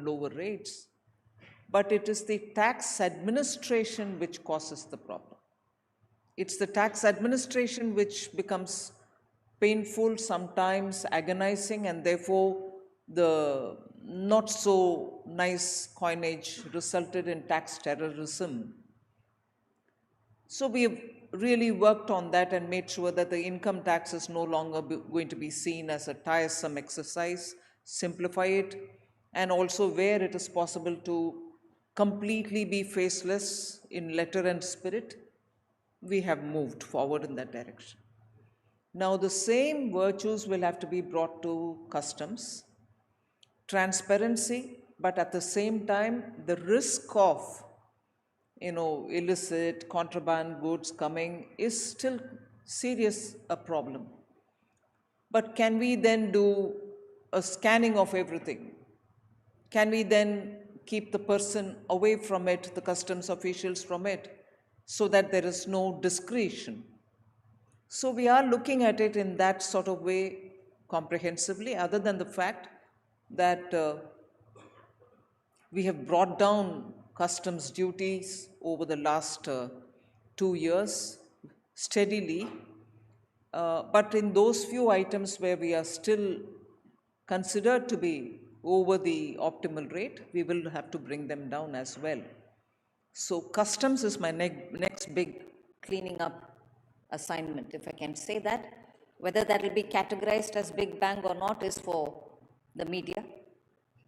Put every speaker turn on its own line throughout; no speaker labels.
lower rates, but it is the tax administration which causes the problem. It's the tax administration which becomes painful, sometimes agonizing, and therefore the not so nice coinage resulted in tax terrorism. So we have really worked on that and made sure that the income tax is no longer going to be seen as a tiresome exercise, simplify it, and also where it is possible to completely be faceless in letter and spirit, we have moved forward in that direction. Now the same virtues will have to be brought to customs, transparency, but at the same time, the risk of illicit contraband goods coming is still serious a problem. But can we then do a scanning of everything? Can we then keep the person away from it, the customs officials from it, so that there is no discretion? So we are looking at it in that sort of way comprehensively, other than the fact that we have brought down customs duties over the last 2 years steadily. But in those few items where we are still considered to be over the optimal rate, we will have to bring them down as well. So customs is my next big
cleaning up assignment, if I can say that. Whether that will be categorized as big bang or not is for the media.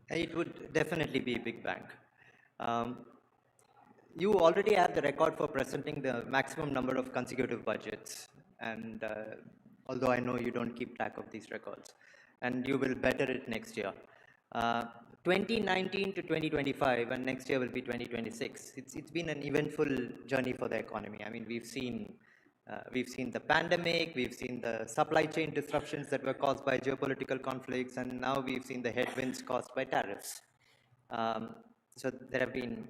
It would definitely be a big bang. You already have the record for presenting the maximum number of consecutive budgets, and although I know you don't keep track of these records, and you will better it next year. 2019 to 2025, and next year will be 2026. It's been an eventful journey for the economy. I mean, we've seen the pandemic, we've seen the supply chain disruptions that were caused by geopolitical conflicts, and now we've seen the headwinds caused by tariffs. So there have been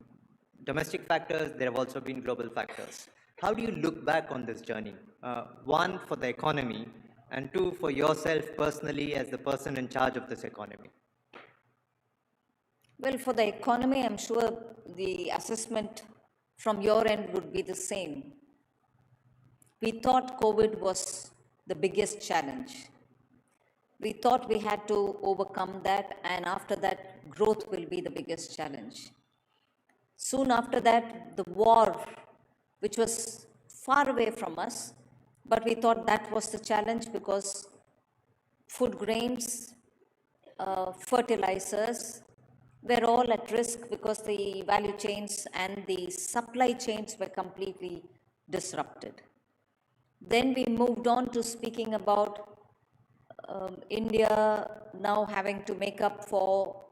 domestic factors, there have also been global factors. How do you look back on this journey? One, for the economy, and two, for yourself personally as the person in charge of this economy.
Well, for the economy, I'm sure the assessment from your end would be the same. We thought COVID was the biggest challenge. We thought we had to overcome that, and after that, growth will be the biggest challenge. Soon after that, the war, which was far away from us, but we thought that was the challenge because food grains, fertilizers were all at risk because the value chains and the supply chains were completely disrupted. Then we moved on to speaking about India now having to make up for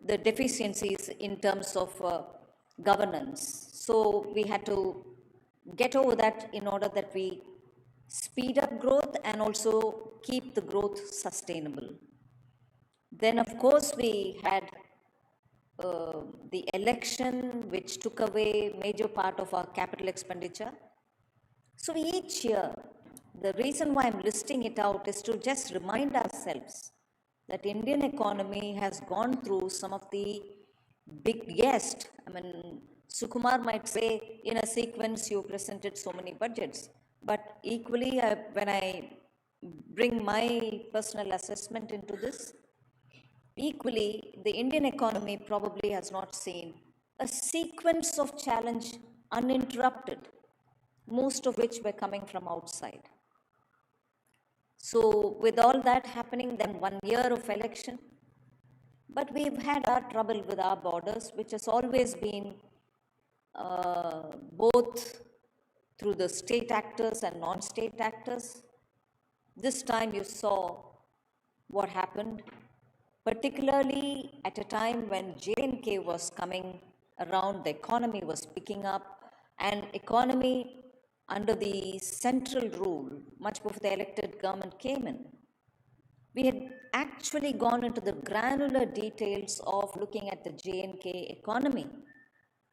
the deficiencies in terms of governance. So we had to get over that in order that we speed up growth and also keep the growth sustainable. Then, of course, we had the election, which took away major part of our capital expenditure. So each year, the reason why I'm listing it out is to just remind ourselves that Indian economy has gone through some of the biggest, Sukumar might say, in a sequence you presented so many budgets, but equally when I bring my personal assessment into this, equally the Indian economy probably has not seen a sequence of challenge uninterrupted, most of which were coming from outside. So with all that happening, then 1 year of election, but we've had our trouble with our borders, which has always been both through the state actors and non-state actors. This time you saw what happened, particularly at a time when J&K was coming around, the economy was picking up, and economy under the central rule, much before the elected government came in, we had actually gone into the granular details of looking at the J&K economy,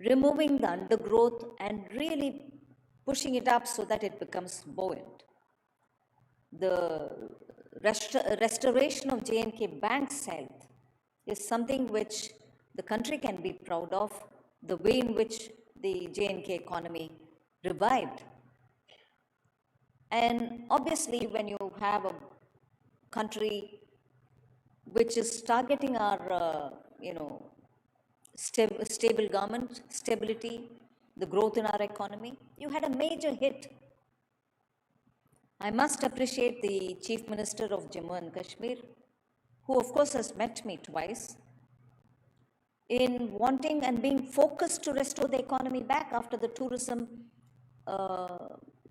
removing the undergrowth and really pushing it up so that it becomes buoyant. The restoration of J&K Bank's health is something which the country can be proud of the way in which the J&K economy revived. And obviously, when you have a country which is targeting our, stable government, stability, the growth in our economy, you had a major hit. I must appreciate the Chief Minister of Jammu and Kashmir, who of course has met me twice, in wanting and being focused to restore the economy back after the tourism,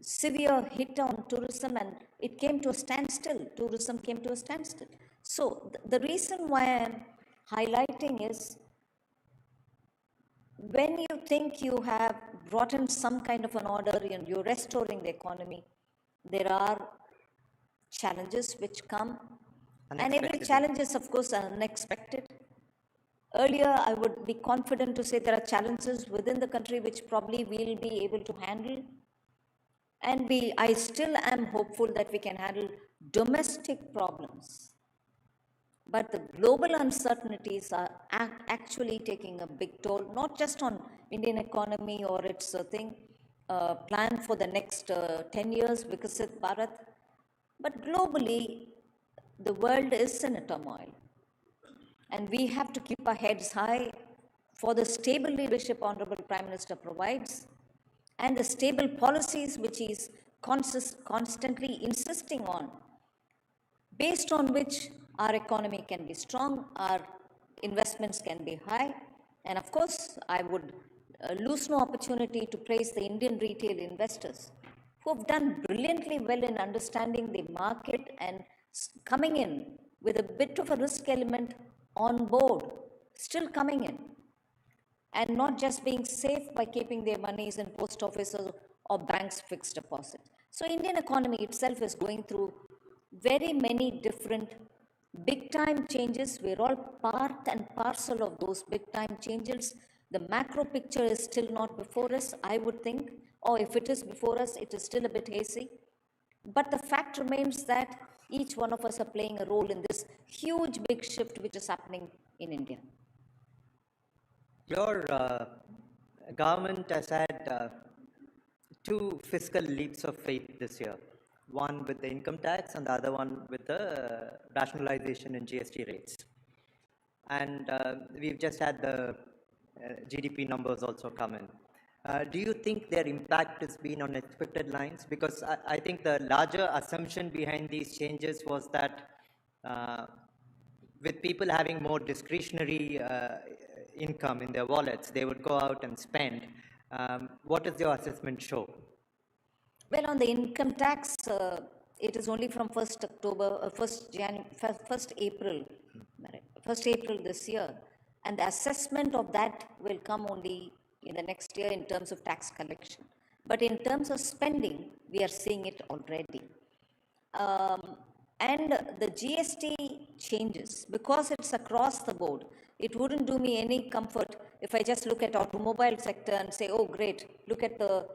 severe hit on tourism, and it came to a standstill. Tourism came to a standstill. So the reason why I'm highlighting is, when you think you have brought in some kind of an order and you're restoring the economy, there are challenges which come, and every challenge is, of course, unexpected. Earlier, I would be confident to say there are challenges within the country which probably we'll be able to handle. And I still am hopeful that we can handle domestic problems. But the global uncertainties are actually taking a big toll, not just on Indian economy or its plan for the next 10 years, Vikasit Bharat, but globally, the world is in a turmoil. And we have to keep our heads high for the stable leadership Honorable Prime Minister provides, and the stable policies which he is constantly insisting on, based on which our economy can be strong, our investments can be high. And of course, I would lose no opportunity to praise the Indian retail investors who have done brilliantly well in understanding the market and coming in with a bit of a risk element on board, still coming in, and not just being safe by keeping their monies in post offices or banks' fixed deposit. So Indian economy itself is going through very many different big-time changes. We're all part and parcel of those big-time changes. The macro picture is still not before us, I would think, or if it is before us, it is still a bit hazy. But the fact remains that each one of us are playing a role in this huge big shift which is happening in India.
Your government has had two fiscal leaps of faith this year, one with the income tax and the other one with the rationalization in GST rates. And we've just had the GDP numbers also come in. Do you think their impact has been on expected lines? Because I think the larger assumption behind these changes was that with people having more discretionary income in their wallets, they would go out and spend. What does your assessment show?
Well, on the income tax, it is only from 1st October, 1st April this year. And the assessment of that will come only in the next year in terms of tax collection. But in terms of spending, we are seeing it already. And the GST changes, because it's across the board, it wouldn't do me any comfort if I just look at automobile sector and say, oh, great, look at the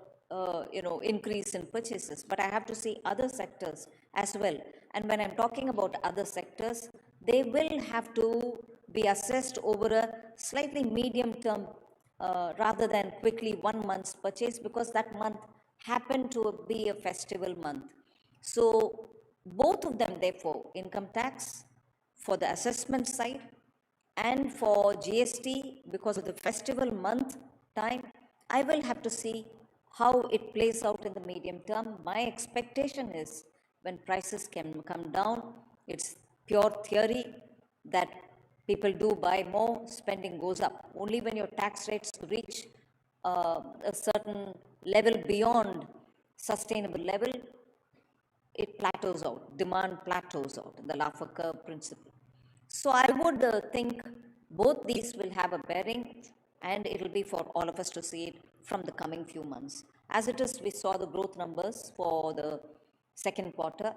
increase in purchases. But I have to see other sectors as well. And when I'm talking about other sectors, they will have to be assessed over a slightly medium term rather than quickly 1 month's purchase, because that month happened to be a festival month. So both of them, therefore, income tax for the assessment side and for GST, because of the festival month time, I will have to see how it plays out in the medium term. My expectation is when prices can come down, it's pure theory that people do buy more, spending goes up. Only when your tax rates reach a certain level beyond sustainable level, it plateaus out, demand plateaus out, the Laffer curve principle. So I would think both these will have a bearing, and it will be for all of us to see it from the coming few months. As it is, we saw the growth numbers for the second quarter.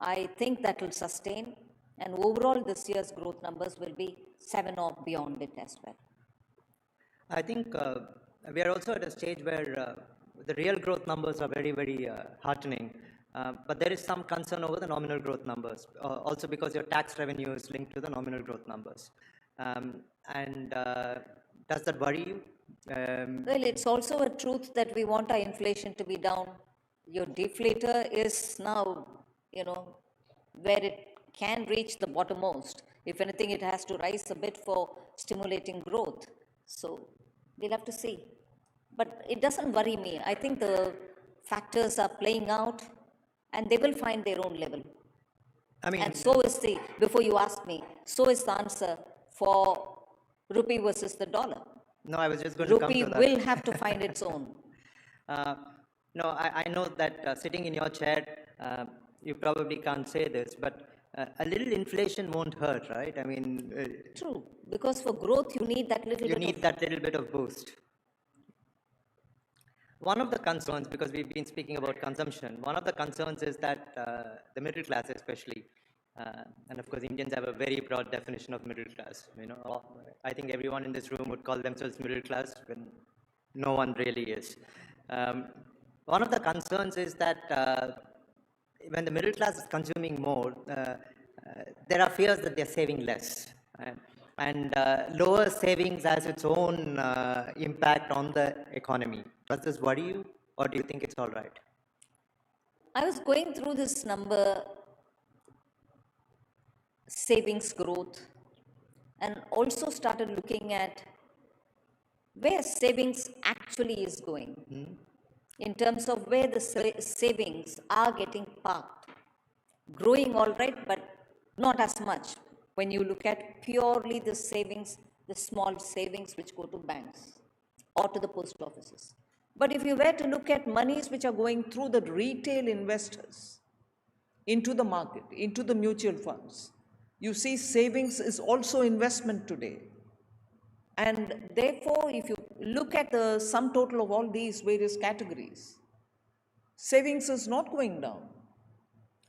I think that will sustain, and overall this year's growth numbers will be 7 or beyond it as well.
I think we are also at a stage where the real growth numbers are very, very heartening. But there is some concern over the nominal growth numbers, also because your tax revenue is linked to the nominal growth numbers. And does that worry you?
Well, it's also a truth that we want our inflation to be down. Your deflator is now, where it can reach the bottommost. If anything, it has to rise a bit for stimulating growth. So we'll have to see. But it doesn't worry me. I think the factors are playing out and they will find their own level.
I mean,
And so is before you ask me, so is the answer for rupee versus the dollar.
no, I was just going to come
Rupee
to that.
will have to find its own.
No, I know that sitting in your chair, you probably can't say this, but a little inflation won't hurt, right? I mean,
True, because for growth you need that little
bit of boost. One of the concerns, because we've been speaking about consumption, one of the concerns is that the middle class especially, and of course Indians have a very broad definition of middle class. I think everyone in this room would call themselves middle class when no one really is. One of the concerns is that when the middle class is consuming more, there are fears that they're saving less. And lower savings has its own impact on the economy. Does this worry you, or do you think it's all right?
I was going through this number, savings growth, and also started looking at where savings actually is going, in terms of where the savings are getting parked. Growing all right, but not as much. When you look at purely the savings, the small savings which go to banks or to the post offices. But if you were to look at monies which are going through the retail investors into the market, into the mutual funds, you see savings is also investment today. And therefore, if you look at the sum total of all these various categories, savings is not going down.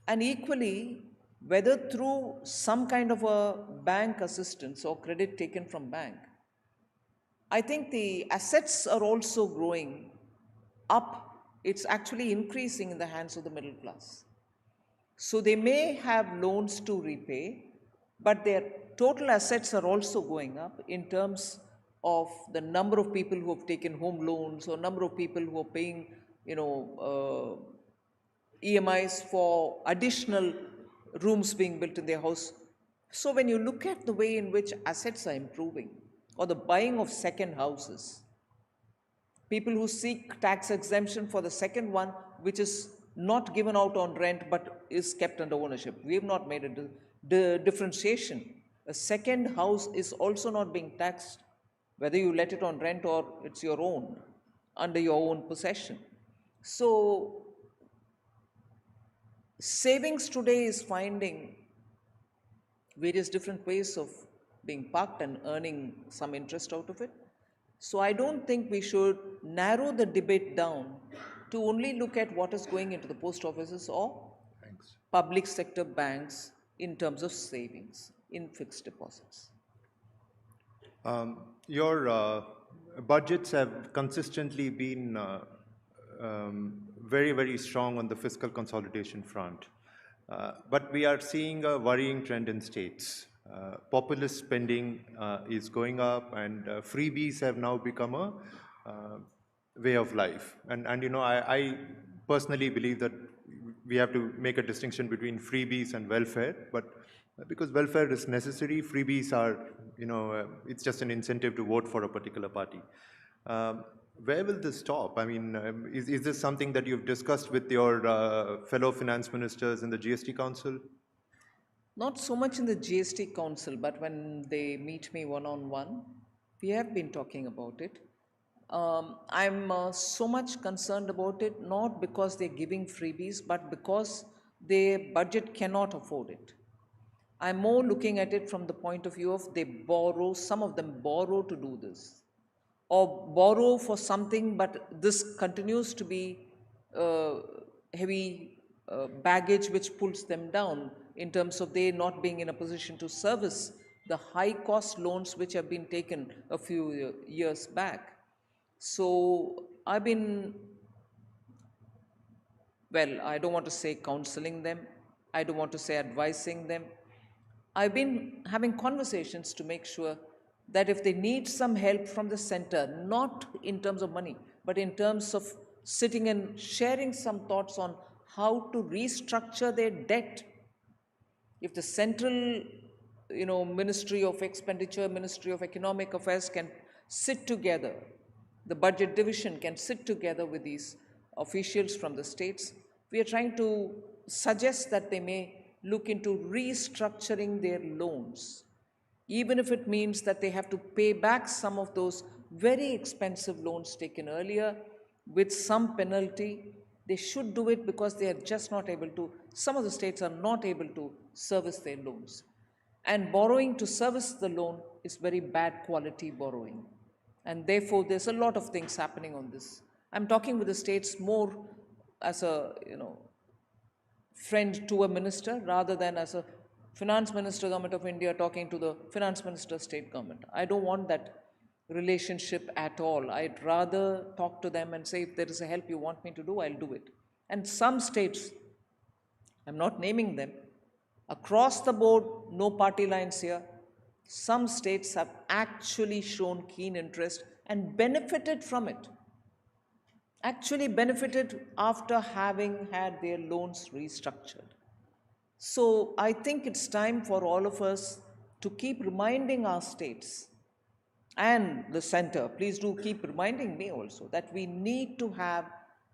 And equally, whether through some kind of a bank assistance or credit taken from bank, I think the assets are also growing up. It's actually increasing in the hands of the middle class. So they may have loans to repay, but their total assets are also going up in terms of the number of people who have taken home loans or number of people who are paying, EMIs for additional rooms being built in their house. So when you look at the way in which assets are improving, or the buying of second houses, people who seek tax exemption for the second one, which is not given out on rent but is kept under ownership. We have not made a differentiation. A second house is also not being taxed, whether you let it on rent or it's your own, under your own possession. So savings today is finding various different ways of being parked and earning some interest out of it. So I don't think we should narrow the debate down to only look at what is going into the post offices or public sector banks in terms of savings in fixed deposits.
Your budgets have consistently been very, very strong on the fiscal consolidation front. But we are seeing a worrying trend in states. Populist spending is going up, and freebies have now become a way of life. And I personally believe that we have to make a distinction between freebies and welfare, but because welfare is necessary, freebies are, it's just an incentive to vote for a particular party. Where will this stop? I mean, is this something that you've discussed with your fellow finance ministers in the GST Council?
Not so much in the GST Council, but when they meet me one-on-one, we have been talking about it. I'm so much concerned about it, not because they're giving freebies, but because their budget cannot afford it. I'm more looking at it from the point of view of they borrow, some of them borrow to do this, or borrow for something, but this continues to be heavy baggage which pulls them down in terms of they not being in a position to service the high cost loans which have been taken a few years back. So I've been, well, I don't want to say counseling them, I don't want to say advising them. I've been having conversations to make sure that if they need some help from the center, not in terms of money, but in terms of sitting and sharing some thoughts on how to restructure their debt. If the central, Ministry of Expenditure, Ministry of Economic Affairs can sit together, the budget division can sit together with these officials from the states, we are trying to suggest that they may look into restructuring their loans, even if it means that they have to pay back some of those very expensive loans taken earlier with some penalty. They should do it because they are just not able to, some of the states are not able to service their loans. And borrowing to service the loan is very bad quality borrowing. And therefore, there's a lot of things happening on this. I'm talking with the states more as a, friend to a minister rather than as a Finance Minister, Government of India, talking to the Finance Minister, State Government. I don't want that relationship at all. I'd rather talk to them and say, if there is a help you want me to do, I'll do it. And some states, I'm not naming them, across the board, no party lines here, some states have actually shown keen interest and benefited from it. Actually benefited after having had their loans restructured. So I think it's time for all of us to keep reminding our states and the center, please do keep reminding me also, that we need to have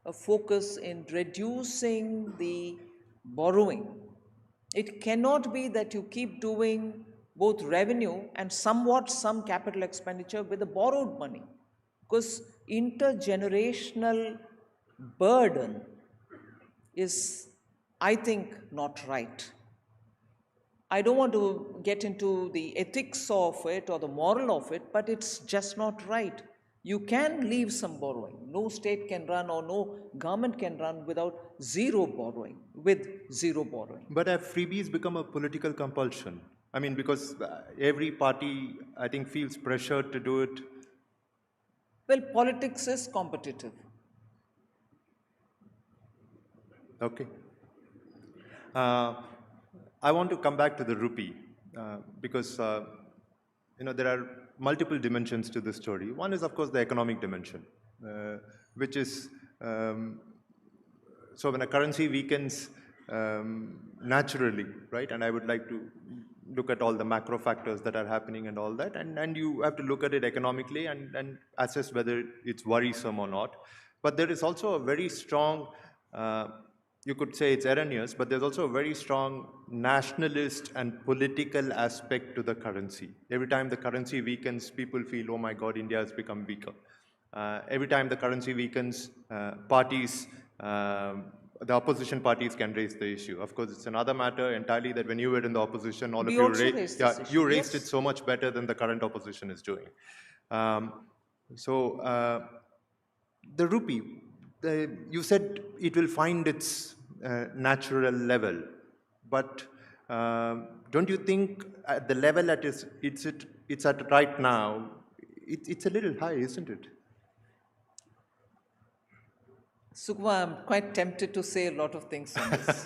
a focus in reducing the borrowing. It cannot be that you keep doing both revenue and somewhat some capital expenditure with the borrowed money, because intergenerational burden is, I think, not right. I don't want to get into the ethics of it or the moral of it, but it's just not right. You can leave some borrowing. No state can run or no government can run without zero borrowing, with zero borrowing.
But have freebies become a political compulsion? I mean, because every party, I think, feels pressured to do it.
Well, politics is competitive.
Okay. I want to come back to the rupee because there are multiple dimensions to this story. One is, of course, the economic dimension, which is so when a currency weakens naturally, right? And I would like to look at all the macro factors that are happening and all that, and you have to look at it economically and assess whether it's worrisome or not. But there is also a very strong you could say it's erroneous, but there's also a very strong nationalist and political aspect to the currency. Every time the currency weakens, people feel, oh my God, India has become weaker. Every time the currency weakens, parties, the opposition parties can raise the issue. Of course, it's another matter entirely that when you were in the opposition, all of you raised it so much better than the current opposition is doing. The rupee, you said it will find its natural level, but don't you think at the level that it's at right now, it's a little high, isn't it?
Sukma, I'm quite tempted to say a lot of things on this.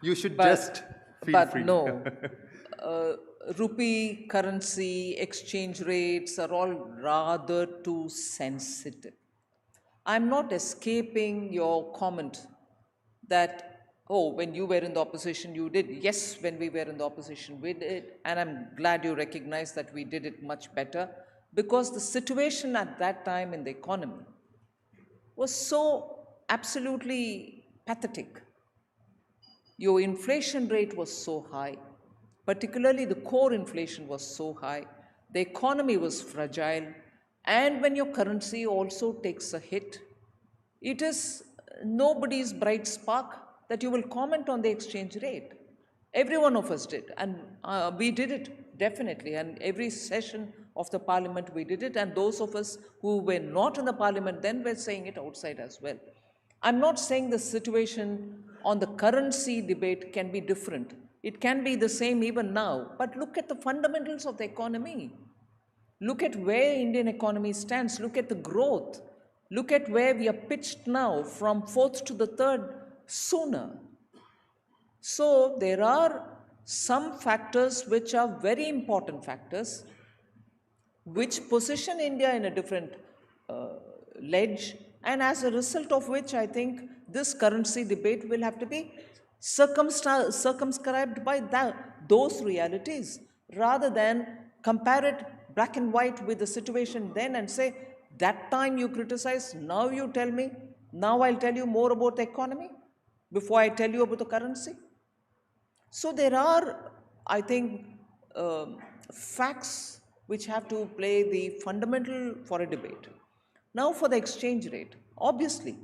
You should just feel free.
But no, rupee, currency, exchange rates are all rather too sensitive. I'm not escaping your comment that, oh, when you were in the opposition, you did. Yes, when we were in the opposition, we did. And I'm glad you recognize that we did it much better, because the situation at that time in the economy was so absolutely pathetic. Your inflation rate was so high, particularly the core inflation was so high, the economy was fragile, and when your currency also takes a hit, it is nobody's bright spark that you will comment on the exchange rate. Every one of us did, and we did it definitely, and every session of the parliament we did it, and those of us who were not in the parliament then were saying it outside as well. I'm not saying the situation on the currency debate can be different. It can be the same even now, but look at the fundamentals of the economy. Look at where Indian economy stands. Look at the growth. Look at where we are pitched now, from fourth to the third sooner. So there are some factors which are very important factors, which position India in a different ledge, and as a result of which I think this currency debate will have to be circumscribed by those realities, rather than compare it black and white with the situation then and say, that time you criticized, now you tell me, now I'll tell you more about the economy before I tell you about the currency. So there are, I think, facts which have to play the fundamental for a debate. Now for the exchange rate, obviously,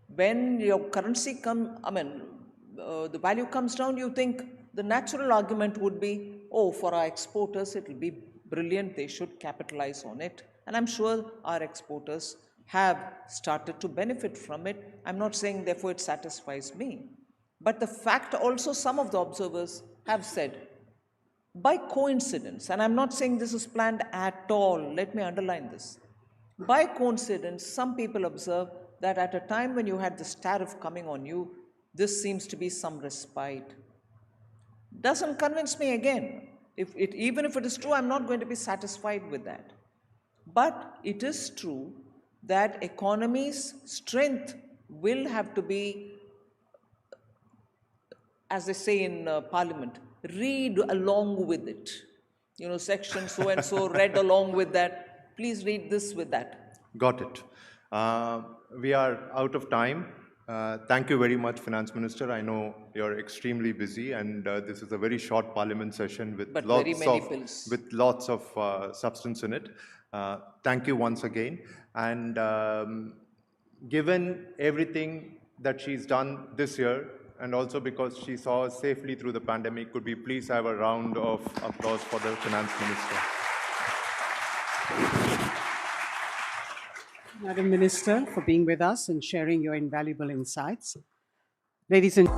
when your currency the value comes down, you think the natural argument would be, oh, for our exporters, it will be brilliant, they should capitalize on it. And I'm sure our exporters have started to benefit from it. I'm not saying, therefore, it satisfies me. But the fact also, some of the observers have said, by coincidence, and I'm not saying this is planned at all, let me underline this. By coincidence, some people observe that at a time when you had this tariff coming on you, this seems to be some respite. Doesn't convince me again. Even if it is true, I'm not going to be satisfied with that. But it is true that economy's strength will have to be, as they say in Parliament, read along with it. You know, section so and so read along with that. Please read this with that.
Got it. We are out of time. Thank you very much, Finance Minister. I know you're extremely busy, and this is a very short Parliament session with lots of substance in it. Thank you once again. And given everything that she's done this year, and also because she saw us safely through the pandemic, could we please have a round of applause for the Finance Minister?
Madam Minister, for being with us and sharing your invaluable insights. Ladies and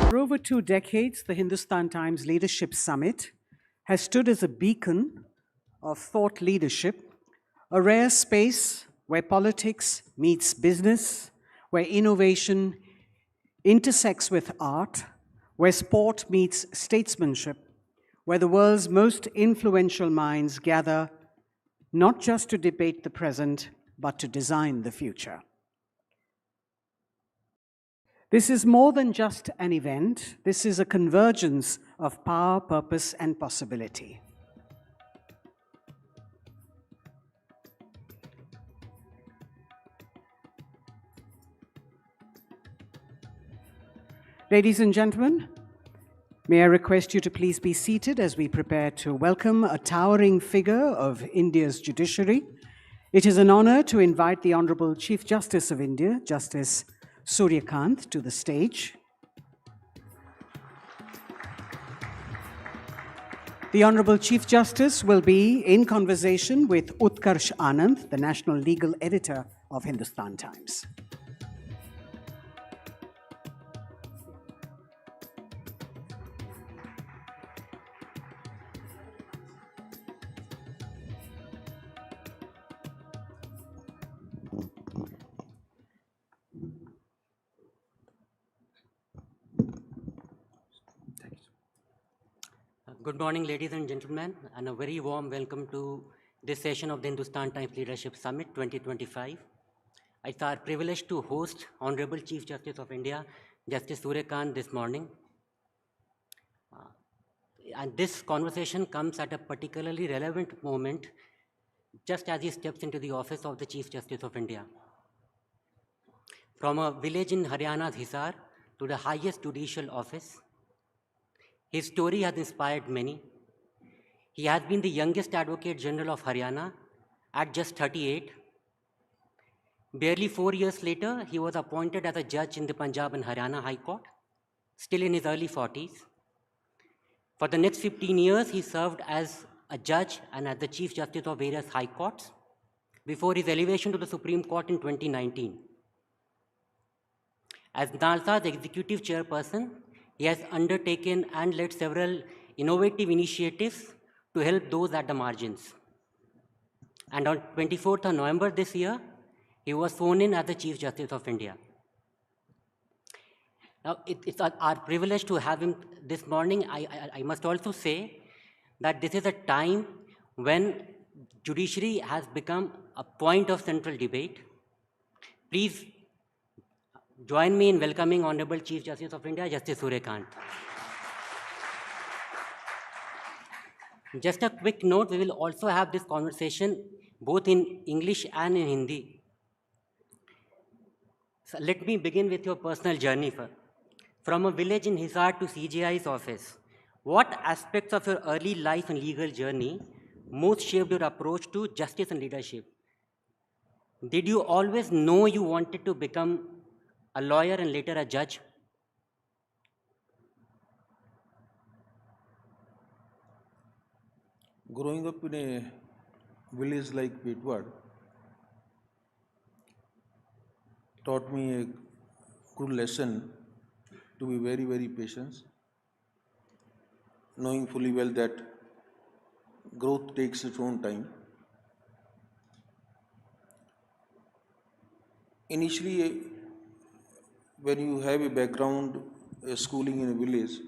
for over 2 decades, the Hindustan Times Leadership Summit has stood as a beacon of thought leadership, a rare space where politics meets business, where innovation intersects with art, where sport meets statesmanship, where the world's most influential minds gather not just to debate the present, but to design the future. This is more than just an event. This is a convergence of power, purpose, and possibility. Ladies and gentlemen, may I request you to please be seated as we prepare to welcome a towering figure of India's judiciary. It is an honor to invite the Honorable Chief Justice of India, Justice Surya Kant, to the stage. The Honorable Chief Justice will be in conversation with Utkarsh Anand, the National Legal Editor of Hindustan Times.
Good morning, ladies and gentlemen, and a very warm welcome to this session of the Hindustan Times Leadership Summit 2025. It's our privilege to host Honorable Chief Justice of India, Justice Surya Kant, this morning. And this conversation comes at a particularly relevant moment, just as he steps into the office of the Chief Justice of India. From a village in Haryana's Hisar to the highest judicial office, his story has inspired many. He has been the youngest Advocate General of Haryana at just 38. Barely 4 years later, he was appointed as a judge in the Punjab and Haryana High Court, still in his early 40s. For the next 15 years, he served as a judge and as the Chief Justice of various high courts before his elevation to the Supreme Court in 2019. As NALSA's executive chairperson, he has undertaken and led several innovative initiatives to help those at the margins. And on 24th of November this year, he was sworn in as the Chief Justice of India. Now, it's our privilege to have him this morning. I must also say that this is a time when judiciary has become a point of central debate. Please join me in welcoming Honorable Chief Justice of India, Justice Surya Kant. Just a quick note, we will also have this conversation both in English and in Hindi. So let me begin with your personal journey, sir. From a village in Hisar to CJI's office, what aspects of your early life and legal journey most shaped your approach to justice and leadership? Did you always know you wanted to become a lawyer and later a judge?
Growing up in a village like Petwad taught me a good lesson to be very, very patient, knowing fully well that growth takes its own time. Initially, when you have a background, schooling in a village,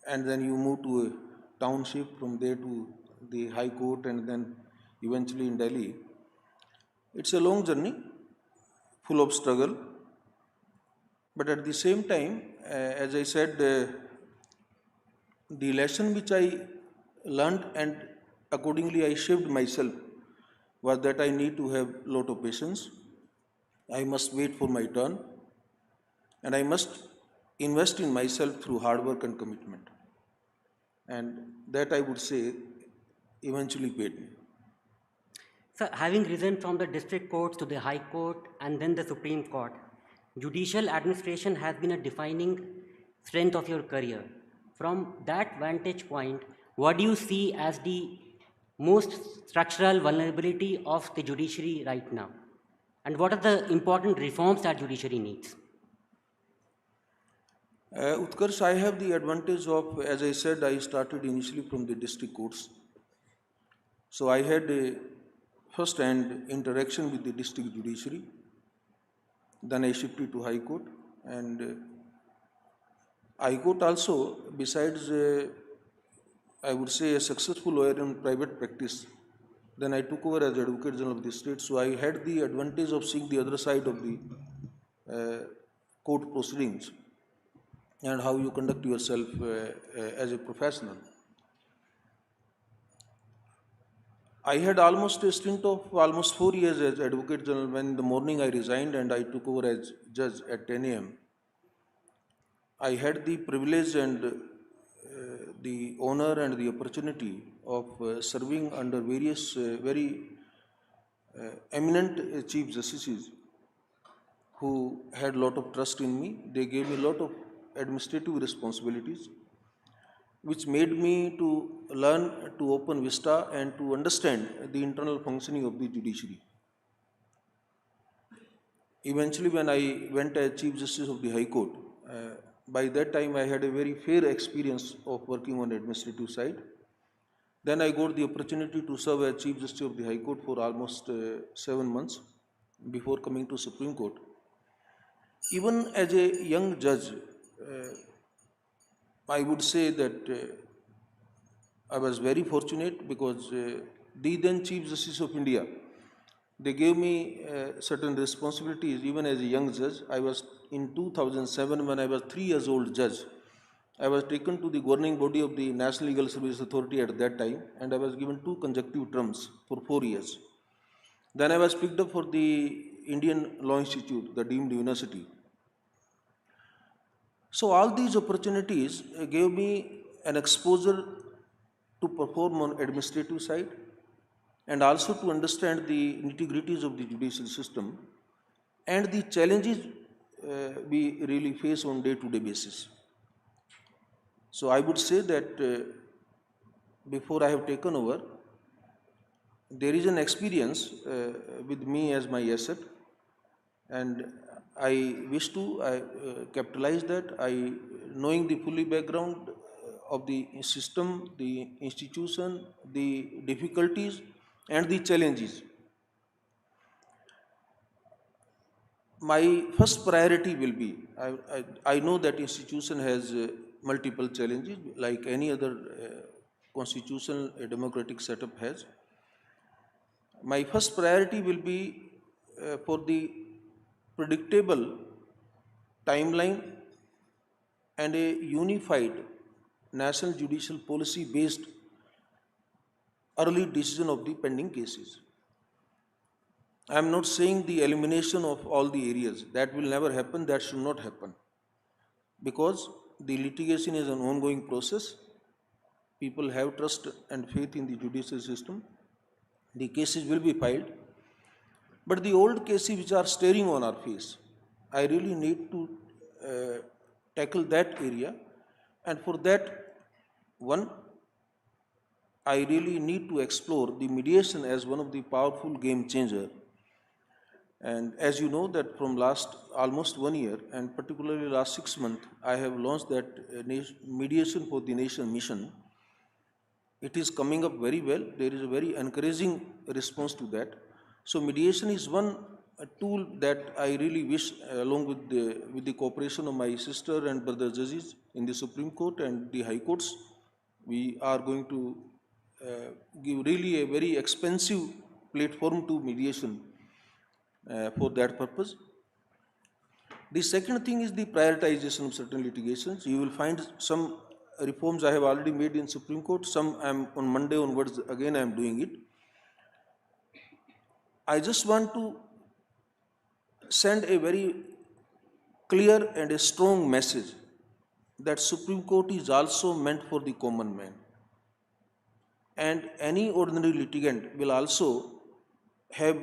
and then you move to a township, from there to the High Court, and then eventually in Delhi, it's a long journey, full of struggle. But at the same time, as I said, the lesson which I learned and accordingly I shaped myself was that I need to have a lot of patience. I must wait for my turn, and I must invest in myself through hard work and commitment. And that, I would say, eventually paid me.
So, having risen from the district courts to the High Court and then the Supreme Court, judicial administration has been a defining strength of your career. From that vantage point, what do you see as the most structural vulnerability of the judiciary right now? And what are the important reforms that judiciary needs?
Utkarsh, I have the advantage of, as I said, I started initially from the district courts. So I had a first-hand interaction with the district judiciary. Then I shifted to High Court, and High Court also, besides, I would say, a successful lawyer in private practice, then I took over as Advocate General of the state. So I had the advantage of seeing the other side of the court proceedings and how you conduct yourself as a professional. I had almost a stint of almost 4 years as Advocate General when in the morning I resigned and I took over as judge at 10 a.m. I had the privilege and the honor and the opportunity of serving under various very eminent Chief Justices who had a lot of trust in me. They gave me a lot of administrative responsibilities, which made me to learn to open vista and to understand the internal functioning of the judiciary. Eventually, when I went as Chief Justice of the High Court, by that time I had a very fair experience of working on the administrative side. Then I got the opportunity to serve as Chief Justice of the High Court for almost 7 months before coming to Supreme Court. Even as a young judge, I would say that I was very fortunate because the then Chief Justice of India, they gave me certain responsibilities even as a young judge. I was in 2007, when I was 3 years old judge, I was taken to the governing body of the National Legal Service Authority at that time, and I was given 2 consecutive terms for 4 years. Then I was picked up for the Indian Law Institute, the deemed university. So all these opportunities gave me an exposure to perform on administrative side and also to understand the nitty-gritties of the judicial system and the challenges we really face on day-to-day basis. So I would say that before I have taken over, there is an experience with me as my asset, and I wish to capitalize that. Knowing the fully background of the system, the institution, the difficulties and the challenges. My first priority will be, I know that institution has multiple challenges like any other constitutional democratic setup has. My first priority will be for the predictable timeline and a unified national judicial policy based early decision of the pending cases. I am not saying the elimination of all the areas. That will never happen, that should not happen. Because the litigation is an ongoing process. People have trust and faith in the judicial system. The cases will be filed. But the old cases which are staring on our face, I really need to tackle that area. And for that, one, I really need to explore the mediation as one of the powerful game changer. And as you know that from last almost 1 year and particularly last 6 months, I have launched that mediation for the nation mission. It is coming up very well. There is a very encouraging response to that. So mediation is one tool that I really wish, along with the cooperation of my sister and brother judges in the Supreme Court and the High Courts, we are going to give really a very expensive platform to mediation for that purpose. The second thing is the prioritization of certain litigations. You will find some reforms I have already made in Supreme Court. Some on Monday onwards, again I am doing it. I just want to send a very clear and a strong message that Supreme Court is also meant for the common man. And any ordinary litigant will also have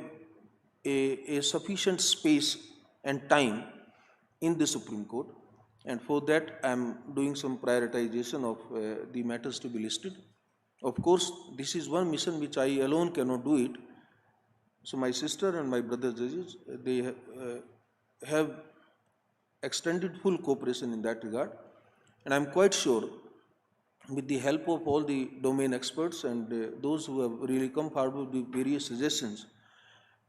a sufficient space and time in the Supreme Court, and for that I am doing some prioritization of the matters to be listed. Of course, this is one mission which I alone cannot do it. So my sister and my brother judges, they have extended full cooperation in that regard, and I am quite sure with the help of all the domain experts and those who have really come forward with various suggestions,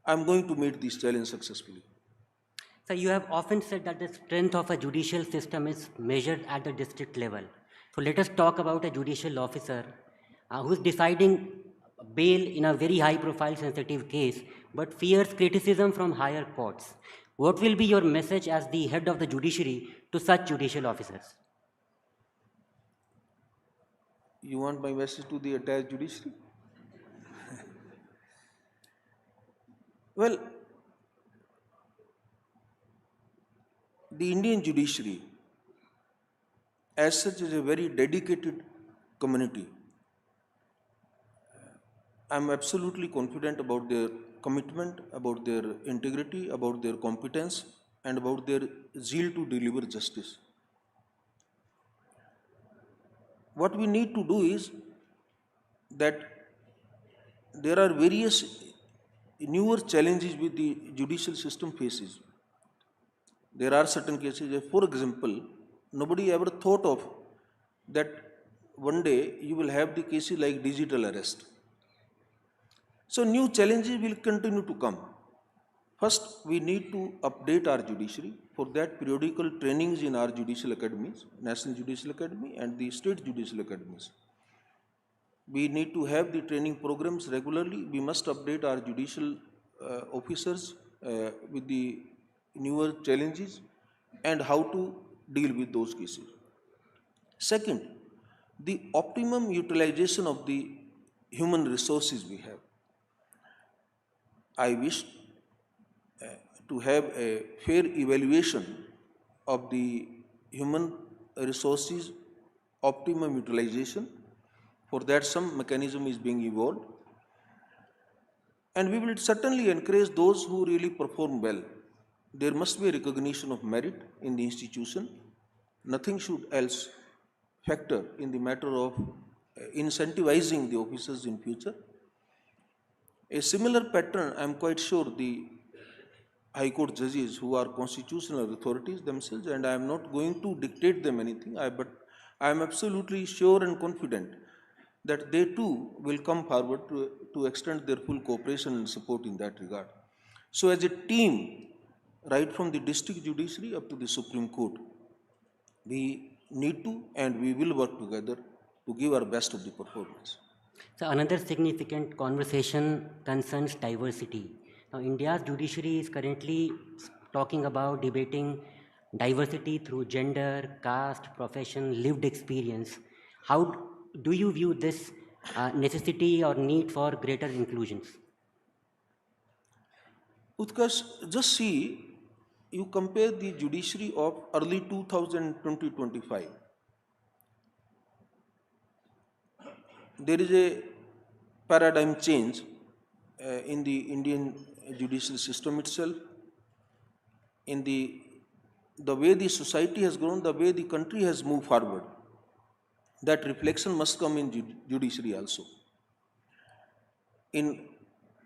I am going to meet this challenge successfully.
So you have often said that the strength of a judicial system is measured at the district level. So let us talk about a judicial officer who is deciding bail in a very high profile sensitive case but fears criticism from higher courts. What will be your message as the head of the judiciary to such judicial officers?
You want my message to the entire judiciary? Well, the Indian judiciary as such is a very dedicated community. I am absolutely confident about their commitment, about their integrity, about their competence, and about their zeal to deliver justice. What we need to do is that there are various newer challenges with the judicial system faces. There are certain cases, for example, nobody ever thought of that one day you will have the cases like digital arrest. So new challenges will continue to come. First, we need to update our judiciary. For that, periodical trainings in our judicial academies, National Judicial Academy and the state judicial academies. We need to have the training programs regularly. We must update our judicial officers with the newer challenges and how to deal with those cases. Second, the optimum utilization of the human resources we have. I wish to have a fair evaluation of the human resources optimum utilization. For that, some mechanism is being evolved. And we will certainly encourage those who really perform well. There must be a recognition of merit in the institution. Nothing should else factor in the matter of incentivizing the officers in future. A similar pattern, I am quite sure the High Court judges who are constitutional authorities themselves, and I am not going to dictate them anything, but I am absolutely sure and confident that they too will come forward to extend their full cooperation and support in that regard. So as a team, right from the district judiciary up to the Supreme Court, we need to and we will work together to give our best of the performance.
So another significant conversation concerns diversity. Now, India's judiciary is currently talking about debating diversity through gender, caste, profession, lived experience. How do you view this necessity or need for greater inclusions?
Utkarsh, just see, you compare the judiciary of early 2020-25. There is a paradigm change in the Indian judicial system itself, in the way the society has grown, the way the country has moved forward. That reflection must come in judiciary also. In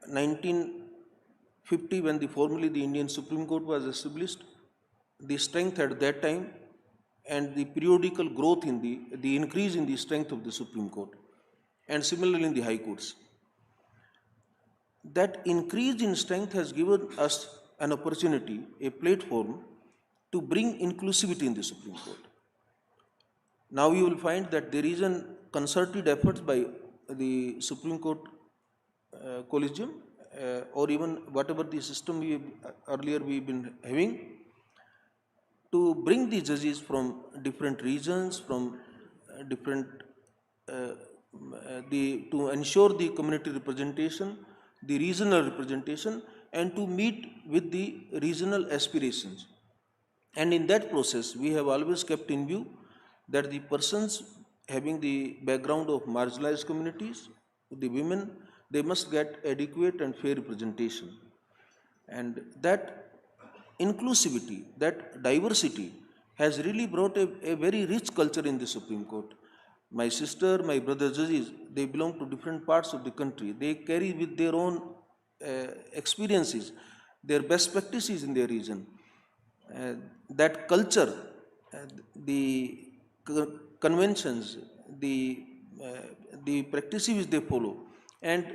1950, when formally the Indian Supreme Court was established, the strength at that time and the periodical growth in the increase in the strength of the Supreme Court, and similarly in the High Courts. That increase in strength has given us an opportunity, a platform to bring inclusivity in the Supreme Court. Now you will find that there is a concerted effort by the Supreme Court Collegium or even whatever the system earlier we've been having, to bring the judges from different regions, from different, to ensure the community representation, the regional representation, and to meet with the regional aspirations. And in that process, we have always kept in view that the persons having the background of marginalized communities, the women, they must get adequate and fair representation. And that inclusivity, that diversity has really brought a very rich culture in the Supreme Court. My sister, my brother judges, they belong to different parts of the country. They carry with their own experiences, their best practices in their region. That culture, the conventions, the practices they follow, and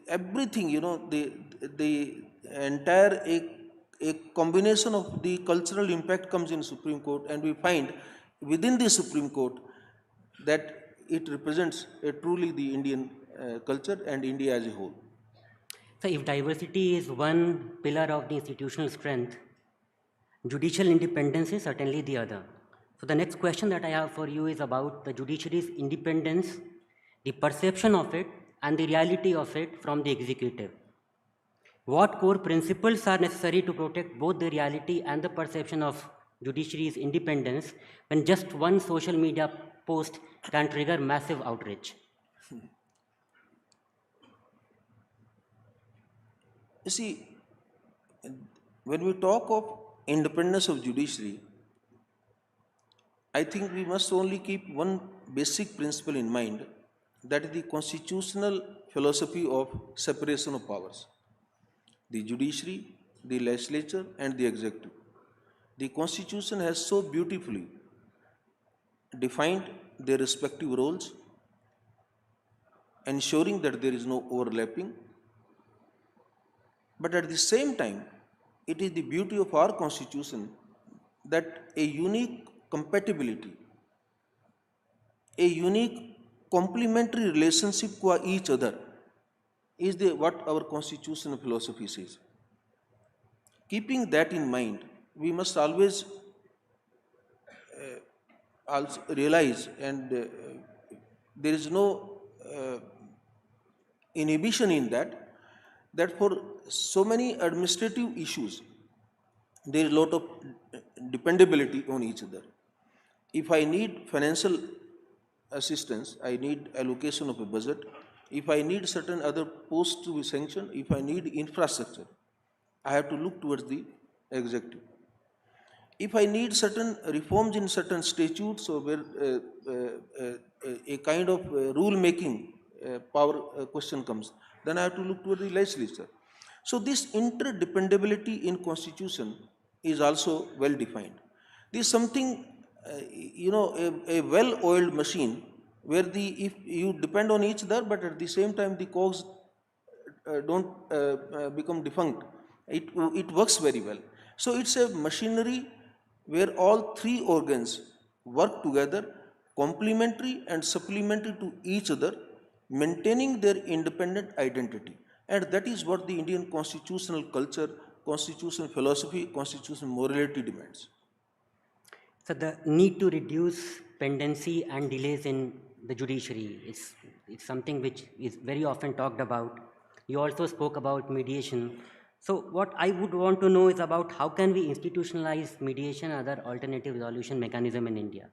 everything, the entire a combination of the cultural impact comes in Supreme Court, and we find within the Supreme Court that it represents truly the Indian culture and India as a whole.
So if diversity is one pillar of the institutional strength, judicial independence is certainly the other. So the next question that I have for you is about the judiciary's independence, the perception of it, and the reality of it from the executive. What core principles are necessary to protect both the reality and the perception of judiciary's independence when just one social media post can trigger massive outrage?
You see, when we talk of independence of judiciary, I think we must only keep one basic principle in mind, that is the constitutional philosophy of separation of powers. The judiciary, the legislature, and the executive. The Constitution has so beautifully defined their respective roles, ensuring that there is no overlapping. But at the same time, it is the beauty of our Constitution that a unique compatibility, a unique complementary relationship to each other is what our constitutional philosophy says. Keeping that in mind, we must always also realize, and there is no inhibition in that for so many administrative issues, there is a lot of dependability on each other. If I need financial assistance, I need allocation of a budget. If I need certain other posts to be sanctioned, if I need infrastructure, I have to look towards the executive. if I need certain reforms in certain statutes or where a kind of rule making power question comes, then I have to look toward the legislature. So this interdependability in constitution is also well defined. This is something, a well-oiled machine where if you depend on each other, but at the same time the cogs don't become defunct. It works very well. So it's a machinery where all three organs work together, complementary and supplementary to each other, maintaining their independent identity. And that is what the Indian constitutional culture, constitutional philosophy, constitutional morality demands.
So the need to reduce pendency and delays in the judiciary is something which is very often talked about. You also spoke about mediation. So what I would want to know is about how can we institutionalize mediation and other alternative resolution mechanism in India?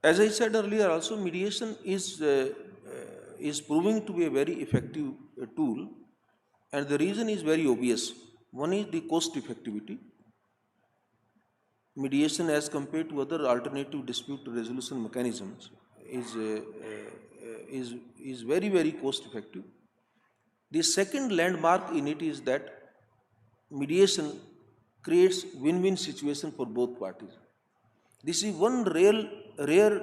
As I said earlier, also mediation is proving to be a very effective tool, and the reason is very obvious. One is the cost effectivity. Mediation as compared to other alternative dispute resolution mechanisms is very, very cost effective. The second landmark in it is that mediation creates win-win situation for both parties. This is one rare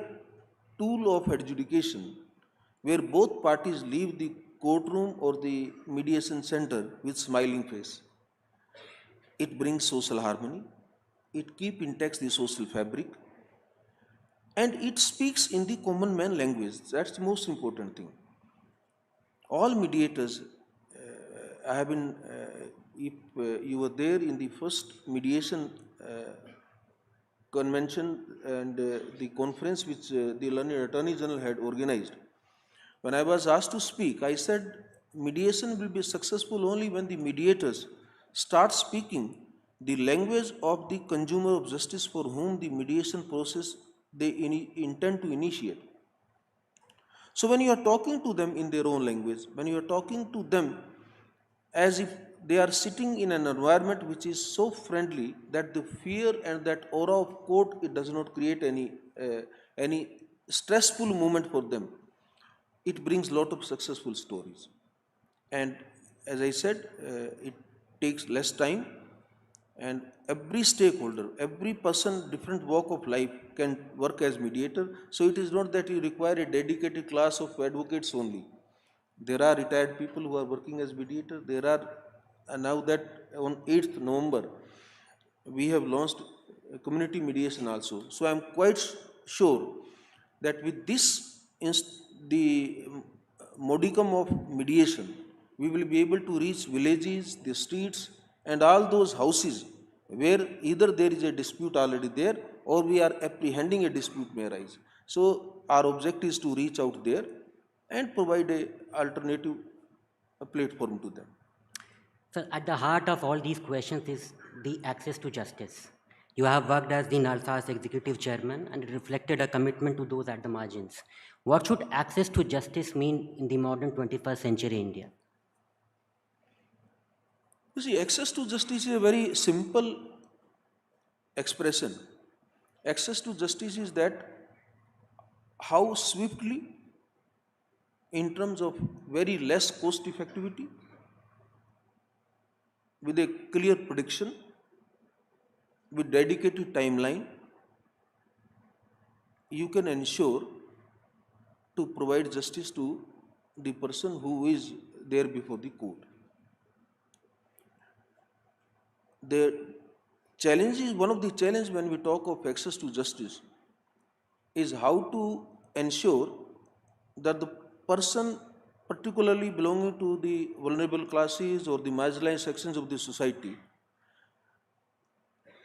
tool of adjudication where both parties leave the courtroom or the mediation center with smiling face. It brings social harmony, it keeps intact the social fabric, and it speaks in the common man language. That's the most important thing. All mediators, I have been, if you were there in the first mediation convention and the conference which the learned Attorney General had organized, when I was asked to speak, I said mediation will be successful only when the mediators start speaking the language of the consumer of justice for whom the mediation process they intend to initiate. So when you are talking to them in their own language, when you are talking to them as if they are sitting in an environment which is so friendly that the fear and that aura of court, it does not create any stressful moment for them, it brings lot of successful stories. And as I said, it takes less time, and every stakeholder, every person, different walk of life can work as mediator. So it is not that you require a dedicated class of advocates only. There are retired people who are working as mediator. There are, now that on 8th November, we have launched community mediation also. So I am quite sure that with this, the modicum of mediation, we will be able to reach villages, the streets, and all those houses where either there is a dispute already there or we are apprehending a dispute may arise. So our objective is to reach out there and provide a alternative platform to them.
So at the heart of all these questions is the access to justice. You have worked as the NALSA's executive chairman, and it reflected a commitment to those at the margins. What should access to justice mean in the modern 21st century India?
You see, access to justice is a very simple expression. Access to justice is that how swiftly, in terms of very less cost effectivity, with a clear prediction, with dedicated timeline, you can ensure to provide justice to the person who is there before the court. The challenge is, one of the challenges when we talk of access to justice is how to ensure that the person particularly belonging to the vulnerable classes or the marginalized sections of the society,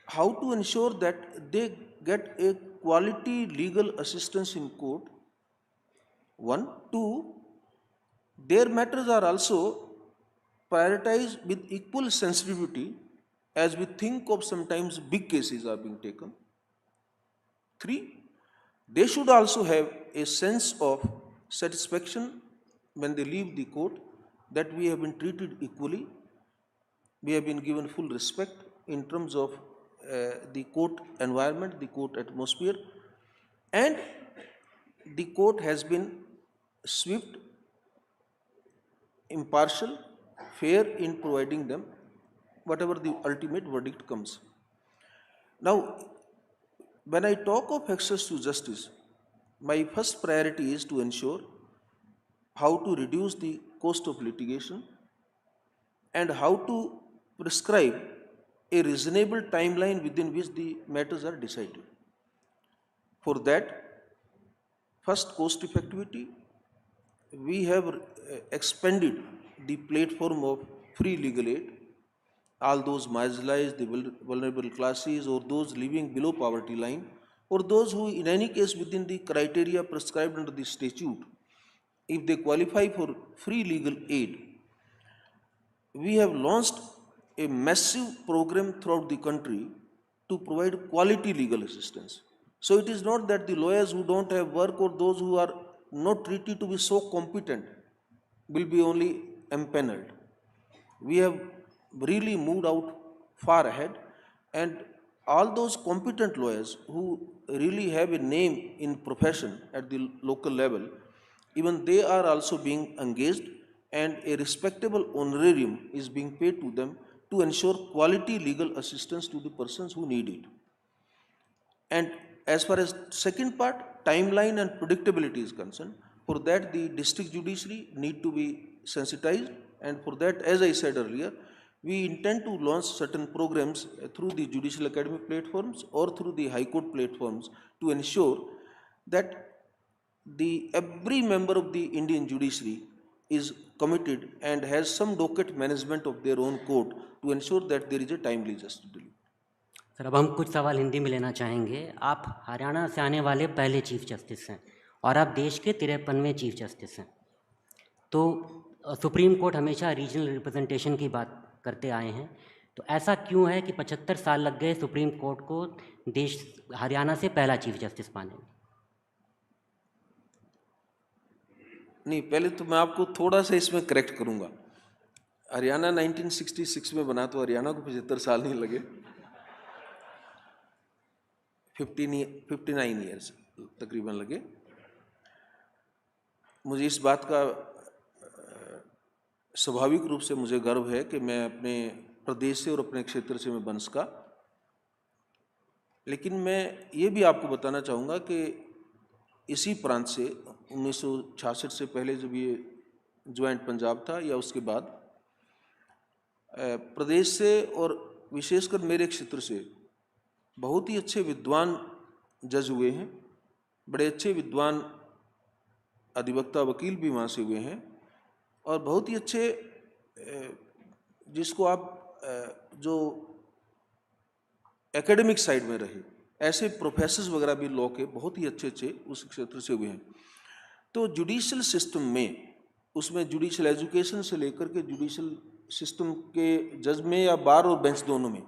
how to ensure that they get a quality legal assistance in court. One, two, their matters are also prioritized with equal sensitivity as we think of sometimes big cases are being taken. Three, they should also have a sense of satisfaction when they leave the court that we have been treated equally, we have been given full respect in terms of the court environment, the court atmosphere, and the court has been swift, impartial, fair in providing them whatever the ultimate verdict comes. Now, when I talk of access to justice, my first priority is to ensure how to reduce the cost of litigation and how to prescribe a reasonable timeline within which the matters are decided. For that, first, cost effectivity. We have expanded the platform of free legal aid. All those marginalized, the vulnerable classes, or those living below poverty line, or those who in any case within the criteria prescribed under the statute, if they qualify for free legal aid, we have launched a massive program throughout the country to provide quality legal assistance. So it is not that the lawyers who don't have work or those who are not treated to be so competent will be only empaneled. We have really moved out far ahead, and all those competent lawyers who really have a name in profession at the local level, even they are also being engaged, and a respectable honorarium is being paid to them to ensure quality legal assistance to the persons who need it. And as far as second part, timeline and predictability is concerned, for that the district judiciary need to be sensitized, and for that, as I said earlier, we intend to launch certain programs through the judicial academy platforms or through the high court platforms to ensure that every member of the Indian judiciary is committed and has some docket management of their own court to ensure that there is a timely justice delivery.
Sir, अब हम कुछ सवाल हिंदी में लेना चाहेंगे। आप हरियाणा से आने वाले पहले चीफ जस्टिस हैं और आप देश के 53वें चीफ जस्टिस हैं। तो सुप्रीम कोर्ट हमेशा रीजनल रिप्रेजेंटेशन की बात करते आए हैं, तो ऐसा क्यों है कि 75 साल लग गए सुप्रीम कोर्ट को देश हरियाणा से पहला चीफ जस्टिस पाने में?
नहीं, पहले तो मैं आपको थोड़ा सा इसमें करेक्ट करूंगा। हरियाणा 1966 में बना, तो हरियाणा को 75 साल नहीं लगे, 59 ईयर्स तकरीबन लगे। मुझे इस बात का स्वाभाविक रूप से मुझे गर्व है कि मैं अपने प्रदेश से और अपने क्षेत्र से मैं वंश का, लेकिन मैं ये भी आपको बताना चाहूँगा कि इसी प्रांत से 1966 से पहले जब ये ज्वाइंट पंजाब था या उसके बाद प्रदेश से और विशेषकर मेरे क्षेत्र से बहुत ही अच्छे विद्वान जज हुए हैं, बड़े अच्छे विद्वान अधिवक्ता वकील भी वहाँ से हुए हैं, और बहुत ही अच्छे जिसको आप जो एकेडमिक साइड में रहे ऐसे प्रोफेसर्स वगैरह भी लॉ के बहुत ही अच्छे उस क्षेत्र से हुए हैं। तो जुडिशियल सिस्टम में, उसमें जुडिशियल एजुकेशन से लेकर के जुडिशियल सिस्टम के जज में या बार और बेंच दोनों में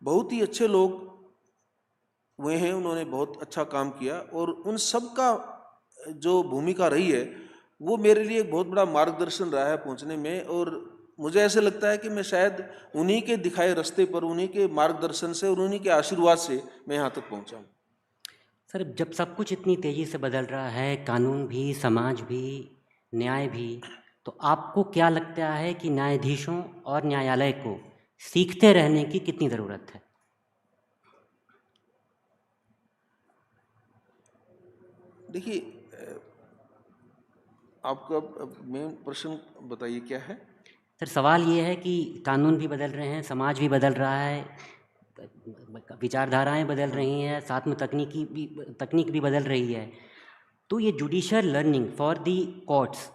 बहुत ही अच्छे लोग हुए हैं, उन्होंने बहुत अच्छा काम किया, और उन सब का जो भूमिका रही है वो मेरे लिए एक बहुत बड़ा मार्गदर्शन रहा है पहुंचने में, और मुझे ऐसे लगता है कि मैं शायद उन्हीं के दिखाए रास्ते पर, उन्हीं के मार्गदर्शन से और उन्हीं के आशीर्वाद से मैं यहाँ तक पहुँचा हूँ।
सर, जब सब कुछ इतनी तेज़ी से बदल रहा है, कानून भी, समाज भी, न्याय भी, तो आपको क्या लगता है कि न्यायाधीशों और न्यायालय को सीखते रहने की कितनी ज़रूरत है?
देखिए, आपका मेन प्रश्न बताइए क्या है?
सर, सवाल ये है कि कानून भी बदल रहे हैं, समाज भी बदल रहा है, विचारधाराएं बदल रही हैं, साथ में तकनीक भी बदल रही है, तो ये judicial learning for the courts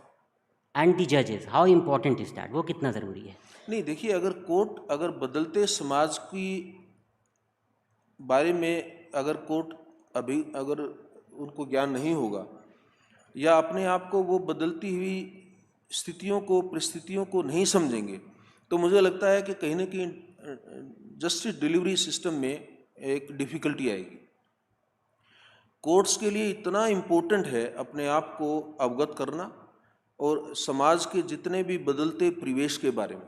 and the जजेस, हाउ इम्पोर्टेंट इज दैट? वो कितना ज़रूरी है?
नहीं, देखिए, अगर बदलते समाज की बारे में अगर उनको ज्ञान नहीं होगा या अपने आप को वो बदलती हुई स्थितियों को, परिस्थितियों को नहीं समझेंगे, तो मुझे लगता है कि कहीं ना कहीं जस्टिस डिलीवरी सिस्टम में एक डिफ़िकल्टी आएगी। कोर्ट्स के लिए इतना इम्पोर्टेंट है अपने आप को अवगत करना और समाज के जितने भी बदलते परिवेश के बारे में,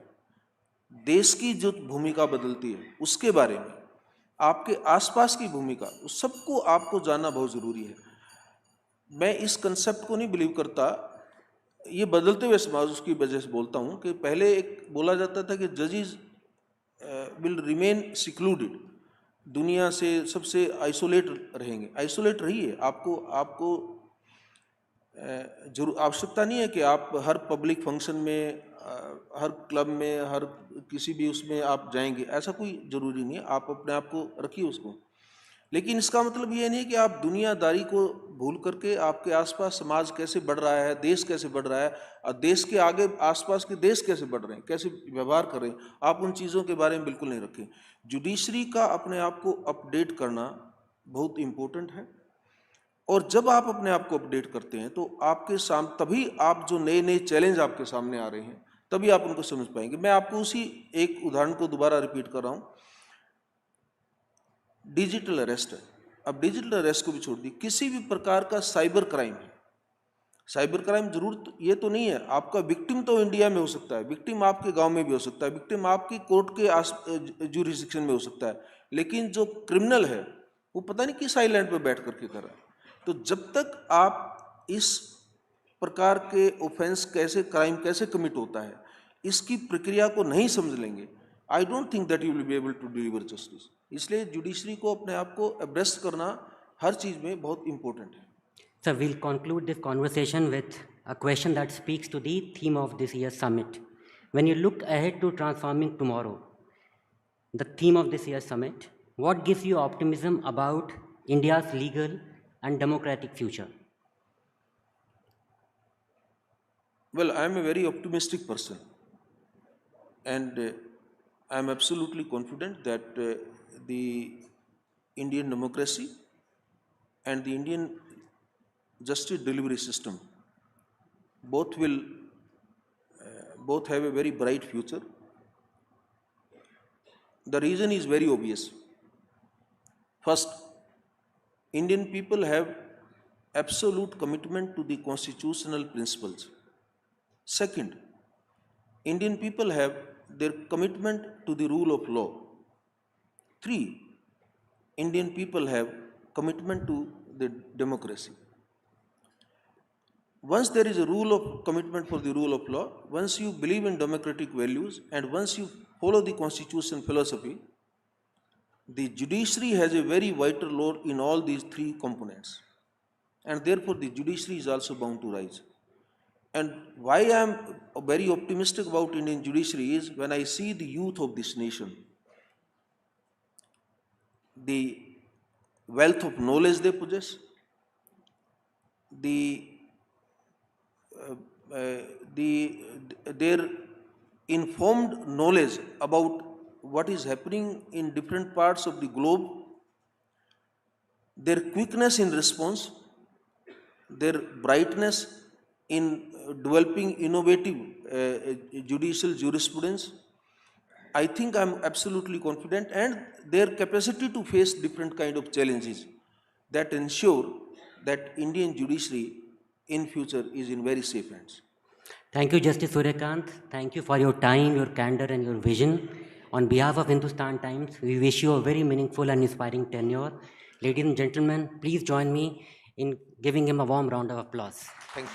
देश की जो भूमिका बदलती है उसके बारे में आपके आसपास की भूमिका, उस सबको आपको जानना बहुत ज़रूरी है। मैं इस कंसेप्ट को नहीं बिलीव करता, ये बदलते हुए समाज उसकी वजह से बोलता हूँ कि पहले एक बोला जाता था कि जजेस विल रिमेन सिक्लूडेड, दुनिया से सबसे आइसोलेट रहेंगे। आइसोलेट रहिए, आपको जरूर आवश्यकता नहीं है कि आप हर पब्लिक फंक्शन में, हर क्लब में, हर किसी भी उसमें आप जाएंगे, ऐसा कोई ज़रूरी नहीं है। आप अपने आप को रखिए उसको, लेकिन इसका मतलब ये नहीं कि आप दुनियादारी को भूल करके आपके आसपास समाज कैसे बढ़ रहा है, देश कैसे बढ़ रहा है, और देश के आगे आसपास के देश कैसे बढ़ रहे हैं, कैसे व्यवहार कर रहे हैं, आप उन चीज़ों के बारे में बिल्कुल नहीं रखें। जुडिशरी का अपने आप को अपडेट करना बहुत इम्पोर्टेंट है, और जब आप अपने आप को अपडेट करते हैं तो आपके सामने, तभी आप जो नए नए चैलेंज आपके सामने आ रहे हैं, तभी आप उनको समझ पाएंगे। मैं आपको उसी एक उदाहरण को दोबारा रिपीट कर रहा हूँ। डिजिटल अरेस्ट है, अब डिजिटल अरेस्ट को भी छोड़ दी, किसी भी प्रकार का साइबर क्राइम है, साइबर क्राइम जरूर ये तो नहीं है, आपका विक्टिम तो इंडिया में हो सकता है, विक्टिम आपके गांव में भी हो सकता है, विक्टिम आपकी कोर्ट के ज्यूरिसडिक्शन में हो सकता है, लेकिन जो क्रिमिनल है वो पता नहीं किस आइलैंड पे बैठ करके कर रहा है। तो जब तक आप इस प्रकार के ऑफेंस कैसे, क्राइम कैसे कमिट होता है, इसकी प्रक्रिया को नहीं समझ लेंगे, I don't think that you will be able to deliver justice. इसलिए जुडिशरी को अपने आप को एब्रेस्ट करना हर चीज़ में बहुत इम्पोर्टेंट है।
So we'll conclude this conversation with a question that speaks to the theme of this year's summit. When you look ahead to transforming tomorrow, the theme of this year's summit, what gives you optimism about India's legal and democratic future?
Well, I am a very optimistic person, and I am absolutely confident that the Indian democracy and the Indian justice delivery system both have a very bright future. The reason is very obvious. First, Indian people have absolute commitment to the constitutional principles. Second, Indian people have their commitment to the rule of law. 3, Indian people have commitment to the democracy. Once there is a commitment for the rule of law, once you believe in democratic values, and once you follow the constitution philosophy, the judiciary has a very vital role in all these 3 components, and therefore the judiciary is also bound to rise. And why I am very optimistic about Indian judiciary is when I see the youth of this nation, the wealth of knowledge they possess, their informed knowledge about what is happening in different parts of the globe, their quickness in response, their brightness in developing innovative judicial jurisprudence. I think I'm absolutely confident, and their capacity to face different kind of challenges that ensure that Indian judiciary in future is in very safe hands.
Thank you, Justice Suryakant. Thank you for your time, your candor, and your vision. On behalf of Hindustan Times, we wish you a very meaningful and inspiring tenure. Ladies and gentlemen, please join me in giving him a warm round of applause.
Thank you.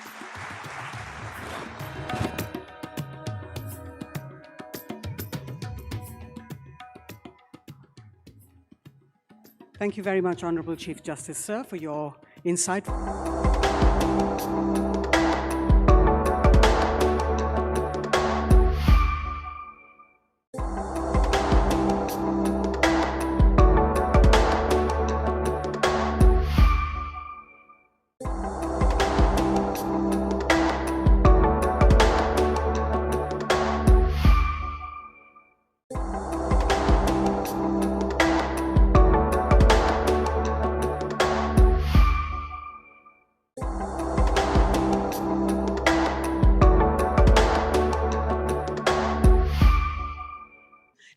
Thank you very much, Honorable Chief Justice, sir, for your insight.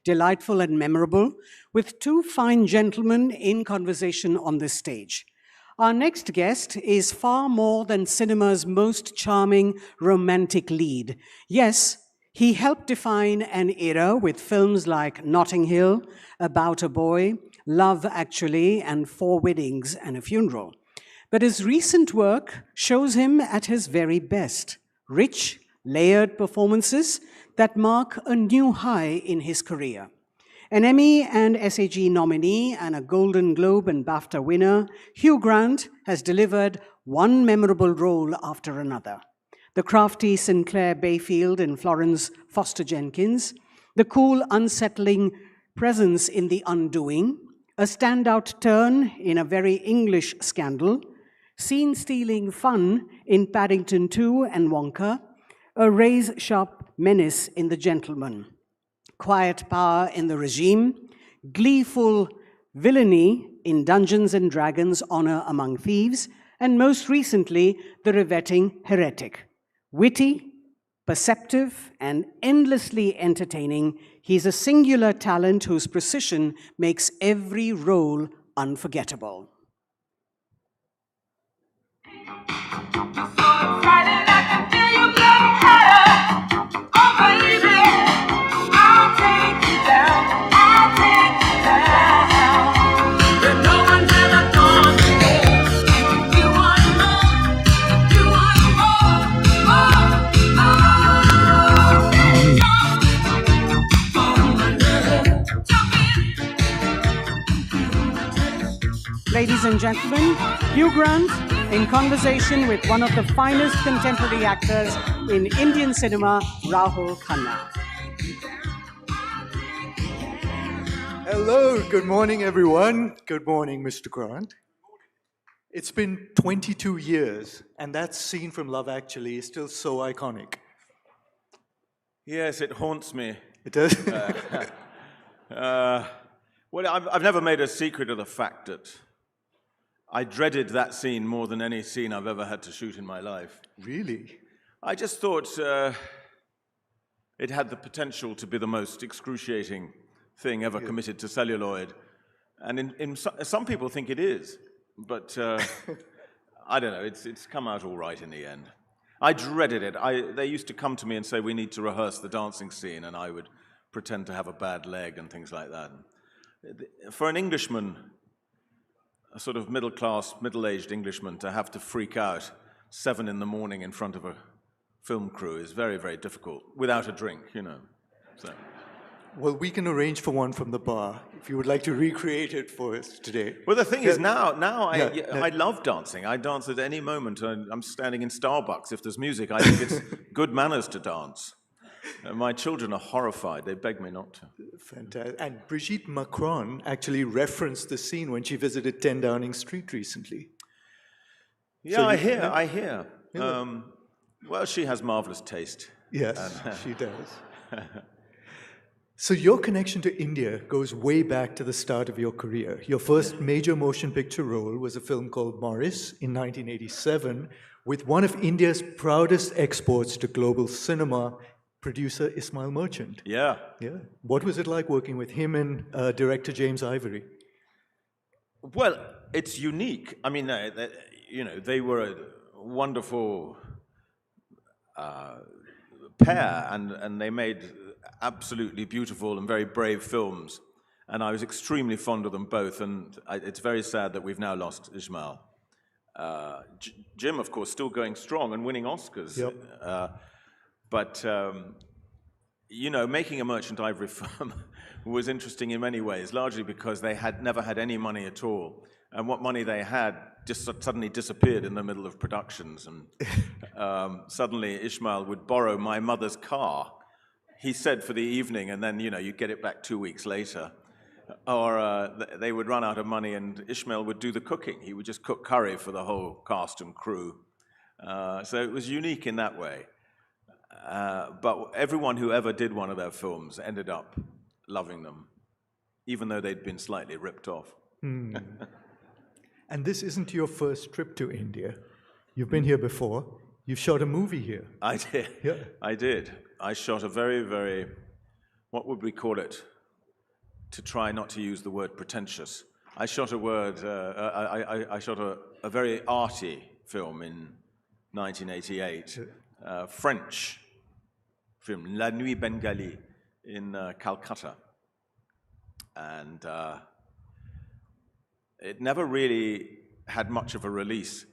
Delightful and memorable, with 2 fine gentlemen in conversation on this stage. Our next guest is far more than cinema's most charming romantic lead. Yes, he helped define an era with films like Notting Hill, About a Boy, Love Actually and Four Weddings and a Funeral. But his recent work shows him at his very best. Rich, layered performances that mark a new high in his career. An Emmy and SAG nominee and a Golden Globe and BAFTA winner, Hugh Grant has delivered one memorable role after another. The crafty Sinclair Bayfield in Florence Foster Jenkins, the cool, unsettling presence in The Undoing, a standout turn in A Very English Scandal, scene-stealing fun in Paddington 2 and Wonka, a razor-sharp menace in The Gentleman, quiet power in The Regime, gleeful villainy in Dungeons and Dragons: Honor Among Thieves, and most recently, the riveting Heretic. Witty, perceptive, and endlessly entertaining, he's a singular talent whose precision makes every role unforgettable. Ladies and gentlemen, Hugh Grant in conversation with one of the finest contemporary actors in Indian cinema, Rahul Khanna.
Hello, good morning, everyone. Good morning, Mr. Grant. It's been 22 years, and that scene from Love Actually is still so iconic.
Yes, it haunts me.
It does?
Well, I've never made a secret of the fact that I dreaded that scene more than any scene I've ever had to shoot in my life.
Really?
I just thought it had the potential to be the most excruciating thing ever committed to celluloid. And some people think it is, but I don't know, it's come out all right in the end. I dreaded it. They used to come to me and say, we need to rehearse the dancing scene, and I would pretend to have a bad leg and things like that. For an Englishman, a sort of middle-class, middle-aged Englishman, to have to freak out 7 in the morning in front of a film crew is very, very difficult, without a drink, you know. So.
Well, we can arrange for one from the bar, if you would like to recreate it for us today.
Well, the thing is, now I love dancing. I dance at any moment. I'm standing in Starbucks. If there's music, I think it's good manners to dance. My children are horrified. They beg me not to.
Fantastic. And Brigitte Macron actually referenced the scene when she visited 10 Downing Street recently.
Yeah,
So
I hear. Well, she has marvelous taste.
Yes, she does. So your connection to India goes way back to the start of your career. Your first major motion picture role was a film called Morris in 1987 with one of India's proudest exports to global cinema, producer Ismail Merchant.
Yeah.
What was it like working with him and director James Ivory?
Well, it's unique. I mean, they were a wonderful pair, and they made absolutely beautiful and very brave films. And I was extremely fond of them both, and it's very sad that we've now lost Ismail. Jim, of course, still going strong and winning Oscars.
Yep.
But making a merchant ivory film was interesting in many ways, largely because they had never had any money at all. And what money they had just suddenly disappeared in the middle of productions. And suddenly Ismail would borrow my mother's car, he said, for the evening, and then, you'd get it back 2 weeks later. Or they would run out of money and Ismail would do the cooking. He would just cook curry for the whole cast and crew. So it was unique in that way. But everyone who ever did one of their films ended up loving them, even though they'd been slightly ripped off.
And this isn't your first trip to India. You've been here before. You've shot a movie here.
I did.
Yeah.
I did. I shot a very, very, what would we call it? To try not to use the word pretentious. I shot I shot a very arty film in 1988, French film, La Nuit Bengali, in Calcutta. And it never really had much of a release.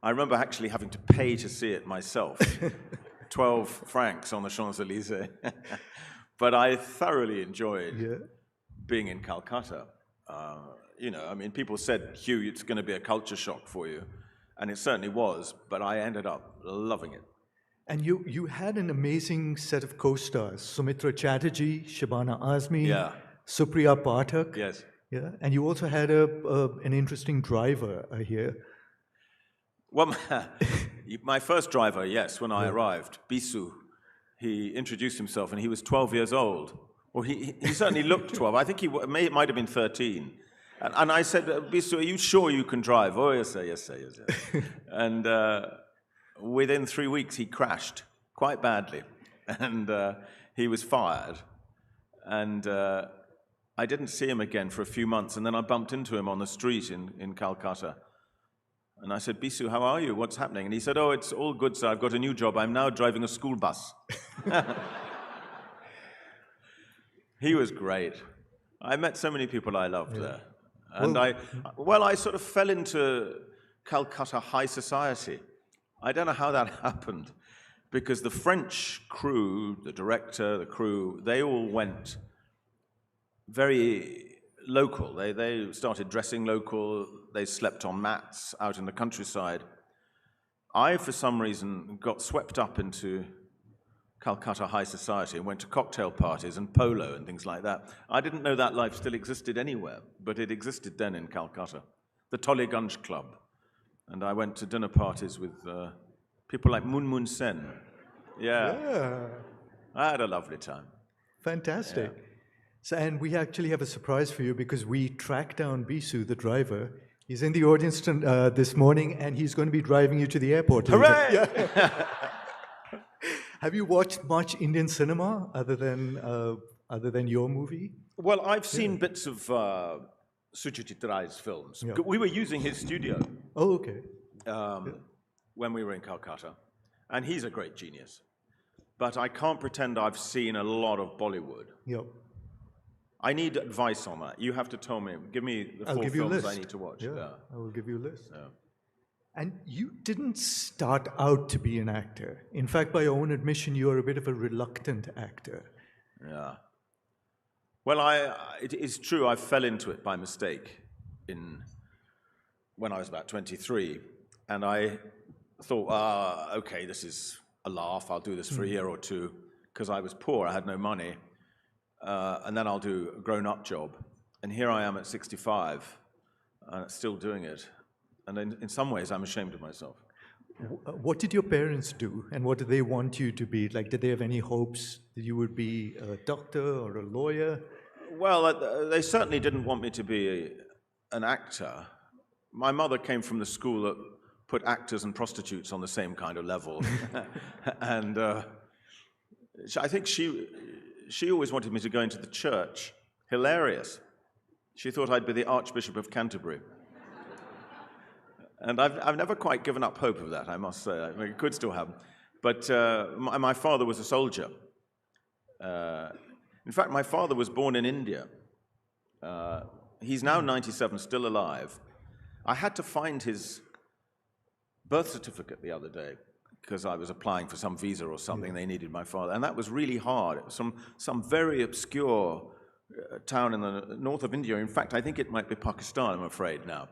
I remember actually having to pay to see it myself, 12 francs on the Champs-Élysées. But I thoroughly enjoyed being in Calcutta. You know, I mean, people said, Hugh, it's going to be a culture shock for you. And it certainly was, but I ended up loving it.
And you had an amazing set of co-stars, Sumitra Chatterjee, Shabana Azmi, Supriya Pathak.
Yes.
Yeah, and you also had an interesting driver, I hear.
Well, my first driver, yes, when I arrived, Bisu, he introduced himself and he was 12 years old. Well, he certainly looked 12. I think he might have been 13. And I said, Bisu, are you sure you can drive? Oh, yes, sir, yes, sir, yes, sir. And within 3 weeks, he crashed quite badly. And he was fired. And I didn't see him again for a few months. And then I bumped into him on the street in Calcutta. And I said, Bisu, how are you? What's happening? And he said, oh, it's all good, sir. I've got a new job. I'm now driving a school bus. He was great. I met so many people I loved there. And I sort of fell into Calcutta high society. I don't know how that happened, because the French crew, the director, the crew, they all went very local. They started dressing local. They slept on mats out in the countryside. I, for some reason, got swept up into Calcutta high society and went to cocktail parties and polo and things like that. I didn't know that life still existed anywhere, but it existed then in Calcutta. The Tollygunge Club. And I went to dinner parties with people like Mun Sen. Yeah. I had a lovely time.
Fantastic. Yeah. So, and we actually have a surprise for you, because we tracked down Bisu, the driver. He's in the audience this morning, and he's going to be driving you to the airport.
Hooray!
Yeah. Have you watched much Indian cinema other than your movie?
Well, I've seen bits of Suchitra Rai's films. Yeah. We were using his studio.
Oh, okay.
When we were in Calcutta. And he's a great genius. But I can't pretend I've seen a lot of Bollywood.
Yep.
I need advice on that. You have to tell me, give me the 4 films I need to watch.
Yeah, I will give you a list. Yeah. And you didn't start out to be an actor. In fact, by your own admission, you're a bit of a reluctant actor.
Yeah. Well, it is true, I fell into it by mistake when I was about 23. And I thought, okay, this is a laugh. I'll do this for a year or two, because I was poor, I had no money. And then I'll do a grown-up job. And here I am at 65, still doing it. And in some ways, I'm ashamed of myself.
What did your parents do, and what did they want you to be? Like, did they have any hopes that you would be a doctor or a lawyer?
Well, they certainly didn't want me to be an actor. My mother came from the school that put actors and prostitutes on the same kind of level. And I think she always wanted me to go into the church. Hilarious. She thought I'd be the Archbishop of Canterbury. And I've never quite given up hope of that, I must say. I mean, it could still happen. But my father was a soldier. In fact, my father was born in India. He's now 97, still alive. I had to find his birth certificate the other day, because I was applying for some visa or something. They needed my father. And that was really hard. It was some very obscure town in the north of India. In fact, I think it might be Pakistan, I'm afraid, now.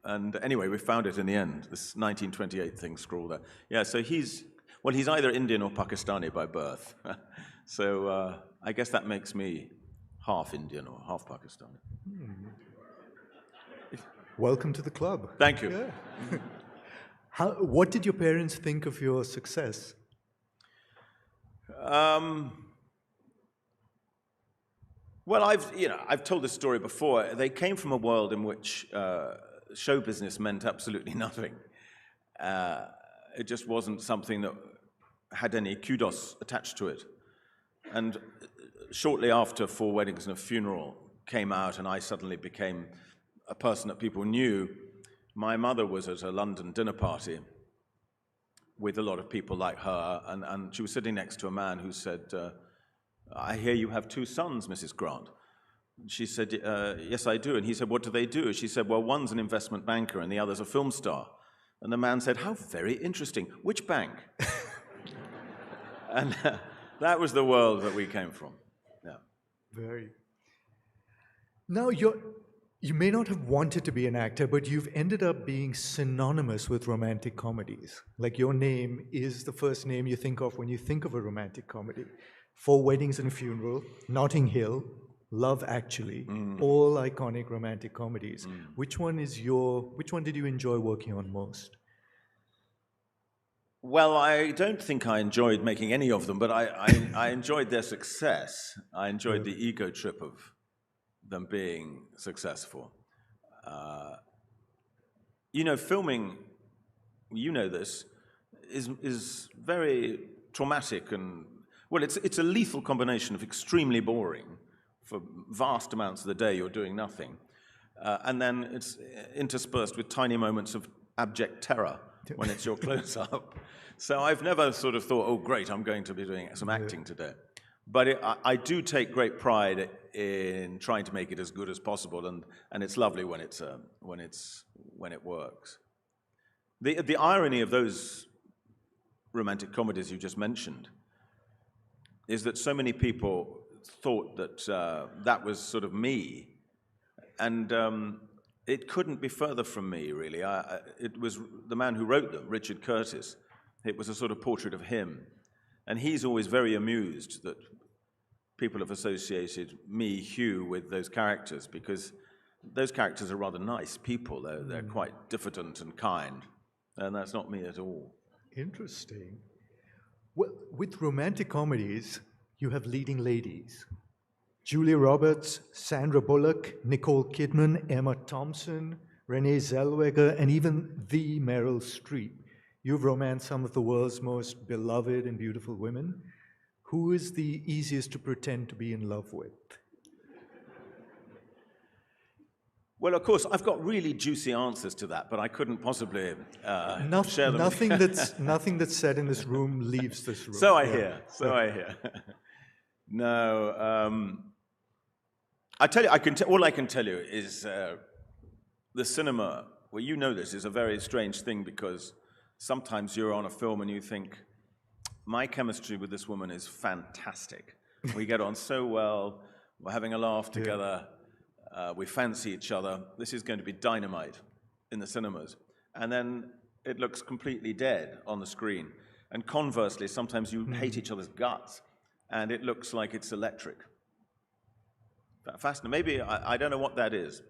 And anyway, we found it in the end, this 1928 thing scrawled there. Yeah, so he's either Indian or Pakistani by birth. So I guess that makes me half Indian or half Pakistani.
Welcome to the club.
Thank you.
Yeah. What did your parents think of your success?
Well, I've told this story before. They came from a world in which show business meant absolutely nothing. It just wasn't something that had any kudos attached to it. And shortly after 4 Weddings and a Funeral came out, and I suddenly became a person that people knew, my mother was at a London dinner party with a lot of people like her, and she was sitting next to a man who said, I hear you have 2 sons, Mrs. Grant. She said, yes, I do. And he said, what do they do? She said, well, one's an investment banker and the other's a film star. And the man said, how very interesting. Which bank? And that was the world that we came from. Yeah.
Very. Now, you may not have wanted to be an actor, but you've ended up being synonymous with romantic comedies. Like your name is the first name you think of when you think of a romantic comedy. Four Weddings and a Funeral, Notting Hill, Love Actually, all iconic romantic comedies. Which one did you enjoy working on most?
Well, I don't think I enjoyed making any of them, but I enjoyed their success. I enjoyed the ego trip of them being successful. Filming, you know this, is very traumatic and, well, it's a lethal combination of extremely boring. For vast amounts of the day, you're doing nothing. And then it's interspersed with tiny moments of abject terror when it's your close-up. So I've never sort of thought, oh, great, I'm going to be doing some acting today. But I do take great pride in trying to make it as good as possible, and it's lovely when it works. The irony of those romantic comedies you just mentioned is that so many people thought that that was sort of me, and it couldn't be further from me, really. It was the man who wrote them, Richard Curtis. It was a sort of portrait of him, and he's always very amused that people have associated me, Hugh, with those characters, because those characters are rather nice people. They're quite diffident and kind, and that's not me at all.
Interesting. Well, with romantic comedies, you have leading ladies. Julia Roberts, Sandra Bullock, Nicole Kidman, Emma Thompson, Renee Zellweger, and even the Meryl Streep. You've romanced some of the world's most beloved and beautiful women. Who is the easiest to pretend to be in love with?
Well, of course, I've got really juicy answers to that, but I couldn't possibly share them.
Nothing that's said in this room leaves this room.
So I hear. I hear. No, I tell you, all I can tell you is the cinema. Well, you know this is a very strange thing, because sometimes you're on a film and you think, my chemistry with this woman is fantastic. We get on so well. We're having a laugh together. We fancy each other. This is going to be dynamite in the cinemas. And then it looks completely dead on the screen. And conversely, sometimes you hate each other's guts, and it looks like it's electric. Fascinating. Maybe, I don't know what that is.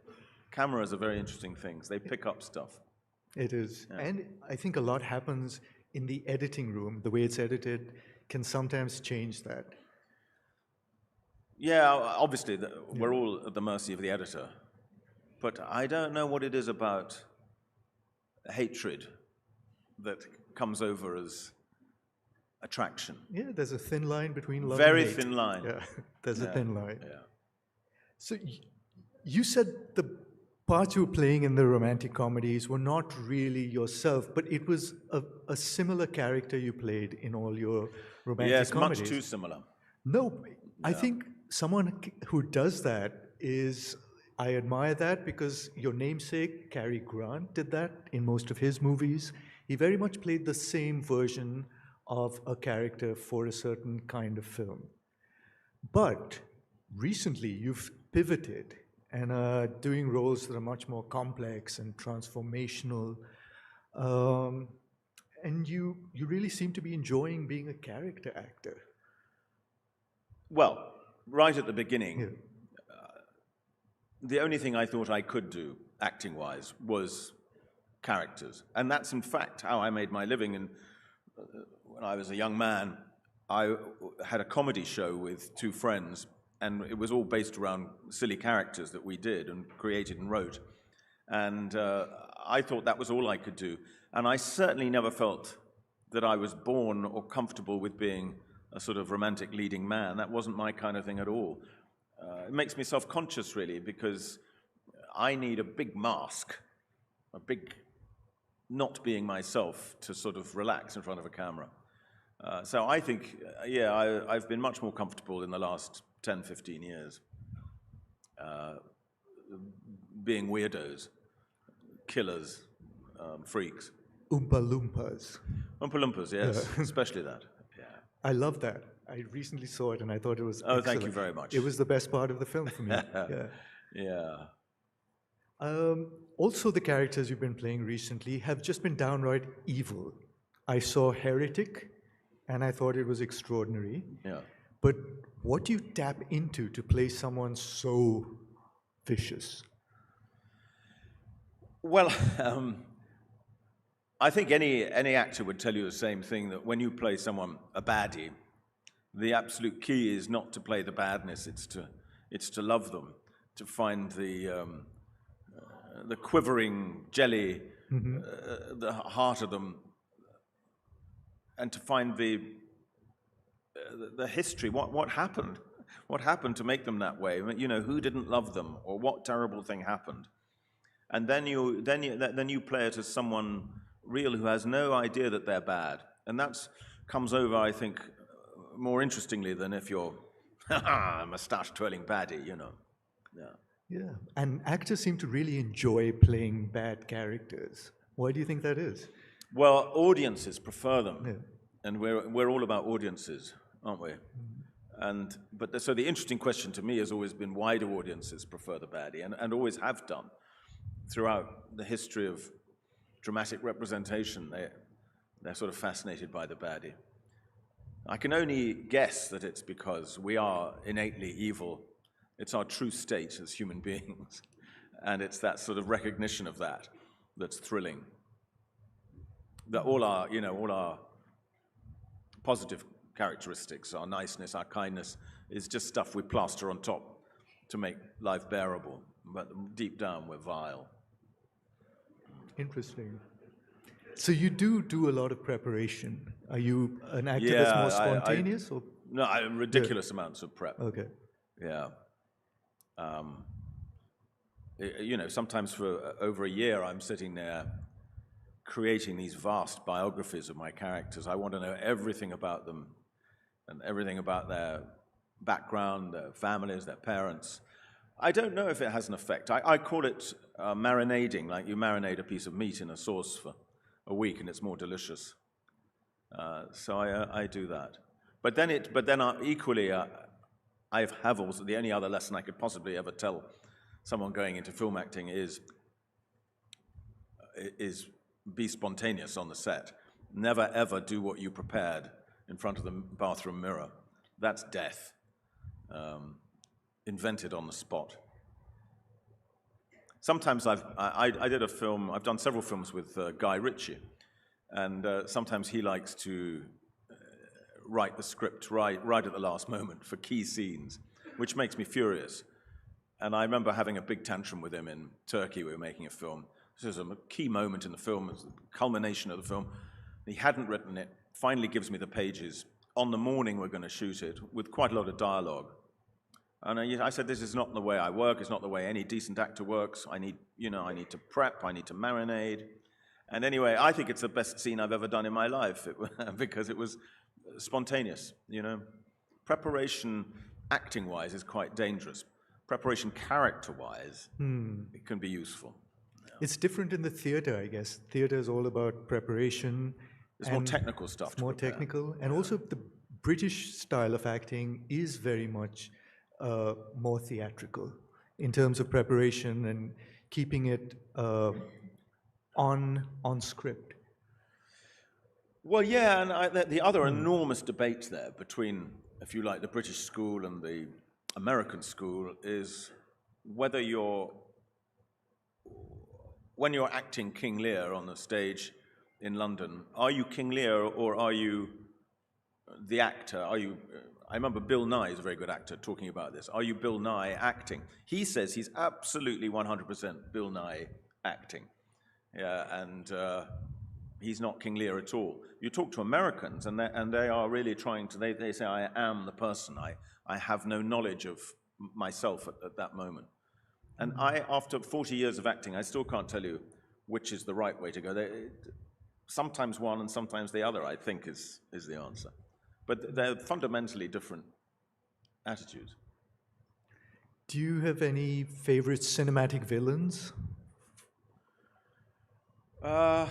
Cameras are very interesting things. They pick up stuff.
It is. Yeah. And I think a lot happens in the editing room. The way it's edited can sometimes change that.
Yeah, obviously, we're all at the mercy of the editor. But I don't know what it is about hatred that comes over as attraction.
Yeah, there's a thin line between love
Very
and hate.
thin line.
Yeah, there's a thin line.
Yeah.
So you said the parts you were playing in the romantic comedies were not really yourself, but it was a similar character you played in all your romantic comedies.
Yes, much too similar.
No, I think someone who does that is, I admire that, because your namesake, Cary Grant, did that in most of his movies. He very much played the same version of a character for a certain kind of film. But recently you've pivoted and are doing roles that are much more complex and transformational. And you really seem to be enjoying being a character actor.
Well, right at the beginning, the only thing I thought I could do, acting-wise, was characters. And that's, in fact, how I made my living. And when I was a young man, I had a comedy show with two friends, and it was all based around silly characters that we did and created and wrote. And I thought that was all I could do. And I certainly never felt that I was born or comfortable with being a sort of romantic leading man. That wasn't my kind of thing at all. It makes me self-conscious, really, because I need a big mask, a big not being myself to sort of relax in front of a camera. So I think, I've been much more comfortable in the last 10, 15 years. being weirdos, killers, freaks.
Oompa Loompas.
Oompa Loompas, yes, especially that. Yeah.
I love that. I recently saw it and I thought it was
Oh,
excellent.
thank you very much.
It was the best part of the film for me. Yeah.
Yeah.
Also, the characters you've been playing recently have just been downright evil. I saw Heretic, and I thought it was extraordinary.
Yeah.
But what do you tap into to play someone so vicious?
Well, I think any actor would tell you the same thing, that when you play someone a baddie, the absolute key is not to play the badness, it's to love them, to find the quivering jelly, the heart of them, and to find the history. What happened? What happened to make them that way? You know, who didn't love them, or what terrible thing happened? And then you play it as someone real who has no idea that they're bad, and that comes over, I think, more interestingly than if you're a moustache-twirling baddie, you know. Yeah.
Yeah, and actors seem to really enjoy playing bad characters. Why do you think that is?
Well, audiences prefer them,
Yeah.
and we're all about audiences, aren't we? So the interesting question to me has always been, why do audiences prefer the baddie, and always have done throughout the history of dramatic representation. They're sort of fascinated by the baddie. I can only guess that it's because we are innately evil. It's our true state as human beings, and it's that sort of recognition of that that's thrilling. That all our positive characteristics, our niceness, our kindness, is just stuff we plaster on top to make life bearable. But deep down, we're vile.
Interesting. So you do a lot of preparation. Are you an actor
Yeah,
that's more spontaneous? Or?
No, ridiculous amounts of prep.
Okay.
Yeah. You know, sometimes for over a year, I'm sitting there creating these vast biographies of my characters. I want to know everything about them and everything about their background, their families, their parents. I don't know if it has an effect. I call it marinading, like you marinate a piece of meat in a sauce for a week and it's more delicious. So I do that. But then equally, I have also, the only other lesson I could possibly ever tell someone going into film acting is be spontaneous on the set. Never ever do what you prepared in front of the bathroom mirror. That's death. Invented on the spot. Sometimes I did a film, I've done several films with Guy Ritchie, and sometimes he likes to write the script right at the last moment for key scenes, which makes me furious. And I remember having a big tantrum with him in Turkey. We were making a film. This was a key moment in the film, it was the culmination of the film. He hadn't written it, finally gives me the pages. On the morning we're going to shoot it, with quite a lot of dialogue. And I said, this is not the way I work, it's not the way any decent actor works. I need to prep, I need to marinade. And anyway, I think it's the best scene I've ever done in my life, because it was spontaneous, you know. Preparation, acting-wise, is quite dangerous. Preparation, character-wise, it can be useful.
It's different in the theater, I guess. Theater is all about preparation.
It's more technical stuff.
It's more technical. And also the British style of acting is very much more theatrical in terms of preparation and keeping it on script.
Well, yeah, and the other enormous debate there between, if you like, the British school and the American school is whether when you're acting King Lear on the stage in London, are you King Lear or are you the actor? I remember Bill Nye is a very good actor talking about this. Are you Bill Nye acting? He says he's absolutely 100% Bill Nye acting. Yeah, and he's not King Lear at all. You talk to Americans and they are really trying to, they say, I am the person. I have no knowledge of myself at that moment. And after 40 years of acting, I still can't tell you which is the right way to go. Sometimes one and sometimes the other, I think, is the answer. But they're fundamentally different attitudes.
Do you have any favorite cinematic villains?
Well,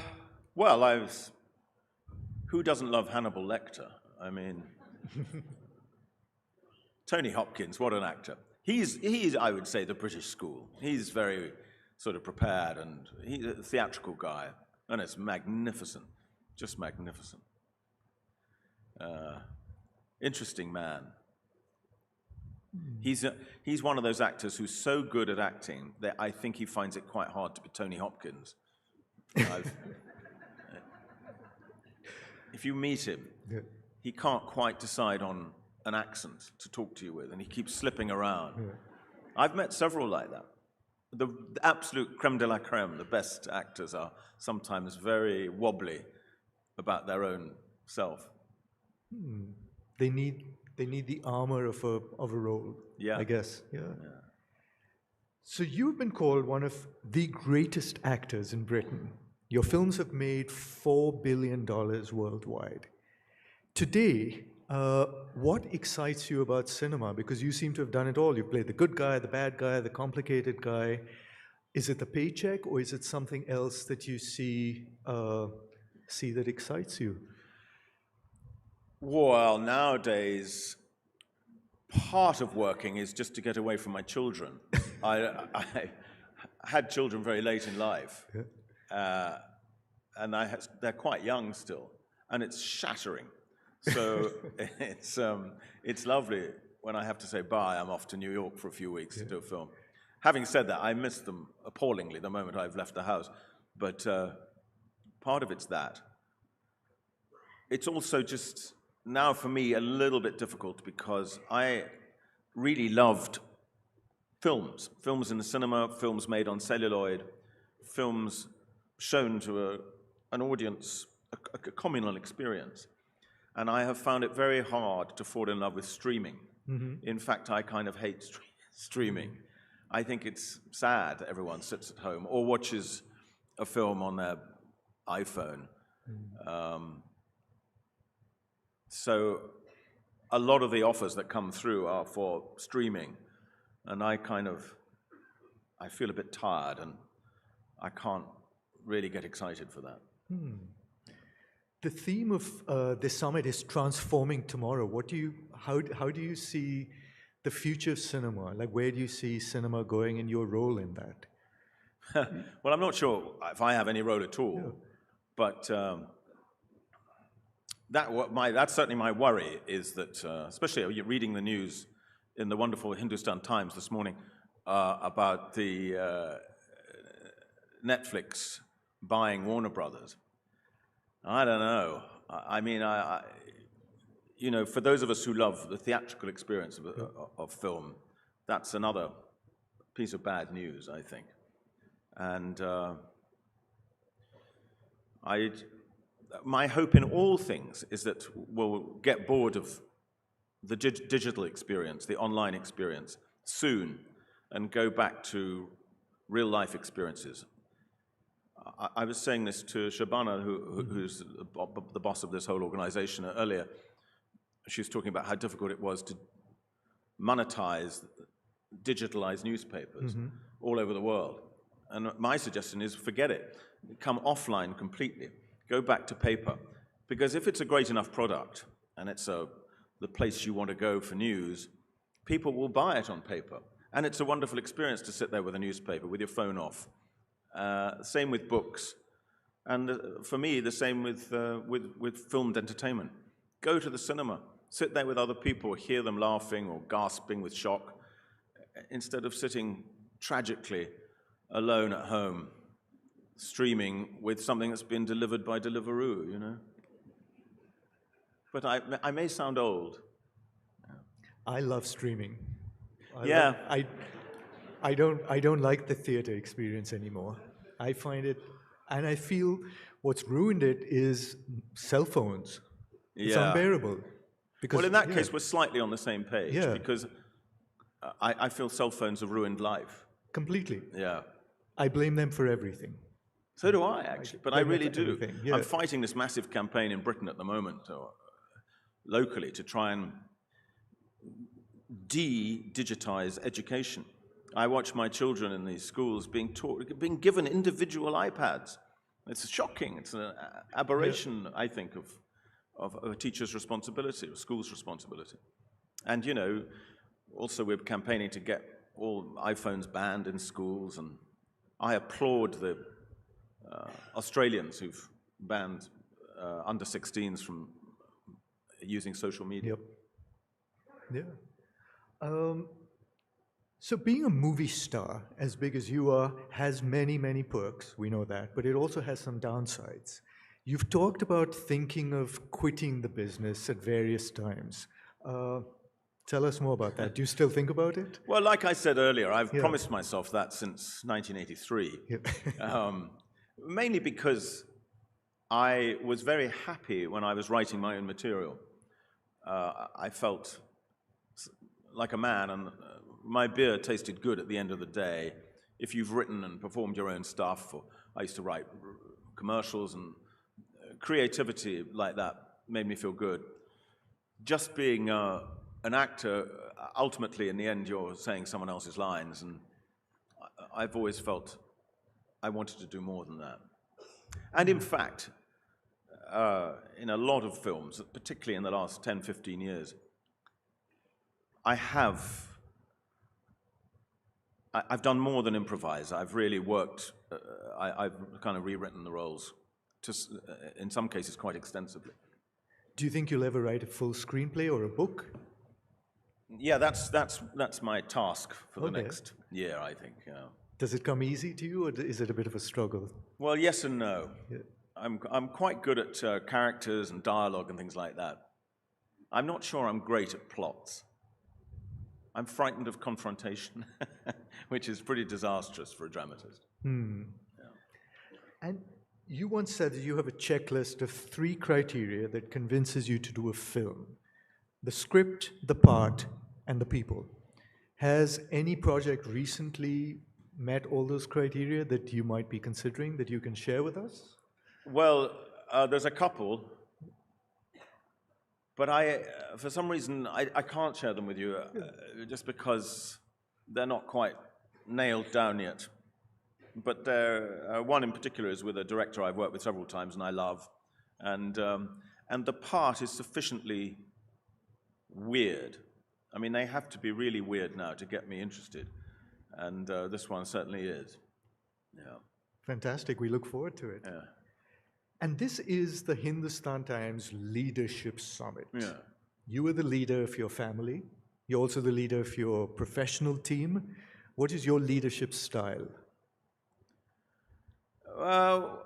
who doesn't love Hannibal Lecter? I mean, Tony Hopkins, what an actor. He's, I would say, the British school. He's very sort of prepared, and he's a theatrical guy, and it's magnificent, just magnificent. Interesting man. He's one of those actors who's so good at acting that I think he finds it quite hard to be Tony Hopkins. If you meet him, he can't quite decide on an accent to talk to you with, and he keeps slipping around. I've met several like that. The absolute creme de la creme, the best actors, are sometimes very wobbly about their own self.
They need the armor of a role,
Yeah.
I guess. Yeah. So you've been called one of the greatest actors in Britain. Your films have made $4 billion worldwide. Today, what excites you about cinema? Because you seem to have done it all. You've played the good guy, the bad guy, the complicated guy. Is it the paycheck, or is it something else that you see that excites you?
Well, nowadays, part of working is just to get away from my children. I had children very late in life, and they're quite young still, and it's shattering. So it's lovely when I have to say bye. I'm off to New York for a few weeks to do a film. Having said that, I miss them appallingly the moment I've left the house, but part of it's that. It's also just now for me a little bit difficult because I really loved films in the cinema, films made on celluloid, films shown to an audience, a communal experience. And I have found it very hard to fall in love with streaming. In fact, I kind of hate streaming. I think it's sad that everyone sits at home or watches a film on their iPhone. So a lot of the offers that come through are for streaming, and I feel a bit tired, and I can't really get excited for that.
The theme of this summit is transforming tomorrow. How do you see the future of cinema? Like, where do you see cinema going and your role in that?
Well, I'm not sure if I have any role at all, but that's certainly my worry, is that, especially reading the news in the wonderful Hindustan Times this morning about the Netflix buying Warner Brothers. I don't know. I mean, for those of us who love the theatrical experience of film, that's another piece of bad news, I think. And my hope in all things is that we'll get bored of the digital experience, the online experience, soon, and go back to real-life experiences. I was saying this to Shabana, who's the boss of this whole organization earlier. She was talking about how difficult it was to monetize digitalized newspapers all over the world. And my suggestion is forget it. Come offline completely. Go back to paper. Because if it's a great enough product, and it's the place you want to go for news, people will buy it on paper. And it's a wonderful experience to sit there with a newspaper, with your phone off. Same with books. And for me, the same with filmed entertainment. Go to the cinema. Sit there with other people, hear them laughing or gasping with shock, instead of sitting tragically alone at home, streaming with something that's been delivered by Deliveroo, But I may sound old.
I love streaming. I don't like the theater experience anymore. I find it, and I feel what's ruined it is cell phones. It's unbearable. Because,
well, in that case, we're slightly on the same page, because I feel cell phones have ruined life.
Completely.
Yeah.
I blame them for everything.
So do I, actually, but I really do.
Yeah.
I'm fighting this massive campaign in Britain at the moment, locally, to try and de-digitize education. I watch my children in these schools being given individual iPads. It's shocking. It's an aberration, I think, of a teacher's responsibility, a school's responsibility. And, you know, also we're campaigning to get all iPhones banned in schools, and I applaud the Australians who've banned under 16s from using social media.
Yep. Yeah. So being a movie star, as big as you are, has many, many perks, we know that, but it also has some downsides. You've talked about thinking of quitting the business at various times. Tell us more about that. Do you still think about it?
Well, like I said earlier, I've promised myself that since 1983, mainly because I was very happy when I was writing my own material. I felt like a man, and my beer tasted good at the end of the day. If you've written and performed your own stuff, or I used to write commercials, and creativity like that made me feel good. Just being an actor, ultimately, in the end, you're saying someone else's lines, and I've always felt I wanted to do more than that. And in fact, in a lot of films, particularly in the last 10, 15 years, I've done more than improvise. I've really worked, I've kind of rewritten the roles, in some cases quite extensively.
Do you think you'll ever write a full screenplay or a book?
Yeah, that's my task for the next year, I think.
Does it come easy to you, or is it a bit of a struggle?
Well, yes and no. Yeah. I'm quite good at characters and dialogue and things like that. I'm not sure I'm great at plots. I'm frightened of confrontation, which is pretty disastrous for a dramatist. Yeah.
And you once said that you have a checklist of 3 criteria that convinces you to do a film: the script, the part, and the people. Has any project recently met all those criteria that you might be considering that you can share with us?
Well, there's a couple, but for some reason, I can't share them with you, just because they're not quite nailed down yet. But one in particular is with a director I've worked with several times and I love, and the part is sufficiently weird. I mean, they have to be really weird now to get me interested, and this one certainly is. Yeah.
Fantastic. We look forward to it.
Yeah.
And this is the Hindustan Times Leadership Summit.
Yeah.
You are the leader of your family. You're also the leader of your professional team. What is your leadership style?
Well,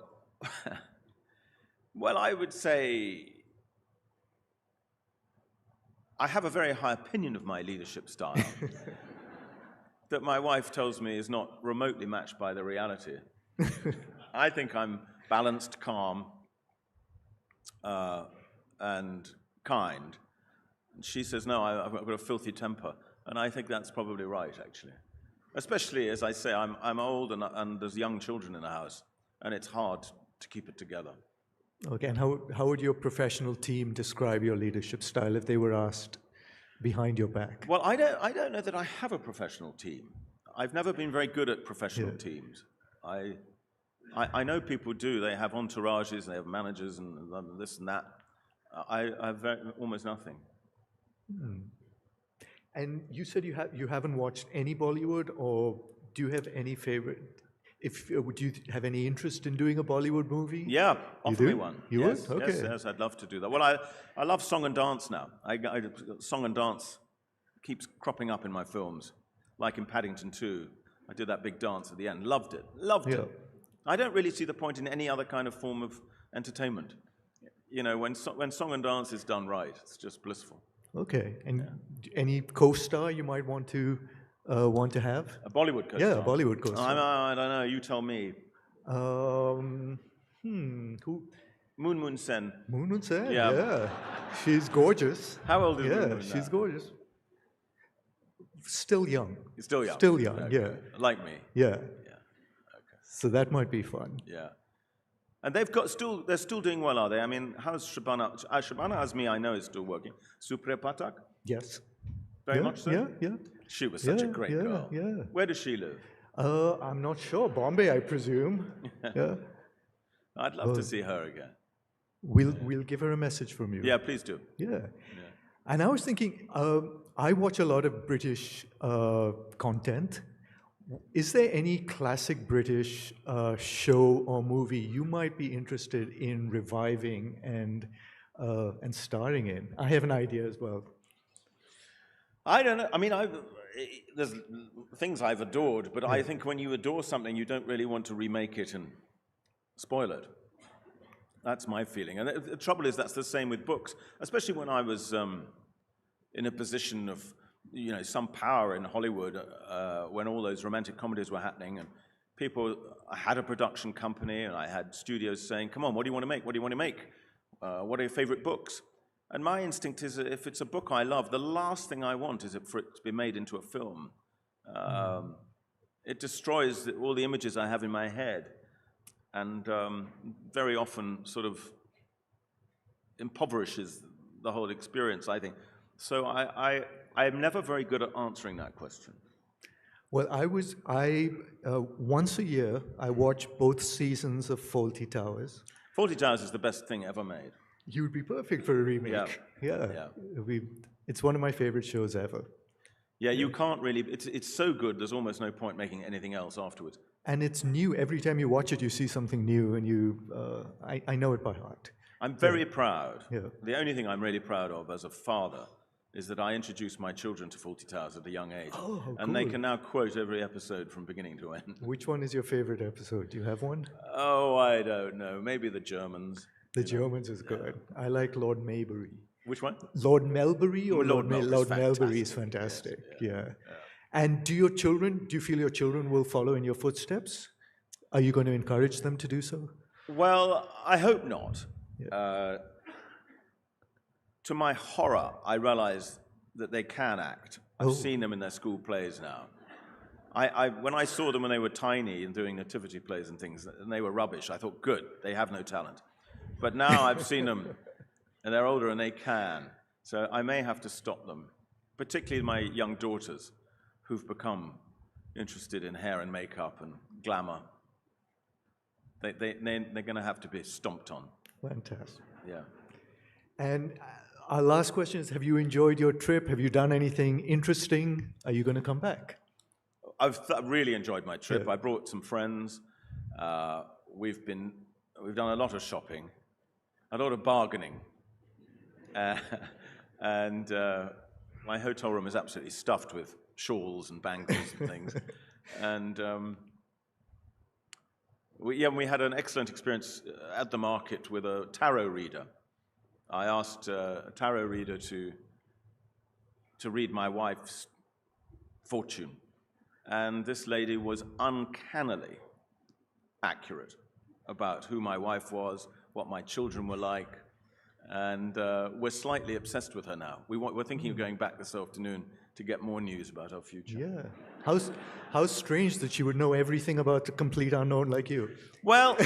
I would say I have a very high opinion of my leadership style that my wife tells me is not remotely matched by the reality. I think I'm balanced, calm, and kind. And she says, no, I've got a filthy temper. And I think that's probably right, actually. Especially, as I say, I'm old and there's young children in the house, and it's hard to keep it together.
Okay, and how would your professional team describe your leadership style if they were asked behind your back?
Well, I don't know that I have a professional team. I've never been very good at professional teams. I know people do. They have entourages, they have managers, and this and that. I have almost nothing.
And you said you haven't watched any Bollywood, or do you have any favorite? Do you have any interest in doing a Bollywood movie?
Yeah, offer me one.
You
would?
Okay.
Yes, I'd love to do that. Well, I love song and dance now. Song and dance keeps cropping up in my films, like in Paddington 2. I did that big dance at the end. Loved it. I don't really see the point in any other kind of form of entertainment. You know, when song and dance is done right, it's just blissful.
Okay. And any co-star you might want to have?
A Bollywood co-star?
Yeah, a Bollywood co-star.
I don't know. You tell me.
Who?
Moon Sen.
Moon Sen,
Yeah.
yeah. She's gorgeous.
How old is Moon?
Yeah, she's gorgeous. Still young.
Still young.
Still young,
okay.
yeah.
Like me.
Yeah.
Okay.
So that might be fun.
Yeah. And they're still doing well, are they? I mean, how's Shabana? Shabana Azmi, I know, is still working. Supriya Patak?
Yes.
Very much so?
Yeah.
She was such a great girl.
Yeah.
Where does she live?
I'm not sure. Bombay, I presume. Yeah.
I'd love to see her again.
We'll give her a message from you.
Yeah, please do.
Yeah. And I was thinking, I watch a lot of British content. Is there any classic British show or movie you might be interested in reviving and starring in? I have an idea as well.
I don't know. I mean, there's things I've adored, but I think when you adore something, you don't really want to remake it and spoil it. That's my feeling. And the trouble is that's the same with books, especially when I was in a position of, some power in Hollywood when all those romantic comedies were happening, and I had a production company, and I had studios saying, come on, what do you want to make? What do you want to make? What are your favorite books? And my instinct is that if it's a book I love, the last thing I want is for it to be made into a film. It destroys all the images I have in my head, and very often sort of impoverishes the whole experience, I think. So I'm never very good at answering that question.
Well, once a year, I watch both seasons of Fawlty Towers.
Fawlty Towers is the best thing ever made.
You would be perfect for a remake. Yeah. It's one of my favorite shows ever.
Yeah, you can't really, it's so good, there's almost no point making anything else afterwards.
And it's new. Every time you watch it, you see something new, and I know it by heart.
I'm very proud. Yeah. The only thing I'm really proud of as a father is that I introduced my children to Fawlty Towers at a young age.
Oh, how
and
cool.
They can now quote every episode from beginning to end.
Which one is your favorite episode? Do you have one?
Oh, I don't know. Maybe the Germans.
The Germans is good. I like Lord Maybury.
Which one?
Lord Melbury or
Lord
Melbury is fantastic. Yeah. And do you feel your children will follow in your footsteps? Are you going to encourage them to do so?
Well, I hope not. Yeah. To my horror, I realize that they can act. I've seen them in their school plays now. When I saw them when they were tiny and doing nativity plays and things, and they were rubbish, I thought, good, they have no talent. But now I've seen them, and they're older, and they can. So I may have to stop them, particularly my young daughters, who've become interested in hair and makeup and glamour. They're going to have to be stomped on.
Fantastic.
Yeah.
And our last question is, have you enjoyed your trip? Have you done anything interesting? Are you going to come back?
I've really enjoyed my trip. Yeah. I brought some friends. We've done a lot of shopping, a lot of bargaining. And my hotel room is absolutely stuffed with shawls and bangles and things. And we had an excellent experience at the market with a tarot reader. I asked a tarot reader to read my wife's fortune. And this lady was uncannily accurate about who my wife was, what my children were like. And we're slightly obsessed with her now. We're thinking of going back this afternoon to get more news about our future.
Yeah. How strange that she would know everything about a complete unknown like you.
Well,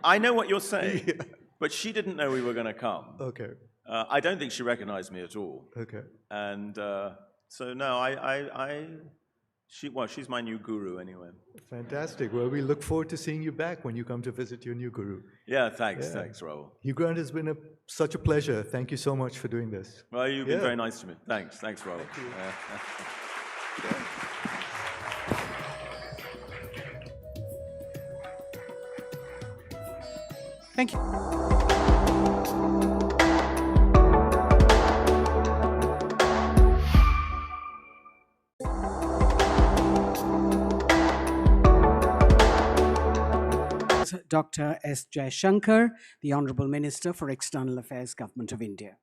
I know what you're saying, but she didn't know we were going to come.
Okay.
I don't think she recognized me at all.
Okay.
And so, no, she's my new guru anyway.
Fantastic. Well, we look forward to seeing you back when you come to visit your new guru.
Yeah, thanks, Rahul.
Hugh Grant, has been such a pleasure. Thank you so much for doing this.
Well, you've been very nice to me. Thanks, Rahul.
Thank you. Dr. S Jaishankar, the Honorable Minister for External Affairs, Government of India.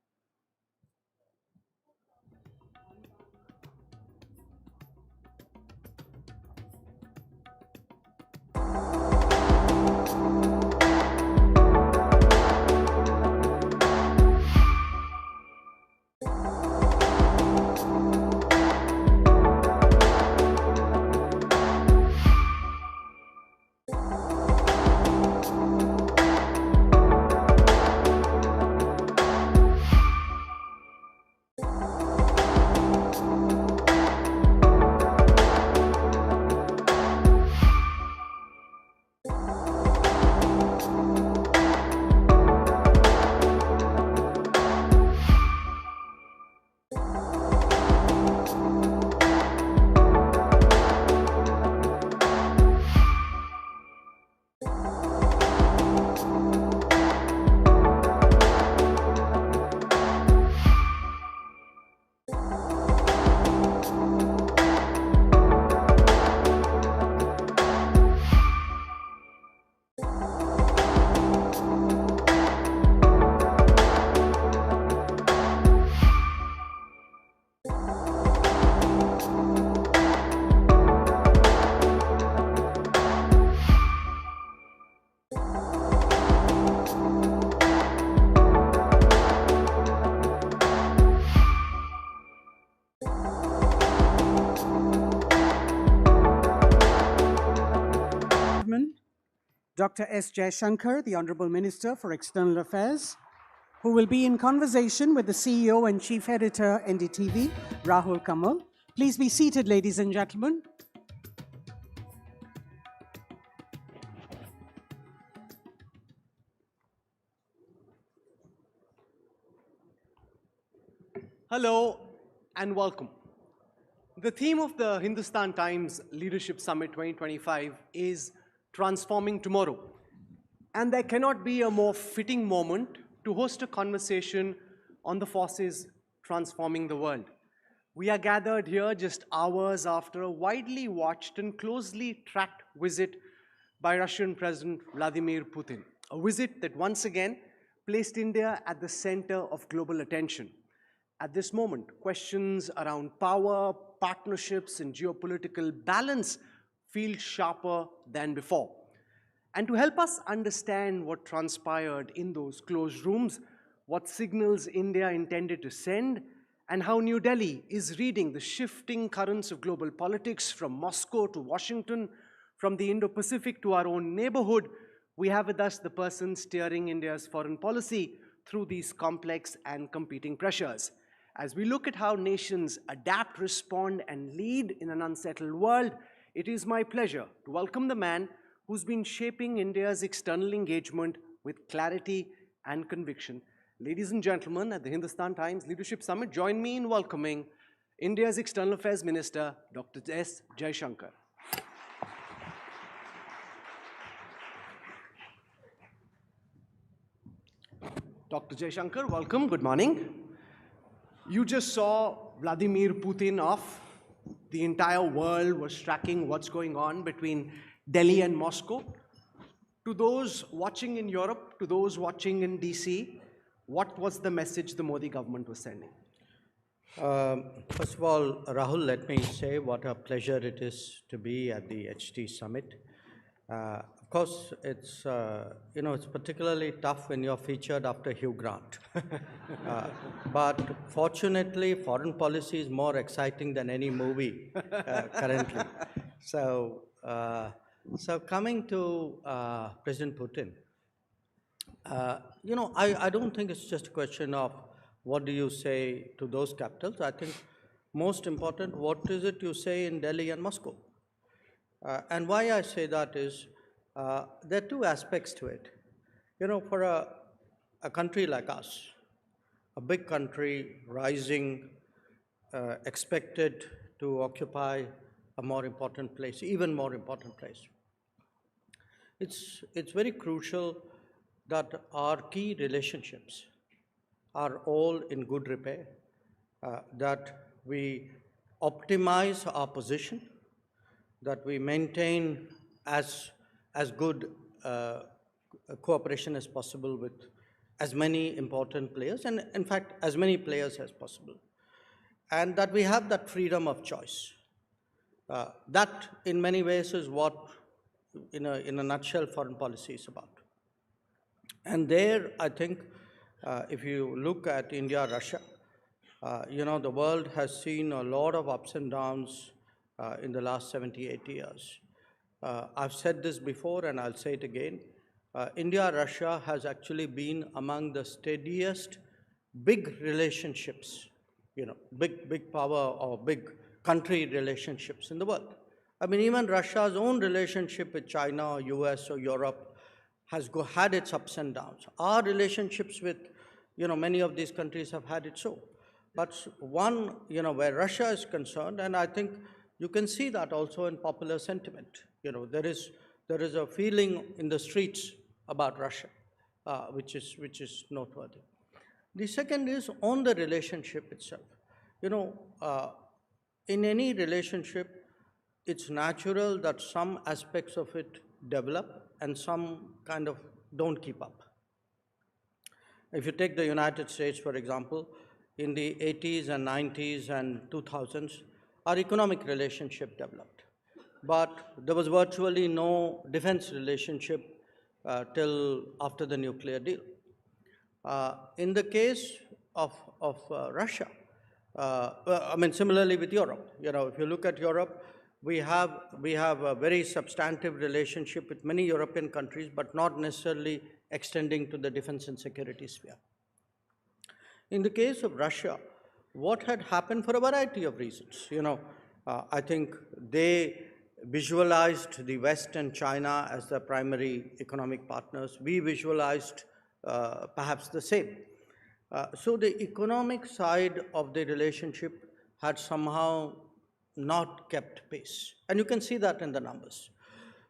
Dr. S Jaishankar, the Honorable Minister for External Affairs, who will be in conversation with the CEO and Chief Editor, NDTV, Rahul Kamal. Please be seated, ladies and gentlemen.
Hello and welcome. The theme of the Hindustan Times Leadership Summit 2025 is Transforming Tomorrow. And there cannot be a more fitting moment to host a conversation on the forces transforming the world. We are gathered here just hours after a widely watched and closely tracked visit by Russian President Vladimir Putin, a visit that once again placed India at the center of global attention. At this moment, questions around power, partnerships, and geopolitical balance feel sharper than before. And to help us understand what transpired in those closed rooms, what signals India intended to send, and how New Delhi is reading the shifting currents of global politics from Moscow to Washington, from the Indo-Pacific to our own neighborhood, we have with us the person steering India's foreign policy through these complex and competing pressures. As we look at how nations adapt, respond, and lead in an unsettled world, it is my pleasure to welcome the man who's been shaping India's external engagement with clarity and conviction. Ladies and gentlemen, at the Hindustan Times Leadership Summit, join me in welcoming India's External Affairs Minister, Dr. S Jaishankar. Dr. Jaishankar, welcome, good morning. You just saw Vladimir Putin off. The entire world was tracking what's going on between Delhi and Moscow. To those watching in Europe, to those watching in DC, what was the message the Modi government was sending?
First of all, Rahul, let me say what a pleasure it is to be at the HT Summit. Of course, it's it's particularly tough when you're featured after Hugh Grant. But fortunately, foreign policy is more exciting than any movie currently. So coming to President Putin, I don't think it's just a question of what do you say to those capitals. I think most important, what is it you say in Delhi and Moscow? And why I say that is, there are two aspects to it. For a country like us, a big country rising, expected to occupy a more important place, even more important place. It's very crucial that our key relationships are all in good repair, that we optimize our position, that we maintain as good cooperation as possible with as many important players, and in fact, as many players as possible. And that we have that freedom of choice. That, in many ways, is what, in a nutshell, foreign policy is about. And there, I think, if you look at India, Russia, the world has seen a lot of ups and downs in the last 70, 80 years. I've said this before and I'll say it again. India-Russia has actually been among the steadiest big relationships, big power or big country relationships in the world. I mean, even Russia's own relationship with China or US or Europe has had its ups and downs. Our relationships with, many of these countries have had it so. But one, where Russia is concerned, and I think you can see that also in popular sentiment. There is a feeling in the streets about Russia, which is noteworthy. The second is on the relationship itself. In any relationship, it's natural that some aspects of it develop and some kind of don't keep up. If you take the United States, for example, in the 80s and 90s and 2000s, our economic relationship developed. But there was virtually no defense relationship till after the nuclear deal. In the case of Russia, similarly with Europe, if you look at Europe, we have a very substantive relationship with many European countries, but not necessarily extending to the defense and security sphere. In the case of Russia, what had happened for a variety of reasons, I think they visualized the West and China as their primary economic partners. We visualized perhaps the same. So the economic side of the relationship had somehow not kept pace. And you can see that in the numbers.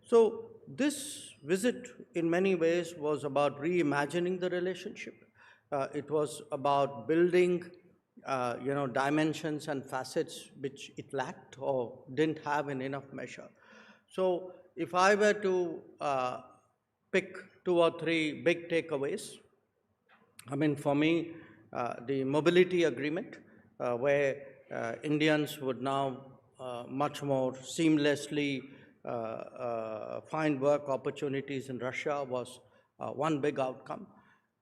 So this visit in many ways was about reimagining the relationship. It was about building dimensions and facets which it lacked or didn't have in enough measure. So if I were to pick 2 or 3 big takeaways, I mean, for me, the mobility agreement, where Indians would now much more seamlessly find work opportunities in Russia was one big outcome.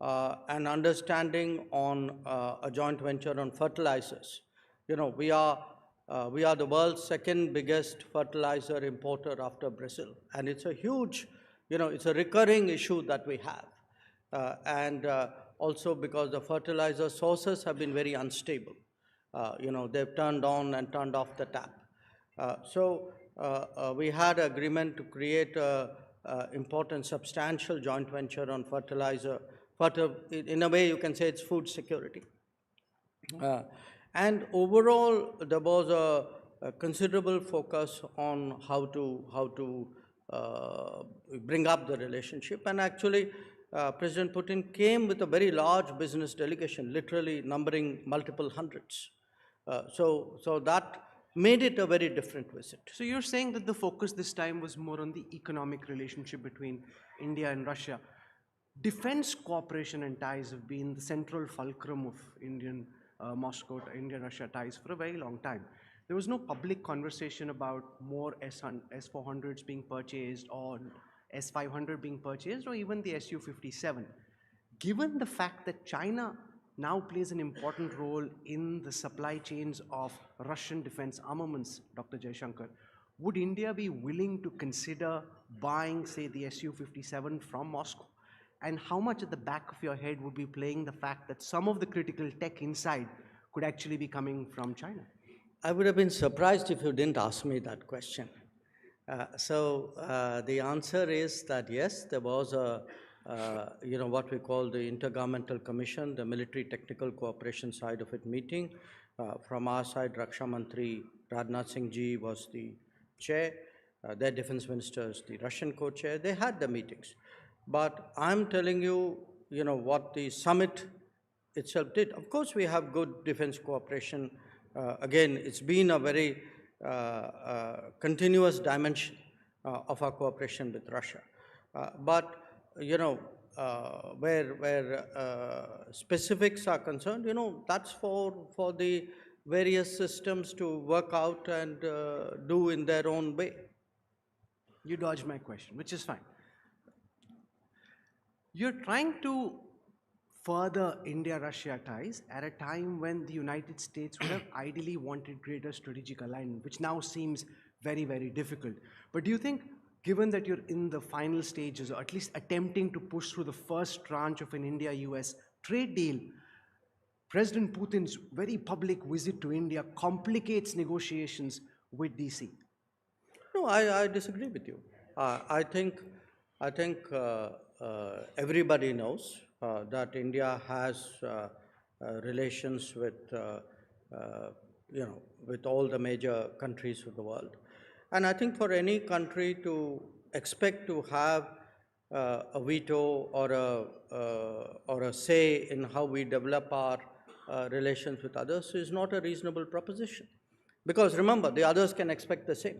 An understanding on a joint venture on fertilizers. We are the world's second biggest fertilizer importer after Brazil, and it's a huge, it's a recurring issue that we have, and also because the fertilizer sources have been very unstable. They've turned on and turned off the tap. So we had an agreement to create an important, substantial joint venture on fertilizer. In a way, you can say it's food security. And overall, there was a considerable focus on how to bring up the relationship. And actually, President Putin came with a very large business delegation, literally numbering multiple hundreds. So that made it a very different visit.
So you're saying that the focus this time was more on the economic relationship between India and Russia. Defense cooperation and ties have been the central fulcrum of India-Russia ties for a very long time. There was no public conversation about more S-400s being purchased or S-500 being purchased or even the Su-57. Given the fact that China now plays an important role in the supply chains of Russian defense armaments, Dr. Jaishankar, would India be willing to consider buying, say, the Su-57 from Moscow? And how much at the back of your head would be playing the fact that some of the critical tech inside could actually be coming from China?
I would have been surprised if you didn't ask me that question. So the answer is that yes, there was a, what we call the Intergovernmental Commission, the military technical cooperation side of it meeting. From our side, Raksha Mantri Rajnath Singh Ji was the chair, their defense ministers, the Russian co-chair. They had the meetings. But I'm telling you, what the summit itself did. Of course, we have good defense cooperation. Again, it's been a very continuous dimension of our cooperation with Russia. But, where specifics are concerned, that's for the various systems to work out and do in their own way.
You dodged my question, which is fine. You're trying to further India-Russia ties at a time when the United States would have ideally wanted greater strategic alignment, which now seems very, very difficult. But do you think, given that you're in the final stages, or at least attempting to push through the first tranche of an India-US trade deal, President Putin's very public visit to India complicates negotiations with DC?
No, I disagree with you. I think everybody knows that India has relations with, with all the major countries of the world. And I think for any country to expect to have a veto or a say in how we develop our relations with others is not a reasonable proposition. Because remember, the others can expect the same.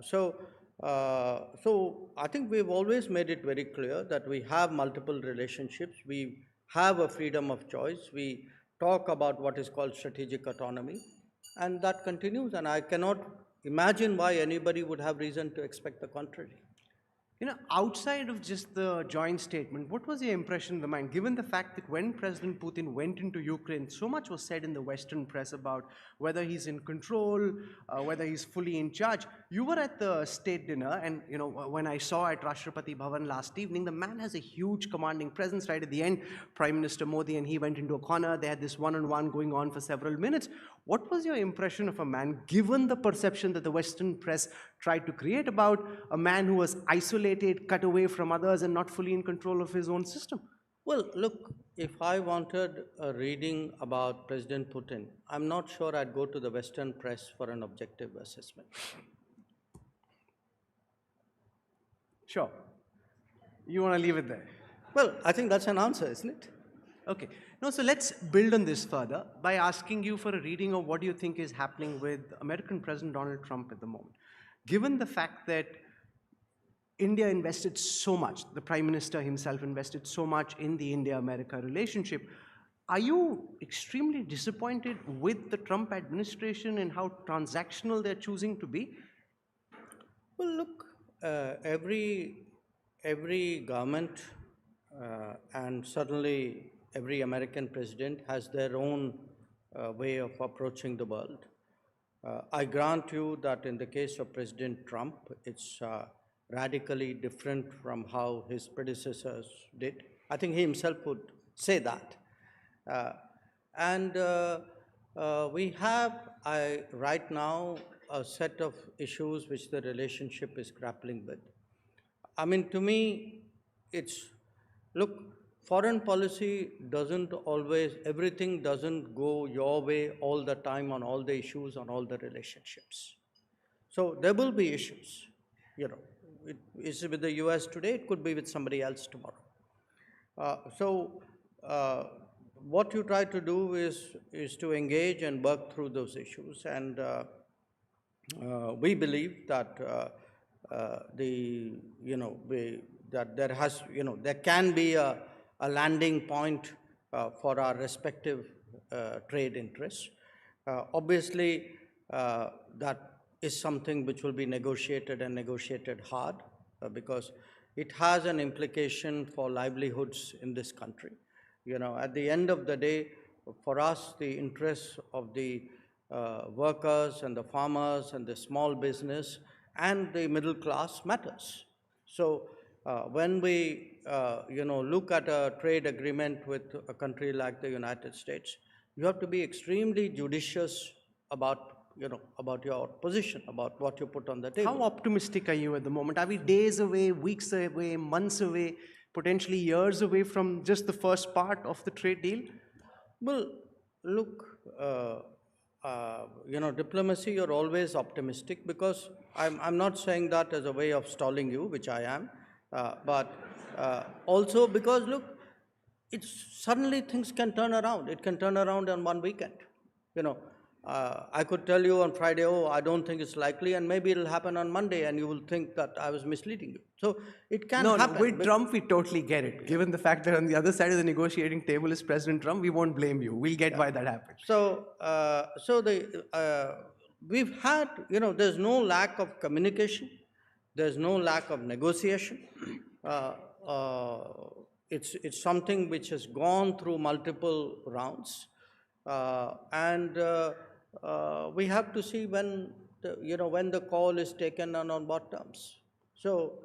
So I think we've always made it very clear that we have multiple relationships. We have a freedom of choice. We talk about what is called strategic autonomy, and that continues. And I cannot imagine why anybody would have reason to expect the contrary.
Outside of just the joint statement, what was your impression of the mind, given the fact that when President Putin went into Ukraine, so much was said in the Western press about whether he's in control, whether he's fully in charge. You were at the state dinner, and when I saw at Rashtrapati Bhavan last evening, the man has a huge commanding presence. Right at the end, Prime Minister Modi and he went into a corner. They had this one-on-one going on for several minutes. What was your impression of a man, given the perception that the Western press tried to create about a man who was isolated, cut away from others, and not fully in control of his own system?
Well, look, if I wanted a reading about President Putin, I'm not sure I'd go to the Western press for an objective assessment.
Sure. You want to leave it there?
Well, I think that's an answer, isn't it?
Okay. No, so let's build on this further by asking you for a reading of what do you think is happening with American President Donald Trump at the moment. Given the fact that India invested so much, the Prime Minister himself invested so much in the India-America relationship, are you extremely disappointed with the Trump administration and how transactional they're choosing to be?
Well, look, every government and certainly every American president has their own way of approaching the world. I grant you that in the case of President Trump, it's radically different from how his predecessors did. I think he himself would say that. We have right now a set of issues which the relationship is grappling with. I mean, to me, it's, look, foreign policy doesn't always, everything doesn't go your way all the time on all the issues, on all the relationships. So there will be issues, It is with the US today, it could be with somebody else tomorrow. What you try to do is to engage and work through those issues, and we believe that there can be a landing point for our respective trade interests. Obviously, that is something which will be negotiated and negotiated hard because it has an implication for livelihoods in this country. At the end of the day, for us, the interests of the workers and the farmers and the small business and the middle class matters. So when we look at a trade agreement with a country like the United States, you have to be extremely judicious about your position, about what you put on the table.
How optimistic are you at the moment? Are we days away, weeks away, months away, potentially years away from just the first part of the trade deal?
Well, look, diplomacy, you're always optimistic because I'm not saying that as a way of stalling you, which I am, but also because, look, suddenly things can turn around. It can turn around on one weekend. I could tell you on Friday, oh, I don't think it's likely, and maybe it'll happen on Monday, and you will think that I was misleading you. So it can happen.
No, with Trump, we totally get it. Given the fact that on the other side of the negotiating table is President Trump, we won't blame you. We'll get why that happened.
So, we've had, there's no lack of communication. There's no lack of negotiation. It's something which has gone through multiple rounds. We have to see when the call is taken and on what terms. So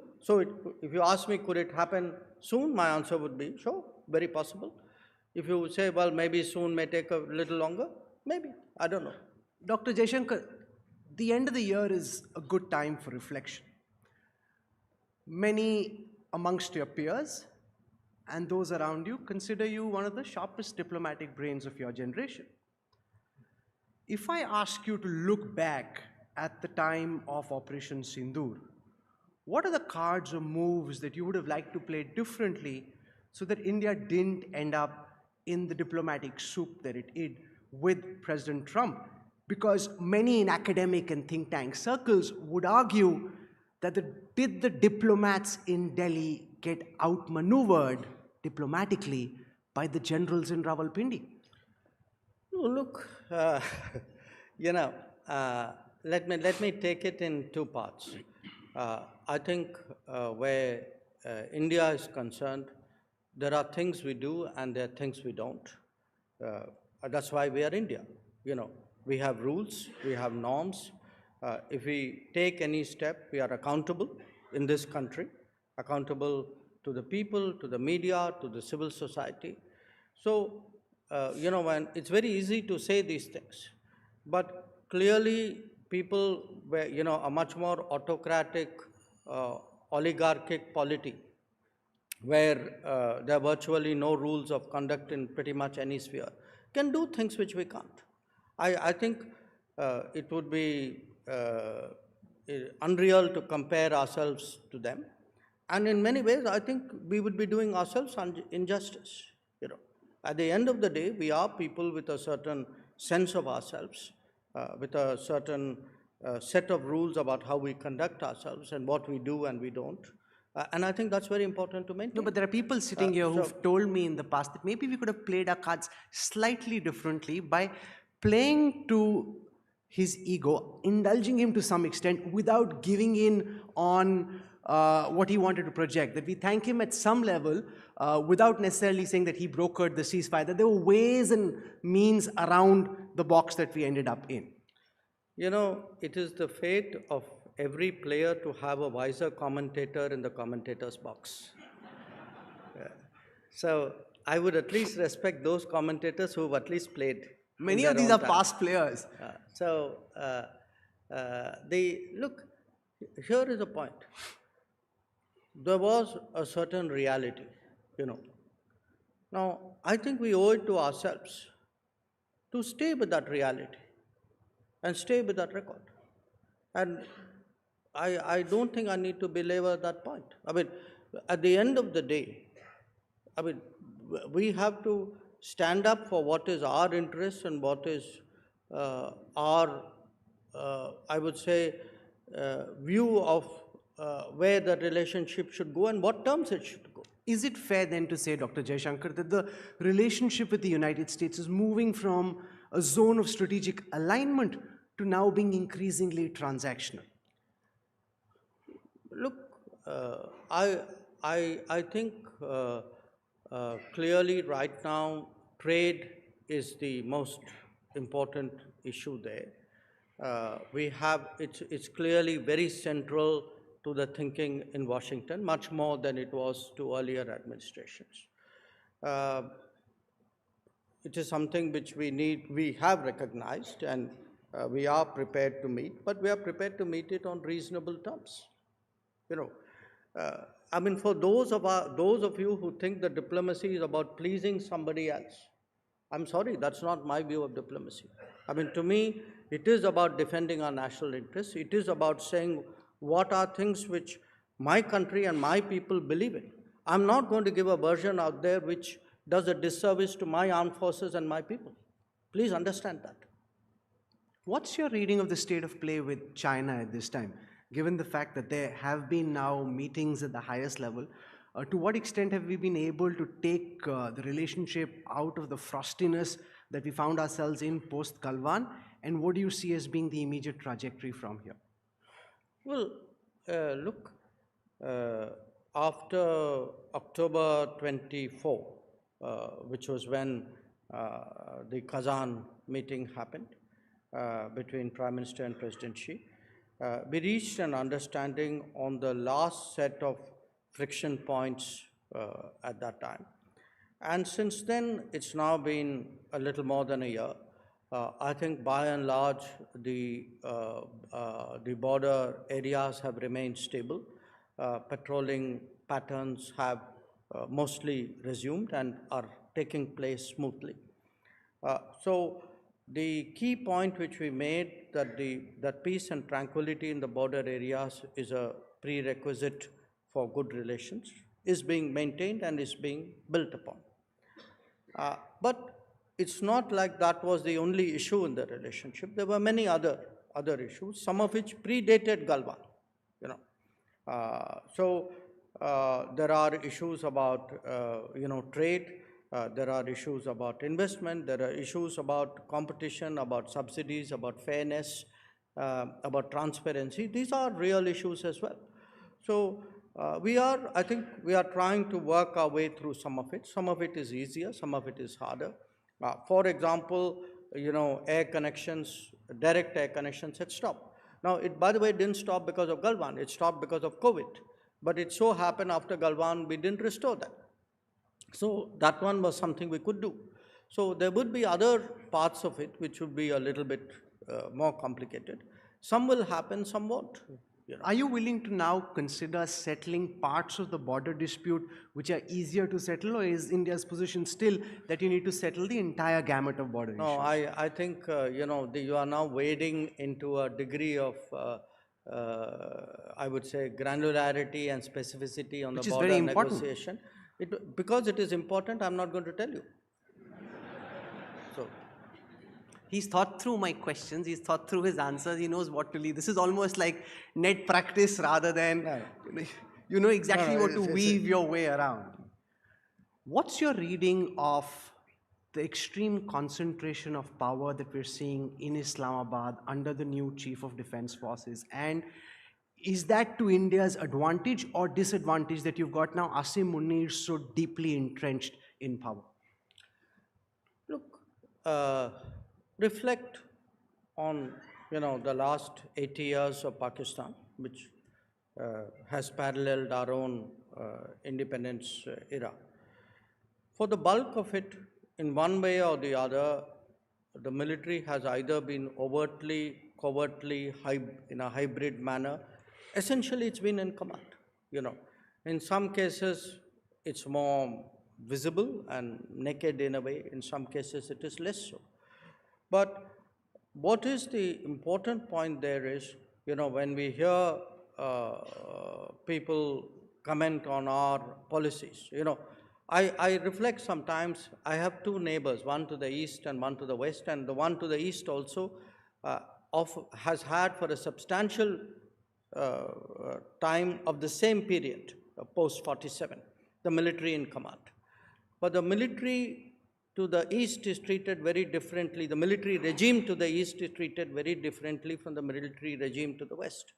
if you ask me, could it happen soon? My answer would be, sure, very possible. If you say, well, maybe soon may take a little longer, maybe, I don't know.
Dr. Jaishankar, the end of the year is a good time for reflection. Many amongst your peers and those around you consider you one of the sharpest diplomatic brains of your generation. If I ask you to look back at the time of Operation Sindoor, what are the cards or moves that you would have liked to play differently so that India didn't end up in the diplomatic soup that it did with President Trump? Because many in academic and think tank circles would argue that did the diplomats in Delhi get outmaneuvered diplomatically by the generals in Rawalpindi?
Look, let me take it in two parts. I think where India is concerned, there are things we do and there are things we don't. That's why we are India. We have rules, we have norms. If we take any step, we are accountable in this country, accountable to the people, to the media, to the civil society. So, when it's very easy to say these things, but clearly people were, a much more autocratic, oligarchic polity, where there are virtually no rules of conduct in pretty much any sphere, can do things which we can't. I think it would be unreal to compare ourselves to them. And in many ways, I think we would be doing ourselves injustice. At the end of the day, we are people with a certain sense of ourselves, with a certain set of rules about how we conduct ourselves and what we do and we don't. And I think that's very important to maintain.
No, but there are people sitting here who've told me in the past that maybe we could have played our cards slightly differently by playing to his ego, indulging him to some extent without giving in on what he wanted to project. That we thank him at some level without necessarily saying that he brokered the ceasefire, that there were ways and means around the box that we ended up in.
It is the fate of every player to have a wiser commentator in the commentator's box. So I would at least respect those commentators who have at least played.
Many of these are past players.
Look, here is a point. There was a certain reality, Now, I think we owe it to ourselves to stay with that reality and stay with that record. And I don't think I need to belabor that point. I mean, at the end of the day, we have to stand up for what is our interest and what is our, I would say, view of where the relationship should go and what terms it should go.
Is it fair then to say, Dr. Jaishankar, that the relationship with the United States is moving from a zone of strategic alignment to now being increasingly transactional?
Look, I think clearly right now trade is the most important issue there. It's clearly very central to the thinking in Washington, much more than it was to earlier administrations. It is something which we have recognized and we are prepared to meet, but we are prepared to meet it on reasonable terms. For those of you who think that diplomacy is about pleasing somebody else, I'm sorry, that's not my view of diplomacy. To me, it is about defending our national interests. It is about saying what are things which my country and my people believe in. I'm not going to give a version out there which does a disservice to my armed forces and my people. Please understand that.
What's your reading of the state of play with China at this time, given the fact that there have been now meetings at the highest level? To what extent have we been able to take the relationship out of the frostiness that we found ourselves in post-Galwan, and what do you see as being the immediate trajectory from here?
Well, look, after October 24, which was when the Kazan meeting happened between Prime Minister and President Xi, we reached an understanding on the last set of friction points at that time. And since then, it's now been a little more than a year. I think by and large, the border areas have remained stable. Patrolling patterns have mostly resumed and are taking place smoothly. So the key point which we made, that peace and tranquility in the border areas is a prerequisite for good relations, is being maintained and is being built upon. But it's not like that was the only issue in the relationship. There were many other issues, some of which predated Galwan. There are issues about trade. There are issues about investment. There are issues about competition, about subsidies, about fairness. about transparency. These are real issues as well. So I think we are trying to work our way through some of it. Some of it is easier, some of it is harder. For example, air connections, direct air connections had stopped. Now, it, by the way, didn't stop because of Galwan, it stopped because of COVID. But it so happened after Galwan, we didn't restore that. So that one was something we could do. So there would be other parts of it which would be a little bit more complicated. Some will happen, some won't.
Are you willing to now consider settling parts of the border dispute which are easier to settle, or is India's position still that you need to settle the entire gamut of border issues?
No, I think, you are now wading into a degree of, I would say, granularity and specificity on the border negotiation. Because it is important, I'm not going to tell you. So.
He's thought through my questions, he's thought through his answers, he knows what to leave. This is almost like net practice rather than, you know exactly what to weave your way around. What's your reading of the extreme concentration of power that we're seeing in Islamabad under the new Chief of Defense Forces? And is that to India's advantage or disadvantage that you've got now Asim Munir so deeply entrenched in power?
Look, reflect on, the last 80 years of Pakistan, which has paralleled our own independence era. For the bulk of it, in one way or the other, the military has either been overtly, covertly, in a hybrid manner. Essentially, it's been in command. In some cases, it's more visible and naked in a way. In some cases, it is less so. But what is the important point there is, when we hear people comment on our policies, I reflect sometimes. I have two neighbors, one to the east and one to the west, and the one to the east also has had for a substantial time of the same period, post-47, the military in command. But the military to the east is treated very differently. The military regime to the east is treated very differently from the military regime to the west.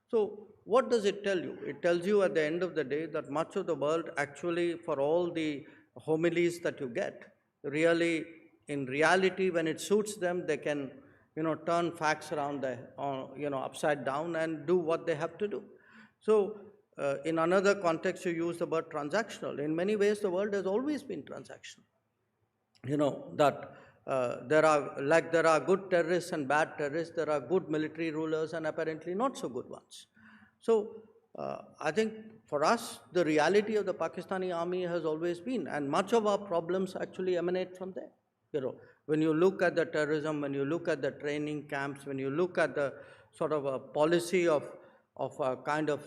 So what does it tell you? It tells you at the end of the day that much of the world actually, for all the homilies that you get, really, in reality, when it suits them, they can, turn facts around, upside down and do what they have to do. So in another context, you use the word transactional. In many ways, the world has always been transactional. That there are good terrorists and bad terrorists, there are good military rulers and apparently not so good ones. So I think for us, the reality of the Pakistani army has always been, and much of our problems actually emanate from there. When you look at the terrorism, when you look at the training camps, when you look at the sort of a policy of a kind of,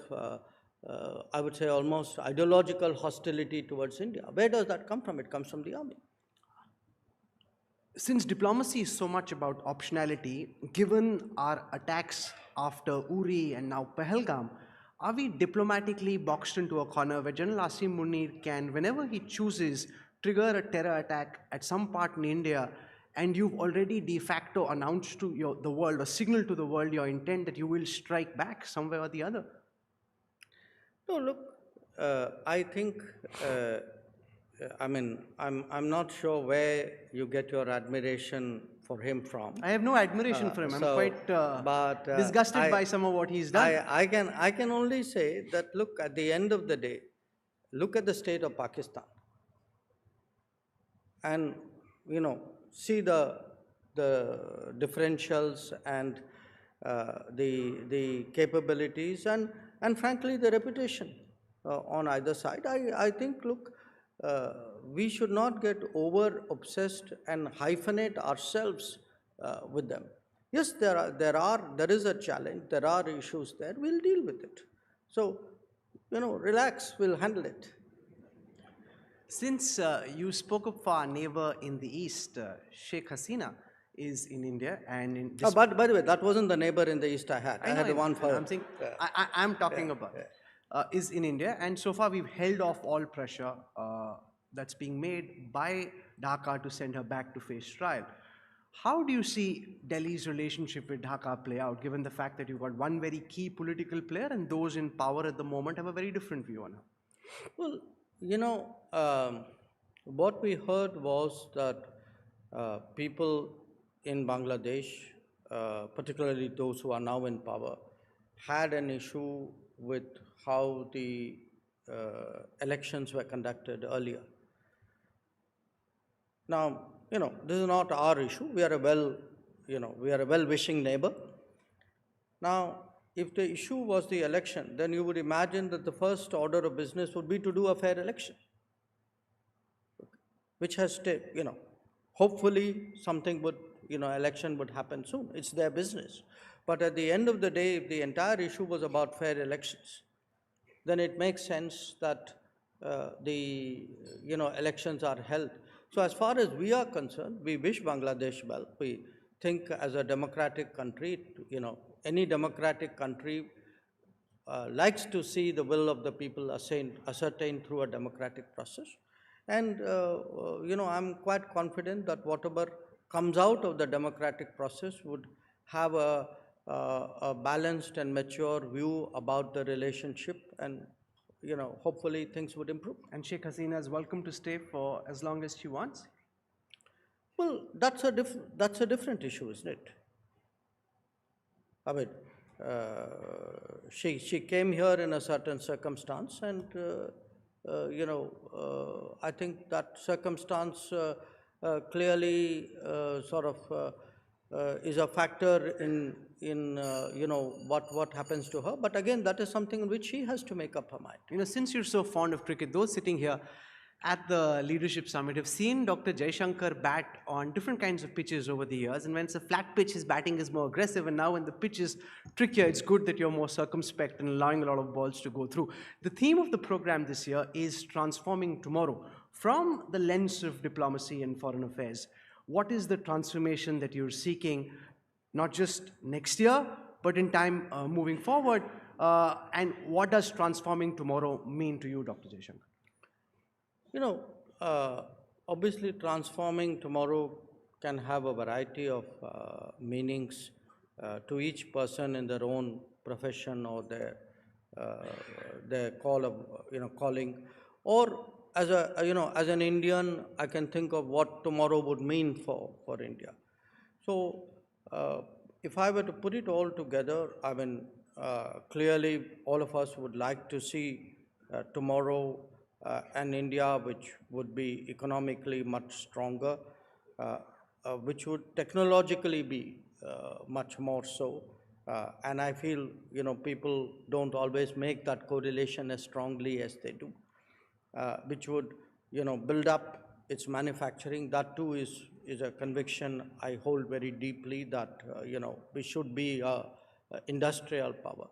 I would say almost ideological hostility towards India, where does that come from? It comes from the army.
Since diplomacy is so much about optionality, given our attacks after Uri and now Pahalgam, are we diplomatically boxed into a corner where General Asim Munir can, whenever he chooses, trigger a terror attack at some part in India, and you've already de facto announced to the world or signaled to the world your intent that you will strike back somewhere or the other?
No, look, I think I'm not sure where you get your admiration for him from.
I have no admiration for him. I'm quite disgusted by some of what he's done.
I can only say that, look, at the end of the day, look at the state of Pakistan and, see the differentials and the capabilities and frankly, the reputation on either side. I think, look, we should not get over obsessed and hyphenate ourselves with them. Yes, there is a challenge, there are issues there, we'll deal with it. So, relax, we'll handle it.
Since you spoke of our neighbor in the east, Sheikh Hasina is in India and in this
by the way, that wasn't the neighbor in the east I had. I had the one for
I'm saying, I'm talking about is in India, and so far we've held off all pressure that's being made by Dhaka to send her back to face trial. How do you see Delhi's relationship with Dhaka play out, given the fact that you've got one very key political player and those in power at the moment have a very different view on it?
Well, what we heard was that people in Bangladesh, particularly those who are now in power, had an issue with how the elections were conducted earlier. Now, this is not our issue. We are a well-wishing neighbor. Now, if the issue was the election, then you would imagine that the first order of business would be to do a fair election, which has, hopefully something would, election would happen soon. It's their business. But at the end of the day, if the entire issue was about fair elections, then it makes sense that the elections are held. So as far as we are concerned, we wish Bangladesh well. We think as a democratic country, any democratic country likes to see the will of the people ascertained through a democratic process. And, I'm quite confident that whatever comes out of the democratic process would have a balanced and mature view about the relationship, and hopefully things would improve.
And Sheikh Hasina is welcome to stay for as long as she wants?
Well, that's a different issue, isn't it? I mean, she came here in a certain circumstance, and I think that circumstance clearly is a factor in what happens to her. But again, that is something in which she has to make up her mind.
Since you're so fond of cricket, those sitting here at the Leadership Summit have seen Dr. Jaishankar bat on different kinds of pitches over the years. And when it's a flat pitch, his batting is more aggressive. And now when the pitch is trickier, it's good that you're more circumspect and allowing a lot of balls to go through. The theme of the program this year is transforming tomorrow from the lens of diplomacy and foreign affairs. What is the transformation that you're seeking, not just next year, but in time moving forward? And what does transforming tomorrow mean to you, Dr. Jaishankar?
Obviously transforming tomorrow can have a variety of meanings to each person in their own profession or their calling. Or as an Indian, I can think of what tomorrow would mean for India. So if I were to put it all together, I mean, clearly all of us would like to see tomorrow an India which would be economically much stronger, which would technologically be much more so. And I feel, people don't always make that correlation as strongly as they do, which would, build up its manufacturing. That too is a conviction I hold very deeply, that, we should be an industrial power.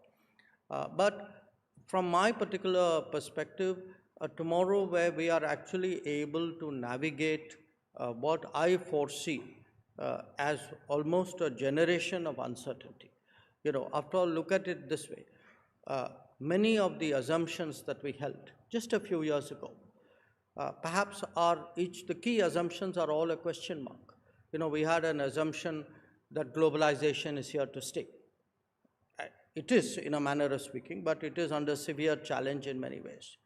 But from my particular perspective, tomorrow where we are actually able to navigate what I foresee as almost a generation of uncertainty. After all, look at it this way. Many of the assumptions that we held just a few years ago, perhaps the key assumptions are all a question mark. We had an assumption that globalization is here to stay. It is, in a manner of speaking, but it is under severe challenge in many ways.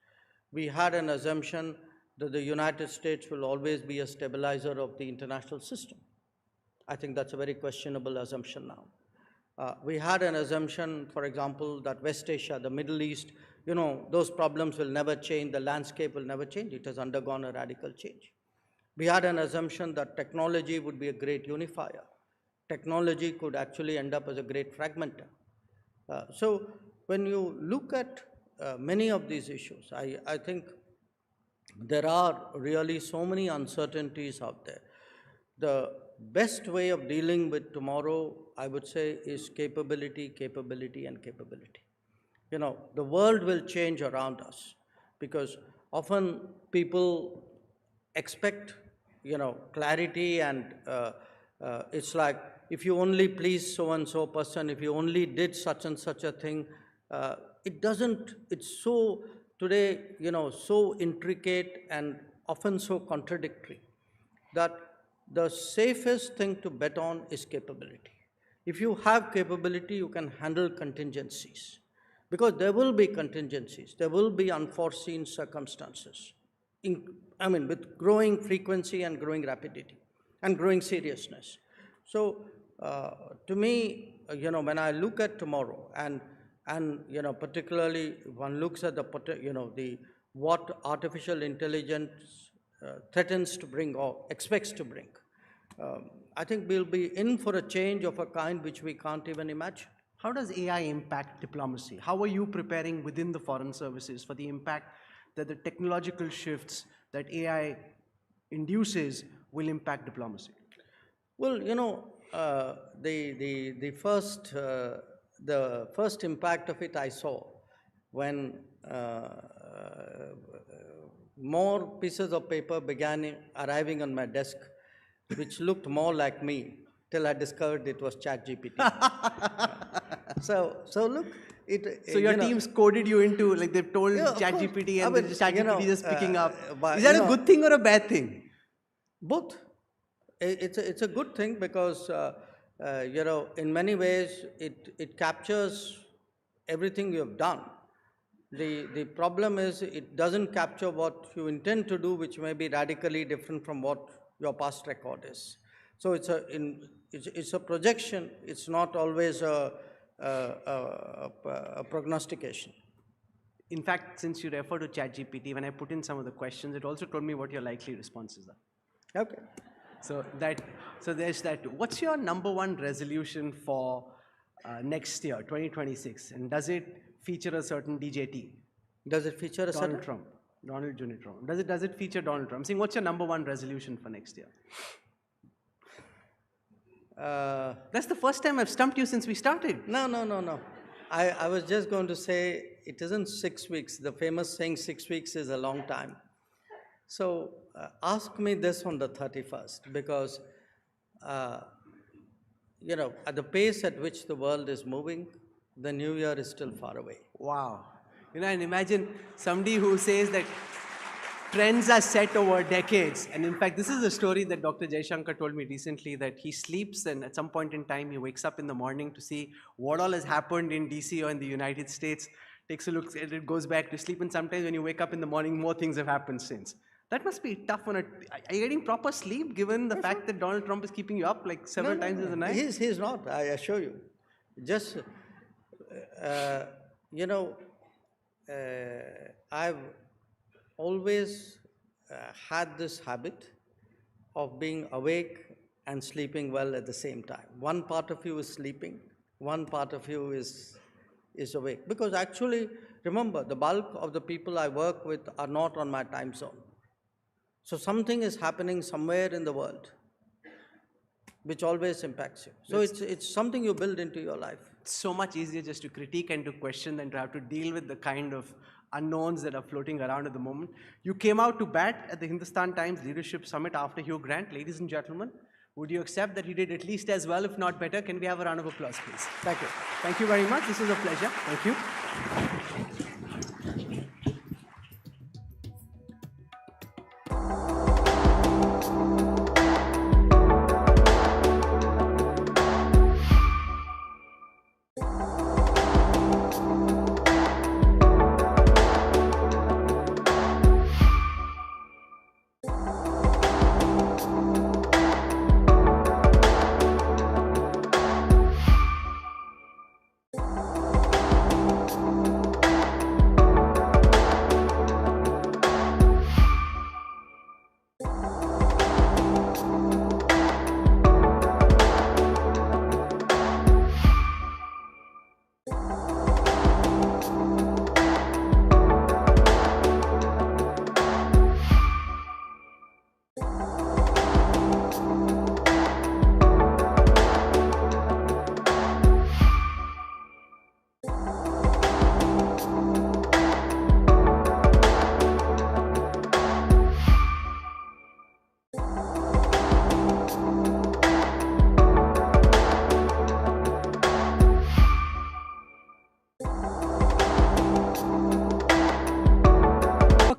We had an assumption that the United States will always be a stabilizer of the international system. I think that's a very questionable assumption now. We had an assumption, for example, that West Asia, the Middle East, those problems will never change, the landscape will never change. It has undergone a radical change. We had an assumption that technology would be a great unifier. Technology could actually end up as a great fragmenter. So when you look at many of these issues, I think there are really so many uncertainties out there. The best way of dealing with tomorrow, I would say, is capability, capability, and capability. The world will change around us, because often people expect, clarity, and it's like, if you only please so-and-so person, if you only did such and such a thing, it's so, today, so intricate and often so contradictory that the safest thing to bet on is capability. If you have capability, you can handle contingencies. Because there will be contingencies, there will be unforeseen circumstances. With growing frequency and growing rapidity and growing seriousness. So, to me, when I look at tomorrow and particularly one looks at what artificial intelligence threatens to bring or expects to bring, I think we'll be in for a change of a kind which we can't even imagine.
How does AI impact diplomacy? How are you preparing within the foreign services for the impact that the technological shifts that AI induces will impact diplomacy?
Well, the first impact of it I saw when more pieces of paper began arriving on my desk, which looked more like me, till I discovered it was ChatGPT. So look,
So your teams coded you into, like they've told ChatGPT and ChatGPT is picking up. Is that a good thing or a bad thing?
Both. It's a good thing because, in many ways, it captures everything you have done. The problem is it doesn't capture what you intend to do, which may be radically different from what your past record is. So it's a projection. It's not always a prognostication.
In fact, since you refer to ChatGPT, when I put in some of the questions, it also told me what your likely responses are.
Okay.
So there's that. What's your number one resolution for next year, 2026? And does it feature a certain DJT?
Does it feature a
Donald Trump? Donald Jr. Trump. Does it feature Donald Trump? I'm saying, what's your number one resolution for next year? That's the first time I've stumped you since we started.
No. I was just going to say, it isn't 6 weeks. The famous saying 6 weeks is a long time. So ask me this on the 31st, because, at the pace at which the world is moving, the new year is still far away.
Wow. And imagine somebody who says that trends are set over decades. And in fact, this is a story that Dr. Jaishankar told me recently, that he sleeps and at some point in time, he wakes up in the morning to see what all has happened in DC or in the United States, takes a look, and it goes back to sleep. And sometimes when you wake up in the morning, more things have happened since. That must be tough. Are you getting proper sleep given the fact that Donald Trump is keeping you up like several times in the night?
He's not, I assure you. Just, I've always had this habit of being awake and sleeping well at the same time. One part of you is sleeping, one part of you is awake. Because actually, remember, the bulk of the people I work with are not on my time zone. So something is happening somewhere in the world which always impacts you. So it's something you build into your life.
It's so much easier just to critique and to question than to have to deal with the kind of unknowns that are floating around at the moment. You came out to bat at the Hindustan Times Leadership Summit after Hugh Grant. Ladies and gentlemen, would you accept that he did at least as well, if not better? Can we have a round of applause, please? Thank you. Thank you very much. This was a pleasure. Thank you.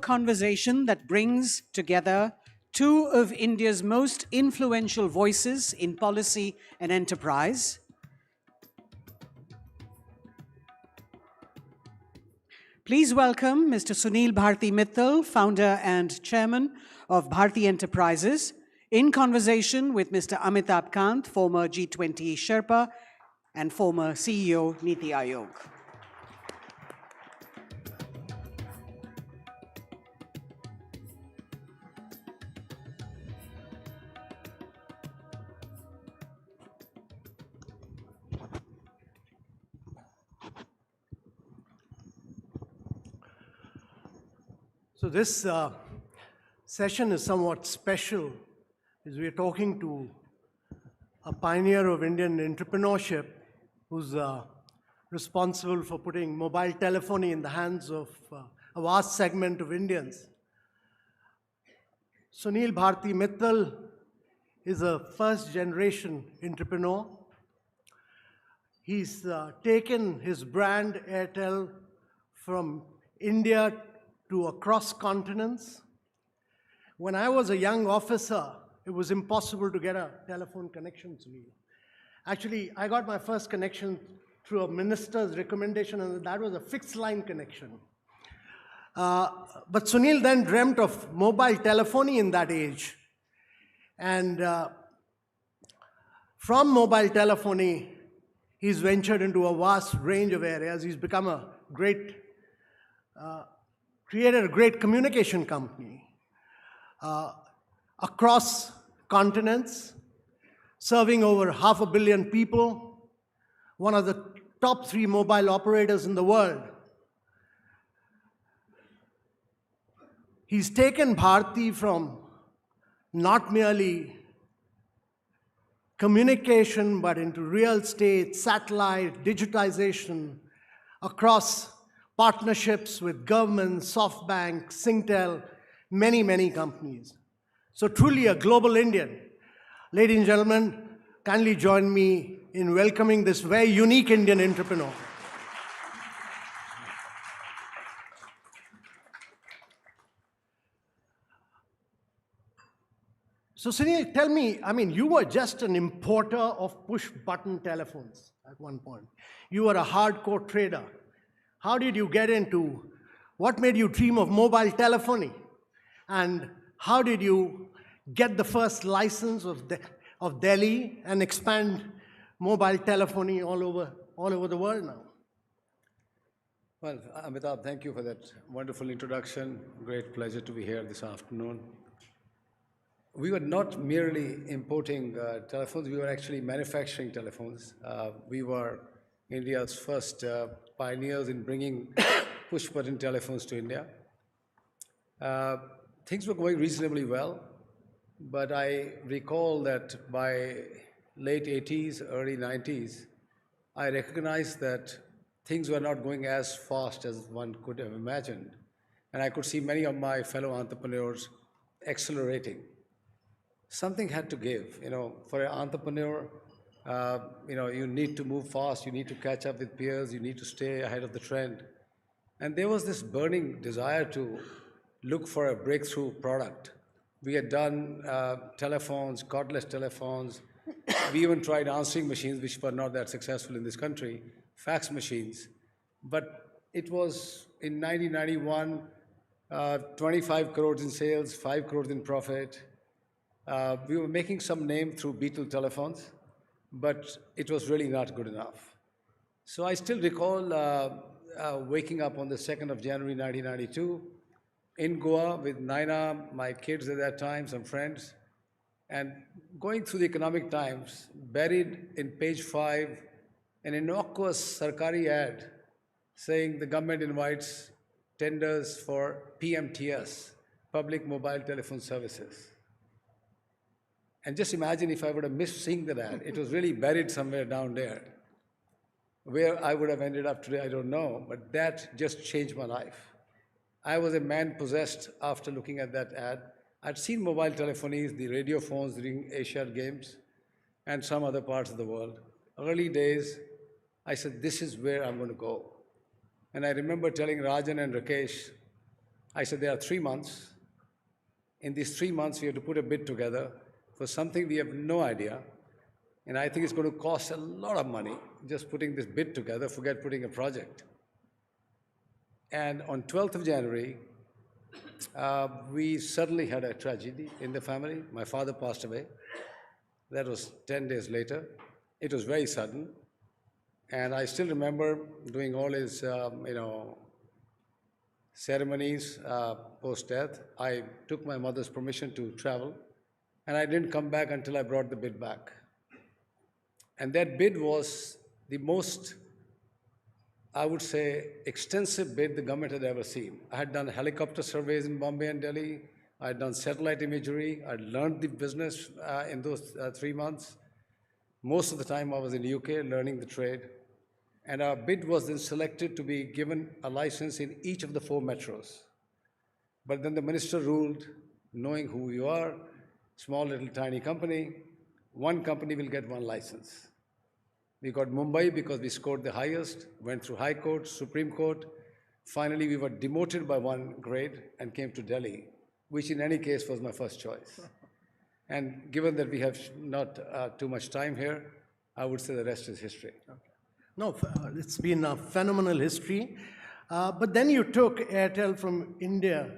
Conversation that brings together
two of India's most influential voices in policy and enterprise. Please welcome Mr. Sunil Bharti Mittal, founder and chairman of Bharti Enterprises, in conversation with Mr. Amitabh Kant, former G20 Sherpa and former CEO, Niti Aayog.
So this session is somewhat special, as we are talking to a pioneer of Indian entrepreneurship who's responsible for putting mobile telephony in the hands of a vast segment of Indians. Sunil Bharti Mittal is a first-generation entrepreneur. He's taken his brand Airtel from India to across continents. When I was a young officer, it was impossible to get a telephone connection, Sunil. Actually, I got my first connection through a minister's recommendation, and that was a fixed line connection. But Sunil then dreamt of mobile telephony in that age. And from mobile telephony, he's ventured into a vast range of areas. He's become a great created a great communication company across continents, serving over 500 million people, one of the top 3 mobile operators in the world. He's taken Bharti from not merely communication, but into real estate, satellite, digitization, across partnerships with governments, SoftBank, Singtel, many, many companies. So truly a global Indian. Ladies and gentlemen, kindly join me in welcoming this very unique Indian entrepreneur. So Sunil, tell me, I mean, you were just an importer of push-button telephones at one point. You were a hardcore trader. How did you get into, what made you dream of mobile telephony? And how did you get the first license of Delhi and expand mobile telephony all over the world now?
Well, Amitabh, thank you for that wonderful introduction. Great pleasure to be here this afternoon. We were not merely importing telephones, we were actually manufacturing telephones. We were India's first pioneers in bringing push-button telephones to India. Things were going reasonably well, but I recall that by late 80s, early 90s, I recognized that things were not going as fast as one could have imagined. And I could see many of my fellow entrepreneurs accelerating. Something had to give. You know, for an entrepreneur, you need to move fast, you need to catch up with peers, you need to stay ahead of the trend. And there was this burning desire to look for a breakthrough product. We had done telephones, cordless telephones. We even tried answering machines, which were not that successful in this country, fax machines. But it was in 1991, 25 crores in sales, 5 crores in profit. We were making some name through Beetle telephones, but it was really not good enough. So I still recall waking up on the 2nd of January 1992 in Goa with Naina, my kids at that time, some friends, and going through the Economic Times, buried in page 5, an innocuous Sarkari ad saying the government invites tenders for PMTS, Public Mobile Telephone Services. And just imagine if I would have missed seeing that ad. It was really buried somewhere down there. Where I would have ended up today, I don't know, but that just changed my life. I was a man possessed after looking at that ad. I'd seen mobile telephonies, the radio phones during Asian Games, and some other parts of the world. Early days, I said, this is where I'm going to go. And I remember telling Rajan and Rakesh, I said, there are 3 months. in these 3 months, we have to put a bid together for something we have no idea. And I think it's going to cost a lot of money just putting this bid together, forget putting a project. And on 12th of January, we suddenly had a tragedy in the family. My father passed away. That was 10 days later. It was very sudden. And I still remember doing all his, ceremonies post-death. I took my mother's permission to travel, and I didn't come back until I brought the bid back. And that bid was the most, I would say, extensive bid the government had ever seen. I had done helicopter surveys in Bombay and Delhi. I had done satellite imagery. I learned the business in those 3 months. Most of the time I was in the UK learning the trade. And our bid was then selected to be given a license in each of the 4 metros. But then the minister ruled, knowing who you are, small little tiny company, one company will get 1 license. We got Mumbai because we scored the highest, went through High Court, Supreme Court. Finally, we were demoted by 1 grade and came to Delhi, which in any case was my first choice. And given that we have not too much time here, I would say the rest is history.
Okay. No, it's been a phenomenal history. But then you took Airtel from India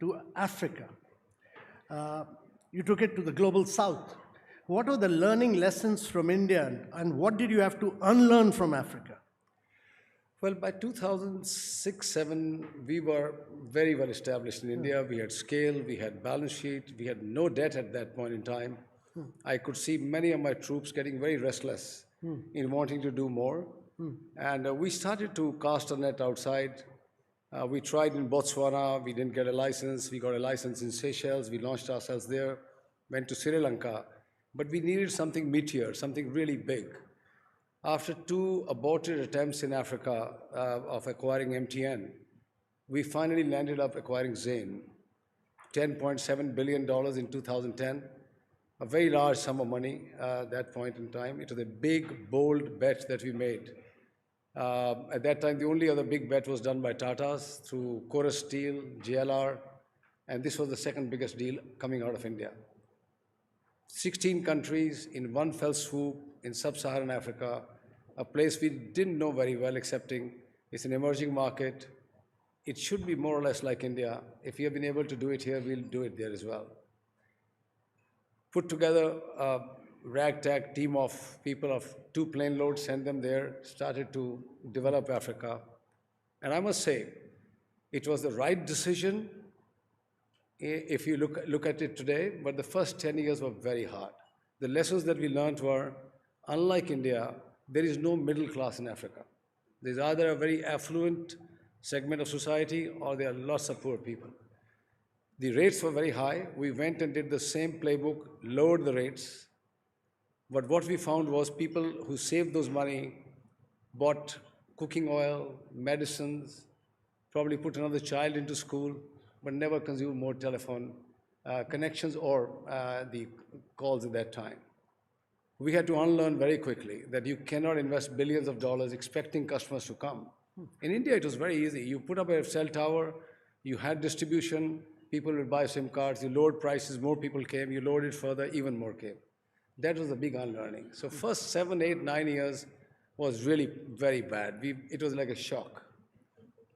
to Africa. You took it to the global south. What were the learning lessons from India, and what did you have to unlearn from Africa?
Well, by 2006-07, we were very well established in India. We had scale, we had balance sheet, we had no debt at that point in time. I could see many of my troops getting very restless in wanting to do more. And we started to cast a net outside. We tried in Botswana, we didn't get a license. We got a license in Seychelles, we launched ourselves there, went to Sri Lanka. But we needed something meteor, something really big. After 2 aborted attempts in Africa of acquiring MTN, we finally landed up acquiring Zain, $10.7 billion in 2010, a very large sum of money at that point in time. It was a big, bold bet that we made. At that time, the only other big bet was done by Tata's through Chorus Steel, JLR, and this was the second biggest deal coming out of India. 16 countries in one fell swoop in sub-Saharan Africa, a place we didn't know very well, excepting it's an emerging market. It should be more or less like India. If we have been able to do it here, we'll do it there as well. Put together a ragtag team of people of 2 plane loads, sent them there, started to develop Africa. And I must say, it was the right decision if you look at it today, but the first 10 years were very hard. The lessons that we learned were, unlike India, there is no middle class in Africa. There's either a very affluent segment of society or there are lots of poor people. The rates were very high. We went and did the same playbook, lowered the rates. But what we found was people who saved those money bought cooking oil, medicines, probably put another child into school, but never consumed more telephone connections or the calls at that time. We had to unlearn very quickly that you cannot invest billions of dollars expecting customers to come. In India, it was very easy. You put up a cell tower, you had distribution, people would buy SIM cards, you lowered prices, more people came, you lowered it further, even more came. That was a big unlearning. So first 7, 8, 9 years was really very bad. It was like a shock.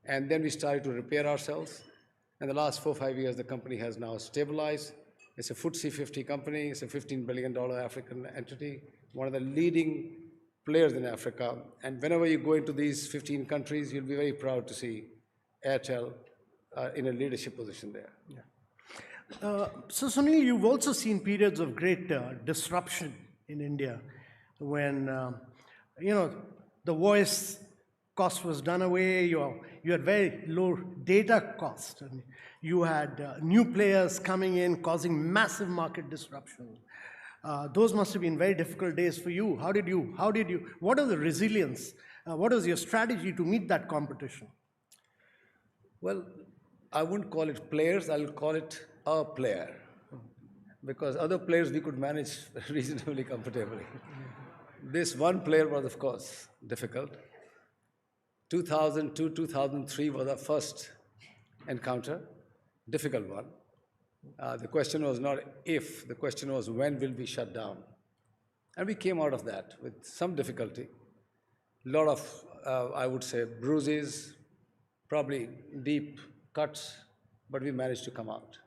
And then we started to repair ourselves. And the last 4, 5 years, the company has now stabilized. It's a FTSE 50 company. It's a $15 billion African entity, one of the leading players in Africa. And whenever you go into these 15 countries, you'll be very proud to see Airtel in a leadership position there.
Yeah. So Sunil, you've also seen periods of great disruption in India when, the voice cost was done away, you had very low data cost, and you had new players coming in, causing massive market disruption. Those must have been very difficult days for you. What are the resilience? What was your strategy to meet that competition?
Well, I wouldn't call it players, I'll call it a player. Because other players we could manage reasonably comfortably. This one player was, of course, difficult. 2002, 2003 was our first encounter, difficult one. The question was not if, the question was when will we shut down? And we came out of that with some difficulty. A lot of, I would say, bruises, probably deep cuts, but we managed to come out.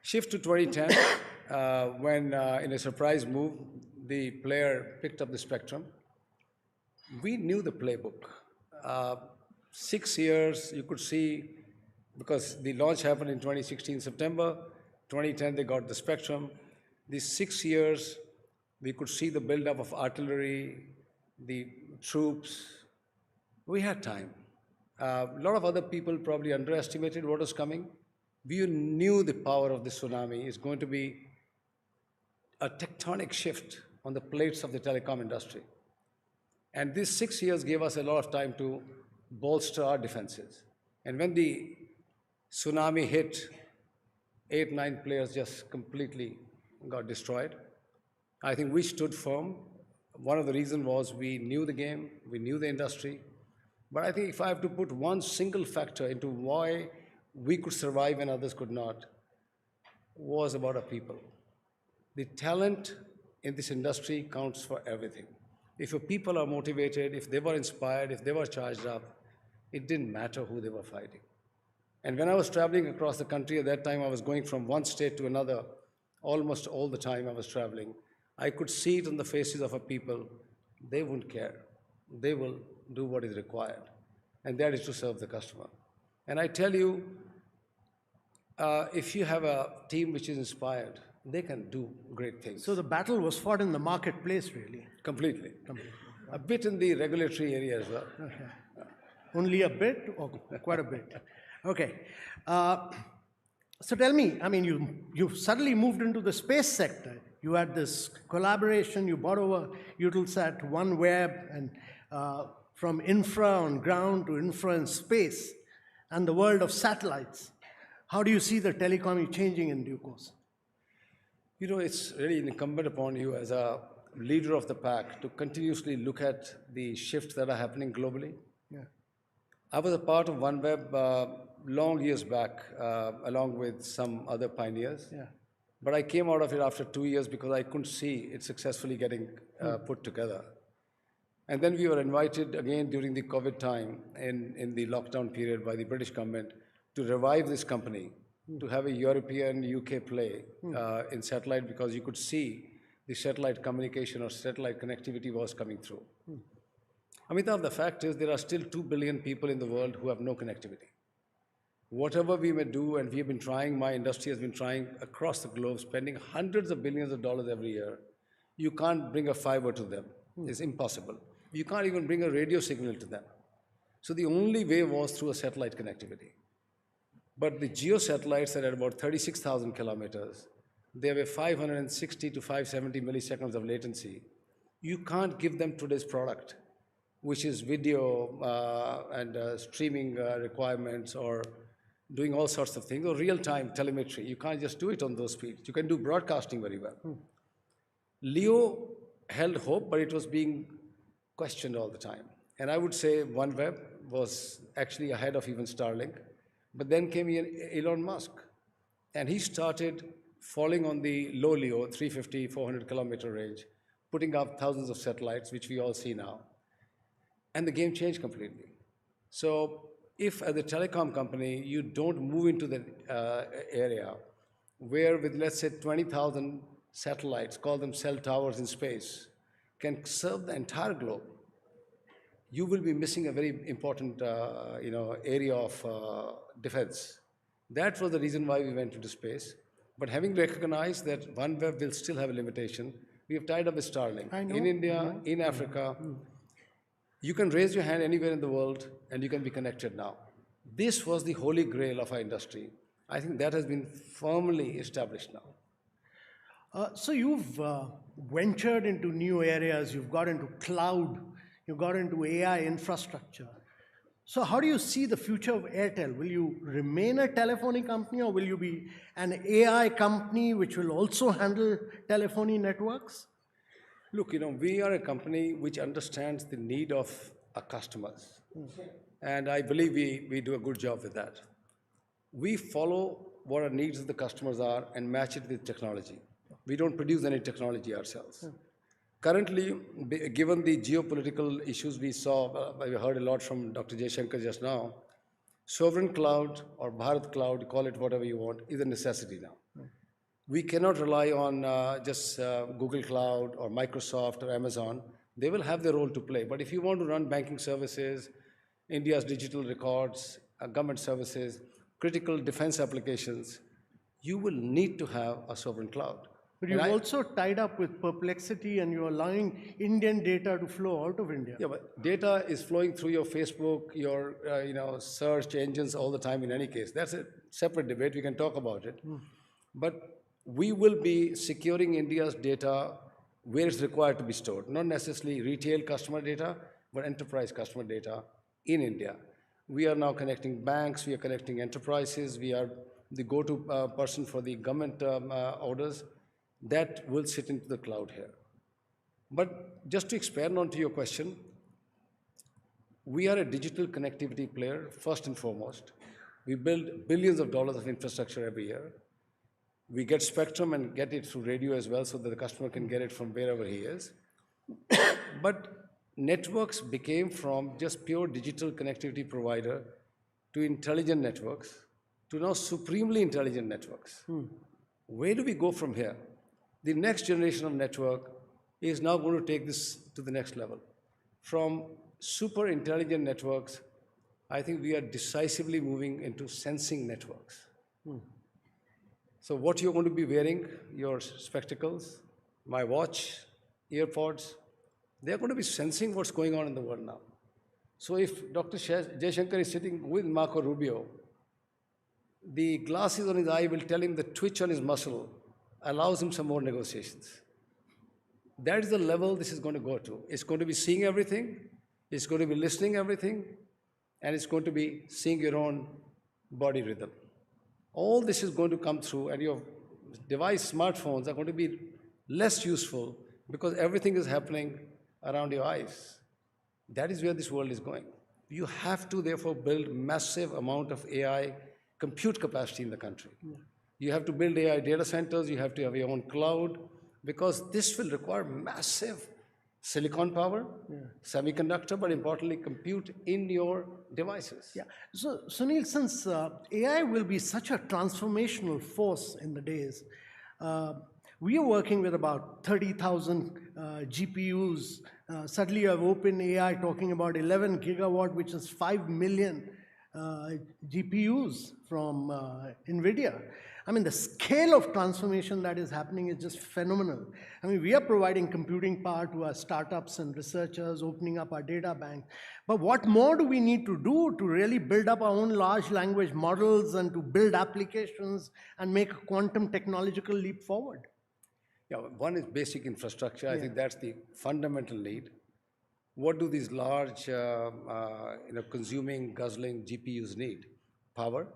Shift to 2010, when in a surprise move, the player picked up the spectrum. We knew the playbook. 6 years, you could see, because the launch happened in 2016 September, 2010 they got the spectrum. These 6 years, we could see the buildup of artillery, the troops. We had time. A lot of other people probably underestimated what was coming. We knew the power of the tsunami is going to be a tectonic shift on the plates of the telecom industry. And these 6 years gave us a lot of time to bolster our defenses. And when the tsunami hit, 8, 9 players just completely got destroyed. I think we stood firm. One of the reasons was we knew the game, we knew the industry. But I think if I have to put one single factor into why we could survive and others could not, was about our people. The talent in this industry counts for everything. If your people are motivated, if they were inspired, if they were charged up, it didn't matter who they were fighting. And when I was traveling across the country at that time, I was going from one state to another, almost all the time I was traveling. I could see it on the faces of our people. They wouldn't care. They will do what is required. And that is to serve the customer. And I tell you, if you have a team which is inspired, they can do great things.
So the battle was fought in the marketplace, really?
Completely. A bit in the regulatory area as well.
Okay. Only a bit or quite a bit? Okay. So tell me, I mean, you suddenly moved into the space sector. You had this collaboration, you bought over Eutelsat, OneWeb, and from infra on ground to infra in space, and the world of satellites. How do you see the telecom changing in due course?
You know, it's really incumbent upon you as a leader of the pack to continuously look at the shifts that are happening globally.
Yeah.
I was a part of OneWeb long years back, along with some other pioneers.
Yeah.
But I came out of it after 2 years because I couldn't see it successfully getting put together. And then we were invited again during the COVID time in the lockdown period by the British government to revive this company, to have a European UK play in satellite, because you could see the satellite communication or satellite connectivity was coming through. Amitabh, the fact is there are still 2 billion people in the world who have no connectivity. Whatever we may do, and we have been trying, my industry has been trying across the globe, spending hundreds of billions of dollars every year, you can't bring a fiber to them. It's impossible. You can't even bring a radio signal to them. So the only way was through a satellite connectivity. But the geo satellites are at about 36,000 kilometers. They have a 560 to 570 milliseconds of latency. You can't give them today's product, which is video and streaming requirements, or doing all sorts of things, or real-time telemetry. You can't just do it on those speeds. You can do broadcasting very well. LEO held hope, but it was being questioned all the time. And I would say OneWeb was actually ahead of even Starlink. But then came Elon Musk, and he started falling on the low LEO, 350, 400 kilometer range, putting up thousands of satellites, which we all see now. And the game changed completely. So if as a telecom company, you don't move into the area where with, let's say, 20,000 satellites, call them cell towers in space, can serve the entire globe, you will be missing a very important area of defense. That was the reason why we went into space. But having recognized that OneWeb will still have a limitation, we have tied up with Starlink. In India, in Africa, you can raise your hand anywhere in the world and you can be connected now. This was the holy grail of our industry. I think that has been firmly established now.
So you've ventured into new areas, you've got into cloud, you got into AI infrastructure. So how do you see the future of Airtel? Will you remain a telephony company, or will you be an AI company which will also handle telephony networks?
Look, we are a company which understands the need of our customers. And I believe we do a good job with that. We follow what our needs of the customers are and match it with technology. We don't produce any technology ourselves. Currently, given the geopolitical issues we saw, we heard a lot from Dr. Jaishankar just now, sovereign cloud or Bharat cloud, call it whatever you want, is a necessity now. We cannot rely on just Google Cloud or Microsoft or Amazon. They will have their role to play. But if you want to run banking services, India's digital records, government services, critical defense applications, you will need to have a sovereign cloud.
But you've also tied up with Perplexity and you're allowing Indian data to flow out of India.
Yeah, but data is flowing through your Facebook, your search engines all the time in any case. That's a separate debate. We can talk about it. But we will be securing India's data where it's required to be stored. Not necessarily retail customer data, but enterprise customer data in India. We are now connecting banks, we are connecting enterprises, we are the go-to person for the government orders. That will sit into the cloud here. But just to expand onto your question, we are a digital connectivity player, first and foremost. We build billions of dollars of infrastructure every year. We get spectrum and get it through radio as well so that the customer can get it from wherever he is. But networks became from just pure digital connectivity provider to intelligent networks to now supremely intelligent networks. Where do we go from here? The next generation of network is now going to take this to the next level. From super intelligent networks, I think we are decisively moving into sensing networks. So what you're going to be wearing, your spectacles, my watch, earpods, they're going to be sensing what's going on in the world now. So if Dr. Jaishankar is sitting with Marco Rubio, the glasses on his eye will tell him the twitch on his muscle allows him some more negotiations. That is the level this is going to go to. It's going to be seeing everything, it's going to be listening everything, and it's going to be seeing your own body rhythm. All this is going to come through, and your device, smartphones, are going to be less useful because everything is happening around your eyes. That is where this world is going. You have to, therefore, build massive amount of AI compute capacity in the country. You have to build AI data centers, you have to have your own cloud, because this will require massive silicon power, semiconductor, but importantly, compute in your devices.
Yeah. So, Sunil, since AI will be such a transformational force in the days, we are working with about 30,000 GPUs. Suddenly you have OpenAI talking about 11 gigawatt, which is 5 million GPUs from NVIDIA. I mean, the scale of transformation that is happening is just phenomenal. I mean, we are providing computing power to our startups and researchers, opening up our data bank. But what more do we need to do to really build up our own large language models and to build applications and make a quantum technological leap forward?
Yeah, one is basic infrastructure. I think that's the fundamental need. What do these large, consuming, guzzling GPUs need? Power.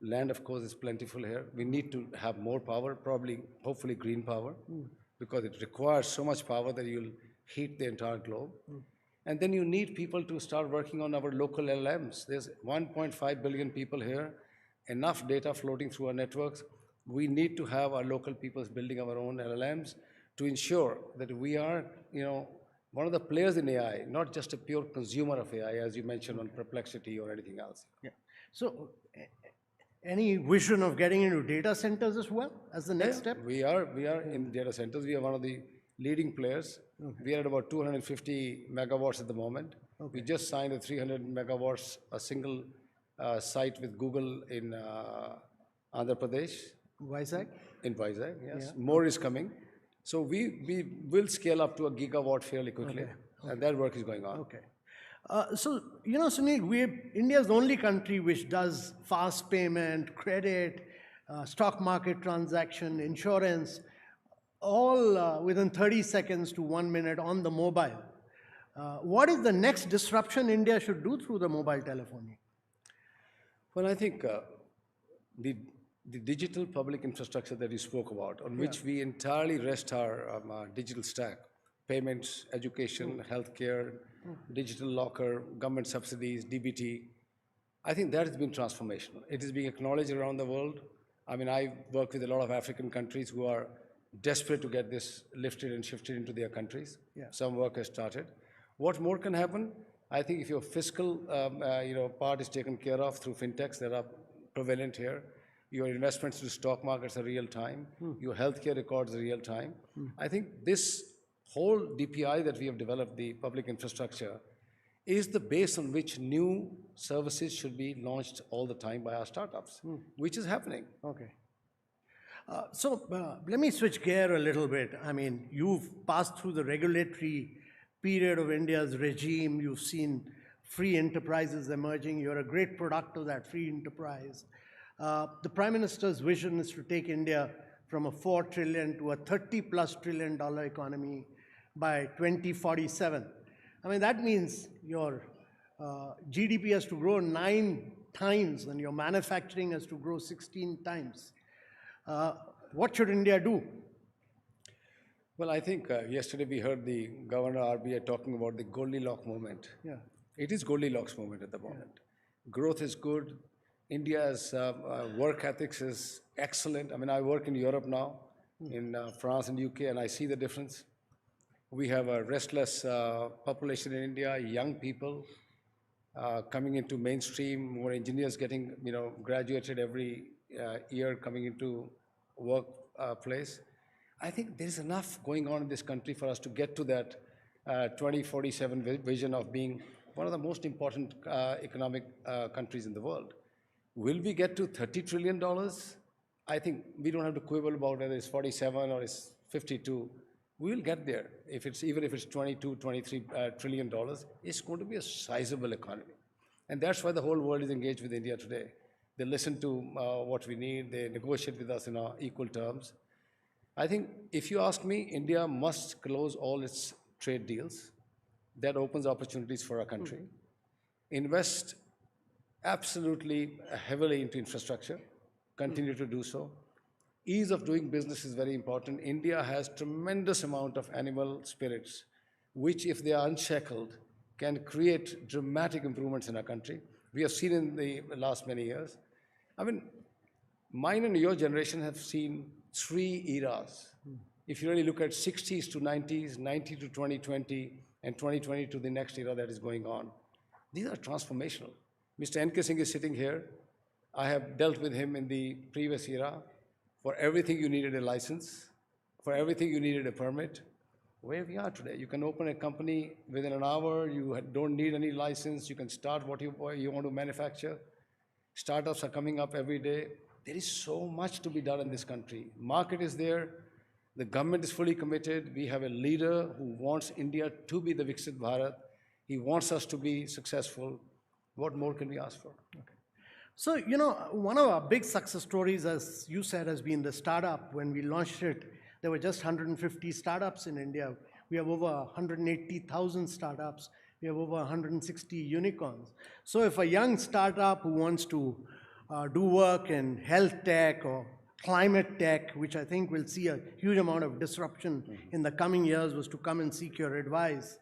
Land, of course, is plentiful here. We need to have more power, probably, hopefully green power, because it requires so much power that you'll heat the entire globe. And then you need people to start working on our local LLMs. There's 1.5 billion people here, enough data floating through our networks. We need to have our local people building our own LLMs to ensure that we are, one of the players in AI, not just a pure consumer of AI, as you mentioned on Perplexity or anything else.
Yeah. So, any vision of getting into data centers as well as the next step?
We are in data centers. We are one of the leading players. We are at about 250 megawatts at the moment. We just signed a 300 megawatts, a single site with Google in Andhra Pradesh.
Vizag?
In Vizag, yes. Yeah. More is coming. So we will scale up to a gigawatt fairly quickly. And that work is going on.
Okay. So, Sunil, India is the only country which does fast payment, credit, stock market transaction, insurance, all within 30 seconds to 1 minute on the mobile. What is the next disruption India should do through the mobile telephony?
Well, I think the digital public infrastructure that you spoke about, on which we entirely rest our digital stack, payments, education, healthcare, digital locker, government subsidies, DBT, I think that has been transformational. It is being acknowledged around the world. I mean, I work with a lot of African countries who are desperate to get this lifted and shifted into their countries.
Yeah.
Some work has started. What more can happen? I think if your fiscal part is taken care of through fintechs that are prevalent here, your investments to stock markets are real time, your healthcare records are real time. I think this whole DPI that we have developed, the public infrastructure, is the base on which new services should be launched all the time by our startups, which is happening.
Okay. Let me switch gear a little bit. I mean, you've passed through the regulatory period of India's regime. You've seen free enterprises emerging. You're a great product of that free enterprise. The Prime Minister's vision is to take India from a $4 trillion to a $30+ trillion economy by 2047. I mean, that means your GDP has to grow 9 times and your manufacturing has to grow 16 times. What should India do?
Well, I think yesterday we heard the Governor RBI talking about the Goldilocks moment.
Yeah.
It is Goldilocks moment at the moment. Growth is good. India's work ethics is excellent. I mean, I work in Europe now, in France and UK, and I see the difference. We have a restless population in India, young people coming into mainstream, more engineers getting, graduated every year coming into workplace. I think there is enough going on in this country for us to get to that 2047 vision of being one of the most important economic countries in the world. Will we get to $30 trillion? I think we don't have to quibble about whether it's 47 or it's 52. We will get there. Even if it's 22, 23 trillion dollars, it's going to be a sizable economy. And that's why the whole world is engaged with India today. They listen to what we need. They negotiate with us in equal terms. I think if you ask me, India must close all its trade deals. That opens opportunities for our country. Invest absolutely heavily into infrastructure, continue to do so. Ease of doing business is very important. India has tremendous amount of animal spirits, which if they are unshackled, can create dramatic improvements in our country. We have seen in the last many years. I mean, mine and your generation have seen 3 eras. If you really look at 60s to 90s, 90 to 2020, and 2020 to the next era that is going on, these are transformational. Mr. N.K. Singh is sitting here. I have dealt with him in the previous era. For everything you needed a license. For everything you needed a permit. Where we are today, you can open a company within an hour. You don't need any license. You can start what you want to manufacture. Startups are coming up every day. There is so much to be done in this country. Market is there. The government is fully committed. We have a leader who wants India to be the Viksit Bharat. He wants us to be successful. What more can we ask for?
Okay. So, one of our big success stories, as you said, has been the startup. When we launched it, there were just 150 startups in India. We have over 180,000 startups. We have over 160 unicorns. So if a young startup who wants to do work in health tech or climate tech, which I think will see a huge amount of disruption in the coming years, was to come and seek your advice,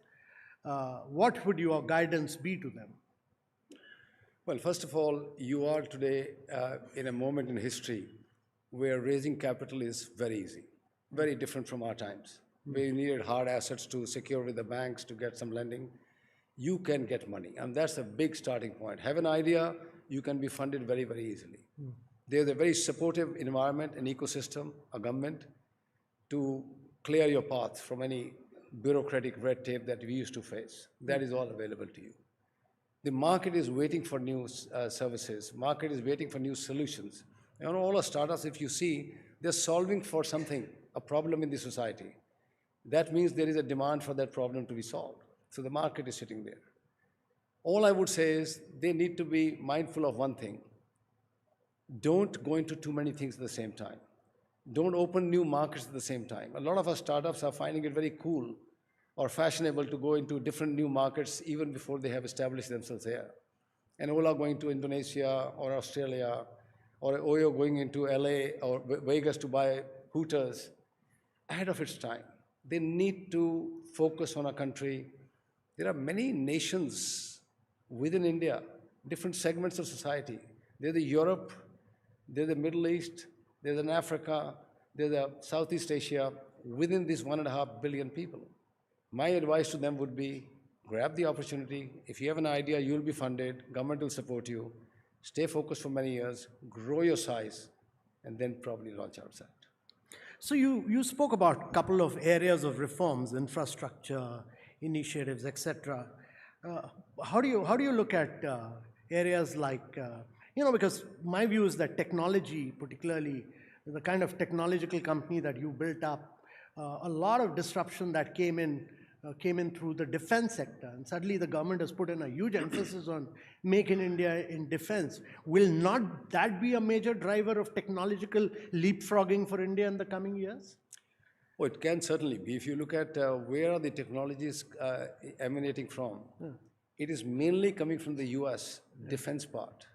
what would your guidance be to them?
Well, first of all, you are today in a moment in history where raising capital is very easy, very different from our times, where you needed hard assets to secure with the banks to get some lending. You can get money, and that's a big starting point. Have an idea, you can be funded very, very easily. There's a very supportive environment, an ecosystem, a government, to clear your path from any bureaucratic red tape that we used to face. That is all available to you. The market is waiting for new services. Market is waiting for new solutions. And all our startups, if you see, they're solving for something, a problem in the society. That means there is a demand for that problem to be solved. So the market is sitting there. All I would say is they need to be mindful of one thing. Don't go into too many things at the same time. Don't open new markets at the same time. A lot of our startups are finding it very cool or fashionable to go into different new markets even before they have established themselves here. And Ola going to Indonesia or Australia, or Oyo going into LA or Vegas to buy Hooters, ahead of its time. They need to focus on a country. There are many nations within India, different segments of society. There's the Europe, there's the Middle East, there's an Africa, there's a Southeast Asia within these 1.5 billion people. My advice to them would be, grab the opportunity. If you have an idea, you'll be funded, government will support you, stay focused for many years, grow your size, and then probably launch outside.
So you spoke about a couple of areas of reforms, infrastructure, initiatives, etc. How do you look at areas like, because my view is that technology, particularly the kind of technological company that you built up, a lot of disruption that came in through the defense sector, and suddenly the government has put in a huge emphasis on Make in India in defense. Will not that be a major driver of technological leapfrogging for India in the coming years?
Oh, it can certainly be. If you look at where are the technologies emanating from, it is mainly coming from the US defense part.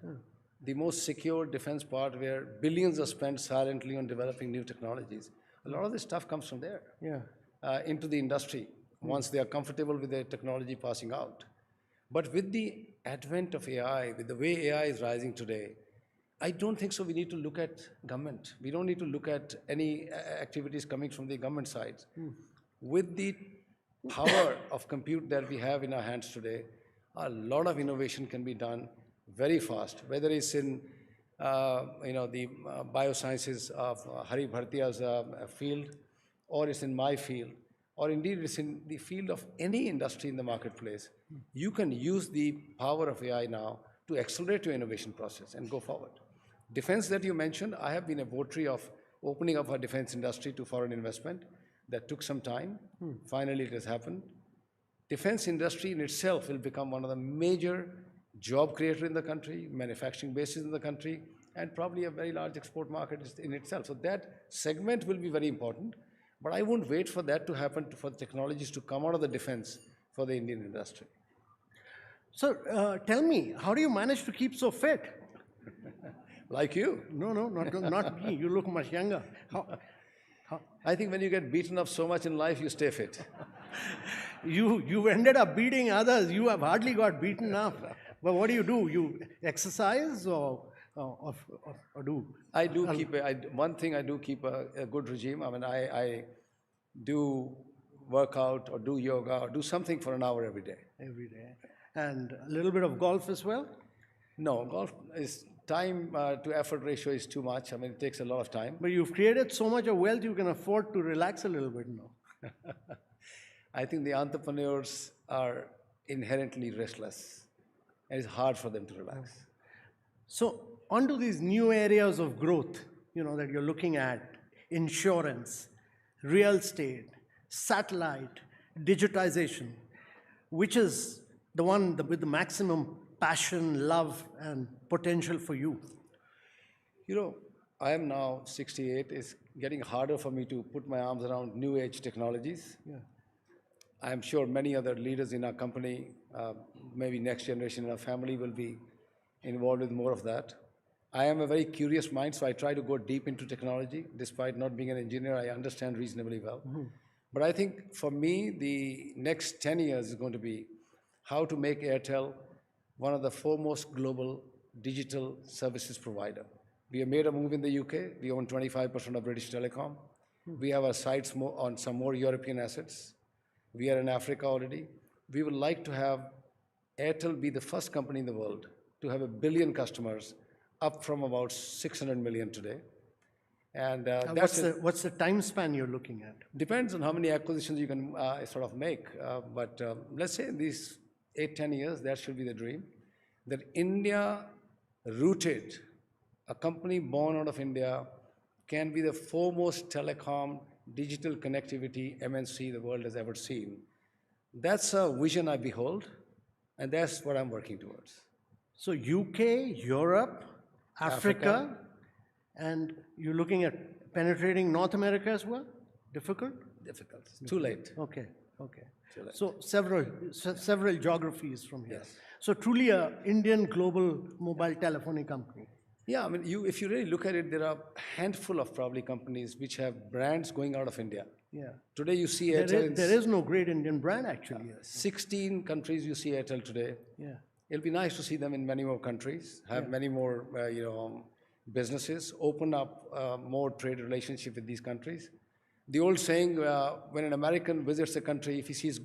The most secure defense part where billions are spent silently on developing new technologies. A lot of this stuff comes from there into the industry once they are comfortable with the technology passing out. But with the advent of AI, with the way AI is rising today, I don't think so we need to look at government. We don't need to look at any activities coming from the government side. With the power of compute that we have in our hands today, a lot of innovation can be done very fast, whether it's in the biosciences of Hari Bhartia's field, or it's in my field, or indeed it's in the field of any industry in the marketplace. You can use the power of AI now to accelerate your innovation process and go forward. Defense that you mentioned, I have been a votary of opening up our defense industry to foreign investment. That took some time. Finally, it has happened. Defense industry in itself will become one of the major job creator in the country, manufacturing bases in the country, and probably a very large export market in itself. So that segment will be very important. But I won't wait for that to happen for the technologies to come out of the defense for the Indian industry.
So tell me, how do you manage to keep so fit?
Like you?
No, not me. You look much younger.
I think when you get beaten up so much in life, you stay fit.
You ended up beating others. You have hardly got beaten up. But what do? You exercise or do?
I do keep one thing. I do keep a good regime. I mean, I do work out or do yoga or do something for an hour every day.
Every day. And a little bit of golf as well?
No, golf is time to effort ratio is too much. I mean, it takes a lot of time.
But you've created so much of wealth, you can afford to relax a little bit now.
I think the entrepreneurs are inherently restless, and it's hard for them to relax.
So, onto these new areas of growth, that you're looking at: insurance, real estate, satellite, digitization. Which is the one with the maximum passion, love, and potential for you?
I am now 68. It's getting harder for me to put my arms around new age technologies. I'm sure many other leaders in our company, maybe next generation in our family, will be involved with more of that. I am a very curious mind, so I try to go deep into technology. Despite not being an engineer, I understand reasonably well. But I think for me, the next 10 years is going to be how to make Airtel one of the foremost global digital services provider. We have made a move in the UK. We own 25% of British Telecom. We have our sights on some more European assets. We are in Africa already. We would like to have Airtel be the first company in the world to have 1 billion customers, up from about 600 million today. And
what's the time span you're looking at?
Depends on how many acquisitions you can sort of make. But let's say in these 8-10 years, that should be the dream. That India rooted, a company born out of India, can be the foremost telecom, digital connectivity MNC the world has ever seen. That's a vision I behold, and that's what I'm working towards.
So UK, Europe, Africa, and you're looking at penetrating North America as well? Difficult?
Difficult. It's too late.
Okay. So several geographies from here. Yes. So truly a Indian global mobile telephony company.
Yeah, I mean, if you really look at it, there are a handful of probably companies which have brands going out of India.
Yeah.
Today you see Airtel.
There is no great Indian brand actually.
16 countries you see Airtel today.
Yeah.
It'll be nice to see them in many more countries, have many more, businesses, open up more trade relationship with these countries. The old saying, when an American visits a country, if he sees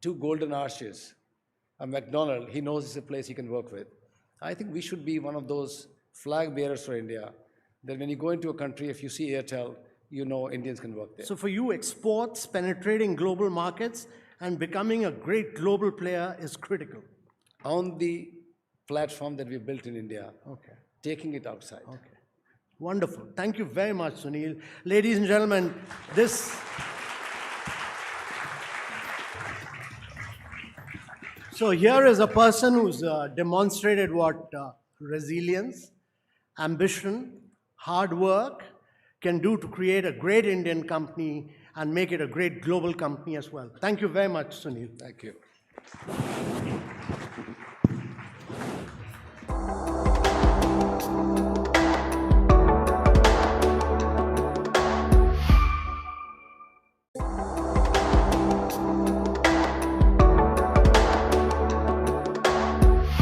2 golden arches, a McDonald's, he knows it's a place he can work with. I think we should be one of those flag bearers for India, that when you go into a country, if you see Airtel, you know Indians can work there.
So for you, exports, penetrating global markets, and becoming a great global player is critical.
On the platform that we built in India,
Okay.
taking it outside.
Okay. Wonderful. Thank you very much, Sunil. Ladies and gentlemen, this... So here is a person who's demonstrated what resilience, ambition, hard work can do to create a great Indian company and make it a great global company as well. Thank you very much, Sunil.
Thank you.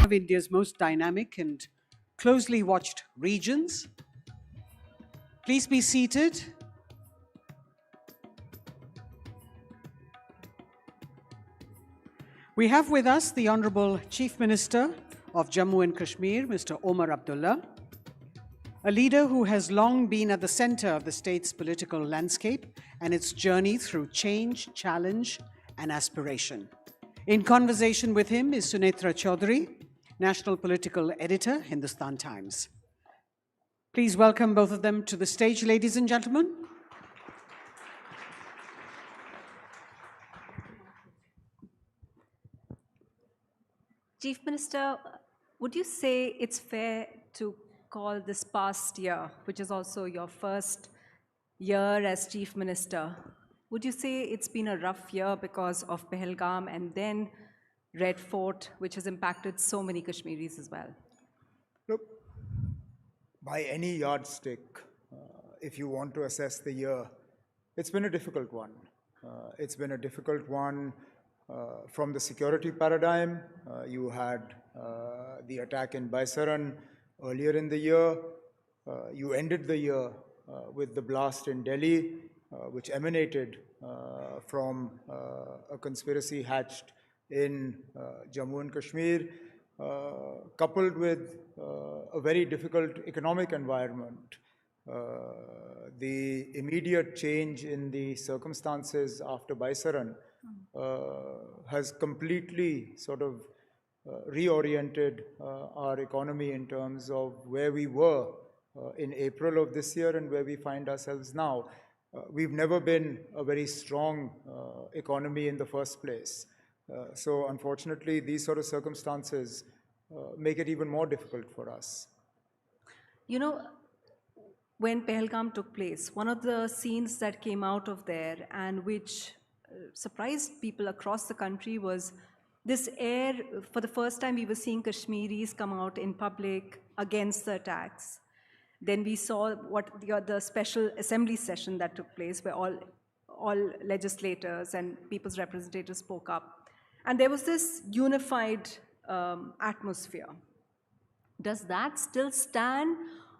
Of India's most dynamic and closely watched regions. Please be seated. We have with us the Honorable Chief Minister of Jammu and Kashmir, Mr. Omar Abdullah, a leader who has long been at the center of the state's political landscape and its journey through change, challenge, and aspiration. In conversation with him is Sunetra Chaudhary, National Political Editor, Hindustan Times. Please welcome both of them to the stage, ladies and gentlemen.
Chief Minister, would you say it's fair to call this past year, which is also your first year as Chief Minister, would you say it's been a rough year because of Pahalgam and then Red Fort, which has impacted so many Kashmiris as well?
Look, by any yardstick, if you want to assess the year, it's been a difficult one. It's been a difficult one from the security paradigm. You had the attack in Baisaran earlier in the year. You ended the year with the blast in Delhi, which emanated from a conspiracy hatched in Jammu and Kashmir, coupled with a very difficult economic environment. The immediate change in the circumstances after Baisaran has completely sort of reoriented our economy in terms of where we were in April of this year and where we find ourselves now. We've never been a very strong economy in the first place. So unfortunately, these sort of circumstances make it even more difficult for us.
You know, when Pahalgam took place, one of the scenes that came out of there and which surprised people across the country was this air. For the first time, we were seeing Kashmiris come out in public against the attacks. Then we saw what the special assembly session that took place where all legislators and people's representatives spoke up. And there was this unified atmosphere. Does that still stand?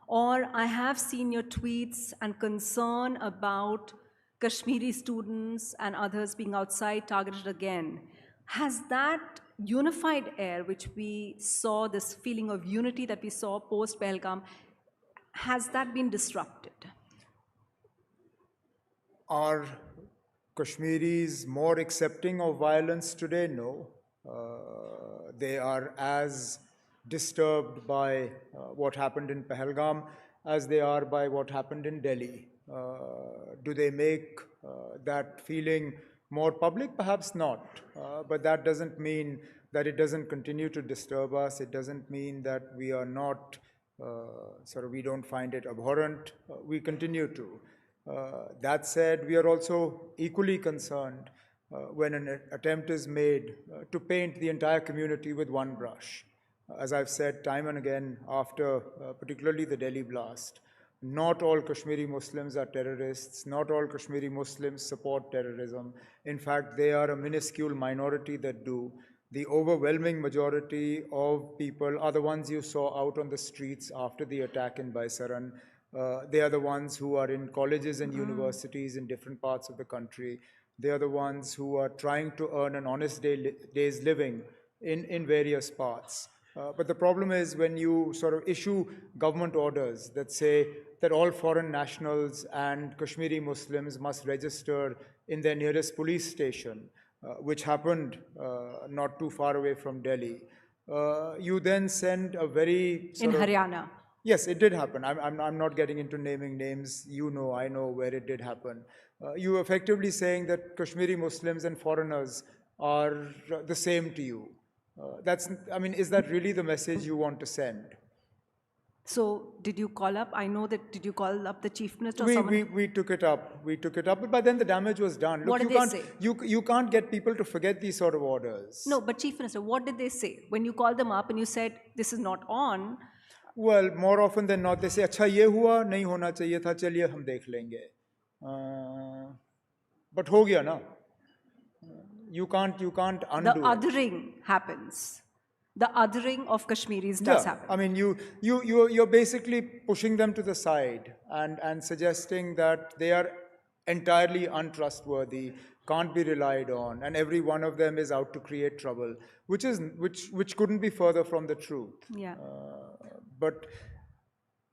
Or I have seen your tweets and concern about Kashmiri students and others being outside targeted again. Has that unified air, which we saw, this feeling of unity that we saw post-Pahalgam, has that been disrupted?
Are Kashmiris more accepting of violence today? No. They are as disturbed by what happened in Pahalgam as they are by what happened in Delhi. Do they make that feeling more public? Perhaps not. But that doesn't mean that it doesn't continue to disturb us. It doesn't mean that we are not, we don't find it abhorrent. We continue to. That said, we are also equally concerned when an attempt is made to paint the entire community with one brush. As I've said time and again after particularly the Delhi blast, not all Kashmiri Muslims are terrorists, not all Kashmiri Muslims support terrorism. In fact, they are a minuscule minority that do. The overwhelming majority of people are the ones you saw out on the streets after the attack in Baisaran. They are the ones who are in colleges and universities in different parts of the country. They are the ones who are trying to earn an honest day's living in various parts. But the problem is when you sort of issue government orders that say that all foreign nationals and Kashmiri Muslims must register in their nearest police station, which happened not too far away from Delhi. You then send a very
in Haryana.
Yes, it did happen. I'm not getting into naming names. You know, I know where it did happen. You effectively saying that Kashmiri Muslims and foreigners are the same to you. Is that really the message you want to send?
So did you call up? I know that, did you call up the chief minister or someone?
We took it up. We took it up, but by then the damage was done. Look,
What did they say?
You can't get people to forget these sort of orders.
No, but chief minister, what did they say? When you called them up and you said, this is not on.
Well, more often than not, they say, अच्छा ये हुआ, नहीं होना चाहिए था, चलिए हम देख लेंगे. But हो गया ना. You can't undo
The othering happens. The othering of Kashmiris does happen.
I mean, you're basically pushing them to the side and suggesting that they are entirely untrustworthy, can't be relied on, and every one of them is out to create trouble, which couldn't be further from the truth.
Yeah.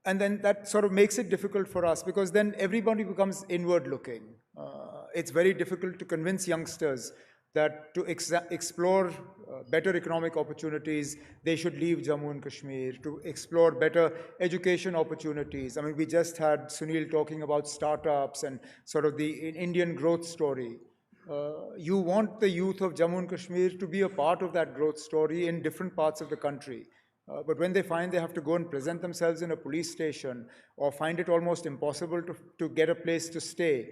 And then that sort of makes it difficult for us because then everybody becomes inward looking. It's very difficult to convince youngsters that to explore better economic opportunities, they should leave Jammu and Kashmir, to explore better education opportunities. I mean, we just had Sunil talking about startups and sort of the Indian growth story. You want the youth of Jammu and Kashmir to be a part of that growth story in different parts of the country. But when they find they have to go and present themselves in a police station or find it almost impossible to get a place to stay,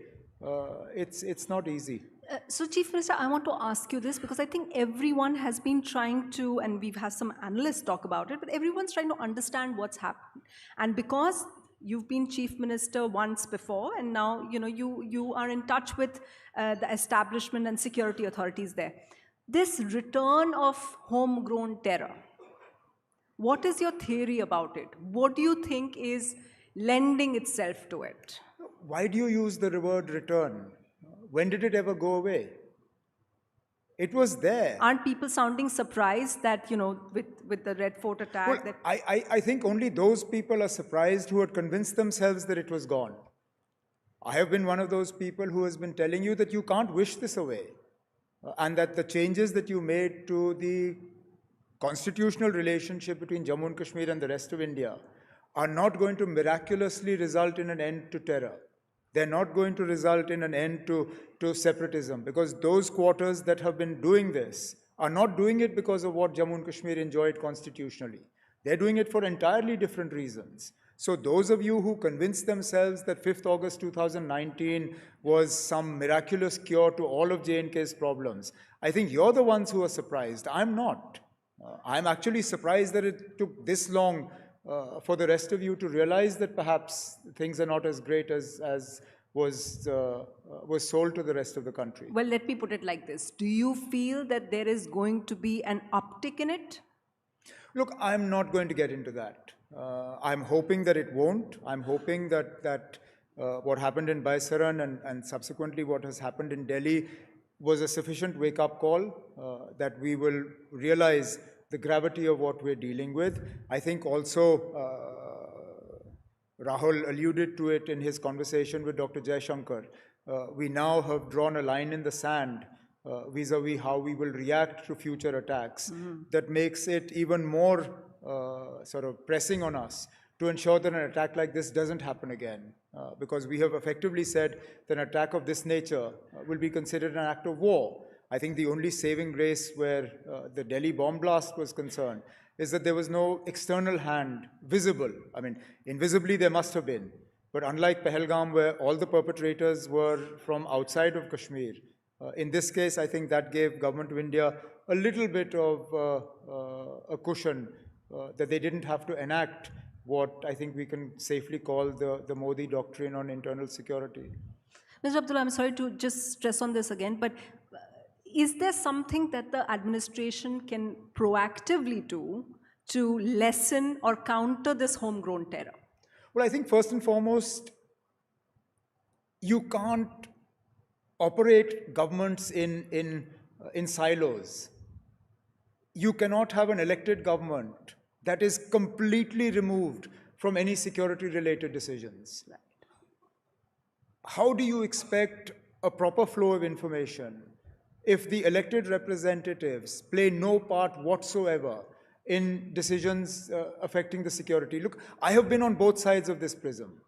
it's not easy.
So Chief Minister, I want to ask you this because I think everyone has been trying to, and we've had some analysts talk about it, but everyone's trying to understand what's happened. And because you've been Chief Minister once before, and now you are in touch with the establishment and security authorities there. This return of homegrown terror, what is your theory about it? What do you think is lending itself to it?
Why do you use the word return? When did it ever go away? It was there.
Aren't people sounding surprised that, with the Red Fort attack?
Well, I think only those people are surprised who had convinced themselves that it was gone. I have been one of those people who has been telling you that you can't wish this away. And that the changes that you made to the constitutional relationship between Jammu and Kashmir and the rest of India are not going to miraculously result in an end to terror. They're not going to result in an end to separatism, because those quarters that have been doing this are not doing it because of what Jammu and Kashmir enjoyed constitutionally. They're doing it for entirely different reasons. So those of you who convinced themselves that 5th August 2019 was some miraculous cure to all of J&K's problems, I think you're the ones who are surprised. I'm not. I'm actually surprised that it took this long for the rest of you to realize that perhaps things are not as great as was sold to the rest of the country.
Well, let me put it like this. Do you feel that there is going to be an uptick in it?
Look, I'm not going to get into that. I'm hoping that it won't. I'm hoping that what happened in Baisaran and subsequently what has happened in Delhi was a sufficient wake-up call, that we will realize the gravity of what we're dealing with. I think also Rahul alluded to it in his conversation with Dr. Jaishankar. We now have drawn a line in the sand vis-a-vis how we will react to future attacks. That makes it even more sort of pressing on us to ensure that an attack like this doesn't happen again. Because we have effectively said that an attack of this nature will be considered an act of war. I think the only saving grace where the Delhi bomb blast was concerned is that there was no external hand visible. I mean, invisibly there must have been. But unlike Pahalgam, where all the perpetrators were from outside of Kashmir, in this case, I think that gave Government of India a little bit of a cushion that they didn't have to enact what I think we can safely call the Modi doctrine on internal security.
Mr. Abdullah, I'm sorry to just stress on this again, but is there something that the administration can proactively do to lessen or counter this homegrown terror?
Well, I think first and foremost, you can't operate governments in silos. You cannot have an elected government that is completely removed from any security-related decisions. Right. How do you expect a proper flow of information if the elected representatives play no part whatsoever in decisions affecting the security? Look, I have been on both sides of this prism.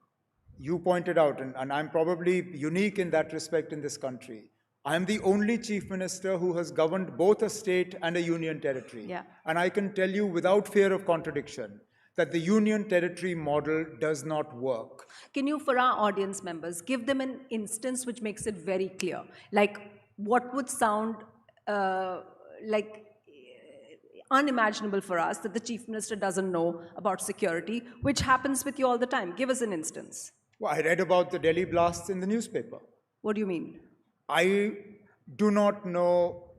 You pointed out, and I'm probably unique in that respect in this country. I'm the only chief minister who has governed both a state and a union territory.
Yeah.
And I can tell you without fear of contradiction that the union territory model does not work.
Can you, for our audience members, give them an instance which makes it very clear? Like what would sound like unimaginable for us that the chief minister doesn't know about security, which happens with you all the time? Give us an instance.
Well, I read about the Delhi blasts in the newspaper.
What do you mean?
I do not know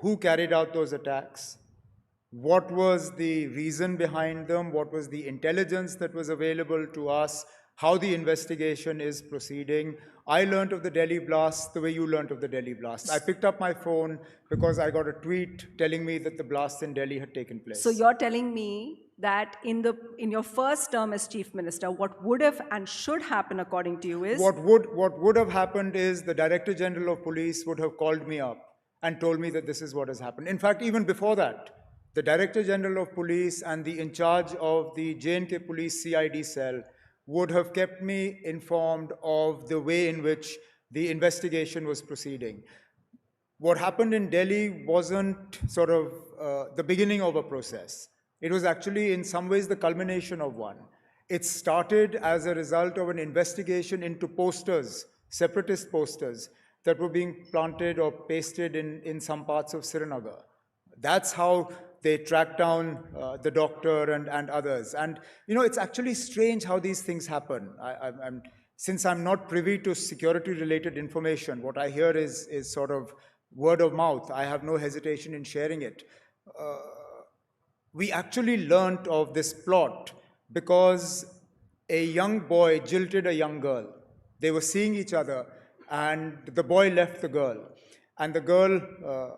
who carried out those attacks, what was the reason behind them, what was the intelligence that was available to us, how the investigation is proceeding. I learned of the Delhi blasts the way you learned of the Delhi blasts. I picked up my phone because I got a tweet telling me that the blasts in Delhi had taken place.
So you're telling me that in your first term as chief minister, what would have and should happen according to you is?
What would have happened is the Director General of Police would have called me up and told me that this is what has happened. In fact, even before that, the Director General of Police and the in charge of the J&K Police CID cell would have kept me informed of the way in which the investigation was proceeding. What happened in Delhi wasn't sort of the beginning of a process. It was actually in some ways the culmination of one. It started as a result of an investigation into posters, separatist posters, that were being planted or pasted in some parts of Srinagar. That's how they tracked down the doctor and others. And, you know, it's actually strange how these things happen. Since I'm not privy to security-related information, what I hear is sort of word of mouth. I have no hesitation in sharing it. We actually learnt of this plot because a young boy jilted a young girl. They were seeing each other, and the boy left the girl. And the girl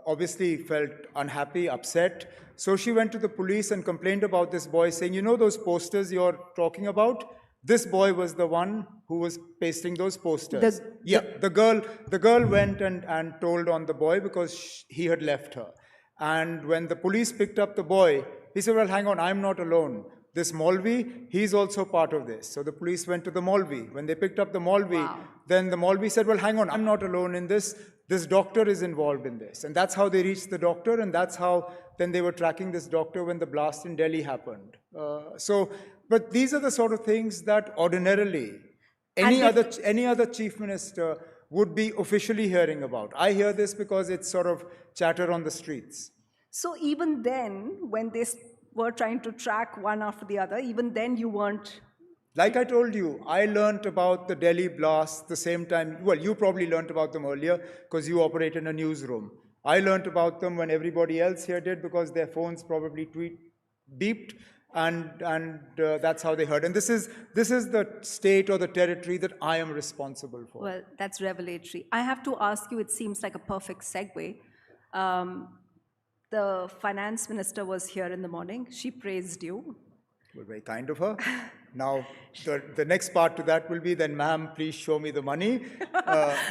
obviously felt unhappy, upset. So she went to the police and complained about this boy, saying, you know those posters you're talking about? This boy was the one who was pasting those posters. The girl went and told on the boy because he had left her. And when the police picked up the boy, he said, well, hang on, I'm not alone. This Maulvi, he's also part of this. So the police went to the Maulvi. When they picked up the Maulvi, then the Maulvi said, well, hang on, I'm not alone in this. This doctor is involved in this. And that's how they reached the doctor, and that's how then they were tracking this doctor when the blast in Delhi happened. But these are the sort of things that ordinarily any other chief minister would be officially hearing about. I hear this because it's sort of chatter on the streets.
So even then, when they were trying to track one after the other, even then you weren't...
Like I told you, I learned about the Delhi blast the same time. Well, you probably learned about them earlier because you operate in a newsroom. I learned about them when everybody else here did because their phones probably beeped, and that's how they heard. And this is the state or the territory that I am responsible for.
Well, that's revelatory. I have to ask you, it seems like a perfect segue. The finance minister was here in the morning. She praised you.
Well, very kind of her. Now, the next part to that will be, then, ma'am, please show me the money,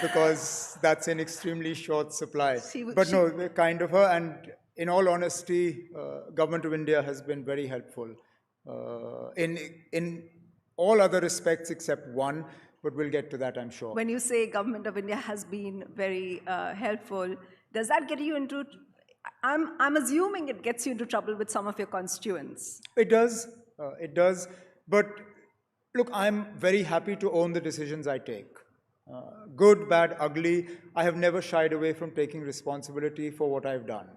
because that's in extremely short supply. But no, very kind of her. And in all honesty, Government of India has been very helpful in all other respects except one, but we'll get to that, I'm sure.
When you say Government of India has been very helpful, does that get you into... I'm assuming it gets you into trouble with some of your constituents.
It does. It does. But look, I'm very happy to own the decisions I take. Good, bad, ugly. I have never shied away from taking responsibility for what I've done.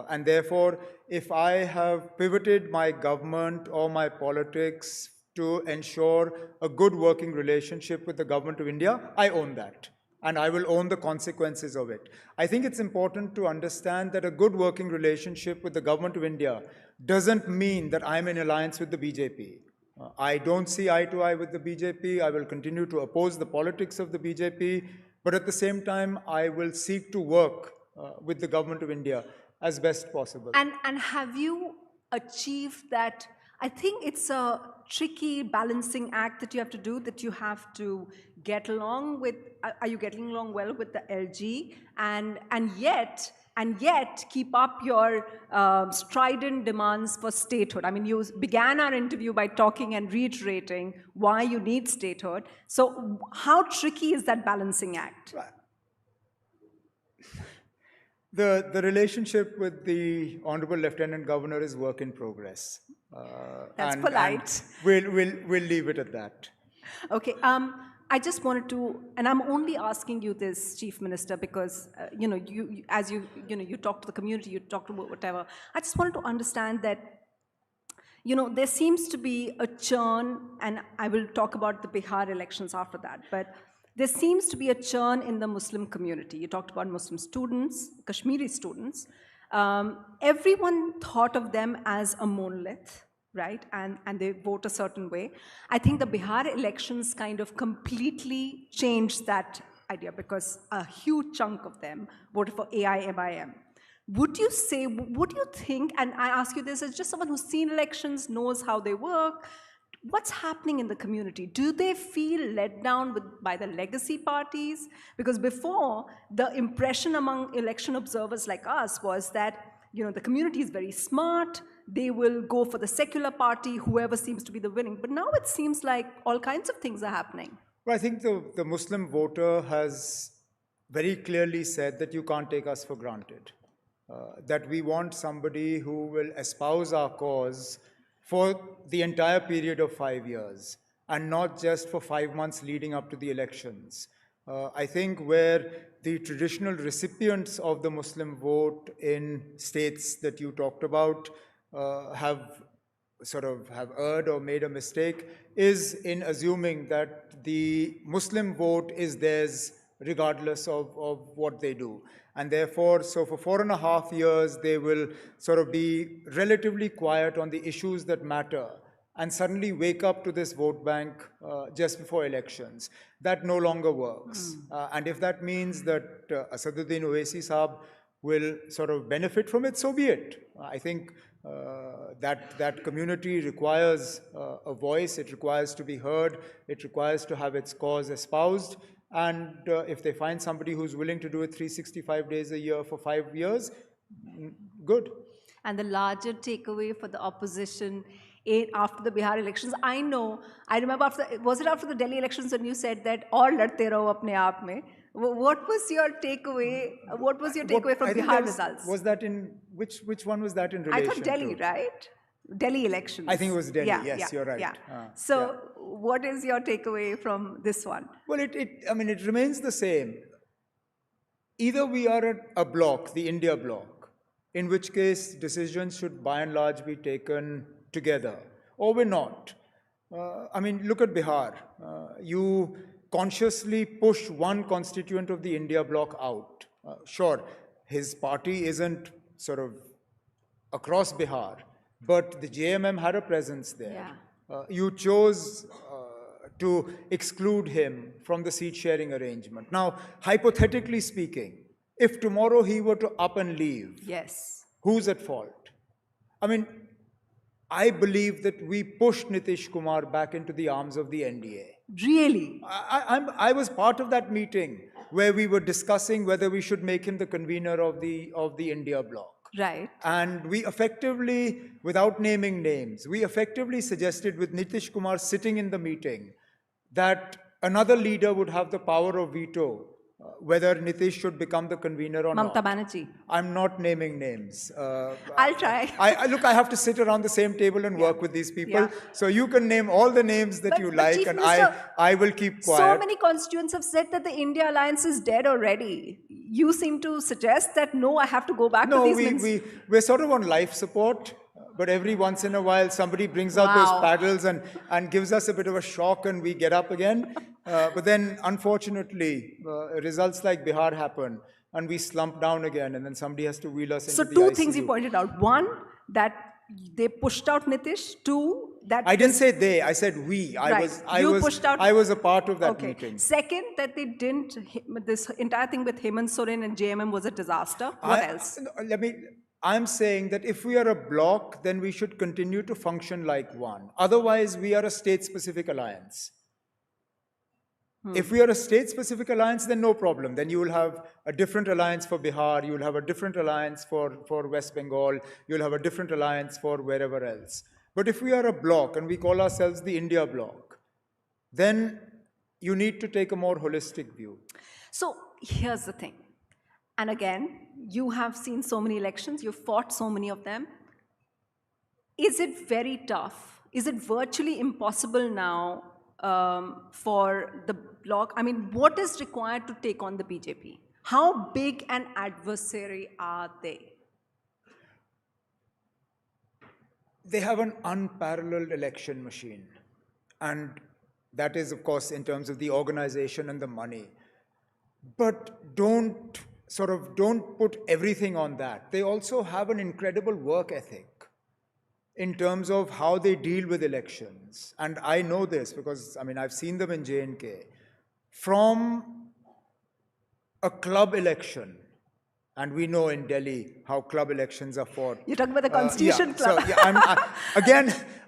And therefore, if I have pivoted my government or my politics to ensure a good working relationship with the Government of India, I own that. and I will own the consequences of it. I think it's important to understand that a good working relationship with the government of India doesn't mean that I'm in alliance with the BJP. I don't see eye to eye with the BJP. I will continue to oppose the politics of the BJP, but at the same time, I will seek to work with the government of India as best possible.
And have you achieved that? I think it's a tricky balancing act that you have to do, that you have to get along with, are you getting along well with the LG, and yet keep up your strident demands for statehood. I mean, you began our interview by talking and reiterating why you need statehood. So how tricky is that balancing act?
The relationship with the Honorable Lieutenant Governor is work in progress.
That's polite.
And we'll leave it at that.
Okay. I just wanted to, and I'm only asking you this, Chief Minister, because you talk to the community, you talk to whatever. I just wanted to understand that, there seems to be a churn, and I will talk about the Bihar elections after that, but there seems to be a churn in the Muslim community. You talked about Muslim students, Kashmiri students. Everyone thought of them as a monolith, right? And they vote a certain way. I think the Bihar elections kind of completely changed that idea, because a huge chunk of them voted for AIMIM. Would you think, and I ask you this as just someone who's seen elections, knows how they work, what's happening in the community? Do they feel let down by the legacy parties? Because before, the impression among election observers like us was that, the community is very smart, they will go for the secular party, whoever seems to be the winning. But now it seems like all kinds of things are happening.
Well, I think the Muslim voter has very clearly said that you can't take us for granted. That we want somebody who will espouse our cause for the entire period of 5 years, and not just for 5 months leading up to the elections. I think where the traditional recipients of the Muslim vote in states that you talked about have erred or made a mistake is in assuming that the Muslim vote is theirs regardless of what they do. And therefore, so for 4.5 years, they will be relatively quiet on the issues that matter, and suddenly wake up to this vote bank just before elections. That no longer works. And if that means that Asaduddin Owaisi Saab will benefit from it, so be it. I think that community requires a voice, it requires to be heard, it requires to have its cause espoused. And if they find somebody who's willing to do it 365 days a year for 5 years, good.
And the larger takeaway for the opposition after the Bihar elections, I remember was it after the Delhi elections when you said that aur ladte raho apne aap mein? What was your takeaway? What was your takeaway from Bihar results?
Was that in, which one was that in relation to?
I thought Delhi, right? Delhi elections.
I think it was Delhi, yes, you're right.
Yeah. So what is your takeaway from this one?
Well, it remains the same. Either we are a bloc, the India bloc, in which case decisions should by and large be taken together, or we're not. Look at Bihar. You consciously push one constituent of the India bloc out. Sure, his party isn't across Bihar, but the JMM had a presence there. You chose to exclude him from the seat-sharing arrangement. Now, hypothetically speaking, if tomorrow he were to up and leave,
yes,
who's at fault? I believe that we pushed Nitish Kumar back into the arms of the NDA.
Really?
I was part of that meeting where we were discussing whether we should make him the convener of the India bloc.
Right.
And we effectively, without naming names, we effectively suggested with Nitish Kumar sitting in the meeting that another leader would have the power of veto whether Nitish should become the convener or not.
Mamta Banerjee.
I'm not naming names.
I'll try.
I have to sit around the same table and work with these people. So you can name all the names that you like,
Chief
and
Minister,
I will keep quiet.
So many constituents have said that the India alliance is dead already. You seem to suggest that, no, I have to go back to these
we're on life support. But every once in a while, somebody brings out those paddles and gives us a bit of a shock, and we get up again. But then, unfortunately, results like Bihar happen, and we slump down again, and then somebody has to wheel us into the ICU.
So two things you pointed out. One, that they pushed out Nitish. Two, that
I didn't say they, I said we. I was a part of that meeting.
Second, that they didn't, this entire thing with Hemant Soren and JMM was a disaster. What else?
I'm saying that if we are a bloc, then we should continue to function like one. Otherwise, we are a state-specific alliance. If we are a state-specific alliance, then no problem. Then you will have a different alliance for Bihar, you will have a different alliance for West Bengal, you'll have a different alliance for wherever else. But if we are a bloc and we call ourselves the India bloc, then you need to take a more holistic view.
So here's the thing. And again, you have seen so many elections, you've fought so many of them. Is it very tough? Is it virtually impossible now for the bloc? I mean, what is required to take on the BJP? How big an adversary are they?
They have an unparalleled election machine. And that is, of course, in terms of the organization and the money. But don't put everything on that. They also have an incredible work ethic in terms of how they deal with elections. And I know this because, I've seen them in J&K. From a club election, and we know in Delhi how club elections are fought.
You're talking about the Constitution Club.
So,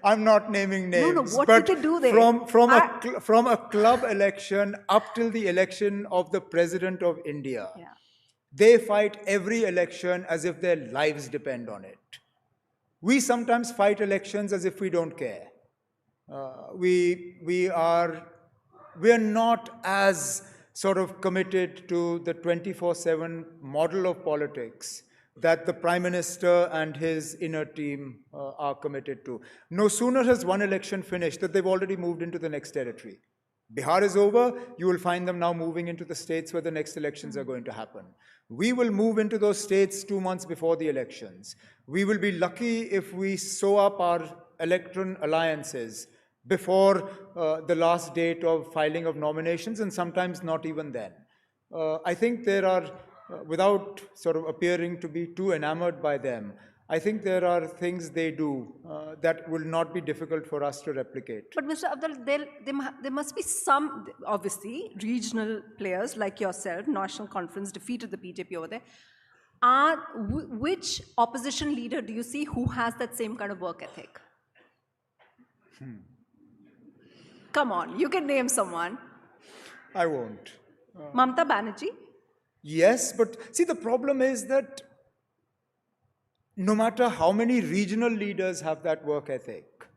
I'm not naming names.
No, what did they do there?
From a club election up till the election of the President of India, they fight every election as if their lives depend on it. We sometimes fight elections as if we don't care. We are not as committed to the 24/7 model of politics that the Prime Minister and his inner team are committed to. No sooner has one election finished that they've already moved into the next territory. Bihar is over, you will find them now moving into the states where the next elections are going to happen. We will move into those states 2 months before the elections. We will be lucky if we sew up our electoral alliances before the last date of filing of nominations, and sometimes not even then. I think there are, without appearing to be too enamored by them, I think there are things they do that will not be difficult for us to replicate.
But Mr. Abdullah, there must be some, obviously, regional players like yourself, National Conference defeated the BJP over there. Which opposition leader do you see who has that same kind of work ethic? Come on, you can name someone.
I won't.
Mamata Banerjee?
Yes, but see, the problem is that no matter how many regional leaders have that work ethic,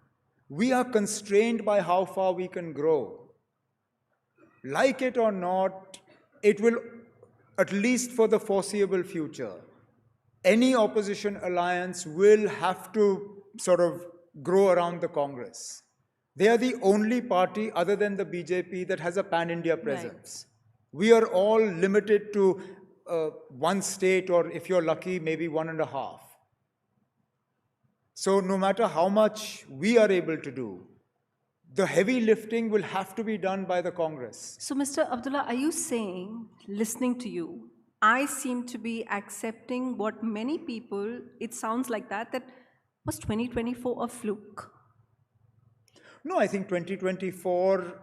we are constrained by how far we can grow. Like it or not, it will, at least for the foreseeable future, any opposition alliance will have to grow around the Congress. They are the only party other than the BJP that has a pan-India presence. Right. We are all limited to one state, or if you're lucky, maybe 1.5. So no matter how much we are able to do, the heavy lifting will have to be done by the Congress.
So Mr. Abdullah, are you saying, listening to you, I seem to be accepting what many people, it sounds like that was 2024 a fluke?
No, I think 2024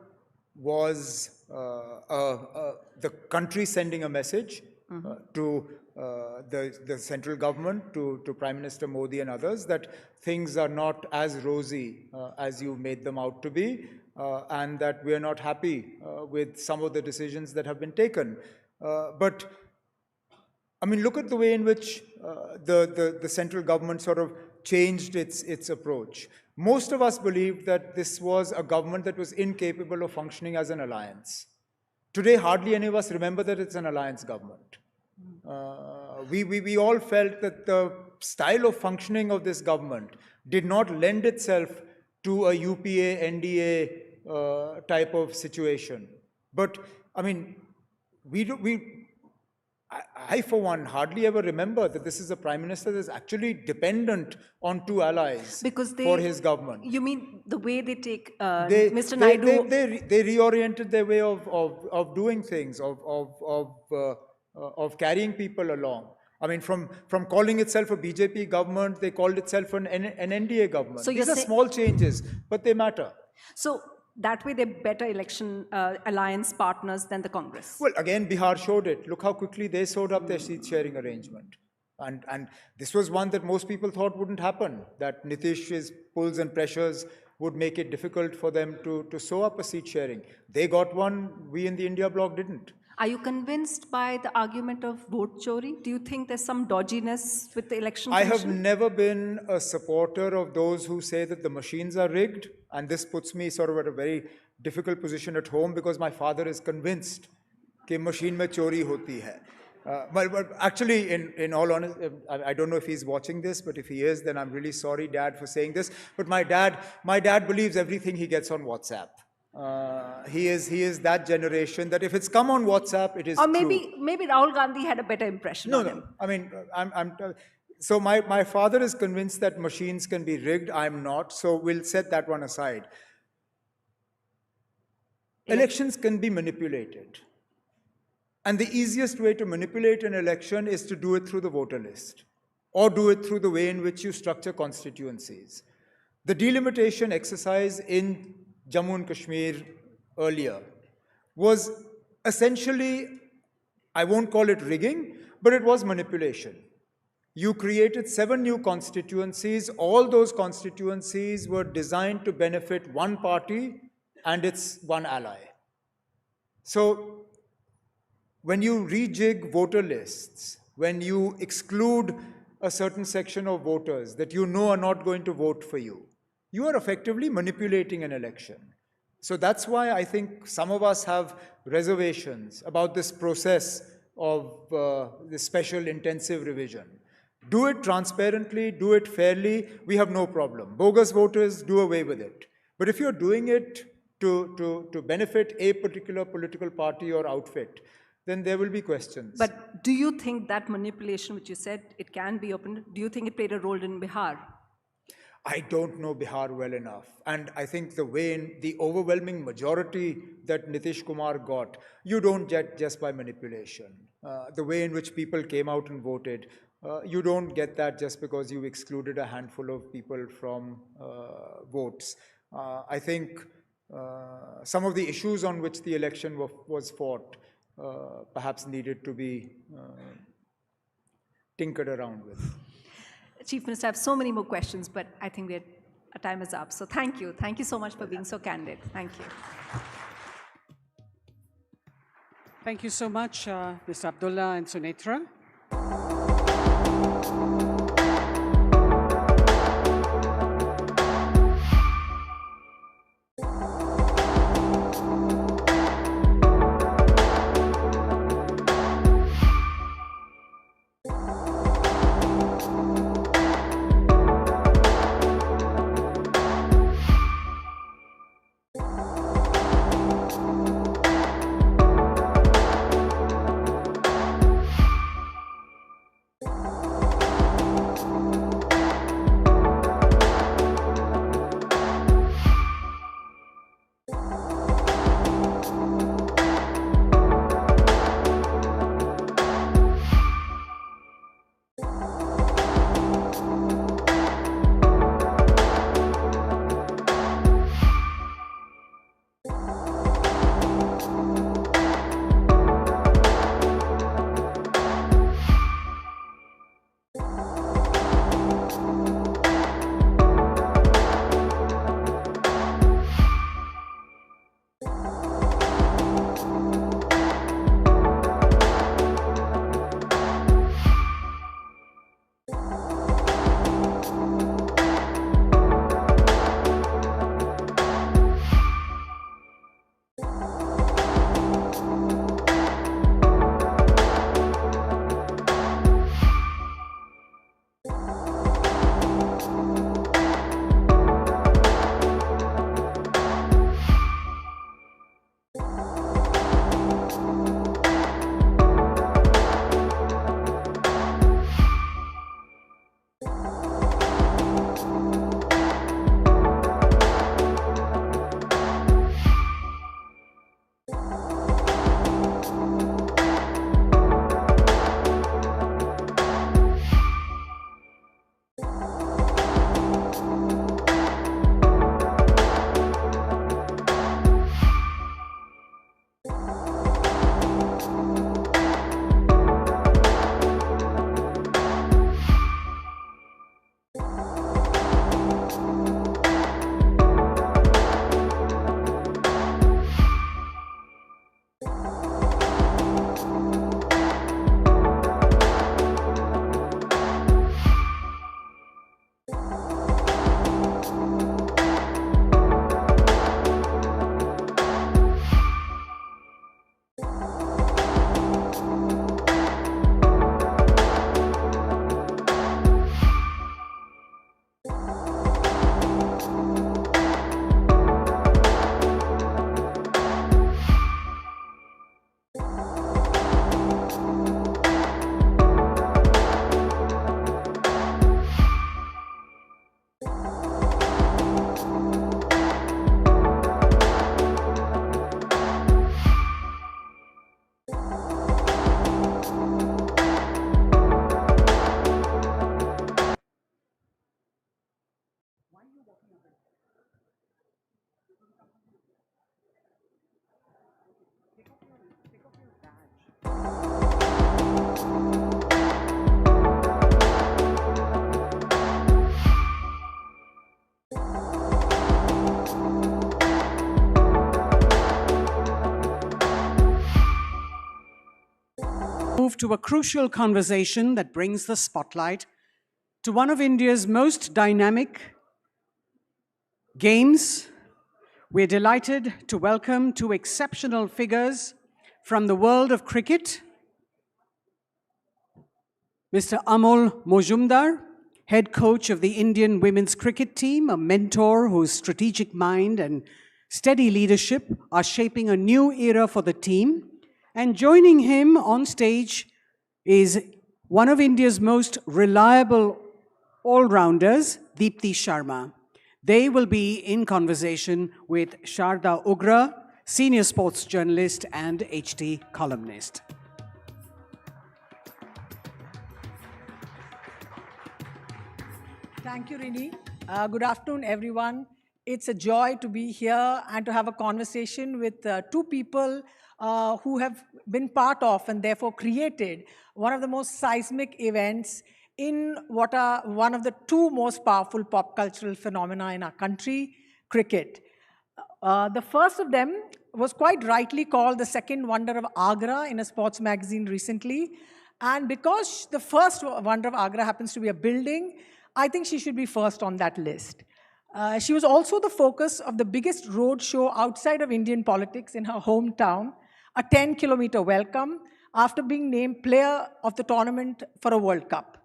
was the country sending a message to the central government, to Prime Minister Modi and others, that things are not as rosy as you made them out to be, and that we are not happy with some of the decisions that have been taken. But look at the way in which the central government changed its approach. Most of us believed that this was a government that was incapable of functioning as an alliance. Today, hardly any of us remember that it's an alliance government. We all felt that the style of functioning of this government did not lend itself to a UPA, NDA type of situation. But, I, for one, hardly ever remember that this is a prime minister that's actually dependent on two allies for his government.
You mean the way they take
Mr.
Naidu?
They reoriented their way of doing things, of carrying people along. I mean, from calling itself a BJP government, they called itself an NDA government.
So
these are small changes, but they matter.
So that way they're better election alliance partners than the Congress.
Well, again, Bihar showed it. Look how quickly they sewed up their seat sharing arrangement. And this was one that most people thought wouldn't happen, that Nitish's pulls and pressures would make it difficult for them to sew up a seat sharing. They got one, we in the India bloc didn't.
Are you convinced by the argument of vote chori? Do you think there's some dodginess with the election commission?
I have never been a supporter of those who say that the machines are rigged, and this puts me sort of at a very difficult position at home because my father is convinced that machine mein chori hoti hai. But actually, in all honesty, I don't know if he's watching this, but if he is, then I'm really sorry, Dad, for saying this. But my dad believes everything he gets on WhatsApp. He is that generation that if it's come on WhatsApp, it is
or maybe Rahul Gandhi had a better impression of him.
I mean, so my father is convinced that machines can be rigged. I'm not. So we'll set that one aside. Elections can be manipulated. And the easiest way to manipulate an election is to do it through the voter list or do it through the way in which you structure constituencies. The delimitation exercise in Jammu and Kashmir earlier was essentially, I won't call it rigging, but it was manipulation. You created 7 new constituencies. All those constituencies were designed to benefit one party and its one ally. So when you rejig voter lists, when you exclude a certain section of voters that you know are not going to vote for you, you are effectively manipulating an election. So that's why I think some of us have reservations about this process of this special intensive revision. Do it transparently, do it fairly, we have no problem. Bogus voters, do away with it. But if you're doing it to benefit a particular political party or outfit, then there will be questions.
But do you think that manipulation, which you said, it can be open, do you think it played a role in Bihar?
I don't know Bihar well enough. And I think the way in the overwhelming majority that Nitish Kumar got, you don't get just by manipulation. The way in which people came out and voted, you don't get that just because you excluded a handful of people from votes. I think some of the issues on which the election was fought perhaps needed to be tinkered around with.
Chief Minister, I have so many more questions, but I think our time is up. So thank you. Thank you so much for being so candid. Thank you.
Thank you so much, Mr. Abdullah and Sunetra. move to a crucial conversation that brings the spotlight to one of India's most dynamic games. We're delighted to welcome two exceptional figures from the world of cricket. Mr. Amol Mazumdar, head coach of the Indian women's cricket team, a mentor whose strategic mind and steady leadership are shaping a new era for the team. And joining him on stage is one of India's most reliable all-rounders, Deepti Sharma. They will be in conversation with Sharda Ugra, senior sports journalist and HT columnist.
Thank you, Rini. Good afternoon, everyone. It's a joy to be here and to have a conversation with two people who have been part of and therefore created one of the most seismic events in what are one of the two most powerful pop cultural phenomena in our country, cricket. The first of them was quite rightly called the second wonder of Agra in a sports magazine recently. And because the first wonder of Agra happens to be a building, I think she should be first on that list. She was also the focus of the biggest road show outside of Indian politics in her hometown, a 10-kilometer welcome after being named player of the tournament for a World Cup.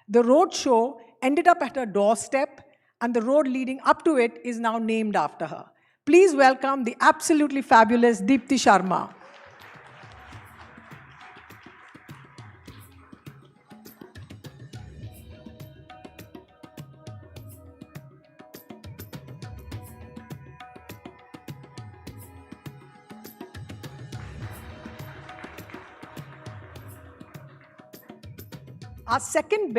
The road show ended up at her doorstep, and the road leading up to it is now named after her. Please welcome the absolutely fabulous Deepti Sharma. Our second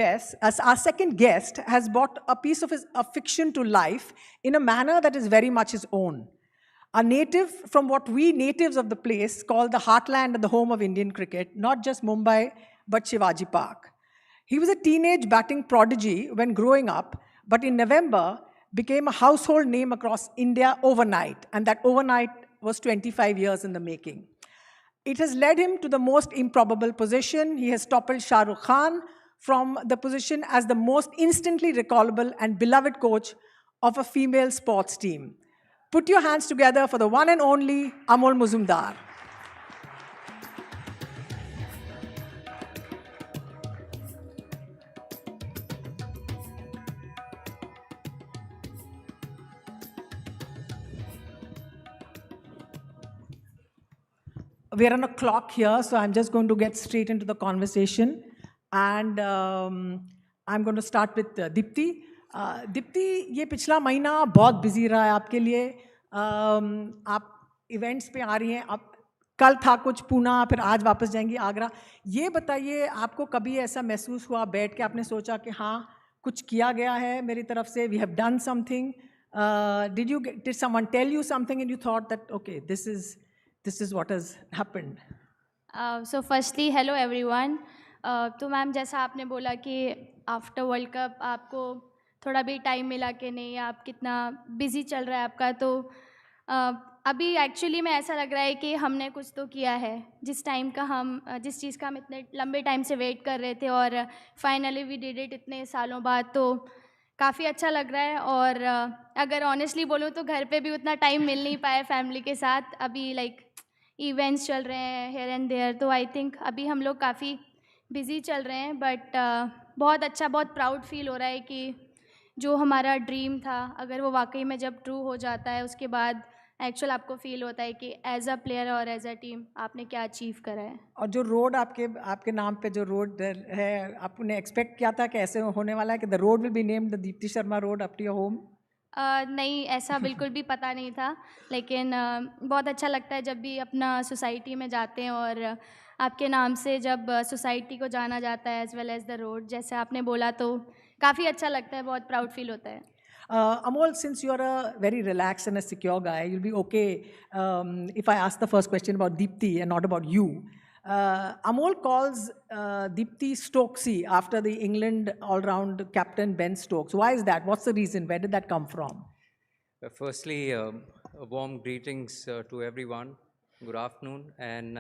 guest has brought a piece of fiction to life in a manner that is very much his own. A native from what we natives of the place call the heartland and the home of Indian cricket, not just Mumbai, but Shivaji Park. He was a teenage batting prodigy when growing up, but in November became a household name across India overnight, and that overnight was 25 years in the making. It has led him to the most improbable position. He has toppled Shah Rukh Khan from the position as the most instantly recallable and beloved coach of a female sports team. Put your hands together for the one and only Amol Mazumdar. We're on a clock here, so I'm just going to get straight into the conversation. And I'm going to start with Deepti. Deepti, ये पिछला महीना बहुत busy रहा है आपके लिए. आप events पे आ रही हैं. आप कल था कुछ पूना, फिर आज वापस जाएंगी आगरा. ये बताइए, आपको कभी ऐसा महसूस हुआ बैठ के आपने सोचा कि हाँ कुछ किया गया है मेरी तरफ से, we have done something. Did someone tell you something and you thought that okay, this is what has happened?
So firstly, hello everyone. तो मैम जैसा आपने बोला कि आफ्टर वर्ल्ड कप आपको थोड़ा भी टाइम मिला कि नहीं, आप कितना बिजी चल रहा है आपका, तो अभी एक्चुअली में ऐसा लग रहा है कि हमने कुछ तो किया है जिस चीज़ का हम इतने लंबे टाइम से वेट कर रहे थे, और फाइनली वी डिड इट इतने सालों बाद, तो काफ़ी अच्छा लग रहा है. और अगर ऑनेस्टली बोलूँ तो घर पे भी उतना टाइम मिल नहीं पाया फैमिली के साथ. अभी लाइक इवेंट्स चल रहे हैं हेयर एंड देयर, तो आई थिंक अभी हम लोग काफ़ी बिज़ी चल रहे हैं. बट बहुत अच्छा, बहुत प्राउड फील हो रहा है कि जो हमारा ड्रीम था अगर वो वाकई में जब ट्रू हो जाता है, उसके बाद एक्चुअल आपको फील होता है कि एज अ प्लेयर और एज अ टीम आपने क्या अचीव करा है.
और जो रोड आपके नाम पे जो रोड है, आपने एक्सपेक्ट किया था कि ऐसे होने वाला है कि the road will be named the Deepti Sharma road up to your home?
नहीं, ऐसा बिल्कुल भी पता नहीं था, लेकिन बहुत अच्छा लगता है जब भी अपना सोसाइटी में जाते हैं और आपके नाम से जब सोसाइटी को जाना जाता है as well as the road, जैसे आपने बोला, तो काफ़ी अच्छा लगता है, बहुत प्राउड फील होता है.
Amol, since you're a very relaxed and a secure guy, you'll be okay if I ask the first question about Deepti and not about you. Amol calls Deepti Stokesy after the England all-round captain Ben Stokes. Why is that? What's the reason? Where did that come from?
Firstly, warm greetings to everyone. Good afternoon, and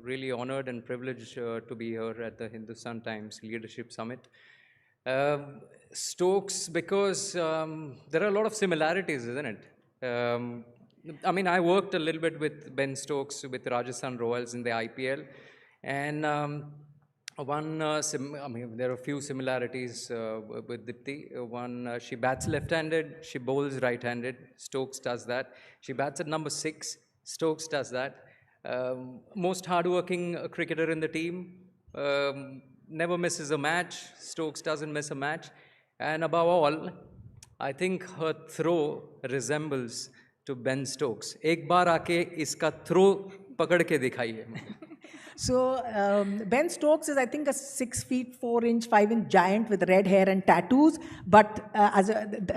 really honored and privileged to be here at the Hindustan Times Leadership Summit. Stokes, because there are a lot of similarities, isn't it? I mean, I worked a little bit with Ben Stokes with Rajasthan Royals in the IPL, and I mean, there are a few similarities with Deepti. One, she bats left-handed, she bowls right-handed. Stokes does that. She bats at number 6. Stokes does that. Most hardworking cricketer in the team. Never misses a match. Stokes doesn't miss a match. And above all, I think her throw resembles to Ben Stokes. एक बार आके इसका throw पकड़ के दिखाइए.
So Ben Stokes is, I think, a 6 feet 4 inch 5 inch giant with red hair and tattoos. But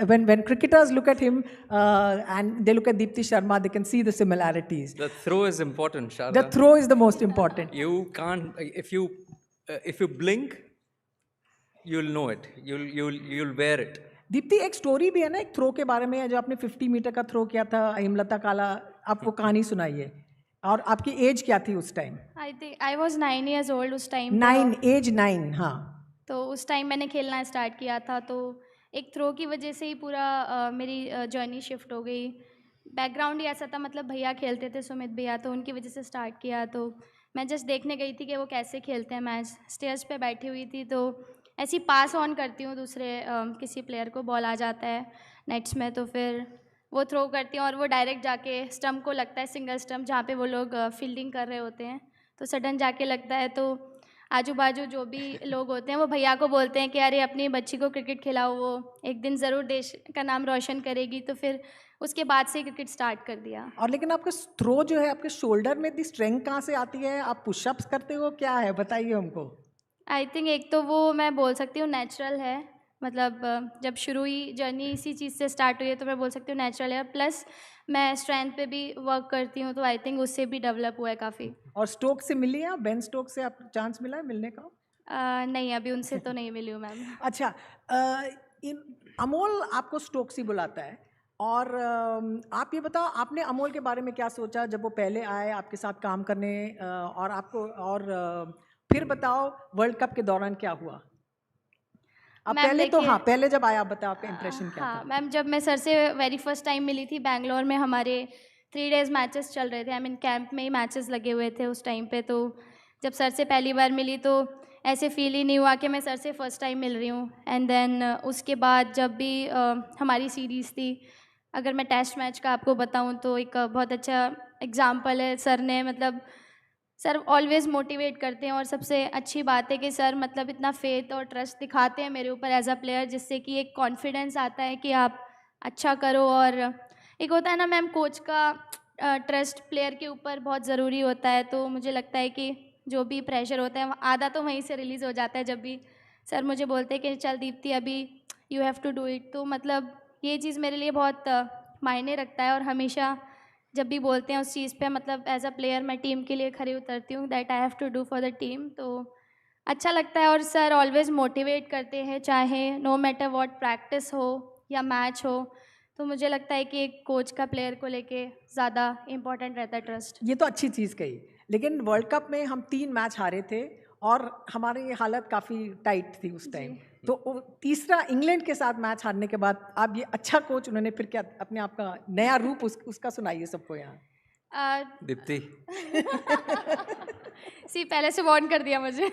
when cricketers look at him and they look at Deepti Sharma, they can see the similarities.
The throw is important, Sharda.
The throw is the most important.
You can't, if you blink, you'll know it. You'll wear it.
Deepti एक story भी है ना एक throw के बारे में जो आपने 50 मीटर का थ्रो किया था हिमलता काला आप वो कहानी सुनाइए और आपकी एज क्या थी उस time
I think I was 9 years old उस टाइम
9 हाँ
तो उस टाइम मैंने खेलना स्टार्ट किया था तो एक थ्रो की वजह से ही पूरा मेरी जर्नी शिफ्ट हो गई बैकग्राउंड ही ऐसा था मतलब भैया खेलते थे सुमित भैया तो उनकी वजह से स्टार्ट किया तो मैं जस्ट देखने गई थी कि वो कैसे खेलते हैं मैच स्टेज पे बैठी हुई थी तो ऐसी पास ऑन करती हूँ दूसरे किसी प्लेयर को बॉल आ जाता है नेट्स में तो फिर वो थ्रो करती हूँ और वो डायरेक्ट जाके स्टंप को लगता है सिंगल स्टंप जहाँ पे वो लोग फील्डिंग कर रहे होते हैं तो सडन जाके लगता है तो आजू बाजू जो भी लोग होते हैं वो भैया को बोलते हैं कि अरे अपनी बच्ची को क्रिकेट खिलाओ वो एक दिन ज़रूर देश का नाम रोशन करेगी तो फिर उसके बाद से क्रिकेट स्टार्ट कर दिया
और लेकिन आपका थ्रो जो है आपके शोल्डर में इतनी स्ट्रेंथ कहाँ से आती है आप पुशअप्स करते हो क्या है बताइए हमको
आई थिंक एक तो वो मैं बोल सकती हूँ नेचुरल है मतलब जब शुरू ही जर्नी इसी चीज़ से स्टार्ट हुई है तो मैं बोल सकती हूँ नेचुरल है प्लस मैं स्ट्रेंथ पे भी वर्क करती हूँ तो आई थिंक उससे भी डेवलप हुआ है काफ़ी
और स्टोक से मिली है बेन स्टोक से आप चांस मिला है मिलने का
नहीं अभी उनसे तो नहीं मिली हूँ मैम
अच्छा अमोल आपको स्टोक से बुलाता है और आप ये बताओ आपने अमोल के बारे में क्या सोचा जब वो पहले आए आपके साथ काम करने और आपको और फिर बताओ वर्ल्ड कप के दौरान क्या हुआ अब पहले तो हाँ पहले जब आया आप बताओ आपका इंप्रेशन क्या था
मैम जब मैं सर से वेरी फर्स्ट टाइम मिली थी बैंगलोर में हमारे 3 days मैचेस चल रहे थे आई मीन कैंप में ही मैचेस लगे हुए थे उस टाइम पे तो जब सर से पहली बार मिली तो ऐसे फील ही नहीं हुआ कि मैं सर से फर्स्ट टाइम मिल रही हूँ एंड देन उसके बाद जब भी हमारी सीरीज़ थी अगर मैं टेस्ट मैच का आपको बताऊँ तो एक बहुत अच्छा एग्जाम्पल है सर ने मतलब सर ऑलवेज़ मोटिवेट करते हैं और सबसे अच्छी बात है कि सर मतलब इतना फेथ और ट्रस्ट दिखाते हैं मेरे ऊपर एज अ प्लेयर जिससे कि एक कॉन्फिडेंस आता है कि आप अच्छा करो और एक होता है ना मैम कोच का ट्रस्ट प्लेयर के ऊपर बहुत ज़रूरी होता है तो मुझे लगता है कि जो भी प्रेशर होता है आधा तो वहीं से रिलीज़ हो जाता है जब भी सर मुझे बोलते हैं कि चल दीप्ति अभी you have to do it तो मतलब ये चीज़ मेरे लिए बहुत मायने रखता है और हमेशा जब भी बोलते हैं उस चीज़ पे मतलब एज अ प्लेयर मैं टीम के लिए खड़ी उतरती हूँ that I have to do for the team तो अच्छा लगता है और सर ऑलवेज़ मोटिवेट करते हैं चाहे नो मैटर व्हाट प्रैक्टिस हो या मैच हो तो मुझे लगता है कि एक कोच का प्लेयर को लेके ज़्यादा इम्पोर्टेंट रहता है ट्रस्ट
ये तो अच्छी चीज़ कही लेकिन वर्ल्ड कप में हम 3 मैच हारे थे और हमारी हालत काफ़ी टाइट थी उस टाइम तो तीसरा इंग्लैंड के साथ मैच हारने के बाद आप ये अच्छा कोच उन्होंने फिर क्या अपने आप का नया रूप उसका सुनाइए सबको यहाँ
दीप्ति
सी पहले से वार्न कर दिया मुझे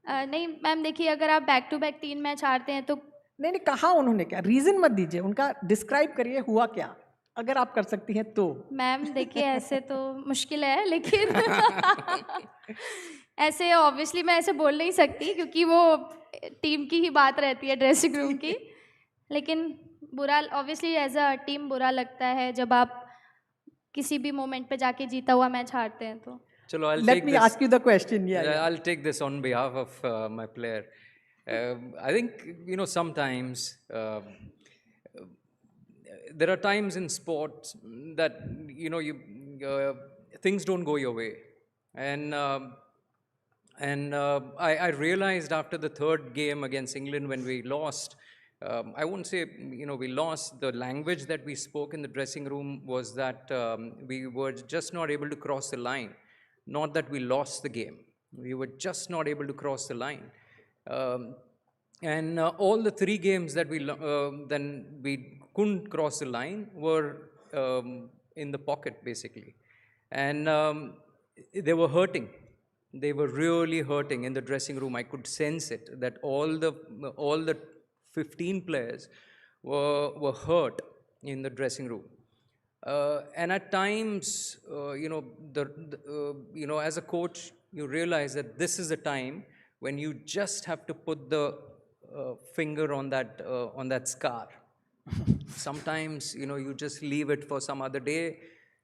नहीं मैम देखिए अगर आप बैक टू बैक 3 मैच हारते हैं तो
नहीं कहा उन्होंने क्या रीज़न मत दीजिए उनका डिस्क्राइब करिए हुआ क्या अगर आप कर सकती हैं तो
मैम देखिए ऐसे तो मुश्किल है लेकिन ऐसे ऑब्वियसली मैं ऐसे बोल नहीं सकती क्योंकि वो टीम की ही बात रहती है ड्रेसिंग रूम की लेकिन बुरा ऑब्वियसली एज अ टीम बुरा लगता है जब आप किसी भी मोमेंट पे जाके जीता हुआ मैच हारते हैं तो
चलो
let me ask you the question
I'll take this on behalf of my player I think you know sometimes there are times in sports that you know things don't go your way and I realized after the 3rd game against England when we lost I won't say, we lost. The language that we spoke in the dressing room was that we were just not able to cross the line. Not that we lost the game. We were just not able to cross the line. And all the 3 games that then we couldn't cross the line were in the pocket, basically. And they were hurting. They were really hurting in the dressing room. I could sense it, that all the 15 players were hurt in the dressing room. And at times, as a coach, you realize that this is a time when you just have to put the finger on that scar. Sometimes, you just leave it for some other day,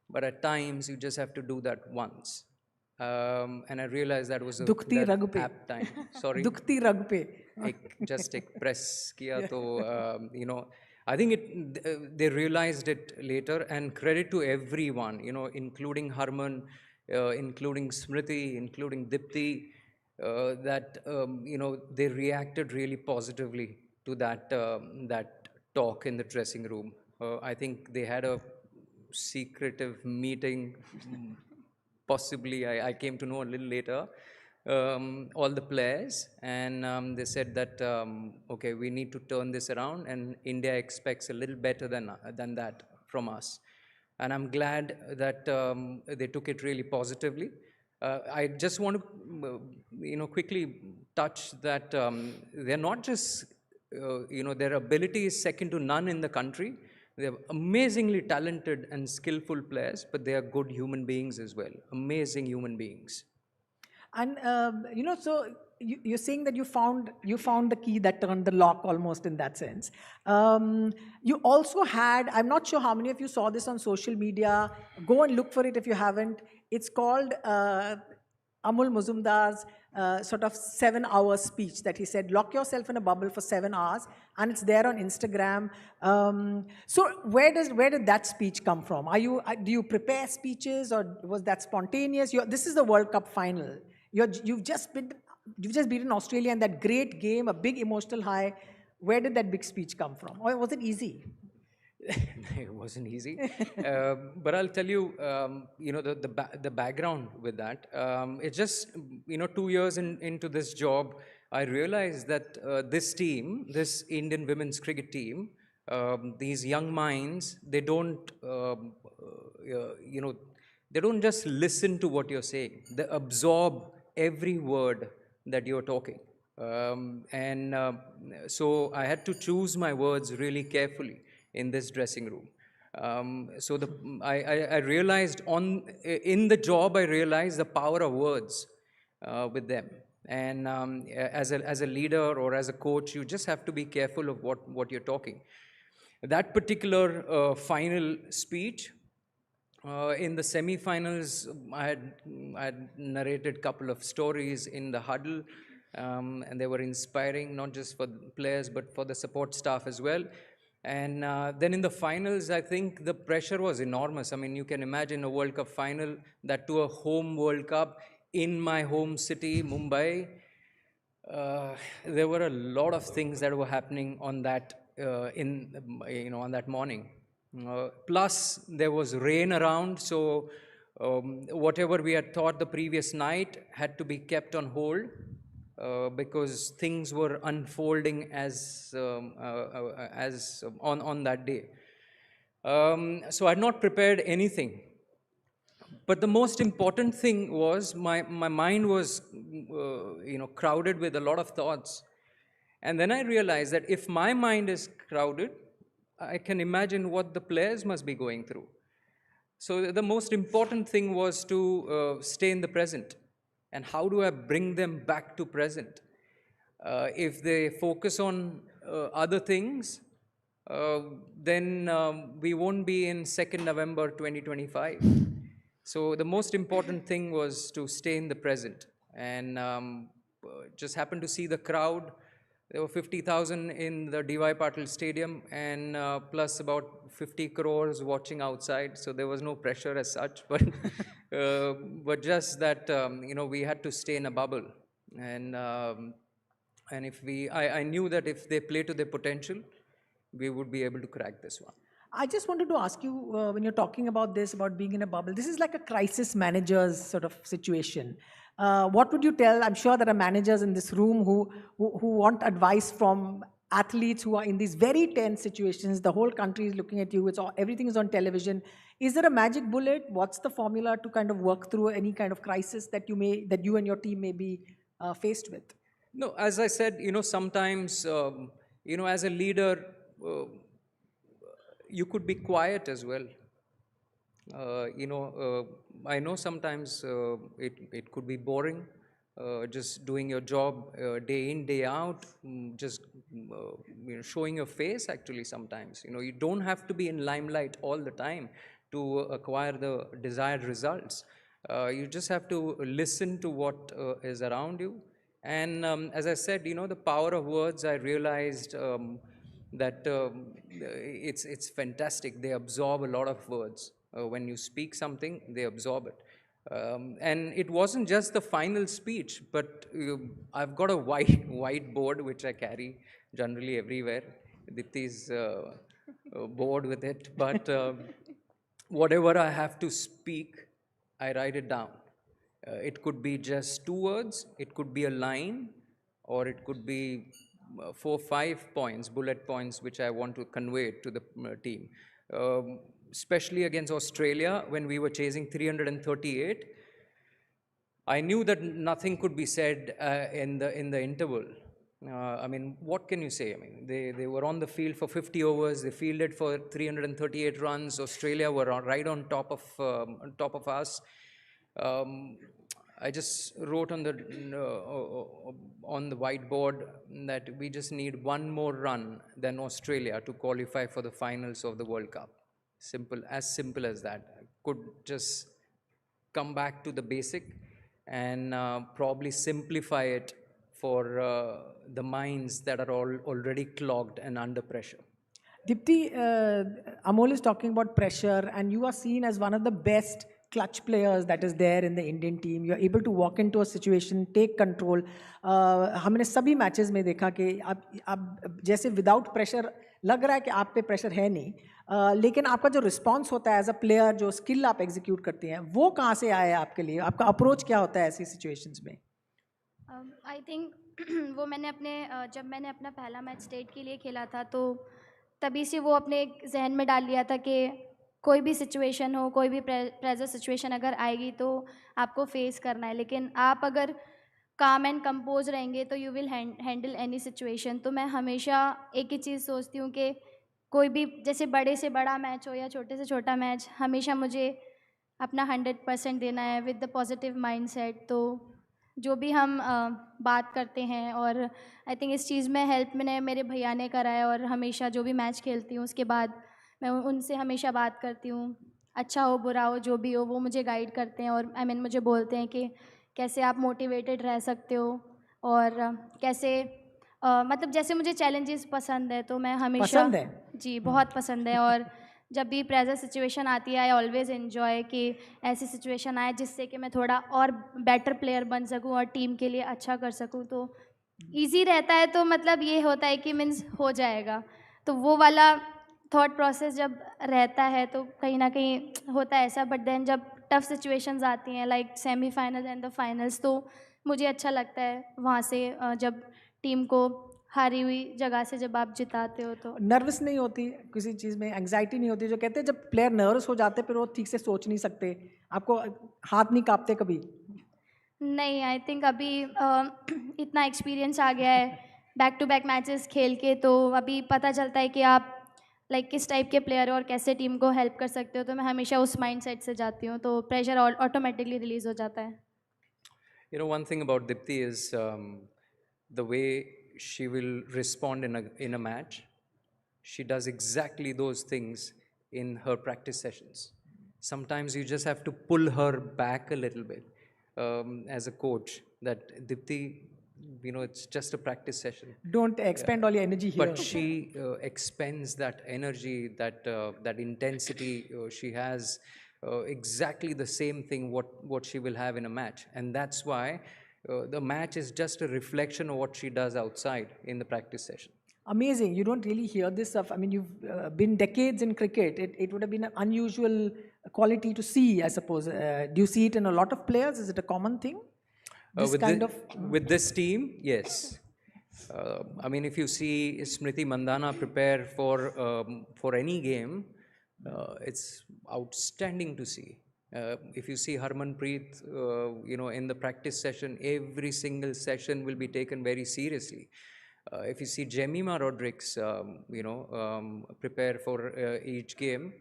but at times you just have to do that once. And I realized that was that apt time. Sorry.
Dukti rag pe.
Just press kiya to, I think they realized it later, and credit to everyone, including Harman, including Smriti, including Deepti, that, they reacted really positively to that talk in the dressing room. I think they had a secretive meeting, possibly, I came to know a little later, all the players, and they said that, okay, we need to turn this around, and India expects a little better than that from us. And I'm glad that they took it really positively. I just want to, quickly touch that they're not just, their ability is second to none in the country. They're amazingly talented and skillful players, but they are good human beings as well. Amazing human beings.
And so you're saying that you found the key that turned the lock almost in that sense. You also had, I'm not sure how many of you saw this on social media. Go and look for it if you haven't. It's called Amol Mazumdar's sort of 7-hour speech that he said, lock yourself in a bubble for 7 hours, and it's there on Instagram. So where did that speech come from? Do you prepare speeches, or was that spontaneous? This is the World Cup final. You've just beaten Australia in that great game, a big emotional high. Where did that big speech come from? Or was it easy?
It wasn't easy, but I'll tell you, the background with that. It's just, 2 years into this job, I realized that this team, this Indian women's cricket team, these young minds, they don't just listen to what you're saying. They absorb every word that you're talking. So I had to choose my words really carefully in this dressing room. I realized in the job, I realized the power of words with them. And as a leader or as a coach, you just have to be careful of what you're talking. That particular final speech, in the semi-finals, I had narrated a couple of stories in the huddle, and they were inspiring, not just for the players, but for the support staff as well. And then in the finals, I think the pressure was enormous. I mean, you can imagine a World Cup final, that to a home World Cup in my home city, Mumbai. There were a lot of things that were happening on that, on that morning. Plus, there was rain around, so whatever we had thought the previous night had to be kept on hold. Because things were unfolding as on that day. So I had not prepared anything. But the most important thing was my mind was crowded with a lot of thoughts. And then I realized that if my mind is crowded, I can imagine what the players must be going through. So the most important thing was to stay in the present. And how do I bring them back to present? If they focus on other things, then we won't be in 2nd November 2025. So the most important thing was to stay in the present. And just happened to see the crowd. There were 50,000 in the D.Y. Patil Stadium, and plus about 50 crores watching outside. So there was no pressure as such, but just that we had to stay in a bubble. And And if I knew that if they play to their potential, we would be able to crack this one.
I just wanted to ask you, when you're talking about this, about being in a bubble, this is like a crisis manager's sort of situation. What would you tell? I'm sure there are managers in this room who want advice from athletes who are in these very tense situations. The whole country is looking at you. Everything is on television. Is there a magic bullet? What's the formula to kind of work through any kind of crisis that you and your team may be faced with?
No, as I said, sometimes, as a leader, you could be quiet as well. I know sometimes it could be boring, just doing your job day in, day out, just showing your face actually sometimes. You don't have to be in limelight all the time to acquire the desired results. You just have to listen to what is around you. And as I said, the power of words, I realized that it's fantastic. They absorb a lot of words. When you speak something, they absorb it. And it wasn't just the final speech, but I've got a whiteboard which I carry generally everywhere. Deepti's bored with it, but whatever I have to speak, I write it down. It could be just 2 words, it could be a line, or it could be 4 or 5 points, bullet points, which I want to convey to the team. Especially against Australia, when we were chasing 338, I knew that nothing could be said in the interval. I mean, what can you say? I mean, they were on the field for 50 overs. They fielded for 338 runs. Australia were right on top of us. I just wrote on the whiteboard that we just need 1 more run than Australia to qualify for the finals of the World Cup. As simple as that. I could just come back to the basic and probably simplify it for the minds that are already clogged and under pressure.
Deepti, Amol is talking about pressure, and you are seen as one of the best clutch players that is there in the Indian team. You are able to walk into a situation, take control. हमने सभी matches में देखा कि आप जैसे without pressure लग रहा है कि आप पे प्रेशर है नहीं, लेकिन आपका जो रिस्पॉन्स होता है एज अ प्लेयर, जो स्किल आप एग्जीक्यूट करते हैं, वो कहाँ से आया है आपके लिए? आपका अप्रोच क्या होता है ऐसी सिचुएशंस में?
आई थिंक वो जब मैंने अपना पहला मैच स्टेट के लिए खेला था, तो तभी से वो अपने जहन में डाल लिया था कि कोई भी सिचुएशन हो, कोई भी प्रेशर सिचुएशन अगर आएगी तो आपको फेस करना है, लेकिन आप अगर काम एंड कंपोज रहेंगे तो you will handle any situation. तो मैं हमेशा एक ही चीज़ सोचती हूँ कि कोई भी जैसे बड़े से बड़ा मैच हो या छोटे से छोटा मैच, हमेशा मुझे अपना 100% देना है विद द पॉजिटिव माइंडसेट. तो जो भी हम बात करते हैं, और आई थिंक इस चीज़ में हेल्प मैंने मेरे भैया ने करा है, और हमेशा जो भी मैच खेलती हूँ उसके बाद मैं उनसे हमेशा बात करती हूँ. अच्छा हो बुरा हो जो भी हो, वो मुझे गाइड करते हैं और मुझे बोलते हैं कि कैसे आप मोटिवेटेड रह सकते हो, और कैसे मतलब जैसे मुझे चैलेंजेस पसंद है तो मैं हमेशा
पसंद है?
जी बहुत पसंद है. और जब भी प्रेशर सिचुएशन आती है, आई ऑलवेज़ एन्जॉय कि ऐसी सिचुएशन आए जिससे कि मैं थोड़ा और बेटर प्लेयर बन सकूं और टीम के लिए अच्छा कर सकूं. तो ईजी रहता है, तो मतलब ये होता है कि मीन्स हो जाएगा. तो वो वाला थॉट प्रोसेस जब रहता है तो कहीं ना कहीं होता है ऐसा. बट देन जब टफ सिचुएशंस आती हैं like semifinal and the finals, तो मुझे अच्छा लगता है वहाँ से जब टीम को हारी हुई जगह से जब आप जिताते हो. तो
नर्वस नहीं होती किसी चीज़ में? एंग्जाइटी नहीं होती? जो कहते हैं जब प्लेयर नर्वस हो जाते फिर वो ठीक से सोच नहीं सकते, आपको हाथ नहीं कांपते कभी?
नहीं, आई थिंक अभी इतना एक्सपीरियंस आ गया है बैक टू बैक मैचेस खेल के, तो अभी पता चलता है कि आप किस टाइप के प्लेयर हो और कैसे टीम को हेल्प कर सकते हो. तो मैं हमेशा उस माइंडसेट से जाती हूँ, तो प्रेशर ऑटोमेटिकली रिलीज हो जाता है.
One thing about Deepti is the way she will respond in a match. She does exactly those things in her practice sessions. Sometimes you just have to pull her back a little bit as a coach, that Deepti, it's just a practice session.
Don't expend all your energy here.
But she expends that energy, that intensity. She has exactly the same thing what she will have in a match. And that's why The match is just a reflection of what she does outside in the practice session.
Amazing. You don't really hear this stuff. I mean, you've been decades in cricket. It would have been an unusual quality to see, I suppose. Do you see it in a lot of players? Is it a common thing?
With this team, yes. I mean, if you see Smriti Mandhana prepare for any game, it's outstanding to see. If you see Harmanpreet, in the practice session, every single session will be taken very seriously. If you see Jemima Rodriguez, prepare for each game,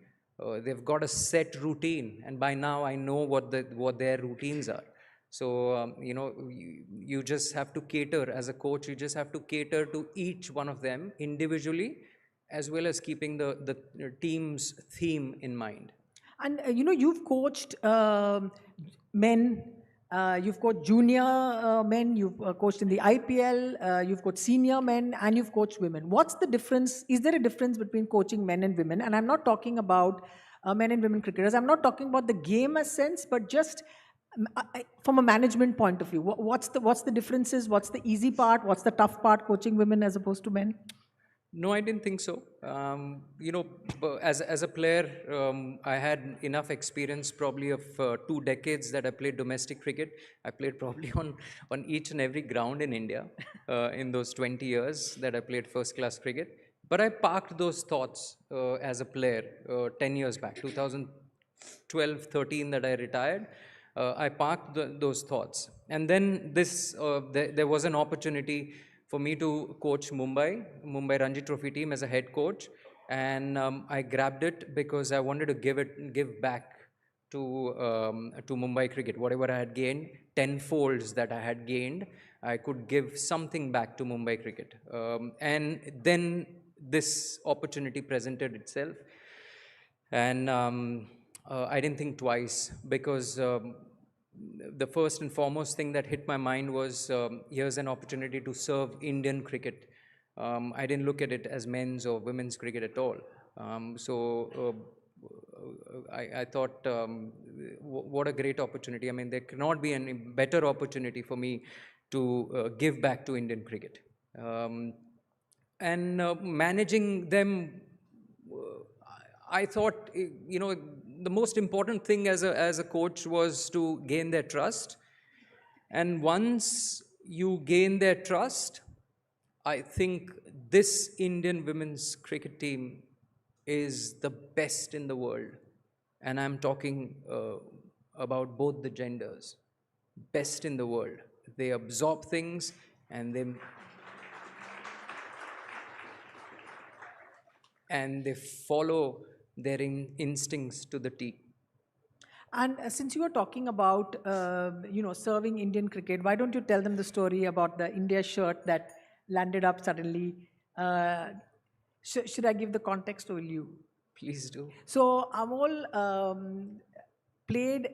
they've got a set routine, and by now I know what their routines are. So, you just have to cater, as a coach, you just have to cater to each one of them individually, as well as keeping the team's theme in mind.
And, you've coached men, you've coached junior men, you've coached in the IPL, you've coached senior men, and you've coached women. What's the difference? Is there a difference between coaching men and women? And I'm not talking about men and women cricketers. I'm not talking about the game as sense, but just from a management point of view. What's the differences? What's the easy part? What's the tough part coaching women as opposed to men?
No, I didn't think so. As a player, I had enough experience probably of 2 decades that I played domestic cricket. I played probably on each and every ground in India in those 20 years that I played first class cricket. But I parked those thoughts as a player 10 years back, 2012-13 that I retired. I parked those thoughts. And then there was an opportunity for me to coach Mumbai Ranji Trophy team as a head coach, and I grabbed it because I wanted to give back to Mumbai cricket. Whatever I had gained, 10-folds that I had gained, I could give something back to Mumbai cricket. And then this opportunity presented itself, and I didn't think twice, because the first and foremost thing that hit my mind was here's an opportunity to serve Indian cricket. I didn't look at it as men's or women's cricket at all. I thought, what a great opportunity. I mean, there cannot be any better opportunity for me to give back to Indian cricket. And managing them, I thought, the most important thing as a coach was to gain their trust. And once you gain their trust, I think this Indian women's cricket team is the best in the world. And I'm talking about both the genders. Best in the world. They absorb things and they follow their instincts to the T.
And since you were talking about, serving Indian cricket, why don't you tell them the story about the India shirt that landed up suddenly? Should I give the context, or will you?
Please do.
So Amol played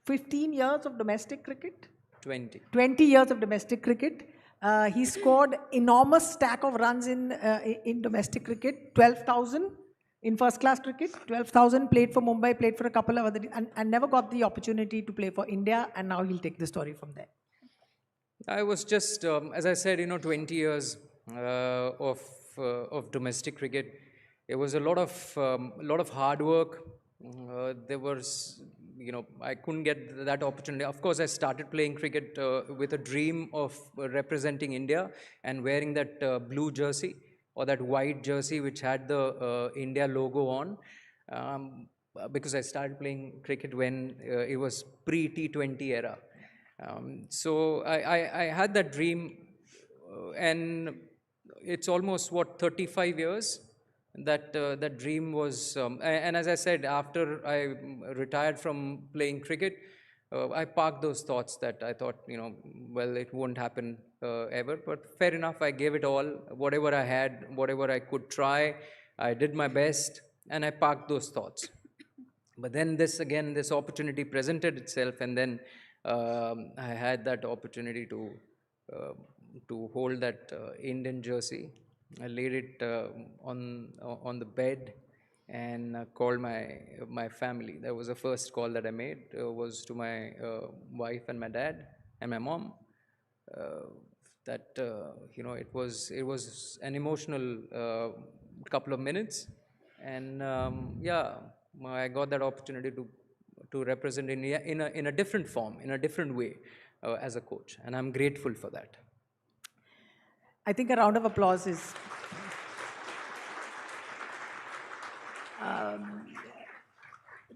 15 years of domestic cricket?
20.
20 years of domestic cricket. He scored enormous stack of runs in domestic cricket, 12,000 in first class cricket, 12,000, played for Mumbai, played for a couple of other, and never got the opportunity to play for India, and now he'll take the story from there.
I was just, as I said, 20 years of domestic cricket. It was a lot of hard work. There was, I couldn't get that opportunity. Of course, I started playing cricket with a dream of representing India and wearing that blue jersey or that white jersey which had the India logo on, because I started playing cricket when it was pre-T20 era. So I had that dream, and it's almost, 35 years that that dream was, and as I said, after I retired from playing cricket, I parked those thoughts that I thought, well, it won't happen ever, but fair enough, I gave it all, whatever I had, whatever I could try, I did my best, and I parked those thoughts. But then this opportunity presented itself, and then I had that opportunity to hold that Indian jersey. I laid it on the bed and called my family. That was the first call that I made, was to my wife and my dad. and my mom. It was an emotional couple of minutes, and I got that opportunity to represent India in a different form, in a different way, as a coach, and I'm grateful for that.
I think a round of applause is.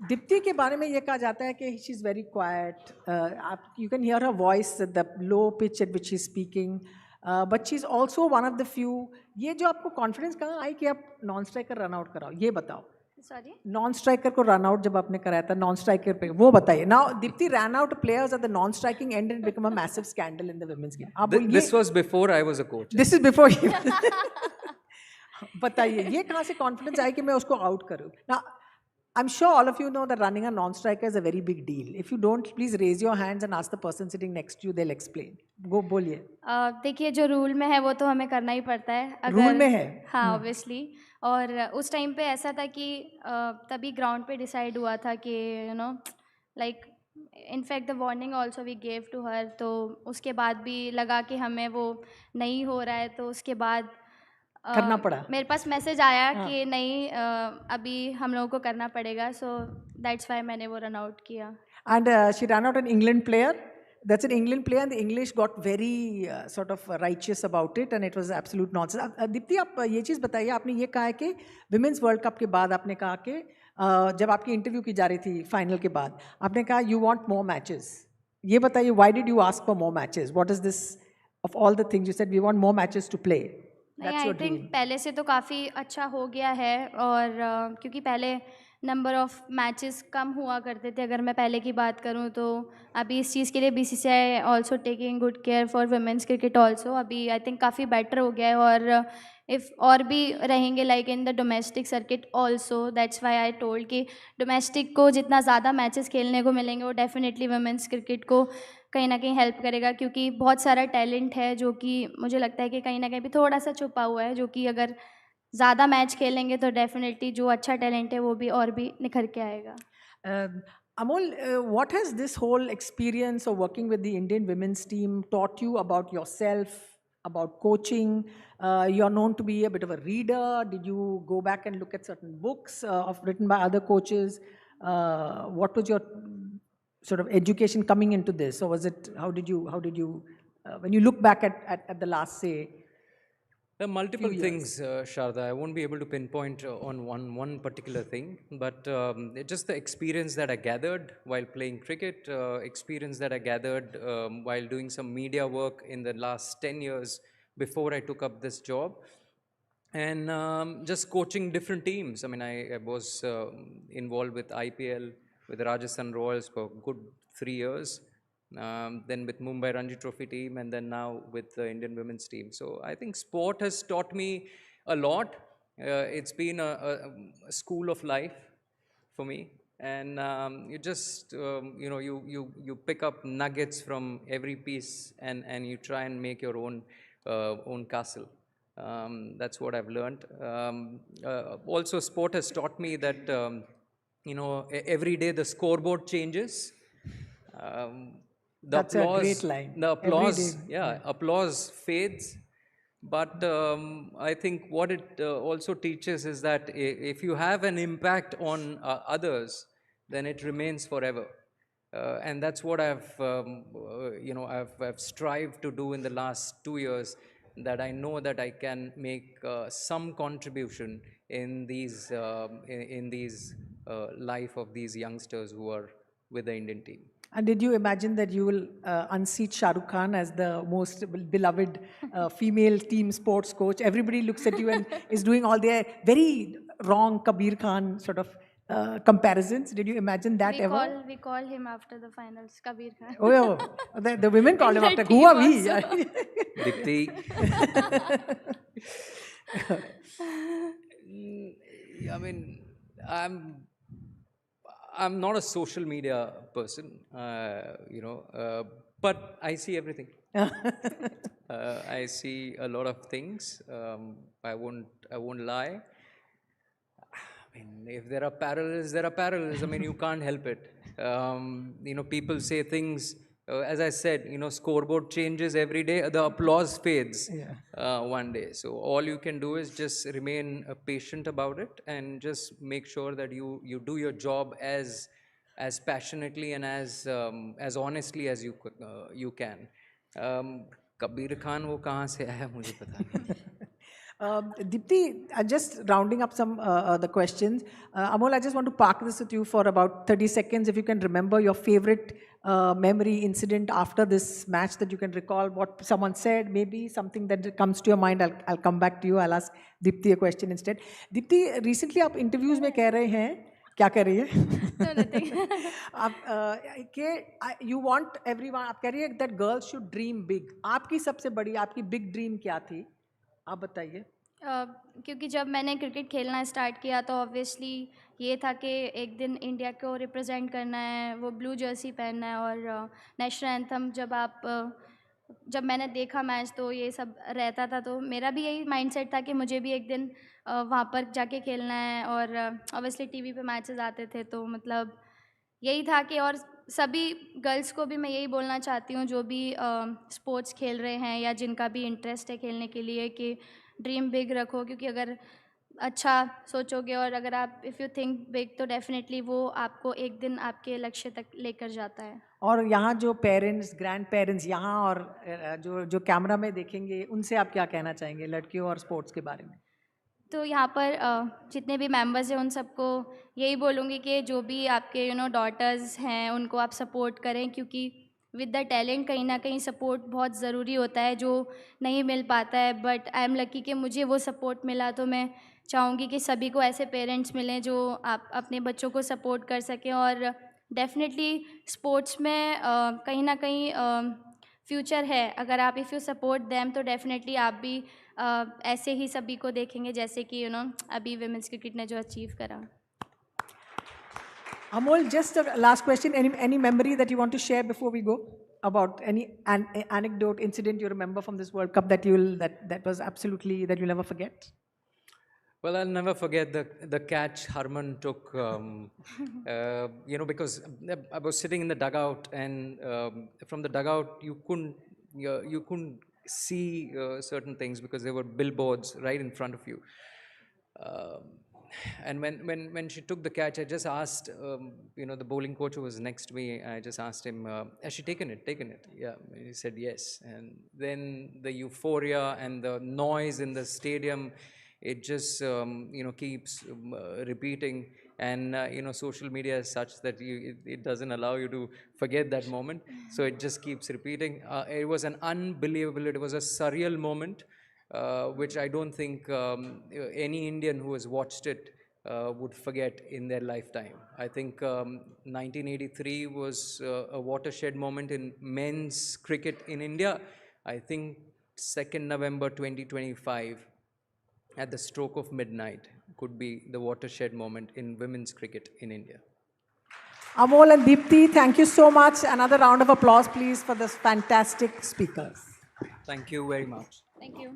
Deepti के बारे में ये कहा जाता है कि she is very quiet. You can hear her voice, the low pitch at which she is speaking. But she is also one of the few. ये जो आपको confidence कहाँ आई कि आप non-striker run out कराओ? ये बताओ.
Sorry?
Non-striker को run out जब आपने कराया था non-striker पे वो बताइए. Now Deepti ran out players at the non-striking end and it became a massive scandal in the women's game.
This was before I was a coach.
This is before you. बताइए ये कहाँ से confidence आई कि मैं उसको out करूँ? Now I'm sure all of you know that running a non-striker is a very big deal. If you don't, please raise your hands and ask the person sitting next to you. They'll explain. Go बोलिए.
देखिए जो rule में है वो तो हमें करना ही पड़ता है. अगर
रूल में है.
हाँ obviously. और उस टाइम पे ऐसा था कि तभी ग्राउंड पे डिसाइड हुआ था कि like in fact the warning also we gave to her. तो उसके बाद भी लगा कि हमें वो नहीं हो रहा है तो उसके बाद
करना पड़ा.
मेरे पास मैसेज आया कि नहीं अभी हम लोगों को करना पड़ेगा. So that's why मैंने वो रन आउट किया.
And she ran out an England player. That's an England player and the English got very sort of righteous about it and it was absolute nonsense. Deepti आप ये चीज़ बताइए. आपने ये कहा है कि Women's World Cup के बाद आपने कहा कि जब आपकी इंटरव्यू की जा रही थी फाइनल के बाद आपने कहा you want more matches. ये बताइए why did you ask for more matches? What is this of all the things you said we want more matches to play?
नहीं आई थिंक पहले से तो काफ़ी अच्छा हो गया है और क्योंकि पहले नंबर ऑफ़ मैचेस कम हुआ करते थे. अगर मैं पहले की बात करूं तो अभी इस चीज़ के लिए BCCI also taking good care for women's cricket also. अभी आई थिंक काफ़ी बेटर हो गया है और इफ़ और भी रहेंगे like in the domestic circuit also. That's why I told कि डोमेस्टिक को जितना ज़्यादा मैचेस खेलने को मिलेंगे वो डेफिनेटली वुमेंस क्रिकेट को कहीं ना कहीं हेल्प करेगा क्योंकि बहुत सारा टैलेंट है जो कि मुझे लगता है कि कहीं ना कहीं भी थोड़ा सा छुपा हुआ है जो कि अगर ज़्यादा मैच खेलेंगे तो डेफिनेटली जो अच्छा टैलेंट है वो भी और भी निखर के आएगा.
Amol, what has this whole experience of working with the Indian women's team taught you about yourself, about coaching? You're known to be a bit of a reader. Did you go back and look at certain books written by other coaches? What was your sort of education coming into this, or was it? How did you when you look back at the last say?
There are multiple things, Sharda. I won't be able to pinpoint on one particular thing, but just the experience that I gathered while playing cricket, experience that I gathered while doing some media work in the last 10 years before I took up this job, and just coaching different teams. I mean, I was involved with IPL, with the Rajasthan Royals for a good 3 years. Then with Mumbai Ranji Trophy team, and then now with the Indian women's team. So I think sport has taught me a lot. It's been a school of life for me, and you just you pick up nuggets from every piece, and you try and make your own castle. That's what I've learned. Also, sport has taught me that every day the scoreboard changes.
That's a great line.
The applause, applause fades. But I think what it also teaches is that if you have an impact on others, then it remains forever. And that's what I've strived to do in the last 2 years. That I know that I can make some contribution in these life of these youngsters who are with the Indian team.
And did you imagine that you will unseat Shah Rukh Khan as the most beloved female team sports coach? Everybody looks at you and is doing all their very wrong Kabir Khan sort of comparisons. Did you imagine that ever?
We call him after the finals, Kabir Khan.
Oh, the women call him after. Who are we?
Deepti. I mean, I'm not a social media person, but I see everything. I see a lot of things. I won't lie. I mean, if there are parallels, there are parallels. I mean, you can't help it. People say things as I said, scoreboard changes every day, the applause fades one day. So all you can do is just remain patient about it and just make sure that you do your job as passionately and as honestly as you can. Kabir Khan wo kahan se aaya mujhe pata nahi.
Deepti, just rounding up some the questions. Amol, I just want to park this with you for about 30 seconds. If you can remember your favorite memory incident after this match that you can recall, what someone said, maybe something that comes to your mind. I'll come back to you. I'll ask Deepti a question instead. Deepti, recently आप interviews में कह रहे हैं, क्या कह रही है? आप you want everyone, आप कह रही है that girls should dream big. आपकी सबसे बड़ी, आपकी big dream क्या थी? आप बताइए।
क्योंकि जब मैंने क्रिकेट खेलना स्टार्ट किया तो ऑब्वियसली ये था कि एक दिन इंडिया को रिप्रेजेंट करना है, वो ब्लू जर्सी पहनना है और नेशनल एंथम जब मैंने देखा मैच तो ये सब रहता था, तो मेरा भी यही माइंडसेट था कि मुझे भी एक दिन वहाँ पर जाके खेलना है। और ऑब्वियसली टीवी पे मैचेस आते थे तो मतलब यही था कि, और सभी गर्ल्स को भी मैं यही बोलना चाहती हूँ जो भी स्पोर्ट्स खेल रहे हैं या जिनका भी इंटरेस्ट है खेलने के लिए, कि ड्रीम बिग रखो, क्योंकि अगर अच्छा सोचोगे और अगर आप इफ़ यू थिंक बिग तो डेफिनेटली वो आपको एक दिन आपके लक्ष्य तक लेकर जाता है।
और यहाँ जो पेरेंट्स, ग्रैंड पेरेंट्स यहाँ और जो कैमरा में देखेंगे, उनसे आप क्या कहना चाहेंगे लड़कियों और स्पोर्ट्स के बारे में?
तो यहाँ पर जितने भी मेंबर्स हैं उन सबको यही बोलूँगी कि जो भी आपके डॉटर्स हैं उनको आप सपोर्ट करें, क्योंकि विद द टैलेंट कहीं ना कहीं सपोर्ट बहुत ज़रूरी होता है जो नहीं मिल पाता है। बट आई एम लकी कि मुझे वो सपोर्ट मिला, तो मैं चाहूँगी कि सभी को ऐसे पेरेंट्स मिलें जो आप अपने बच्चों को सपोर्ट कर सकें। और डेफिनेटली स्पोर्ट्स में कहीं ना कहीं फ्यूचर है, अगर आप इफ़ यू सपोर्ट देम तो डेफिनेटली आप भी ऐसे ही सभी को देखेंगे जैसे कि अभी विमेंस क्रिकेट ने जो अचीव करा।
Amol, just a last question. Any memory that you want to share before we go about any anecdote, incident you remember from this World Cup that was absolutely that you'll never forget?
Well, I'll never forget the catch Harman took, because I was sitting in the dugout, and from the dugout you couldn't see certain things because there were billboards right in front of you. And when she took the catch, I just asked, the bowling coach who was next to me, I just asked him, has she taken it? Yeah, he said yes. And then the euphoria and the noise in the stadium, it just, keeps repeating. And, social media is such that it doesn't allow you to forget that moment. So it just keeps repeating. It was an unbelievable, it was a surreal moment. Which I don't think any Indian who has watched it would forget in their lifetime. I think 1983 was a watershed moment in men's cricket in India. I think 2nd November 2025 at the stroke of midnight could be the watershed moment in women's cricket in India.
Amol and Deepti, thank you so much. Another round of applause, please, for this fantastic speakers.
Thank you very much.
Thank you.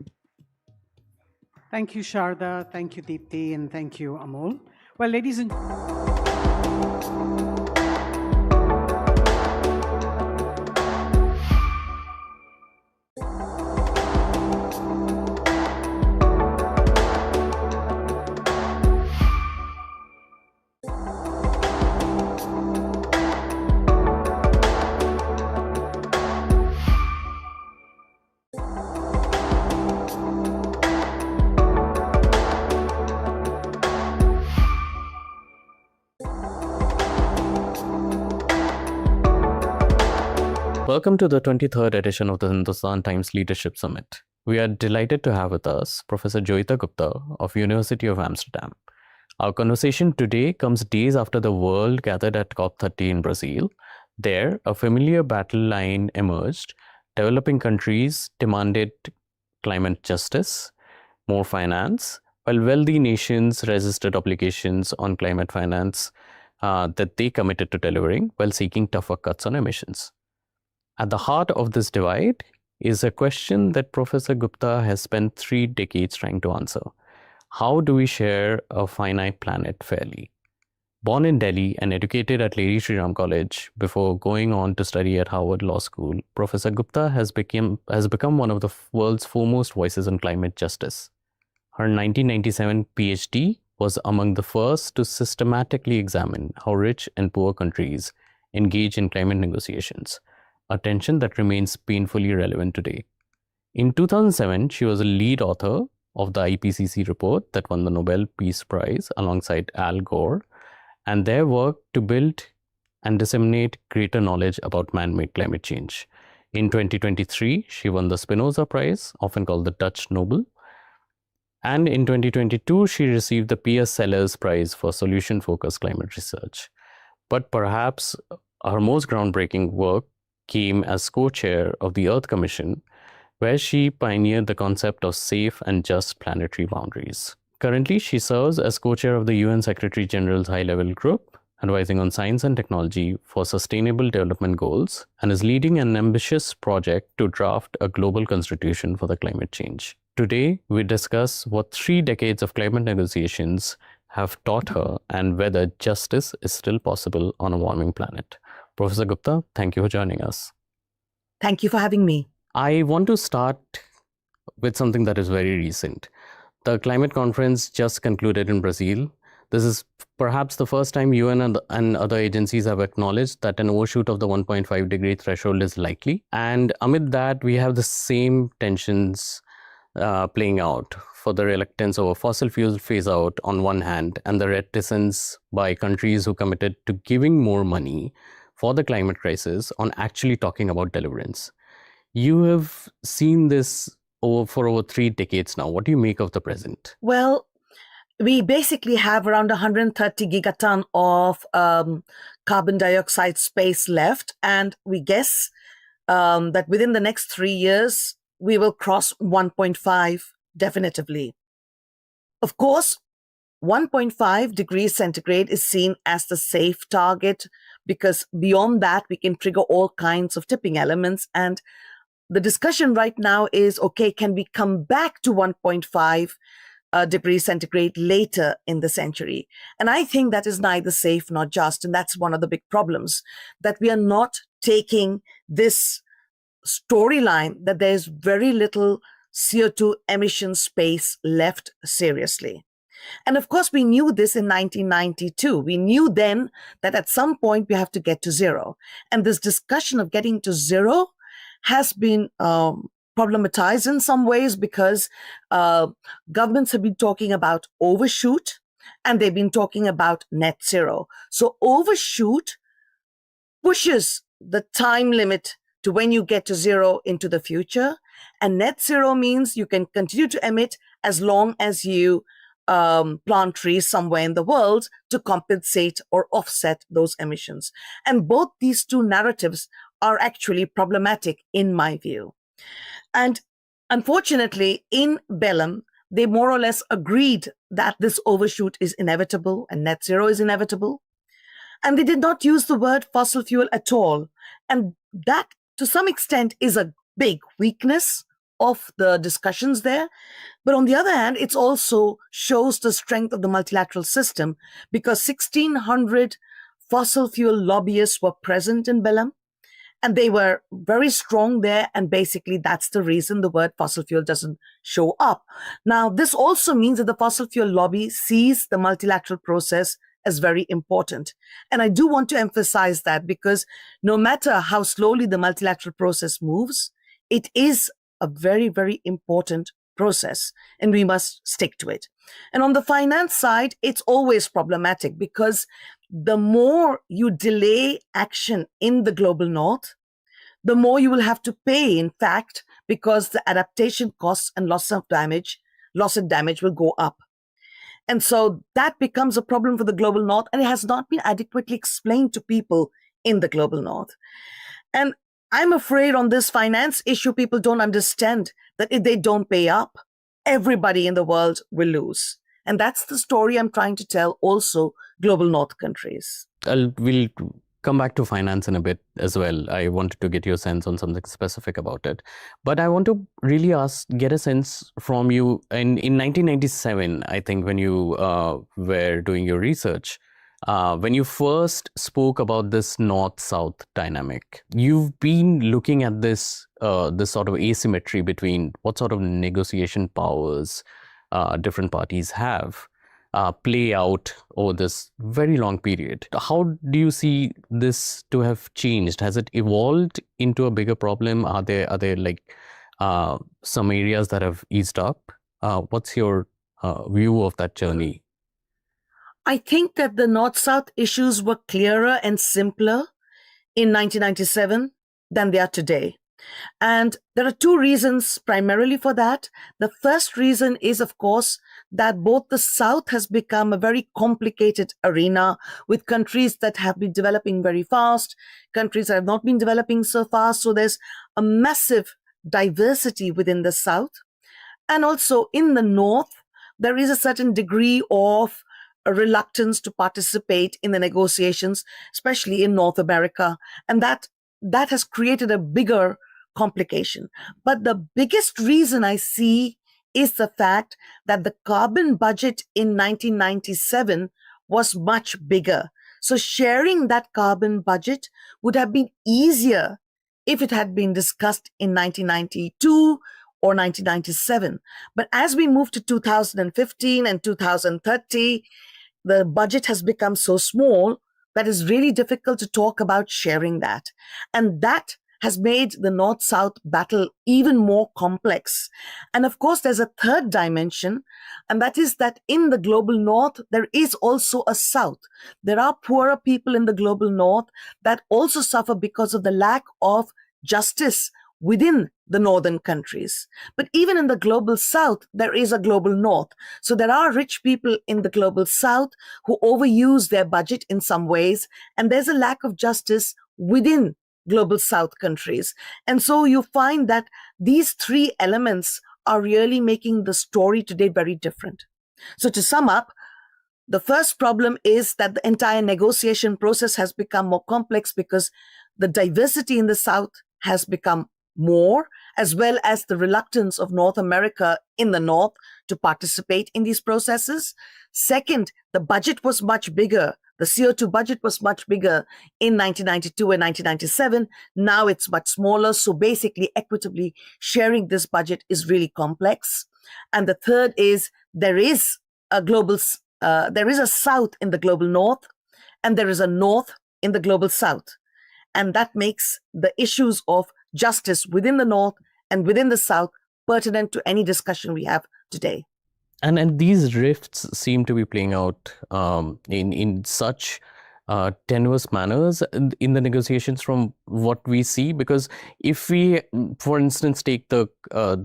Thank you, Sharda. Thank you, Deepti. And thank you, Amol. Well, ladies and
Welcome to the 23rd edition of the Hindustan Times Leadership Summit. We are delighted to have with us Professor Yogi Gupta of University of Amsterdam. Our conversation today comes days after the world gathered at COP30 in Brazil. There, a familiar battle line emerged. Developing countries demanded climate justice, more finance, while wealthy nations resisted obligations on climate finance that they committed to delivering while seeking tougher cuts on emissions. At the heart of this divide is a question that Professor Gupta has spent 3 decades trying to answer. How do we share a finite planet fairly? Born in Delhi and educated at Lady Shri Ram College before going on to study at Harvard Law School, Professor Gupta has become one of the world's foremost voices on climate justice. Her 1997 PhD was among the first to systematically examine how rich and poor countries engage in climate negotiations, a tension that remains painfully relevant today. In 2007, she was a lead author of the IPCC report that won the Nobel Peace Prize alongside Al Gore, and their work to build and disseminate greater knowledge about man-made climate change. In 2023, she won the Spinoza Prize, often called the Dutch Nobel. And in 2022, she received the P.S. Sellers Prize for solution-focused climate research. But perhaps her most groundbreaking work came as co-chair of the Earth Commission, where she pioneered the concept of safe and just planetary boundaries. Currently, she serves as co-chair of the UN Secretary General's high-level group, advising on science and technology for sustainable development goals, and is leading an ambitious project to draft a global constitution for the climate change. Today, we discuss what 3 decades of climate negotiations have taught her and whether justice is still possible on a warming planet. Professor Gupta, thank you for joining us.
Thank you for having me.
I want to start with something that is very recent. The climate conference just concluded in Brazil. This is perhaps the first time UN and other agencies have acknowledged that an overshoot of the 1.5 degree threshold is likely. And amid that, we have the same tensions playing out for the reluctance of a fossil fuel phase out on one hand, and the reticence by countries who committed to giving more money for the climate crisis on actually talking about deliverance. You have seen this for over 3 decades now. What do you make of the present?
Well, we basically have around 130 gigaton of carbon dioxide space left, and we guess that within the next 3 years, we will cross 1.5 definitively. Of course, 1.5 degrees centigrade is seen as the safe target, because beyond that, we can trigger all kinds of tipping elements. And the discussion right now is, okay, can we come back to 1.5 degrees centigrade later in the century? And I think that is neither safe nor just. And that's one of the big problems, that we are not taking this storyline that there's very little CO2 emission space left seriously. And of course, we knew this in 1992. We knew then that at some point we have to get to zero. And this discussion of getting to zero has been problematized in some ways, because governments have been talking about overshoot and they've been talking about net zero. So overshoot pushes the time limit to when you get to zero into the future. And net zero means you can continue to emit as long as you plant trees somewhere in the world to compensate or offset those emissions. And both these two narratives are actually problematic in my view. And unfortunately, in Belém, they more or less agreed that this overshoot is inevitable and net zero is inevitable. And they did not use the word fossil fuel at all. And that, to some extent, is a big weakness of the discussions there. But on the other hand, it also shows the strength of the multilateral system, because 1,600 fossil fuel lobbyists were present in Belém, and they were very strong there. And basically, that's the reason the word fossil fuel doesn't show up. Now, this also means that the fossil fuel lobby sees the multilateral process as very important. And I do want to emphasize that, because no matter how slowly the multilateral process moves, it is a very, very important process, and we must stick to it. And on the finance side, it's always problematic, because the more you delay action in the global north, the more you will have to pay, in fact, because the adaptation costs and loss of damage will go up. And so that becomes a problem for the global north, and it has not been adequately explained to people in the global north. And I'm afraid on this finance issue, people don't understand that if they don't pay up, everybody in the world will lose. And that's the story I'm trying to tell also global north countries.
We'll come back to finance in a bit as well. I wanted to get your sense on something specific about it. But I want to really get a sense from you. In 1997, I think, when you were doing your research, When you first spoke about this North-South dynamic, you've been looking at this sort of asymmetry between what sort of negotiation powers different parties have play out over this very long period. How do you see this to have changed? Has it evolved into a bigger problem? Are there like some areas that have eased up? What's your view of that journey?
I think that the North-South issues were clearer and simpler in 1997 than they are today. And there are two reasons primarily for that. The first reason is, of course, that both the South has become a very complicated arena with countries that have been developing very fast, countries that have not been developing so fast. So there's a massive diversity within the South. And also in the North, there is a certain degree of a reluctance to participate in the negotiations, especially in North America. And that has created a bigger complication. But the biggest reason I see is the fact that the carbon budget in 1997 was much bigger. So sharing that carbon budget would have been easier if it had been discussed in 1992 or 1997. But as we move to 2015 and 2030, the budget has become so small that it's really difficult to talk about sharing that. And that has made the North-South battle even more complex. And of course, there's a third dimension, and that is that in the global North, there is also a South. There are poorer people in the global North that also suffer because of the lack of justice within the northern countries. But even in the global South, there is a global North. So there are rich people in the global South who overuse their budget in some ways, and there's a lack of justice within global South countries. And so you find that these three elements are really making the story today very different. So to sum up, the first problem is that the entire negotiation process has become more complex because the diversity in the South has become more, as well as the reluctance of North America in the North to participate in these processes. Second, the budget was much bigger. The CO2 budget was much bigger in 1992 and 1997. Now it's much smaller. So basically, equitably sharing this budget is really complex. And the third is there is a South in the global North, and there is a North in the global South. And that makes the issues of justice within the North and within the South pertinent to any discussion we have today.
And these rifts seem to be playing out in such tenuous manners in the negotiations from what we see. Because if we, for instance, take the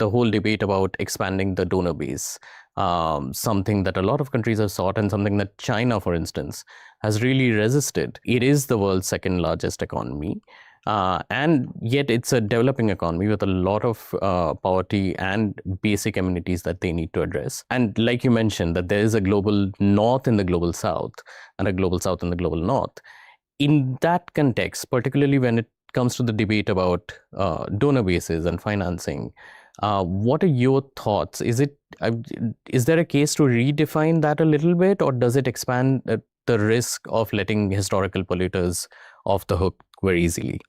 whole debate about expanding the donor base, something that a lot of countries have sought and something that China, for instance, has really resisted. It is the world's second largest economy. And yet it's a developing economy with a lot of poverty and basic amenities that they need to address. And like you mentioned, that there is a global North in the global South and a global South in the global North. In that context, particularly when it comes to the debate about donor bases and financing, what are your thoughts? Is there a case to redefine that a little bit, or does it expand the risk of letting historical polluters off the hook very easily?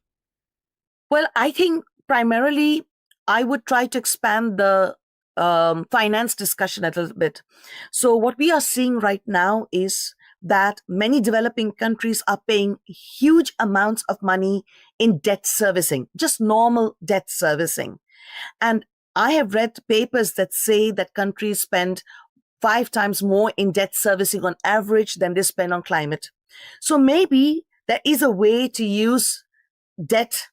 Well, I think primarily I would try to expand the finance discussion a little bit. So what we are seeing right now is that many developing countries are paying huge amounts of money in debt servicing, just normal debt servicing. And I have read papers that say that countries spend 5 times more in debt servicing on average than they spend on climate. So maybe there is a way to use debt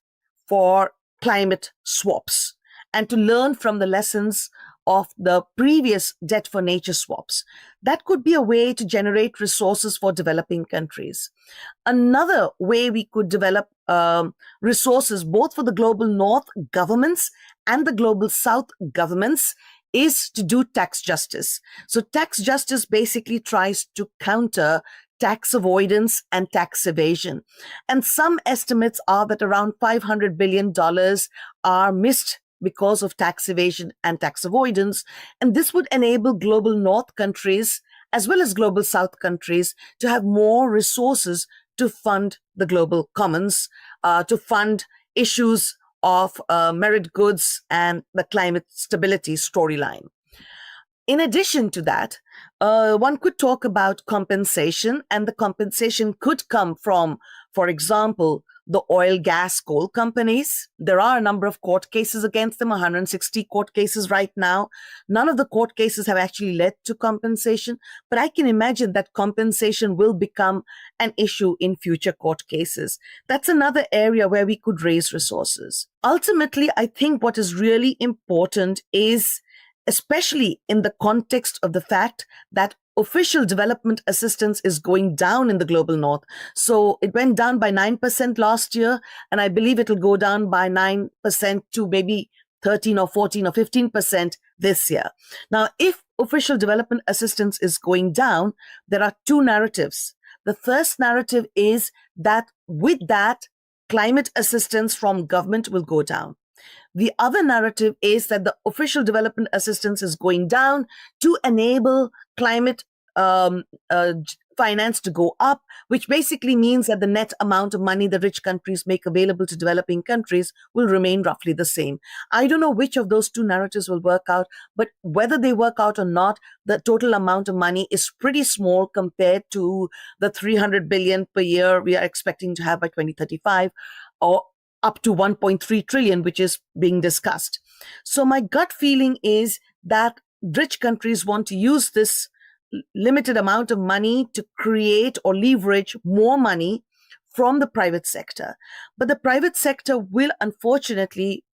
for climate swaps and to learn from the lessons of the previous debt for nature swaps. That could be a way to generate resources for developing countries. Another way we could develop resources both for the global North governments and the global South governments is to do tax justice. So tax justice basically tries to counter tax avoidance and tax evasion. And some estimates are that around $500 billion are missed because of tax evasion and tax avoidance. And this would enable global North countries as well as global south countries to have more resources to fund the global commons, to fund issues of merit goods and the climate stability storyline. In addition to that, one could talk about compensation, and the compensation could come from, for example, the oil, gas, coal companies. There are a number of court cases against them, 160 court cases right now. None of the court cases have actually led to compensation, but I can imagine that compensation will become an issue in future court cases. That's another area where we could raise resources. Ultimately, I think what is really important is, especially in the context of the fact that official development assistance is going down in the global north. So it went down by 9% last year, and I believe it will go down by 9% to maybe 13 or 14 or 15% this year. Now, if official development assistance is going down, there are two narratives. The first narrative is that with that, climate assistance from government will go down. The other narrative is that the official development assistance is going down to enable climate finance to go up, which basically means that the net amount of money the rich countries make available to developing countries will remain roughly the same. I don't know which of those two narratives will work out, but whether they work out or not, the total amount of money is pretty small compared to the 300 billion per year we are expecting to have by 2035, or up to 1.3 trillion, which is being discussed. So my gut feeling is that rich countries want to use this limited amount of money to create or leverage more money from the private sector. But the private sector will, unfortunately,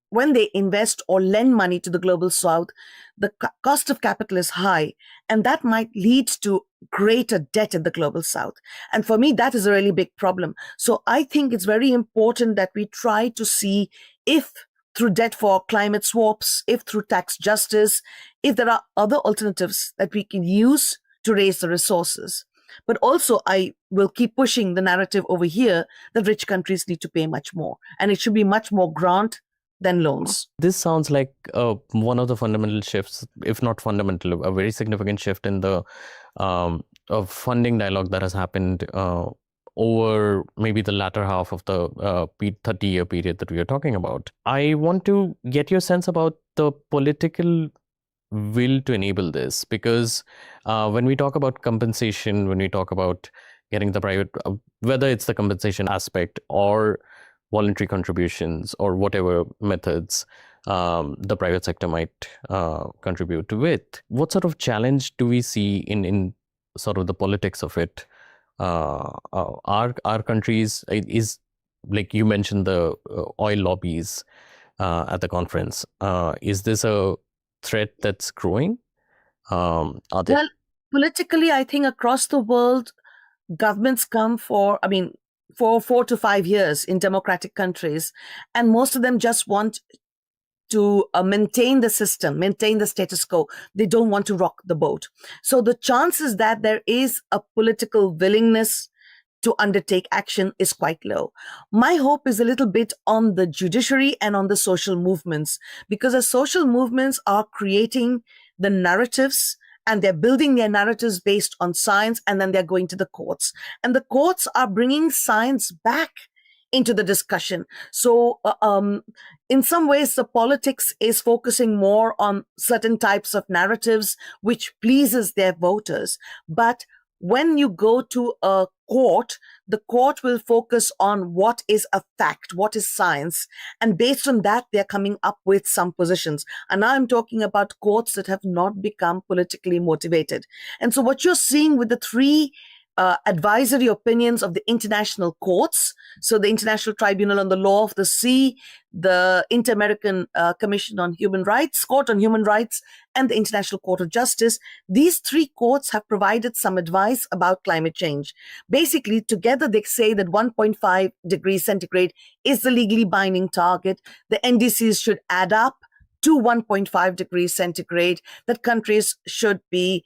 when they invest or lend money to the global south, the cost of capital is high, and that might lead to greater debt in the global south. And for me, that is a really big problem. So I think it's very important that we try to see if through debt for climate swaps, if through tax justice, if there are other alternatives that we can use to raise the resources. But also, I will keep pushing the narrative over here that rich countries need to pay much more, and it should be much more grant than loans.
This sounds like one of the fundamental shifts, if not fundamental, a very significant shift in the funding dialogue that has happened over maybe the latter half of the 30-year period that we are talking about. I want to get your sense about the political will to enable this, because when we talk about compensation, when we talk about getting the private, whether it's the compensation aspect or voluntary contributions or whatever methods the private sector might contribute with, what sort of challenge do we see in sort of the politics of it? Our countries, is like you mentioned the oil lobbies at the conference. Is this a threat that's growing?
Well, politically, I think across the world, governments come for 4 to 5 years in democratic countries, and most of them just want to maintain the system, maintain the status quo. They don't want to rock the boat. So the chances that there is a political willingness to undertake action is quite low. My hope is a little bit on the judiciary and on the social movements, because the social movements are creating the narratives, and they're building their narratives based on science, and then they're going to the courts. And the courts are bringing science back into the discussion. So in some ways, the politics is focusing more on certain types of narratives, which pleases their voters. But when you go to a court, the court will focus on what is a fact, what is science. And based on that, they're coming up with some positions. And now I'm talking about courts that have not become politically motivated. And so what you're seeing with the three advisory opinions of the international courts, so the International Tribunal on the Law of the Sea, the Inter-American Commission on Human Rights, Court on Human Rights, and the International Court of Justice, these three courts have provided some advice about climate change. Basically, together they say that 1.5 degrees centigrade is the legally binding target. The NDCs should add up to 1.5 degrees centigrade, that countries should be,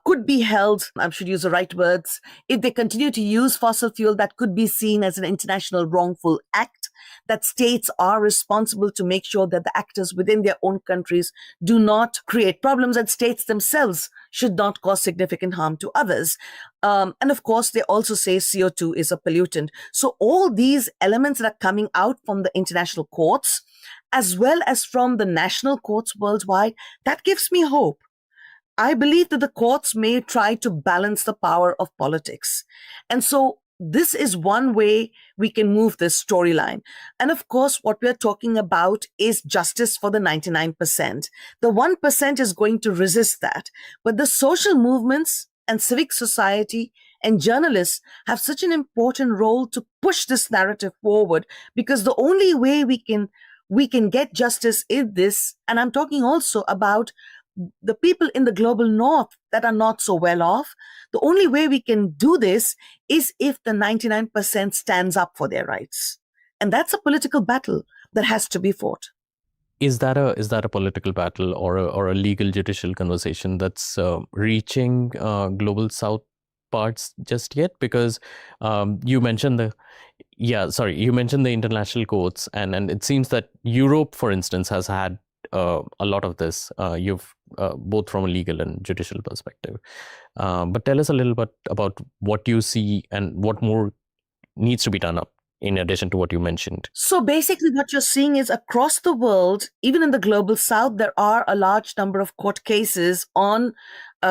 could be held, I should use the right words, if they continue to use fossil fuel, that could be seen as an international wrongful act. that states are responsible to make sure that the actors within their own countries do not create problems, and states themselves should not cause significant harm to others. And of course, they also say CO2 is a pollutant. So all these elements that are coming out from the international courts, as well as from the national courts worldwide, that gives me hope. I believe that the courts may try to balance the power of politics. And so this is one way we can move this storyline. And of course, what we're talking about is justice for the 99%. The 1% is going to resist that. But the social movements and civic society and journalists have such an important role to push this narrative forward, because the only way we can get justice is this. And I'm talking also about the people in the global north that are not so well off. The only way we can do this is if the 99% stands up for their rights. And that's a political battle that has to be fought.
Is that a political battle or a legal judicial conversation that's reaching global south parts just yet? Because you mentioned the international courts, and it seems that Europe, for instance, has had a lot of this. You've both from a legal and judicial perspective. But tell us a little bit about what you see and what more needs to be done up in addition to what you mentioned.
So basically what you're seeing is across the world, even in the global south, there are a large number of court cases on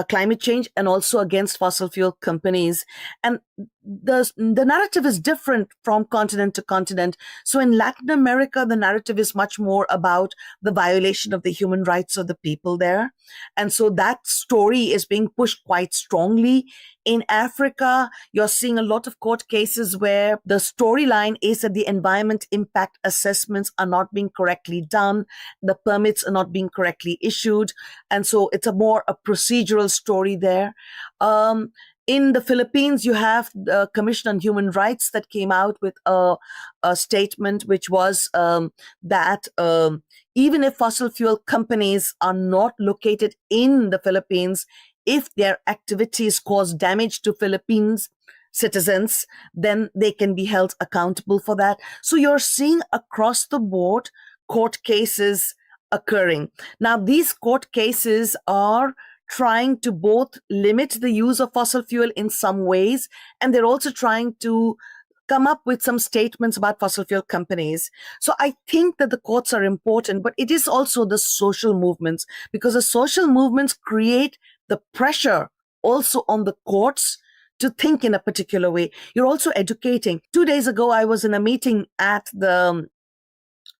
climate change and also against fossil fuel companies. And the narrative is different from continent to continent. So in Latin America, the narrative is much more about the violation of the human rights of the people there. And so that story is being pushed quite strongly. In Africa, you're seeing a lot of court cases where the storyline is that the environment impact assessments are not being correctly done, the permits are not being correctly issued, and so it's a procedural story there. In the Philippines, you have the Commission on Human Rights that came out with a statement which was that even if fossil fuel companies are not located in the Philippines, if their activities cause damage to Philippines citizens, then they can be held accountable for that. So you're seeing across the board court cases occurring. Now, these court cases are trying to both limit the use of fossil fuel in some ways, and they're also trying to come up with some statements about fossil fuel companies. So I think that the courts are important, but it is also the social movements, because the social movements create the pressure also on the courts to think in a particular way. You're also educating. 2 days ago, I was in a meeting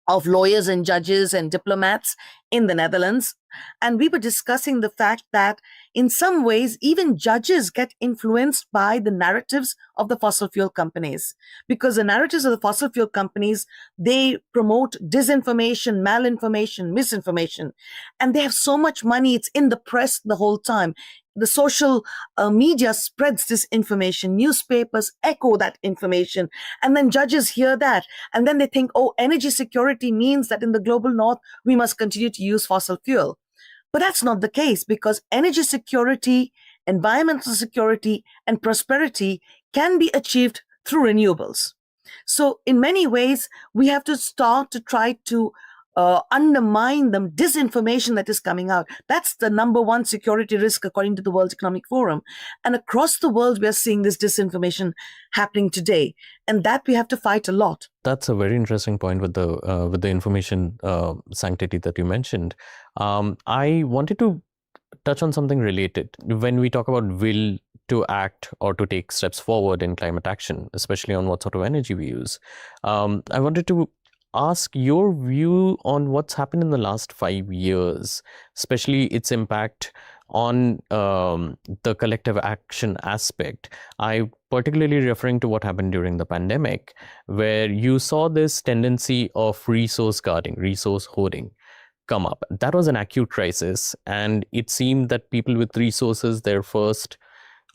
of lawyers and judges and diplomats in the Netherlands. And we were discussing the fact that in some ways, even judges get influenced by the narratives of the fossil fuel companies, because the narratives of the fossil fuel companies, they promote disinformation, malinformation, misinformation, and they have so much money. It's in the press the whole time. The social media spreads this information. Newspapers echo that information. And then judges hear that. And then they think, oh, energy security means that in the global north, we must continue to use fossil fuel. But that's not the case, because energy security, environmental security, and prosperity can be achieved through renewables. So in many ways, we have to start to try to undermine the disinformation that is coming out. That's the number one security risk according to the World Economic Forum. And across the world, we are seeing this disinformation happening today, and that we have to fight a lot.
That's a very interesting point with the information sanctity that you mentioned. I wanted to touch on something related. When we talk about will to act or to take steps forward in climate action, especially on what sort of energy we use, I wanted to ask your view on what's happened in the last 5 years, especially its impact on the collective action aspect. I particularly referring to what happened during the pandemic, where you saw this tendency of resource guarding, resource hoarding come up. That was an acute crisis, and it seemed that people with resources, their first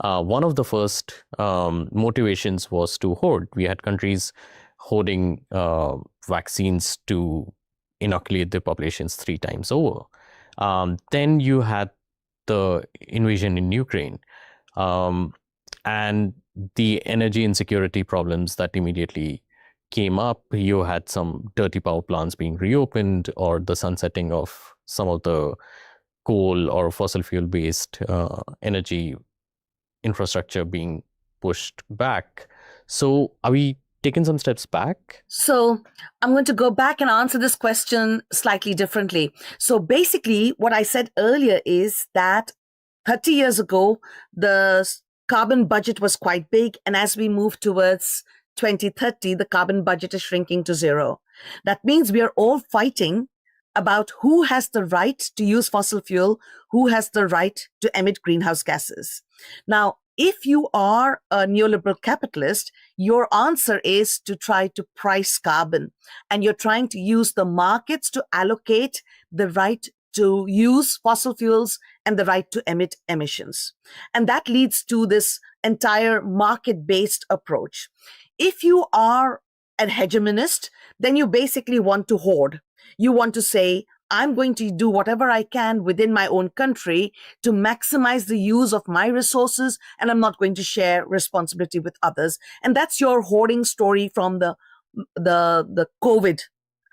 one of the first motivations was to hoard. We had countries hoarding vaccines to inoculate their populations 3 times over. Then you had the invasion in Ukraine and the energy insecurity problems that immediately came up, you had some dirty power plants being reopened, or the sunsetting of some of the coal or fossil fuel based energy infrastructure being pushed back. So are we taking some steps back?
So I'm going to go back and answer this question slightly differently. So basically, what I said earlier is that 30 years ago, the carbon budget was quite big. And as we move towards 2030, the carbon budget is shrinking to zero. That means we are all fighting about who has the right to use fossil fuel, who has the right to emit greenhouse gases. Now, if you are a neoliberal capitalist, your answer is to try to price carbon, and you're trying to use the markets to allocate the right to use fossil fuels and the right to emit emissions. And that leads to this entire market-based approach. If you are an hegemonist, then you basically want to hoard. You want to say, I'm going to do whatever I can within my own country to maximize the use of my resources, and I'm not going to share responsibility with others. And that's your hoarding story from the COVID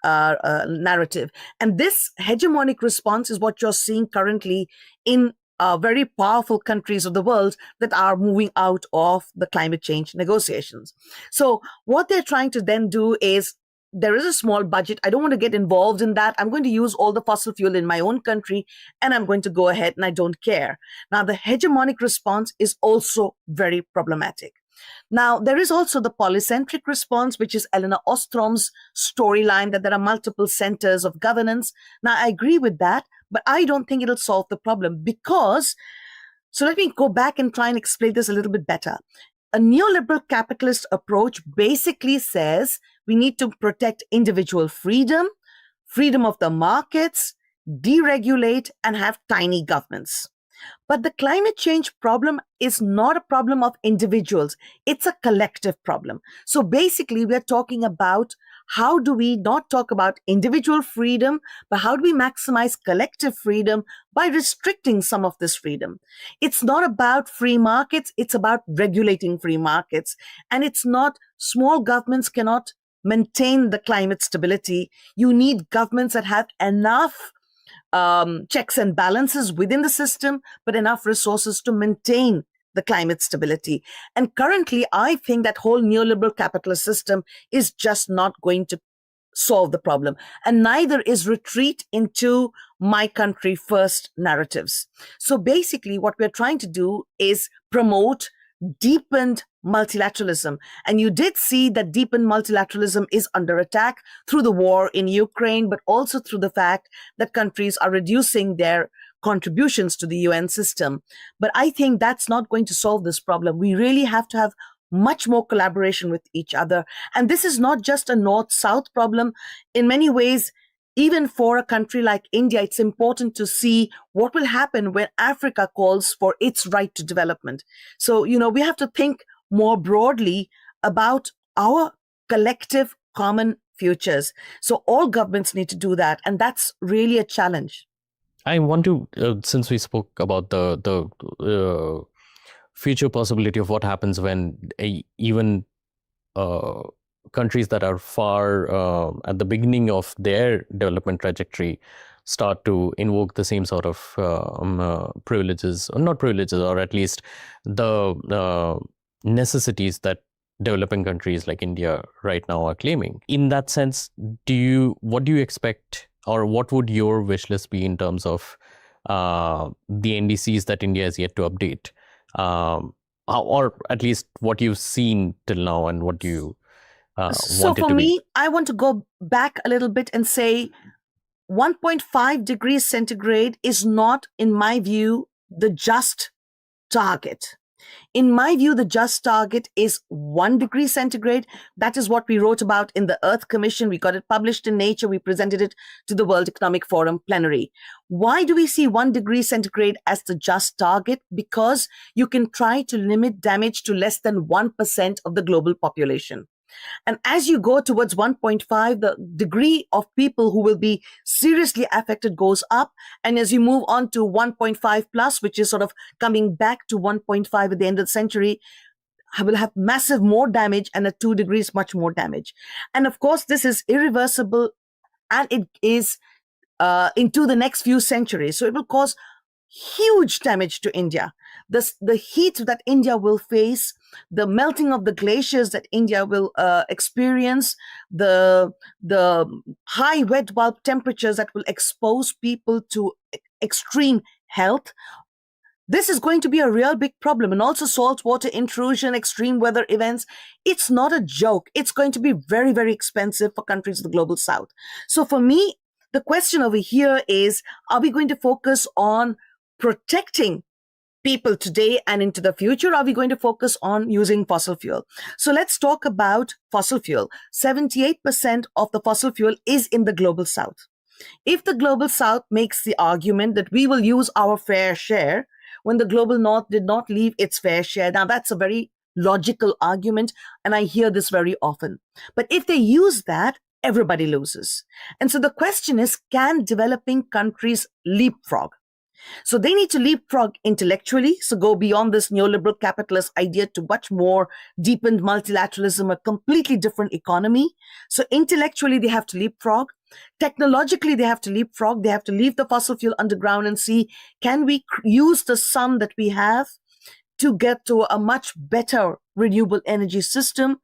narrative. And this hegemonic response is what you're seeing currently in very powerful countries of the world that are moving out of the climate change negotiations. So what they're trying to then do is, there is a small budget. I don't want to get involved in that. I'm going to use all the fossil fuel in my own country, and I'm going to go ahead and I don't care. Now, the hegemonic response is also very problematic. Now, there is also the polycentric response, which is Elinor Ostrom's storyline that there are multiple centers of governance. Now, I agree with that, but I don't think it'll solve the problem because, so let me go back and try and explain this a little bit better. A neoliberal capitalist approach basically says we need to protect individual freedom, freedom of the markets, deregulate, and have tiny governments. But the climate change problem is not a problem of individuals. It's a collective problem. So basically, we're talking about how do we not talk about individual freedom, but how do we maximize collective freedom by restricting some of this freedom? It's not about free markets. It's about regulating free markets. And it's not, small governments cannot maintain the climate stability. You need governments that have enough checks and balances within the system, but enough resources to maintain the climate stability. And currently, I think that whole neoliberal capitalist system is just not going to solve the problem. And neither is retreat into my country first narratives. So basically, what we're trying to do is promote deepened multilateralism. And you did see that deepened multilateralism is under attack through the war in Ukraine, but also through the fact that countries are reducing their contributions to the UN system. But I think that's not going to solve this problem. We really have to have much more collaboration with each other. And this is not just a North-South problem. In many ways, even for a country like India, it's important to see what will happen when Africa calls for its right to development. So, we have to think more broadly about our collective common futures. So all governments need to do that. And that's really a challenge.
I want to, since we spoke about the future possibility of what happens when even countries that are far at the beginning of their development trajectory start to invoke the same sort of privileges, or not privileges, or at least the necessities that developing countries like India right now are claiming. In that sense, what do you expect, or what would your wish list be in terms of the NDCs that India has yet to update, or at least what you've seen till now and what you
so for me, I want to go back a little bit and say 1.5 degrees centigrade is not, in my view, the just target. In my view, the just target is 1 degree centigrade. That is what we wrote about in the Earth Commission. We got it published in Nature. We presented it to the World Economic Forum plenary. Why do we see 1 degree centigrade as the just target? Because you can try to limit damage to less than 1% of the global population. And as you go towards 1.5, the degree of people who will be seriously affected goes up. And as you move on to 1.5 plus, which is sort of coming back to 1.5 at the end of the century, will have massive more damage, and at 2 degrees much more damage. And of course, this is irreversible, and it is into the next few centuries. So it will cause huge damage to India. The heat that India will face, the melting of the glaciers that India will experience, the high wet bulb temperatures that will expose people to extreme health. This is going to be a real big problem. And also saltwater intrusion, extreme weather events. It's not a joke. It's going to be very, very expensive for countries of the global south. So for me, the question over here is, are we going to focus on protecting people today and into the future? Or are we going to focus on using fossil fuel? So let's talk about fossil fuel. 78% of the fossil fuel is in the global south. If the global south makes the argument that we will use our fair share when the global north did not leave its fair share, now that's a very logical argument, and I hear this very often. But if they use that, everybody loses. And so the question is, can developing countries leapfrog? So they need to leapfrog intellectually, so go beyond this neoliberal capitalist idea to much more deepened multilateralism, a completely different economy. So intellectually, they have to leapfrog. Technologically, they have to leapfrog. They have to leave the fossil fuel underground and see, can we use the sun that we have to get to a much better renewable energy system?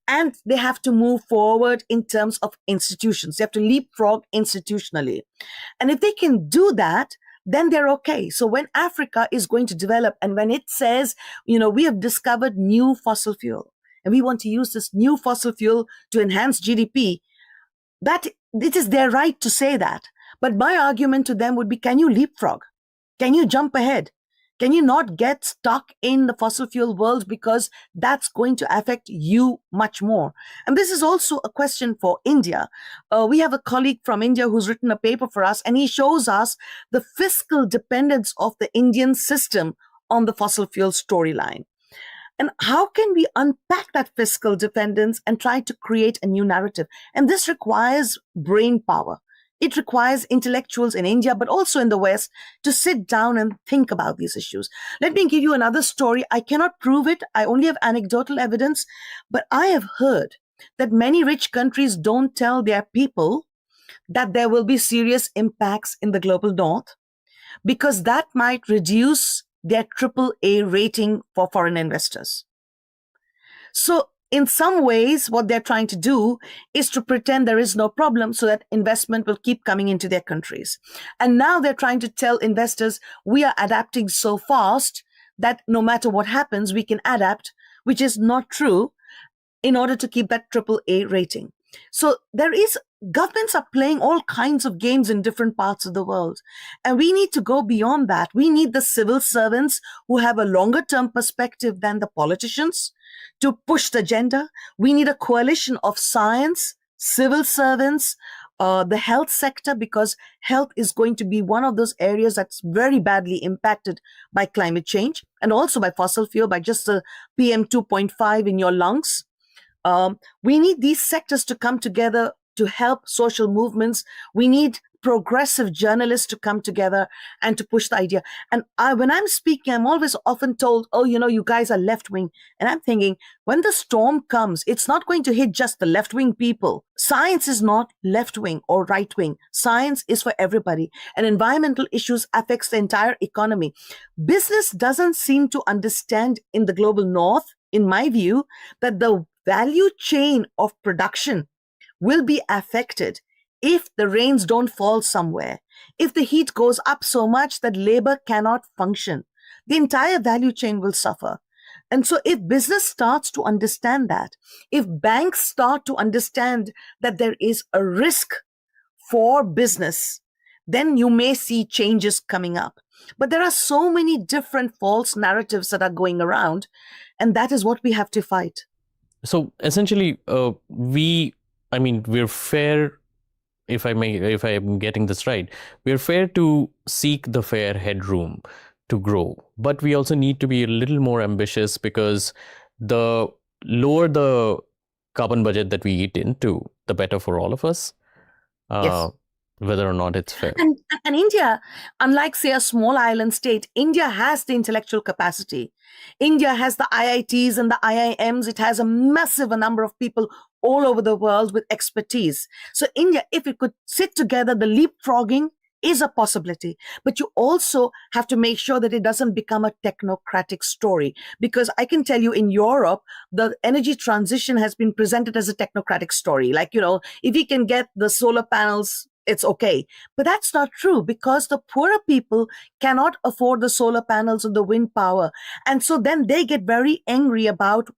And they have to move forward in terms of institutions. They have to leapfrog institutionally. And if they can do that, then they're okay. So when Africa is going to develop, and when it says, we have discovered new fossil fuel, and we want to use this new fossil fuel to enhance GDP, that it is their right to say that. But my argument to them would be, can you leapfrog? Can you jump ahead? Can you not get stuck in the fossil fuel world, because that's going to affect you much more? And this is also a question for India. We have a colleague from India who's written a paper for us, and he shows us the fiscal dependence of the Indian system on the fossil fuel storyline. And how can we unpack that fiscal dependence and try to create a new narrative? And this requires brain power. It requires intellectuals in India, but also in the West, to sit down and think about these issues. Let me give you another story. I cannot prove it. I only have anecdotal evidence, but I have heard that many rich countries don't tell their people that there will be serious impacts in the global north, because that might reduce their AAA rating for foreign investors. So in some ways, what they're trying to do is to pretend there is no problem so that investment will keep coming into their countries. And now they're trying to tell investors, we are adapting so fast that no matter what happens, we can adapt, which is not true, in order to keep that AAA rating. So governments are playing all kinds of games in different parts of the world. And we need to go beyond that. We need the civil servants who have a longer term perspective than the politicians to push the agenda. We need a coalition of science, civil servants, the health sector, because health is going to be one of those areas that's very badly impacted by climate change, and also by fossil fuel, by just the PM 2.5 in your lungs. We need these sectors to come together to help social movements. We need progressive journalists to come together and to push the idea. And when I'm speaking, I'm always often told, oh, you guys are left-wing. And I'm thinking, when the storm comes, it's not going to hit just the left-wing people. Science is not left-wing or right-wing. Science is for everybody. And environmental issues affects the entire economy. Business doesn't seem to understand in the global north, in my view, that the value chain of production will be affected if the rains don't fall somewhere, if the heat goes up so much that labor cannot function. The entire value chain will suffer. And so if business starts to understand that, if banks start to understand that there is a risk for business, then you may see changes coming up. But there are so many different false narratives that are going around, and that is what we have to fight.
So essentially, we're fair, if I am getting this right, we're fair to seek the fair headroom to grow, but we also need to be a little more ambitious, because the lower the carbon budget that we eat into, the better for all of us.
Yes.
whether or not it's fair.
And India, unlike, say, a small island state, India has the intellectual capacity. India has the IITs and the IIMs. It has a massive number of people all over the world with expertise. So India, if it could sit together, the leapfrogging is a possibility. But you also have to make sure that it doesn't become a technocratic story. Because I can tell you, in Europe, the energy transition has been presented as a technocratic story. Like, if we can get the solar panels, it's okay. But that's not true, because the poorer people cannot afford the solar panels or the wind power. And so then they get very angry about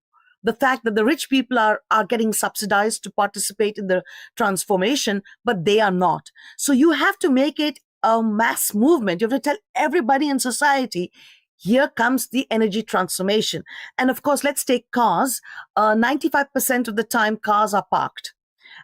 the fact that the rich people are getting subsidized to participate in the transformation, but they are not. So you have to make it a mass movement. You have to tell everybody in society, here comes the energy transformation. And of course, let's take cars. 95% of the time, cars are parked.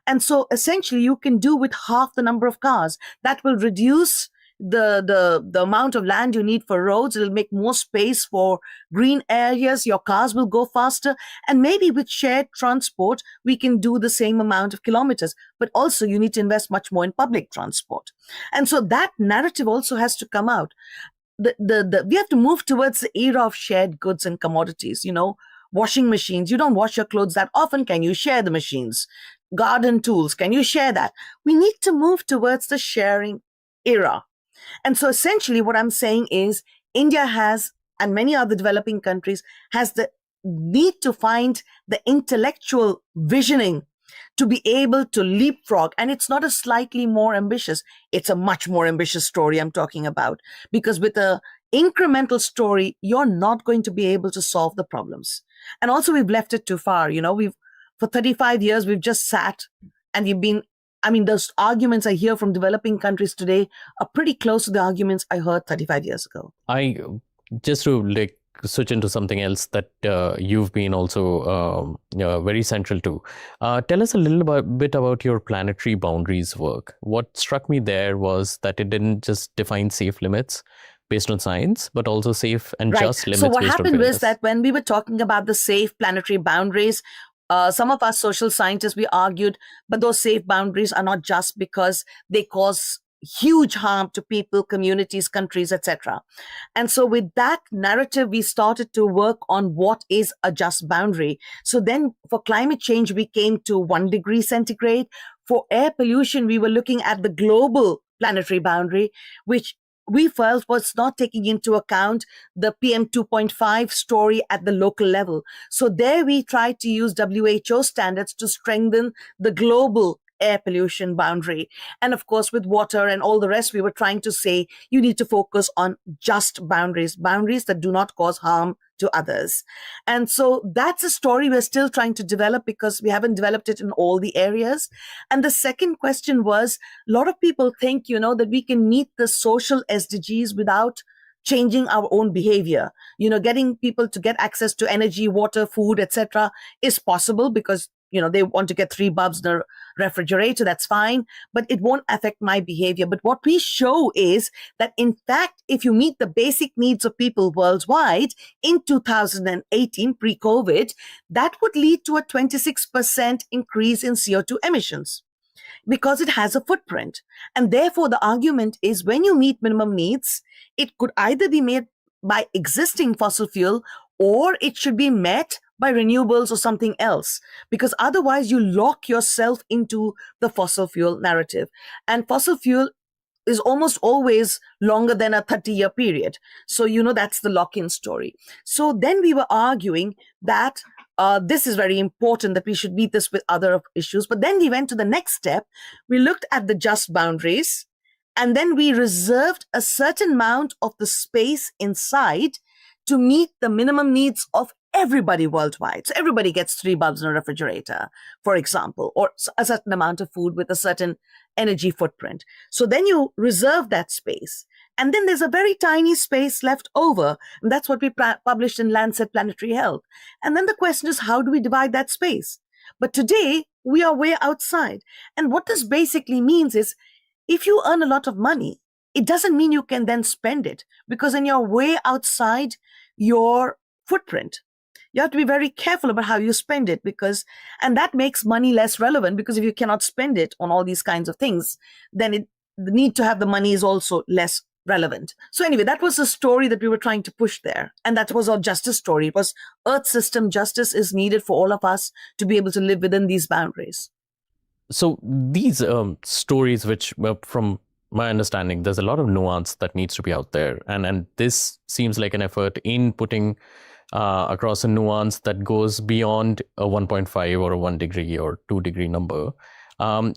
And so essentially you can do with half the number of cars. That will reduce the amount of land you need for roads. It'll make more space for green areas. Your cars will go faster. And maybe with shared transport, we can do the same amount of kilometers. But also you need to invest much more in public transport. And so that narrative also has to come out. We have to move towards the era of shared goods and commodities. Washing machines. You don't wash your clothes that often. Can you share the machines? Garden tools. Can you share that? We need to move towards the sharing era. And so essentially what I'm saying is India has, and many other developing countries, has the need to find the intellectual visioning to be able to leapfrog. And it's not a slightly more ambitious, it's a much more ambitious story I'm talking about. Because with a incremental story, you're not going to be able to solve the problems. And also we've left it too far. For 35 years, we've just sat and those arguments I hear from developing countries today are pretty close to the arguments I heard 35 years ago.
Just to switch into something else that you've been also very central to. Tell us a little bit about your planetary boundaries work. What struck me there was that it didn't just define safe limits based on science, but also safe and just limits.
So what
based on
happened was
fairness.
that when we were talking about the safe planetary boundaries, some of us social scientists, we argued, but those safe boundaries are not just because they cause huge harm to people, communities, countries, etc. And so with that narrative, we started to work on what is a just boundary. So then for climate change, we came to 1 degree centigrade. For air pollution, we were looking at the global planetary boundary, which we felt was not taking into account the PM 2.5 story at the local level. So there we tried to use WHO standards to strengthen the global air pollution boundary. And of course, with water and all the rest, we were trying to say you need to focus on just boundaries that do not cause harm to others. And so that's a story we're still trying to develop because we haven't developed it in all the areas. And the second question was, a lot of people think, that we can meet the social SDGs without changing our own behavior. Getting people to get access to energy, water, food, etc. is possible because they want to get 3 bulbs in a refrigerator, that's fine, but it won't affect my behavior. But what we show is that, in fact, if you meet the basic needs of people worldwide in 2018, pre-COVID, that would lead to a 26% increase in CO2 emissions because it has a footprint. And therefore, the argument is when you meet minimum needs, it could either be made by existing fossil fuel or it should be met by renewables or something else, because otherwise you lock yourself into the fossil fuel narrative. And fossil fuel is almost always longer than a 30-year period. So, that's the lock-in story. So then we were arguing that this is very important, that we should meet this with other issues. But then we went to the next step. We looked at the just boundaries, and then we reserved a certain amount of the space inside to meet the minimum needs of everybody worldwide. So everybody gets 3 bulbs in a refrigerator, for example, or a certain amount of food with a certain energy footprint. So then you reserve that space. And then there's a very tiny space left over. And that's what we published in Lancet Planetary Health. And then the question is, how do we divide that space? But today, we are way outside. And what this basically means is, if you earn a lot of money, it doesn't mean you can then spend it, because then you're way outside your footprint. You have to be very careful about how you spend it, and that makes money less relevant, because if you cannot spend it on all these kinds of things, then the need to have the money is also less relevant. So anyway, that was the story that we were trying to push there. And that was our justice story. It was earth system justice is needed for all of us to be able to live within these boundaries.
So these stories, which from my understanding, there's a lot of nuance that needs to be out there. And this seems like an effort in putting across a nuance that goes beyond a 1.5 or a 1 degree or 2 degree number.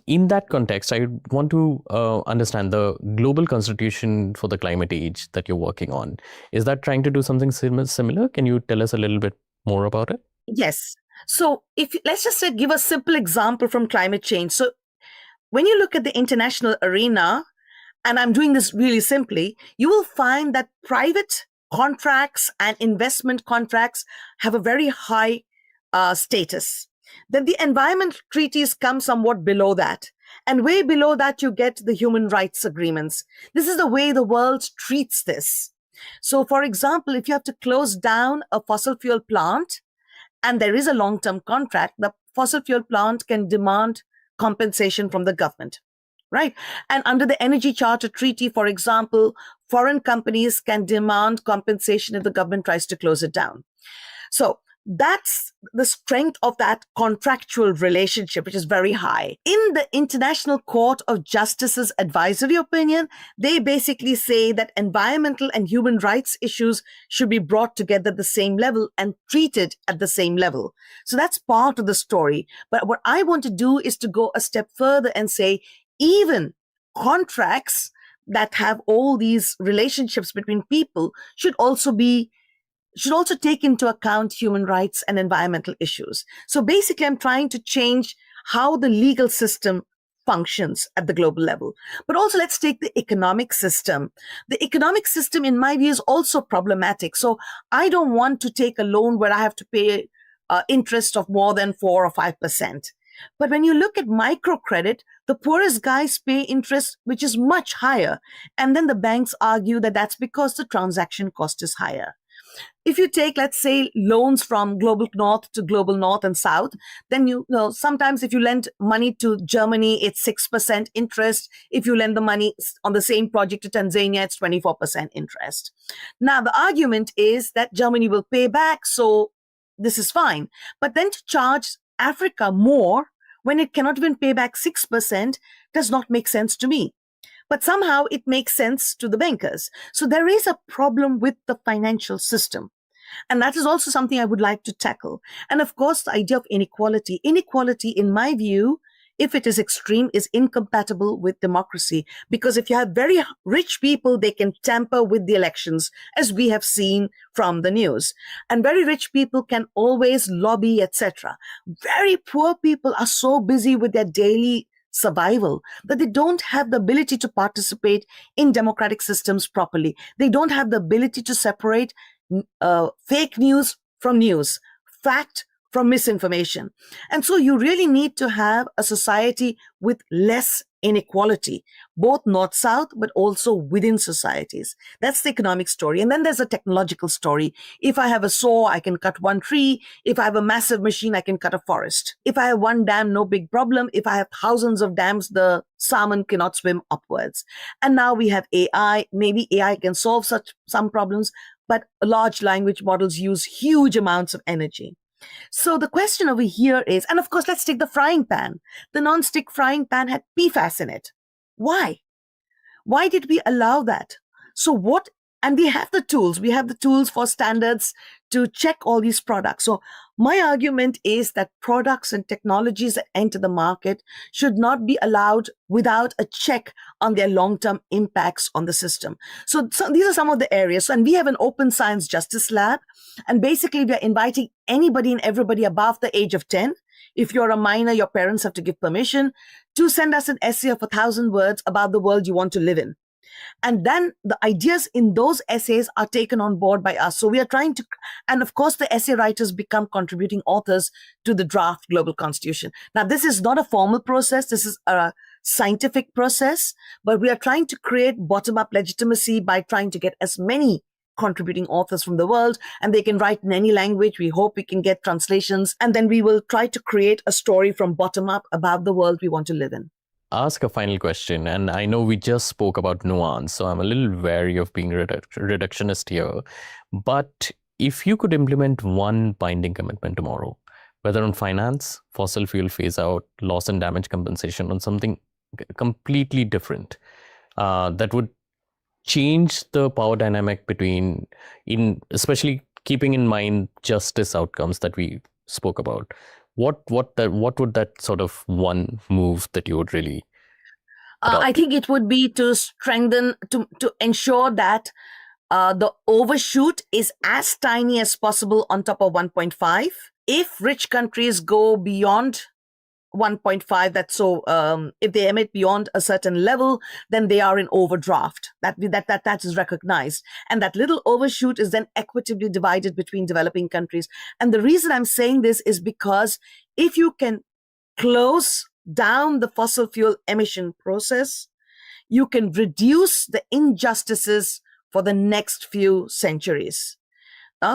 In that context, I want to understand the global constitution for the climate age that you're working on. Is that trying to do something similar? Can you tell us a little bit more about it?
Yes. So let's just give a simple example from climate change. So when you look at the international arena, and I'm doing this really simply, you will find that private contracts and investment contracts have a very high status. Then the environment treaties come somewhat below that. And way below that, you get the human rights agreements. This is the way the world treats this. So, for example, if you have to close down a fossil fuel plant, and there is a long-term contract, the fossil fuel plant can demand compensation from the government, right? And under the Energy Charter Treaty, for example, foreign companies can demand compensation if the government tries to close it down. So that's the strength of that contractual relationship, which is very high. In the International Court of Justice's advisory opinion, they basically say that environmental and human rights issues should be brought together at the same level and treated at the same level. So that's part of the story. But what I want to do is to go a step further and say, even contracts that have all these relationships between people should also take into account human rights and environmental issues. So basically, I'm trying to change how the legal system functions at the global level. But also, let's take the economic system. The economic system, in my view, is also problematic. So I don't want to take a loan where I have to pay interest of more than 4 or 5%. But when you look at microcredit, the poorest guys pay interest, which is much higher. And then the banks argue that that's because the transaction cost is higher. If you take, let's say, loans from global north to global north and south, then you know sometimes if you lend money to Germany, it's 6% interest. If you lend the money on the same project to Tanzania, it's 24% interest. Now, the argument is that Germany will pay back, so this is fine. But then to charge Africa more when it cannot even pay back 6% does not make sense to me. But somehow it makes sense to the bankers. So there is a problem with the financial system. And that is also something I would like to tackle. And of course, the idea of inequality. Inequality, in my view, if it is extreme, is incompatible with democracy. Because if you have very rich people, they can tamper with the elections, as we have seen from the news. And very rich people can always lobby, etc. Very poor people are so busy with their daily survival that they don't have the ability to participate in democratic systems properly. They don't have the ability to separate fake news from news, fact from misinformation. And so you really need to have a society with less inequality, both north-south, but also within societies. That's the economic story. And then there's a technological story. If I have a saw, I can cut one tree. If I have a massive machine, I can cut a forest. If I have one dam, no big problem. If I have thousands of dams, the salmon cannot swim upwards. And now we have AI. Maybe AI can solve some problems, but large language models use huge amounts of energy. So the question over here is, and of course, let's take the frying pan. The non-stick frying pan had PFAS in it. Why? Why did we allow that? So what, and we have the tools for standards to check all these products. So my argument is that products and technologies that enter the market should not be allowed without a check on their long-term impacts on the system. So these are some of the areas. And we have an open science justice lab. And basically, we are inviting anybody and everybody above the age of 10. If you're a minor, your parents have to give permission to send us an essay of 1,000 words about the world you want to live in. And then the ideas in those essays are taken on board by us. So we are trying to, and of course, the essay writers become contributing authors to the draft global constitution. Now, this is not a formal process. This is a scientific process, but we are trying to create bottom-up legitimacy by trying to get as many contributing authors from the world, and they can write in any language. We hope we can get translations, and then we will try to create a story from bottom up about the world we want to live in.
ask a final question, and I know we just spoke about nuance, so I'm a little wary of being reductionist here. But if you could implement one binding commitment tomorrow, whether on finance, fossil fuel phase out, loss and damage compensation, on something completely different, that would change the power dynamic between, especially keeping in mind justice outcomes that we spoke about, what would that sort of one move that you would really adopt?
I think it would be to strengthen, to ensure that the overshoot is as tiny as possible on top of 1.5. If rich countries go beyond 1.5, that's so if they emit beyond a certain level, then they are in overdraft. That is recognized, and that little overshoot is then equitably divided between developing countries. And the reason I'm saying this is because if you can close down the fossil fuel emission process, you can reduce the injustices for the next few centuries.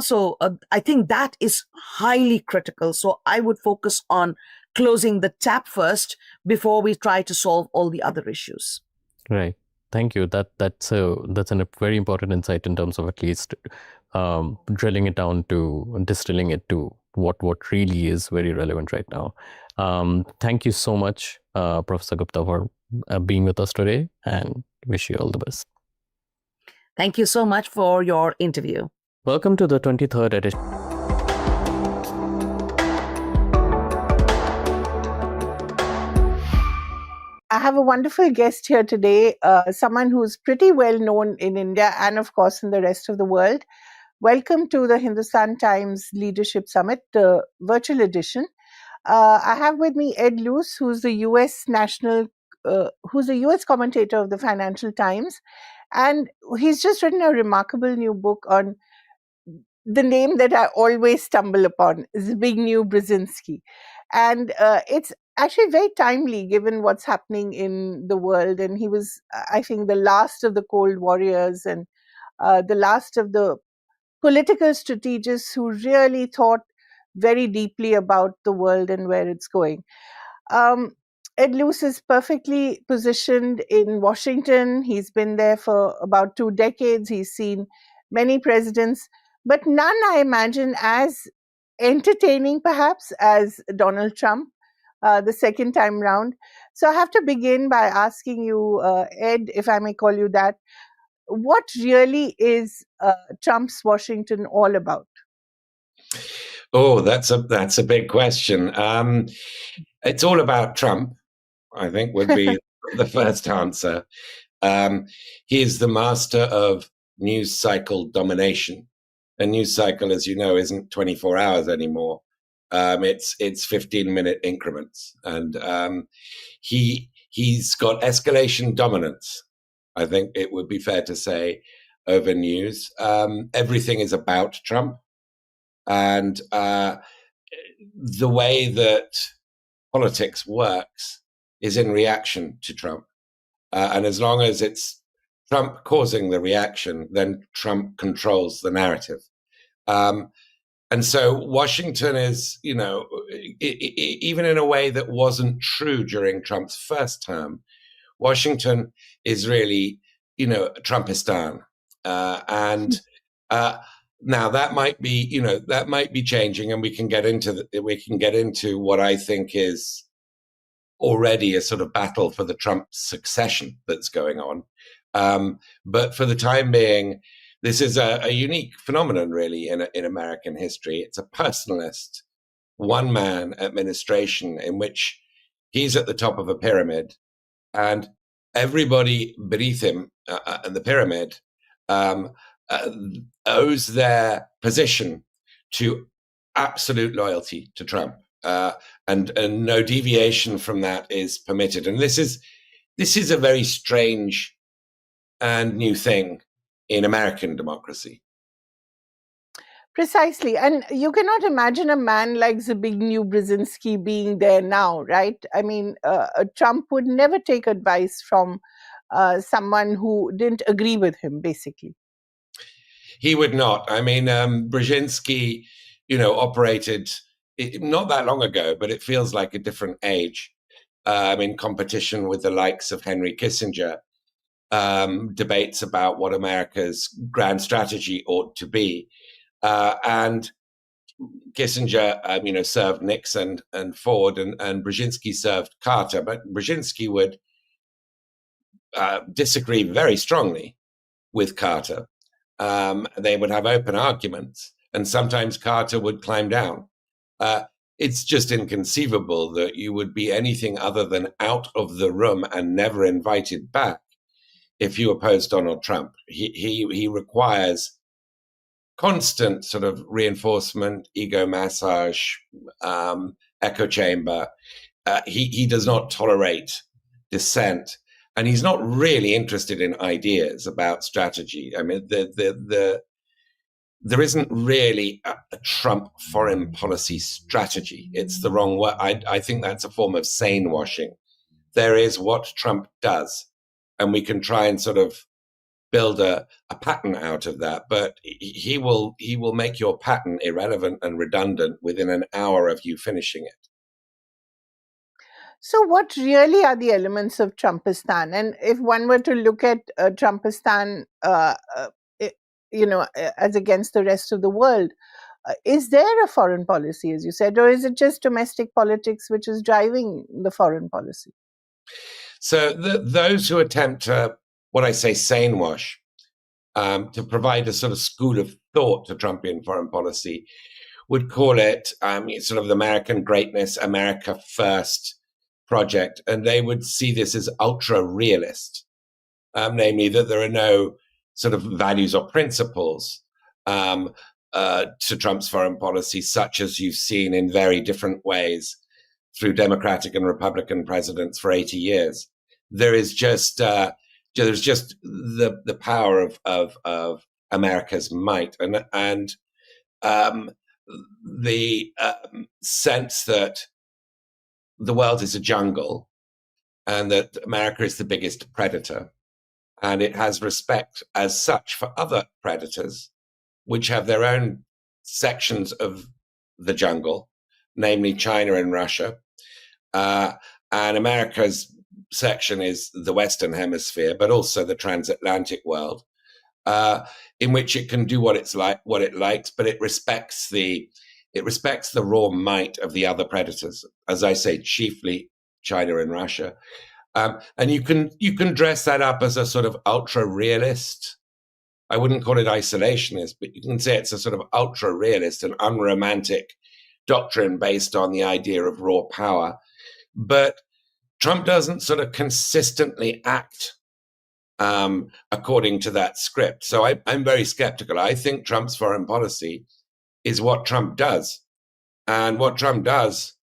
So I think that is highly critical. So I would focus on closing the tap first before we try to solve all the other issues.
Right. Thank you. That's a very important insight in terms of at least drilling it down to distilling it to what really is very relevant right now. Thank you so much, Professor Gupta, for being with us today, and wish you all the best.
Thank you so much for your interview.
Welcome to the 23rd edition.
I have a wonderful guest here today, someone who's pretty well known in India and, of course, in the rest of the world. Welcome to the Hindustan Times Leadership Summit, the virtual edition. I have with me Ed Luce, who's the US commentator of the Financial Times, and he's just written a remarkable new book on the name that I always stumble upon, Zbigniew Brzezinski. And it's actually very timely given what's happening in the world. And he was, I think, the last of the Cold Warriors and the last of the political strategists who really thought very deeply about the world and where it's going. Ed Luce is perfectly positioned in Washington. He's been there for about 2 decades. He's seen many presidents, but none, I imagine, as entertaining perhaps as Donald Trump, the second time round. So I have to begin by asking you, Ed, if I may call you that, what really is Trump's Washington all about?
Oh, that's a big question. It's all about Trump, I think, would be the first answer. He is the master of news cycle domination. A news cycle, as you know, isn't 24 hours anymore. It's 15-minute increments, and he's got escalation dominance. I think it would be fair to say over news. Everything is about Trump, and the way that politics works is in reaction to Trump. And as long as it's Trump causing the reaction, then Trump controls the narrative. And so Washington is, even in a way that wasn't true during Trump's first term, Washington is really, Trumpistan. And now that might be changing, and we can get into what I think is already a sort of battle for the Trump succession that's going on. But for the time being, this is a unique phenomenon, really, in American history. It's a personalist, one-man administration in which he's at the top of a pyramid, and everybody beneath him in the pyramid owes their position to absolute loyalty to Trump, and no deviation from that is permitted. And this is a very strange and new thing in American democracy.
Precisely. And you cannot imagine a man like Zbigniew Brzezinski being there now, right? I mean, Trump would never take advice from someone who didn't agree with him, basically.
He would not. I mean, Brzezinski, operated not that long ago, but it feels like a different age. in competition with the likes of Henry Kissinger, debates about what America's grand strategy ought to be. And Kissinger, served Nixon and Ford, and Brzezinski served Carter. But Brzezinski would disagree very strongly with Carter. They would have open arguments, and sometimes Carter would climb down. It's just inconceivable that you would be anything other than out of the room and never invited back if you oppose Donald Trump. He requires constant sort of reinforcement, ego massage, echo chamber. He does not tolerate dissent, and he's not really interested in ideas about strategy. I mean, there isn't really a Trump foreign policy strategy. It's the wrong word. I think that's a form of sane washing. There is what Trump does, and we can try and sort of build a pattern out of that, but he will make your pattern irrelevant and redundant within an hour of you finishing it.
So what really are the elements of Trumpistan? And if one were to look at Trumpistan, as against the rest of the world, is there a foreign policy, as you said, or is it just domestic politics which is driving the foreign policy?
So those who attempt to, what I say, sane wash, to provide a sort of school of thought to Trumpian foreign policy, would call it sort of the American greatness, America first project. And they would see this as ultra realist, namely that there are no sort of values or principles to Trump's foreign policy, such as you've seen in very different ways through Democratic and Republican presidents for 80 years. There is just there's just the power of America's might, and the sense that the world is a jungle and that America is the biggest predator, and it has respect as such for other predators, which have their own sections of the jungle, namely China and Russia. And America's section is the Western Hemisphere, but also the transatlantic world, in which it can do what it likes, but it respects the raw might of the other predators. As I say, chiefly China and Russia. And you can dress that up as a sort of ultra realist. I wouldn't call it isolationist, but you can say it's a sort of ultra realist and unromantic doctrine based on the idea of raw power. But Trump doesn't sort of consistently act according to that script. So I'm very skeptical. I think Trump's foreign policy is what Trump does. And what Trump does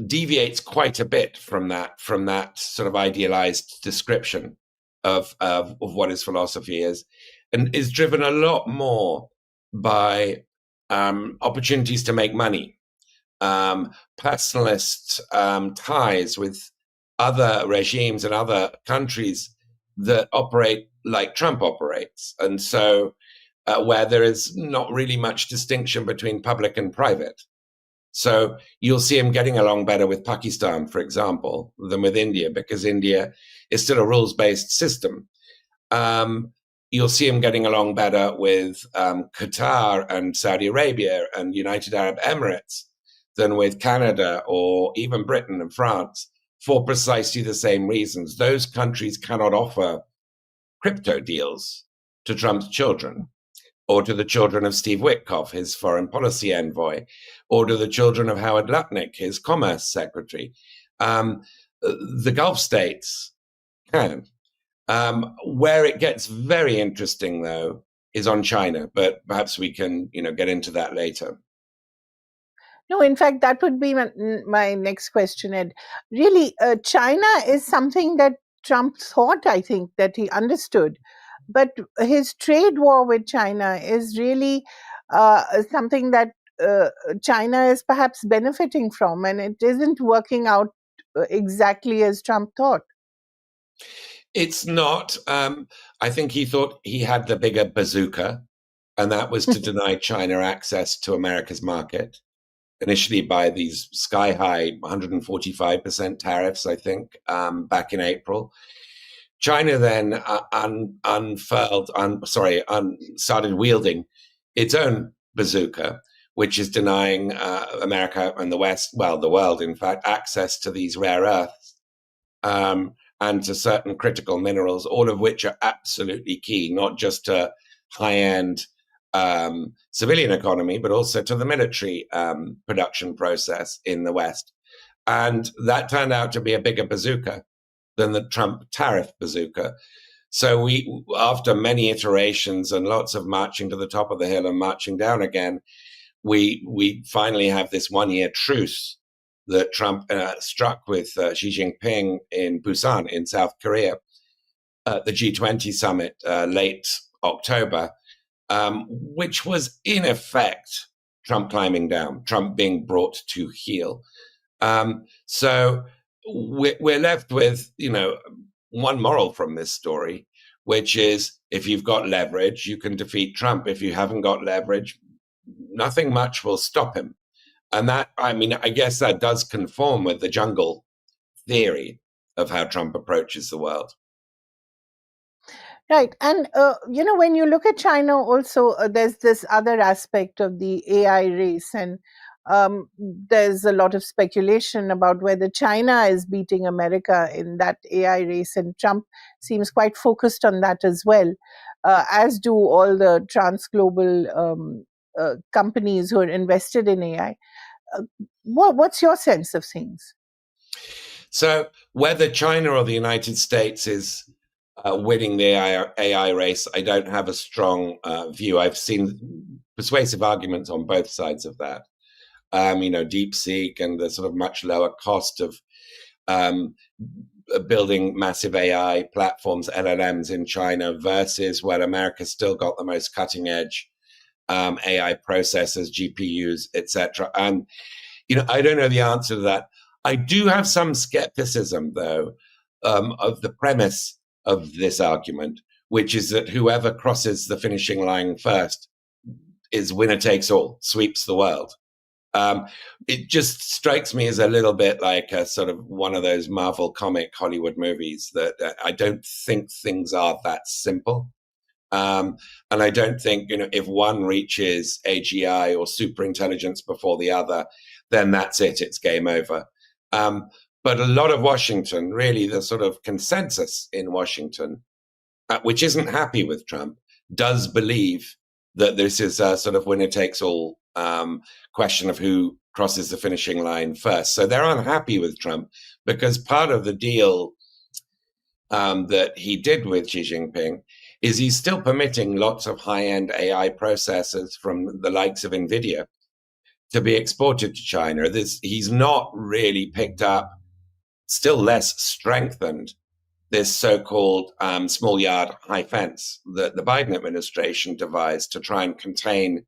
deviates quite a bit from that sort of idealized description of what his philosophy is, and is driven a lot more by opportunities to make money, personalist ties with other regimes and other countries that operate like Trump operates. And so where there is not really much distinction between public and private. So you'll see him getting along better with Pakistan, for example, than with India, because India is still a rules-based system. You'll see him getting along better with Qatar and Saudi Arabia and United Arab Emirates than with Canada or even Britain and France, for precisely the same reasons. Those countries cannot offer crypto deals to Trump's children, or to the children of Steve Witkoff, his foreign policy envoy, or to the children of Howard Lutnick, his commerce secretary. The Gulf states can. Where it gets very interesting, though, is on China, but perhaps we can get into that later.
No, in fact, that would be my next question, Ed. Really, China is something that Trump thought, I think, that he understood. But his trade war with China is really something that China is perhaps benefiting from, and it isn't working out exactly as Trump thought.
It's not. I think he thought he had the bigger bazooka, and that was to deny China access to America's market. initially by these sky-high 145% tariffs, I think, back in April. China then started wielding its own bazooka, which is denying America and the West, well, the world, in fact, access to these rare earths and to certain critical minerals, all of which are absolutely key, not just to high-end civilian economy, but also to the military production process in the West. And that turned out to be a bigger bazooka than the Trump tariff bazooka. So we, after many iterations and lots of marching to the top of the hill and marching down again, we finally have this one-year truce that Trump struck with Xi Jinping in Busan in South Korea at the G20 summit late October, which was in effect Trump climbing down, Trump being brought to heel. So we're left with, one moral from this story, which is if you've got leverage, you can defeat Trump. If you haven't got leverage, nothing much will stop him. And that, I guess that does conform with the jungle theory of how Trump approaches the world.
Right. And, when you look at China also, there's this other aspect of the AI race. And there's a lot of speculation about whether China is beating America in that AI race. And Trump seems quite focused on that as well, as do all the transglobal companies who are invested in AI. What's your sense of things?
So whether China or the United States is winning the AI race, I don't have a strong view. I've seen persuasive arguments on both sides of that. DeepSeek and the sort of much lower cost of building massive AI platforms, LLMs in China, versus where America's still got the most cutting edge AI processors, GPUs, etc. And, I don't know the answer to that. I do have some skepticism, though, of the premise of this argument, which is that whoever crosses the finishing line first is winner takes all, sweeps the world. It just strikes me as a little bit like a sort of one of those Marvel comic Hollywood movies that I don't think things are that simple. And I don't think, if one reaches AGI or superintelligence before the other, then that's it, it's game over. But a lot of Washington, really the sort of consensus in Washington, which isn't happy with Trump, does believe that this is a sort of winner takes all question of who crosses the finishing line first. So they're unhappy with Trump because part of the deal that he did with Xi Jinping is he's still permitting lots of high-end AI processors from the likes of NVIDIA to be exported to China. He's not really picked up, still less strengthened, this so-called small yard, high fence that the Biden administration devised to try and contain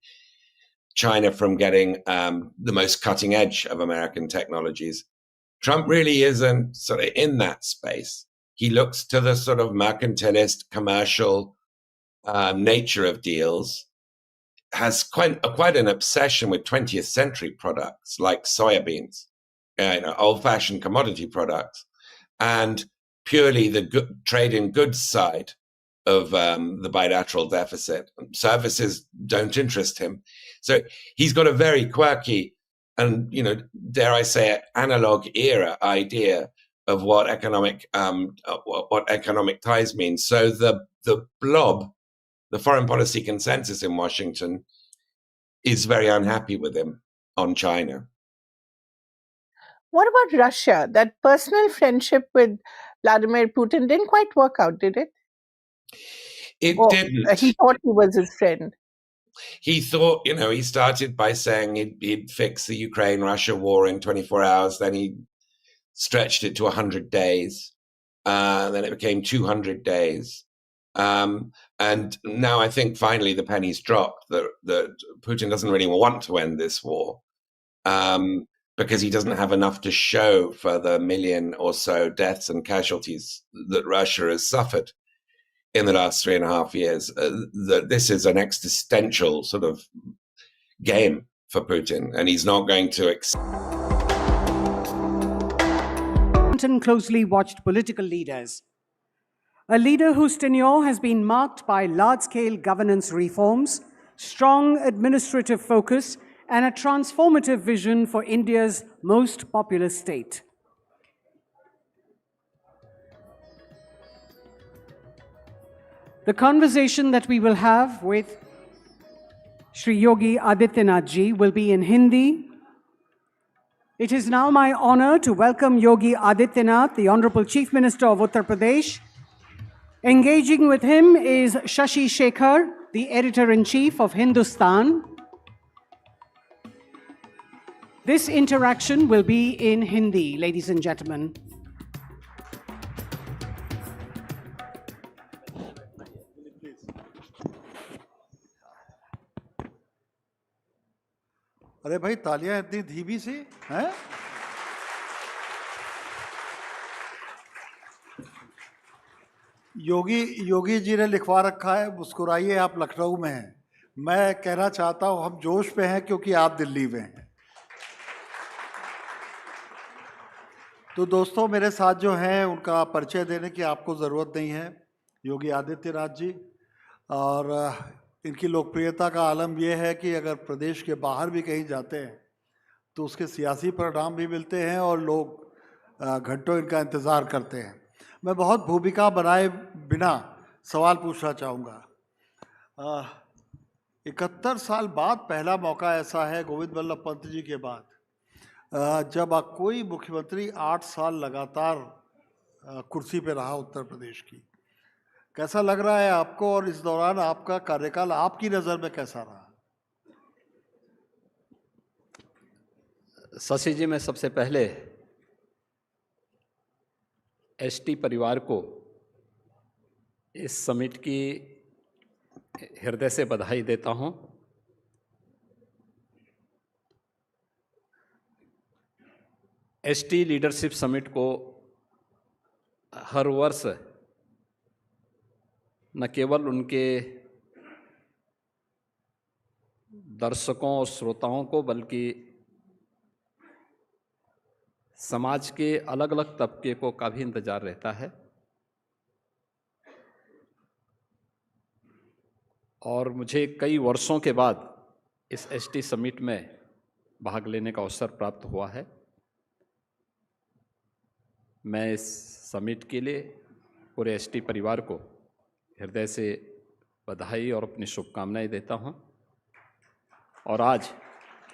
China from getting the most cutting edge of American technologies. Trump really isn't sort of in that space. He looks to the sort of mercantilist, commercial nature of deals, has quite an obsession with 20th century products like soybeans, old-fashioned commodity products, and purely the trade in goods side of the bilateral deficit. Services don't interest him. So he's got a very quirky and, dare I say it, analog era idea of what economic ties mean. So the blob, the foreign policy consensus in Washington, is very unhappy with him on China.
What about Russia? That personal friendship with Vladimir Putin didn't quite work out, did it?
It didn't.
He thought he was his friend.
He thought, he started by saying he'd fix the Ukraine-Russia war in 24 hours. Then he stretched it to 100 days. Then it became 200 days. And now I think finally the penny's dropped that Putin doesn't really want to end this war because he doesn't have enough to show for the million or so deaths and casualties that Russia has suffered in the last 3.5 years. That this is an existential sort of game for Putin, and he's not going to
Closely watched political leaders. A leader whose tenure has been marked by large-scale governance reforms, strong administrative focus, and a transformative vision for India's most populous state. The conversation that we will have with Shri Yogi Adityanath ji will be in Hindi. It is now my honor to welcome Yogi Adityanath, the Honorable Chief Minister of Uttar Pradesh. Engaging with him is Shashi Shekhar, the Editor-in-Chief of Hindustan. This interaction will be in Hindi, ladies and gentlemen.
अरे भाई तालियां इतनी धीमी सी हैं? योगी जी ने लिखवा रखा है मुस्कुराइए आप लखनऊ में हैं। मैं कहना चाहता हूं हम जोश पे हैं क्योंकि आप दिल्ली में हैं। तो दोस्तों मेरे साथ जो हैं उनका परिचय देने की आपको ज़रूरत नहीं है। योगी आदित्यनाथ जी, और इनकी लोकप्रियता का आलम यह है कि अगर प्रदेश के बाहर भी कहीं जाते हैं तो उसके सियासी परिणाम भी मिलते हैं और लोग घंटों इनका इंतज़ार करते हैं। मैं बहुत भूमिका बनाए बिना सवाल पूछना चाहूँगा। 71 साल बाद पहला मौका ऐसा है गोविंद वल्लभ पंत जी के बाद जब कोई मुख्यमंत्री 8 साल लगातार कुर्सी पे रहा उत्तर प्रदेश की। कैसा लग रहा है आपको, और इस दौरान आपका कार्यकाल आपकी नज़र में कैसा रहा?
शशि जी, मैं सबसे पहले एसटी परिवार को इस समिट की हृदय से बधाई देता हूं। एसटी लीडरशिप समिट को हर वर्ष न केवल उनके दर्शकों और श्रोताओं को बल्कि समाज के अलग अलग तबके को का भी इंतजार रहता है। और मुझे कई वर्षों के बाद इस एसटी समिट में भाग लेने का अवसर प्राप्त हुआ है। मैं इस समिट के लिए पूरे एसटी परिवार को हृदय से बधाई और अपनी शुभकामनाएं देता हूं। और आज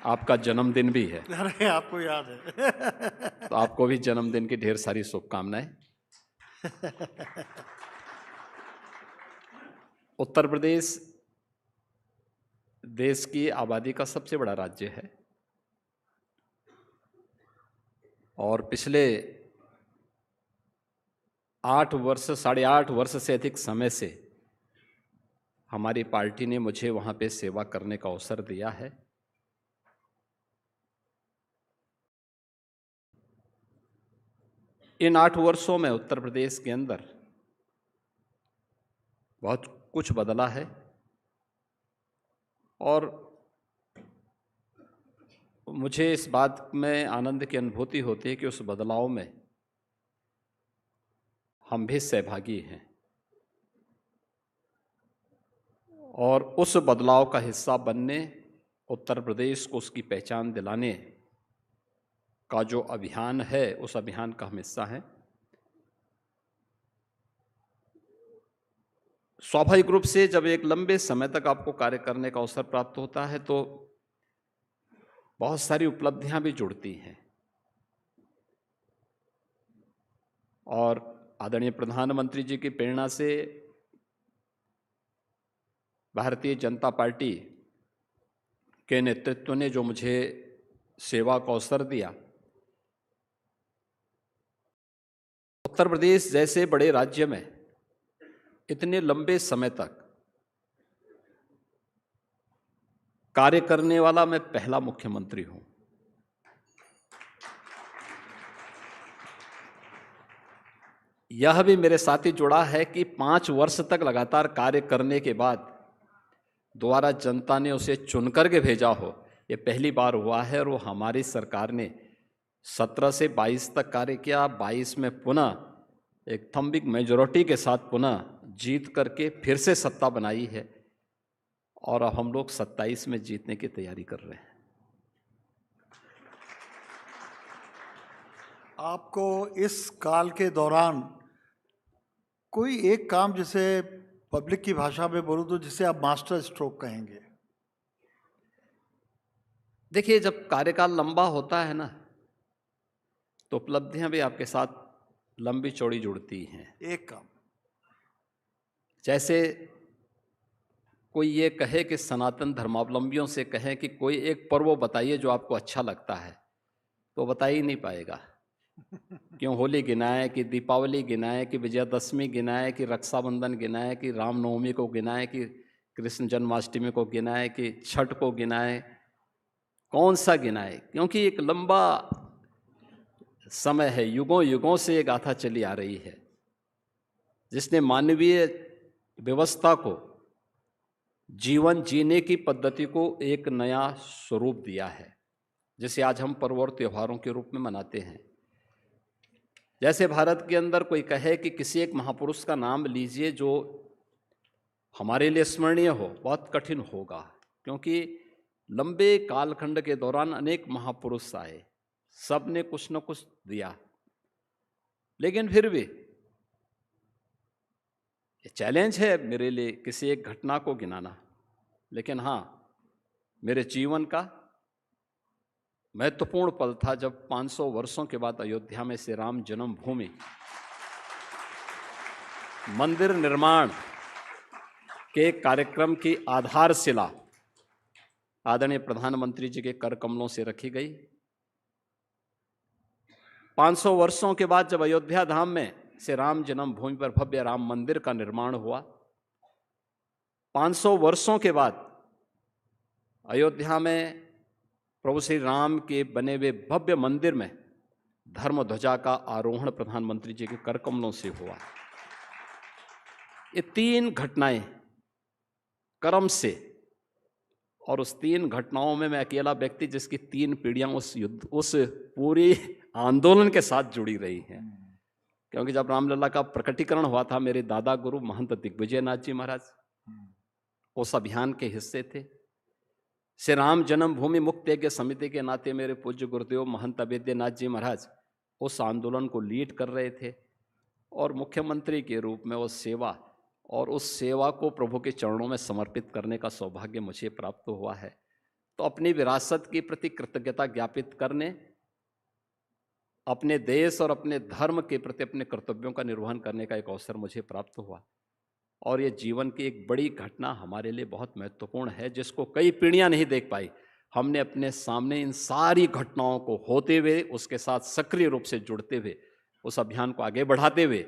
आपका जन्मदिन भी है।
अरे आपको याद है।
तो आपको भी जन्मदिन की ढेर सारी शुभकामनाएं। उत्तर प्रदेश देश की आबादी का सबसे बड़ा राज्य है और पिछले 8.5 वर्ष से अधिक समय से हमारी पार्टी ने मुझे वहाँ पे सेवा करने का अवसर दिया है। इन 8 वर्षों में उत्तर प्रदेश के अंदर बहुत कुछ बदला है और मुझे इस बात में आनंद की अनुभूति होती है कि उस बदलाव में हम भी सहभागी हैं और उस बदलाव का हिस्सा बनने, उत्तर प्रदेश को उसकी पहचान दिलाने का जो अभियान है, उस अभियान का हम हिस्सा हैं। स्वाभाविक रूप से जब एक लंबे समय तक आपको कार्य करने का अवसर प्राप्त होता है तो बहुत सारी उपलब्धियां भी जुड़ती हैं और आदरणीय प्रधानमंत्री जी की प्रेरणा से भारतीय जनता पार्टी के नेतृत्व ने जो मुझे सेवा का अवसर दिया, उत्तर प्रदेश जैसे बड़े राज्य में इतने लंबे समय तक कार्य करने वाला मैं पहला मुख्यमंत्री हूं। यह भी मेरे साथ ही जुड़ा है कि 5 वर्ष तक लगातार कार्य करने के बाद दोबारा जनता ने उसे चुन करके भेजा हो, ये पहली बार हुआ है और वो हमारी सरकार ने 17 से 22 तक कार्य किया, 22 में पुनः एक थम्बिक मेजॉरिटी के साथ पुनः जीत करके फिर से सत्ता बनाई है और अब हम लोग 27 में जीतने की तैयारी कर रहे हैं।
आपको इस काल के दौरान कोई एक काम, जिसे पब्लिक की भाषा में बोलूं तो जिसे आप मास्टर स्ट्रोक कहेंगे?
देखिए, जब कार्यकाल लंबा होता है ना तो उपलब्धियां भी आपके साथ लंबी चौड़ी जुड़ती हैं।
एक काम,
जैसे कोई ये कहे कि सनातन धर्मावलंबियों से कहे कि कोई एक पर्व बताइए जो आपको अच्छा लगता है, तो बता ही नहीं पाएगा। क्यों होली गिनाए कि दीपावली गिनाए कि विजयादशमी गिनाए कि रक्षाबंधन गिनाए कि रामनवमी को गिनाए कि कृष्ण जन्माष्टमी को गिनाए कि छठ को गिनाए, कौन सा गिनाए? क्योंकि एक लंबा समय है, युगों युगों से ये गाथा चली आ रही है, जिसने मानवीय व्यवस्था को, जीवन जीने की पद्धति को एक नया स्वरूप दिया है, जिसे आज हम पर्व और त्योहारों के रूप में मनाते हैं। जैसे भारत के अंदर कोई कहे कि किसी एक महापुरुष का नाम लीजिए जो हमारे लिए स्मरणीय हो, बहुत कठिन होगा, क्योंकि लंबे कालखंड के दौरान अनेक महापुरुष आए, सब ने कुछ न कुछ दिया, लेकिन फिर भी ये चैलेंज है मेरे लिए किसी एक घटना को गिनाना। लेकिन हाँ, मेरे जीवन का महत्वपूर्ण पल था जब 500 वर्षों के बाद अयोध्या में श्री राम जन्मभूमि मंदिर निर्माण के कार्यक्रम की आधारशिला आदरणीय प्रधानमंत्री जी के कर कमलों से रखी गई। 500 वर्षों के बाद जब अयोध्या धाम में श्री राम जन्मभूमि पर भव्य राम मंदिर का निर्माण हुआ, 500 वर्षों के बाद अयोध्या में प्रभु श्री राम के बने हुए भव्य मंदिर में धर्म ध्वजा का आरोहण प्रधानमंत्री जी के कर कमलों से हुआ। ये 3 घटनाएं क्रम से, और उस 3 घटनाओं में मैं अकेला व्यक्ति जिसकी 3 पीढ़ियां उस पूरी आंदोलन के साथ जुड़ी रही हैं। क्योंकि जब रामलला का प्रकटीकरण हुआ था, मेरे दादा गुरु महंत दिग्विजयनाथ जी महाराज उस अभियान के हिस्से थे। श्री राम जन्मभूमि मुक्त यज्ञ समिति के नाते मेरे पूज्य गुरुदेव महंत अवेद्यनाथ जी महाराज उस आंदोलन को लीड कर रहे थे, और मुख्यमंत्री के रूप में वो सेवा और उस सेवा को प्रभु के चरणों में समर्पित करने का सौभाग्य मुझे प्राप्त हुआ है। तो अपनी विरासत के प्रति कृतज्ञता ज्ञापित करने, अपने देश और अपने धर्म के प्रति अपने कर्तव्यों का निर्वहन करने का एक अवसर मुझे प्राप्त हुआ। और ये जीवन की एक बड़ी घटना हमारे लिए बहुत महत्वपूर्ण है, जिसको कई पीढ़ियां नहीं देख पाई। हमने अपने सामने इन सारी घटनाओं को होते हुए, उसके साथ सक्रिय रूप से जुड़ते हुए, उस अभियान को आगे बढ़ाते हुए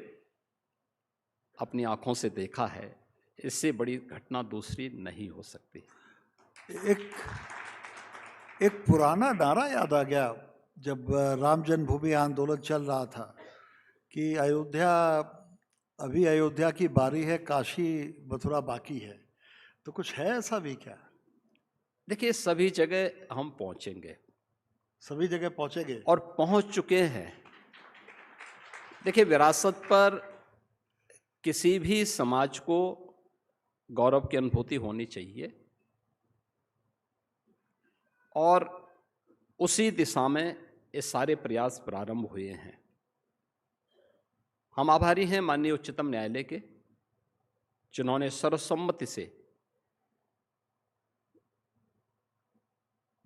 अपनी आंखों से देखा है। इससे बड़ी घटना दूसरी नहीं हो सकती।
एक पुराना नारा याद आ गया जब राम जन्मभूमि आंदोलन चल रहा था कि अयोध्या की बारी है, काशी मथुरा बाकी है। तो कुछ है ऐसा भी क्या?
देखिए, सभी जगह हम पहुंचेंगे,
सभी जगह पहुंचेंगे
और पहुंच चुके हैं। देखिए, विरासत पर किसी भी समाज को गौरव की अनुभूति होनी चाहिए, और उसी दिशा में ये सारे प्रयास प्रारंभ हुए हैं। हम आभारी हैं माननीय उच्चतम न्यायालय के, जिन्होंने सर्वसम्मति से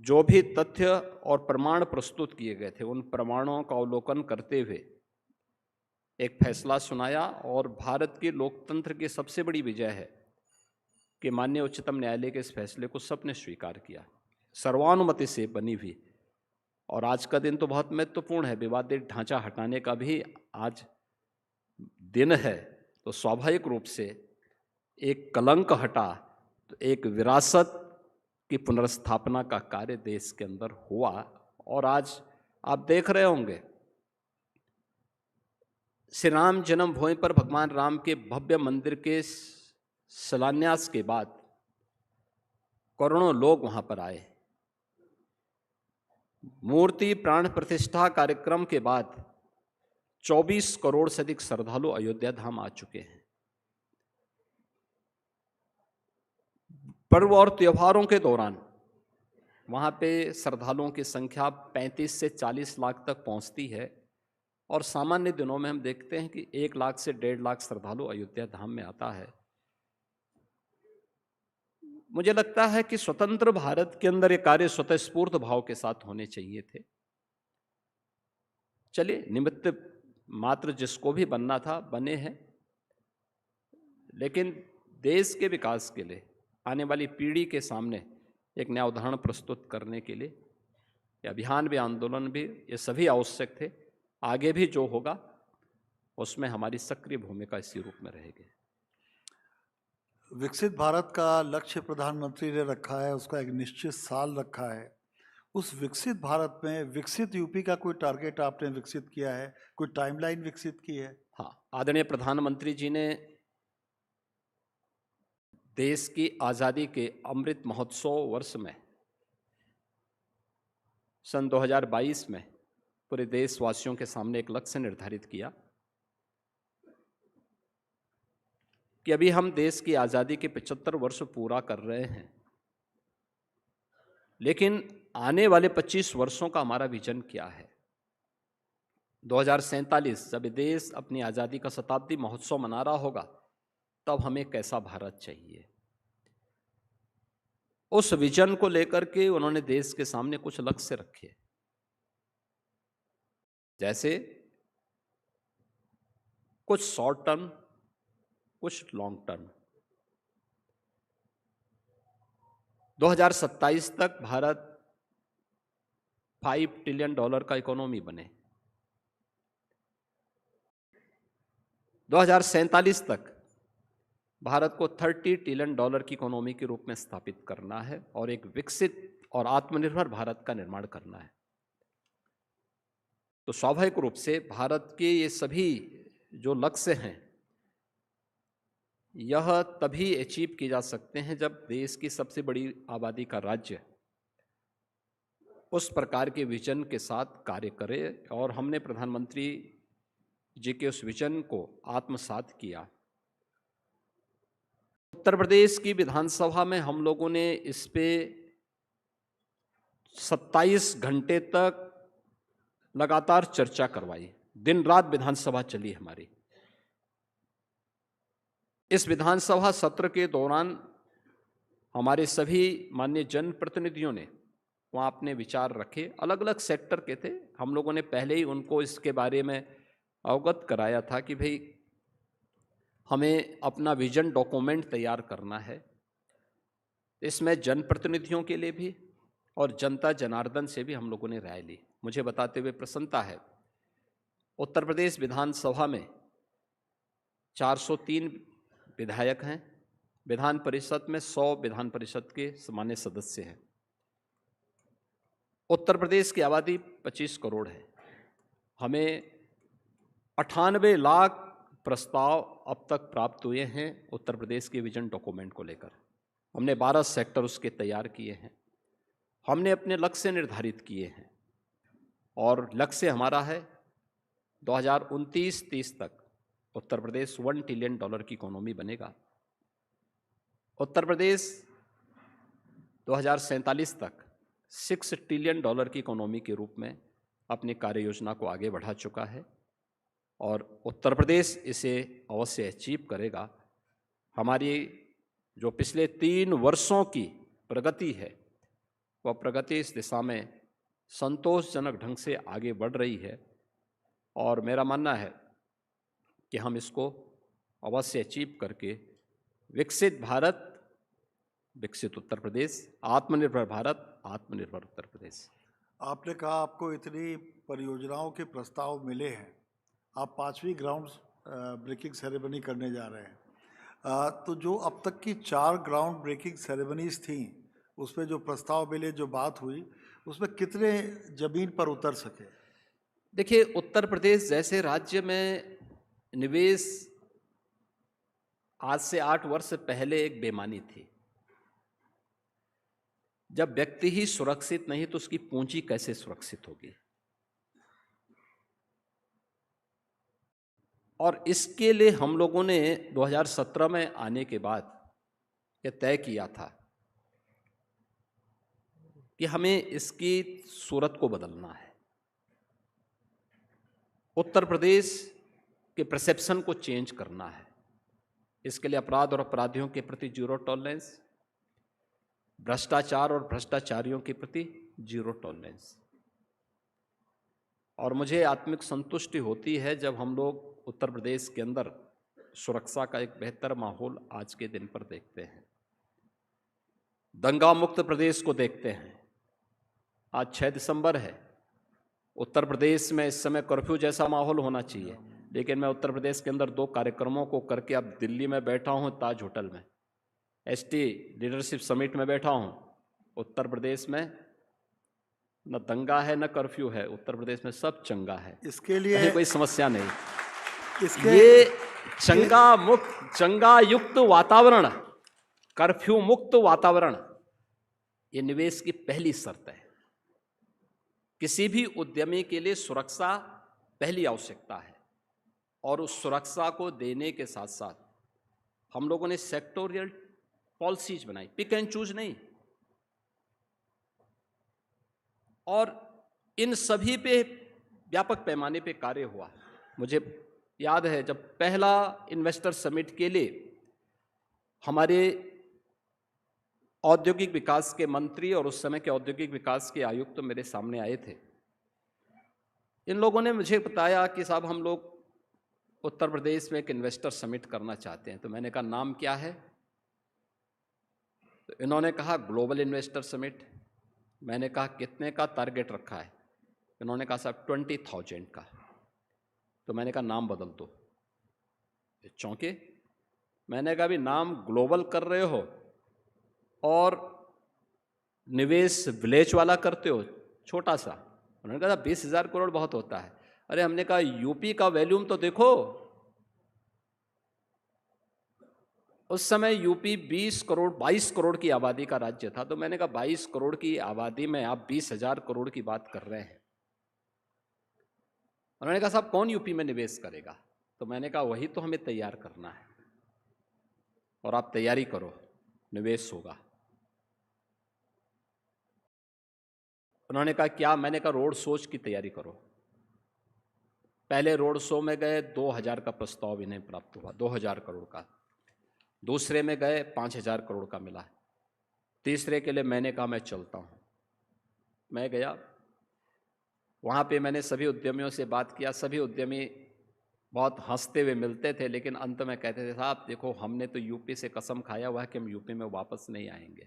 जो भी तथ्य और प्रमाण प्रस्तुत किए गए थे, उन प्रमाणों का अवलोकन करते हुए एक फैसला सुनाया। और भारत के लोकतंत्र की सबसे बड़ी विजय है कि माननीय उच्चतम न्यायालय के इस फैसले को सबने स्वीकार किया, सर्वानुमति से बनी हुई। और आज का दिन तो बहुत महत्वपूर्ण है, विवादित ढांचा हटाने का भी आज दिन है। तो स्वाभाविक रूप से एक कलंक हटा, तो एक विरासत की पुनर्स्थापना का कार्य देश के अंदर हुआ। और आज आप देख रहे होंगे, श्री राम जन्मभूमि पर भगवान राम के भव्य मंदिर के शिलान्यास के बाद करोड़ों लोग वहां पर आए, मूर्ति प्राण प्रतिष्ठा कार्यक्रम के बाद 24 करोड़ से अधिक श्रद्धालु अयोध्या धाम आ चुके हैं। पर्व और त्योहारों के दौरान वहाँ पे श्रद्धालुओं की संख्या 35 से 40 लाख तक पहुँचती है और सामान्य दिनों में हम देखते हैं कि 1 लाख से 1.5 लाख श्रद्धालु अयोध्या धाम में आता है। मुझे लगता है कि स्वतंत्र भारत के अंदर ये कार्य स्वतःस्फूर्त भाव के साथ होने चाहिए थे। चलिए, निमित्त मात्र जिसको भी बनना था बने हैं, लेकिन देश के विकास के लिए, आने वाली पीढ़ी के सामने एक नया उदाहरण प्रस्तुत करने के लिए ये अभियान भी, आंदोलन भी, ये सभी आवश्यक थे। आगे भी जो होगा उसमें हमारी सक्रिय भूमिका इसी रूप में रहेगी।
विकसित भारत का लक्ष्य प्रधानमंत्री ने रखा है, उसका एक निश्चित साल रखा है। उस विकसित भारत में विकसित यूपी का कोई टारगेट आपने विकसित किया है, कोई टाइमलाइन विकसित की है?
हाँ, आदरणीय प्रधानमंत्री जी ने देश की आज़ादी के अमृत महोत्सव वर्ष में सन 2022 में पूरे देशवासियों के सामने एक लक्ष्य निर्धारित किया कि अभी हम देश की आज़ादी के 75 वर्ष पूरा कर रहे हैं, लेकिन आने वाले 25 वर्षों का हमारा विजन क्या है। 2047 जब देश अपनी आज़ादी का शताब्दी महोत्सव मना रहा होगा, तब हमें कैसा भारत चाहिए। उस विजन को लेकर के उन्होंने देश के सामने कुछ लक्ष्य रखे, जैसे कुछ शॉर्ट टर्म, कुछ लॉन्ग टर्म। 2027 तक भारत $5 ट्रिलियन का इकोनॉमी बने। 2047 तक भारत को $30 ट्रिलियन की इकोनॉमी के रूप में स्थापित करना है और एक विकसित और आत्मनिर्भर भारत का निर्माण करना है। तो स्वाभाविक रूप से भारत के ये सभी जो लक्ष्य हैं, यह तभी अचीव किए जा सकते हैं जब देश की सबसे बड़ी आबादी का राज्य उस प्रकार के विजन के साथ कार्य करे, और हमने प्रधानमंत्री जी के उस विजन को आत्मसात किया। उत्तर प्रदेश की विधानसभा में हम लोगों ने इस पे 27 घंटे तक लगातार चर्चा करवाई, दिन रात विधानसभा चली हमारी। इस विधानसभा सत्र के दौरान हमारे सभी माननीय जनप्रतिनिधियों ने वहाँ अपने विचार रखे, अलग अलग सेक्टर के थे। हम लोगों ने पहले ही उनको इसके बारे में अवगत कराया था कि भाई हमें अपना विजन डॉक्यूमेंट तैयार करना है। इसमें जनप्रतिनिधियों के लिए भी और जनता जनार्दन से भी हम लोगों ने राय ली। मुझे बताते हुए प्रसन्नता है, उत्तर प्रदेश विधानसभा में 403 विधायक हैं, विधान परिषद में 100 विधान परिषद के सामान्य सदस्य हैं। उत्तर प्रदेश की आबादी 25 करोड़ है। हमें 98 लाख प्रस्ताव अब तक प्राप्त हुए हैं उत्तर प्रदेश के विजन डॉक्यूमेंट को लेकर। हमने 12 सेक्टर उसके तैयार किए हैं, हमने अपने लक्ष्य निर्धारित किए हैं और लक्ष्य हमारा है 2029-30 तक उत्तर प्रदेश $1 ट्रिलियन की इकोनॉमी बनेगा। उत्तर प्रदेश 2047 तक $6 ट्रिलियन की इकोनॉमी के रूप में अपनी कार्य योजना को आगे बढ़ा चुका है और उत्तर प्रदेश इसे अवश्य अचीव करेगा। हमारी जो पिछले 3 वर्षों की प्रगति है, वह प्रगति इस दिशा में संतोषजनक ढंग से आगे बढ़ रही है और मेरा मानना है कि हम इसको अवश्य अचीव करके विकसित भारत, विकसित उत्तर प्रदेश, आत्मनिर्भर भारत, आत्मनिर्भर उत्तर प्रदेश।
आपने कहा आपको इतनी परियोजनाओं के प्रस्ताव मिले हैं, आप 5वीं ग्राउंड ब्रेकिंग सेरेमनी करने जा रहे हैं। तो जो अब तक की 4 ग्राउंड ब्रेकिंग सेरेमनीज थी, उसमें जो प्रस्ताव मिले, जो बात हुई, उसमें कितने जमीन पर उतर सके?
देखिए, उत्तर प्रदेश जैसे राज्य में निवेश आज से 8 वर्ष पहले एक बेमानी थी। जब व्यक्ति ही सुरक्षित नहीं तो उसकी पूंजी कैसे सुरक्षित होगी? और इसके लिए हम लोगों ने 2017 में आने के बाद ये तय किया था कि हमें इसकी सूरत को बदलना है। उत्तर प्रदेश के परसेप्शन को चेंज करना है। इसके लिए अपराध और अपराधियों के प्रति जीरो टॉलरेंस, भ्रष्टाचार और भ्रष्टाचारियों के प्रति जीरो टॉलरेंस। और मुझे आत्मिक संतुष्टि होती है जब हम लोग उत्तर प्रदेश के अंदर सुरक्षा का एक बेहतर माहौल आज के दिन पर देखते हैं, दंगा मुक्त प्रदेश को देखते हैं। आज 6 दिसंबर है। उत्तर प्रदेश में इस समय कर्फ्यू जैसा माहौल होना चाहिए, लेकिन मैं उत्तर प्रदेश के अंदर 2 कार्यक्रमों को करके अब दिल्ली में बैठा हूं, ताज होटल में, एसटी लीडरशिप समिट में बैठा हूं। उत्तर प्रदेश में न दंगा है न कर्फ्यू है, उत्तर प्रदेश में सब चंगा है।
इसके लिए
कोई समस्या नहीं। ये चंगा युक्त वातावरण, कर्फ्यू मुक्त वातावरण, ये निवेश की पहली शर्त है। किसी भी उद्यमी के लिए सुरक्षा पहली आवश्यकता है, और उस सुरक्षा को देने के साथ साथ हम लोगों ने सेक्टोरियल पॉलिसीज बनाई, पिक एंड चूज नहीं। और इन सभी पे व्यापक पैमाने पे कार्य हुआ। मुझे याद है जब पहला इन्वेस्टर समिट के लिए हमारे औद्योगिक विकास के मंत्री और उस समय के औद्योगिक विकास के आयुक्त तो मेरे सामने आए थे। इन लोगों ने मुझे बताया कि साहब हम लोग उत्तर प्रदेश में एक इन्वेस्टर समिट करना चाहते हैं। तो मैंने कहा नाम क्या है? तो इन्होंने कहा ग्लोबल इन्वेस्टर समिट। मैंने कहा कितने का टारगेट रखा है? इन्होंने कहा साहब 20,000 का। तो मैंने कहा नाम बदल दो। चौंके। मैंने कहा भी नाम ग्लोबल कर रहे हो और निवेश विलेज वाला करते हो, छोटा सा। उन्होंने कहा 20,000 करोड़ बहुत होता है। अरे हमने कहा यूपी का वॉल्यूम तो देखो। उस समय यूपी 20 करोड़ 22 करोड़ की आबादी का राज्य था। तो मैंने कहा 22 करोड़ की आबादी में आप 20,000 करोड़ की बात कर रहे हैं। उन्होंने कहा साहब कौन यूपी में निवेश करेगा? तो मैंने कहा वही तो हमें तैयार करना है, और आप तैयारी करो, निवेश होगा। उन्होंने कहा क्या? मैंने कहा रोड शोज की तैयारी करो। पहले रोड शो में गए, 2,000 का प्रस्ताव इन्हें प्राप्त हुआ, 2,000 करोड़ का। दूसरे में गए, 5,000 करोड़ का मिला। तीसरे के लिए मैंने कहा मैं चलता हूँ। मैं गया, वहाँ पे मैंने सभी उद्यमियों से बात किया। सभी उद्यमी बहुत हंसते हुए मिलते थे, लेकिन अंत में कहते थे साहब देखो हमने तो यूपी से कसम खाया हुआ है कि हम यूपी में वापस नहीं आएंगे।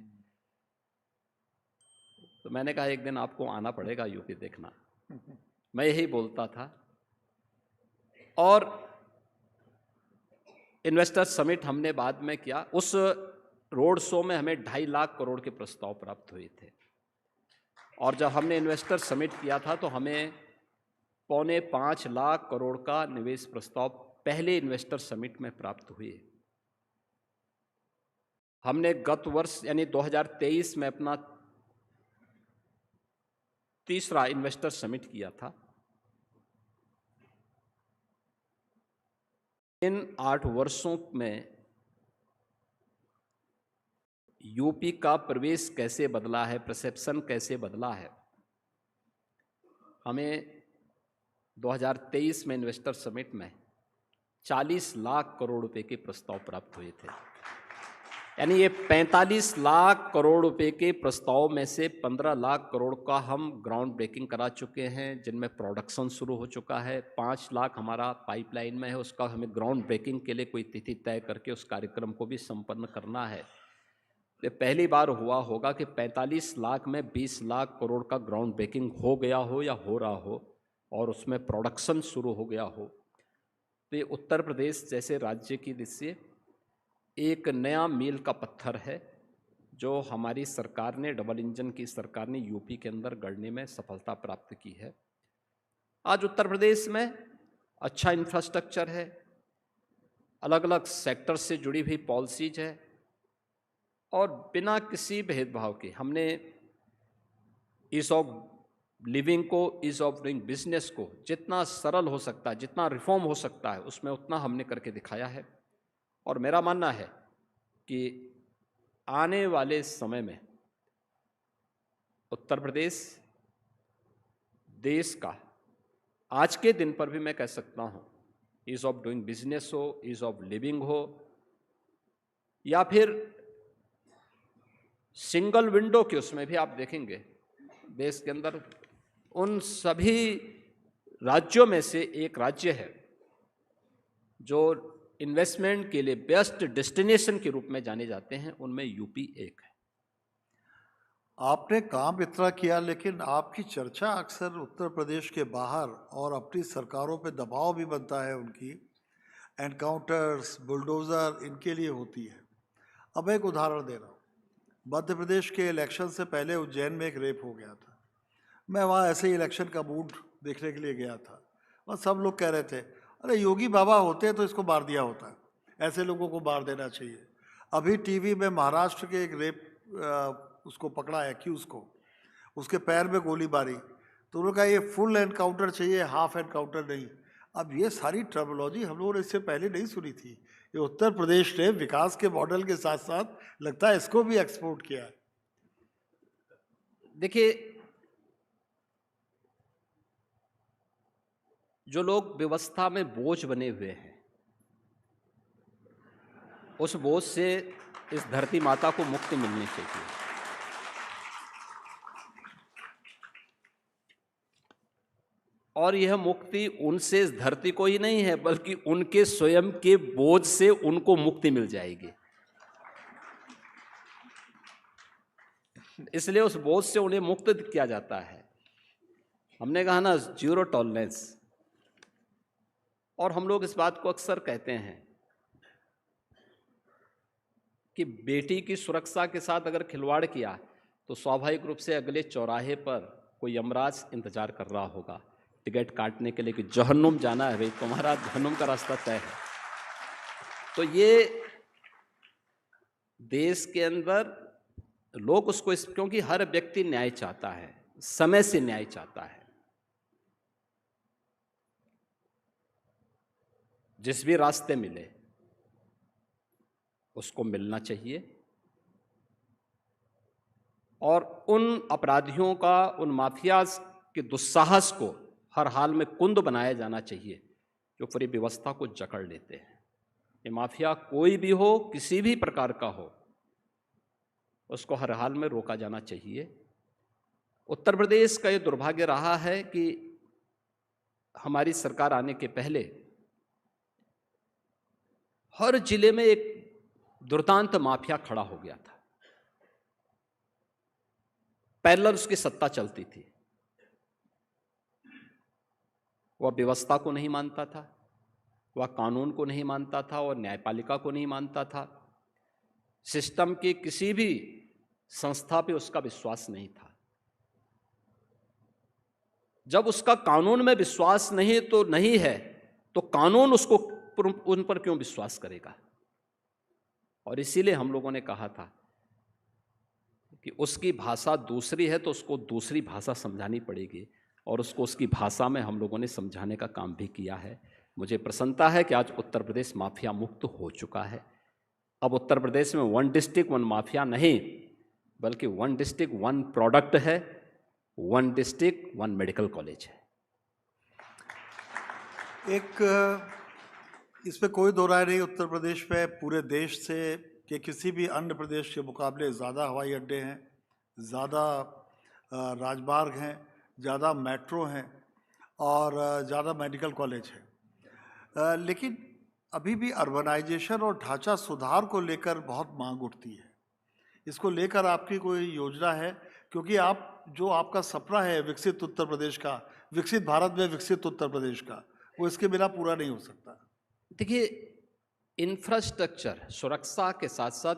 तो मैंने कहा एक दिन आपको आना पड़ेगा यूपी देखना। मैं यही बोलता था। और इन्वेस्टर समिट हमने बाद में किया। उस रोड शो में हमें 2.5 लाख करोड़ के प्रस्ताव प्राप्त हुए थे, और जब हमने इन्वेस्टर समिट किया था तो हमें 4.25 लाख करोड़ का निवेश प्रस्ताव पहले इन्वेस्टर समिट में प्राप्त हुए। हमने गत वर्ष यानी 2023 में अपना तीसरा इन्वेस्टर समिट किया था। इन 8 वर्षों में यूपी का प्रवेश कैसे बदला है, परसेप्शन कैसे बदला है। हमें 2023 में इन्वेस्टर समिट में 40 लाख करोड़ रुपए के प्रस्ताव प्राप्त हुए थे। यानी ये 45 लाख करोड़ रुपए के प्रस्ताव में से 15 लाख करोड़ का हम ग्राउंड ब्रेकिंग करा चुके हैं, जिनमें प्रोडक्शन शुरू हो चुका है। 5 लाख हमारा पाइपलाइन में है, उसका हमें ग्राउंड ब्रेकिंग के लिए कोई तिथि तय करके उस कार्यक्रम को भी संपन्न करना है। ये पहली बार हुआ होगा कि 45 लाख में 20 लाख करोड़ का ग्राउंड ब्रेकिंग हो गया हो या हो रहा हो, और उसमें प्रोडक्शन शुरू हो गया हो। तो ये उत्तर प्रदेश जैसे राज्य की दृष्टि एक नया मील का पत्थर है, जो हमारी सरकार ने, डबल इंजन की सरकार ने यूपी के अंदर गढ़ने में सफलता प्राप्त की है। आज उत्तर प्रदेश में अच्छा इंफ्रास्ट्रक्चर है, अलग अलग सेक्टर से जुड़ी हुई पॉलिसीज है, और बिना किसी भेदभाव के हमने ईज ऑफ लिविंग को, ईज ऑफ डूइंग बिजनेस को जितना सरल हो सकता है, जितना रिफॉर्म हो सकता है, उसमें उतना हमने करके दिखाया है। और मेरा मानना है कि आने वाले समय में उत्तर प्रदेश देश का, आज के दिन पर भी मैं कह सकता हूं, ईज ऑफ डूइंग बिजनेस हो, ईज ऑफ लिविंग हो, या फिर सिंगल विंडो के उसमें भी आप देखेंगे देश के अंदर उन सभी राज्यों में से एक राज्य है जो इन्वेस्टमेंट के लिए बेस्ट डेस्टिनेशन के रूप में जाने जाते हैं, उनमें यूपी एक है।
आपने काम इतना किया, लेकिन आपकी चर्चा अक्सर उत्तर प्रदेश के बाहर और अपनी सरकारों पे दबाव भी बनता है उनकी, एनकाउंटर्स, बुलडोज़र, इनके लिए होती है। अब एक उदाहरण दे रहा हूँ। मध्य प्रदेश के इलेक्शन से पहले उज्जैन में एक रेप हो गया था। मैं वहाँ ऐसे ही इलेक्शन का मूड देखने के लिए गया था और सब लोग कह रहे थे, अरे योगी बाबा होते तो इसको मार दिया होता, ऐसे लोगों को मार देना चाहिए। अभी टीवी में महाराष्ट्र के एक रेप उसको पकड़ा, एक्यूज को, उसके पैर में गोली मारी, तो उन्होंने कहा ये फुल एनकाउंटर चाहिए, हाफ एनकाउंटर नहीं। अब ये सारी टर्मिनोलॉजी हम लोगों ने इससे पहले नहीं सुनी थी। ये उत्तर प्रदेश ने विकास के मॉडल के साथ साथ लगता है इसको भी एक्सपोर्ट किया है।
देखिए, जो लोग व्यवस्था में बोझ बने हुए हैं, उस बोझ से इस धरती माता को मुक्ति मिलनी चाहिए। और यह मुक्ति उनसे इस धरती को ही नहीं है, बल्कि उनके स्वयं के बोझ से उनको मुक्ति मिल जाएगी। इसलिए उस बोझ से उन्हें मुक्त किया जाता है। हमने कहा ना, जीरो टॉलरेंस। और हम लोग इस बात को अक्सर कहते हैं कि बेटी की सुरक्षा के साथ अगर खिलवाड़ किया तो स्वाभाविक रूप से अगले चौराहे पर कोई यमराज इंतजार कर रहा होगा टिकट काटने के लिए कि जहन्नुम जाना है भाई, तुम्हारा जहन्नुम का रास्ता तय है। तो ये देश के अंदर लोग उसको क्योंकि हर व्यक्ति न्याय चाहता है, समय से न्याय चाहता है। जिस भी रास्ते मिले उसको मिलना चाहिए। और उन अपराधियों का, उन माफियाज के दुस्साहस को हर हाल में कुंद बनाया जाना चाहिए जो पूरी व्यवस्था को जकड़ लेते हैं। ये माफिया कोई भी हो, किसी भी प्रकार का हो, उसको हर हाल में रोका जाना चाहिए। उत्तर प्रदेश का ये दुर्भाग्य रहा है कि हमारी सरकार आने के पहले हर जिले में एक दुर्दांत माफिया खड़ा हो गया था। पैरेलल उसकी सत्ता चलती थी। वह व्यवस्था को नहीं मानता था, वह कानून को नहीं मानता था और न्यायपालिका को नहीं मानता था। सिस्टम की किसी भी संस्था पे उसका विश्वास नहीं था। जब उसका कानून में विश्वास नहीं है तो कानून उसको उन पर क्यों विश्वास करेगा। और इसीलिए हम लोगों ने कहा था कि उसकी भाषा दूसरी है तो उसको दूसरी भाषा समझानी पड़ेगी, और उसको उसकी भाषा में हम लोगों ने समझाने का काम भी किया है। मुझे प्रसन्नता है कि आज उत्तर प्रदेश माफिया मुक्त हो चुका है। अब उत्तर प्रदेश में 1 डिस्ट्रिक्ट 1 माफिया नहीं, बल्कि 1 डिस्ट्रिक्ट 1 प्रोडक्ट है, 1 डिस्ट्रिक्ट 1 मेडिकल कॉलेज है।
एक इसमें कोई दो राय नहीं, उत्तर प्रदेश में पूरे देश से कि किसी भी अन्य प्रदेश के मुकाबले ज़्यादा हवाई अड्डे हैं, ज़्यादा राजमार्ग हैं, ज़्यादा मेट्रो हैं और ज़्यादा मेडिकल कॉलेज हैं। लेकिन अभी भी अर्बनाइजेशन और ढांचा सुधार को लेकर बहुत मांग उठती है। इसको लेकर आपकी कोई योजना है? क्योंकि जो आपका सपना है विकसित उत्तर प्रदेश का, विकसित भारत में विकसित उत्तर प्रदेश का, वो इसके बिना पूरा नहीं हो सकता।
देखिए, इंफ्रास्ट्रक्चर सुरक्षा के साथ साथ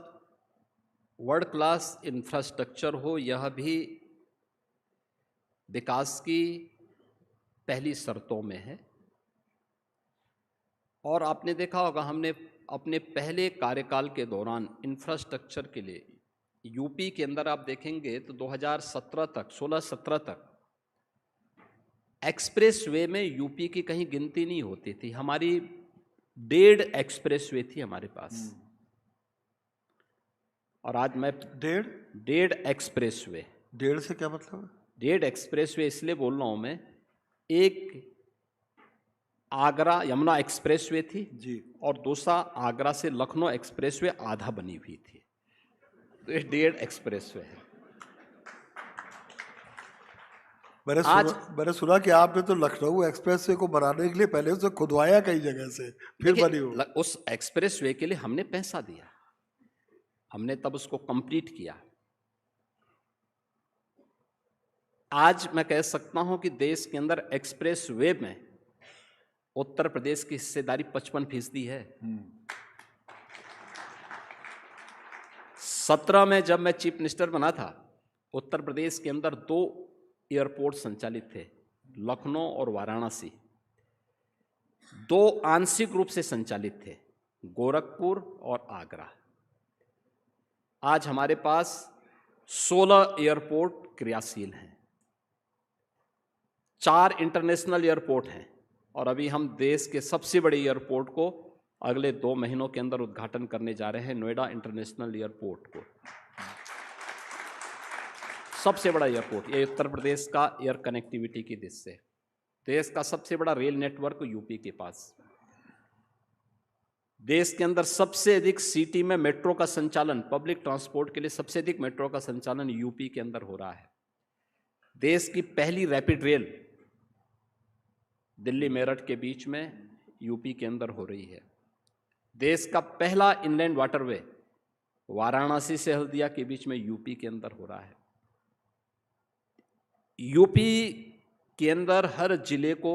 वर्ल्ड क्लास इंफ्रास्ट्रक्चर हो, यह भी विकास की पहली शर्तों में है। और आपने देखा होगा, हमने अपने पहले कार्यकाल के दौरान इंफ्रास्ट्रक्चर के लिए यूपी के अंदर आप देखेंगे तो 2017 तक 16-17 तक एक्सप्रेस वे में यूपी की कहीं गिनती नहीं होती थी। हमारी 1.5 एक्सप्रेस वे थी हमारे पास, और आज मैं 1.5 एक्सप्रेस वे।
1.5 से क्या मतलब है?
1.5 एक्सप्रेस वे इसलिए बोल रहा हूं मैं, एक आगरा यमुना एक्सप्रेस वे थी
जी, और
दूसरा आगरा से लखनऊ एक्सप्रेस वे आधा बनी हुई थी, तो ये 1.5 एक्सप्रेस वे है।
मैंने सुना कि आपने तो लखनऊ एक्सप्रेस वे को बनाने के लिए पहले उसे खुदवाया कई जगह से, फिर बनी हो।
उस एक्सप्रेस वे के लिए हमने पैसा दिया, हमने तब उसको कंप्लीट किया। आज मैं कह सकता हूं कि देश के अंदर एक्सप्रेस वे में उत्तर प्रदेश की हिस्सेदारी 55% है। 17 में जब मैं चीफ मिनिस्टर बना था, उत्तर प्रदेश के अंदर 2 एयरपोर्ट संचालित थे, लखनऊ और वाराणसी। 2 आंशिक रूप से संचालित थे, गोरखपुर और आगरा। आज हमारे पास 16 एयरपोर्ट क्रियाशील हैं, 4 इंटरनेशनल एयरपोर्ट हैं, और अभी हम देश के सबसे बड़े एयरपोर्ट को अगले 2 महीनों के अंदर उद्घाटन करने जा रहे हैं, नोएडा इंटरनेशनल एयरपोर्ट को। सबसे बड़ा एयरपोर्ट, ये उत्तर प्रदेश का एयर कनेक्टिविटी की दृष्टि से देश का सबसे बड़ा रेल नेटवर्क यूपी के पास। देश के अंदर सबसे अधिक सिटी में मेट्रो का संचालन, पब्लिक ट्रांसपोर्ट के लिए सबसे अधिक मेट्रो का संचालन यूपी के अंदर हो रहा है। देश की पहली रैपिड रेल दिल्ली मेरठ के बीच में यूपी के अंदर हो रही है। देश का पहला इनलैंड वाटरवे वाराणसी से हल्दिया के बीच में यूपी के अंदर हो रहा है। यूपी के अंदर हर जिले को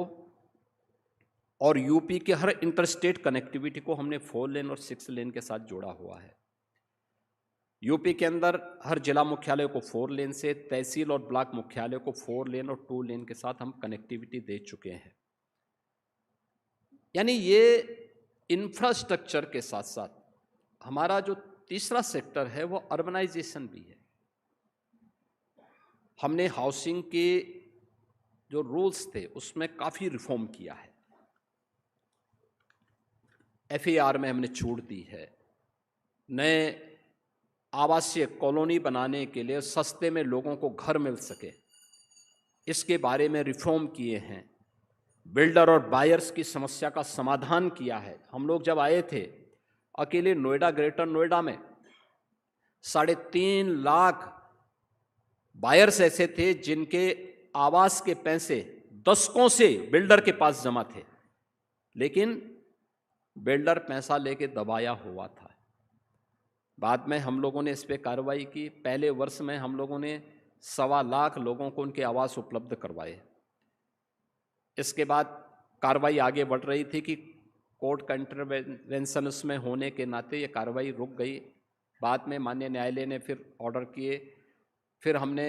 और यूपी के हर इंटरस्टेट कनेक्टिविटी को हमने 4 लेन और 6 लेन के साथ जोड़ा हुआ है। यूपी के अंदर हर जिला मुख्यालय को 4 लेन से, तहसील और ब्लॉक मुख्यालय को 4 लेन और 2 लेन के साथ हम कनेक्टिविटी दे चुके हैं। यानी ये इंफ्रास्ट्रक्चर के साथ साथ हमारा जो तीसरा सेक्टर है वो अर्बनाइजेशन भी है। हमने हाउसिंग के जो रूल्स थे उसमें काफ़ी रिफॉर्म किया है। FAR में हमने छूट दी है, नए आवासीय कॉलोनी बनाने के लिए सस्ते में लोगों को घर मिल सके, इसके बारे में रिफॉर्म किए हैं। बिल्डर और बायर्स की समस्या का समाधान किया है। हम लोग जब आए थे, अकेले नोएडा, ग्रेटर नोएडा में 3.5 लाख बायर्स ऐसे थे जिनके आवास के पैसे दशकों से बिल्डर के पास जमा थे, लेकिन बिल्डर पैसा लेके दबाया हुआ था। बाद में हम लोगों ने इस पे कार्रवाई की। पहले वर्ष में हम लोगों ने 1.25 लाख लोगों को उनके आवास उपलब्ध करवाए। इसके बाद कार्रवाई आगे बढ़ रही थी कि कोर्ट का इंटरवेंशन उसमें होने के नाते ये कार्रवाई रुक गई। बाद में माननीय न्यायालय ने फिर ऑर्डर किए। फिर हमने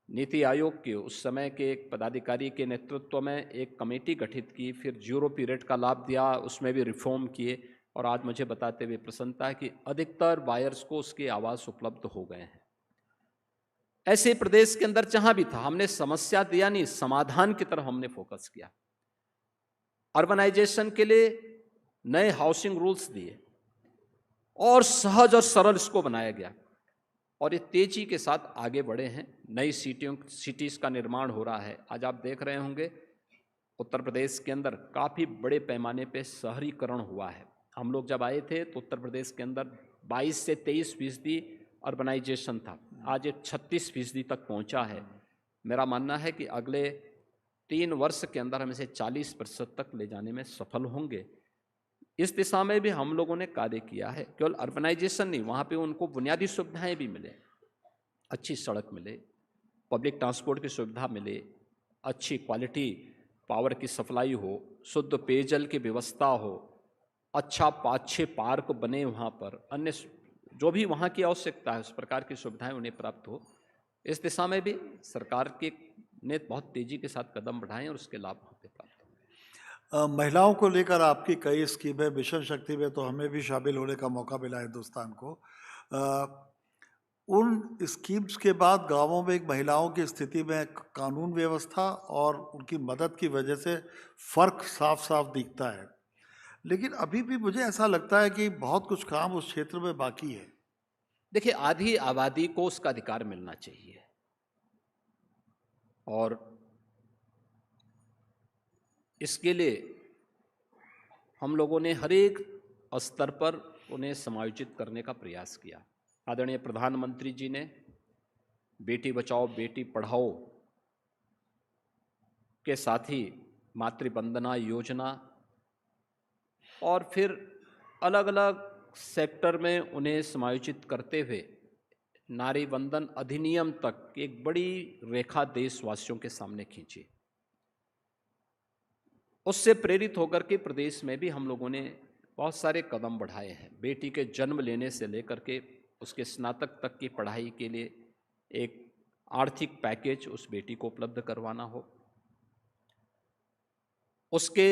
नीति आयोग के उस समय के एक पदाधिकारी के नेतृत्व में एक कमेटी गठित की, फिर 0 पीरियड का लाभ दिया, उसमें भी रिफॉर्म किए, और आज मुझे बताते हुए प्रसन्नता है कि अधिकतर बायर्स को उसके आवास उपलब्ध हो गए हैं। ऐसे प्रदेश के अंदर जहां भी था, हमने समस्या दिया नहीं, समाधान की तरफ हमने फोकस किया। अर्बनाइजेशन के लिए नए हाउसिंग रूल्स दिए और सहज और सरल इसको बनाया गया, और ये तेजी के साथ आगे बढ़े हैं। नई सिटीज़ का निर्माण हो रहा है। आज आप देख रहे होंगे उत्तर प्रदेश के अंदर काफ़ी बड़े पैमाने पे शहरीकरण हुआ है। हम लोग जब आए थे तो उत्तर प्रदेश के अंदर 22 से 23% अर्बनाइजेशन था, आज ये 36% तक पहुंचा है। मेरा मानना है कि अगले 3 वर्ष के अंदर हम इसे 40% तक ले जाने में सफल होंगे। इस दिशा में भी हम लोगों ने कार्य किया है। केवल अर्बनाइजेशन नहीं, वहाँ पे उनको बुनियादी सुविधाएं भी मिले, अच्छी सड़क मिले, पब्लिक ट्रांसपोर्ट की सुविधा मिले, अच्छी क्वालिटी पावर की सप्लाई हो, शुद्ध पेयजल की व्यवस्था हो, अच्छे पार्क बने, वहाँ पर अन्य जो भी वहाँ की आवश्यकता है उस प्रकार की सुविधाएं उन्हें प्राप्त हो। इस दिशा में भी सरकार के ने बहुत तेजी के साथ कदम बढ़ाए और उसके लाभ वहाँ पे प्राप्त हो।
महिलाओं को लेकर आपकी कई स्कीम है। मिशन शक्ति में तो हमें भी शामिल होने का मौका मिला हिंदुस्तान को। उन स्कीम्स के बाद गांवों में एक महिलाओं की स्थिति में कानून व्यवस्था और उनकी मदद की वजह से फ़र्क साफ साफ दिखता है। लेकिन अभी भी मुझे ऐसा लगता है कि बहुत कुछ काम उस क्षेत्र में बाकी है।
देखिए, आधी आबादी को उसका अधिकार मिलना चाहिए और इसके लिए हम लोगों ने हर एक स्तर पर उन्हें समायोजित करने का प्रयास किया। आदरणीय प्रधानमंत्री जी ने बेटी बचाओ बेटी पढ़ाओ के साथ ही मातृवंदना योजना और फिर अलग अलग सेक्टर में उन्हें समायोजित करते हुए नारी वंदन अधिनियम तक एक बड़ी रेखा देशवासियों के सामने खींची। उससे प्रेरित होकर के प्रदेश में भी हम लोगों ने बहुत सारे कदम बढ़ाए हैं। बेटी के जन्म लेने से लेकर के उसके स्नातक तक की पढ़ाई के लिए एक आर्थिक पैकेज उस बेटी को उपलब्ध करवाना हो, उसके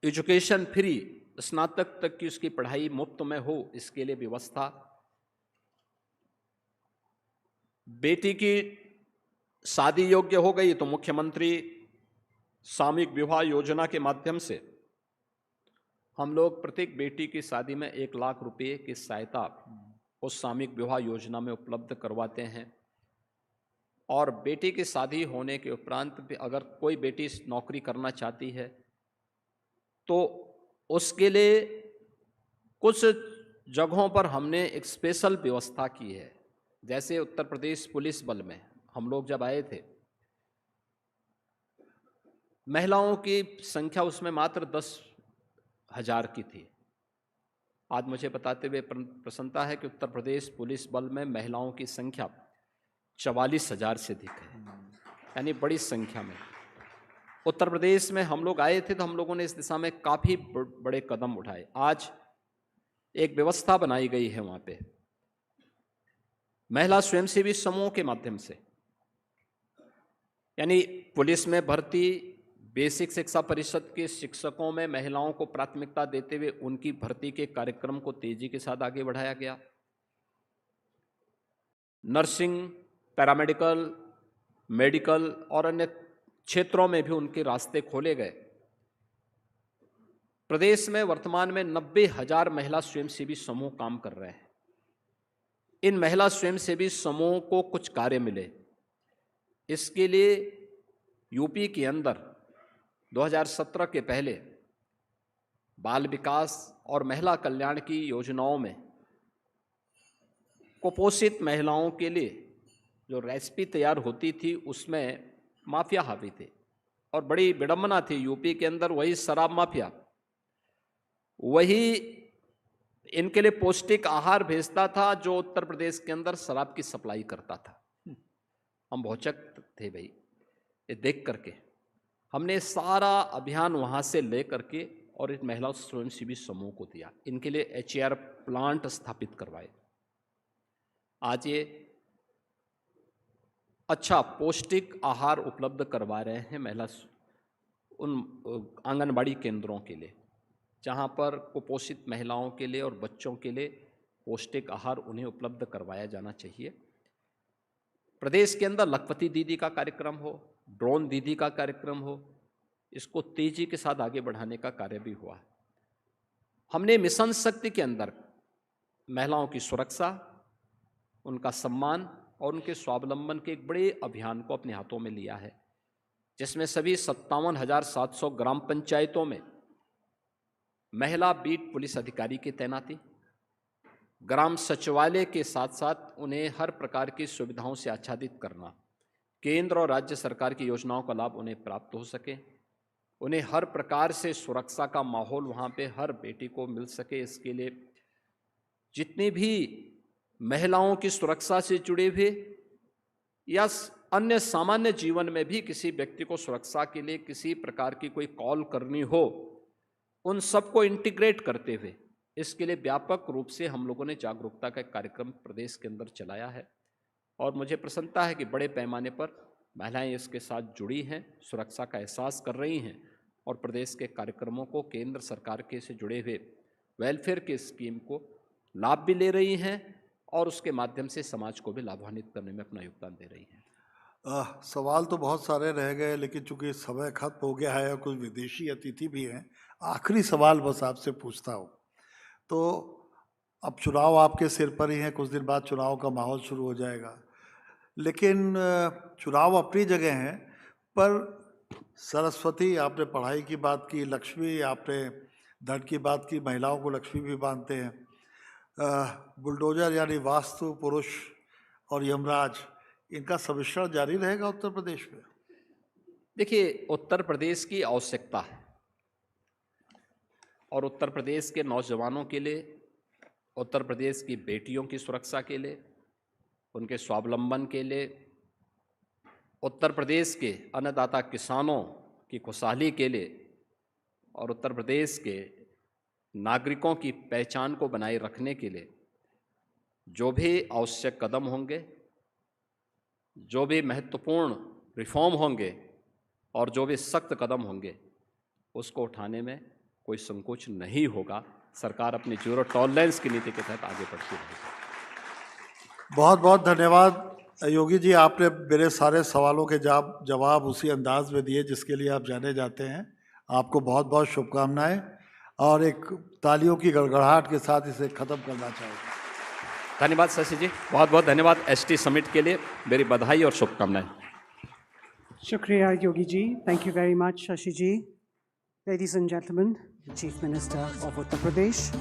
एजुकेशन फ्री स्नातक तक की उसकी पढ़ाई मुफ्त में हो, इसके लिए व्यवस्था। बेटी की शादी योग्य हो गई तो मुख्यमंत्री सामूहिक विवाह योजना के माध्यम से हम लोग प्रत्येक बेटी की शादी में 1 लाख रुपए की सहायता उस सामूहिक विवाह योजना में उपलब्ध करवाते हैं। और बेटी की शादी होने के उपरांत भी अगर कोई बेटी नौकरी करना चाहती है तो उसके लिए कुछ जगहों पर हमने एक स्पेशल व्यवस्था की है। जैसे उत्तर प्रदेश पुलिस बल में हम लोग जब आए थे, महिलाओं की संख्या उसमें मात्र 10,000 की थी। आज मुझे बताते हुए प्रसन्नता है कि उत्तर प्रदेश पुलिस बल में महिलाओं की संख्या 44,000 से अधिक है, यानी बड़ी संख्या में। उत्तर प्रदेश में हम लोग आए थे तो हम लोगों ने इस दिशा में काफ़ी बड़े कदम उठाए। आज एक व्यवस्था बनाई गई है वहाँ पे महिला स्वयंसेवी समूह के माध्यम से, यानी पुलिस में भर्ती बेसिक शिक्षा परिषद के शिक्षकों में महिलाओं को प्राथमिकता देते हुए उनकी भर्ती के कार्यक्रम को तेजी के साथ आगे बढ़ाया गया। नर्सिंग, पैरामेडिकल, मेडिकल और अन्य क्षेत्रों में भी उनके रास्ते खोले गए। प्रदेश में वर्तमान में 90,000 महिला स्वयंसेवी समूह काम कर रहे हैं। इन महिला स्वयंसेवी समूह को कुछ कार्य मिले, इसके लिए यूपी के अंदर 2017 के पहले बाल विकास और महिला कल्याण की योजनाओं में कुपोषित महिलाओं के लिए जो रेसिपी तैयार होती थी उसमें माफिया हावी थे और बड़ी विडंबना थी। यूपी के अंदर वही शराब माफिया वही इनके लिए पौष्टिक आहार भेजता था जो उत्तर प्रदेश के अंदर शराब की सप्लाई करता था। हम भौचक थे भाई ये देख करके। हमने सारा अभियान वहाँ से ले करके और इस महिला स्वयंसेवी समूह को दिया, इनके लिए HAR प्लांट स्थापित करवाए। आज ये अच्छा पौष्टिक आहार उपलब्ध करवा रहे हैं महिला उन आंगनबाड़ी केंद्रों के लिए, जहाँ पर कुपोषित महिलाओं के लिए और बच्चों के लिए पौष्टिक आहार उन्हें उपलब्ध करवाया जाना चाहिए। प्रदेश के अंदर लखपति दीदी का कार्यक्रम हो, ड्रोन दीदी का कार्यक्रम हो, इसको तेजी के साथ आगे बढ़ाने का कार्य भी हुआ है। हमने मिशन शक्ति के अंदर महिलाओं की सुरक्षा, उनका सम्मान और उनके स्वावलंबन के एक बड़े अभियान को अपने हाथों में लिया है, जिसमें सभी 57,700 ग्राम पंचायतों में महिला बीट पुलिस अधिकारी की तैनाती, ग्राम सचिवालय के साथ साथ उन्हें हर प्रकार की सुविधाओं से आच्छादित करना, केंद्र और राज्य सरकार की योजनाओं का लाभ उन्हें प्राप्त हो सके, उन्हें हर प्रकार से सुरक्षा का माहौल वहाँ पे हर बेटी को मिल सके। इसके लिए जितनी भी महिलाओं की सुरक्षा से जुड़े हुए या अन्य सामान्य जीवन में भी किसी व्यक्ति को सुरक्षा के लिए किसी प्रकार की कोई कॉल करनी हो, उन सबको इंटीग्रेट करते हुए इसके लिए व्यापक रूप से हम लोगों ने जागरूकता का कार्यक्रम प्रदेश के अंदर चलाया है। और मुझे प्रसन्नता है कि बड़े पैमाने पर महिलाएं इसके साथ जुड़ी हैं, सुरक्षा का एहसास कर रही हैं और प्रदेश के कार्यक्रमों को, केंद्र सरकार के से जुड़े हुए वेलफेयर के स्कीम को लाभ भी ले रही हैं और उसके माध्यम से समाज को भी लाभान्वित करने में अपना योगदान दे रही हैं।
सवाल तो बहुत सारे रह गए, लेकिन चूंकि समय खत्म हो गया है और कुछ विदेशी अतिथि भी हैं, आखिरी सवाल बस आपसे पूछता हूँ। तो अब चुनाव आपके सिर पर ही हैं, कुछ दिन बाद चुनाव का माहौल शुरू हो जाएगा, लेकिन चुनाव अपनी जगह हैं, पर सरस्वती, आपने पढ़ाई की बात की, लक्ष्मी आपने धन की बात की, महिलाओं को लक्ष्मी भी मानते हैं, बुलडोजर यानी वास्तु पुरुष और यमराज, इनका सम्मिश्रण जारी रहेगा उत्तर प्रदेश में?
देखिए, उत्तर प्रदेश की आवश्यकता है और उत्तर प्रदेश के नौजवानों के लिए, उत्तर प्रदेश की बेटियों की सुरक्षा के लिए, उनके स्वावलंबन के लिए, उत्तर प्रदेश के अन्नदाता किसानों की खुशहाली के लिए और उत्तर प्रदेश के नागरिकों की पहचान को बनाए रखने के लिए जो भी आवश्यक कदम होंगे, जो भी महत्वपूर्ण रिफॉर्म होंगे और जो भी सख्त कदम होंगे, उसको उठाने में कोई संकोच नहीं होगा। सरकार अपनी जीरो टॉलरेंस की नीति के तहत आगे बढ़ती रहेगी।
बहुत बहुत धन्यवाद योगी जी, आपने मेरे सारे सवालों के जवाब उसी अंदाज में दिए जिसके लिए आप जाने जाते हैं। आपको बहुत बहुत शुभकामनाएं और एक तालियों की गड़गड़ाहट के साथ इसे ख़त्म करना चाहूँगा।
धन्यवाद शशि जी, बहुत बहुत धन्यवाद। एसटी समिट के लिए मेरी बधाई और शुभकामनाएं।
Shukriya, Yogi ji. Thank you very much, Shashi ji. Ladies and gentlemen, the Chief Minister of Uttar Pradesh.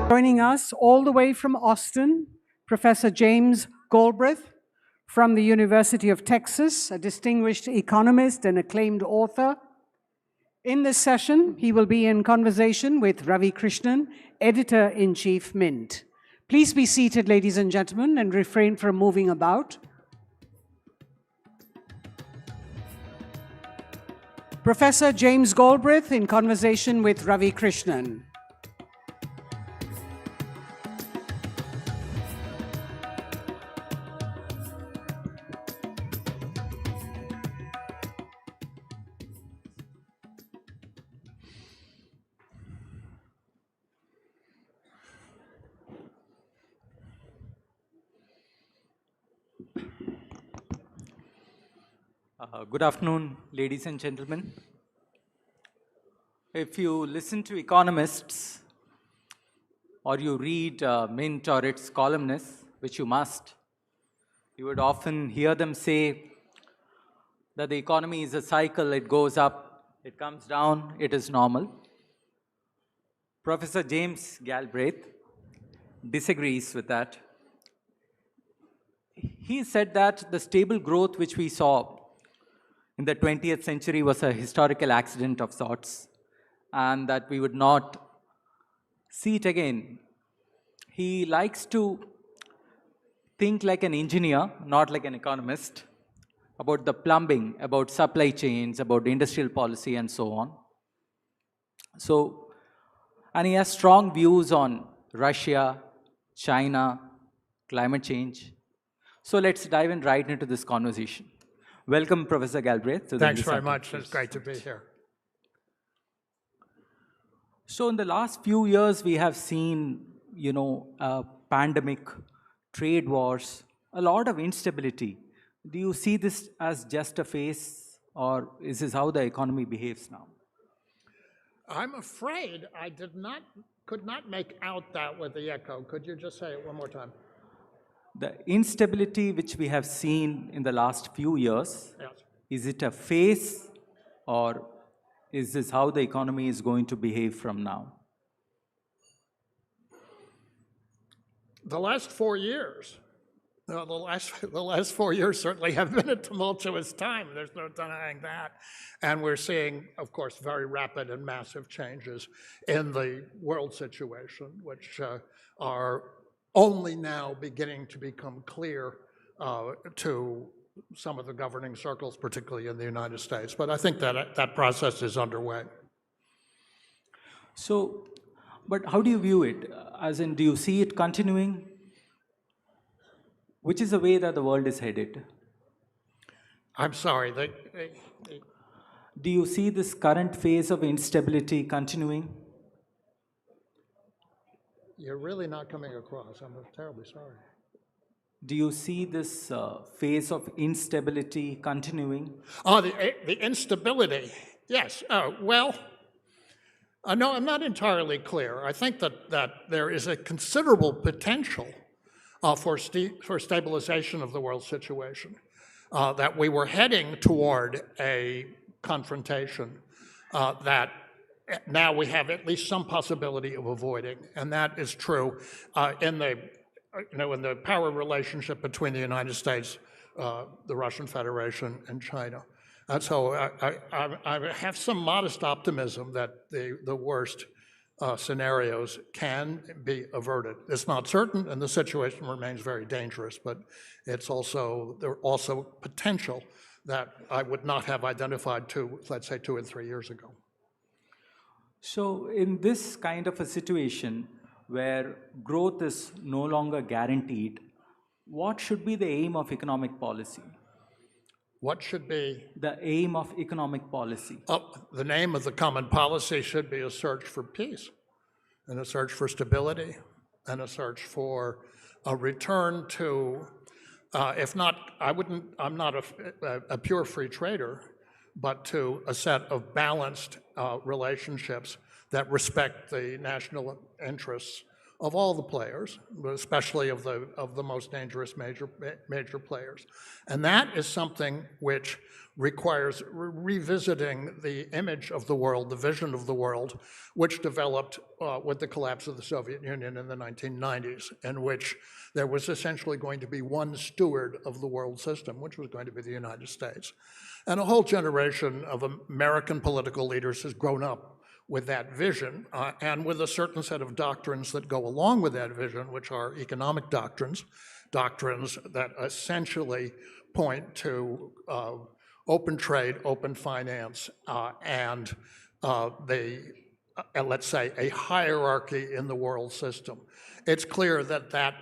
Joining us all the way from Austin, Professor James Galbraith from the University of Texas, a distinguished economist and acclaimed author. In this session, he will be in conversation with Ravi Krishnan, Editor-in-Chief, Mint. Please be seated, ladies and gentlemen, and refrain from moving about. Professor James Galbraith in conversation with Ravi Krishnan.
Good afternoon, ladies and gentlemen. If you listen to economists or you read Mint or its columnists, which you must, you would often hear them say that the economy is a cycle, it goes up, it comes down, it is normal. Professor James Galbraith disagrees with that. He said that the stable growth which we saw in the 20th century was a historical accident of sorts, and that we would not see it again. He likes to think like an engineer, not like an economist, about the plumbing, about supply chains, about industrial policy, and so on. So, and he has strong views on Russia, China, climate change. So let's dive in right into this conversation. Welcome, Professor Galbraith.
Thanks very much. It's great to be here.
So in the last few years, we have seen, a pandemic, trade wars, a lot of instability. Do you see this as just a phase, or is this how the economy behaves now?
I'm afraid I could not make out that with the echo. Could you just say it one more time?
The instability which we have seen in the last few years,
Yes.
is it a phase, or is this how the economy is going to behave from now?
The last 4 years, the last 4 years certainly have been a tumultuous time. There's no denying that. And we're seeing, of course, very rapid and massive changes in the world situation, which are only now beginning to become clear to some of the governing circles, particularly in the United States. But I think that process is underway.
So, but how do you view it? As in, do you see it continuing? Which is the way that the world is headed?
I'm sorry.
Do you see this current phase of instability continuing?
You're really not coming across. I'm terribly sorry.
Do you see this phase of instability continuing?
Oh, the instability. Yes. Well, no, I'm not entirely clear. I think that there is a considerable potential for stabilization of the world situation, that we were heading toward a confrontation that now we have at least some possibility of avoiding, and that is true in the power relationship between the United States, the Russian Federation, and China. And so I have some modest optimism that the worst scenarios can be averted. It's not certain, and the situation remains very dangerous, but there are also potential that I would not have identified let's say 2 and 3 years ago.
So in this kind of a situation where growth is no longer guaranteed, what should be the aim of economic policy?
What should be?
The aim of economic policy.
The name of the common policy should be a search for peace, and a search for stability, and a search for a return to, I'm not a pure free trader, but to a set of balanced relationships that respect the national interests of all the players, but especially of the most dangerous major players. And that is something which requires revisiting the image of the world, the vision of the world, which developed with the collapse of the Soviet Union in the 1990s, in which there was essentially going to be one steward of the world system, which was going to be the United States. And a whole generation of American political leaders has grown up with that vision, and with a certain set of doctrines that go along with that vision, which are economic doctrines that essentially point to open trade, open finance, and let's say a hierarchy in the world system. It's clear that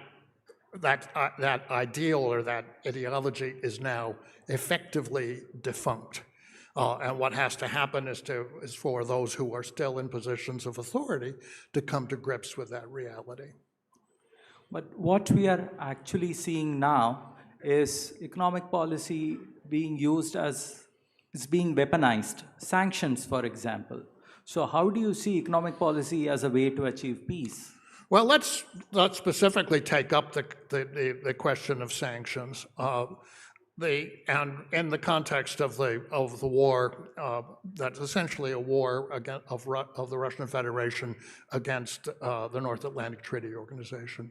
ideal or that ideology is now effectively defunct. And what has to happen is for those who are still in positions of authority to come to grips with that reality.
But what we are actually seeing now is economic policy being used as, is being weaponized. Sanctions, for example. So how do you see economic policy as a way to achieve peace?
Well, let's specifically take up the question of sanctions. And in the context of the war, that's essentially a war of the Russian Federation against the North Atlantic Treaty Organization.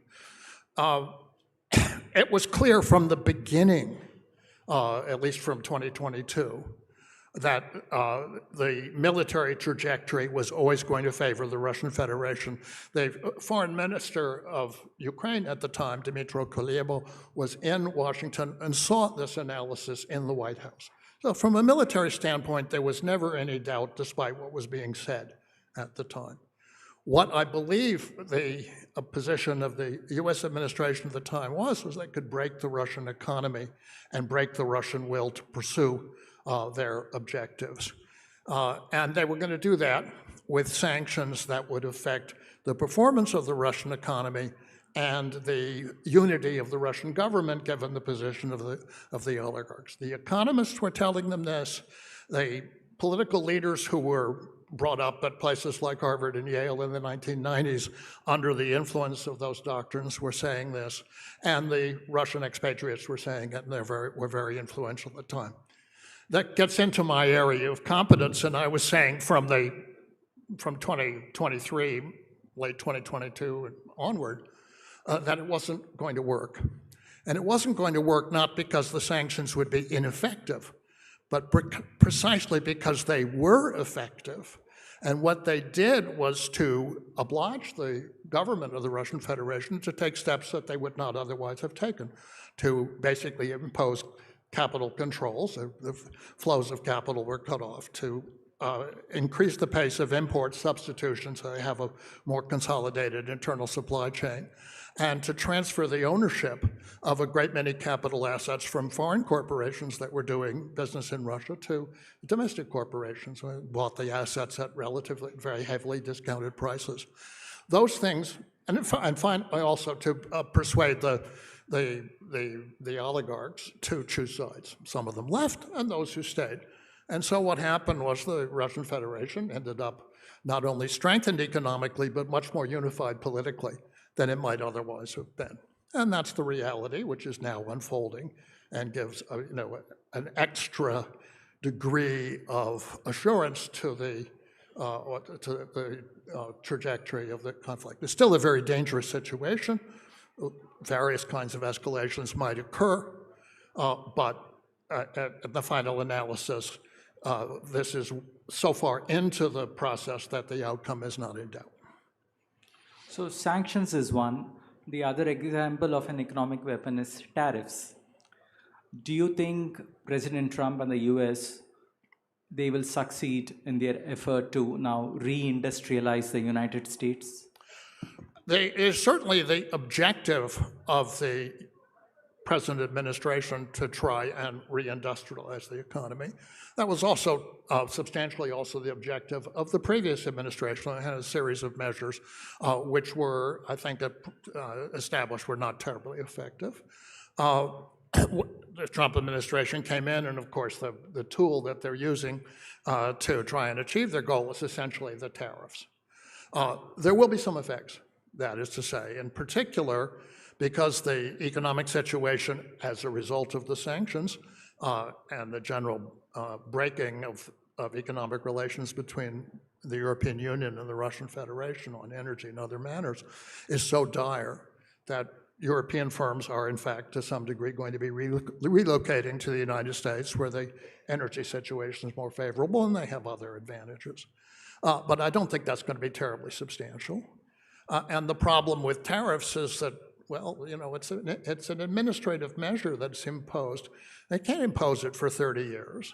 It was clear from the beginning, at least from 2022, that the military trajectory was always going to favor the Russian Federation. The foreign minister of Ukraine at the time, Dmytro Kuleba, was in Washington and saw this analysis in the White House. So from a military standpoint, there was never any doubt, despite what was being said at the time. What I believe the position of the US administration at the time was they could break the Russian economy and break the Russian will to pursue their objectives. And they were going to do that with sanctions that would affect the performance of the Russian economy and the unity of the Russian government, given the position of the oligarchs. The economists were telling them this. The political leaders who were brought up at places like Harvard and Yale in the 1990s under the influence of those doctrines were saying this, and the Russian expatriates were saying it, and they were very influential at the time. That gets into my area of competence, and I was saying from 2023, late 2022 and onward, that it wasn't going to work. And it wasn't going to work not because the sanctions would be ineffective, but precisely because they were effective. And what they did was to oblige the government of the Russian Federation to take steps that they would not otherwise have taken, to basically impose capital controls. The flows of capital were cut off, to increase the pace of import substitution so they have a more consolidated internal supply chain, and to transfer the ownership of a great many capital assets from foreign corporations that were doing business in Russia to domestic corporations who bought the assets at relatively, very heavily discounted prices. Those things, and finally also to persuade the oligarchs to choose sides. Some of them left, and those who stayed. And so what happened was the Russian Federation ended up not only strengthened economically, but much more unified politically than it might otherwise have been. And that's the reality, which is now unfolding and gives an extra degree of assurance to the trajectory of the conflict. It's still a very dangerous situation. Various kinds of escalations might occur, but at the final analysis, this is so far into the process that the outcome is not in doubt.
So sanctions is one. The other example of an economic weapon is tariffs. Do you think President Trump and the US, they will succeed in their effort to now re-industrialize the United States?
It is certainly the objective of the present administration to try and re-industrialize the economy. That was also substantially also the objective of the previous administration. It had a series of measures which were, I think, established were not terribly effective. The Trump administration came in, and of course the tool that they're using to try and achieve their goal is essentially the tariffs. There will be some effects, that is to say, in particular, because the economic situation as a result of the sanctions and the general breaking of economic relations between the European Union and the Russian Federation on energy and other matters is so dire that European firms are, in fact, to some degree, going to be relocating to the United States, where the energy situation is more favorable and they have other advantages. But I don't think that's going to be terribly substantial. And the problem with tariffs is that, well, it's an administrative measure that's imposed. They can't impose it for 30 years.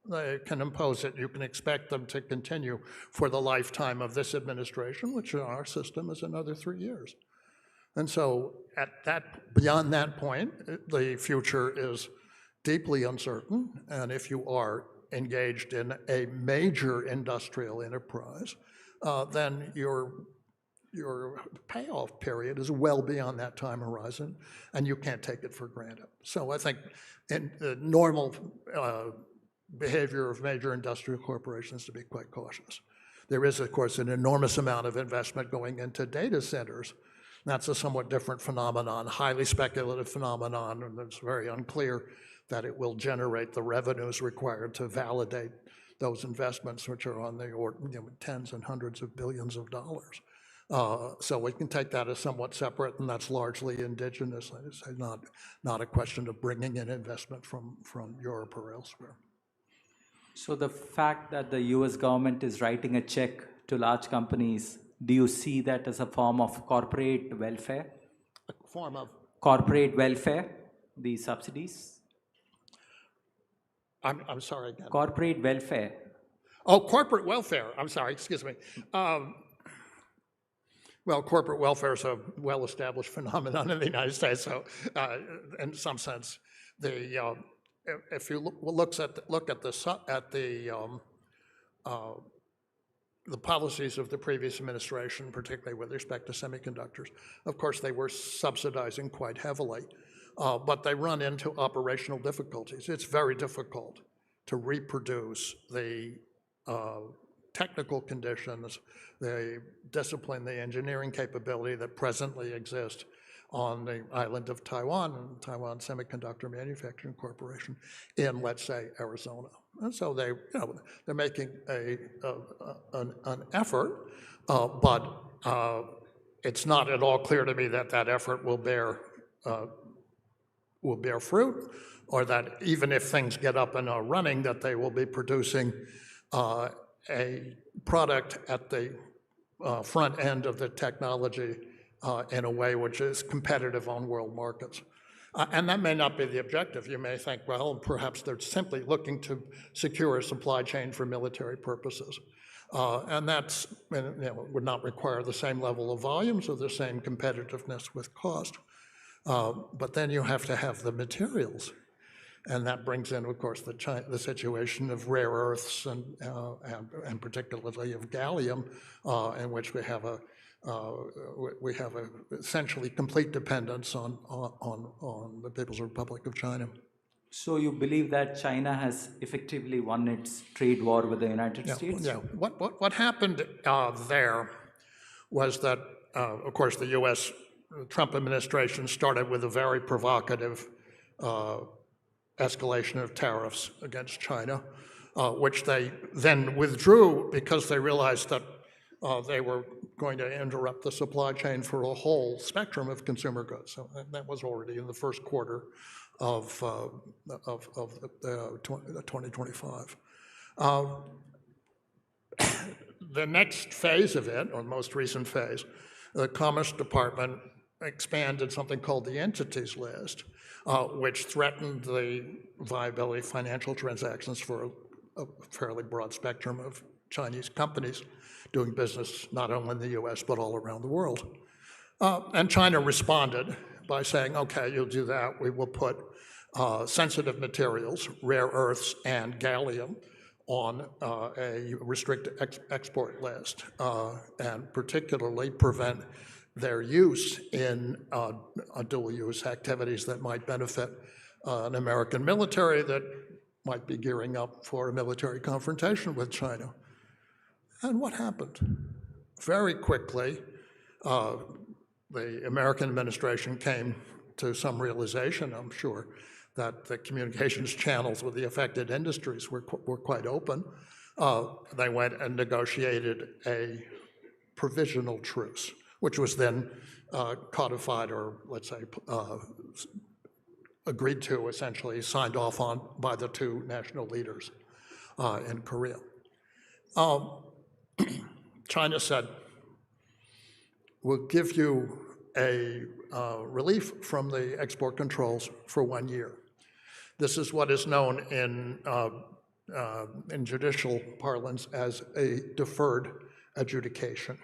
They can impose it, you can expect them to continue for the lifetime of this administration, which in our system is another 3 years. And so beyond that point, the future is deeply uncertain. And if you are engaged in a major industrial enterprise, then your payoff period is well beyond that time horizon, and you can't take it for granted. So I think in the normal behavior of major industrial corporations to be quite cautious. There is, of course, an enormous amount of investment going into data centers. That's a somewhat different phenomenon, highly speculative phenomenon, and it's very unclear that it will generate the revenues required to validate those investments, which are on the order, tens and hundreds of billions of dollars. So we can take that as somewhat separate, and that's largely indigenous. It's not a question of bringing in investment from Europe or elsewhere.
So the fact that the US government is writing a check to large companies, do you see that as a form of corporate welfare?
A form of?
Corporate welfare, the subsidies?
I'm sorry again.
Corporate welfare.
Oh, corporate welfare. I'm sorry, excuse me. Well, corporate welfare is a well-established phenomenon in the United States. So, in some sense, if you look at the policies of the previous administration, particularly with respect to semiconductors, of course, they were subsidizing quite heavily, but they run into operational difficulties. It's very difficult to reproduce the technical conditions, the discipline, the engineering capability that presently exists on the island of Taiwan and Taiwan Semiconductor Manufacturing Corporation in, let's say, Arizona. And so they, they're making an effort, but it's not at all clear to me that that effort will bear fruit, or that even if things get up and are running, that they will be producing a product at the front end of the technology in a way which is competitive on world markets. And that may not be the objective. You may think, well, perhaps they're simply looking to secure a supply chain for military purposes. And that's, would not require the same level of volumes or the same competitiveness with cost. But then you have to have the materials. And that brings in, of course, the situation of rare earths and particularly of gallium, in which we have a essentially complete dependence on the People's Republic of China.
So you believe that China has effectively won its trade war with the United States?
Yeah. What happened there was that, of course, the U.S. Trump administration started with a very provocative escalation of tariffs against China, which they then withdrew because they realized that they were going to interrupt the supply chain for a whole spectrum of consumer goods. So that was already in the first quarter of 2025. The next phase of it, or most recent phase, the Commerce Department expanded something called the Entities List, which threatened the viability of financial transactions for a fairly broad spectrum of Chinese companies doing business not only in the US, but all around the world. And China responded by saying, okay, you'll do that. We will put sensitive materials, rare earths and gallium, on a restricted export list, and particularly prevent their use in dual-use activities that might benefit an American military that might be gearing up for a military confrontation with China. And what happened? Very quickly, the American administration came to some realization, I'm sure, that the communications channels with the affected industries were quite open. They went and negotiated a provisional truce, which was then codified, or let's say agreed to, essentially signed off on by the two national leaders in Korea. China said, we'll give you a relief from the export controls for 1 year. This is what is known in judicial parlance as a deferred adjudication.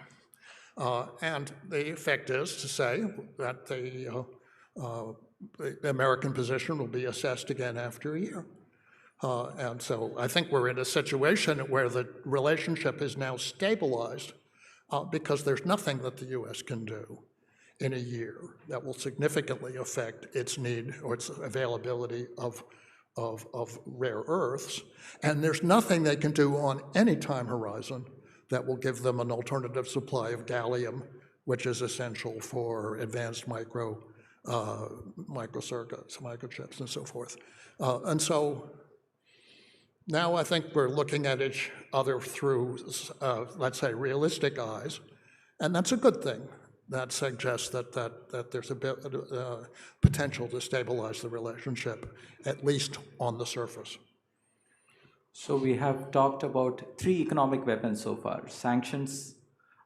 And the effect is to say that the American position will be assessed again after a year. And so I think we're in a situation where the relationship is now stabilized because there's nothing that the US can do in a year that will significantly affect its need or its availability of rare earths. And there's nothing they can do on any time horizon that will give them an alternative supply of gallium, which is essential for advanced microcircuits, microchips, and so forth. And so now I think we're looking at each other through, let's say, realistic eyes, and that's a good thing. That suggests that there's a bit potential to stabilize the relationship, at least on the surface.
So we have talked about 3 economic weapons so far: sanctions,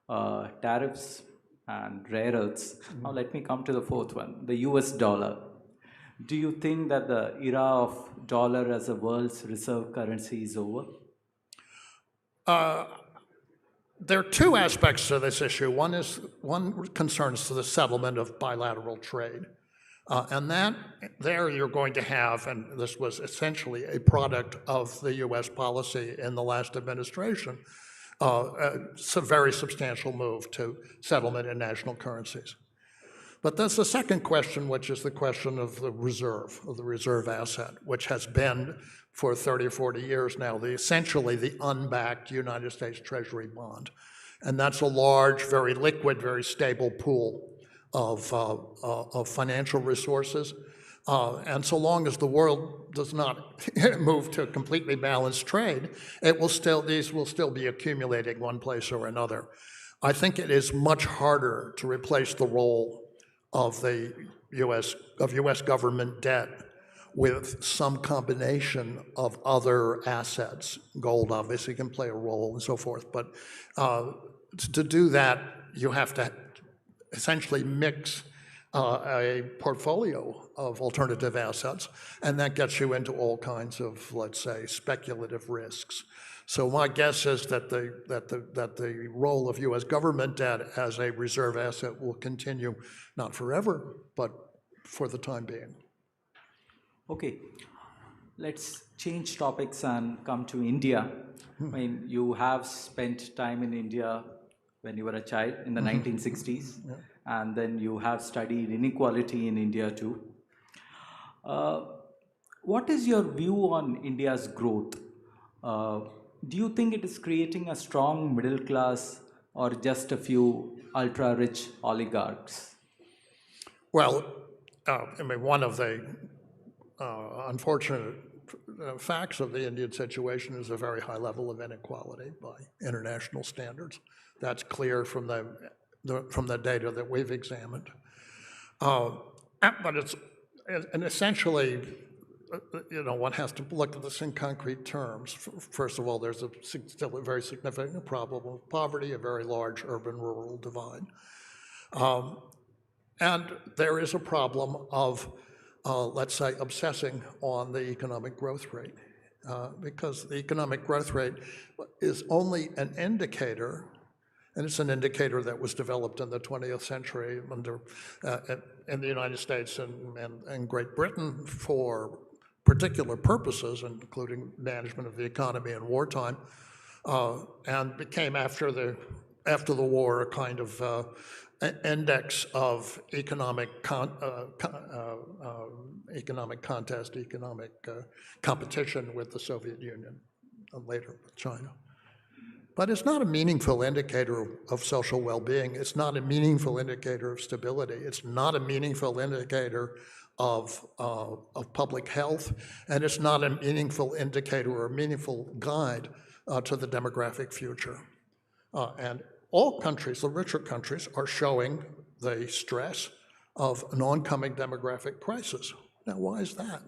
tariffs, and rare earths. Now let me come to the 4th one, the US dollar. Do you think that the era of dollar as a world's reserve currency is over?
There are 2 aspects to this issue. One concerns the settlement of bilateral trade. And there you're going to have, and this was essentially a product of the US policy in the last administration, a very substantial move to settlement in national currencies. But there's the second question, which is the question of the reserve asset, which has been for 30 or 40 years now, essentially the unbacked United States Treasury bond. And that's a large, very liquid, very stable pool of financial resources. And so long as the world does not move to a completely balanced trade, these will still be accumulating one place or another. I think it is much harder to replace the role of the U.S. government debt with some combination of other assets. Gold obviously can play a role and so forth, but to do that, you have to essentially mix a portfolio of alternative assets, and that gets you into all kinds of, let's say, speculative risks. So my guess is that the role of U.S. government debt as a reserve asset will continue, not forever, but for the time being.
Okay, let's change topics and come to India. I mean, you have spent time in India when you were a child in the 1960s, and then you have studied inequality in India too. What is your view on India's growth? Do you think it is creating a strong middle class or just a few ultra-rich oligarchs?
Well, I mean, one of the unfortunate facts of the Indian situation is a very high level of inequality by international standards. That's clear from the data that we've examined. But and essentially, one has to look at this in concrete terms. First of all, there's still a very significant problem of poverty, a very large urban-rural divide. And there is a problem of, let's say, obsessing on the economic growth rate, because the economic growth rate is only an indicator, and it's an indicator that was developed in the 20th century in the United States and Great Britain for particular purposes, including management of the economy in wartime, and became after the war a kind of index of economic contest, economic competition with the Soviet Union, and later with China. But it's not a meaningful indicator of social well-being. It's not a meaningful indicator of stability. It's not a meaningful indicator of public health, and it's not a meaningful indicator or a meaningful guide to the demographic future. And all countries, the richer countries, are showing the stress of an oncoming demographic crisis. Now, why is that?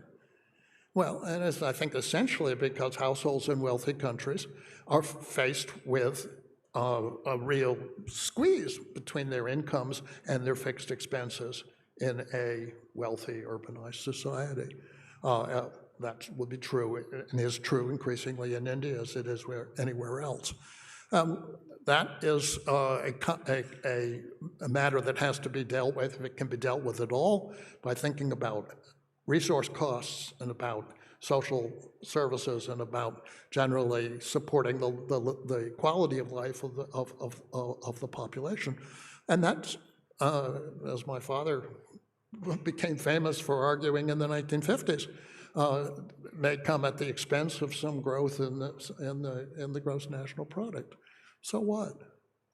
Well, and it's, I think, essentially because households in wealthy countries are faced with a real squeeze between their incomes and their fixed expenses in a wealthy, urbanized society. That would be true, and is true increasingly in India as it is anywhere else. That is a matter that has to be dealt with, if it can be dealt with at all, by thinking about resource costs and about social services and about generally supporting the quality of life of the population. And that's, as my father became famous for arguing in the 1950s, may come at the expense of some growth in the gross national product. So what?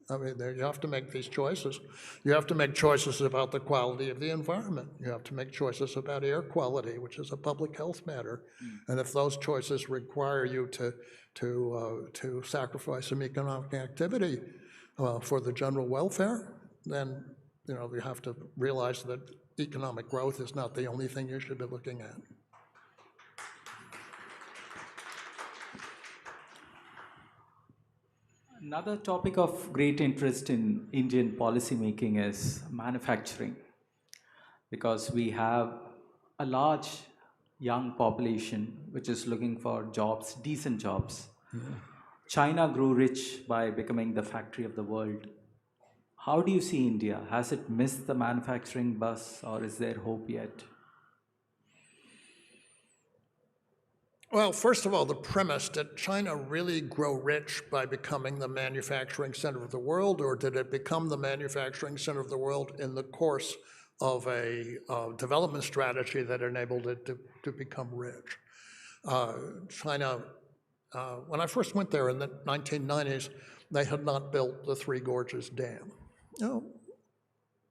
I mean, you have to make these choices. You have to make choices about the quality of the environment. You have to make choices about air quality, which is a public health matter. And if those choices require you to sacrifice some economic activity for the general welfare, then you have to realize that economic growth is not the only thing you should be looking at.
Another topic of great interest in Indian policymaking is manufacturing, because we have a large young population which is looking for jobs, decent jobs. China grew rich by becoming the factory of the world. How do you see India? Has it missed the manufacturing bus, or is there hope yet?
Well, first of all, the premise, did China really grow rich by becoming the manufacturing center of the world, or did it become the manufacturing center of the world in the course of a development strategy that enabled it to become rich. China, when I first went there in the 1990s, they had not built the Three Gorges Dam.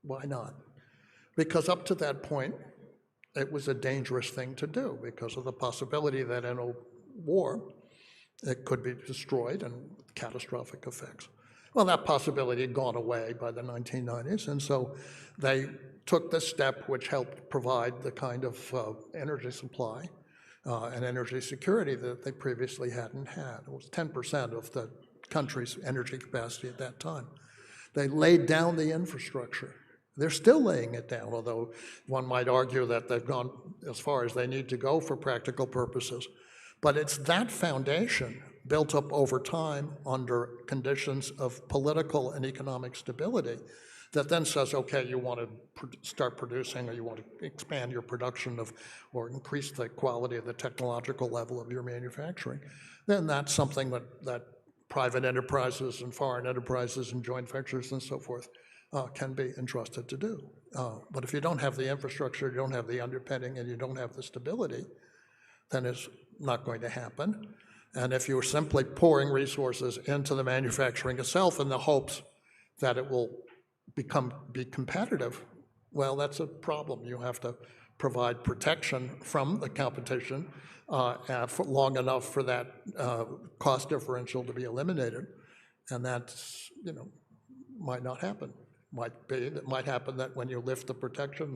Why not? Because up to that point, it was a dangerous thing to do because of the possibility that in a war, it could be destroyed and catastrophic effects. Well, that possibility had gone away by the 1990s, and so they took this step which helped provide the kind of energy supply and energy security that they previously hadn't had. It was 10% of the country's energy capacity at that time. They laid down the infrastructure. They're still laying it down, although one might argue that they've gone as far as they need to go for practical purposes. But it's that foundation built up over time under conditions of political and economic stability that then says, okay, you want to start producing, or you want to expand your production of, or increase the quality of the technological level of your manufacturing, then that's something that private enterprises and foreign enterprises and joint ventures and so forth can be entrusted to do. But if you don't have the infrastructure, you don't have the underpinning, and you don't have the stability, then it's not going to happen. And if you're simply pouring resources into the manufacturing itself in the hopes that it will be competitive, well, that's a problem. You have to provide protection from the competition for long enough for that cost differential to be eliminated, and that's, might not happen. It might happen that when you lift the protection,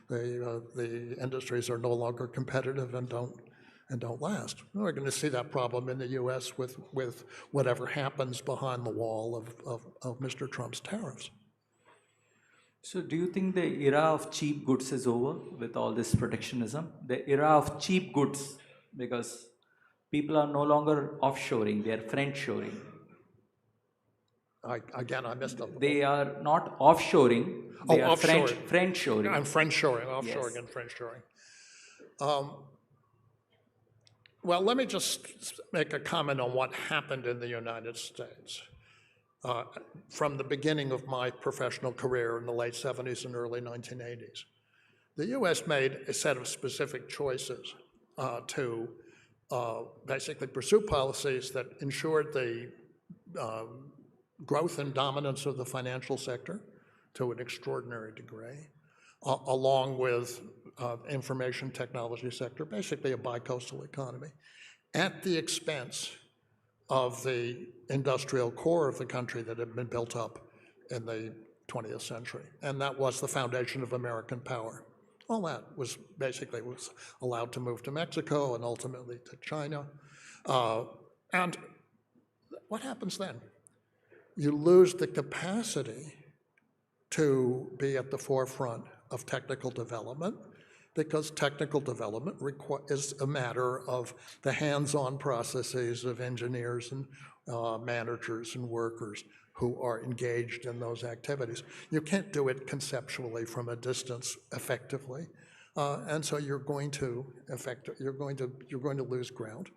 the industries are no longer competitive and don't last. We're going to see that problem in the U.S. with whatever happens behind the wall of Mr. Trump's tariffs.
So do you think the era of cheap goods is over with all this protectionism? The era of cheap goods, because people are no longer offshoring, they are friendshoring.
Again, I missed up.
They are not offshoring, they are
offshoring.
friendshoring.
And friendshoring, offshoring
Yes.
and friendshoring. Well, let me just make a comment on what happened in the United States. From the beginning of my professional career in the late 70s and early 1980s. The US made a set of specific choices to basically pursue policies that ensured the growth and dominance of the financial sector to an extraordinary degree, along with information technology sector, basically a bi-coastal economy, at the expense of the industrial core of the country that had been built up in the 20th century. And that was the foundation of American power. All that was basically allowed to move to Mexico and ultimately to China. And what happens then? You lose the capacity to be at the forefront of technical development, because technical development is a matter of the hands-on processes of engineers and managers and workers who are engaged in those activities. You can't do it conceptually from a distance effectively, and so you're going to lose ground,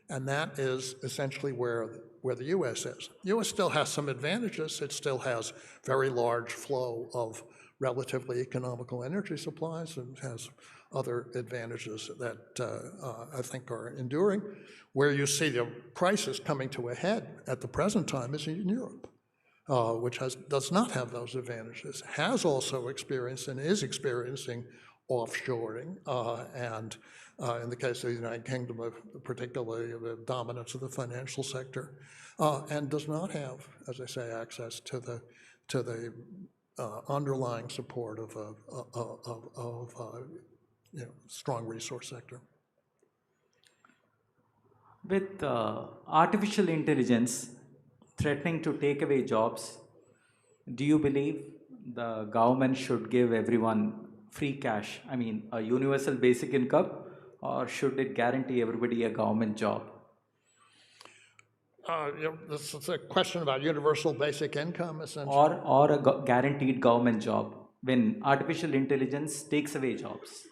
and that is essentially where the U.S. is. The U.S. still has some advantages. It still has very large flow of relatively economical energy supplies and has other advantages that I think are enduring. Where you see the crisis coming to a head at the present time is in Europe, which does not have those advantages, has also experienced and is experiencing offshoring, and in the case of the United Kingdom, particularly the dominance of the financial sector, and does not have, as I say, access to the underlying support of a strong resource sector.
With artificial intelligence threatening to take away jobs, do you believe the government should give everyone free cash? I mean, a universal basic income, or should it guarantee everybody a government job?
This is a question about universal basic income, essentially.
Or a guaranteed government job when artificial intelligence takes away jobs.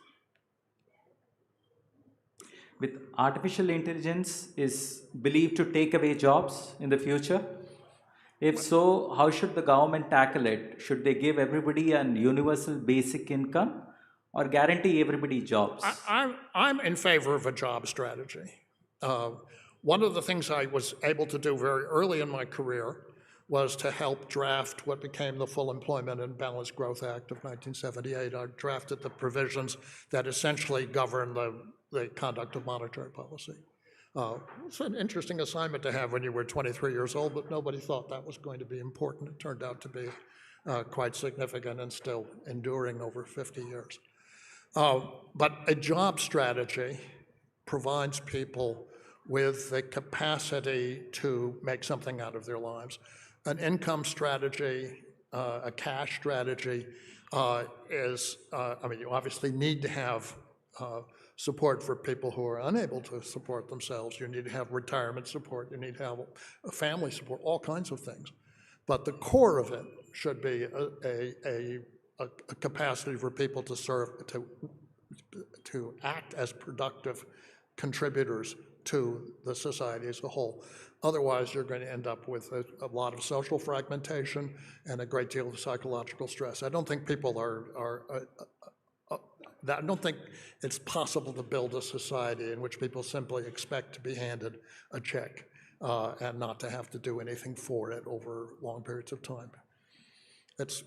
With artificial intelligence is believed to take away jobs in the future. If so, how should the government tackle it? Should they give everybody an universal basic income or guarantee everybody jobs?
I'm in favor of a job strategy. One of the things I was able to do very early in my career was to help draft what became the Full Employment and Balanced Growth Act of 1978. I drafted the provisions that essentially govern the conduct of monetary policy. It's an interesting assignment to have when you were 23 years old, but nobody thought that was going to be important. It turned out to be quite significant and still enduring over 50 years. But a job strategy provides people with the capacity to make something out of their lives. An income strategy, a cash strategy is, I mean, you obviously need to have support for people who are unable to support themselves. You need to have retirement support. You need to have family support, all kinds of things. But the core of it should be a capacity for people to serve, to act as productive contributors to the society as a whole. Otherwise, you're going to end up with a lot of social fragmentation and a great deal of psychological stress. I don't think people I don't think it's possible to build a society in which people simply expect to be handed a check and not to have to do anything for it over long periods of time.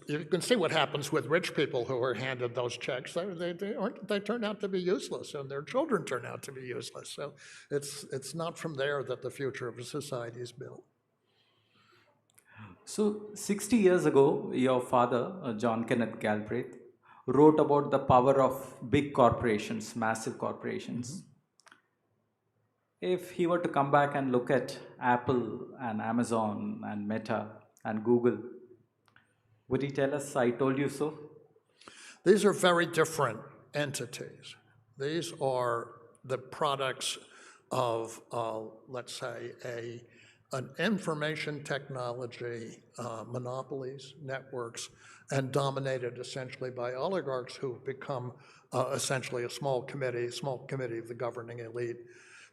You can see what happens with rich people who are handed those checks. They turn out to be useless, and their children turn out to be useless. So it's not from there that the future of a society is built.
So 60 years ago, your father, John Kenneth Galbraith, wrote about the power of big corporations, massive corporations. If he were to come back and look at Apple and Amazon and Meta and Google, would he tell us, I told you so?
These are very different entities. These are the products of, let's say, an information technology monopolies, networks, and dominated essentially by oligarchs who've become essentially a small committee of the governing elite.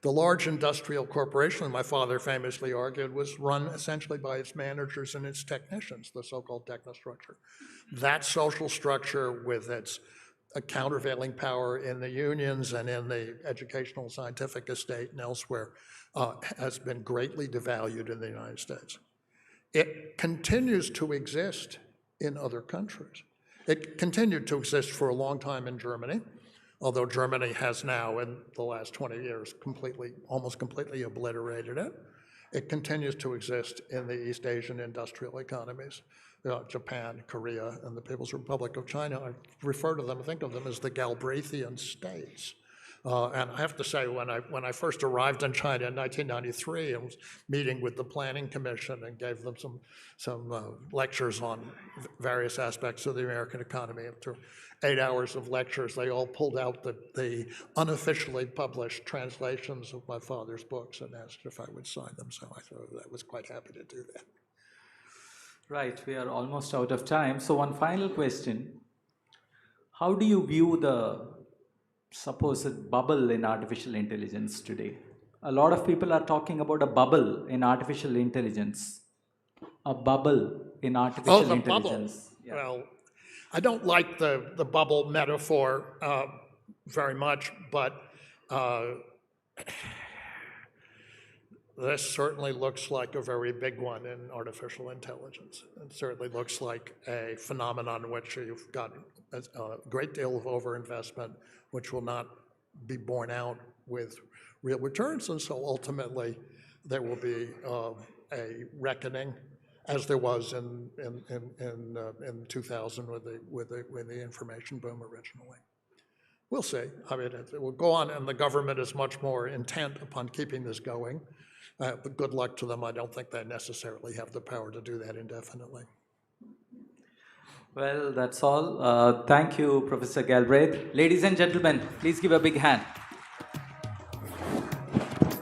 The large industrial corporation, my father famously argued, was run essentially by its managers and its technicians, the so-called technostructure. That social structure with its countervailing power in the unions and in the educational scientific estate and elsewhere has been greatly devalued in the United States. It continues to exist in other countries. It continued to exist for a long time in Germany, although Germany has now, in the last 20 years, almost completely obliterated it. It continues to exist in the East Asian industrial economies, Japan, Korea, and the People's Republic of China. I refer to them, think of them as the Galbraithian states. And I have to say, when I first arrived in China in 1993 and was meeting with the Planning Commission and gave them some lectures on various aspects of the American economy, after 8 hours of lectures, they all pulled out the unofficially published translations of my father's books and asked if I would sign them. So I thought I was quite happy to do that.
Right, we are almost out of time. So one final question. How do you view the supposed bubble in artificial intelligence today? A lot of people are talking about a bubble in artificial intelligence. A bubble in artificial intelligence.
Bubble. Yeah. Well, I don't like the bubble metaphor very much, but this certainly looks like a very big one in artificial intelligence. It certainly looks like a phenomenon in which you've got a great deal of overinvestment, which will not be borne out with real returns. And so ultimately, there will be a reckoning, as there was in 2000 with the information boom originally. We'll see. I mean, it will go on, and the government is much more intent upon keeping this going. But good luck to them. I don't think they necessarily have the power to do that indefinitely.
Well, that's all. Thank you, Professor Galbraith. Ladies and gentlemen, please give a big hand.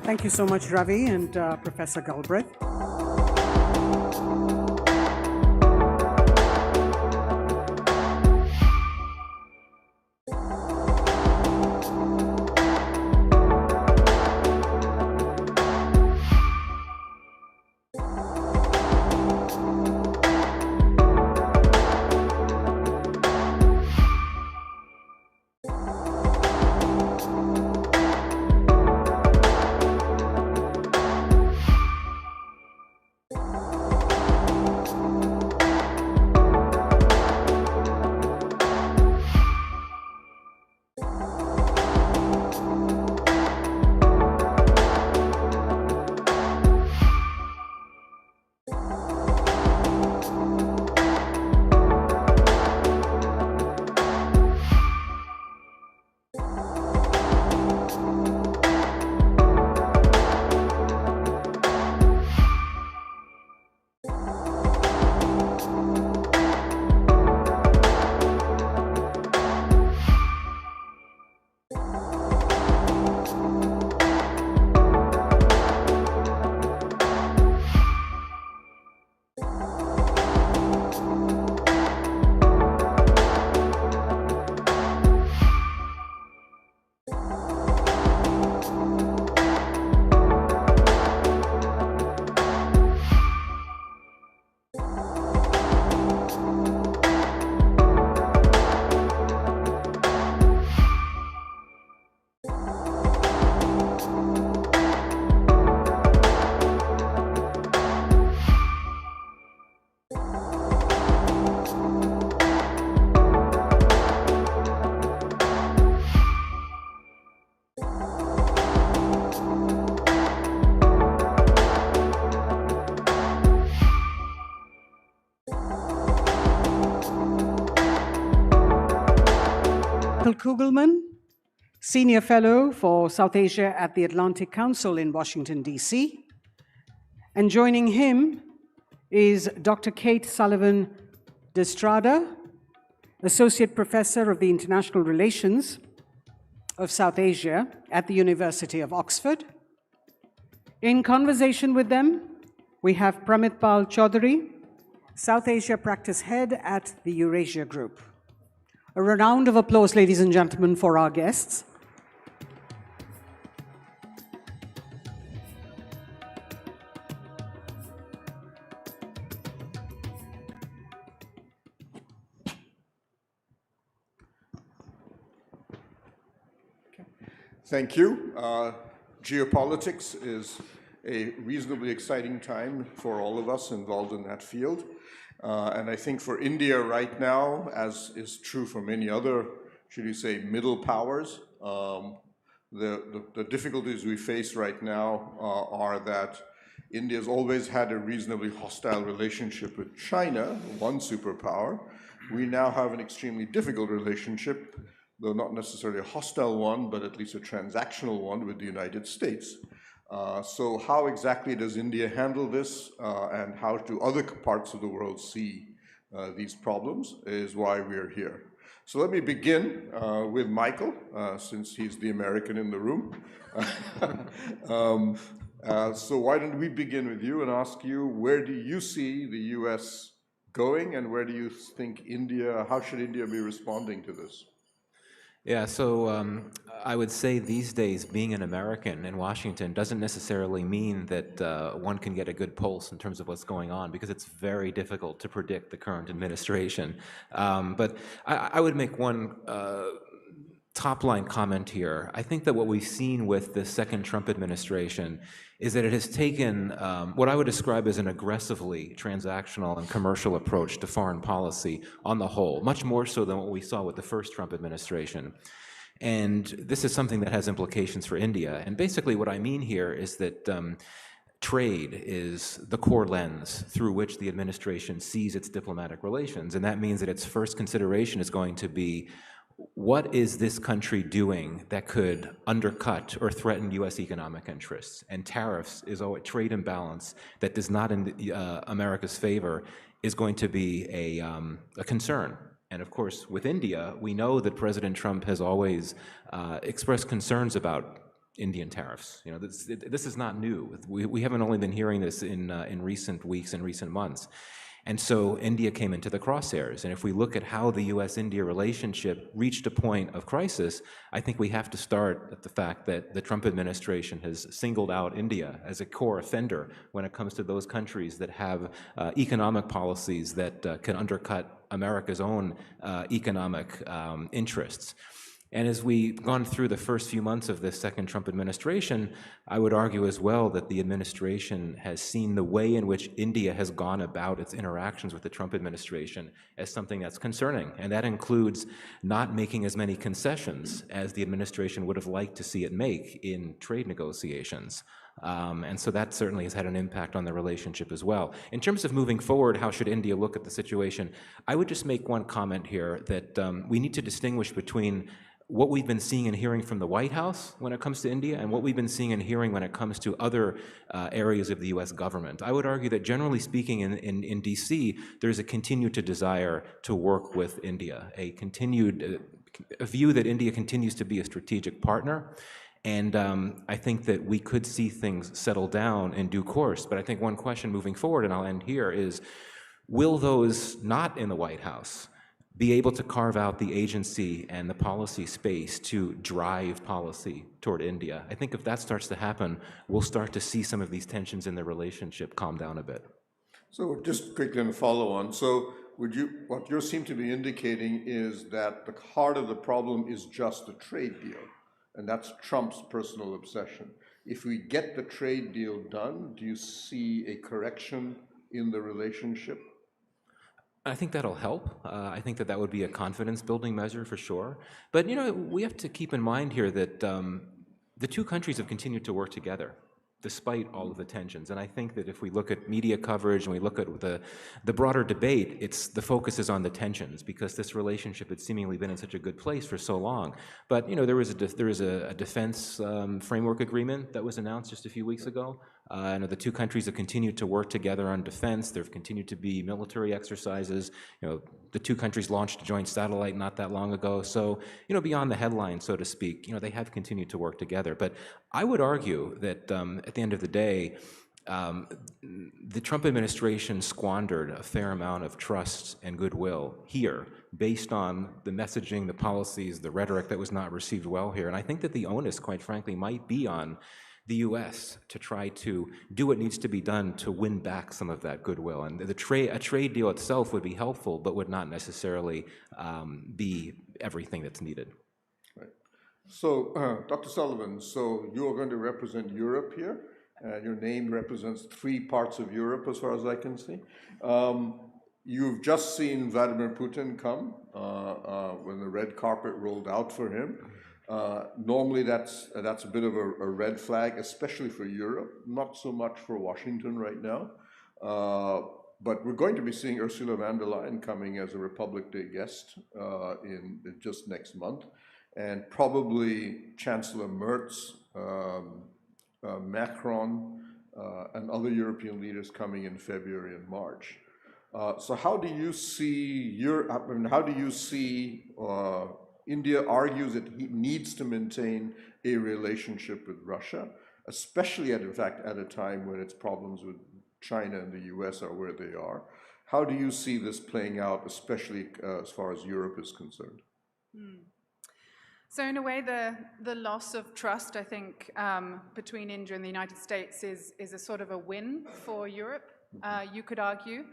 Thank you so much, Ravi and Professor Galbraith. Kugelman, Senior Fellow for South Asia at the Atlantic Council in Washington, D.C. And joining him is Dr. Kate Sullivan de Estrada, Associate Professor of the International Relations of South Asia at the University of Oxford. In conversation with them, we have Pramit Pal Chaudhary, South Asia Practice Head at the Eurasia Group. A round of applause, ladies and gentlemen, for our guests.
Thank you. Geopolitics is a reasonably exciting time for all of us involved in that field. And I think for India right now, as is true for many other, should you say, middle powers, the difficulties we face right now are that India's always had a reasonably hostile relationship with China, one superpower. We now have an extremely difficult relationship, though not necessarily a hostile one, but at least a transactional one with the United States. So how exactly does India handle this, and how do other parts of the world see these problems is why we're here. So let me begin with Michael, since he's the American in the room. So why don't we begin with you and ask you, where do you see the US going, and where do you think India, how should India be responding to this?
Yeah, so I would say these days being an American in Washington doesn't necessarily mean that one can get a good pulse in terms of what's going on, because it's very difficult to predict the current administration. But I would make one top-line comment here. I think that what we've seen with the second Trump administration is that it has taken what I would describe as an aggressively transactional and commercial approach to foreign policy on the whole, much more so than what we saw with the first Trump administration. And this is something that has implications for India. And basically what I mean here is that trade is the core lens through which the administration sees its diplomatic relations. And that means that its first consideration is going to be, what is this country doing that could undercut or threaten U.S. economic interests? And tariffs is a trade imbalance that does not in America's favor is going to be a concern. And of course, with India, we know that President Trump has always expressed concerns about Indian tariffs. You know, this is not new. We haven't only been hearing this in recent weeks and recent months. And so India came into the crosshairs. And if we look at how the US-India relationship reached a point of crisis, I think we have to start at the fact that the Trump administration has singled out India as a core offender when it comes to those countries that have economic policies that can undercut America's own economic interests. And as we've gone through the first few months of this second Trump administration, I would argue as well that the administration has seen the way in which India has gone about its interactions with the Trump administration as something that's concerning. And that includes not making as many concessions as the administration would have liked to see it make in trade negotiations. And so that certainly has had an impact on the relationship as well. In terms of moving forward, how should India look at the situation? I would just make one comment here that we need to distinguish between what we've been seeing and hearing from the White House when it comes to India and what we've been seeing and hearing when it comes to other areas of the US government. I would argue that generally speaking in DC, there's a continued desire to work with India, a continued a view that India continues to be a strategic partner. And I think that we could see things settle down in due course. But I think one question moving forward, and I'll end here, is will those not in the White House be able to carve out the agency and the policy space to drive policy toward India? I think if that starts to happen, we'll start to see some of these tensions in the relationship calm down a bit.
So just quickly on the follow on. So what you seem to be indicating is that the heart of the problem is just the trade deal. And that's Trump's personal obsession. If we get the trade deal done, do you see a correction in the relationship?
I think that'll help. I think that would be a confidence-building measure for sure. But you know, we have to keep in mind here that the two countries have continued to work together. despite all of the tensions. And I think that if we look at media coverage and we look at the broader debate, the focus is on the tensions, because this relationship had seemingly been in such a good place for so long. But there was a defense framework agreement that was announced just a few weeks ago. And the two countries have continued to work together on defense. There have continued to be military exercises. The two countries launched a joint satellite not that long ago. So, beyond the headlines, so to speak, they have continued to work together. But I would argue that at the end of the day, the Trump administration squandered a fair amount of trust and goodwill here based on the messaging, the policies, the rhetoric that was not received well here. And I think that the onus, quite frankly, might be on the U.S. to try to do what needs to be done to win back some of that goodwill. And a trade deal itself would be helpful, but would not necessarily be everything that's needed.
Right. So, Dr. Sullivan, so you are going to represent Europe here. Your name represents 3 parts of Europe, as far as I can see. You've just seen Vladimir Putin come when the red carpet rolled out for him. Normally that's a bit of a red flag, especially for Europe, not so much for Washington right now. But we're going to be seeing Ursula von der Leyen coming as a Republic Day guest in just next month, and probably Chancellor Merz, Macron, and other European leaders coming in February and March. So how do you see India argues that he needs to maintain a relationship with Russia, especially in fact, at a time when its problems with China and the US are where they are. How do you see this playing out, especially as far as Europe is concerned?
So in a way, the loss of trust, I think, between India and the United States is a sort of a win for Europe, you could argue.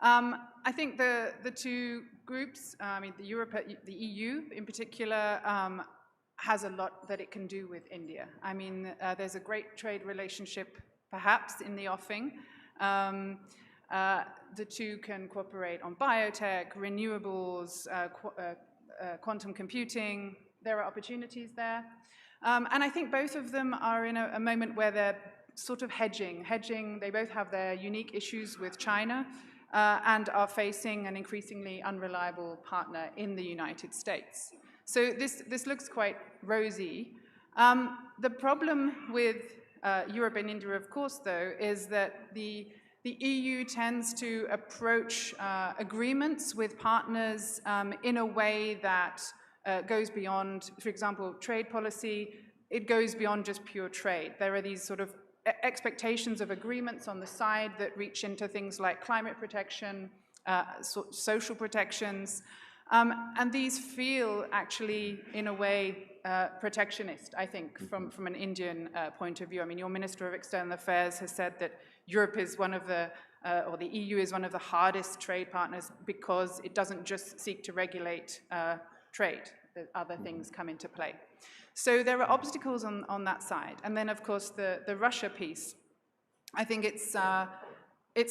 I think the two groups, the EU in particular, has a lot that it can do with India. There's a great trade relationship, perhaps, in the offing. The two can cooperate on biotech, renewables, quantum computing. There are opportunities there. And I think both of them are in a moment where they're sort of hedging. They both have their unique issues with China, and are facing an increasingly unreliable partner in the United States. So this looks quite rosy. The problem with Europe and India, of course, though, is that the EU tends to approach agreements with partners in a way that goes beyond, for example, trade policy. It goes beyond just pure trade. There are these sort of expectations of agreements on the side that reach into things like climate protection, social protections, and these feel actually, in a way, protectionist, I think, from an Indian point of view. Your Minister of External Affairs has said that Europe is one of the, or the EU is one of the hardest trade partners because it doesn't just seek to regulate trade. Other things come into play. So there are obstacles on that side. And then, of course, the Russia piece. I think it's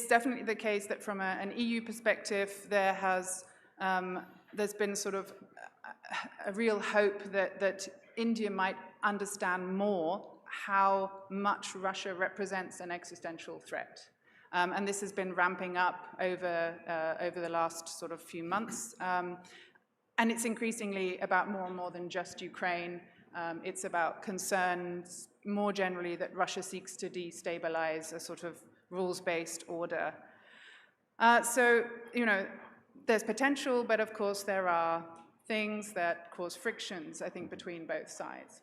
definitely the case that from an EU perspective, there's been sort of a real hope that India might understand more how much Russia represents an existential threat. And this has been ramping up over the last sort of few months. And it's increasingly about more and more than just Ukraine. It's about concerns more generally that Russia seeks to destabilize a sort of rules-based order. So, there's potential, but of course there are things that cause frictions, I think, between both sides.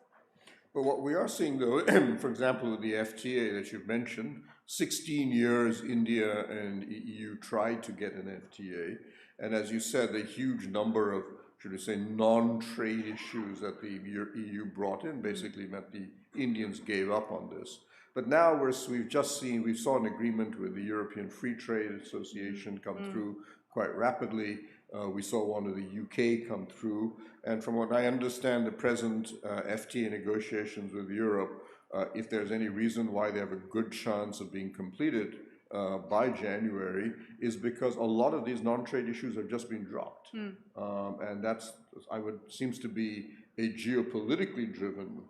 But what we are seeing, though, for example, with the FTA that you've mentioned, 16 years India and EU tried to get an FTA. And as you said, the huge number of, should we say, non-trade issues that the EU brought in basically meant the Indians gave up on this. But now we saw an agreement with the European Free Trade Association come through quite rapidly. We saw one of the UK come through. And from what I understand, the present FTA negotiations with Europe, if there's any reason why they have a good chance of being completed by January, is because a lot of these non-trade issues have just been dropped. And that's, seems to be a geopolitically driven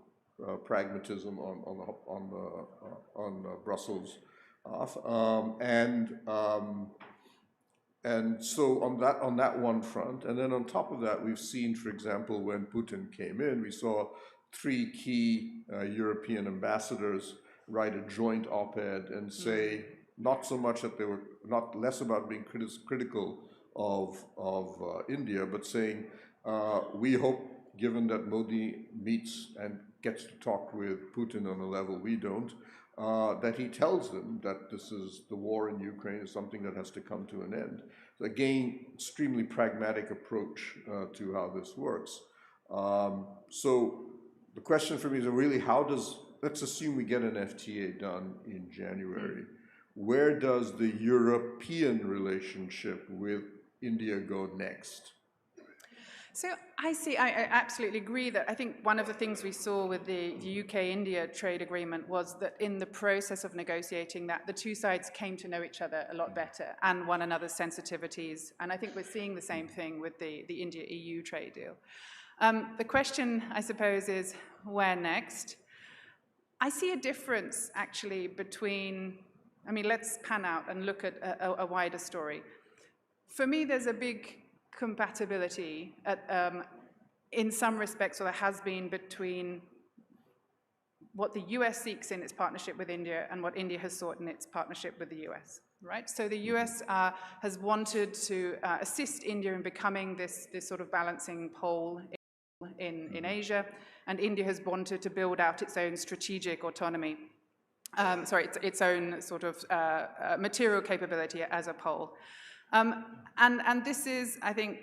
pragmatism on Brussels. And so on that one front, and then on top of that, we've seen, for example, when Putin came in, we saw 3 key European ambassadors write a joint op-ed and say not so much that they were not less about being critical of India, but saying we hope, given that Modi meets and gets to talk with Putin on a level we don't, that he tells them that this is the war in Ukraine is something that has to come to an end. So again, extremely pragmatic approach to how this works. So the question for me is really let's assume we get an FTA done in January. Where does the European relationship with India go next?
So I absolutely agree that I think one of the things we saw with the UK-India trade agreement was that in the process of negotiating that, the two sides came to know each other a lot better and one another's sensitivities. And I think we're seeing the same thing with the India-EU trade deal. The question, I suppose, is where next? I see a difference actually between, I mean, let's pan out and look at a wider story. For me, there's a big compatibility in some respects, or there has been, between what the US seeks in its partnership with India and what India has sought in its partnership with the US, right? So the US has wanted to assist India in becoming this sort of balancing pole in Asia, and India has wanted to build out its own strategic autonomy, its own sort of material capability as a pole. And this is, I think,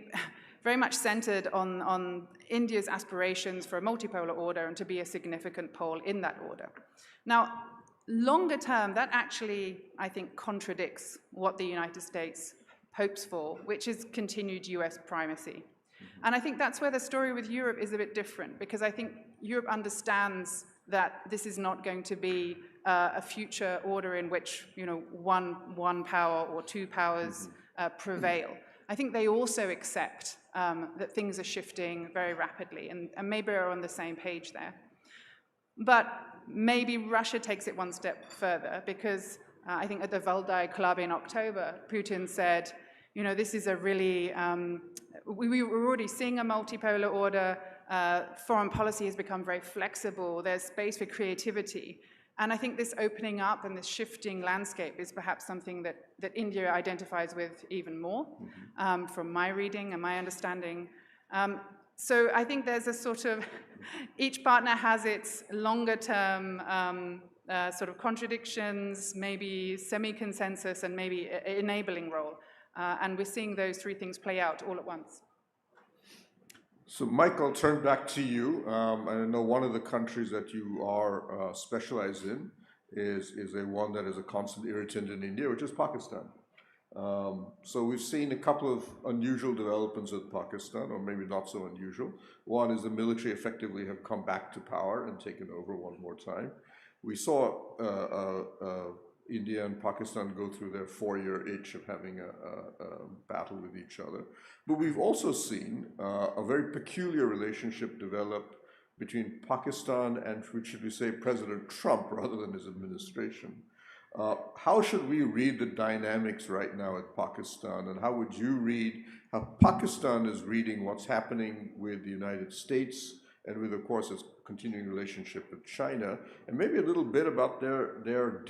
very much centered on India's aspirations for a multipolar order and to be a significant pole in that order. Now, longer term, that actually, I think, contradicts what the United States hopes for, which is continued US primacy. And I think that's where the story with Europe is a bit different, because I think Europe understands that this is not going to be a future order in which, you know, one power or two powers prevail. I think they also accept that things are shifting very rapidly, and maybe are on the same page there. But maybe Russia takes it one step further, because I think at the Valdai Club in October, Putin said, you know, this is a really, we were already seeing a multipolar order, foreign policy has become very flexible, there's space for creativity. And I think this opening up and this shifting landscape is perhaps something that India identifies with even more, from my reading and my understanding. So I think there's a sort of, each partner has its longer term sort of contradictions, maybe semi-consensus, and maybe enabling role. And we're seeing those three things play out all at once.
So Mike, I'll turn back to you. I know one of the countries that you are specialized in is one that is a constant irritant in India, which is Pakistan. So we've seen a couple of unusual developments with Pakistan, or maybe not so unusual. One is the military effectively have come back to power and taken over one more time. We saw India and Pakistan go through their 4-year itch of having a battle with each other. But we've also seen a very peculiar relationship develop between Pakistan and, should we say, President Trump rather than his administration. How should we read the dynamics right now at Pakistan, and how would you read how Pakistan is reading what's happening with the United States and with, of course, its continuing relationship with China, and maybe a little bit about their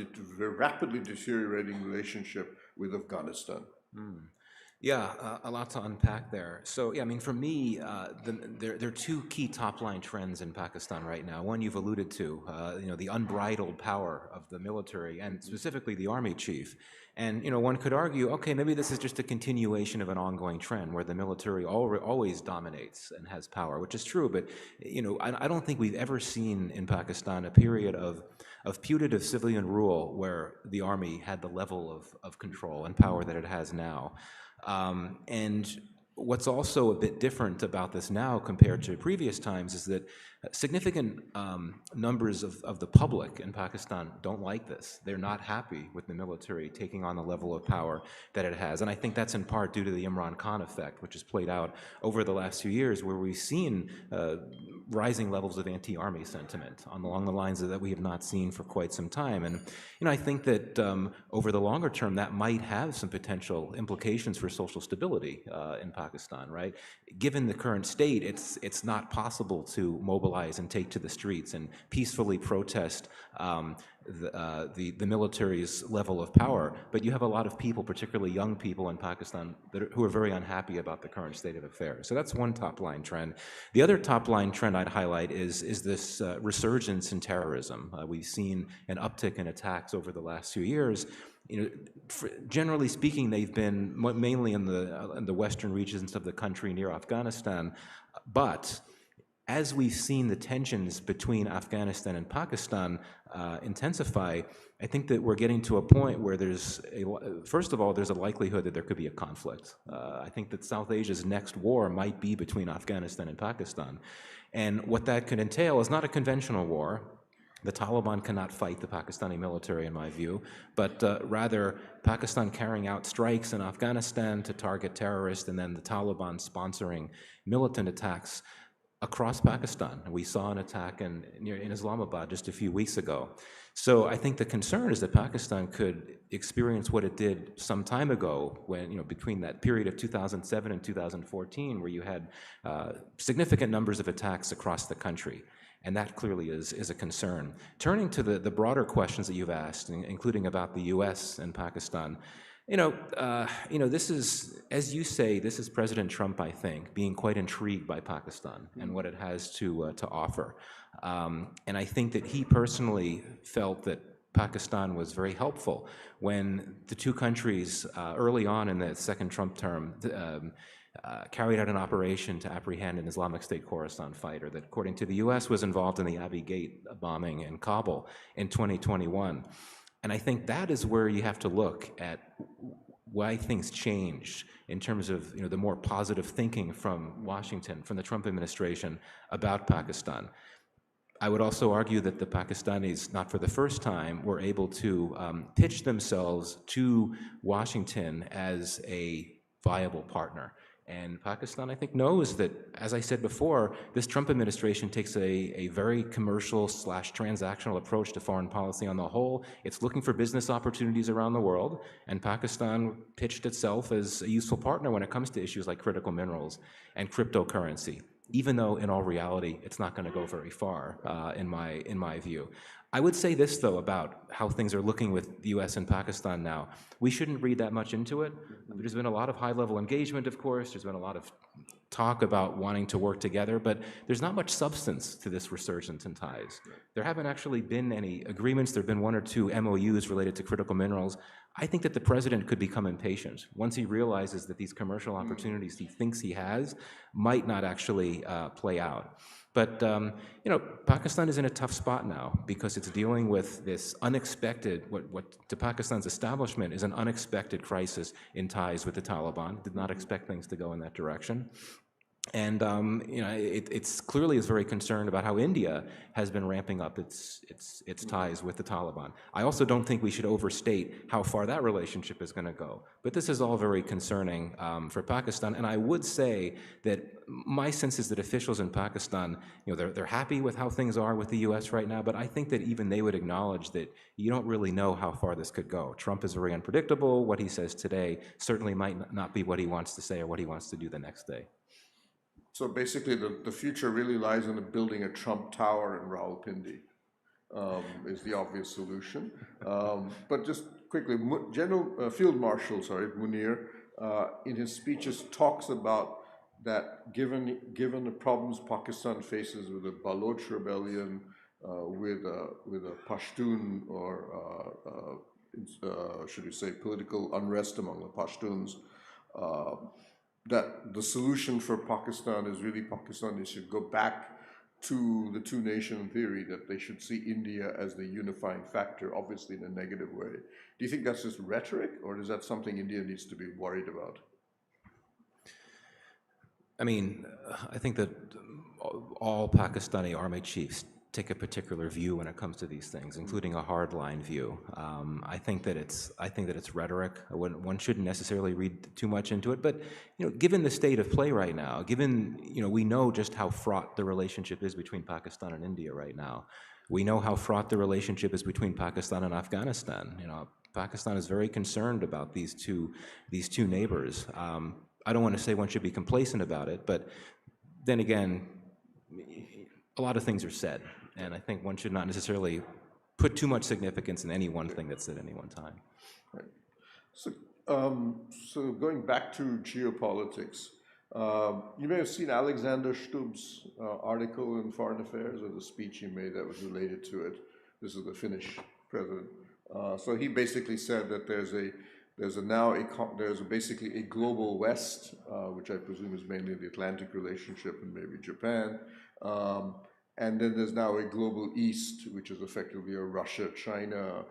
rapidly deteriorating relationship with Afghanistan?
Yeah, a lot to unpack there. So, yeah, I mean, for me, there are two key top-line trends in Pakistan right now. One you've alluded to, you know, the unbridled power of the military, and specifically the army chief. And, you know, one could argue, okay, maybe this is just a continuation of an ongoing trend where the military always dominates and has power, which is true. But, you know, I don't think we've ever seen in Pakistan a period of putative civilian rule where the army had the level of control and power that it has now. And what's also a bit different about this now compared to previous times is that significant numbers of the public in Pakistan don't like this. They're not happy with the military taking on the level of power that it has. And I think that's in part due to the Imran Khan effect, which has played out over the last few years, where we've seen rising levels of anti-army sentiment along the lines that we have not seen for quite some time. And I think that over the longer term, that might have some potential implications for social stability in Pakistan, right? Given the current state, it's not possible to mobilize and take to the streets and peacefully protest the military's level of power, but you have a lot of people, particularly young people in Pakistan, who are very unhappy about the current state of affairs. So that's one top-line trend. The other top-line trend I'd highlight is this resurgence in terrorism. We've seen an uptick in attacks over the last few years. Generally speaking, they've been mainly in the western regions of the country near Afghanistan, but as we've seen the tensions between Afghanistan and Pakistan intensify, I think that we're getting to a point where first of all, there's a likelihood that there could be a conflict. I think that South Asia's next war might be between Afghanistan and Pakistan. And what that could entail is not a conventional war. The Taliban cannot fight the Pakistani military, in my view, but rather Pakistan carrying out strikes in Afghanistan to target terrorists, and then the Taliban sponsoring militant attacks across Pakistan. We saw an attack in Islamabad just a few weeks ago. So I think the concern is that Pakistan could experience what it did some time ago when, between that period of 2007 and 2014, where you had significant numbers of attacks across the country. And that clearly is a concern. Turning to the broader questions that you've asked, including about the US and Pakistan, this is, as you say, this is President Trump, I think, being quite intrigued by Pakistan and what it has to offer. And I think that he personally felt that Pakistan was very helpful when the two countries, early on in the second Trump term, carried out an operation to apprehend an Islamic State Khorasan fighter that, according to the US, was involved in the Abbey Gate bombing in Kabul in 2021. And I think that is where you have to look at why things changed in terms of the more positive thinking from Washington, from the Trump administration about Pakistan. I would also argue that the Pakistanis, not for the first time, were able to pitch themselves to Washington as a viable partner. And Pakistan, I think, knows that, as I said before, this Trump administration takes a very commercial/transactional approach to foreign policy on the whole. It's looking for business opportunities around the world, and Pakistan pitched itself as a useful partner when it comes to issues like critical minerals and cryptocurrency, even though in all reality, it's not going to go very far, in my view. I would say this, though, about how things are looking with the US and Pakistan now. We shouldn't read that much into it. There's been a lot of high-level engagement, of course. There's been a lot of talk about wanting to work together, but there's not much substance to this resurgence in ties. There haven't actually been any agreements. There have been one or two MOUs related to critical minerals. I think that the president could become impatient once he realizes that these commercial opportunities he thinks he has might not actually play out. But Pakistan is in a tough spot now because it's dealing with this unexpected, what to Pakistan's establishment is an unexpected crisis in ties with the Taliban. Did not expect things to go in that direction. And it's clearly is very concerned about how India has been ramping up its ties with the Taliban. I also don't think we should overstate how far that relationship is going to go. But this is all very concerning for Pakistan. And I would say that my sense is that officials in Pakistan, they're happy with how things are with the U.S. right now. But I think that even they would acknowledge that you don't really know how far this could go. Trump is very unpredictable. What he says today certainly might not be what he wants to say or what he wants to do the next day.
So basically, the future really lies in building a Trump Tower in Rawalpindi, is the obvious solution. But just quickly, Field Marshal Munir, in his speeches, talks about that given the problems Pakistan faces with the Baloch rebellion, with a Pashtun or should we say political unrest among the Pashtuns. That the solution for Pakistan is really Pakistan should go back to the two-nation theory, that they should see India as the unifying factor, obviously in a negative way. Do you think that's just rhetoric, or is that something India needs to be worried about?
I mean, I think that all Pakistani army chiefs take a particular view when it comes to these things, including a hardline view. I think that it's rhetoric. One shouldn't necessarily read too much into it. But given the state of play right now, given we know just how fraught the relationship is between Pakistan and India right now. We know how fraught the relationship is between Pakistan and Afghanistan. Pakistan is very concerned about these two neighbors. I don't want to say one should be complacent about it, but then again, a lot of things are said, and I think one should not necessarily put too much significance in any one thing that's said at any one time.
Right. So going back to geopolitics, you may have seen Alexander Stubb's article in Foreign Affairs, or the speech he made that was related to it. This is the Finnish president. So he basically said that there's basically a global West, which I presume is mainly the Atlantic relationship and maybe Japan. And then there's now a global East, which is effectively a Russia-China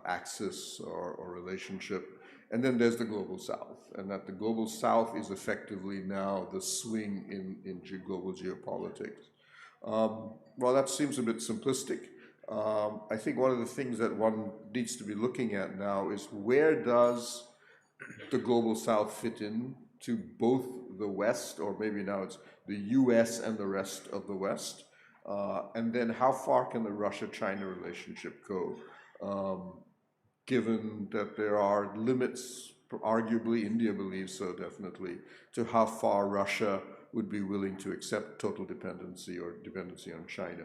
axis or relationship. And then there's the global South, and that the global South is effectively now the swing in global geopolitics. Well, that seems a bit simplistic. I think one of the things that one needs to be looking at now is where does the global South fit in to both the West, or maybe now it's the US and the rest of the West, and then how far can the Russia-China relationship go, given that there are limits, arguably India believes so definitely, to how far Russia would be willing to accept total dependency or dependency on China.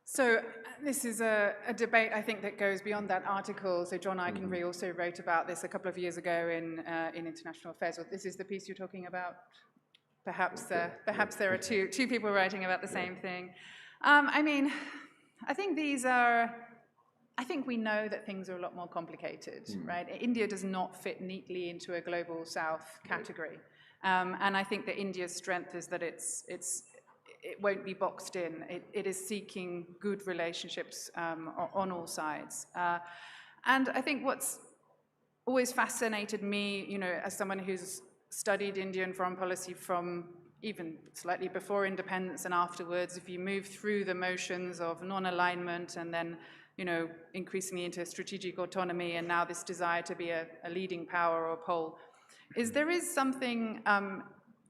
So this is a debate, I think, that goes beyond that article. So John Eikenry also wrote about this a couple of years ago in International Affairs. This is the piece you're talking about? Perhaps there are two people writing about the same thing. I mean, I think we know that things are a lot more complicated, right? India does not fit neatly into a global South category. And I think that India's strength is that it won't be boxed in. It is seeking good relationships on all sides. And I think what's always fascinated me, as someone who's studied Indian foreign policy from even slightly before independence and afterwards, if you move through the motions of non-alignment and then, increasingly into strategic autonomy and now this desire to be a leading power or pole, there is something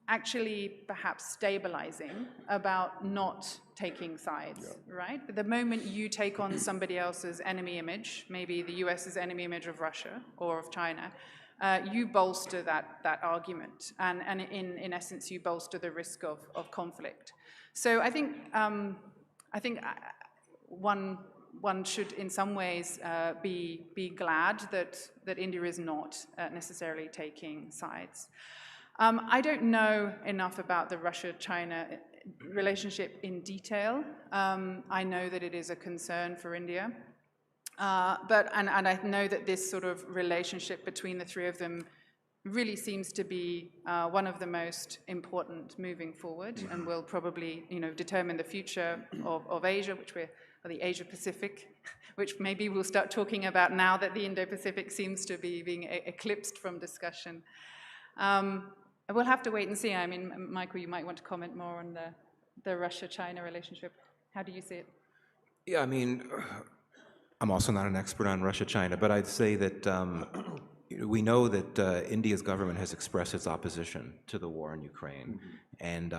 actually perhaps stabilizing about not taking sides, right? But the moment you take on somebody else's enemy image, maybe the US's enemy image of Russia or of China, you bolster that argument, and in essence, you bolster the risk of conflict. So I think one should, in some ways, be glad that India is not necessarily taking sides. I don't know enough about the Russia-China relationship in detail. I know that it is a concern for India. And I know that this sort of relationship between the three of them really seems to be one of the most important moving forward, and will probably, determine the future of Asia, or the Asia-Pacific, which maybe we'll start talking about now that the Indo-Pacific seems to be being eclipsed from discussion. We'll have to wait and see. I mean, Michael, you might want to comment more on the Russia-China relationship. How do you see it?
Yeah, I mean, I'm also not an expert on Russia-China, but I'd say that we know that India's government has expressed its opposition to the war in Ukraine. And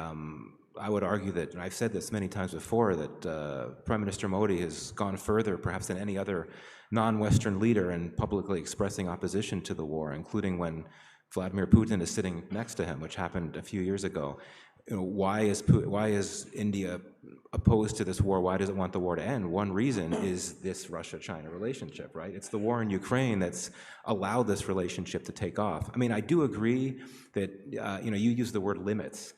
I would argue that, and I've said this many times before, that Prime Minister Modi has gone further perhaps than any other non-Western leader in publicly expressing opposition to the war, including when Vladimir Putin is sitting next to him, which happened a few years ago. Why is India opposed to this war? Why does it want the war to end? One reason is this Russia-China relationship, right? It's the war in Ukraine that's allowed this relationship to take off. I mean, I do agree that you use the word limits.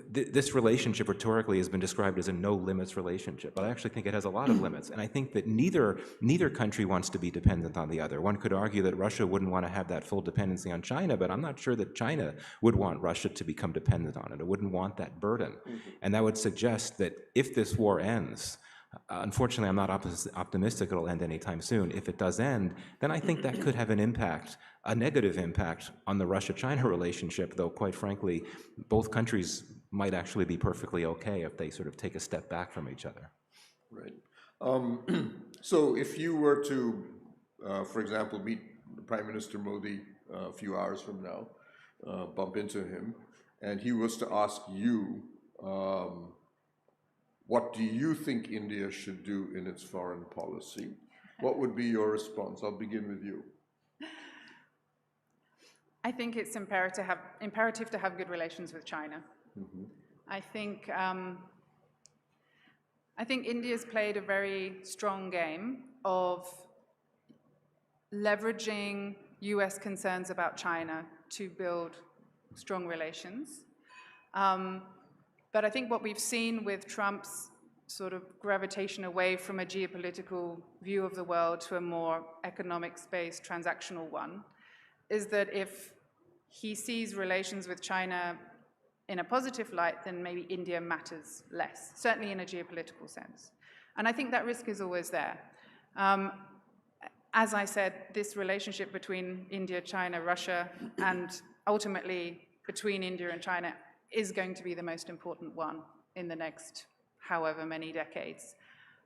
This relationship rhetorically has been described as a no-limits relationship, but I actually think it has a lot of limits, and I think that neither country wants to be dependent on the other. One could argue that Russia wouldn't want to have that full dependency on China, but I'm not sure that China would want Russia to become dependent on it. It wouldn't want that burden, and that would suggest that if this war ends, unfortunately, I'm not optimistic it'll end anytime soon. If it does end, then I think that could have an impact, a negative impact on the Russia-China relationship, though quite frankly, both countries might actually be perfectly okay if they sort of take a step back from each other.
Right. So if you were to, for example, meet Prime Minister Modi a few hours from now, bump into him, and he was to ask you, what do you think India should do in its foreign policy? What would be your response? I'll begin with you.
I think it's imperative to have good relations with China.
Mm-hmm.
I think India's played a very strong game of leveraging US concerns about China to build strong relations. But I think what we've seen with Trump's sort of gravitation away from a geopolitical view of the world to a more economics-based transactional one is that if he sees relations with China in a positive light, then maybe India matters less, certainly in a geopolitical sense. And I think that risk is always there. As I said, this relationship between India, China, Russia, and ultimately between India and China is going to be the most important one in the next however many decades.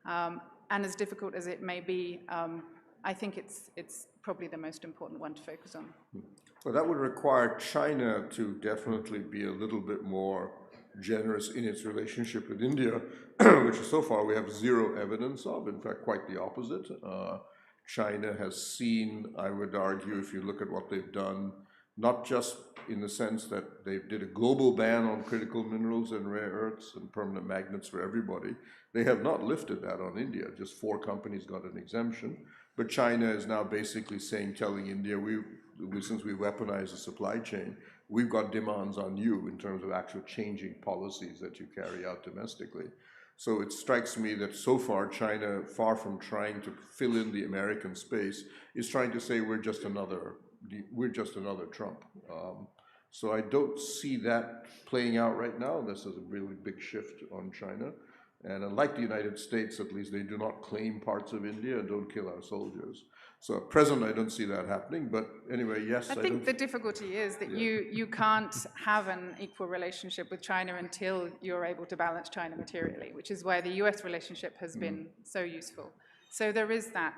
And as difficult as it may be, I think it's probably the most important one to focus on.
Well, that would require China to definitely be a little bit more generous in its relationship with India, which so far we have zero evidence of, in fact, quite the opposite. China has seen, I would argue, if you look at what they've done, not just in the sense that they did a global ban on critical minerals and rare earths and permanent magnets for everybody. They have not lifted that on India. Just 4 companies got an exemption. But China is now basically telling India, since we weaponize the supply chain, we've got demands on you in terms of actual changing policies that you carry out domestically. So it strikes me that so far China, far from trying to fill in the American space, is trying to say we're just another Trump. So I don't see that playing out right now. This is a really big shift on China. And unlike the United States, at least, they do not claim parts of India and don't kill our soldiers. So at present, I don't see that happening. But anyway, yes.
I think the difficulty is that you can't have an equal relationship with China until you're able to balance China materially, which is why the US relationship has been so useful. So there is that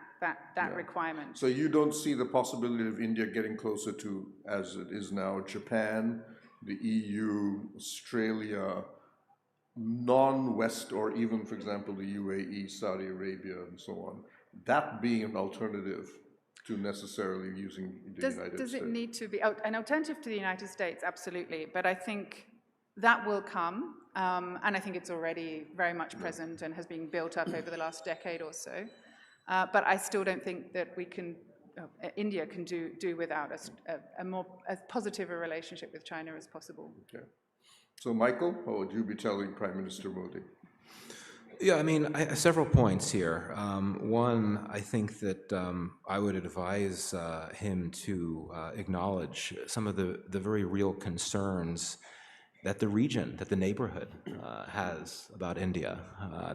requirement.
So you don't see the possibility of India getting closer to, as it is now, Japan, the EU, Australia, non-West, or even, for example, the UAE, Saudi Arabia, and so on, that being an alternative to necessarily using the United States?
Does it need to be an alternative to the United States? Absolutely. But I think that will come, and I think it's already very much present and has been built up over the last decade or so. But I still don't think that India can do without as positive a relationship with China as possible.
Okay. So, Michael, what would you be telling Prime Minister Modi?
Yeah, I mean, several points here. One, I think that I would advise him to acknowledge some of the very real concerns that the region, that the neighborhood has about India.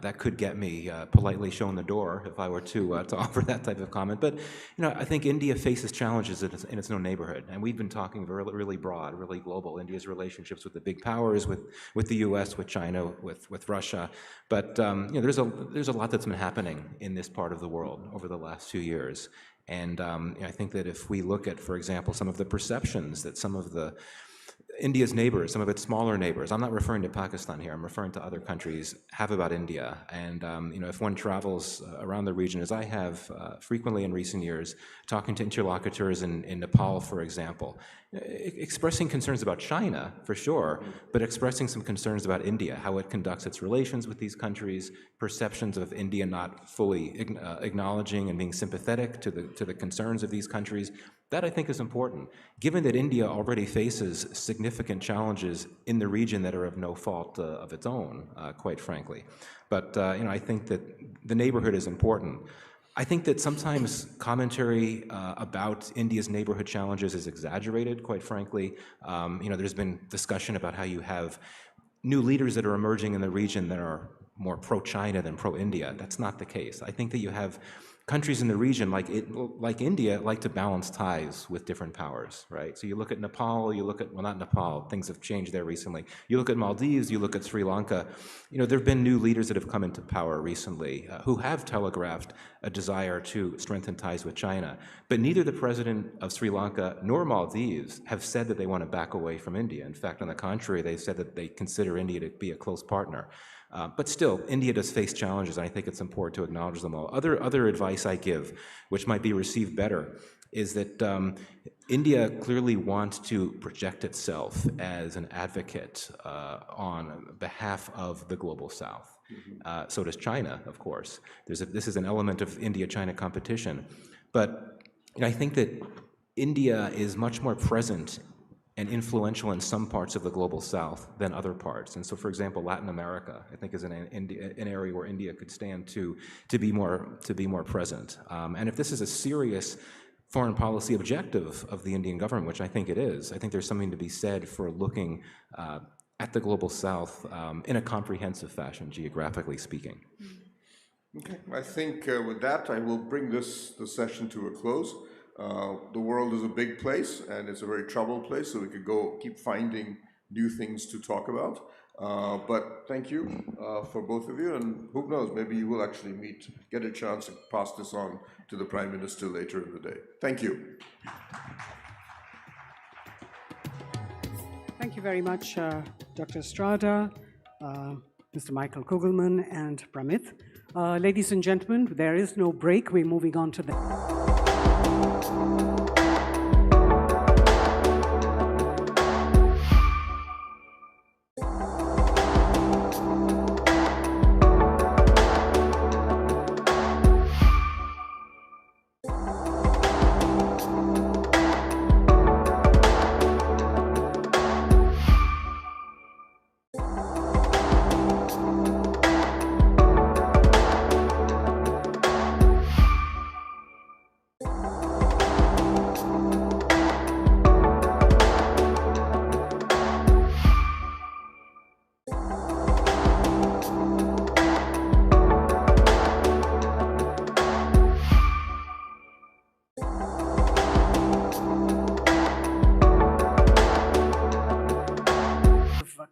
That could get me politely shown the door if I were to offer that type of comment. But I think India faces challenges in its own neighborhood, and we've been talking really broad, really global. India's relationships with the big powers, with the U.S., with China, with Russia. But there's a lot that's been happening in this part of the world over the last few years, and I think that if we look at, for example, some of the perceptions that some of India's neighbors, some of its smaller neighbors, I'm not referring to Pakistan here, I'm referring to other countries, have about India. And if one travels around the region, as I have frequently in recent years, talking to interlocutors in Nepal, for example, expressing concerns about China, for sure, but expressing some concerns about India, how it conducts its relations with these countries, perceptions of India not fully acknowledging and being sympathetic to the concerns of these countries. That, I think, is important, given that India already faces significant challenges in the region that are of no fault of its own, quite frankly. But I think that the neighborhood is important. I think that sometimes commentary about India's neighborhood challenges is exaggerated, quite frankly. There's been discussion about how you have new leaders that are emerging in the region that are more pro-China than pro-India. That's not the case. I think that you have countries in the region, like India, like to balance ties with different powers, right? So you look at Nepal, you look at, well, not Nepal, things have changed there recently. You look at Maldives, you look at Sri Lanka. There have been new leaders that have come into power recently who have telegraphed a desire to strengthen ties with China. But neither the president of Sri Lanka nor Maldives have said that they want to back away from India. In fact, on the contrary, they said that they consider India to be a close partner. But still, India does face challenges, and I think it's important to acknowledge them all. Other advice I give, which might be received better, is that India clearly wants to project itself as an advocate on behalf of the global South. So does China, of course. This is an element of India-China competition. But I think that India is much more present and influential in some parts of the global South than other parts. And so, for example, Latin America, I think, is an area where India could stand to be more present. And if this is a serious foreign policy objective of the Indian government, which I think it is, I think there's something to be said for looking at the global South in a comprehensive fashion, geographically speaking.
Okay, I think with that, I will bring this session to a close. The world is a big place, and it's a very troubled place, so we could keep finding new things to talk about. But thank you for both of you, and who knows, maybe you will actually get a chance to pass this on to the Prime Minister later in the day. Thank you.
Thank you very much, Dr. Estrada, Mr. Michael Kugelman, and Pramit. Ladies and gentlemen, there is no break. We're moving on to the...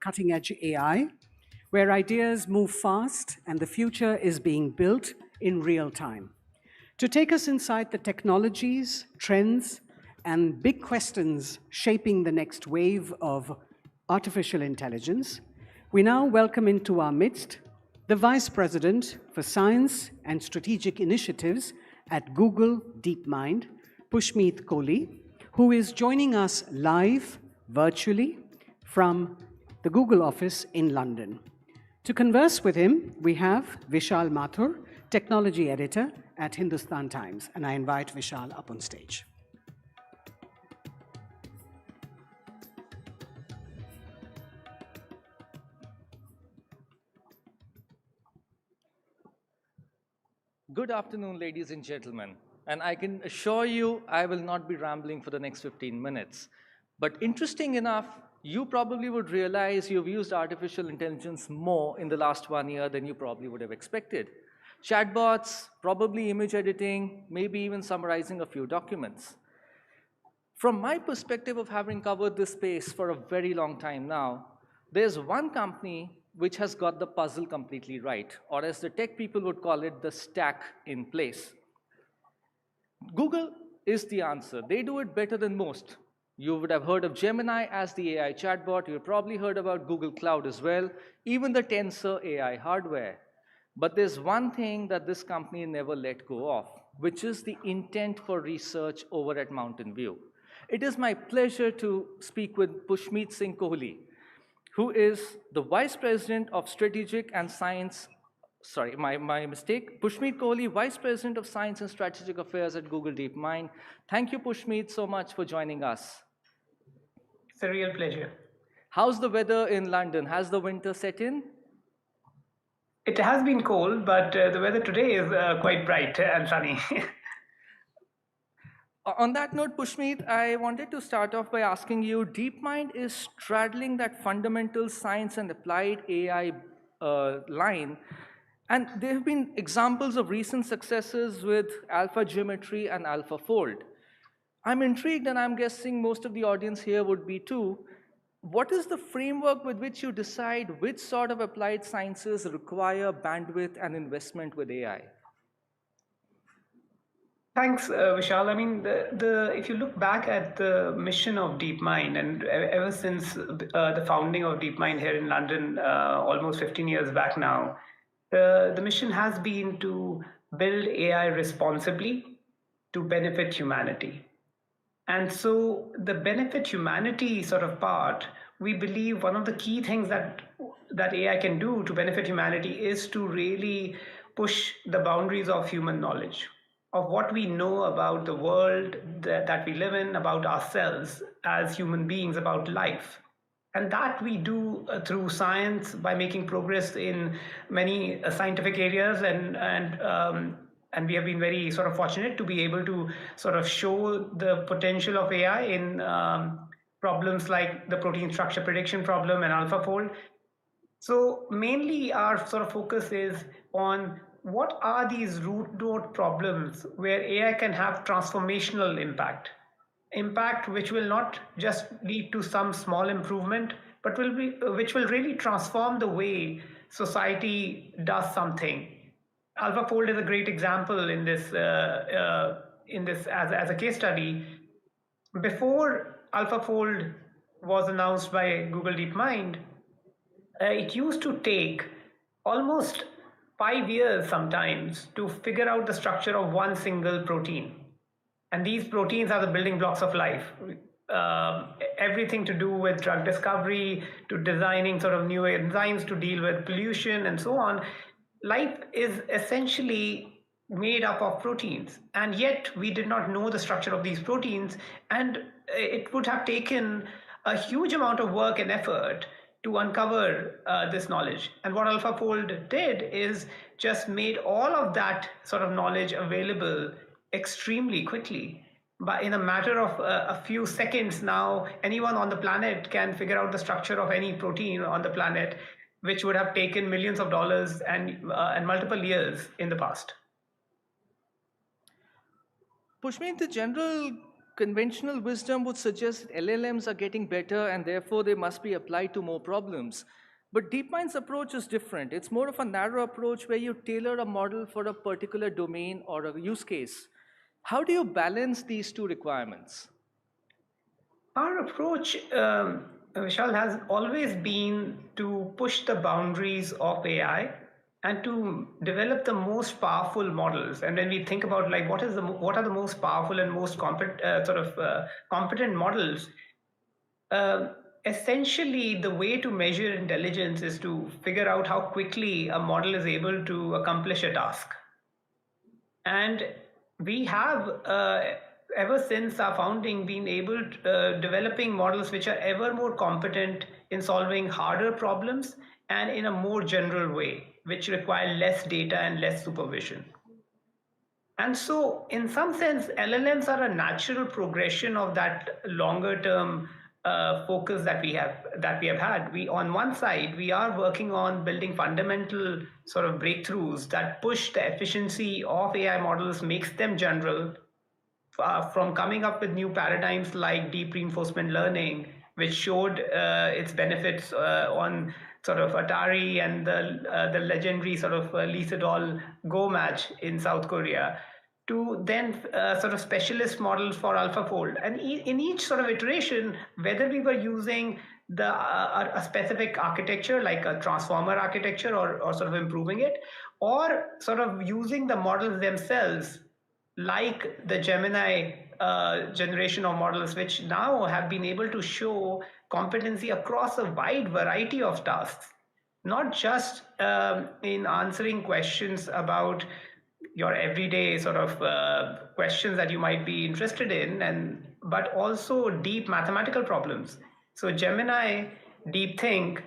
Cutting-edge AI, where ideas move fast and the future is being built in real time. To take us inside the technologies, trends, and big questions shaping the next wave of artificial intelligence, we now welcome into our midst the Vice President for Science and Strategic Initiatives at Google DeepMind, Pushmeet Kohli, who is joining us live, virtually, from the Google office in London. To converse with him, we have Vishal Mathur, Technology Editor at Hindustan Times, and I invite Vishal up on stage.
Good afternoon, ladies and gentlemen. And I can assure you, I will not be rambling for the next 15 minutes. But interesting enough, you probably would realize you've used artificial intelligence more in the last 1 year than you probably would have expected. Chatbots, probably image editing, maybe even summarizing a few documents. From my perspective of having covered this space for a very long time now, there's one company which has got the puzzle completely right, or as the tech people would call it, the stack in place. Google is the answer. They do it better than most. You would have heard of Gemini as the AI chatbot. You've probably heard about Google Cloud as well, even the Tensor AI hardware. But there's one thing that this company never let go of, which is the intent for research over at Mountain View. It is my pleasure to speak with Pushmeet Singh Kohli, who is the Vice President of Strategic and Science, sorry, my mistake, Pushmeet Kohli, Vice President of Science and Strategic Affairs at Google DeepMind. Thank you, Pushmeet, so much for joining us.
It's a real pleasure.
How's the weather in London? Has the winter set in?
It has been cold, but the weather today is quite bright and sunny.
On that note, Pushmeet, I wanted to start off by asking you, DeepMind is straddling that fundamental science and applied AI line, And there have been examples of recent successes with alpha geometry and AlphaFold. I'm intrigued, and I'm guessing most of the audience here would be too. What is the framework with which you decide which sort of applied sciences require bandwidth and investment with AI?
Thanks, Vishal. I mean, if you look back at the mission of DeepMind, and ever since the founding of DeepMind here in London, almost 15 years back now, the mission has been to build AI responsibly to benefit humanity. And so the benefit humanity sort of part, we believe one of the key things that AI can do to benefit humanity is to really push the boundaries of human knowledge, of what we know about the world that we live in, about ourselves as human beings, about life. And that we do through science by making progress in many scientific areas, and we have been very sort of fortunate to be able to sort of show the potential of AI in problems like the protein structure prediction problem and AlphaFold. So mainly our sort of focus is on what are these root node problems where AI can have transformational impact which will not just lead to some small improvement, but which will really transform the way society does something. AlphaFold is a great example in this as a case study. Before AlphaFold was announced by Google DeepMind, it used to take almost 5 years sometimes to figure out the structure of one single protein. And these proteins are the building blocks of life. Everything to do with drug discovery, to designing sort of new enzymes to deal with pollution and so on. Life is essentially made up of proteins, and yet we did not know the structure of these proteins, and it would have taken a huge amount of work and effort to uncover this knowledge. And what AlphaFold did is just made all of that sort of knowledge available extremely quickly. But in a matter of a few seconds now, anyone on the planet can figure out the structure of any protein on the planet, which would have taken millions of dollars and multiple years in the past.
Pushmeet, the general conventional wisdom would suggest that LLMs are getting better and therefore they must be applied to more problems. But DeepMind's approach is different. It's more of a narrow approach where you tailor a model for a particular domain or a use case. How do you balance these two requirements?
Our approach, Vishal, has always been to push the boundaries of AI and to develop the most powerful models. And when we think about like what are the most powerful and most competent models, essentially the way to measure intelligence is to figure out how quickly a model is able to accomplish a task. And we have ever since our founding been able to developing models which are ever more competent in solving harder problems and in a more general way, which require less data and less supervision. And so in some sense, LLMs are a natural progression of that longer term focus that we have had. We, on one side, we are working on building fundamental sort of breakthroughs that push the efficiency of AI models, makes them general, from coming up with new paradigms like deep reinforcement learning, which showed its benefits on sort of Atari and the legendary sort of Lee Sedol Go match in South Korea, to then sort of specialist models for AlphaFold. And in each sort of iteration, whether we were using a specific architecture like a transformer architecture or sort of improving it, or sort of using the models themselves like the Gemini generation of models, which now have been able to show competency across a wide variety of tasks, not just in answering questions about your everyday sort of questions that you might be interested in, but also deep mathematical problems. So Gemini DeepThink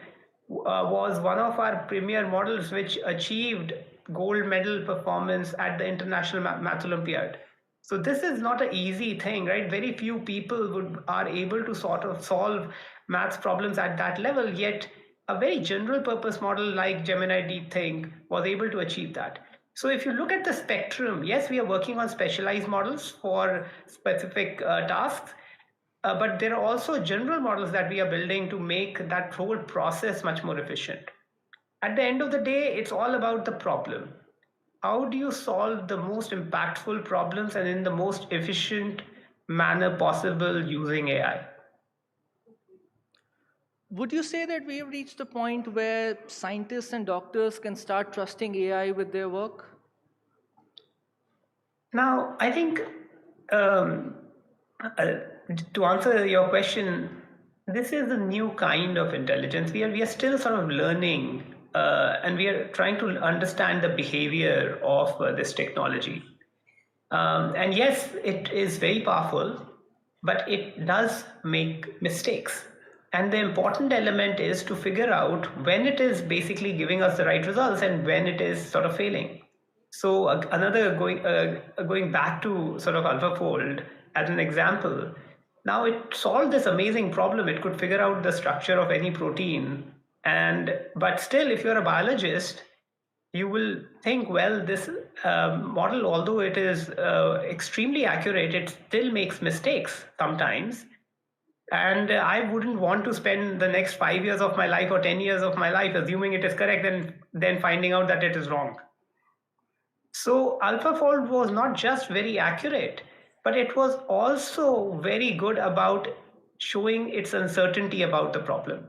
was one of our premier models which achieved gold medal performance at the International Math Olympiad. So this is not an easy thing, right? Very few people are able to sort of solve maths problems at that level, yet a very general purpose model like Gemini DeepThink was able to achieve that. So if you look at the spectrum, yes, we are working on specialized models for specific tasks, but there are also general models that we are building to make that whole process much more efficient. At the end of the day, it's all about the problem. How do you solve the most impactful problems and in the most efficient manner possible using AI?
Would you say that we have reached the point where scientists and doctors can start trusting AI with their work?
Now, I think to answer your question, this is a new kind of intelligence. We are still sort of learning and we are trying to understand the behavior of this technology. And yes, it is very powerful, but it does make mistakes. And the important element is to figure out when it is basically giving us the right results and when it is sort of failing. So another going back to sort of AlphaFold as an example, now it solved this amazing problem. It could figure out the structure of any protein. But still, if you're a biologist, you will think, well, this model, although it is extremely accurate, it still makes mistakes sometimes. And I wouldn't want to spend the next 5 years of my life or 10 years of my life assuming it is correct and then finding out that it is wrong. So AlphaFold was not just very accurate, but it was also very good about showing its uncertainty about the problem.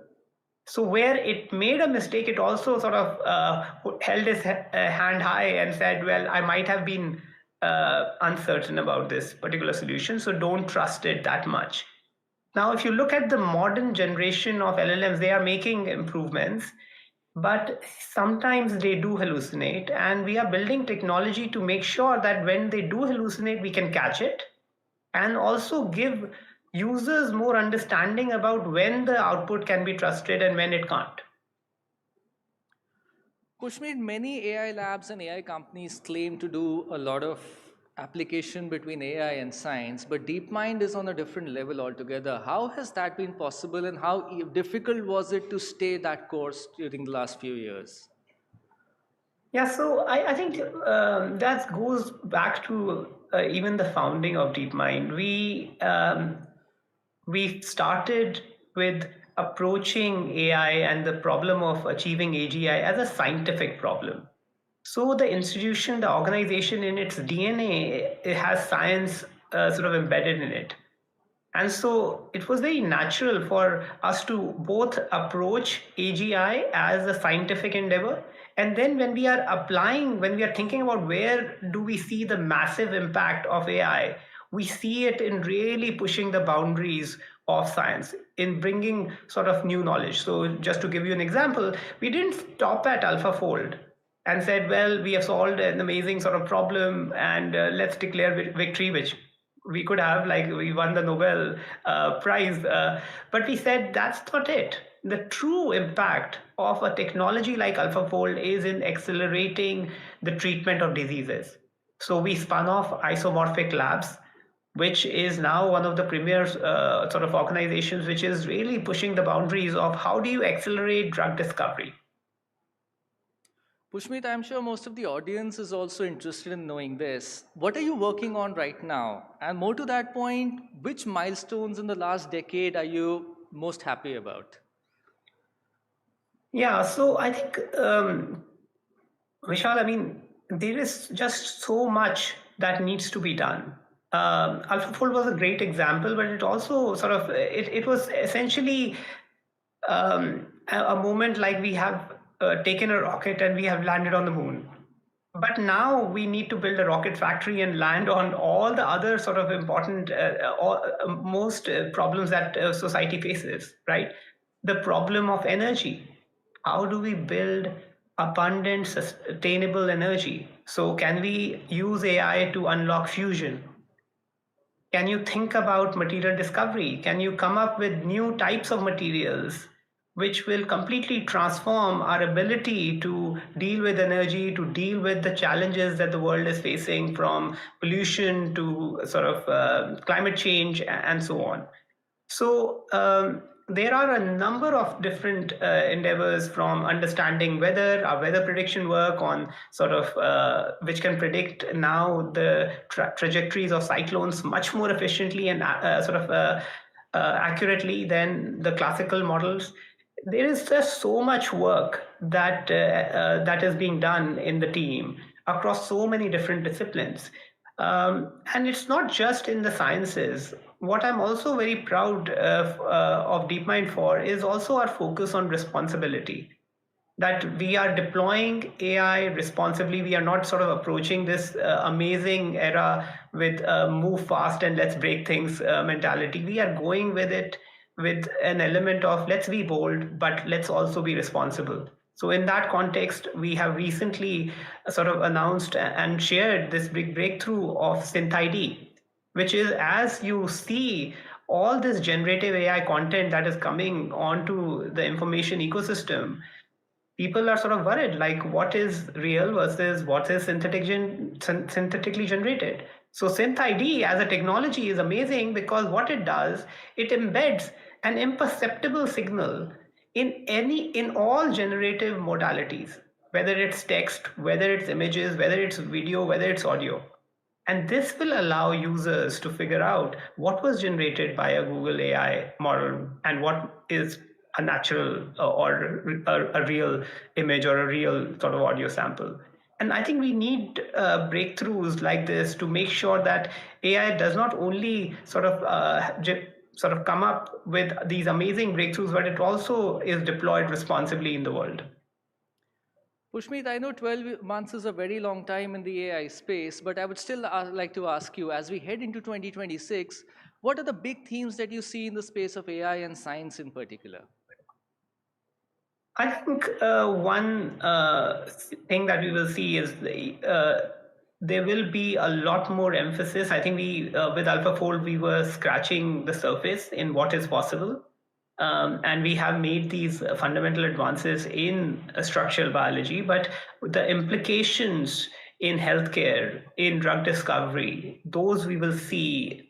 So where it made a mistake, it also sort of held its hand high and said, well, I might have been uncertain about this particular solution, so don't trust it that much. Now, if you look at the modern generation of LLMs, they are making improvements, but sometimes they do hallucinate, and we are building technology to make sure that when they do hallucinate, we can catch it and also give users more understanding about when the output can be trusted and when it can't.
Pushmeet, many AI labs and AI companies claim to do a lot of application between AI and science, but DeepMind is on a different level altogether. How has that been possible, and how difficult was it to stay that course during the last few years?
Yeah, so I think that goes back to even the founding of DeepMind. We started with approaching AI and the problem of achieving AGI as a scientific problem. So the institution, the organization in its DNA, it has science sort of embedded in it. And so it was very natural for us to both approach AGI as a scientific endeavor. And then when we are thinking about where do we see the massive impact of AI, we see it in really pushing the boundaries of science, in bringing sort of new knowledge. So just to give you an example, we didn't stop at AlphaFold and said, well, we have solved an amazing sort of problem and let's declare victory, which we could have, like we won the Nobel Prize. But we said that's not it. The true impact of a technology like AlphaFold is in accelerating the treatment of diseases. So we spun off Isomorphic Labs, which is now one of the premier sort of organizations which is really pushing the boundaries of how do you accelerate drug discovery.
Pushmeet, I'm sure most of the audience is also interested in knowing this. What are you working on right now? And more to that point, which milestones in the last decade are you most happy about?
Yeah, so I think, Vishal, I mean, there is just so much that needs to be done. AlphaFold was a great example, but it also sort of, it was essentially a moment like we have taken a rocket and we have landed on the moon. But now we need to build a rocket factory and land on all the other sort of important, most problems that society faces, right? The problem of energy. How do we build abundant, sustainable energy? So can we use AI to unlock fusion? Can you think about material discovery? Can you come up with new types of materials which will completely transform our ability to deal with energy, to deal with the challenges that the world is facing, from pollution to sort of climate change and so on. So there are a number of different endeavors, from understanding weather, our weather prediction work on sort of which can predict now the trajectories of cyclones much more efficiently and accurately than the classical models. There is just so much work that that is being done in the team across so many different disciplines. And it's not just in the sciences. What I'm also very proud of DeepMind for is also our focus on responsibility. That we are deploying AI responsibly. We are not sort of approaching this amazing era with move fast and let's break things mentality. We are going with it with an element of let's be bold, but let's also be responsible. So in that context, we have recently sort of announced and shared this big breakthrough of SynthID, which is, as you see all this generative AI content that is coming onto the information ecosystem, people are sort of worried, like what is real versus what is synthetically generated. So SynthID as a technology is amazing because what it does, it embeds an imperceptible signal in all generative modalities, whether it's text, whether it's images, whether it's video, whether it's audio. And this will allow users to figure out what was generated by a Google AI model and what is a natural or a real image or a real sort of audio sample. And I think we need breakthroughs like this to make sure that AI does not only sort of come up with these amazing breakthroughs, but it also is deployed responsibly in the world.
Pushmeet, I know 12 months is a very long time in the AI space, but I would still like to ask you, as we head into 2026, what are the big themes that you see in the space of AI and science in particular?
I think one thing that we will see is there will be a lot more emphasis. I think we, with AlphaFold, we were scratching the surface in what is possible. And we have made these fundamental advances in structural biology, but the implications in healthcare, in drug discovery, those we will see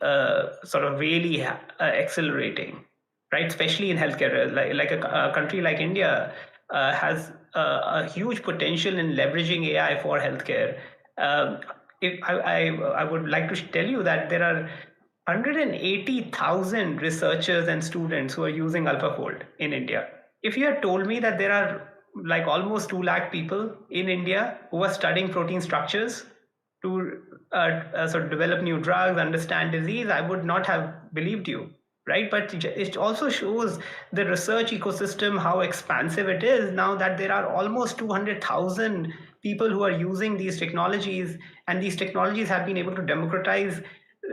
sort of really accelerating, right? Especially in healthcare, like a country like India has a huge potential in leveraging AI for healthcare. I would like to tell you that there are 180,000 researchers and students who are using AlphaFold in India. If you had told me that there are like almost 2 lakh people in India who are studying protein structures to sort of develop new drugs, understand disease, I would not have believed you, right? But it also shows the research ecosystem, how expansive it is now that there are almost 200,000 people who are using these technologies, and these technologies have been able to democratize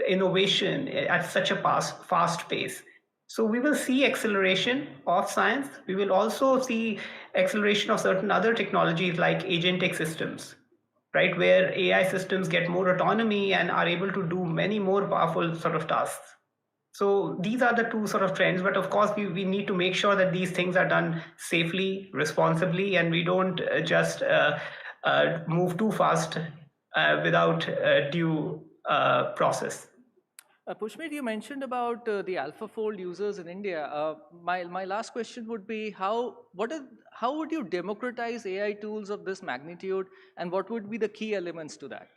innovation at such a fast pace. So we will see acceleration of science. We will also see acceleration of certain other technologies like agentic systems, right? Where AI systems get more autonomy and are able to do many more powerful sort of tasks. So these are the 2 sort of trends, but of course we need to make sure that these things are done safely, responsibly, and we don't just move too fast without due process.
Pushmeet, you mentioned about the AlphaFold users in India. My last question would be, how would you democratize AI tools of this magnitude, and what would be the key elements to that?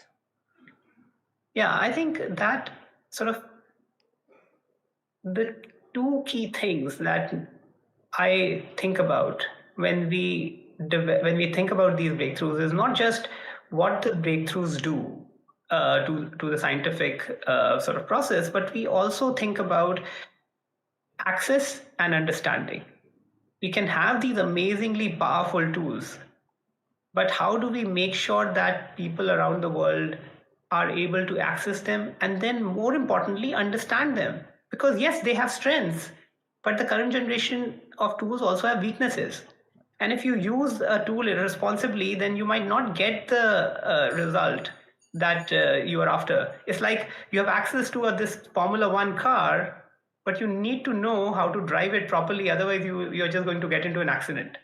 Yeah, I think that sort of the 2 key things that I think about when we think about these breakthroughs is not just what the breakthroughs do to the scientific sort of process, but we also think about access and understanding. We can have these amazingly powerful tools, but how do we make sure that people around the world are able to access them, and then more importantly, understand them? Because yes, they have strengths, but the current generation of tools also have weaknesses. And if you use a tool irresponsibly, then you might not get the result that you are after. It's like you have access to this Formula 1 car, but you need to know how to drive it properly. Otherwise, you're just going to get into an accident.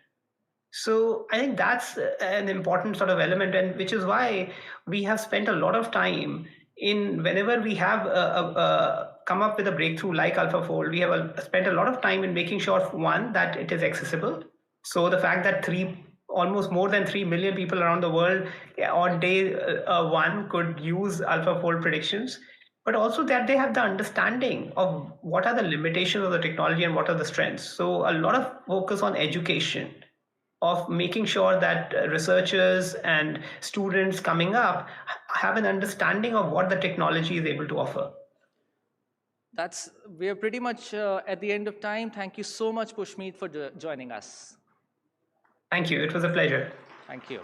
So I think that's an important sort of element, and which is why we have spent a lot of time in whenever we have come up with a breakthrough like AlphaFold, we have spent a lot of time in making sure, one, that it is accessible. So the fact that almost more than 3 million people around the world on day one could use AlphaFold predictions, but also that they have the understanding of what are the limitations of the technology and what are the strengths. So a lot of focus on education, of making sure that researchers and students coming up have an understanding of what the technology is able to offer.
We are pretty much at the end of time. Thank you so much, Pushmeet, for joining us.
Thank you. It was a pleasure.
Thank you.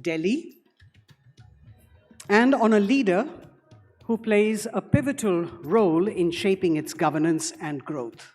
Delhi, and on a leader who plays a pivotal role in shaping its governance and growth.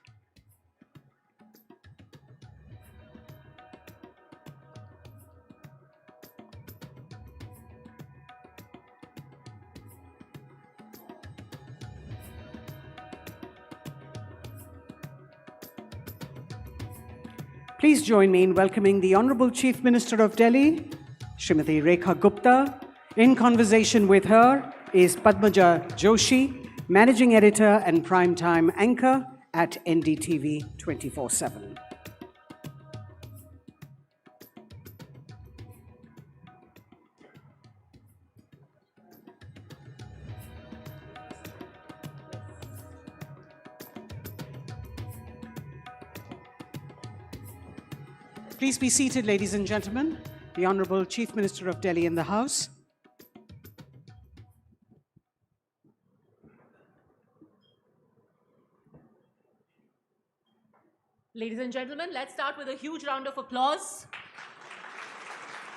Please join me in welcoming the Honorable Chief Minister of Delhi, Srimati Rehka Gupta. In conversation with her is Padmaja Joshi, Managing Editor and Primetime Anchor at NDTV 24/7. Please be seated, ladies and gentlemen. The Honorable Chief Minister of Delhi in the House.
Ladies and gentlemen, let's start with a huge round of applause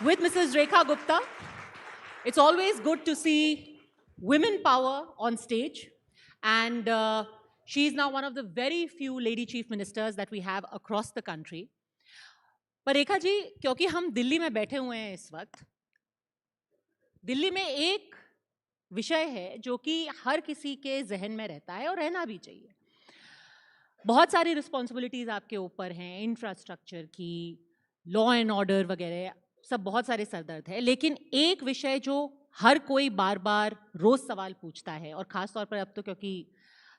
with Mrs. Rehka Gupta. It's always good to see women power on stage, and she is now one of the very few lady chief ministers that we have across the country. पर रेखा जी, क्योंकि हम दिल्ली में बैठे हुए हैं इस वक्त, दिल्ली में एक विषय है जो कि हर किसी के जहन में रहता है और रहना भी चाहिए. बहुत सारी रिस्पॉन्सिबिलिटीज़ आपके ऊपर हैं, इंफ्रास्ट्रक्चर की, लॉ एंड ऑर्डर वगैरह, सब बहुत सारे सरदर्द है. लेकिन एक विषय जो हर कोई बार बार रोज़ सवाल पूछता है, और ख़ास तौर पर अब तो क्योंकि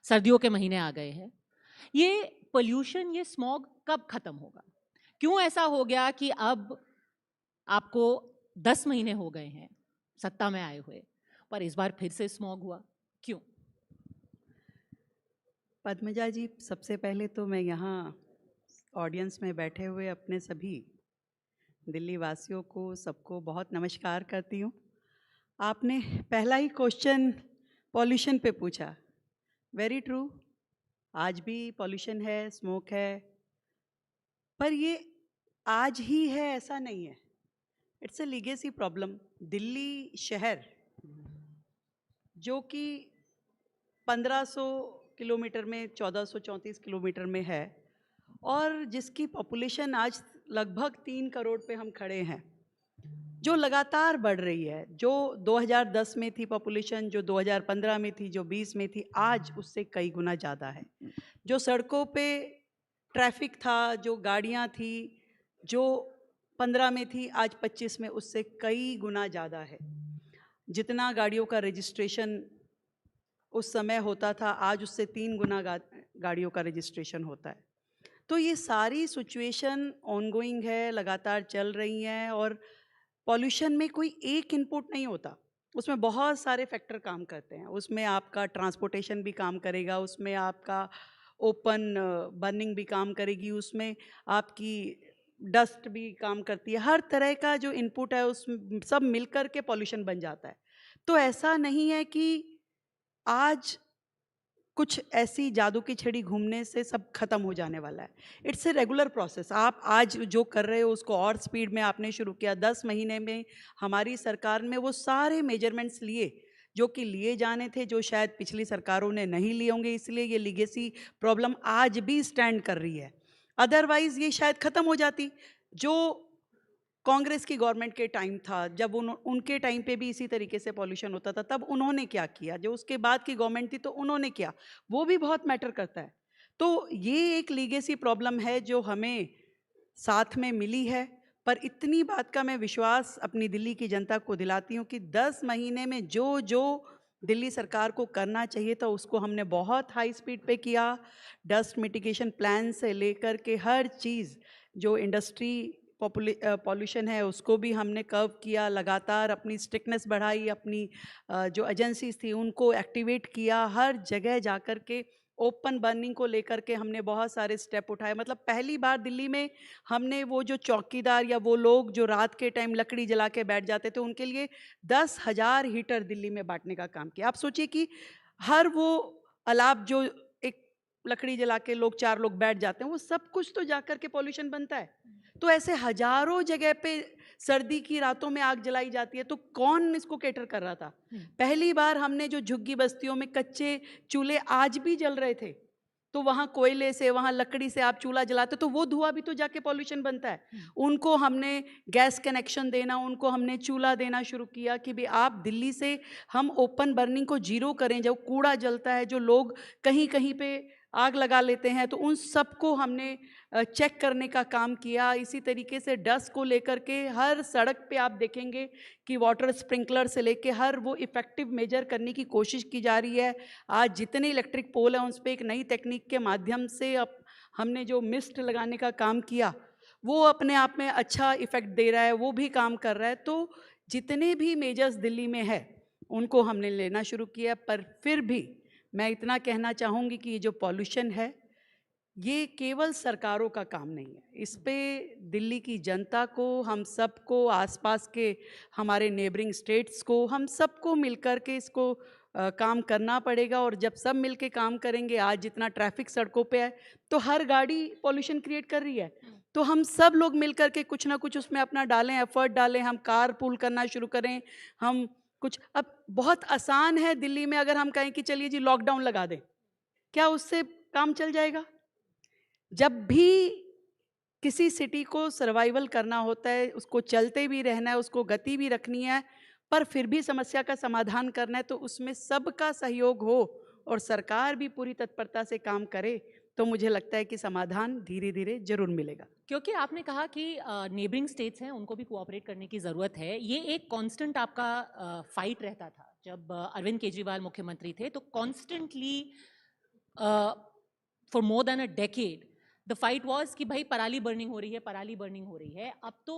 सर्दियों के महीने आ गए हैं, ये पोल्यूशन, ये स्मॉग कब ख़त्म होगा? क्यों ऐसा हो गया कि अब आपको 10 महीने हो गए हैं सत्ता में आए हुए, पर इस बार फिर से स्मॉग हुआ? क्यों?
पद्मजा जी, सबसे पहले तो मैं यहाँ ऑडियंस में बैठे हुए अपने सभी दिल्ली वासियों को, सबको बहुत नमस्कार करती हूँ. आपने पहला ही क्वेश्चन पॉल्यूशन पे पूछा. वेरी ट्रू, आज भी पॉल्यूशन है, स्मोक है, पर ये आज ही है ऐसा नहीं है. It's a legacy problem. Delhi शहर जो कि 1500 किलोमीटर में 1434 किलोमीटर में है, और जिसकी पॉपुलेशन आज लगभग 3 करोड़ पे हम खड़े हैं, जो लगातार बढ़ रही है, जो 2010 में थी पॉपुलेशन, जो 2015 में थी, जो 20 में थी, आज उससे कई गुना ज़्यादा है. जो सड़कों पे ट्रैफिक था, जो गाड़ियाँ थी, जो 15 में थी, आज 25 में उससे कई गुना ज़्यादा है. जितना गाड़ियों का रजिस्ट्रेशन उस समय होता था, आज उससे 3 गुना गाड़ियों का रजिस्ट्रेशन होता है. तो ये सारी सिचुएशन ऑनगोइंग है, लगातार चल रही हैं, और पॉल्यूशन में कोई एक इनपुट नहीं होता, उसमें बहुत सारे फैक्टर काम करते हैं. उसमें आपका ट्रांसपोर्टेशन भी काम करेगा, उसमें आपका ओपन बर्निंग भी काम करेगी, उसमें आपकी डस्ट भी काम करती है, हर तरह का जो इनपुट है उस सब मिलकर के पॉल्यूशन बन जाता है। तो ऐसा नहीं है कि आज कुछ ऐसी जादू की छड़ी घूमने से सब खत्म हो जाने वाला है। It's a regular process. आप आज जो कर रहे हो उसको और स्पीड में आपने शुरू किया। 10 महीने में हमारी सरकार में वो सारे मेजरमेंट्स लिए जो कि लिए जाने थे, जो शायद पिछली सरकारों ने नहीं लिए होंगे, इसलिए ये लीगेसी प्रॉब्लम आज भी स्टैंड कर रही है। अदरवाइज ये शायद ख़त्म हो जाती। जो कांग्रेस की गवर्नमेंट के टाइम था, जब उनके टाइम पे भी इसी तरीके से पॉल्यूशन होता था, तब उन्होंने क्या किया, जो उसके बाद की गवर्नमेंट थी तो उन्होंने क्या, वो भी बहुत मैटर करता है। तो ये एक लीगेसी प्रॉब्लम है जो हमें साथ में मिली है। पर इतनी बात का मैं विश्वास अपनी दिल्ली की जनता को दिलाती हूँ कि 10 महीने में जो जो दिल्ली सरकार को करना चाहिए था उसको हमने बहुत हाई स्पीड पे किया। डस्ट मिटिगेशन प्लान से लेकर के हर चीज़, जो इंडस्ट्री पॉल्यूशन है उसको भी हमने कर्व किया, लगातार अपनी स्ट्रिक्टनेस बढ़ाई, अपनी जो एजेंसीज थी उनको एक्टिवेट किया, हर जगह जाकर के ओपन बर्निंग को लेकर के हमने बहुत सारे स्टेप उठाए। मतलब पहली बार दिल्ली में हमने वो जो चौकीदार या वो लोग जो रात के टाइम लकड़ी जला के बैठ जाते थे, उनके लिए 10,000 हीटर दिल्ली में बांटने का काम किया। आप सोचिए कि हर वो अलाप जो एक लकड़ी जला के लोग 4 लोग बैठ जाते हैं, वो सब कुछ तो जाकर के पॉल्यूशन बनता है। तो ऐसे हजारों जगह पे सर्दी की रातों में आग जलाई जाती है, तो कौन इसको कैटर कर रहा था? पहली बार हमने जो झुग्गी बस्तियों में कच्चे चूल्हे आज भी जल रहे थे, तो वहाँ कोयले से, वहाँ लकड़ी से आप चूल्हा जलाते तो वो धुआं भी तो जाके पॉल्यूशन बनता है। उनको हमने गैस कनेक्शन देना, उनको हमने चूल्हा देना शुरू किया कि भाई आप दिल्ली से हम ओपन बर्निंग को जीरो करें। जो कूड़ा जलता है, जो लोग कहीं कहीं पे आग लगा लेते हैं, तो उन सबको हमने चेक करने का काम किया। इसी तरीके से डस्ट को लेकर के हर सड़क पे आप देखेंगे कि वाटर स्प्रिंकलर से लेके हर वो इफ़ेक्टिव मेजर करने की कोशिश की जा रही है। आज जितने इलेक्ट्रिक पोल हैं उस पर एक नई टेक्निक के माध्यम से अब हमने जो मिस्ट लगाने का काम किया, वो अपने आप में अच्छा इफ़ेक्ट दे रहा है, वो भी काम कर रहा है। तो जितने भी मेजर्स दिल्ली में है उनको हमने लेना शुरू किया। पर फिर भी मैं इतना कहना चाहूँगी कि ये जो पॉल्यूशन है ये केवल सरकारों का काम नहीं है। इस पे दिल्ली की जनता को, हम सबको, आसपास के हमारे नेबरिंग स्टेट्स को, हम सबको मिलकर के इसको काम करना पड़ेगा। और जब सब मिलके काम करेंगे, आज जितना ट्रैफिक सड़कों पे है तो हर गाड़ी पॉल्यूशन क्रिएट कर रही है, तो हम सब लोग मिलकर के कुछ ना कुछ उसमें अपना डालें, एफर्ट डालें। हम कार पूल करना शुरू करें, हम कुछ, अब बहुत आसान है दिल्ली में अगर हम कहें कि चलिए जी लॉकडाउन लगा दें, क्या उससे काम चल जाएगा? जब भी किसी सिटी को सर्वाइवल करना होता है, उसको चलते भी रहना है, उसको गति भी रखनी है, पर फिर भी समस्या का समाधान करना है, तो उसमें सबका सहयोग हो और सरकार भी पूरी तत्परता से काम करे, तो मुझे लगता है कि समाधान धीरे धीरे जरूर मिलेगा।
क्योंकि आपने कहा कि नेबरिंग स्टेट्स हैं, उनको भी कोऑपरेट करने की ज़रूरत है। ये एक कांस्टेंट आपका फाइट रहता था जब अरविंद केजरीवाल मुख्यमंत्री थे, तो constantly for more than a decade the fight was कि भाई पराली बर्निंग हो रही है, पराली बर्निंग हो रही है। अब तो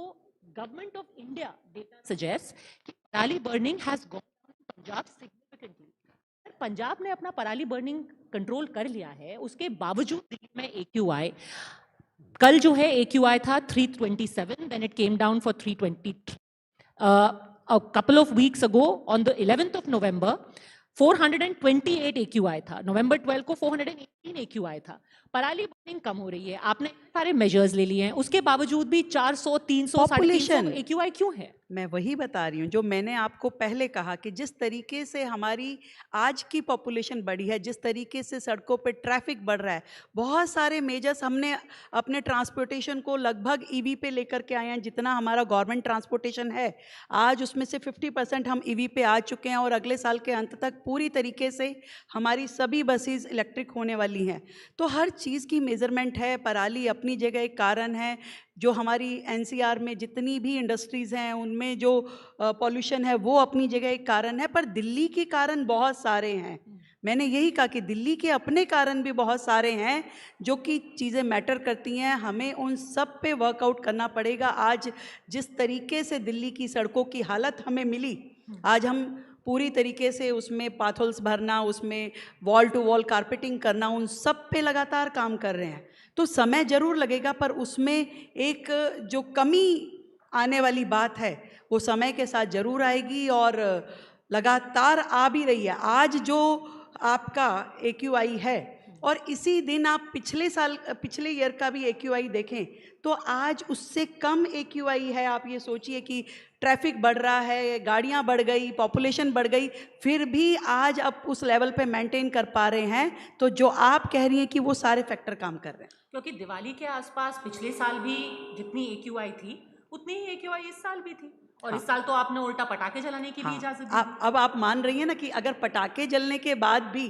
government of India data suggest कि पराली burning has gone down Punjab significantly. Punjab ने अपना पराली बर्निंग कंट्रोल कर लिया है, उसके बावजूद दिल्ली में AQI कल जो है AQI था 327, then it came down for 323. A couple of weeks ago on the 11th of November 428 AQI था, November 12 को 418 AQI था। पराली बर्निंग कम हो रही है, आपने सारे मेजर्स ले लिए हैं, उसके बावजूद भी 400, 300, 350 AQI क्यों है?
मैं वही बता रही हूँ जो मैंने आपको पहले कहा कि जिस तरीके से हमारी आज की पॉपुलेशन बढ़ी है, जिस तरीके से सड़कों पे ट्रैफिक बढ़ रहा है, बहुत सारे मेजर्स हमने अपने ट्रांसपोर्टेशन को लगभग EV पे लेकर के आए हैं। जितना हमारा गवर्नमेंट ट्रांसपोर्टेशन है आज उसमें से 50% हम EV पे आ चुके हैं और अगले साल के अंत तक पूरी तरीके से हमारी सभी बसेस इलेक्ट्रिक होने वाली हैं। तो हर चीज़ की मेजरमेंट है। पराली अपनी जगह एक कारण है, जो हमारी NCR में जितनी भी इंडस्ट्रीज़ हैं उनमें जो पॉल्यूशन है वो अपनी जगह एक कारण है, पर दिल्ली के कारण बहुत सारे हैं। मैंने यही कहा कि दिल्ली के अपने कारण भी बहुत सारे हैं जो कि चीज़ें मैटर करती हैं, हमें उन सब पे वर्कआउट करना पड़ेगा। आज जिस तरीके से दिल्ली की सड़कों की हालत हमें मिली, आज हम पूरी तरीके से उसमें पाथोल्स भरना, उसमें वॉल टू वॉल कारपेटिंग करना, उन सब पे लगातार काम कर रहे हैं। तो समय ज़रूर लगेगा, पर उसमें एक जो कमी आने वाली बात है वो समय के साथ ज़रूर आएगी और लगातार आ भी रही है। आज जो आपका AQI है और इसी दिन आप पिछले ईयर का भी AQI देखें तो आज उससे कम AQI है। आप ये सोचिए कि ट्रैफिक बढ़ रहा है, गाड़ियां बढ़ गई, पॉपुलेशन बढ़ गई, फिर भी आज आप उस लेवल पे मेंटेन कर पा रहे हैं। तो जो आप कह रही हैं कि वो सारे फैक्टर काम कर रहे हैं।
क्योंकि दिवाली के आसपास पिछले साल भी जितनी AQI थी उतनी ही AQI इस साल भी थी, और इस साल तो आपने उल्टा पटाखे जलाने की भी इजाजत दी।
अब आप मान रही हैं ना कि अगर पटाखे जलने के बाद भी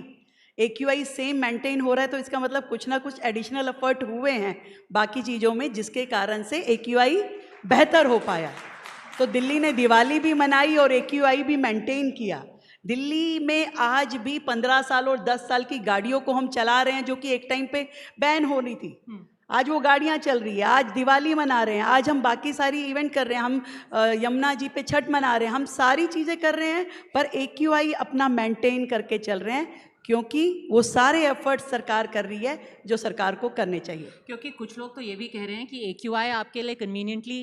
AQI सेम मेंटेन हो रहा है तो इसका मतलब कुछ ना कुछ एडिशनल एफर्ट हुए हैं बाकी चीज़ों में, जिसके कारण से AQI बेहतर हो पाया। तो दिल्ली ने दिवाली भी मनाई और AQI भी मेंटेन किया। दिल्ली में आज भी 15 साल और 10 साल की गाड़ियों को हम चला रहे हैं जो कि एक टाइम पे बैन हो रही थी। आज वो गाड़ियाँ चल रही है, आज दिवाली मना रहे हैं, आज हम बाकी सारी इवेंट कर रहे हैं, हम यमुना जी पे छठ मना रहे हैं, हम सारी चीज़ें कर रहे हैं, पर AQI अपना मेंटेन करके चल रहे हैं क्योंकि वो सारे एफर्ट सरकार कर रही है जो सरकार को करने चाहिए।
क्योंकि कुछ लोग तो ये भी कह रहे हैं कि AQI आपके लिए कन्वीनियंटली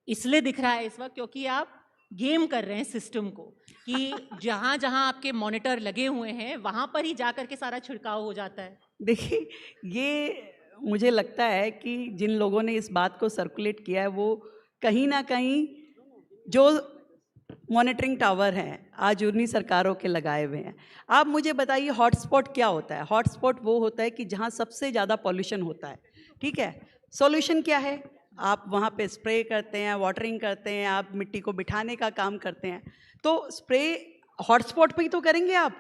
इसलिए दिख रहा है इस वक्त क्योंकि आप गेम कर रहे हैं सिस्टम को, कि जहाँ जहाँ आपके मॉनिटर लगे हुए हैं वहाँ पर ही जा कर के सारा छिड़काव हो जाता है।
देखिए, ये मुझे लगता है कि जिन लोगों ने इस बात को सर्कुलेट किया है वो कहीं ना कहीं जो मॉनिटरिंग टावर हैं आज उन्हीं सरकारों के लगाए हुए हैं। आप मुझे बताइए हॉटस्पॉट क्या होता है? हॉटस्पॉट वो होता है कि जहाँ सबसे ज़्यादा पॉल्यूशन होता है, ठीक है। सॉल्यूशन क्या है? आप वहाँ पे स्प्रे करते हैं, वाटरिंग करते हैं, आप मिट्टी को बिठाने का काम करते हैं। तो स्प्रे हॉटस्पॉट पे ही तो करेंगे आप,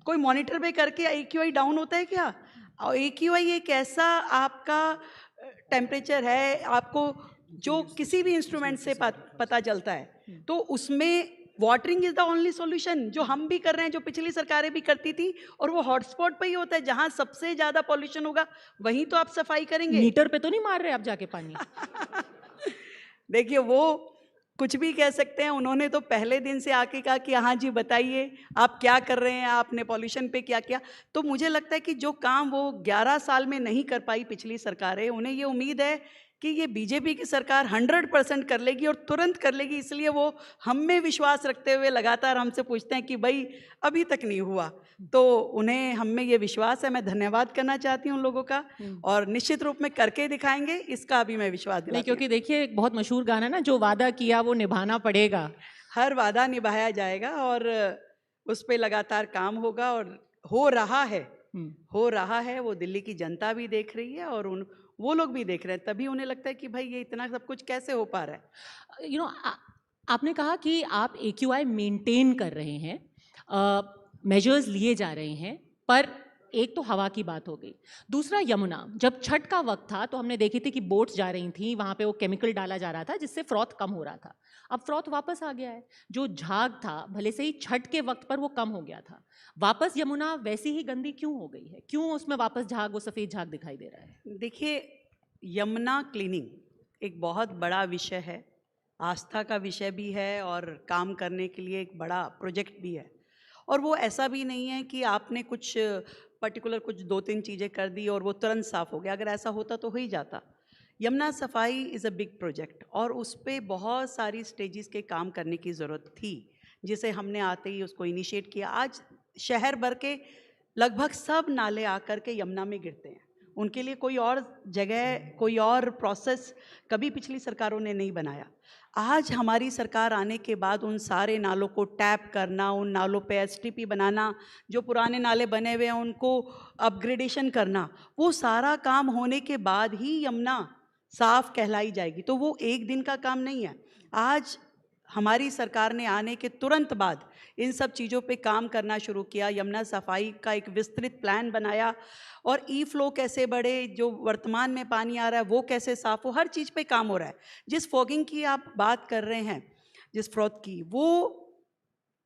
कोई मॉनिटर पे करके AQI डाउन होता है क्या? और AQI एक ऐसा आपका टेम्परेचर है, आपको जो किसी भी इंस्ट्रूमेंट से पता चलता है। तो उसमें watering is the only solution, जो हम भी कर रहे हैं, जो पिछली सरकारें भी करती थी, और वो हॉटस्पॉट पे ही होता है। जहाँ सबसे ज़्यादा पॉल्यूशन होगा वहीं तो आप सफाई करेंगे।
मीटर पे तो नहीं मार रहे आप जाके पानी?
देखिए, वो कुछ भी कह सकते हैं। उन्होंने तो पहले दिन से आके कहा कि हाँ जी बताइए आप क्या कर रहे हैं, आपने पॉल्यूशन पे क्या किया। तो मुझे लगता है कि जो काम वो 11 साल में नहीं कर पाई पिछली सरकारें, उन्हें ये उम्मीद है कि ये बीजेपी की सरकार 100% कर लेगी और तुरंत कर लेगी। इसलिए वो हम में विश्वास रखते हुए लगातार हमसे पूछते हैं कि भाई अभी तक नहीं हुआ। तो उन्हें हम में ये विश्वास है। मैं धन्यवाद करना चाहती हूँ उन लोगों का, और निश्चित रूप में करके दिखाएंगे, इसका भी मैं विश्वास दिलाती हूँ।
क्योंकि देखिए, एक बहुत मशहूर गाना है ना, जो वादा किया वो निभाना पड़ेगा।
हर वादा निभाया जाएगा और उस पर लगातार काम होगा, और हो रहा है। वो दिल्ली की जनता भी देख रही है और वो लोग भी देख रहे हैं, तभी उन्हें लगता है कि भाई ये इतना सब कुछ कैसे हो पा रहा है।
आपने कहा कि आप AQI मेंटेन कर रहे हैं, मेजर्स लिए जा रहे हैं, पर एक तो हवा की बात हो गई। दूसरा, यमुना, जब छठ का वक्त था तो हमने देखी थी कि बोट्स जा रही थी, वहाँ पे वो केमिकल डाला जा रहा था जिससे फ्रॉथ कम हो रहा था। अब फ्रॉथ वापस आ गया है। जो झाग था, भले से ही छठ के वक्त पर वो कम हो गया था, वापस यमुना वैसी ही गंदी क्यों हो गई है? क्यों उसमें वापस झाग, वो सफ़ेद झाग दिखाई दे रहा है?
देखिए, यमुना क्लीनिंग एक बहुत बड़ा विषय है, आस्था का विषय भी है और काम करने के लिए एक बड़ा प्रोजेक्ट भी है। और वो ऐसा भी नहीं है कि आपने कुछ पर्टिकुलर कुछ 2-3 चीज़ें कर दी और वो तुरंत साफ़ हो गया। अगर ऐसा होता तो हो ही जाता। यमुना सफाई इज़ अ बिग प्रोजेक्ट और उस पर बहुत सारी स्टेजेस के काम करने की ज़रूरत थी, जिसे हमने आते ही उसको इनिशिएट किया। आज शहर भर के लगभग सब नाले आकर के यमुना में गिरते हैं। उनके लिए कोई और जगह, कोई और प्रोसेस कभी पिछली सरकारों ने नहीं बनाया। आज हमारी सरकार आने के बाद उन सारे नालों को टैप करना, उन नालों पे STP बनाना, जो पुराने नाले बने हुए हैं उनको अपग्रेडेशन करना, वो सारा काम होने के बाद ही यमुना साफ कहलाई जाएगी। तो वो एक दिन का काम नहीं है। आज हमारी सरकार ने आने के तुरंत बाद इन सब चीज़ों पे काम करना शुरू किया। यमुना सफाई का एक विस्तृत प्लान बनाया और फ्लो कैसे बढ़े, जो वर्तमान में पानी आ रहा है वो कैसे साफ हो, हर चीज़ पे काम हो रहा है। जिस फॉगिंग की आप बात कर रहे हैं, जिस फ्रॉथ की, वो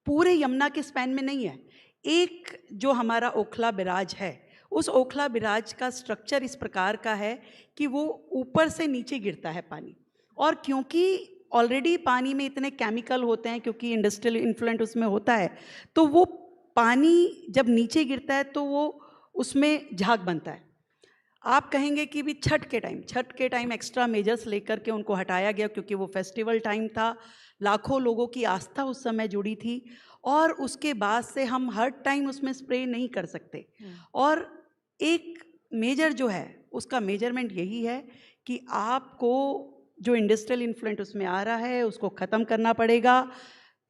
पूरे यमुना के स्पैन में नहीं है। एक जो हमारा ओखला बिराज है, उस ओखला बिराज का स्ट्रक्चर इस प्रकार का है कि वो ऊपर से नीचे गिरता है पानी, और क्योंकि ऑलरेडी पानी में इतने केमिकल होते हैं क्योंकि इंडस्ट्रियल इन्फ्लुएंट उसमें होता है, तो वो पानी जब नीचे गिरता है तो वो उसमें झाग बनता है। आप कहेंगे कि भी छठ के टाइम एक्स्ट्रा मेजर्स लेकर के उनको हटाया गया क्योंकि वो फेस्टिवल टाइम था, लाखों लोगों की आस्था उस समय जुड़ी थी, और उसके बाद से हम हर टाइम उसमें स्प्रे नहीं कर सकते। और एक मेजर जो है उसका मेजरमेंट यही है कि आपको जो इंडस्ट्रियल इन्फ्लुएंट उसमें आ रहा है उसको ख़त्म करना पड़ेगा,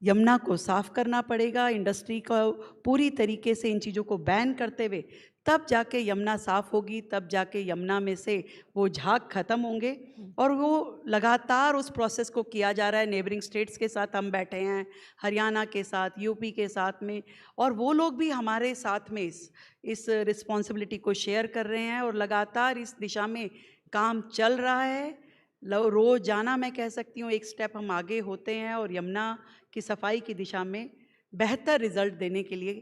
यमुना को साफ़ करना पड़ेगा, इंडस्ट्री को पूरी तरीके से इन चीज़ों को बैन करते हुए तब जाके यमुना साफ़ होगी, तब जाके यमुना में से वो झाग ख़त्म होंगे। और वो लगातार उस प्रोसेस को किया जा रहा है। नेबरिंग स्टेट्स के साथ हम बैठे हैं, हरियाणा के साथ, यूपी के साथ में, और वो लोग भी हमारे साथ में इस रिस्पॉन्सिबिलिटी को शेयर कर रहे हैं और लगातार इस दिशा में काम चल रहा है। रोज़ाना मैं कह सकती हूँ एक स्टेप हम आगे होते हैं और यमुना की सफाई की दिशा में बेहतर रिजल्ट देने के लिए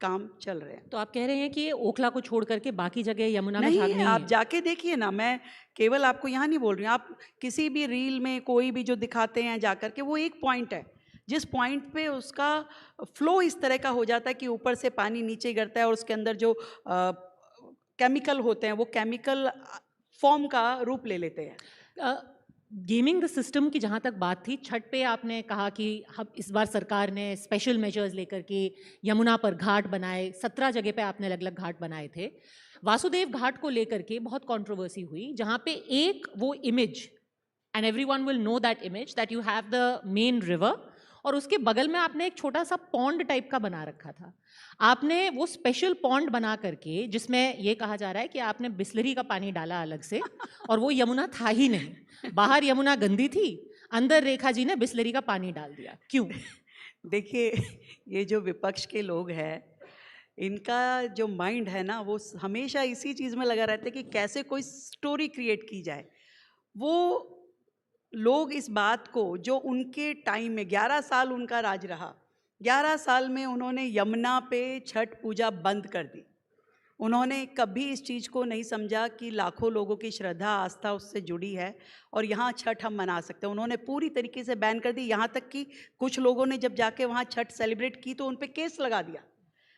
काम चल रहे हैं।
तो आप कह रहे हैं कि ओखला को छोड़ करके बाकी जगह यमुना में झाग
नहीं,
नहीं
आप
है?
जाके देखिए ना, मैं केवल आपको यहाँ नहीं बोल रही हूँ, आप किसी भी रील में कोई भी जो दिखाते हैं जाकर के, वो एक पॉइंट है जिस पॉइंट पे उसका फ्लो इस तरह का हो जाता है कि ऊपर से पानी नीचे गिरता है और उसके अंदर जो केमिकल होते हैं वो केमिकल फॉर्म का रूप ले लेते हैं।
गेमिंग द सिस्टम की जहाँ तक बात थी, छठ पे आपने कहा कि हम इस बार सरकार ने स्पेशल मेजर्स लेकर के यमुना पर घाट बनाए, 17 जगह पे आपने अलग अलग घाट बनाए थे। वासुदेव घाट को लेकर के बहुत कंट्रोवर्सी हुई, जहाँ पे एक वो image, and everyone will know that image, that you have the main river और उसके बगल में आपने एक छोटा सा पॉन्ड टाइप का बना रखा था। आपने वो स्पेशल पॉन्ड बना करके, जिसमें ये कहा जा रहा है कि आपने बिस्लरी का पानी डाला अलग से और वो यमुना था ही नहीं, बाहर यमुना गंदी थी, अंदर रेखा जी ने बिस्लरी का पानी डाल दिया, क्यों?
देखिए, ये जो विपक्ष के लोग हैं, इनका जो माइंड है ना, वो हमेशा इसी चीज़ में लगा रहता है कि कैसे कोई स्टोरी क्रिएट की जाए। वो लोग इस बात को, जो उनके टाइम में 11 साल उनका राज रहा, 11 साल में उन्होंने यमुना पे छठ पूजा बंद कर दी। उन्होंने कभी इस चीज़ को नहीं समझा कि लाखों लोगों की श्रद्धा आस्था उससे जुड़ी है और यहाँ छठ हम मना सकते हैं। उन्होंने पूरी तरीके से बैन कर दी, यहाँ तक कि कुछ लोगों ने जब जाके वहाँ छठ सेलिब्रेट की तो उन पे केस लगा दिया।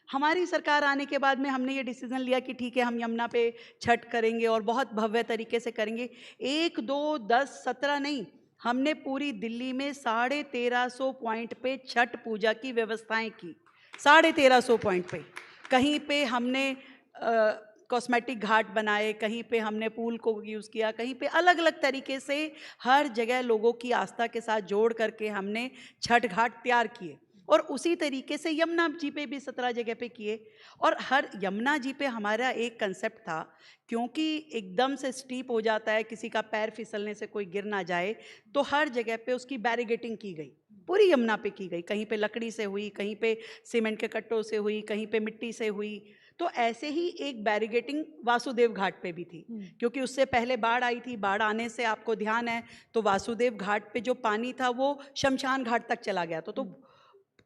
हमारी सरकार आने के बाद में हमने ये डिसीजन लिया कि ठीक है, हम यमुना पे छठ करेंगे और बहुत भव्य तरीके से करेंगे। 1, 2, 10, 17 नहीं, हमने पूरी दिल्ली में 1350 पॉइंट पे छठ पूजा की व्यवस्थाएं की। 1350 पॉइंट पे, कहीं पे हमने कॉस्मेटिक घाट बनाए, कहीं पे हमने पूल को यूज़ किया, कहीं पे अलग अलग तरीके से हर जगह लोगों की आस्था के साथ जोड़ करके हमने छठ घाट तैयार किए। और उसी तरीके से यमुना जी पे भी 17 जगह पे किए। और हर यमुना जी पे हमारा एक कंसेप्ट था, क्योंकि एकदम से स्टीप हो जाता है, किसी का पैर फिसलने से कोई गिर ना जाए, तो हर जगह पे उसकी बैरिगेटिंग की गई, पूरी यमुना पे की गई। कहीं पे लकड़ी से हुई, कहीं पे सीमेंट के कट्टों से हुई, कहीं पे मिट्टी से हुई। तो ऐसे ही एक बैरिगेटिंग वासुदेव घाट पे भी थी, क्योंकि उससे पहले बाढ़ आई थी। बाढ़ आने से आपको ध्यान है तो वासुदेव घाट पे जो पानी था वो शमशान घाट तक चला गया था। तो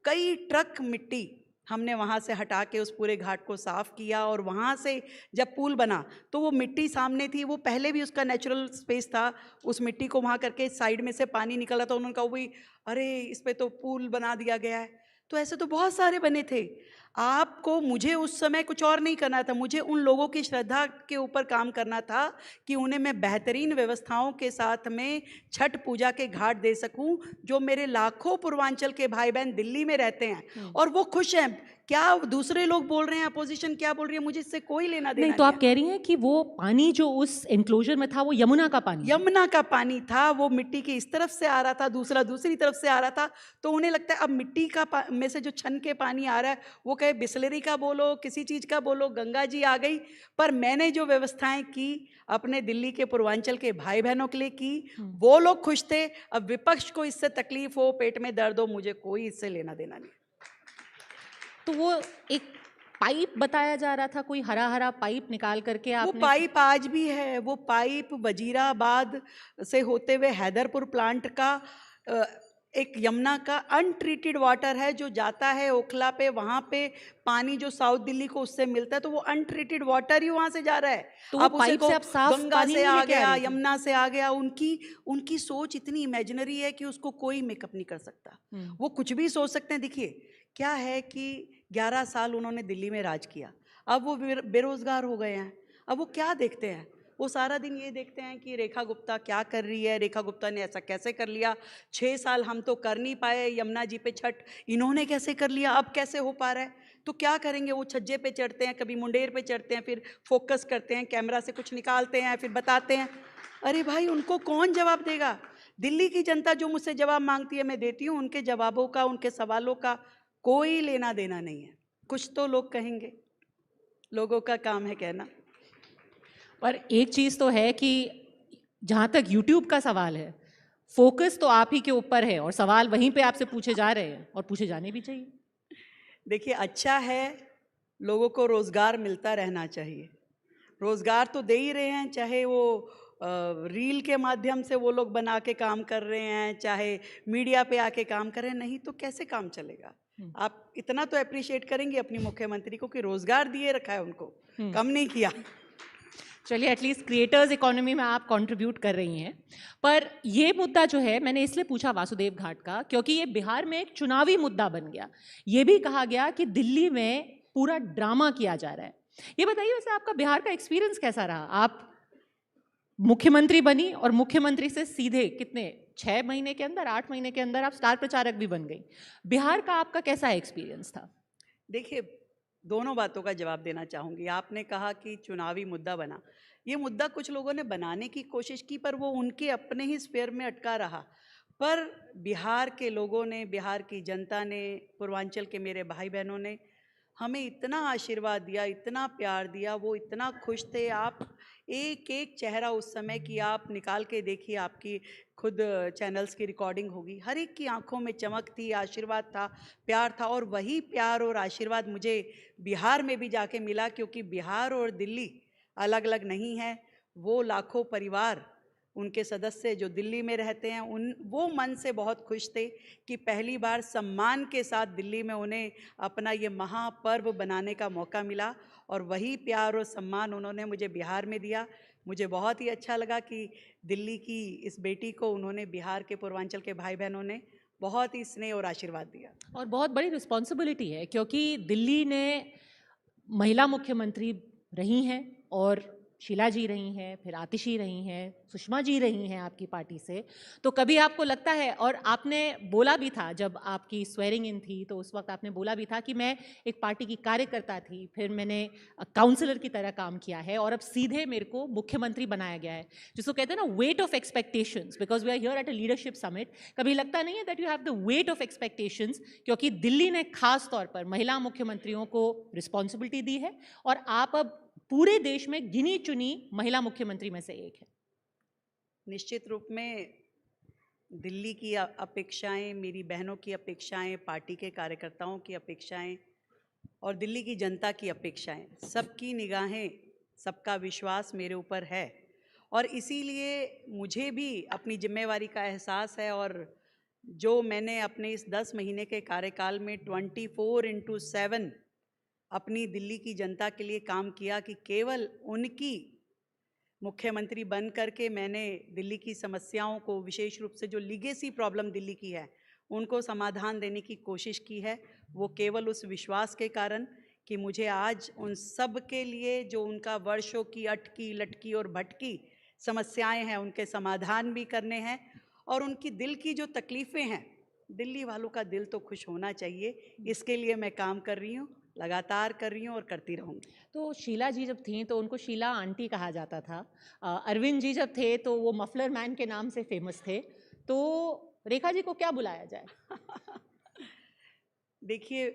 कई ट्रक मिट्टी हमने वहाँ से हटा के उस पूरे घाट को साफ़ किया, और वहाँ से जब पुल बना तो वो मिट्टी सामने थी, वो पहले भी उसका नेचुरल स्पेस था, उस मिट्टी को वहाँ करके साइड में से पानी निकला था। उन्होंने कहा वही, अरे इस पे तो पुल बना दिया गया है। तो ऐसे तो बहुत सारे बने थे। आपको, मुझे उस समय कुछ और नहीं करना था, मुझे उन लोगों की श्रद्धा के ऊपर काम करना था कि उन्हें मैं बेहतरीन व्यवस्थाओं के साथ में छठ पूजा के घाट दे सकूं, जो मेरे लाखों पूर्वांचल के भाई बहन दिल्ली में रहते हैं और वो खुश हैं। क्या दूसरे लोग बोल रहे हैं, अपोजिशन क्या बोल रही है, मुझे इससे कोई लेना देना
नहीं। तो आप कह रही हैं कि वो पानी जो उस एंक्लोजर में था वो यमुना का पानी,
यमुना का पानी था। वो मिट्टी की इस तरफ से आ रहा था, दूसरा दूसरी तरफ से आ रहा था। तो उन्हें लगता है अब मिट्टी का में से जो छन के पानी आ रहा है, वो कहे बिस्लरी का बोलो, किसी चीज़ का बोलो, गंगा जी आ गई। पर मैंने जो व्यवस्थाएं की अपने दिल्ली के पूर्वांचल के भाई बहनों के लिए की, वो लोग खुश थे। अब विपक्ष को इससे तकलीफ हो, पेट में दर्द हो, मुझे कोई इससे लेना देना नहीं।
तो वो एक पाइप बताया जा रहा था, कोई हरा हरा पाइप निकाल करके आपने,
वो पाइप आज भी है। वो पाइप वजीराबाद से होते हुए हैदरपुर प्लांट का एक यमुना का अनट्रीटेड वाटर है जो जाता है ओखला पे, वहाँ पे पानी जो साउथ दिल्ली को उससे मिलता है, तो वो अनट्रीटेड वाटर ही वहाँ से जा रहा है।
तो वो पाइप से आप साफ
गंगा
पानी
से
नहीं
आ
लेके आ
गया,
रही थी?
यमुना से आ गया। उनकी सोच इतनी इमेजिनरी है कि उसको कोई मेकअप नहीं कर सकता। वो कुछ भी सोच सकते हैं। देखिए क्या है कि 11 साल उन्होंने दिल्ली में राज किया, अब वो बेरोजगार हो गए हैं। अब वो क्या देखते हैं? वो सारा दिन ये देखते हैं कि रेखा गुप्ता क्या कर रही है, रेखा गुप्ता ने ऐसा कैसे कर लिया, 6 साल हम तो कर नहीं पाए यमुना जी पे छठ, इन्होंने कैसे कर लिया, अब कैसे हो पा रहा है। तो क्या करेंगे, वो छज्जे पे चढ़ते हैं, कभी मुंडेर पे चढ़ते हैं, फिर फोकस करते हैं, कैमरा से कुछ निकालते हैं, फिर बताते हैं। अरे भाई, उनको कौन जवाब देगा? दिल्ली की जनता जो मुझसे जवाब मांगती है मैं देती हूँ, उनके जवाबों का, उनके सवालों का कोई लेना देना नहीं है। कुछ तो लोग कहेंगे, लोगों का काम है कहना।
पर एक चीज़ तो है कि जहाँ तक YouTube का सवाल है, फोकस तो आप ही के ऊपर है और सवाल वहीं पे आपसे पूछे जा रहे हैं और पूछे जाने भी चाहिए।
देखिए अच्छा है, लोगों को रोज़गार मिलता रहना चाहिए। रोज़गार तो दे ही रहे हैं, चाहे वो रील के माध्यम से वो लोग बना के काम कर रहे हैं, चाहे मीडिया पे आके काम कर रहे हैं। नहीं तो कैसे काम चलेगा? आप इतना तो अप्रिशिएट करेंगे अपनी मुख्यमंत्री को कि रोज़गार दिए रखा है उनको, कम नहीं किया।
चलिए, एटलीस्ट क्रिएटर्स इकोनॉमी में आप कंट्रीब्यूट कर रही हैं। पर ये मुद्दा जो है, मैंने इसलिए पूछा वासुदेव घाट का, क्योंकि ये बिहार में एक चुनावी मुद्दा बन गया। ये भी कहा गया कि दिल्ली में पूरा ड्रामा किया जा रहा है। ये बताइए वैसे आपका बिहार का एक्सपीरियंस कैसा रहा? आप मुख्यमंत्री बनी और मुख्यमंत्री से सीधे कितने 6 महीने के अंदर, 8 महीने के अंदर आप स्टार प्रचारक भी बन गई। बिहार का आपका कैसा एक्सपीरियंस था?
देखिए, दोनों बातों का जवाब देना चाहूँगी। आपने कहा कि चुनावी मुद्दा बना, ये मुद्दा कुछ लोगों ने बनाने की कोशिश की, पर वो उनके अपने ही स्फीयर में अटका रहा। पर बिहार के लोगों ने, बिहार की जनता ने, पूर्वांचल के मेरे भाई बहनों ने हमें इतना आशीर्वाद दिया, इतना प्यार दिया, वो इतना खुश थे। आप एक एक चेहरा उस समय की आप निकाल के देखिए, आपकी खुद चैनल्स की रिकॉर्डिंग होगी, हर एक की आंखों में चमक थी, आशीर्वाद था, प्यार था। और वही प्यार और आशीर्वाद मुझे बिहार में भी जाके मिला, क्योंकि बिहार और दिल्ली अलग अलग नहीं है। वो लाखों परिवार, उनके सदस्य जो दिल्ली में रहते हैं, वो मन से बहुत खुश थे कि पहली बार सम्मान के साथ दिल्ली में उन्हें अपना ये महापर्व बनाने का मौका मिला। और वही प्यार और सम्मान उन्होंने मुझे बिहार में दिया। मुझे बहुत ही अच्छा लगा कि दिल्ली की इस बेटी को उन्होंने, बिहार के पूर्वांचल के भाई बहनों ने बहुत ही स्नेह और आशीर्वाद दिया।
और बहुत बड़ी रिस्पॉन्सिबिलिटी है, क्योंकि दिल्ली ने महिला मुख्यमंत्री रही हैं, और शीला जी रही हैं, फिर आतिशी रही हैं, सुषमा जी रही हैं आपकी पार्टी से। तो कभी आपको लगता है, और आपने बोला भी था जब आपकी स्वेरिंग इन थी, तो उस वक्त आपने बोला भी था कि मैं एक पार्टी की कार्यकर्ता थी, फिर मैंने काउंसलर की तरह काम किया है, और अब सीधे मेरे को मुख्यमंत्री बनाया गया है, जिसको कहते हैं ना weight of expectations, because we are here at a leadership summit. कभी लगता नहीं है that you have the weight of expectations, क्योंकि दिल्ली ने खास तौर पर महिला मुख्यमंत्रियों को रिस्पॉन्सिबिलिटी दी है, और आप अब पूरे देश में गिनी चुनी महिला मुख्यमंत्री में से एक है।
निश्चित रूप में दिल्ली की अपेक्षाएं, मेरी बहनों की अपेक्षाएं, पार्टी के कार्यकर्ताओं की अपेक्षाएं और दिल्ली की जनता की अपेक्षाएं, सबकी निगाहें, सबका विश्वास मेरे ऊपर है। और इसीलिए मुझे भी अपनी जिम्मेवारी का एहसास है। और जो मैंने अपने इस 10 महीने के कार्यकाल में 24/7 अपनी दिल्ली की जनता के लिए काम किया, कि केवल उनकी मुख्यमंत्री बन करके मैंने दिल्ली की समस्याओं को, विशेष रूप से जो लीगेसी प्रॉब्लम दिल्ली की है, उनको समाधान देने की कोशिश की है। वो केवल उस विश्वास के कारण कि मुझे आज उन सब के लिए जो उनका वर्षों की अटकी लटकी और भटकी समस्याएं हैं, उनके समाधान भी करने हैं। और उनकी दिल की जो तकलीफ़ें हैं, दिल्ली वालों का दिल तो खुश होना चाहिए, इसके लिए मैं काम कर रही हूँ, लगातार कर रही हूँ और करती रहूँगी।
तो शीला जी जब थीं तो उनको शीला आंटी कहा जाता था। अरविंद जी जब थे तो वो मफलर मैन के नाम से फेमस थे। तो रेखा जी को क्या बुलाया जाए?
देखिए,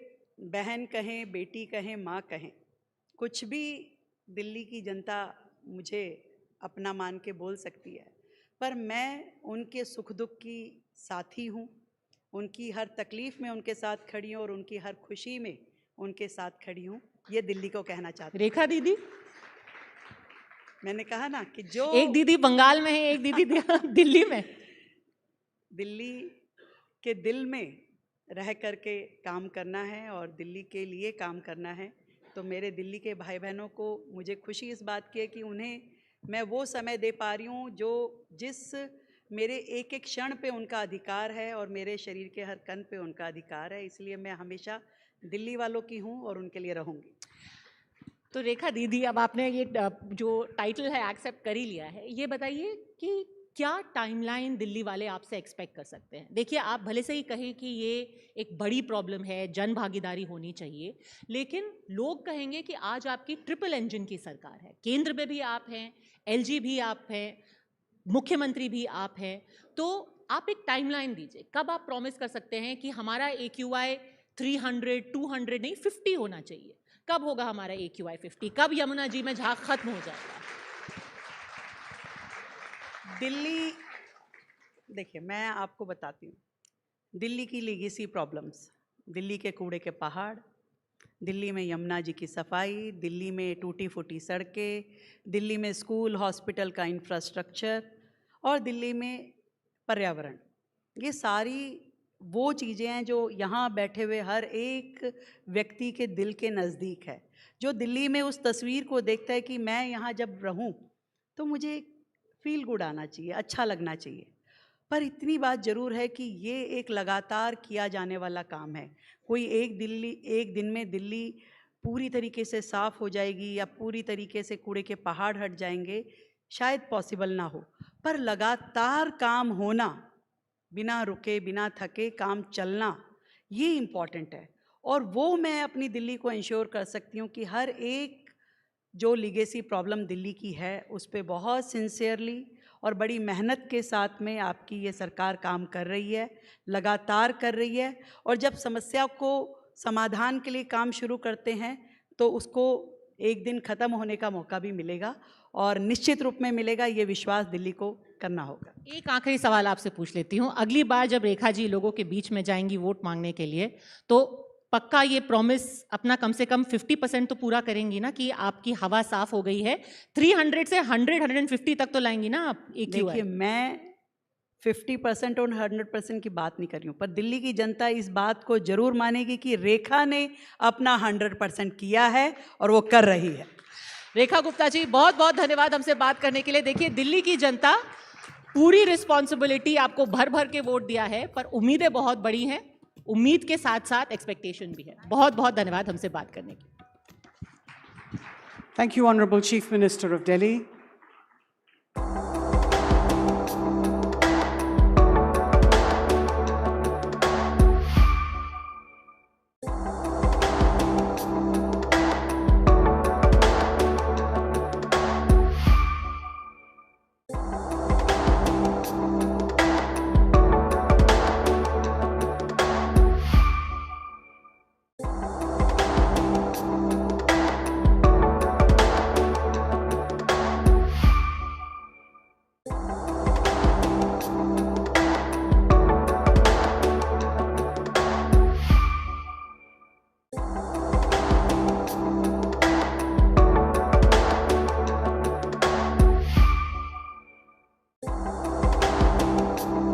बहन कहें, बेटी कहें, माँ कहें, कुछ भी दिल्ली की जनता मुझे अपना मान के बोल सकती है, पर मैं उनके सुख दुख की साथी हूँ। उनकी हर तकलीफ़ में उनके साथ खड़ी हूँ और उनकी हर खुशी में उनके साथ खड़ी हूँ। ये दिल्ली को कहना चाहती हूँ।
रेखा दीदी,
मैंने कहा ना कि जो
एक दीदी बंगाल में है, एक दीदी दिल्ली में।
दिल्ली कि दिल में रह कर के काम करना है और दिल्ली के लिए काम करना है। तो मेरे दिल्ली के भाई बहनों को मुझे खुशी इस बात की है कि उन्हें मैं वो समय दे पा रही हूँ जो जिस मेरे एक एक क्षण पे उनका अधिकार है और मेरे शरीर के हर कण पे उनका अधिकार है। इसलिए मैं हमेशा दिल्ली वालों की हूँ और उनके लिए रहूँगी।
तो रेखा दीदी, अब आपने ये जो टाइटल है एक्सेप्ट कर ही लिया है, ये बताइए कि क्या टाइमलाइन दिल्ली वाले आपसे एक्सपेक्ट कर सकते हैं? देखिए, आप भले से ही कहें कि ये एक बड़ी प्रॉब्लम है, जन भागीदारी होनी चाहिए, लेकिन लोग कहेंगे कि आज आपकी ट्रिपल इंजन की सरकार है, केंद्र में भी आप हैं, एलजी भी आप हैं, मुख्यमंत्री भी आप हैं, तो आप एक टाइमलाइन दीजिए। कब आप प्रॉमिस कर सकते हैं कि हमारा AQI 300, 200 नहीं 50 होना चाहिए? कब होगा हमारा AQI 50? कब यमुना जी में झाग खत्म हो जाएगा?
दिल्ली, देखिए मैं आपको बताती हूँ, दिल्ली की लीगेसी प्रॉब्लम्स, दिल्ली के कूड़े के पहाड़, दिल्ली में यमुना जी की सफाई, दिल्ली में टूटी फूटी सड़कें, दिल्ली में स्कूल हॉस्पिटल का इंफ्रास्ट्रक्चर और दिल्ली में पर्यावरण, ये सारी वो चीज़ें हैं जो यहाँ बैठे हुए हर एक व्यक्ति के दिल के नज़दीक है। जो दिल्ली में उस तस्वीर को देखता है कि मैं यहाँ जब रहूँ तो मुझे फील गुड आना चाहिए, अच्छा लगना चाहिए। पर इतनी बात ज़रूर है कि ये एक लगातार किया जाने वाला काम है। कोई एक दिन में दिल्ली पूरी तरीके से साफ़ हो जाएगी या पूरी तरीके से कूड़े के पहाड़ हट जाएंगे, शायद पॉसिबल ना हो, पर लगातार काम होना, बिना रुके बिना थके काम चलना, ये इम्पॉर्टेंट है। और वो मैं अपनी दिल्ली को इंश्योर कर सकती हूँ कि हर एक जो लीगेसी प्रॉब्लम दिल्ली की है उस पे बहुत सिंसियरली और बड़ी मेहनत के साथ में आपकी ये सरकार काम कर रही है, लगातार कर रही है। और जब समस्या को समाधान के लिए काम शुरू करते हैं तो उसको एक दिन ख़त्म होने का मौका भी मिलेगा और निश्चित रूप में मिलेगा, ये विश्वास दिल्ली को करना होगा।
एक आखिरी सवाल आपसे पूछ लेती हूँ, अगली बार जब रेखा जी लोगों के बीच में जाएंगी वोट मांगने के लिए, तो पक्का ये प्रॉमिस अपना कम से कम 50% तो पूरा करेंगी ना कि आपकी हवा साफ हो गई है? 300 से 100-150 तक तो लाएंगी ना आप?
देखिए, मैं 50% और 100% की बात नहीं कर रही हूँ, पर दिल्ली की जनता इस बात को जरूर मानेगी कि रेखा ने अपना 100% किया है और वो कर रही है।
रेखा गुप्ता जी, बहुत बहुत धन्यवाद हमसे बात करने के लिए। देखिए, दिल्ली की जनता पूरी रिस्पॉन्सिबिलिटी आपको भर भर के वोट दिया है, पर उम्मीदें बहुत बड़ी हैं, उम्मीद के साथ साथ एक्सपेक्टेशन भी है। बहुत बहुत धन्यवाद हमसे बात करने के लिए।
Thank you, Honorable Chief Minister of Delhi.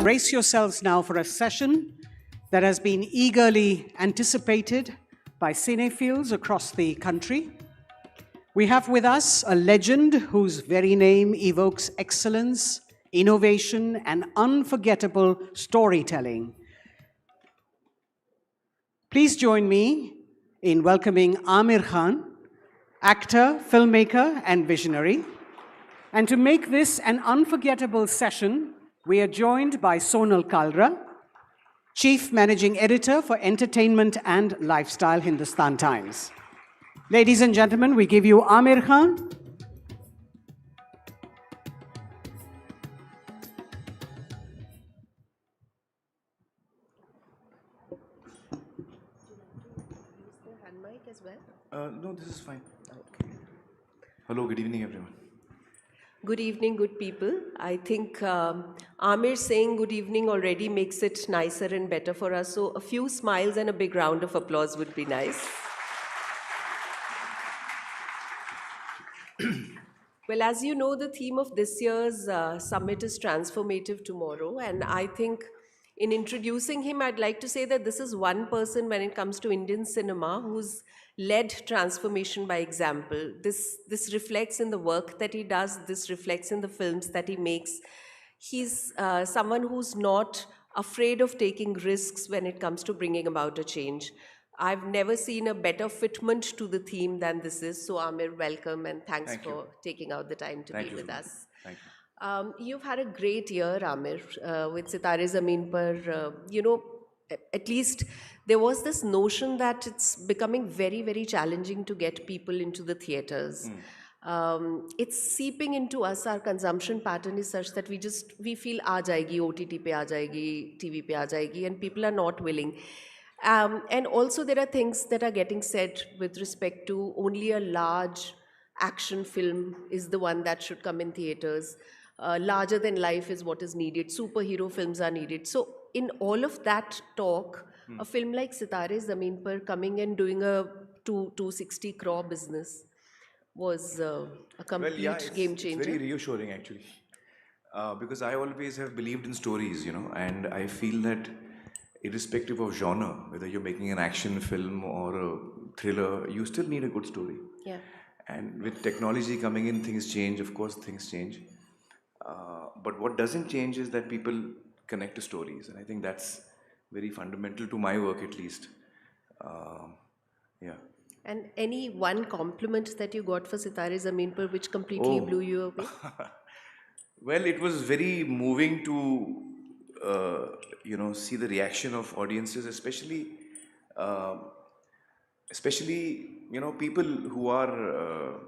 Brace yourselves now for a session that has been eagerly anticipated by cinephiles across the country. We have with us a legend whose very name evokes excellence, innovation, and unforgettable storytelling. Please join me in welcoming Aamir Khan, actor, filmmaker, and visionary. And to make this an unforgettable session, we are joined by Sonal Kalra, Chief Managing Editor for Entertainment and Lifestyle, Hindustan Times. Ladies and gentlemen, we give you Aamir Khan.
No, this is fine. Okay. Hello, good evening, everyone.
Good evening, good people. I think Aamir saying good evening already makes it nicer and better for us. So a few smiles and a big round of applause would be nice. Well, as you know, the theme of this year's summit is Transformative Tomorrow. And I think In introducing him, I'd like to say that this is one person when it comes to Indian cinema who's led transformation by example. This reflects in the work that he does, this reflects in the films that he makes. He's someone who's not afraid of taking risks when it comes to bringing about a change. I've never seen a better fitment to the theme than this is. So Aamir, welcome and thanks for taking out the time to be with us.
Thank you.
You've had a great year, Aamir, with Sitare Zameen Par. At least there was this notion that it's becoming very, very challenging to get people into the theatres. It's seeping into us. Our consumption pattern is such that we feel aa jayegi, OTT pe aa jayegi, TV pe aa jayegi, and people are not willing. And also there are things that are getting said with respect to only a large action film is the one that should come in theatres. Larger than life is what is needed. Superhero films are needed. So in all of that talk, a film like Sitare Zameen Par coming and doing a 260 crore business was a complete game changer.
It's very reassuring actually, because I always have believed in stories, and I feel that irrespective of genre, whether you're making an action film or a thriller, you still need a good story.
Yeah.
And with technology coming in, things change. Of course, things change. But what doesn't change is that people connect to stories, and I think that's very fundamental to my work, at least. Yeah.
And any one compliment that you got for Sitare Zameen Par which completely blew you away?
Well, it was very moving to see the reaction of audiences, especially people who are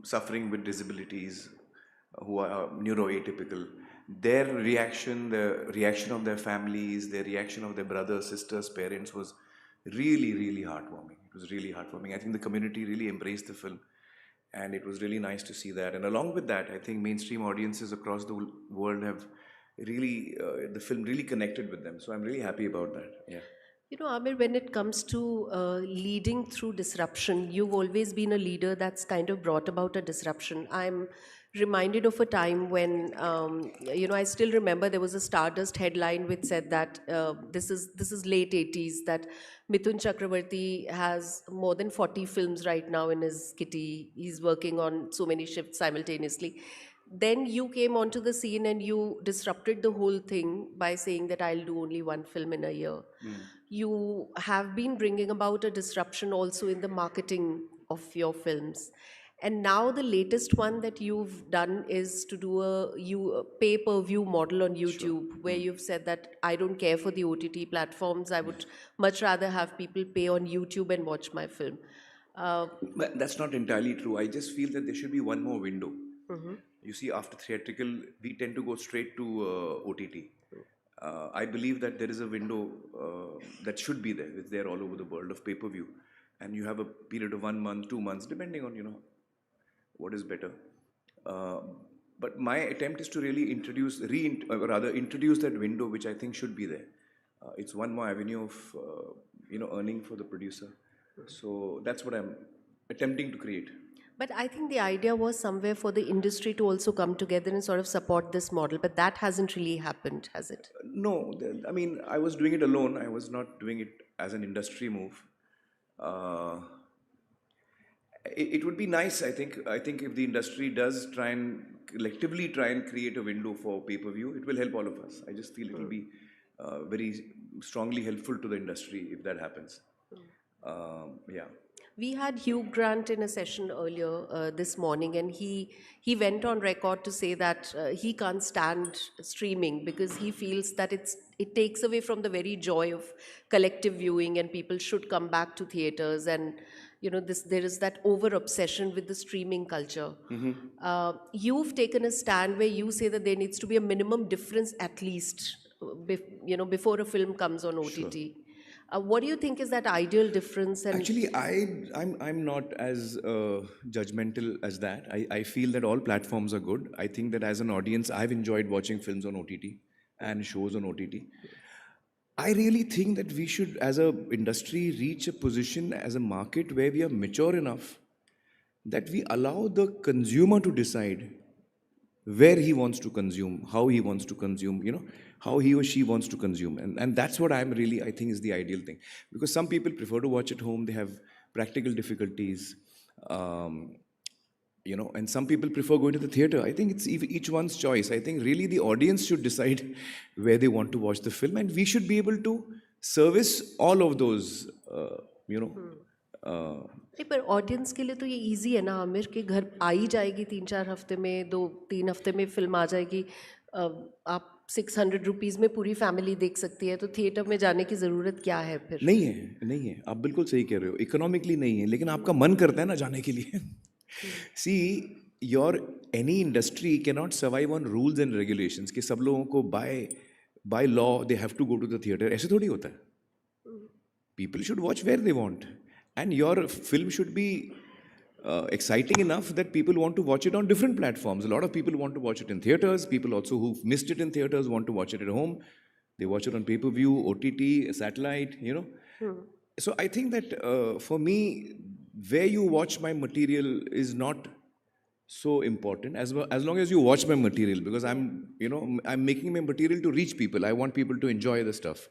suffering with disabilities, who are neuroatypical. Their reaction, the reaction of their families, their reaction of their brothers, sisters, parents was really, really heartwarming. It was really heartwarming. I think the community really embraced the film, and it was really nice to see that. And along with that, I think mainstream audiences across the world have really, the film really connected with them. So I'm really happy about that. Yeah.
Aamir, when it comes to leading through disruption, you've always been a leader that's kind of brought about a disruption. I'm reminded of a time when, I still remember there was a Stardust headline which said that this is late 80s, that Mithun Chakravarti has more than 40 films right now in his kitty. He's working on so many shifts simultaneously. Then you came onto the scene and you disrupted the whole thing by saying that I'll do only one film in a year. You have been bringing about a disruption also in the marketing of your films. And now the latest one that you've done is to do a pay-per-view model on YouTube, where you've said that I don't care for the OTT platforms. I would much rather have people pay on YouTube and watch my film.
But that's not entirely true. I just feel that there should be one more window. You see, after theatrical, we tend to go straight to OTT. I believe that there is a window that should be there. It's there all over the world of pay-per-view. And you have a period of 1 month, 2 months, depending on, what is better. But my attempt is to really introduce that window, which I think should be there. It's one more avenue of, earning for the producer. So that's what I'm attempting to create.
But I think the idea was somewhere for the industry to also come together and sort of support this model, but that hasn't really happened, has it?
No, I mean, I was doing it alone. I was not doing it as an industry move. It would be nice, I think if the industry does collectively try and create a window for pay-per-view, it will help all of us. I just feel it will be very strongly helpful to the industry if that happens. Yeah.
We had Hugh Grant in a session earlier this morning, and he went on record to say that he can't stand streaming because he feels that it takes away from the very joy of collective viewing, and people should come back to theaters. And there is that over-obsession with the streaming culture. You've taken a stand where you say that there needs to be a minimum difference at least, before a film comes on OTT. Sure. What do you think is that ideal difference? And
actually, I'm not as judgmental as that. I feel that all platforms are good. I think that as an audience, I've enjoyed watching films on OTT and shows on OTT. I really think that we should, as an industry, reach a position as a market where we are mature enough that we allow the consumer to decide where he wants to consume, how he wants to consume, you know, how he or she wants to consume. And that's what I think is the ideal thing. Because some people prefer to watch at home, they have practical difficulties, you know, and some people prefer going to the theater. I think it's each one's choice. I think really the audience should decide where they want to watch the film, and we should be able to service all of those, you know.
नहीं, पर audience के लिए तो ये easy है ना आमिर, कि घर आ ही जाएगी 3-4 हफ्ते में, 2-3 हफ्ते में फिल्म आ जाएगी, आप 600 रुपीज़ में पूरी फैमिली देख सकती है, तो थिएटर में जाने की ज़रूरत क्या है फिर?
नहीं है, आप बिल्कुल सही कह रहे हो, इकोनॉमिकली नहीं है, लेकिन आपका मन करता है ना जाने के लिए. See, any industry cannot survive on rules and regulations कि सब लोगों को by law they have to go to the theater. ऐसे थोड़ी होता है. People should watch where they want, and your film should be exciting enough that people want to watch it on different platforms. A lot of people want to watch it in theaters. People also who've missed it in theaters want to watch it at home. They watch it on pay-per-view, OTT, satellite, you know. So I think that for me, where you watch my material is not so important, as long as you watch my material, because I'm making my material to reach people. I want people to enjoy the stuff.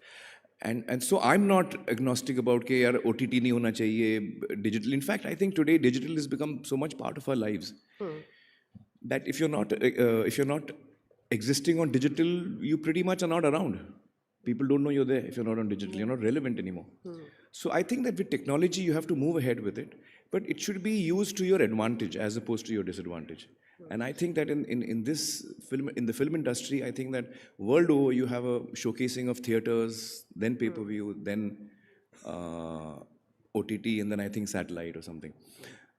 And so I'm not agnostic about कि यार OTT नहीं होना चाहिए, digital. In fact, I think today digital has become so much part of our lives that if you're not existing on digital, you pretty much are not around. People don't know you're there if you're not on digital. You're not relevant anymore. So I think that with technology, you have to move ahead with it, but it should be used to your advantage as opposed to your disadvantage. And I think that in this film, in the film industry, I think that world over, you have a showcasing of theaters, then pay-per-view, then OTT, and then I think satellite or something.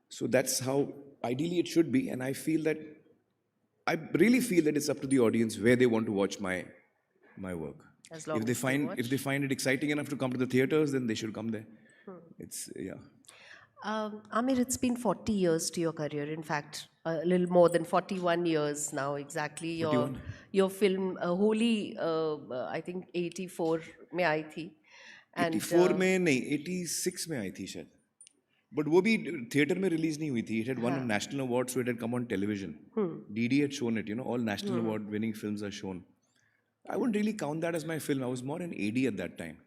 So that's how ideally it should be. And I really feel that it's up to the audience where they want to watch my work. If they find it exciting enough to come to the theaters, then they should come there. It's, yeah.
Aamir, it's been 40 years to your career. In fact, a little more than 41 years now, exactly.
41?
Your film, Holi, I think 84 में आई थी.
84 में नहीं, 86 में आई थी शायद. But वो भी theater में release नहीं हुई थी. It had won a national award, so it had come on television. DD had shown it, you know, all national award winning films are shown. I wouldn't really count that as my film. I was more an AD at that time.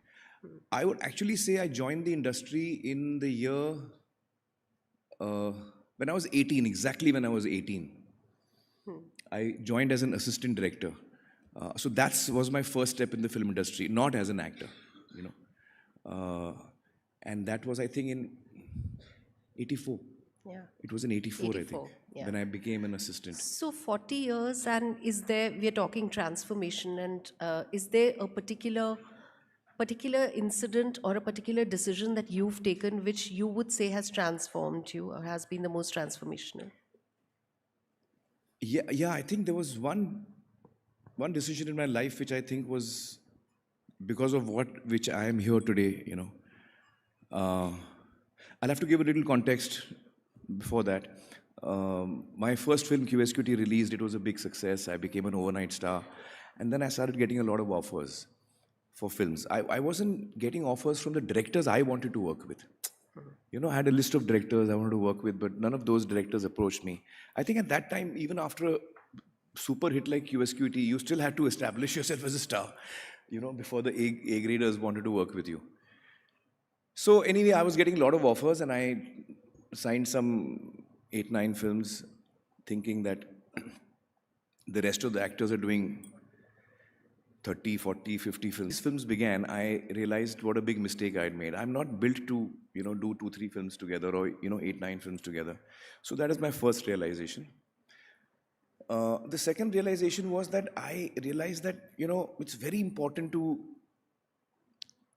I would actually say I joined the industry in the year when I was 18, exactly when I was 18. I joined as an assistant director. So that was my first step in the film industry, not as an actor, you know. And that was, I think, in 84.
Yeah.
It was in 84, I think, when I became an assistant.
So 40 years, and is there, we are talking transformation, and is there a particular incident or a particular decision that you've taken which you would say has transformed you or has been the most transformational?
Yeah, I think there was one decision in my life which I think was because of which I am here today, you know. I'll have to give a little context before that. My first film, QSQT, released. It was a big success. I became an overnight star. And then I started getting a lot of offers for films. I wasn't getting offers from the directors I wanted to work with. You know, I had a list of directors I wanted to work with, but none of those directors approached me. I think at that time, even after a super hit like QSQT, you still had to establish yourself as a star, you know, before the A graders wanted to work with you. So anyway, I was getting a lot of offers, and I signed some 8-9 films, thinking that the rest of the actors are doing 30, 40, 50 films. These films began, I realized what a big mistake I'd made. I'm not built to, you know, do 2-3 films together or, you know, 8-9 films together. So that is my first realization. The second realization was that I realized that, you know, it's very important to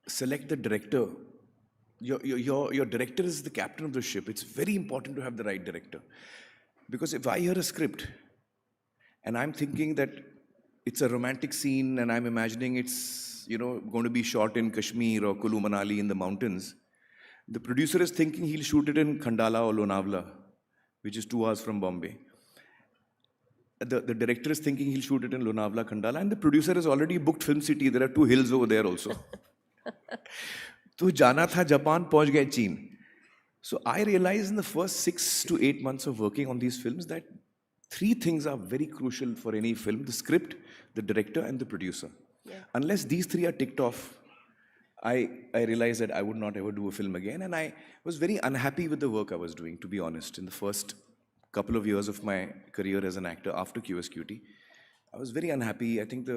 select the director. Your director is the captain of the ship. It's very important to have the right director. Because if I hear a script and I'm thinking that it's a romantic scene and I'm imagining it's, you know, going to be shot in Kashmir or Kulu Manali in the mountains, the producer is thinking he'll shoot it in Khandala or Lonavala, which is 2 hours from Bombay. The director is thinking he'll shoot it in Lonavala, Khandala, and the producer has already booked Film City. There are 2 hills over there also. तो जाना था Japan, पहुंच गए चीन. So I realized in the first 6 to 8 months of working on these films that three things are very crucial for any film: the script, the director, and the producer. Unless these three are ticked off, I realized that I would not ever do a film again, and I was very unhappy with the work I was doing, to be honest. In the first couple of years of my career as an actor after QSQT, I was very unhappy. I think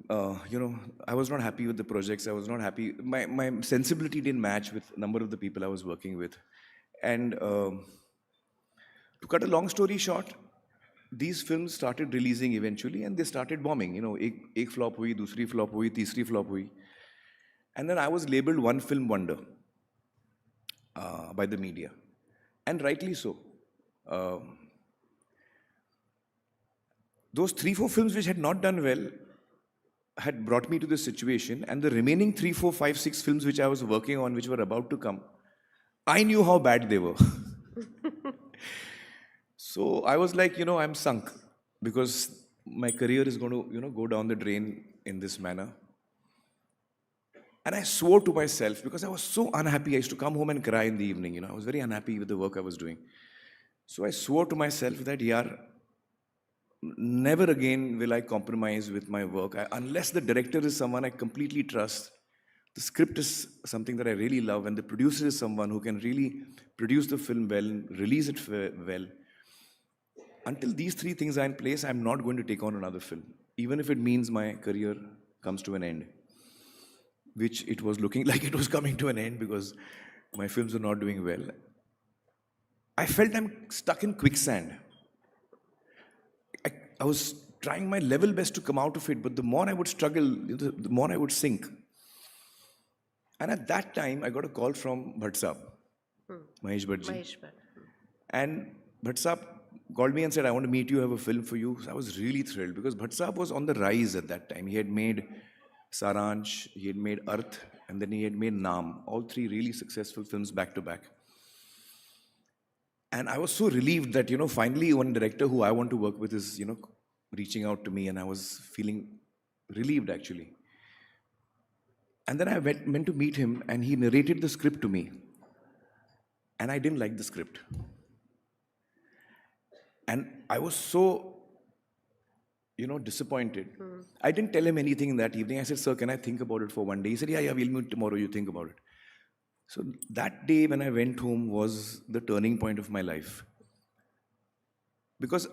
I was not happy with the projects. I was not happy. My sensibility didn't match with a number of the people I was working with. And to cut a long story short, these films started releasing eventually, and they started bombing. Ek flop hui, dusri flop hui, teesri flop hui. And then I was labeled one film wonder by the media, and rightly so. Those 3-4 films which had not done well had brought me to this situation, and the remaining 3, 4, 5, 6 films which I was working on, which were about to come, I knew how bad they were. So I was like, I'm sunk, because my career is going to, go down the drain in this manner. And I swore to myself, because I was so unhappy. I used to come home and cry in the evening. I was very unhappy with the work I was doing. So I swore to myself that, never again will I compromise with my work. Unless the director is someone I completely trust, the script is something that I really love, and the producer is someone who can really produce the film well, release it well. Until these three things are in place, I'm not going to take on another film, even if it means my career comes to an end, which it was looking like it was coming to an end, because my films were not doing well. I felt I'm stuck in quicksand. I was trying my level best to come out of it, but the more I would struggle, the more I would sink. And at that time, I got a call from Bhatt Saab, Mahesh Bhattji. And Bhatt Saab called me and said, I want to meet you, have a film for you. So I was really thrilled, because Bhatt Saab was on the rise at that time. He had made Saransh, he had made Arth, and then he had made Naam, all three really successful films back to back. And I was so relieved that, finally one director who I want to work with is, reaching out to me, and I was feeling relieved, actually. And then I went to meet him, and he narrated the script to me. And I didn't like the script. And I was so, disappointed. I didn't tell him anything that evening. I said, sir, can I think about it for one day? He said, yeah, we'll meet tomorrow, you think about it. So that day when I went home was the turning point of my life. Because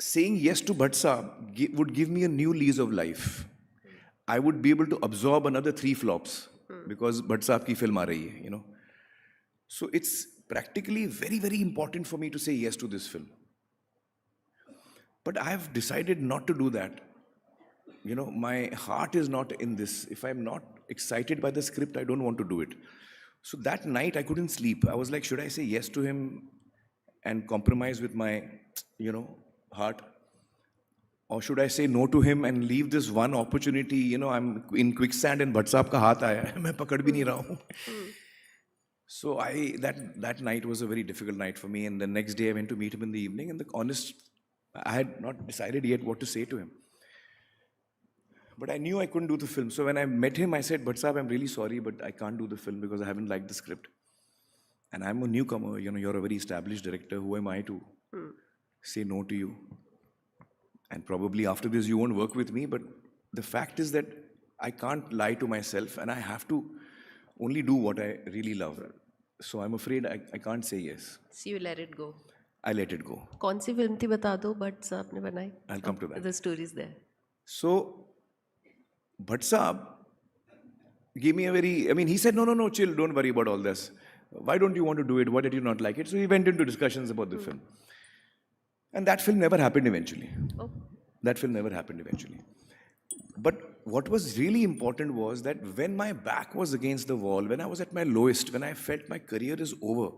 saying yes to Bhatt Saab would give me a new lease of life. I would be able to absorb another 3 flops, because Bhatt Saab ki film aa rahi hai, So it's practically very, very important for me to say yes to this film. But I have decided not to do that. My heart is not in this. If I'm not excited by the script, I don't want to do it. So that night I couldn't sleep. I was like, should I say yes to him and compromise with my, heart? Or should I say no to him and leave this one opportunity? I'm in quicksand and Bhatt Saab ka haath aaya hai. Main pakad bhi nahi raha hoon. So that night was a very difficult night for me. And the next day I went to meet him in the evening, and I had not decided yet what to say to him. But I knew I couldn't do the film. So when I met him, I said, Bhatt Saab, I'm really sorry, but I can't do the film because I haven't liked the script. And I'm a newcomer, you're a very established director. Who am I to say no to you? And probably after this, you won't work with me. But the fact is that I can't lie to myself, and I have to only do what I really love. So I'm afraid I can't say yes.
So you let it go.
I let it go.
कौन सी film थी बता दो Bhatt साहब ने बनाई?
I'll come to that.
The story is there.
So Bhatt Saab gave me he said, no, chill, don't worry about all this. Why don't you want to do it? Why did you not like it? So he went into discussions about the film. And that film never happened eventually.
Oh.
That film never happened eventually. But what was really important was that when my back was against the wall, when I was at my lowest, when I felt my career is over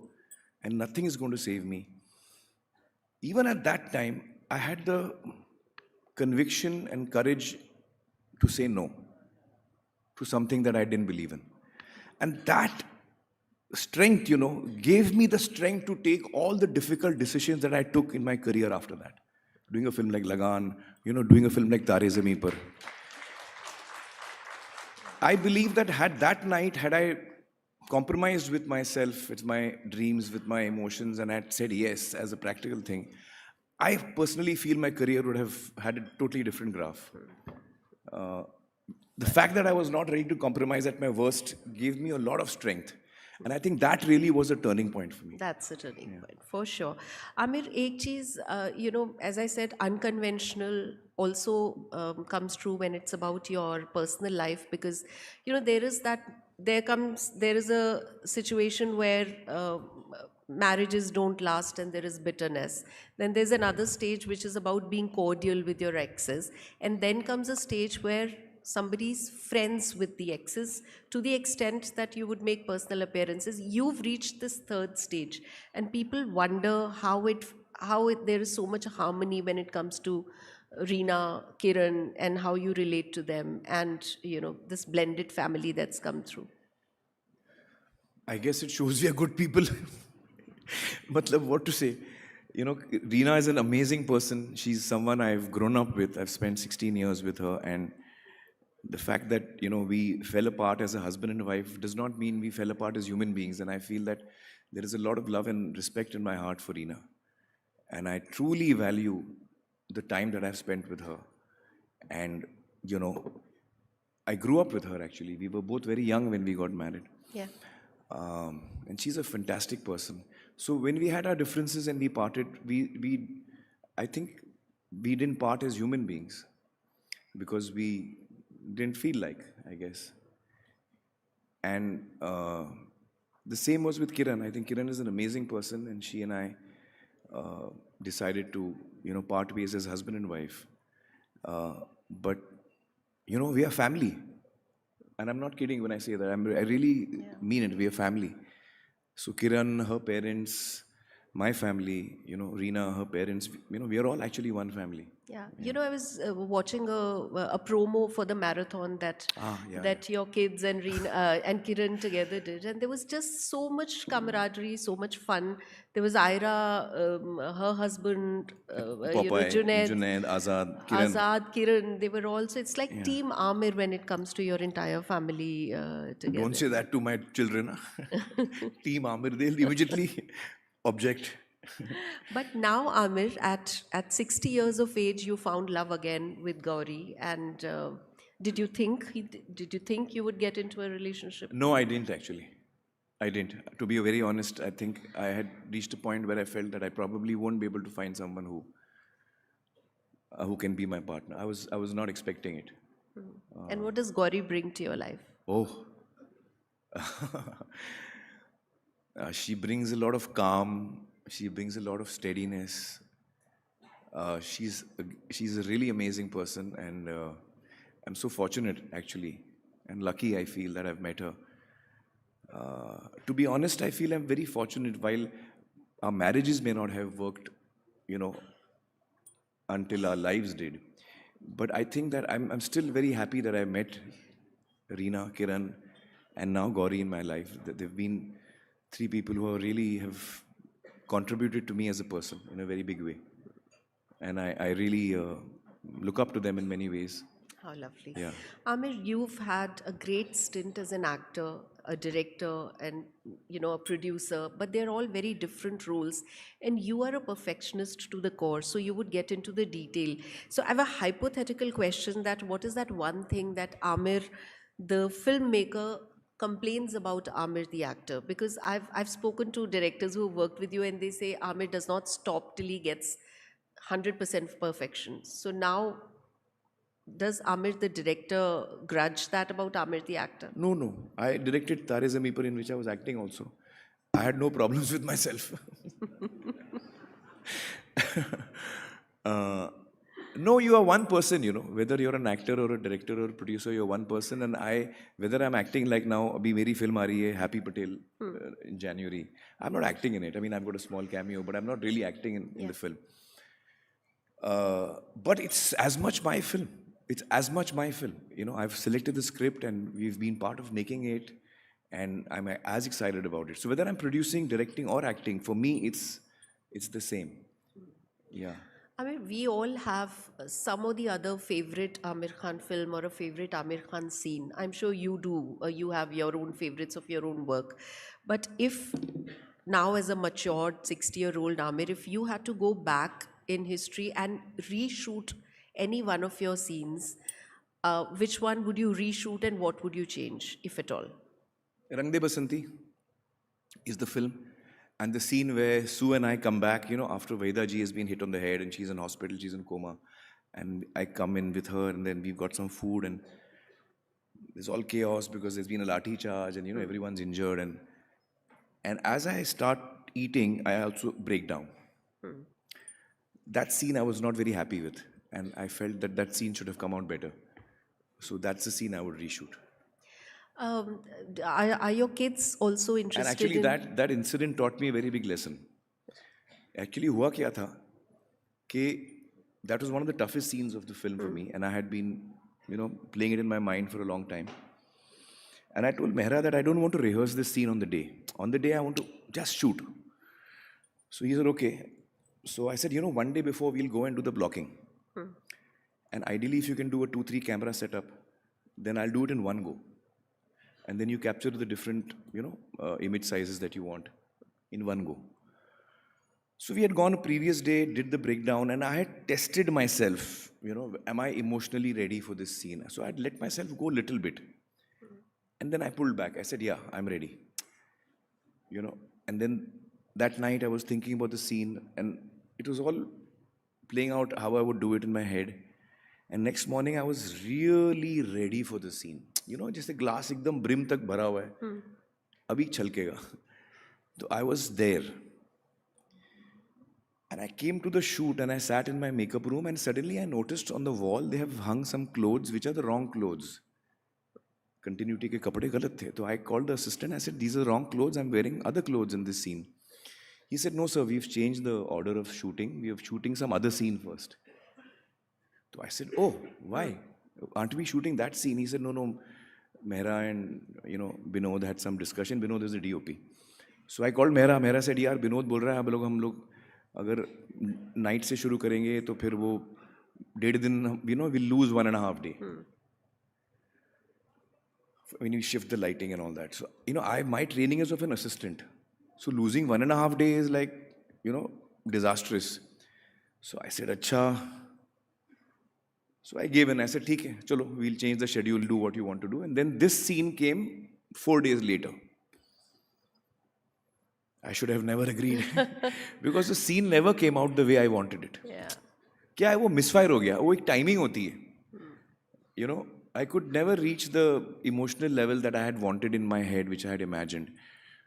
and nothing is going to save me, even at that time, I had the conviction and courage to say no to something that I didn't believe in. And that strength, gave me the strength to take all the difficult decisions that I took in my career after that. Doing a film like Lagan, doing a film like Tare Zameen Par. I believe that had I compromised with myself, with my dreams, with my emotions, and had said yes as a practical thing, I personally feel my career would have had a totally different graph. The fact that I was not ready to compromise at my worst gave me a lot of strength. And I think that really was a turning point for me.
That's a turning point, for sure. Amir, ek cheez, as I said, unconventional also comes true when it's about your personal life, because, there is a situation where marriages don't last and there is bitterness. Then there's another stage which is about being cordial with your exes. And then comes a stage where somebody's friends with the exes to the extent that you would make personal appearances. You've reached this third stage, and people wonder how there is so much harmony when it comes to Reena, Kiran, and how you relate to them, and this blended family that's come through.
I guess it shows we are good people. But what to say? Reena is an amazing person. She's someone I've grown up with. I've spent 16 years with her, and the fact that, we fell apart as a husband and wife does not mean we fell apart as human beings. And I feel that there is a lot of love and respect in my heart for Reena. And I truly value the time that I've spent with her. And, I grew up with her actually. We were both very young when we got married.
Yeah.
And she's a fantastic person. So when we had our differences and we parted, I think we didn't part as human beings because we didn't feel like, I guess. And the same was with Kiran. I think Kiran is an amazing person, and she and I decided to, part ways as husband and wife. But, we are family. And I'm not kidding when I say that. I really mean it. We are family. So Kiran, her parents, my family, Reena, her parents, we are all actually one family.
Yeah. I was watching a promo for the marathon that your kids and Reena and Kiran together did, and there was just so much camaraderie, so much fun. There was Ira, her husband,
Junaid,
Azad, Kiran. They were also. It's like Team Aamir when it comes to your entire family together.
Don't say that to my children. Team Aamir, they'll immediately object.
But now, Aamir, at 60 years of age, you found love again with Gauri. And did you think you would get into a relationship?
No, I didn't actually. I didn't. To be very honest, I think I had reached a point where I felt that I probably won't be able to find someone who can be my partner. I was not expecting it.
And what does Gauri bring to your life?
Oh. She brings a lot of calm. She brings a lot of steadiness. She's a really amazing person, and I'm so fortunate actually, and lucky I feel that I've met her. To be honest, I feel I'm very fortunate. While our marriages may not have worked, until our lives did, but I think that I'm still very happy that I met Reena, Kiran, and now Gauri in my life. They've been three people who really have contributed to me as a person in a very big way. And I really look up to them in many ways.
How lovely.
Yeah.
Aamir, you've had a great stint as an actor, a director, and a producer, but they're all very different roles. And you are a perfectionist to the core, so you would get into the detail. So I have a hypothetical question: that what is that one thing that Aamir, the filmmaker, complains about Aamir the actor? Because I've spoken to directors who have worked with you, and they say Aamir does not stop till he gets 100% perfection. So now, does Aamir the director grudge that about Aamir the actor?
No. I directed Tare Zameen Par, in which I was acting also. I had no problems with myself. No, you are one person, whether you're an actor or a director or a producer, you're one person. And whether I'm acting like now, abhi meri film aa rahi hai, Happy Patel, in January. I'm not acting in it. I mean, I've got a small cameo, but I'm not really acting in the film. But it's as much my film. It's as much my film. I've selected the script and we've been part of making it, and I'm as excited about it. So whether I'm producing, directing, or acting, for me, it's the same. Yeah.
I mean, we all have some or the other favorite Aamir Khan film or a favorite Aamir Khan scene. I'm sure you do. You have your own favorites of your own work. But if now, as a matured 60-year-old Aamir, if you had to go back in history and reshoot any one of your scenes, which one would you reshoot and what would you change, if at all?
Rang De Basanti is the film. And the scene where Sue and I come back, after Veda ji has been hit on the head and she's in hospital, she's in coma. And I come in with her and then we've got some food and there's all chaos because there's been a lathi charge and, everyone's injured. And as I start eating, I also break down. That scene I was not very happy with. And I felt that scene should have come out better. So that's the scene I would reshoot.
Are your kids also interested
And actually
in...
that incident taught me a very big lesson. Actually हुआ क्या था कि that was one of the toughest scenes of the film for me, and I had been playing it in my mind for a long time. And I told Mehra that I don't want to rehearse this scene on the day. On the day I want to just shoot. So he said okay. So I said, one day before we'll go and do the blocking. And ideally if you can do a 2-3 camera setup, then I'll do it in one go. And then you capture the different, image sizes that you want in one go. So we had gone a previous day, did the breakdown, and I had tested myself, am I emotionally ready for this scene? So I'd let myself go a little bit. And then I pulled back. I said, yeah, I'm ready. And then that night I was thinking about the scene and it was all playing out how I would do it in my head. And next morning I was really ready for the scene. जैसे glass एकदम brim तक भरा हुआ है, अभी छलकेगा. So I was there. And I came to the shoot and I sat in my makeup room and suddenly I noticed on the wall they have hung some clothes which are the wrong clothes. Continuity के कपड़े गलत थे. So I called the assistant. I said, these are wrong clothes. I'm wearing other clothes in this scene. He said, no sir, we've changed the order of shooting. We are shooting some other scene first. So I said, oh, why? Aren't we shooting that scene? He said, no, Mehra and Binod had some discussion. Binod is the DOP. So I called Mehra. Mehra said, यार Binod बोल रहा है हम लोग अगर night से शुरू करेंगे तो फिर वो 1.5 दिन we'll lose 1.5 days. When we shift the lighting and all that. So my training is of an assistant. So losing 1.5 days is like disastrous. So I said, अच्छा. So I gave in. I said, ठीक है, चलो, we'll change the schedule, do what you want to do. And then this scene came 4 days later. I should have never agreed because the scene never came out the way I wanted it.
Yeah.
क्या है वो misfire हो गया? वो एक timing होती है. I could never reach the emotional level that I had wanted in my head, which I had imagined.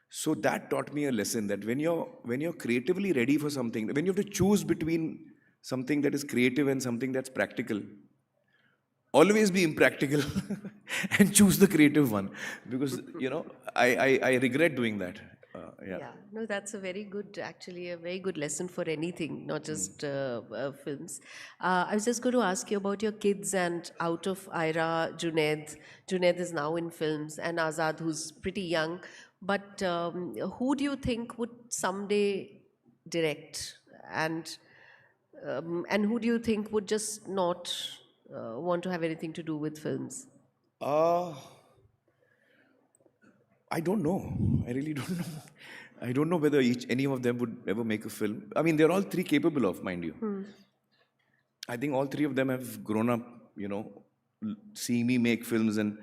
So that taught me a lesson that when you're creatively ready for something, when you have to choose between something that is creative and something that's practical, always be impractical and choose the creative one. Because, I regret doing that. Yeah.
No, that's a very good lesson for anything, not just films. I was just going to ask you about your kids and out of Ira, Junaid. Junaid is now in films and Azad, who's pretty young. But who do you think would someday direct and who do you think would just not want to have anything to do with films?
I don't know. I really don't know. I don't know whether any of them would ever make a film. I mean, they're all three capable of, mind you. I think all three of them have grown up, seeing me make films and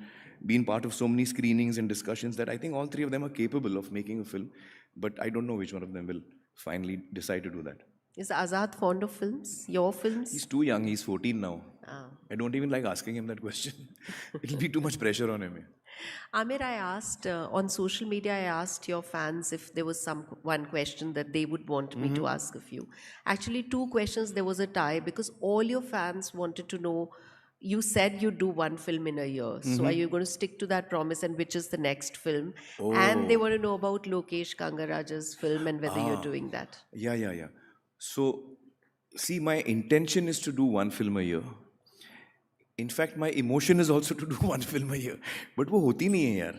been part of so many screenings and discussions that I think all three of them are capable of making a film. But I don't know which one of them will finally decide to do that.
Is Azad fond of films? Your films?
He's too young. He's 14 now.
Ah.
I don't even like asking him that question. It'll be too much pressure on him.
Aamir, I asked on social media, I asked your fans if there was one question that they would want me to ask of you. Actually, 2 questions, there was a tie because all your fans wanted to know, you said you'd do 1 film in a year. So are you going to stick to that promise and which is the next film?
Oh.
And they want to know about Lokesh Kangaraja's film and whether you're doing that.
Yeah. So, see, my intention is to do 1 film a year. In fact, my emotion is also to do 1 film a year. But वो होती नहीं है यार.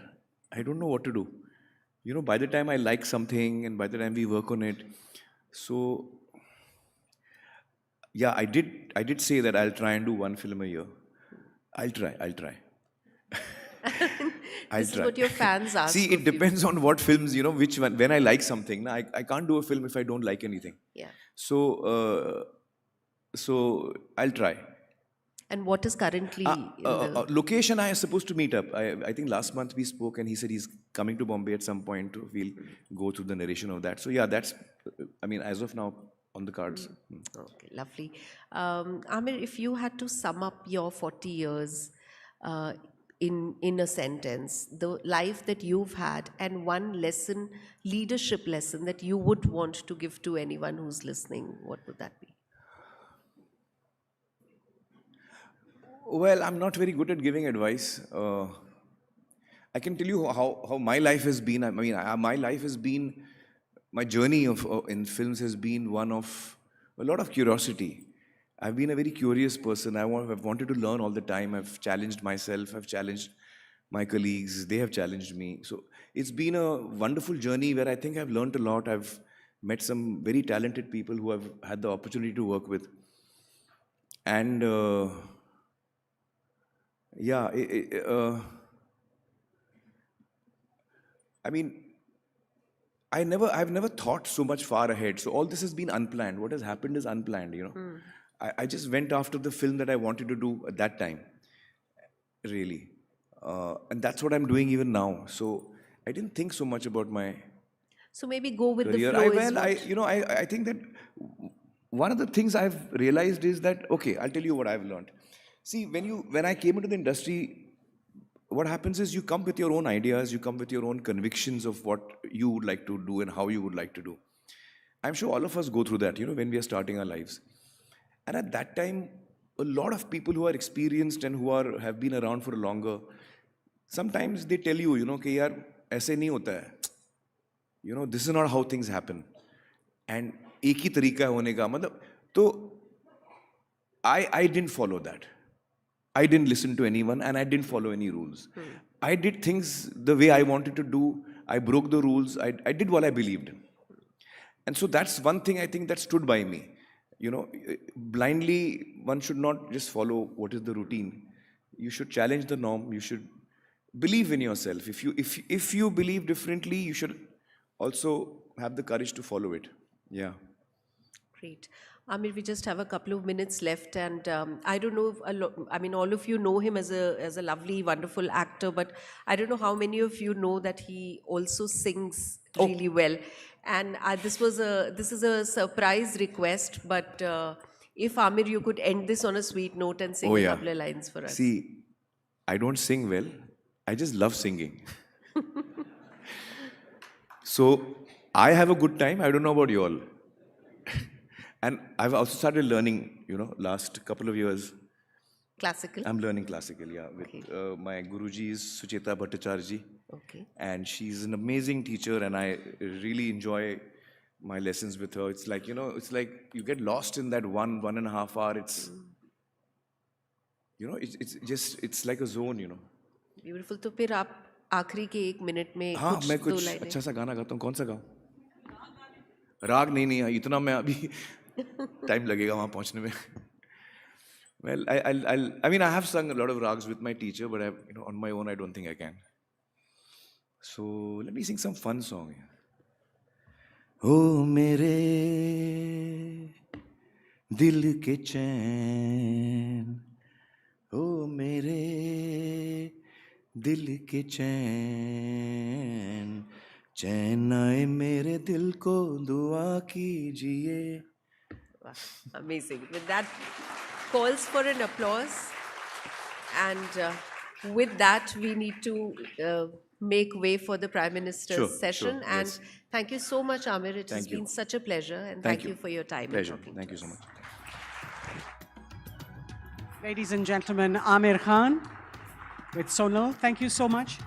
I don't know what to do. By the time I like something and by the time we work on it, so Yeah, I did say that I'll try and do one film a year. I'll try.
This is what your fans ask.
See, it depends on what films, which one. When I like something, I can't do a film if I don't like anything.
Yeah.
So I'll try.
And what is currently in the...
Location I am supposed to meet up. I think last month we spoke and he said he's coming to Bombay at some point. We'll go through the narration of that. So yeah, that's, as of now, on the cards.
Okay, lovely. Aamir, if you had to sum up your 40 years in a sentence, the life that you've had and one lesson, leadership lesson that you would want to give to anyone who's listening, what would that be?
Well, I'm not very good at giving advice. I can tell you how my life has been. My life has been, my journey in films has been one of a lot of curiosity. I've been a very curious person. I've wanted to learn all the time. I've challenged myself. I've challenged my colleagues. They have challenged me. So it's been a wonderful journey where I think I've learned a lot. I've met some very talented people who I've had the opportunity to work with. And I've never thought so much far ahead. So all this has been unplanned. What has happened is unplanned, I just went after the film that I wanted to do at that time, really. And that's what I'm doing even now. So I didn't think so much about my
So maybe go with
career.
the flow.
I think that one of the things I've realized is that, okay, I'll tell you what I've learned. See, when I came into the industry, what happens is you come with your own ideas, you come with your own convictions of what you would like to do and how you would like to do. I'm sure all of us go through that, when we are starting our lives. And at that time, a lot of people who are experienced and who have been around for longer, sometimes they tell you, कि यार ऐसे नहीं होता है. This is not how things happen. And एक ही तरीका होने का मतलब तो I didn't follow that. I didn't listen to anyone and I didn't follow any rules. I did things the way I wanted to do. I broke the rules. I did what I believed in. And so that's one thing I think that stood by me. Blindly, one should not just follow what is the routine. You should challenge the norm. You should believe in yourself. If you believe differently, you should also have the courage to follow it. Yeah.
Great. Aamir, we just have a couple of minutes left, and I don't know if all of you know him as a lovely, wonderful actor, but I don't know how many of you know that he also sings really well. And this is a surprise request, but if Aamir, you could end this on a sweet note and sing a couple of lines for us.
See, I don't sing well. I just love singing. So I have a good time. I don't know about you all. And I've also started learning, last couple of years.
Classical?
I'm learning classical, yeah. With my Guruji is Sucheta Bhattacharya.
Okay.
And she's an amazing teacher and I really enjoy my lessons with her. It's like, it's like you get lost in that 1.5 hour. It's, it's like a zone,
Beautiful. तो फिर आप आखिरी के 1 minute में
हाँ, मैं कुछ अच्छा सा गाना गाता हूँ. कौन सा गाऊँ? राग नहीं इतना मैं अभी time लगेगा वहाँ पहुँचने में. Well, I have sung a lot of rags with my teacher, but on my own I don't think I can. So let me sing some fun song. Oh मेरे दिल के चैन, oh मेरे दिल के चैन, चैन आए मेरे दिल को दुआ कीजिए.
Amazing. With that, calls for an applause. And with that, we need to make way for the Prime Minister's session. And yes. Thank you so much, Aamir. It has been such a pleasure. And thank you for your time.
Pleasure. Thank you so much.
Ladies and gentlemen, Aamir Khan with Sunil. Thank you so much.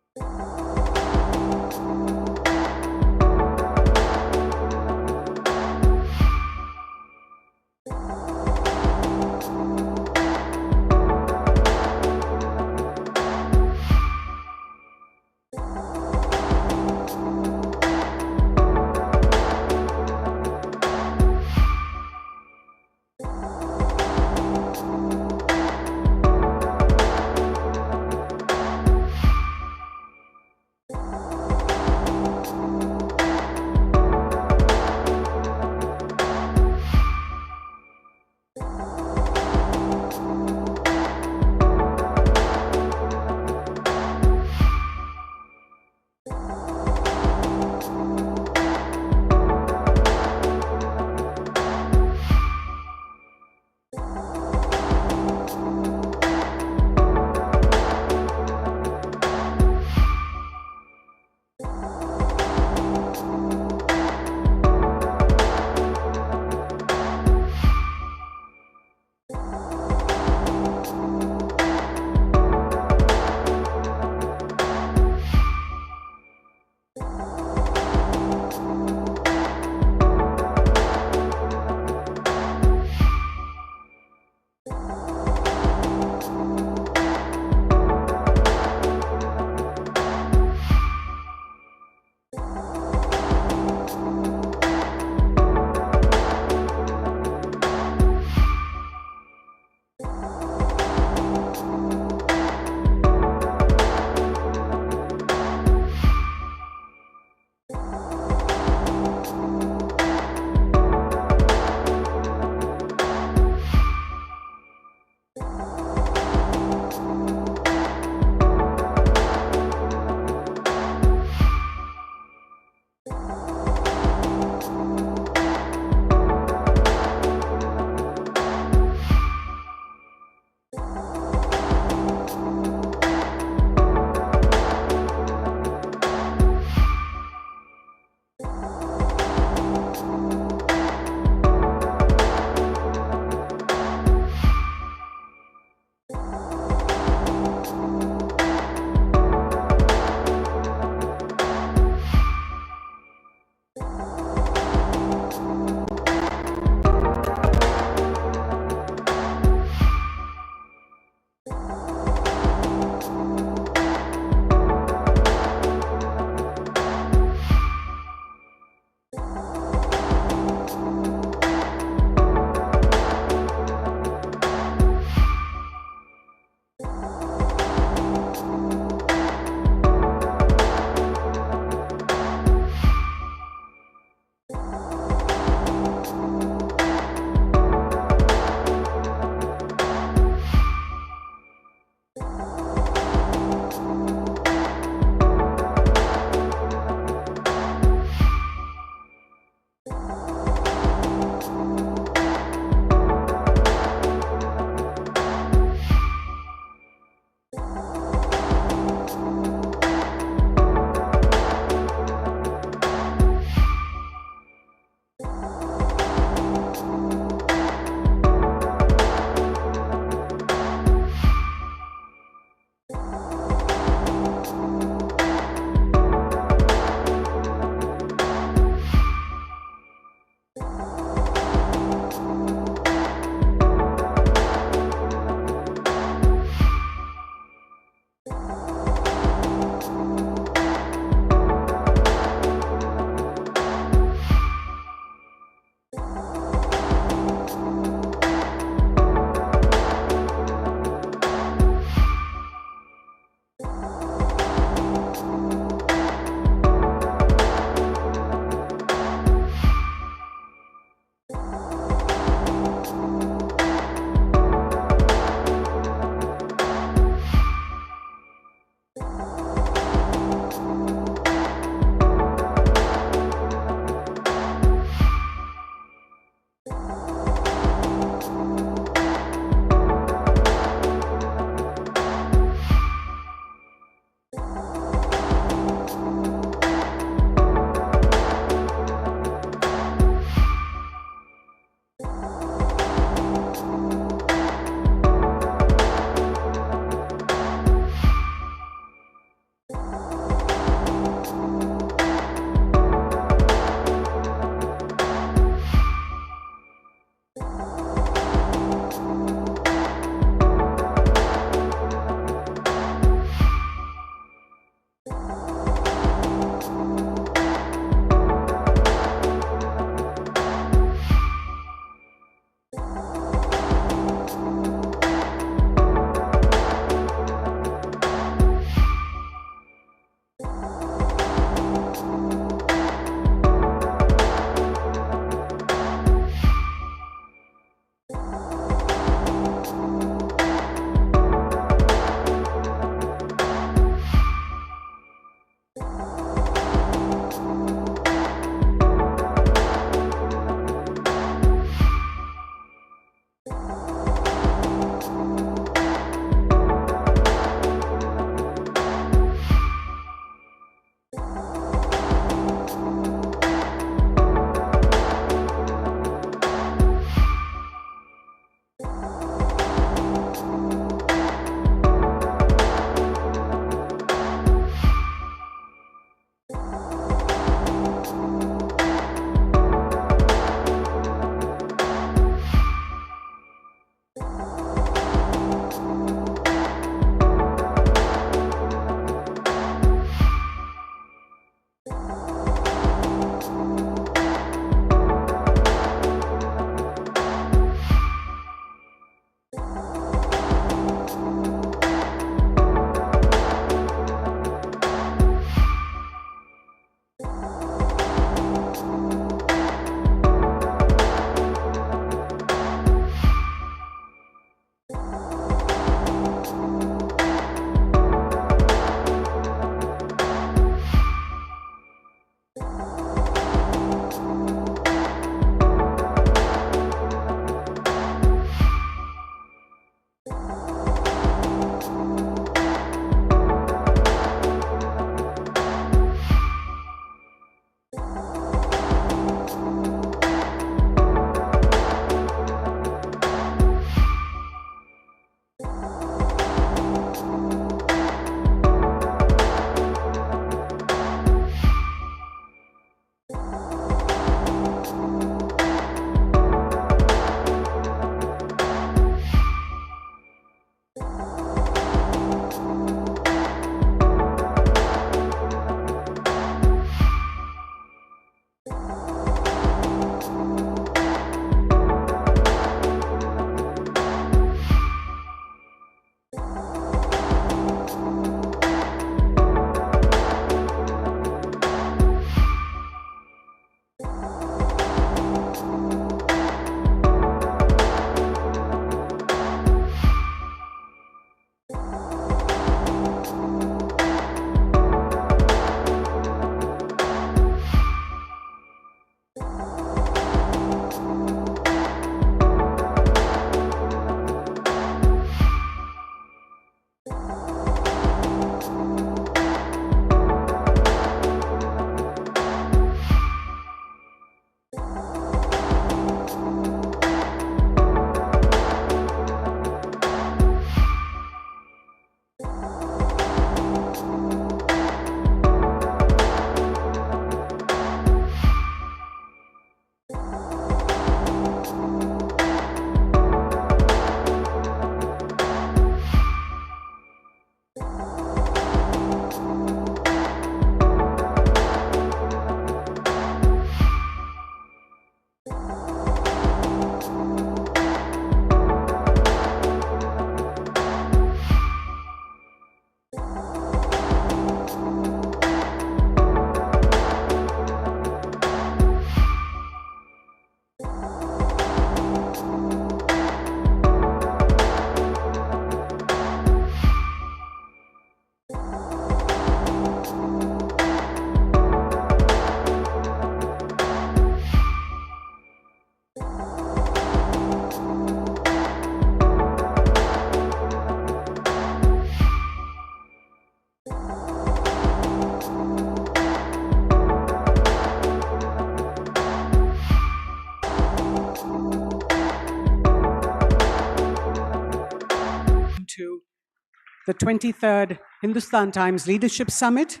the 23rd Hindustan Times Leadership Summit.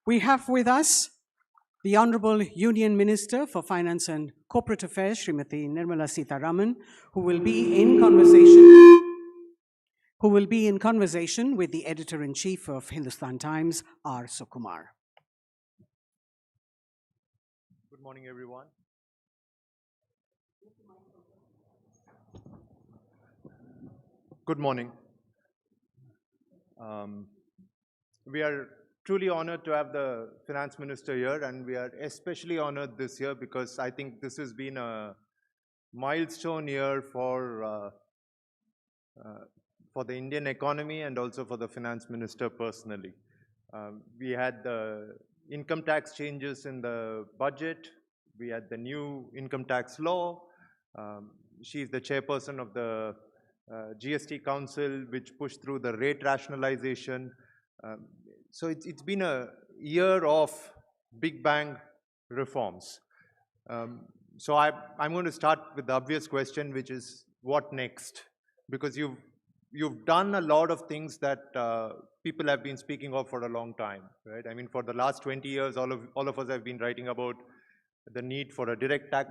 We have with us the Honorable Union Minister for Finance and Corporate Affairs, Srimati Nirmala Sitharaman, who will be in conversation with the Editor-in-Chief of Hindustan Times, R. Sukumar.
Good morning, everyone. Good morning. We are truly honored to have the Finance Minister here, and we are especially honored this year because I think this has been a milestone year for the Indian economy and also for the Finance Minister personally. We had the income tax changes in the budget. We had the new income tax law. She's the chairperson of the GST Council, which pushed through the rate rationalization. So it's been a year of big bang reforms. So I'm going to start with the obvious question, which is what next? Because you've done a lot of things that people have been speaking of for a long time, right? I mean, for the last 20 years, all of us have been writing about the need for a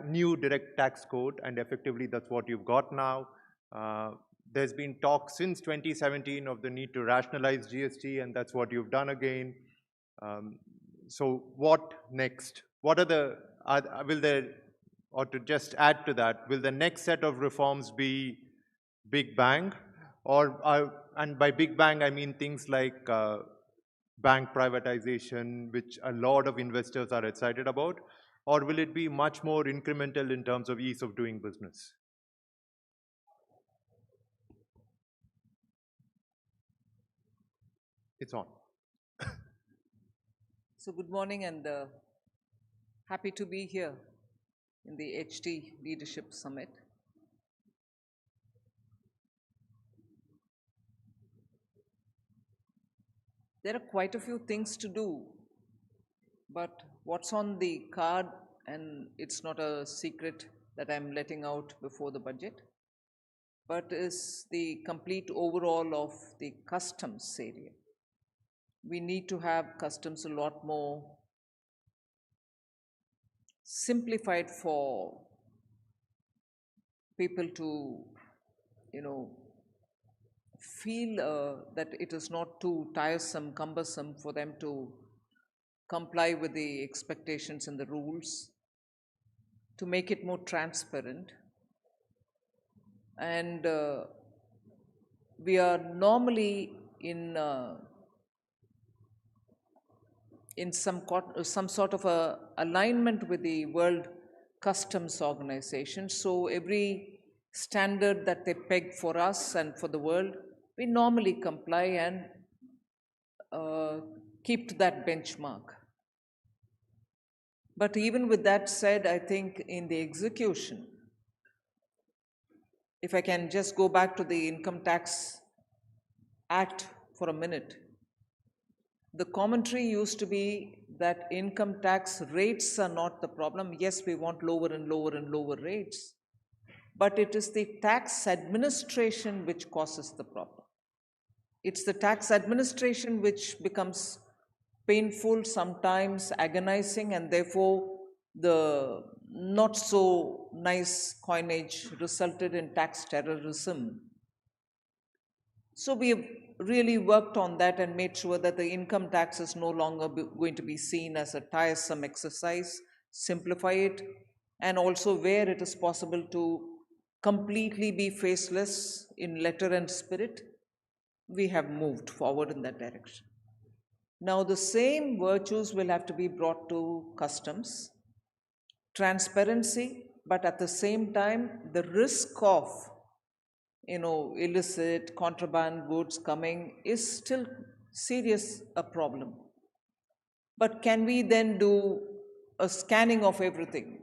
new direct tax code, and effectively that's what you've got now. There's been talk since 2017 of the need to rationalize GST, and that's what you've done again. So what next? What are or to just add to that, will the next set of reforms be big bang? And by big bang, I mean things like bank privatization, which a lot of investors are excited about, or will it be much more incremental in terms of ease of doing business? It's on.
So good morning, and happy to be here in the HT Leadership Summit. There are quite a few things to do, but what's on the card, and it's not a secret that I'm letting out before the budget, but is the complete overhaul of the customs area. We need to have customs a lot more simplified for people to, feel that it is not too tiresome, cumbersome for them to comply with the expectations and the rules, to make it more transparent. And we are normally in some sort of a alignment with the World Customs Organization. So every standard that they peg for us and for the world, we normally comply and keep to that benchmark. But even with that said, I think in the execution, if I can just go back to the Income Tax Act for a minute, the commentary used to be that income tax rates are not the problem. Yes, we want lower and lower and lower rates, but it is the tax administration which causes the problem. It's the tax administration which becomes painful, sometimes agonizing, and therefore the not so nice coinage resulted in tax terrorism. So we have really worked on that and made sure that the income tax is no longer going to be seen as a tiresome exercise, simplify it, and also where it is possible to completely be faceless in letter and spirit, we have moved forward in that direction. Now the same virtues will have to be brought to customs, transparency, but at the same time, the risk of illicit contraband goods coming is still serious a problem. But can we then do a scanning of everything?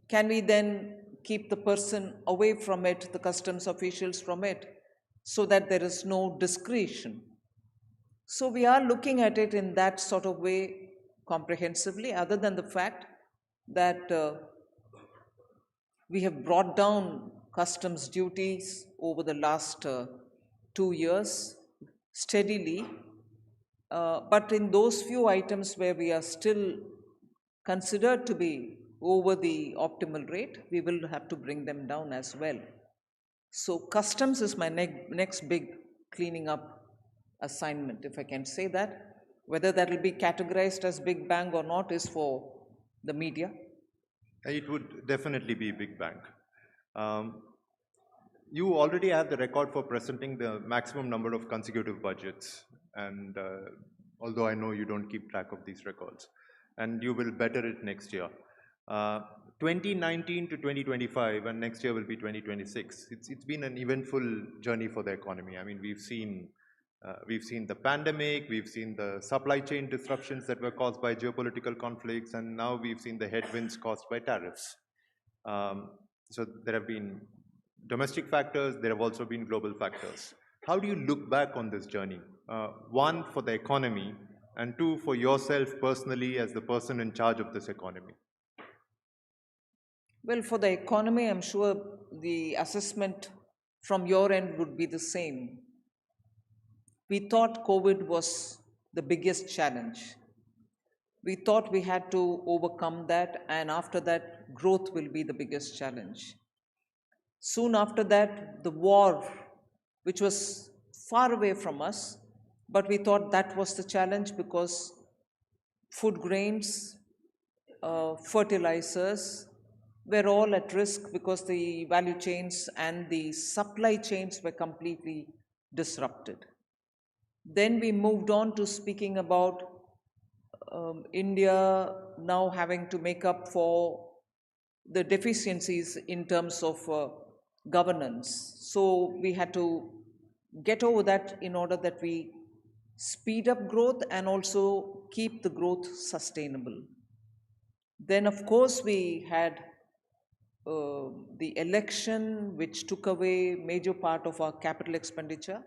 Can we then keep the person away from it, the customs officials from it, so that there is no discretion? So we are looking at it in that sort of way comprehensively, other than the fact that we have brought down customs duties over the last 2 years steadily, but in those few items where we are still considered to be over the optimal rate, we will have to bring them down as well. So customs is my next big cleaning up assignment, if I can say that. Whether that will be categorized as big bang or not is for the media.
It would definitely be big bang. You already have the record for presenting the maximum number of consecutive budgets, and although I know you don't keep track of these records, and you will better it next year. 2019 to 2025, and next year will be 2026. It's been an eventful journey for the economy. I mean, we've seen the pandemic, we've seen the supply chain disruptions that were caused by geopolitical conflicts, and now we've seen the headwinds caused by tariffs. So there have been domestic factors, there have also been global factors. How do you look back on this journey? One, for the economy, and two, for yourself personally as the person in charge of this economy.
Well, for the economy, I'm sure the assessment from your end would be the same. We thought COVID was the biggest challenge. We thought we had to overcome that, and after that, growth will be the biggest challenge. Soon after that, the war, which was far away from us, but we thought that was the challenge because food grains, fertilizers were all at risk because the value chains and the supply chains were completely disrupted. Then we moved on to speaking about India now having to make up for the deficiencies in terms of governance. So we had to get over that in order that we speed up growth and also keep the growth sustainable. Then, of course, we had the election, which took away major part of our capital expenditure.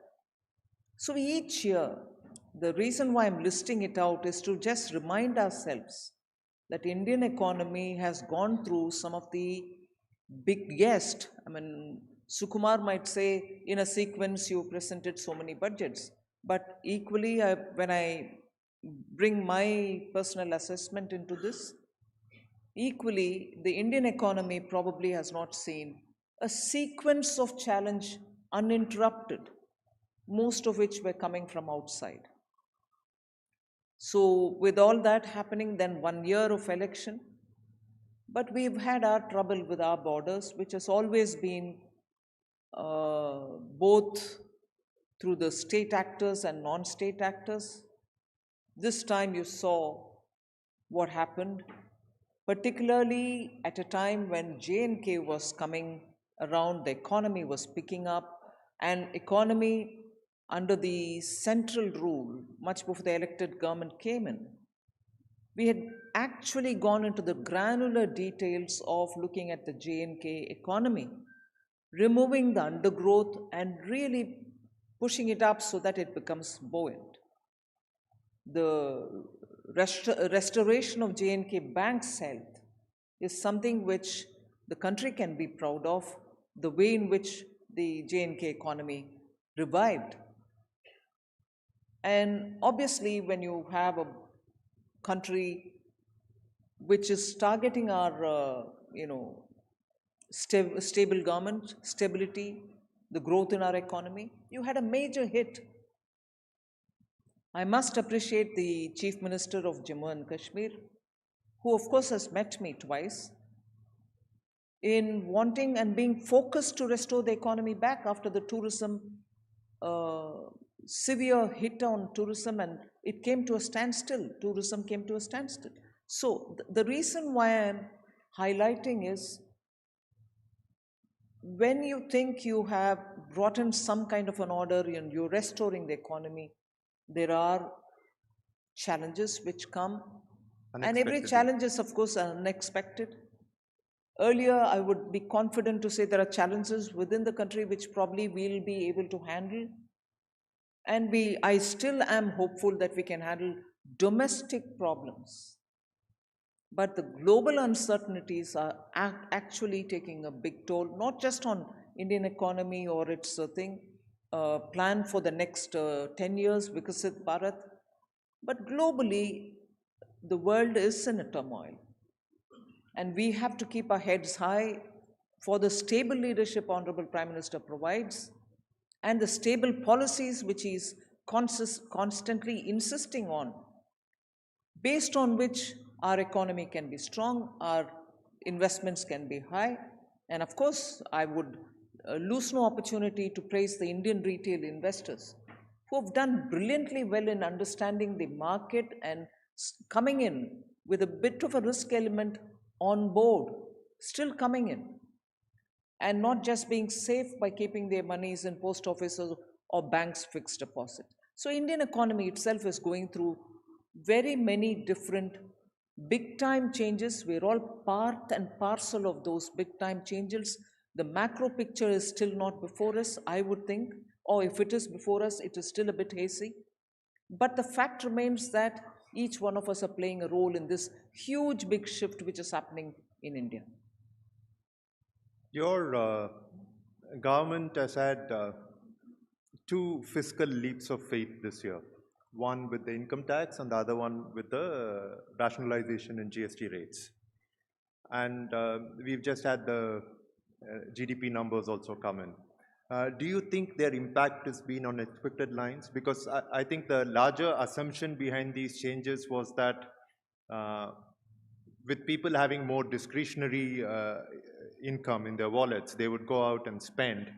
So each year, the reason why I'm listing it out is to just remind ourselves that Indian economy has gone through some of the biggest, I mean, Sukumar might say, in a sequence you presented so many budgets, but equally when I bring my personal assessment into this, equally the Indian economy probably has not seen a sequence of challenge uninterrupted, most of which were coming from outside. So with all that happening, then 1 year of election, but we've had our trouble with our borders, which has always been both through the state actors and non-state actors. This time you saw what happened, particularly at a time when J&K was coming around, the economy was picking up, and economy under the central rule, much before the elected government came in, we had actually gone into the granular details of looking at the J&K economy, removing the undergrowth and really pushing it up so that it becomes buoyant. The restoration of J&K Bank's health is something which the country can be proud of, the way in which the J&K economy revived. And obviously, when you have a country which is targeting our, stable government, stability, the growth in our economy, you had a major hit. I must appreciate the Chief Minister of Jammu and Kashmir, who of course has met me twice, in wanting and being focused to restore the economy back after the tourism, severe hit on tourism, and it came to a standstill. Tourism came to a standstill. So the reason why I'm highlighting is, when you think you have brought in some kind of an order and you're restoring the economy, there are challenges which come, and every challenge is, of course, unexpected. Earlier, I would be confident to say there are challenges within the country which probably we'll be able to handle, and I still am hopeful that we can handle domestic problems. But the global uncertainties are actually taking a big toll, not just on Indian economy or its thing, plan for the next 10 years, Vikasit Bharat. But globally, the world is in a turmoil. And we have to keep our heads high for the stable leadership Honorable Prime Minister provides and the stable policies which he is constantly insisting on, based on which our economy can be strong, our investments can be high. And of course, I would lose no opportunity to praise the Indian retail investors who have done brilliantly well in understanding the market and coming in with a bit of a risk element on board, still coming in, and not just being safe by keeping their monies in post offices or banks fixed deposit. So Indian economy itself is going through very many different big time changes. We're all part and parcel of those big time changes. The macro picture is still not before us, I would think, or if it is before us, it is still a bit hazy. But the fact remains that each one of us are playing a role in this huge big shift which is happening in India.
Your government has had two fiscal leaps of faith this year. One with the income tax and the other one with the rationalization in GST rates. And we've just had the GDP numbers also come in. Do you think their impact has been on expected lines? Because I think the larger assumption behind these changes was that with people having more discretionary income in their wallets, they would go out and spend.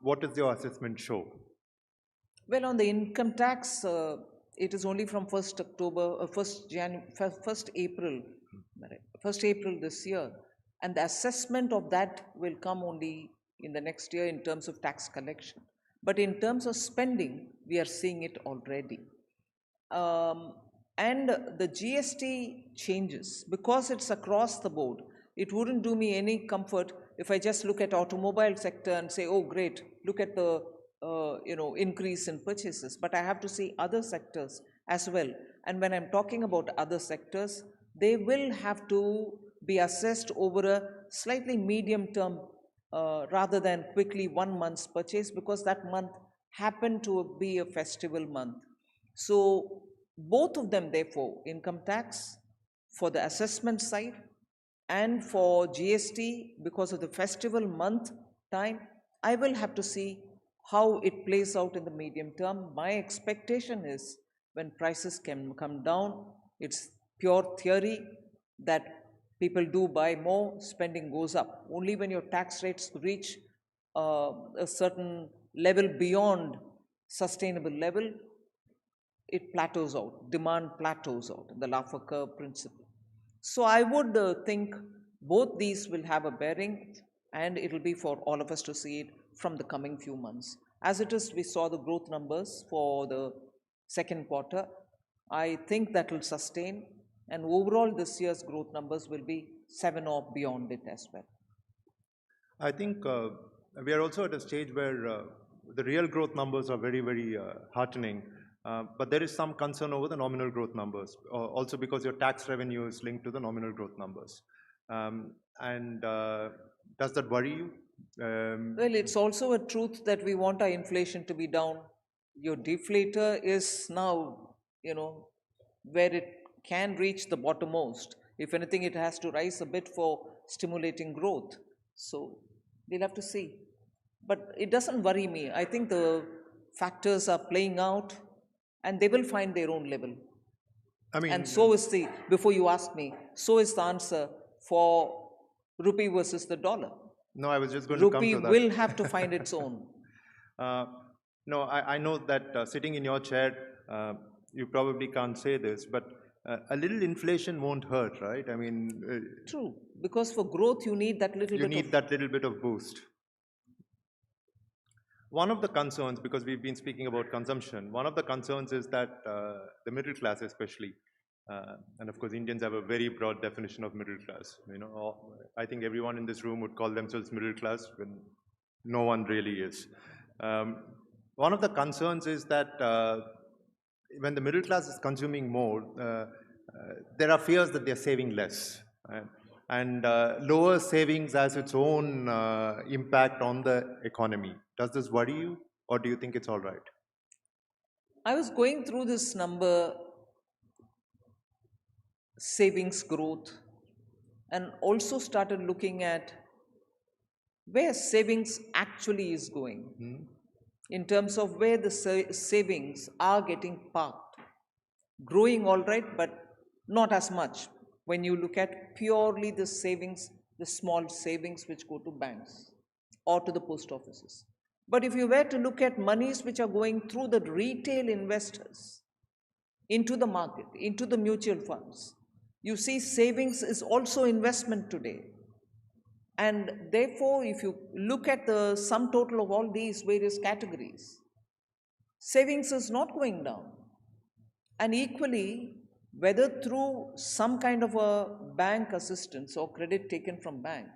What does your assessment show?
Well, on the income tax, it is only from 1st April this year. And the assessment of that will come only in the next year in terms of tax collection. But in terms of spending, we are seeing it already. And the GST changes, because it's across the board, it wouldn't do me any comfort if I just look at automobile sector and say, oh great, look at the increase in purchases. But I have to see other sectors as well. And when I'm talking about other sectors, they will have to be assessed over a slightly medium term rather than quickly 1 month's purchase, because that month happened to be a festival month. So both of them, therefore, income tax for the assessment side and for GST because of the festival month time, I will have to see how it plays out in the medium term. My expectation is when prices can come down, it's pure theory that people do buy more, spending goes up. Only when your tax rates reach a certain level beyond sustainable level, it plateaus out, demand plateaus out, the Laffer curve principle. So I would think both these will have a bearing, and it will be for all of us to see it from the coming few months. As it is, we saw the growth numbers for the second quarter. I think that will sustain, and overall this year's growth numbers will be 7 or beyond it as well.
I think we are also at a stage where the real growth numbers are very, very heartening. But there is some concern over the nominal growth numbers, also because your tax revenue is linked to the nominal growth numbers. Does that worry you?
Well, it's also a truth that we want our inflation to be down. Your deflator is now, where it can reach the bottommost. If anything, it has to rise a bit for stimulating growth. So we'll have to see. But it doesn't worry me. I think the factors are playing out, and they will find their own level. And so is before you ask me, so is the answer for rupee versus the dollar.
No, I was just going to come to that.
Rupee will have to find its own.
No, I know that sitting in your chair, you probably can't say this, but a little inflation won't hurt, right?
True, because for growth you need that little
bit of boost. One of the concerns, because we've been speaking about consumption, one of the concerns is that the middle class especially, and of course Indians have a very broad definition of middle class. I think everyone in this room would call themselves middle class when no one really is. One of the concerns is that when the middle class is consuming more, there are fears that they're saving less. And lower savings has its own impact on the economy. Does this worry you? or do you think it's all right?
I was going through this number, savings growth, and also started looking at where savings actually is going in terms of where the savings are getting parked. Growing all right, but not as much when you look at purely the savings, the small savings which go to banks or to the post offices. But if you were to look at monies which are going through the retail investors into the market, into the mutual funds, you see savings is also investment today. And therefore, if you look at the sum total of all these various categories, savings is not going down. And equally, whether through some kind of a bank assistance or credit taken from bank,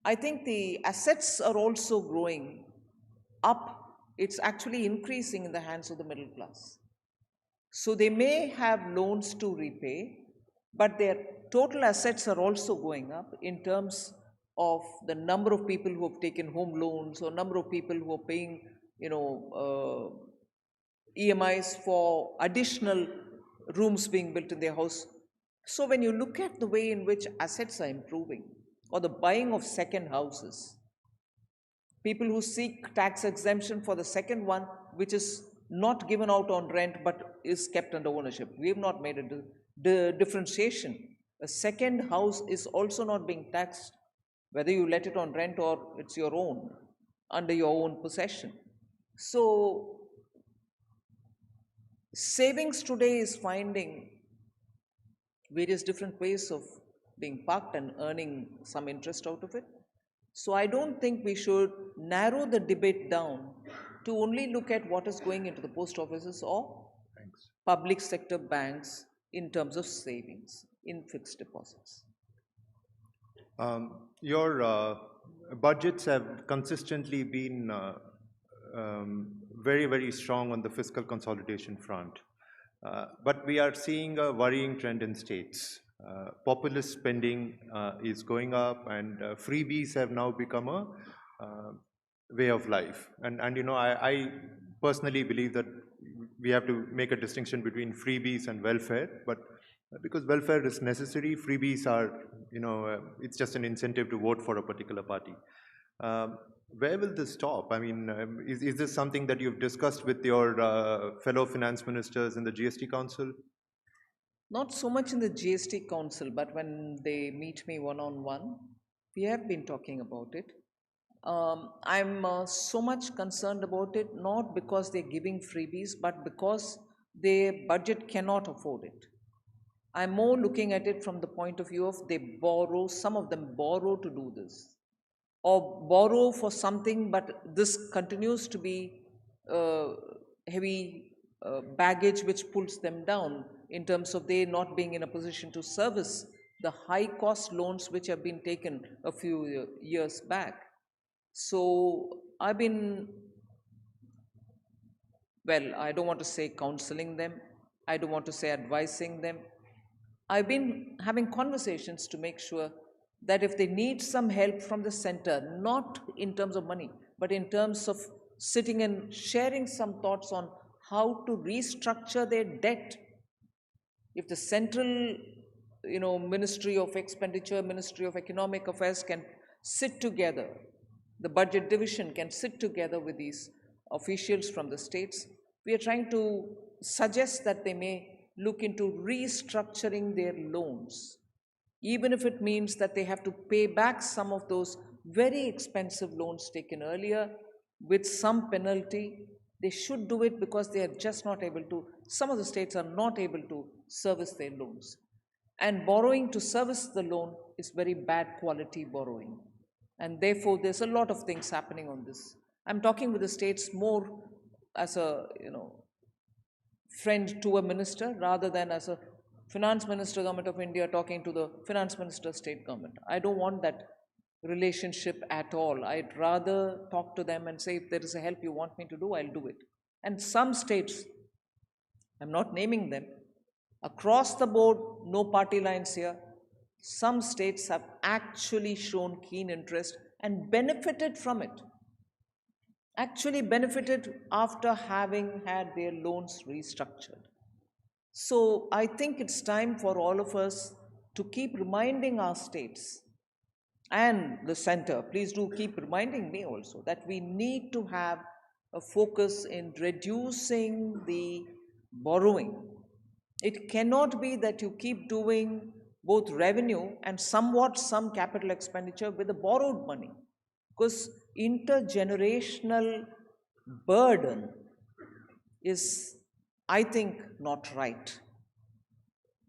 I think the assets are also growing up. It's actually increasing in the hands of the middle class. So they may have loans to repay, but their total assets are also going up in terms of the number of people who have taken home loans or number of people who are paying, EMIs for additional rooms being built in their house. So when you look at the way in which assets are improving, or the buying of second houses, people who seek tax exemption for the second one, which is not given out on rent but is kept under ownership. We have not made a differentiation. A second house is also not being taxed, whether you let it on rent or it's your own, under your own possession. So savings today is finding various different ways of being parked and earning some interest out of it. So I don't think we should narrow the debate down to only look at what is going into the post offices or public sector banks in terms of savings in fixed deposits.
Your budgets have consistently been very, very strong on the fiscal consolidation front. But we are seeing a worrying trend in states. Populist spending is going up, and freebies have now become a way of life. And I personally believe that we have to make a distinction between freebies and welfare, but because welfare is necessary, freebies are, it's just an incentive to vote for a particular party. Where will this stop? I mean, is this something that you've discussed with your fellow finance ministers in the GST Council?
Not so much in the GST Council, but when they meet me one-on-one, we have been talking about it. I'm so much concerned about it, not because they're giving freebies, but because their budget cannot afford it. I'm more looking at it from the point of view of they borrow, some of them borrow to do this, or borrow for something, but this continues to be heavy baggage which pulls them down in terms of they not being in a position to service the high cost loans which have been taken a few years back. So I've been, well, I don't want to say counseling them, I don't want to say advising them. I've been having conversations to make sure that if they need some help from the center, not in terms of money, but in terms of sitting and sharing some thoughts on how to restructure their debt. If the central, Ministry of Expenditure, Ministry of Economic Affairs can sit together, the budget division can sit together with these officials from the states, we are trying to suggest that they may look into restructuring their loans, even if it means that they have to pay back some of those very expensive loans taken earlier with some penalty. They should do it because they are just not able to, some of the states are not able to service their loans. And borrowing to service the loan is very bad quality borrowing. And therefore, there's a lot of things happening on this. I'm talking with the states more as a, friend to a minister rather than as a Finance Minister, Government of India talking to the Finance Minister, State Government. I don't want that relationship at all. I'd rather talk to them and say, if there is a help you want me to do, I'll do it. And some states, I'm not naming them, across the board, no party lines here, some states have actually shown keen interest and benefited from it. actually benefited after having had their loans restructured. So I think it's time for all of us to keep reminding our states and the center, please do keep reminding me also, that we need to have a focus in reducing the borrowing. It cannot be that you keep doing both revenue and somewhat some capital expenditure with the borrowed money, because intergenerational burden is, I think, not right.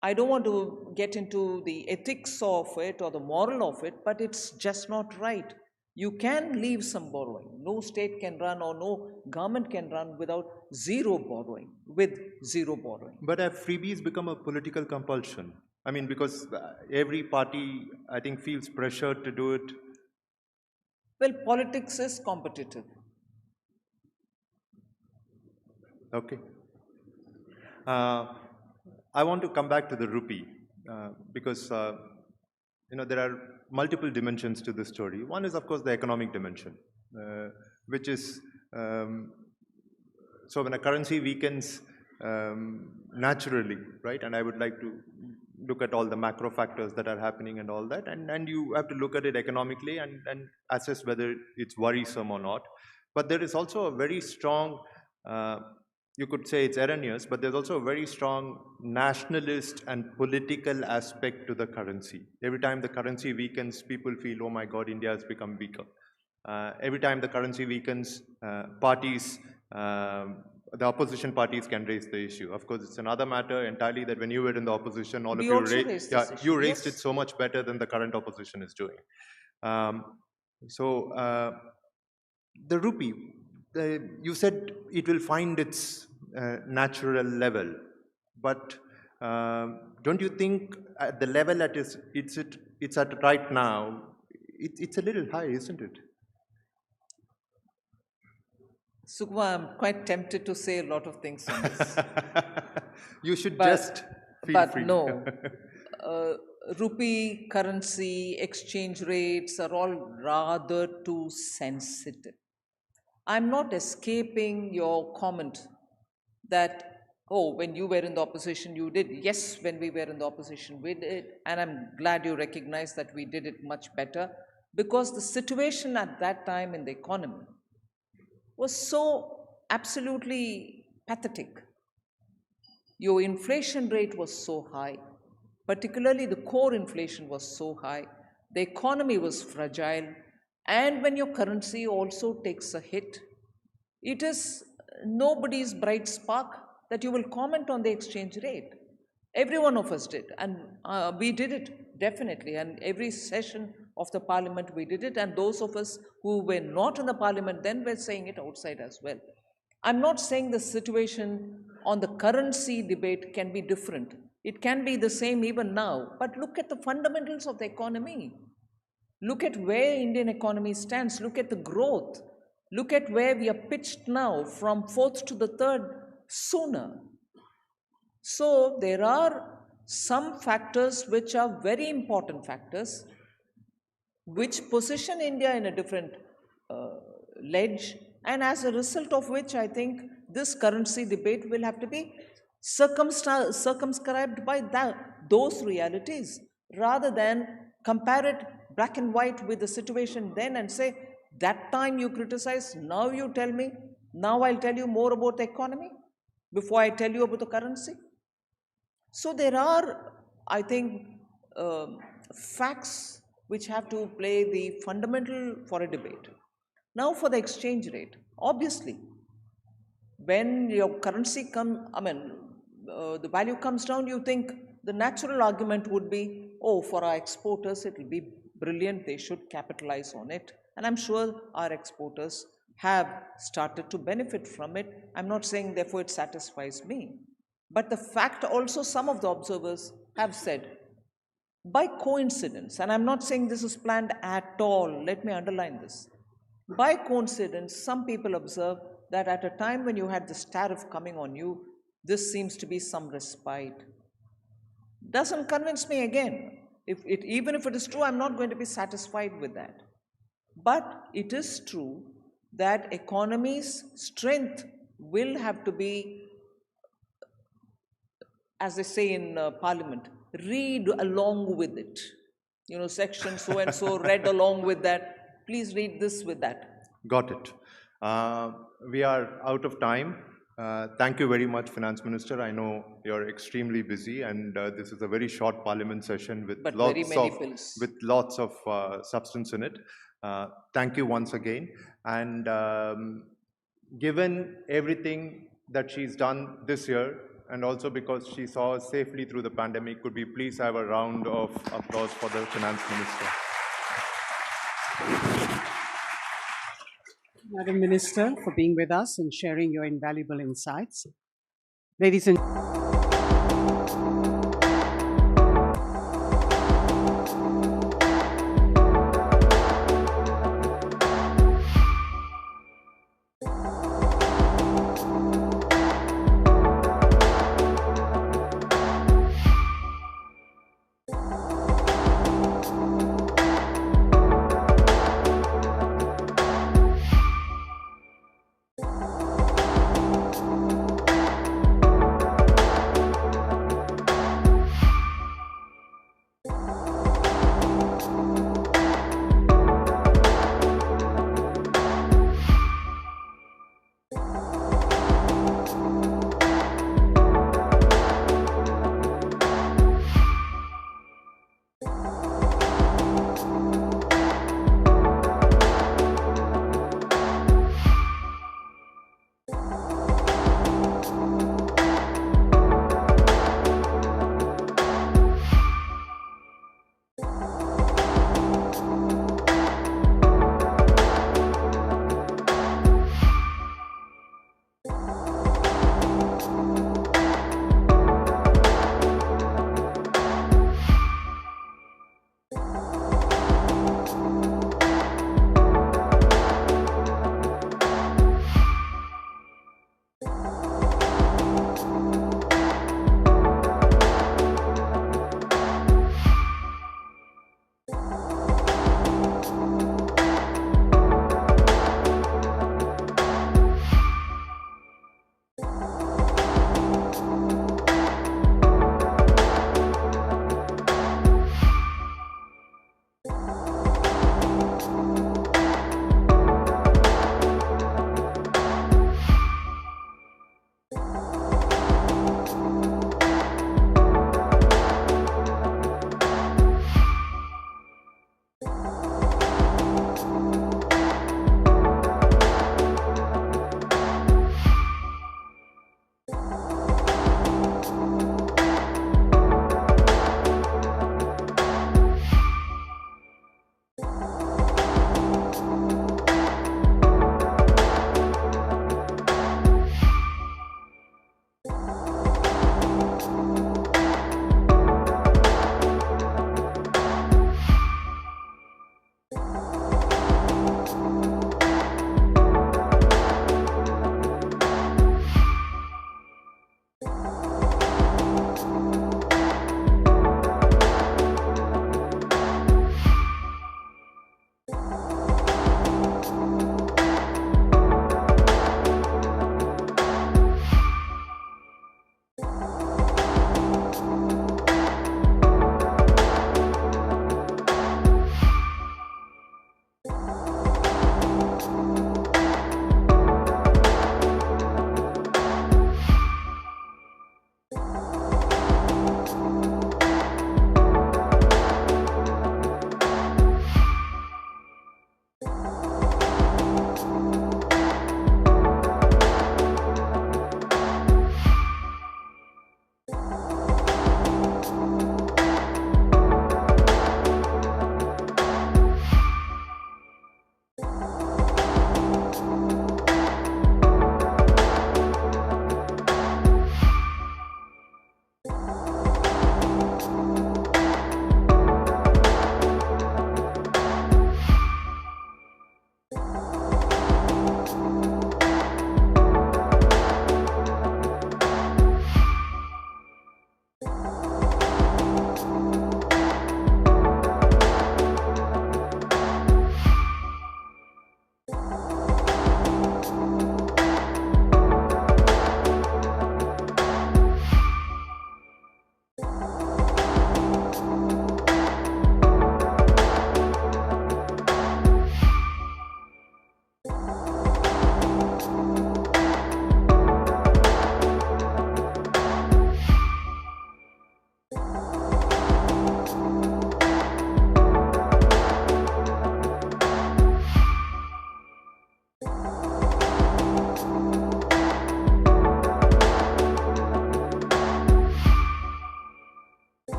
I don't want to get into the ethics of it or the moral of it, but it's just not right. You can leave some borrowing. No state can run or no government can run without zero borrowing, with zero borrowing.
But have freebies become a political compulsion? I mean, because every party, I think, feels pressure to do it.
Well, politics is competitive.
Okay. I want to come back to the rupee because there are multiple dimensions to this story. One is, of course, the economic dimension, which is so when a currency weakens naturally, right? And I would like to look at all the macro factors that are happening and all that, and you have to look at it economically and assess whether it's worrisome or not. But there is also a very strong you could say it's erroneous, but there's also a very strong nationalist and political aspect to the currency. Every time the currency weakens, people feel, oh my God, India has become weaker. Every time the currency weakens, parties, the opposition parties can raise the issue. Of course, it's another matter entirely that when you were in the opposition, all of you raised it so much better than the current opposition is doing. The rupee, you said it will find its natural level, but don't you think at the level that it's at right now, it's a little high, isn't it?
Sukma, I'm quite tempted to say a lot of things on this.
You should just feel free.
But no, rupee, currency, exchange rates are all rather too sensitive. I'm not escaping your comment that, oh, when you were in the opposition, you did. Yes, when we were in the opposition, we did. And I'm glad you recognize that we did it much better, because the situation at that time in the economy was so absolutely pathetic. Your inflation rate was so high, particularly the core inflation was so high, the economy was fragile, and when your currency also takes a hit, it is nobody's bright spark that you will comment on the exchange rate. Every one of us did, and we did it definitely, and every session of the parliament we did it, and those of us who were not in the parliament then were saying it outside as well. I'm not saying the situation on the currency debate can be different. It can be the same even now, but look at the fundamentals of the economy. Look at where Indian economy stands. Look at the growth. Look at where we are pitched now, from fourth to the third sooner. So there are some factors which are very important factors, which position India in a different ledge, and as a result of which I think this currency debate will have to be circumscribed by those realities, rather than compare it black and white with the situation then and say, that time you criticized, now you tell me, now I'll tell you more about the economy before I tell you about the currency. So there are, I think, facts which have to play the fundamental for a debate. Now for the exchange rate, obviously, when your currency the value comes down, you think the natural argument would be, oh, for our exporters, it will be brilliant, they should capitalize on it. And I'm sure our exporters have started to benefit from it. I'm not saying, therefore, it satisfies me. But the fact also, some of the observers have said, by coincidence, and I'm not saying this is planned at all, let me underline this. By coincidence, some people observe that at a time when you had this tariff coming on you, this seems to be some respite. Doesn't convince me again. Even if it is true, I'm not going to be satisfied with that. But it is true that economy's strength will have to be, as they say in Parliament, read along with it. You know, section so and so read along with that. Please read this with that.
Got it. We are out of time. Thank you very much, Finance Minister. I know you're extremely busy, and this is a very short Parliament session with lots of substance in it. Thank you once again. And given everything that she's done this year, and also because she saw us safely through the pandemic, could we please have a round of applause for the Finance Minister?
Madam Minister, for being with us and sharing your invaluable insights. Ladies and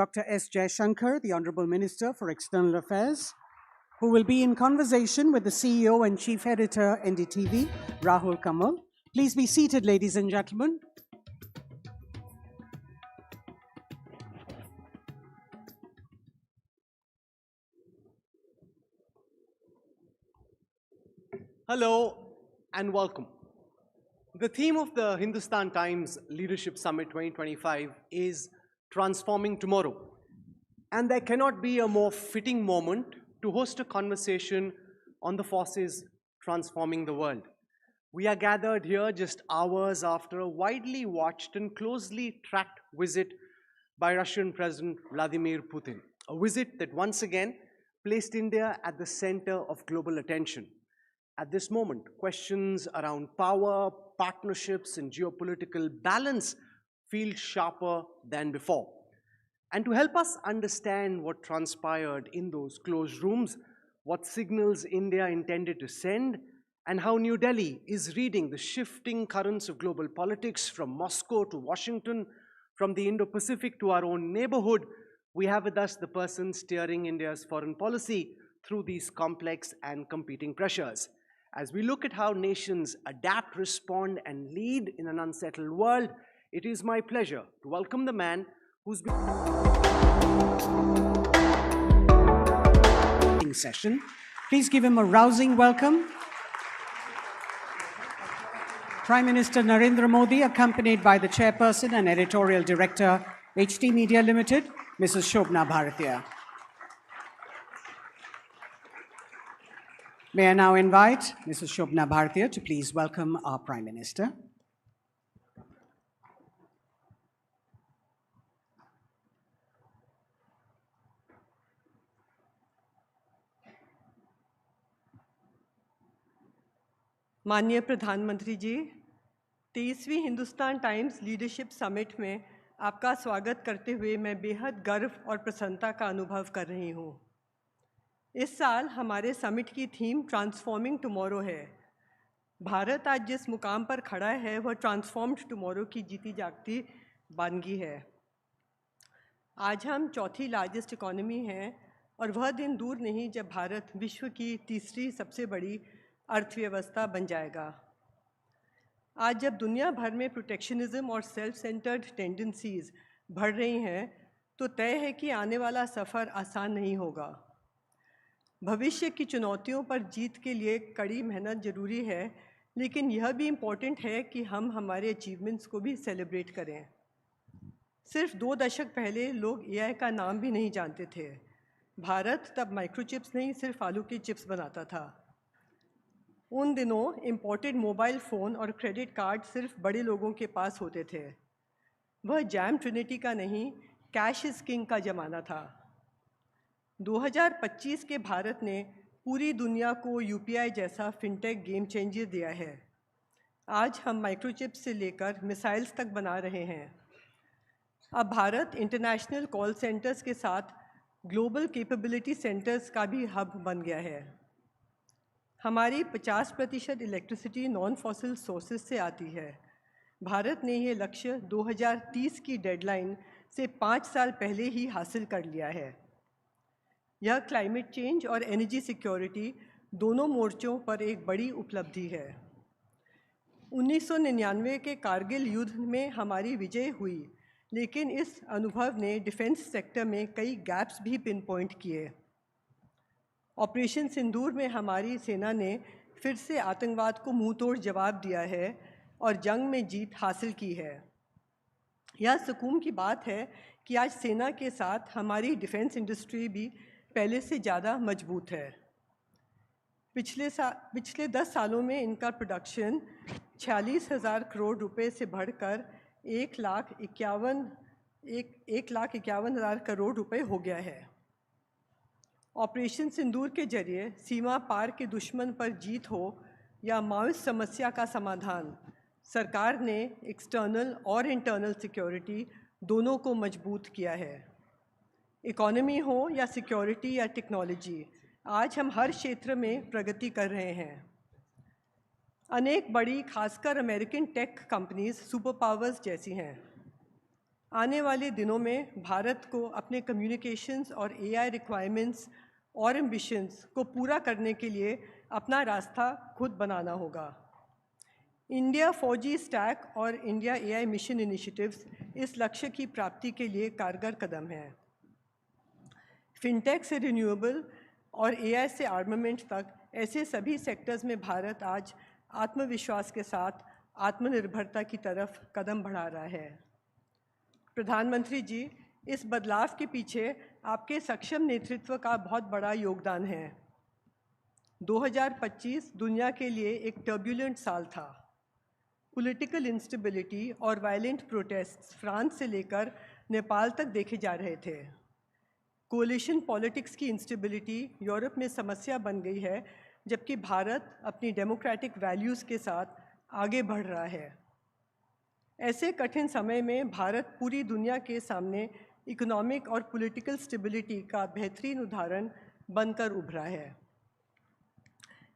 Dr. S Jaishankar, the Honorable Minister for External Affairs, who will be in conversation with the CEO and Chief Editor, NDTV, Rahul Kamal. Please be seated, ladies and gentlemen.
Hello and welcome. The theme of the Hindustan Times Leadership Summit 2025 is Transforming Tomorrow. And there cannot be a more fitting moment to host a conversation on the forces transforming the world. We are gathered here just hours after a widely watched and closely tracked visit by Russian President Vladimir Putin, a visit that once again placed India at the center of global attention. At this moment, questions around power, partnerships, and geopolitical balance feel sharper than before. And to help us understand what transpired in those closed rooms, what signals India intended to send, and how New Delhi is reading the shifting currents of global politics from Moscow to Washington, from the Indo-Pacific to our own neighborhood, we have with us the person steering India's foreign policy through these complex and competing pressures. As we look at how nations adapt, respond, and lead in an unsettled world, it is my pleasure to welcome the man who's been
session. Please give him a rousing welcome. Prime Minister Narendra Modi, accompanied by the Chairperson and Editorial Director, HT Media Limited, Mrs. Shobna Bharatiya. May I now invite Mrs. Shobna Bharatiya to please welcome our Prime Minister.
माननीय प्रधानमंत्री जी, 23वीं Hindustan times leadership summit में आपका स्वागत करते हुए मैं बेहद गर्व और प्रसन्नता का अनुभव कर रही हूँ। इस साल हमारे समिट की थीम ट्रांसफॉर्मिंग टुमारो है। भारत आज जिस मुकाम पर खड़ा है वह ट्रांसफॉर्म्ड टुमारो की जीती जागती बानगी है। आज हम चौथी लार्जेस्ट इकोनॉमी हैं और वह दिन दूर नहीं जब भारत विश्व की तीसरी सबसे बड़ी अर्थव्यवस्था बन जाएगा। आज जब दुनिया भर में प्रोटेक्शनिज्म और सेल्फ सेंटर्ड टेंडेंसीज बढ़ रही हैं तो तय है कि आने वाला सफ़र आसान नहीं होगा। भविष्य की चुनौतियों पर जीत के लिए कड़ी मेहनत ज़रूरी है, लेकिन यह भी इम्पॉर्टेंट है कि हम हमारे अचीवमेंट्स को भी सेलिब्रेट करें। सिर्फ 2 दशक पहले लोग AI का नाम भी नहीं जानते थे। भारत तब माइक्रोचिप्स नहीं, सिर्फ आलू की चिप्स बनाता था। उन दिनों इम्पोर्टेड मोबाइल फ़ोन और क्रेडिट कार्ड सिर्फ बड़े लोगों के पास होते थे। वह जैम ट्रिनिटी का नहीं, कैश इज़ किंग का ज़माना था। 2025 के भारत ने पूरी दुनिया को UPI जैसा फिनटेक गेम चेंजर दिया है। आज हम माइक्रोचिप्स से लेकर मिसाइल्स तक बना रहे हैं। अब भारत इंटरनेशनल कॉल सेंटर्स के साथ ग्लोबल कैपेबिलिटी सेंटर्स का भी हब बन गया है। हमारी 50% इलेक्ट्रिसिटी नॉन फॉसिल सोर्सेज से आती है। भारत ने ये लक्ष्य 2030 की डेडलाइन से 5 साल पहले ही हासिल कर लिया है। यह क्लाइमेट चेंज और एनर्जी सिक्योरिटी दोनों मोर्चों पर एक बड़ी उपलब्धि है। 1999 के कारगिल युद्ध में हमारी विजय हुई, लेकिन इस अनुभव ने डिफेंस सेक्टर में कई गैप्स भी पिन पॉइंट किए। ऑपरेशन सिंदूर में हमारी सेना ने फिर से आतंकवाद को मुंहतोड़ जवाब दिया है और जंग में जीत हासिल की है। यह सुकून की बात है कि आज सेना के साथ हमारी डिफेंस इंडस्ट्री भी पहले से ज़्यादा मजबूत है। पिछले 10 सालों में इनका प्रोडक्शन 46,000 करोड़ रुपए से बढ़कर 1,51,000 करोड़ रुपए हो गया है। ऑपरेशन सिंदूर के जरिए सीमा पार के दुश्मन पर जीत हो या माओइस्ट समस्या का समाधान, सरकार ने एक्सटर्नल और इंटरनल सिक्योरिटी दोनों को मजबूत किया है। इकोनॉमी हो या सिक्योरिटी या टेक्नोलॉजी, आज हम हर क्षेत्र में प्रगति कर रहे हैं। अनेक बड़ी, खासकर American tech companies super powers जैसी हैं। आने वाले दिनों में भारत को अपने कम्युनिकेशंस और एआई रिक्वायरमेंट्स और एम्बिशंस को पूरा करने के लिए अपना रास्ता खुद बनाना होगा। इंडिया 4G स्टैक और इंडिया एआई मिशन इनिशिएटिव्स इस लक्ष्य की प्राप्ति के लिए कारगर कदम हैं। फिनटेक से रिन्यूएबल और एआई से आर्मामेंट तक ऐसे सभी सेक्टर्स में भारत आज आत्मविश्वास के साथ आत्मनिर्भरता की तरफ कदम बढ़ा रहा है। प्रधानमंत्री जी, इस बदलाव के पीछे आपके सक्षम नेतृत्व का बहुत बड़ा योगदान है। 2025 दुनिया के लिए एक टर्ब्यूलेंट साल था। पॉलिटिकल इंस्टेबिलिटी और वायलेंट प्रोटेस्ट्स फ्रांस से लेकर नेपाल तक देखे जा रहे थे। कोलिशन पॉलिटिक्स की इंस्टेबिलिटी यूरोप में समस्या बन गई है, जबकि भारत अपनी डेमोक्रेटिक वैल्यूज़ के साथ आगे बढ़ रहा है। ऐसे कठिन समय में भारत पूरी दुनिया के सामने इकोनॉमिक और पॉलिटिकल स्टेबिलिटी का बेहतरीन उदाहरण बनकर उभरा है।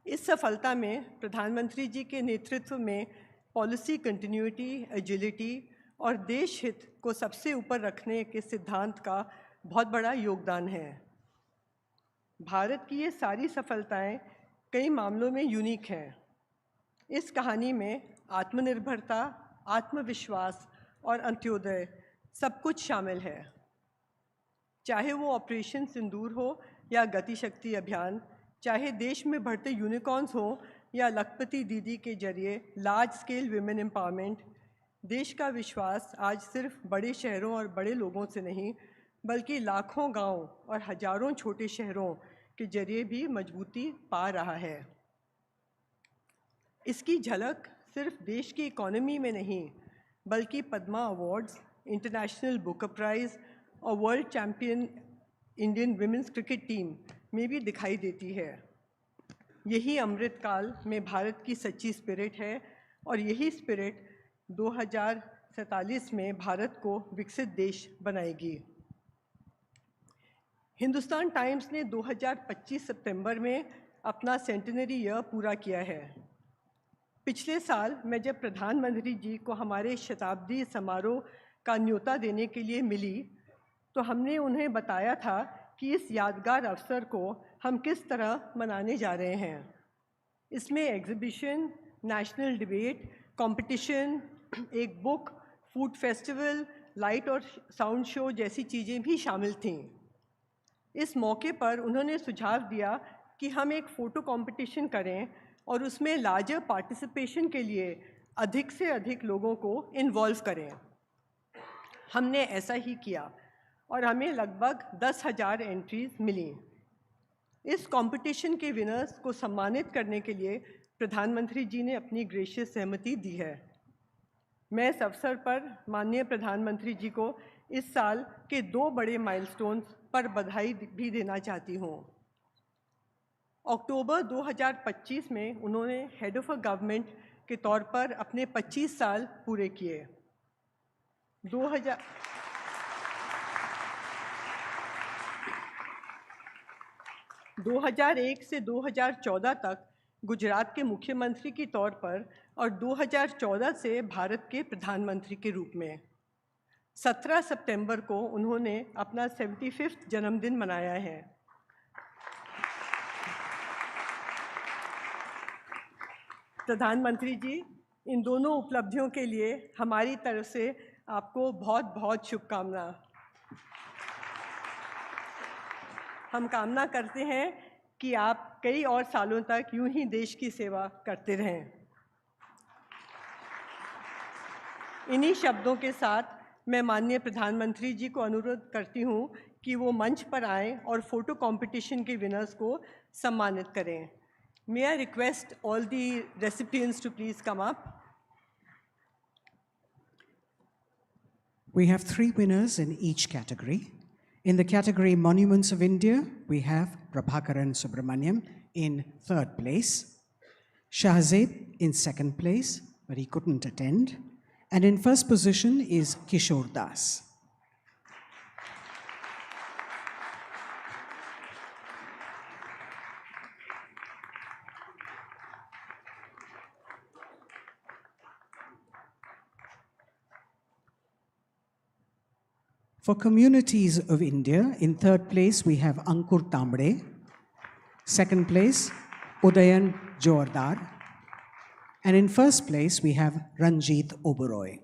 इस सफलता में प्रधानमंत्री जी के नेतृत्व में पॉलिसी कंटिन्यूटी, एजिलिटी और देश हित को सबसे ऊपर रखने के सिद्धांत का बहुत बड़ा योगदान है। भारत की ये सारी सफलताएं कई मामलों में यूनिक हैं। इस कहानी में आत्मनिर्भरता, आत्मविश्वास और अंत्योदय सब कुछ शामिल है। चाहे वो ऑपरेशन सिंदूर हो या गतिशक्ति अभियान, चाहे देश में बढ़ते यूनिकॉर्न्स हो या लखपति दीदी के जरिए लार्ज स्केल विमेन एम्पावरमेंट, देश का विश्वास आज सिर्फ बड़े शहरों और बड़े लोगों से नहीं, बल्कि लाखों गांव और हजारों छोटे शहरों के जरिए भी मजबूती पा रहा है। इसकी झलक सिर्फ देश की इकोनॉमी में नहीं, बल्कि Padma awards, international Booker prize और world champion Indian women's cricket team में भी दिखाई देती है। यही अमृतकाल में भारत की सच्ची स्पिरिट है और यही स्पिरिट 2047 में भारत को विकसित देश बनाएगी। हिंदुस्तान टाइम्स ने 2025 सितंबर में अपना सेंटिनरी ईयर पूरा किया है। पिछले साल मैं जब प्रधानमंत्री जी को हमारे शताब्दी समारोह का न्योता देने के लिए मिली, तो हमने उन्हें बताया था कि इस यादगार अवसर को हम किस तरह मनाने जा रहे हैं। इसमें एग्जीबिशन, नेशनल डिबेट, कंपटीशन, एक बुक, फूड फेस्टिवल, लाइट और साउंड शो जैसी चीज़ें भी शामिल थीं। इस मौके पर उन्होंने सुझाव दिया कि हम एक फ़ोटो कंपटीशन करें और उसमें लार्जर पार्टिसिपेशन के लिए अधिक से अधिक लोगों को इन्वॉल्व करें। हमने ऐसा ही किया और हमें लगभग 10,000 एंट्रीज मिली। इस कंपटीशन के विनर्स को सम्मानित करने के लिए प्रधानमंत्री जी ने अपनी ग्रेशियस सहमति दी है। मैं इस अवसर पर माननीय प्रधानमंत्री जी को इस साल के 2 बड़े माइलस्टोन्स पर बधाई भी देना चाहती हूँ। अक्टूबर 2025 में उन्होंने हेड ऑफ अ गवर्नमेंट के तौर पर अपने 25 साल पूरे किए। 2001 से 2014 तक गुजरात के मुख्यमंत्री के तौर पर और 2014 से भारत के प्रधानमंत्री के रूप में। 17 सितंबर को उन्होंने अपना 75वां जन्मदिन मनाया है। प्रधानमंत्री जी, इन दोनों उपलब्धियों के लिए हमारी तरफ से आपको बहुत बहुत शुभकामना। हम कामना करते हैं कि आप कई और सालों तक यूं ही देश की सेवा करते रहें। इन्हीं शब्दों के साथ मैं माननीय प्रधानमंत्री जी को अनुरोध करती हूं कि वो मंच पर आएं और फोटो कंपटीशन के विनर्स को सम्मानित करें। May I request all the recipients to please come up?
We have 3 winners in each category. In the category Monuments of India, we have Prabhakaran Subramaniam in 3rd place, Shahzeb in 2nd place, but he couldn't attend. And in 1st position is Kishore Das. For Communities of India, in third place, we have Ankur Tambre. Second place, Udayan Jordar. And in first place, we have Ranjit Oberoi.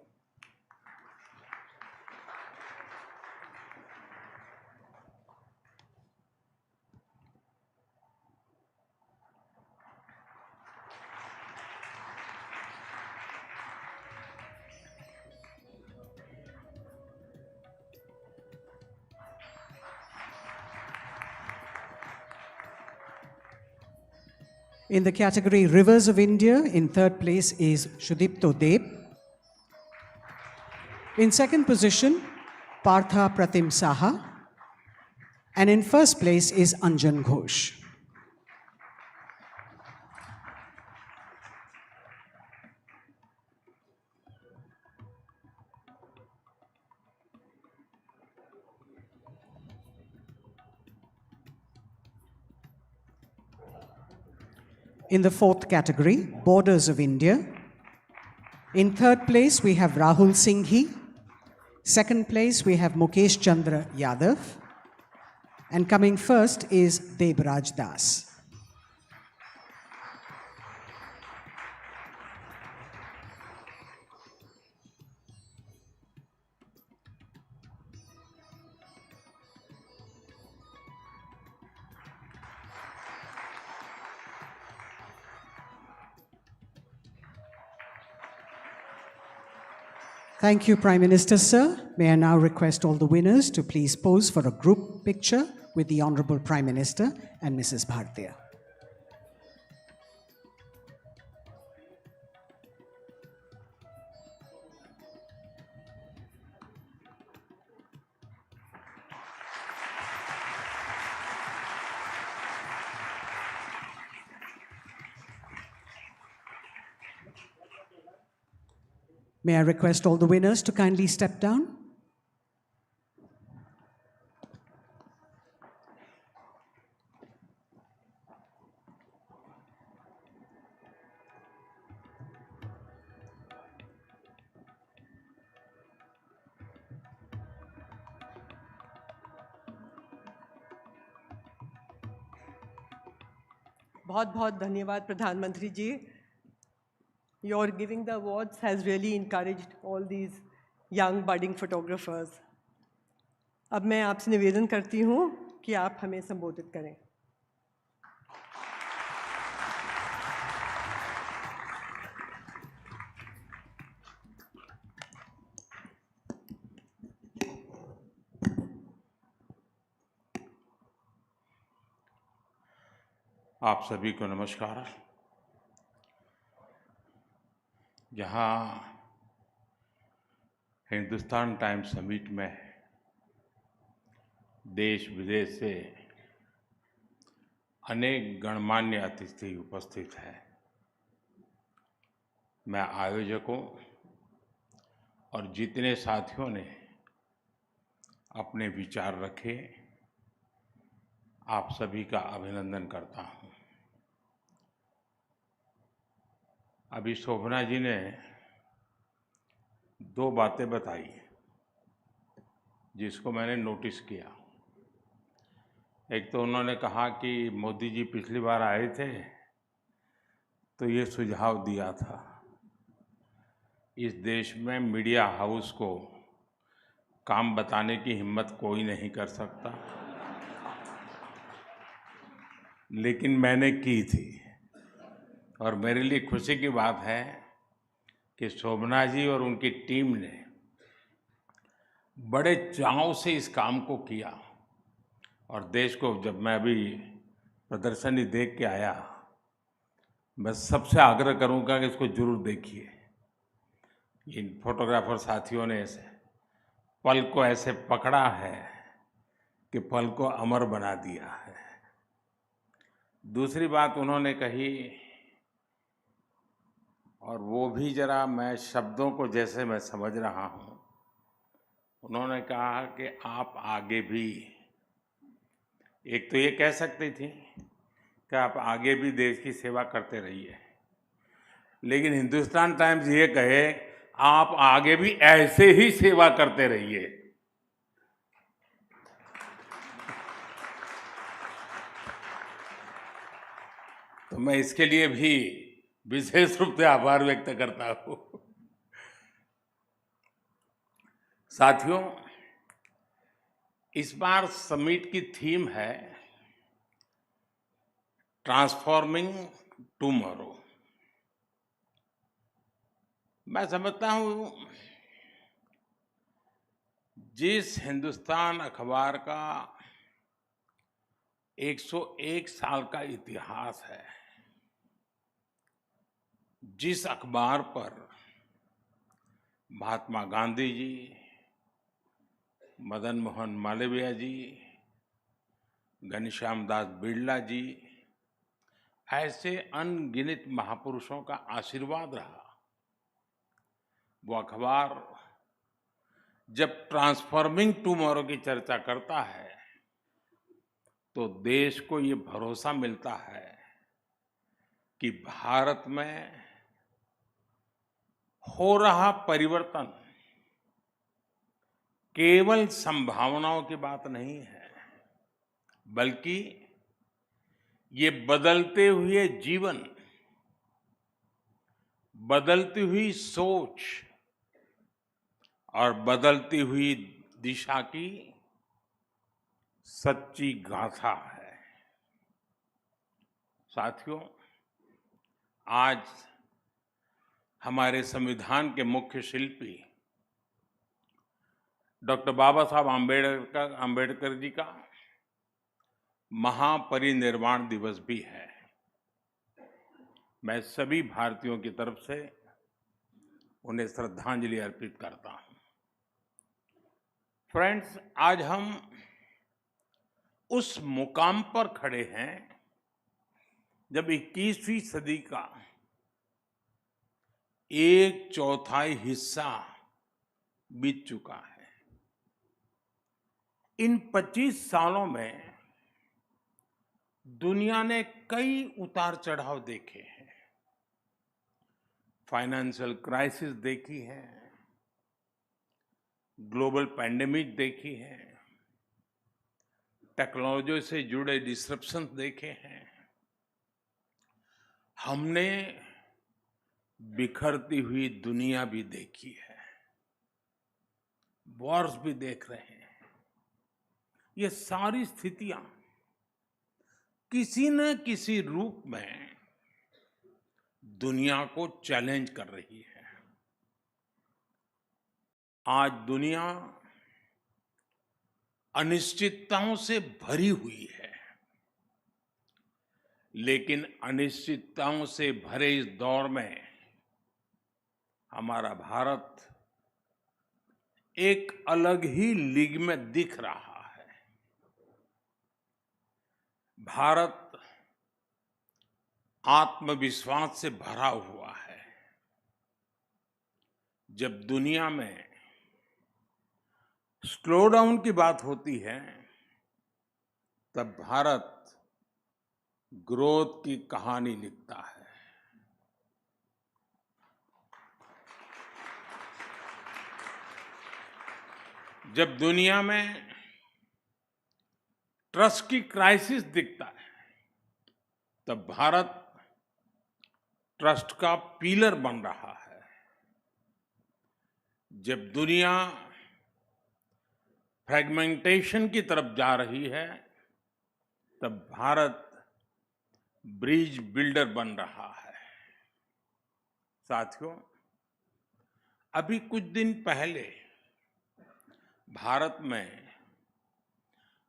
In the category Rivers of India, in third place is Shudipto Deb. In second position, Partha Pratim Saha. And in first place is Anjan Ghosh. In the fourth category, Borders of India. In third place, we have Rahul Singhi. Second place, we have Mukesh Chandra Yadav. And coming first is Debraj Das. Thank you, Prime Minister, sir. May I now request all the winners to please pose for a group picture with the Honorable Prime Minister and Mrs. Bhartiya. May I request all the winners to kindly step down?
बहुत बहुत धन्यवाद प्रधानमंत्री जी. Your giving the awards has really encouraged all these young budding photographers. अब मैं आपसे निवेदन करती हूँ कि आप हमें संबोधित करें.
आप सभी को नमस्कार. जहाँ हिंदुस्तान टाइम्स समिट में देश विदेश से अनेक गणमान्य अतिथि उपस्थित हैं, मैं आयोजकों और जितने साथियों ने अपने विचार रखे, आप सभी का अभिनंदन करता हूँ. अभी शोभना जी ने दो बातें बताई जिसको मैंने नोटिस किया. एक तो उन्होंने कहा कि मोदी जी पिछली बार आए थे तो ये सुझाव दिया था, इस देश में मीडिया हाउस को काम बताने की हिम्मत कोई नहीं कर सकता, लेकिन मैंने की थी. और मेरे लिए खुशी की बात है कि शोभना जी और उनकी टीम ने बड़े चाव से इस काम को किया. और देश को जब मैं अभी प्रदर्शनी देख के आया, मैं सबसे आग्रह करूंगा कि इसको जरूर देखिए. इन फोटोग्राफर साथियों ने पल को ऐसे पकड़ा है कि पल को अमर बना दिया है. दूसरी बात उन्होंने कही, और वो भी जरा मैं शब्दों को जैसे मैं समझ रहा हूँ, उन्होंने कहा कि आप आगे भी, एक तो ये कह सकती थी कि आप आगे भी देश की सेवा करते रहिए, लेकिन हिंदुस्तान टाइम्स ये कहे आप आगे भी ऐसे ही सेवा करते रहिए. तो मैं इसके लिए भी विशेष रूप से आभार व्यक्त करता हूँ। साथियों, इस बार समिट की थीम है ट्रांसफॉर्मिंग टुमारो। मैं समझता हूँ जिस हिंदुस्तान अखबार का 101 साल का इतिहास है, जिस अखबार पर महात्मा गांधी जी, मदन मोहन मालवीय जी, घनश्याम दास बिड़ला जी, ऐसे अनगिनत महापुरुषों का आशीर्वाद रहा, वो अखबार जब ट्रांसफॉर्मिंग टुमारो की चर्चा करता है तो देश को ये भरोसा मिलता है कि भारत में हो रहा परिवर्तन केवल संभावनाओं की बात नहीं है, बल्कि ये बदलते हुए जीवन, बदलती हुई सोच और बदलती हुई दिशा की सच्ची गाथा है। साथियों, आज हमारे संविधान के मुख्य शिल्पी डॉक्टर बाबा साहब आम्बेडकर जी का महापरिनिर्वाण दिवस भी है। मैं सभी भारतीयों की तरफ से उन्हें श्रद्धांजलि अर्पित करता हूं। फ्रेंड्स, आज हम उस मुकाम पर खड़े हैं जब 21वीं सदी का 1/4 हिस्सा बीत चुका है। इन 25 सालों में दुनिया ने कई उतार चढ़ाव देखे हैं। फाइनेंशियल क्राइसिस देखी है, ग्लोबल पैंडेमिक देखी है, टेक्नोलॉजी से जुड़े डिसरप्शन देखे हैं। हमने बिखरती हुई दुनिया भी देखी है, वॉर्स भी देख रहे हैं। ये सारी स्थितियां किसी न किसी रूप में दुनिया को चैलेंज कर रही है। आज दुनिया अनिश्चितताओं से भरी हुई है, लेकिन अनिश्चितताओं से भरे इस दौर में हमारा भारत एक अलग ही लीग में दिख रहा है। भारत आत्मविश्वास से भरा हुआ है। जब दुनिया में स्लो डाउन की बात होती है, तब भारत ग्रोथ की कहानी लिखता है। जब दुनिया में ट्रस्ट की क्राइसिस दिखता है, तब भारत ट्रस्ट का पिलर बन रहा है। जब दुनिया फ्रेगमेंटेशन की तरफ जा रही है, तब भारत ब्रिज बिल्डर बन रहा है। साथियों, अभी कुछ दिन पहले भारत में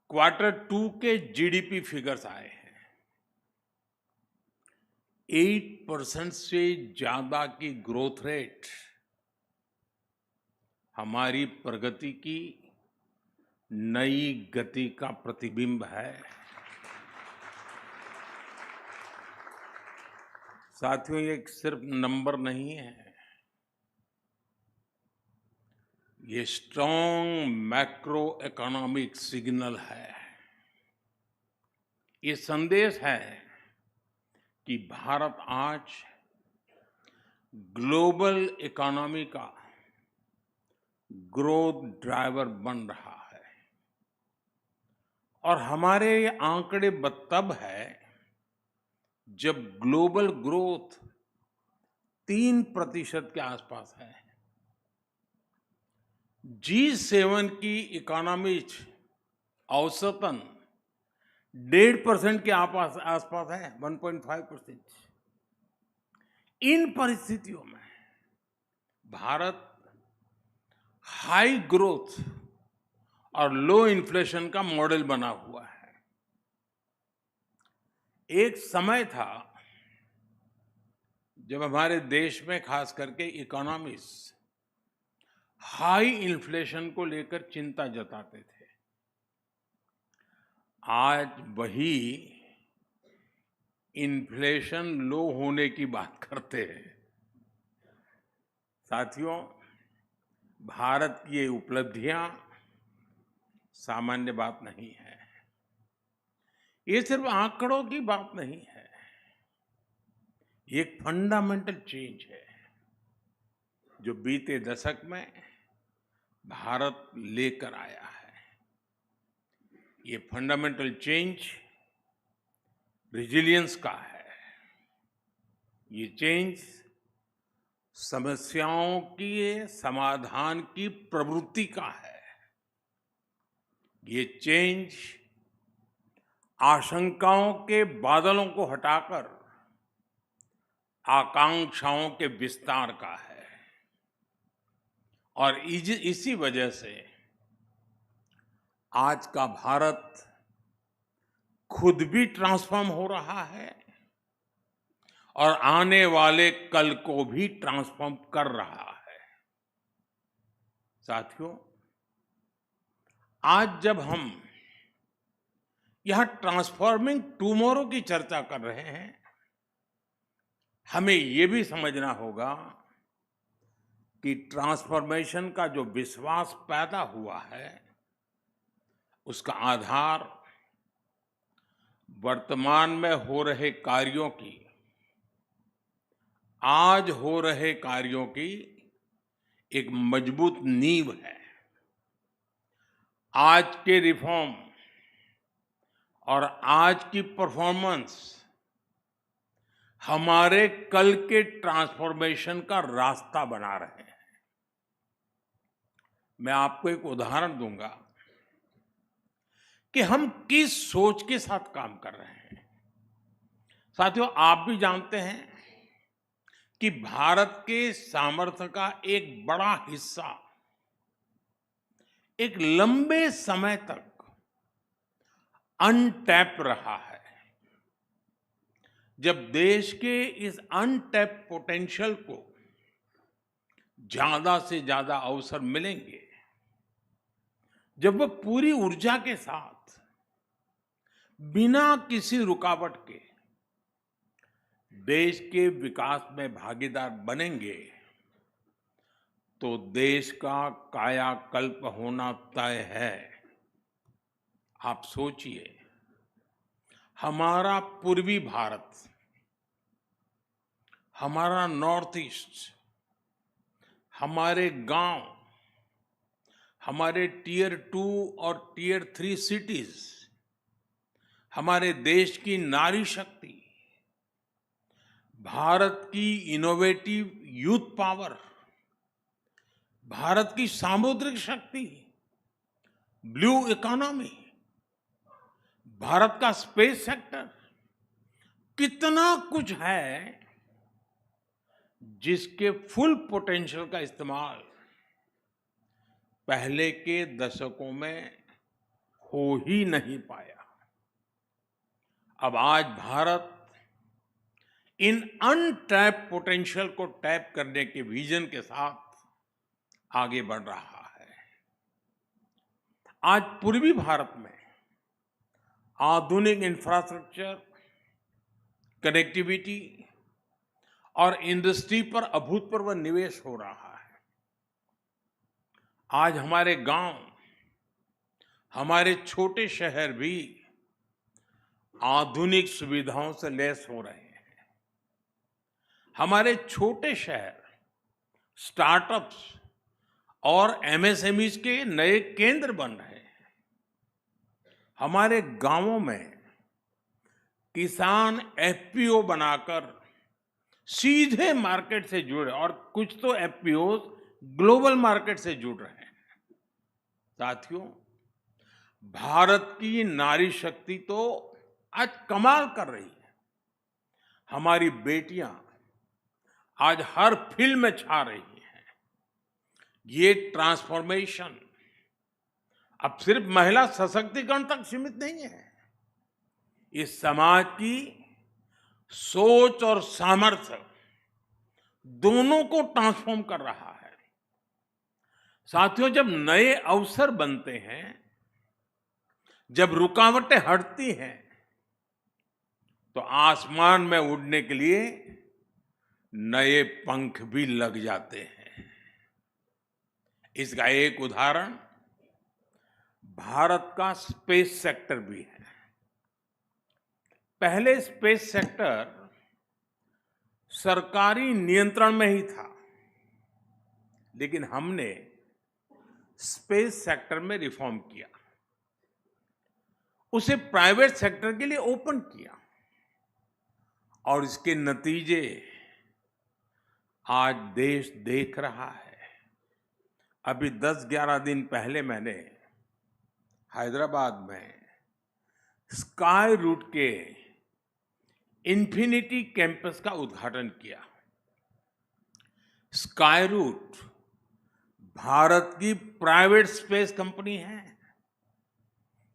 Q2 के जीडीपी फिगर्स आए हैं। 8% से ज्यादा की ग्रोथ रेट हमारी प्रगति की नई गति का प्रतिबिंब है। साथियों, ये सिर्फ नंबर नहीं है, ये स्ट्रॉन्ग मैक्रो इकोनॉमिक सिग्नल है। ये संदेश है कि भारत आज ग्लोबल इकोनॉमी का ग्रोथ ड्राइवर बन रहा है। और हमारे ये आंकड़े तब है जब ग्लोबल ग्रोथ 3% के आसपास है, G7 की इकोनॉमीज औसतन 1.5% के आसपास है, 1.5%। इन परिस्थितियों में भारत हाई ग्रोथ और लो इन्फ्लेशन का मॉडल बना हुआ है। एक समय था जब हमारे देश में खास करके इकोनॉमिस्ट हाई इन्फ्लेशन को लेकर चिंता जताते थे। आज वही इन्फ्लेशन लो होने की बात करते हैं। साथियों, भारत की ये उपलब्धियां सामान्य बात नहीं है। ये सिर्फ आंकड़ों की बात नहीं है, ये एक फंडामेंटल चेंज है जो बीते दशक में भारत लेकर आया है। ये फंडामेंटल चेंज रिजिलियंस का है। ये चेंज समस्याओं के समाधान की प्रवृत्ति का है। ये चेंज आशंकाओं के बादलों को हटाकर आकांक्षाओं के विस्तार का है। और इसी वजह से आज का भारत खुद भी ट्रांसफॉर्म हो रहा है और आने वाले कल को भी ट्रांसफॉर्म कर रहा है। साथियों, आज जब हम यहां ट्रांसफॉर्मिंग टुमारो की चर्चा कर रहे हैं, हमें ये भी समझना होगा कि ट्रांसफॉर्मेशन का जो विश्वास पैदा हुआ है, उसका आधार वर्तमान में हो रहे कार्यों की, आज हो रहे कार्यों की एक मजबूत नींव है। आज के रिफॉर्म और आज की परफॉर्मेंस हमारे कल के ट्रांसफॉर्मेशन का रास्ता बना रहे हैं। मैं आपको एक उदाहरण दूंगा कि हम किस सोच के साथ काम कर रहे हैं। साथियों, आप भी जानते हैं कि भारत के सामर्थ्य का एक बड़ा हिस्सा एक लंबे समय तक अनटैप रहा है। जब देश के इस अनटैप पोटेंशियल को ज्यादा से ज्यादा अवसर मिलेंगे, जब वह पूरी ऊर्जा के साथ बिना किसी रुकावट के देश के विकास में भागीदार बनेंगे, तो देश का कायाकल्प होना तय है। आप सोचिए, हमारा पूर्वी भारत, हमारा नॉर्थ ईस्ट, हमारे गांव, हमारे टियर 2 और टियर 3 सिटीज, हमारे देश की नारी शक्ति, भारत की इनोवेटिव यूथ पावर, भारत की सामुद्रिक शक्ति, ब्लू इकोनॉमी, भारत का स्पेस सेक्टर, कितना कुछ है जिसके फुल पोटेंशियल का इस्तेमाल पहले के दशकों में हो ही नहीं पाया। अब आज भारत इन अनटैप पोटेंशियल को टैप करने के विजन के साथ आगे बढ़ रहा है। आज पूर्वी भारत में आधुनिक इंफ्रास्ट्रक्चर, कनेक्टिविटी और इंडस्ट्री पर अभूतपूर्व निवेश हो रहा है। आज हमारे गांव, हमारे छोटे शहर भी आधुनिक सुविधाओं से लैस हो रहे हैं। हमारे छोटे शहर स्टार्टअप्स और एमएसएमईज के नए केंद्र बन रहे हैं। हमारे गांवों में किसान एफपीओ बनाकर सीधे मार्केट से जुड़े, और कुछ तो एफपीओ ग्लोबल मार्केट से जुड़ रहे हैं। साथियों, भारत की नारी शक्ति तो आज कमाल कर रही है। हमारी बेटियां आज हर फील्ड में छा रही हैं। ये ट्रांसफॉर्मेशन अब सिर्फ महिला सशक्तिकरण तक सीमित नहीं है, इस समाज की सोच और सामर्थ्य दोनों को ट्रांसफॉर्म कर रहा है। साथियों, जब नए अवसर बनते हैं, जब रुकावटें हटती हैं, तो आसमान में उड़ने के लिए नए पंख भी लग जाते हैं। इसका एक उदाहरण भारत का स्पेस सेक्टर भी है। पहले स्पेस सेक्टर सरकारी नियंत्रण में ही था, लेकिन हमने स्पेस सेक्टर में रिफॉर्म किया, उसे प्राइवेट सेक्टर के लिए ओपन किया, और इसके नतीजे आज देश देख रहा है। अभी 10-11 दिन पहले मैंने हैदराबाद में स्काई रूट के इन्फिनिटी कैंपस का उद्घाटन किया। स्काई रूट भारत की प्राइवेट स्पेस कंपनी है।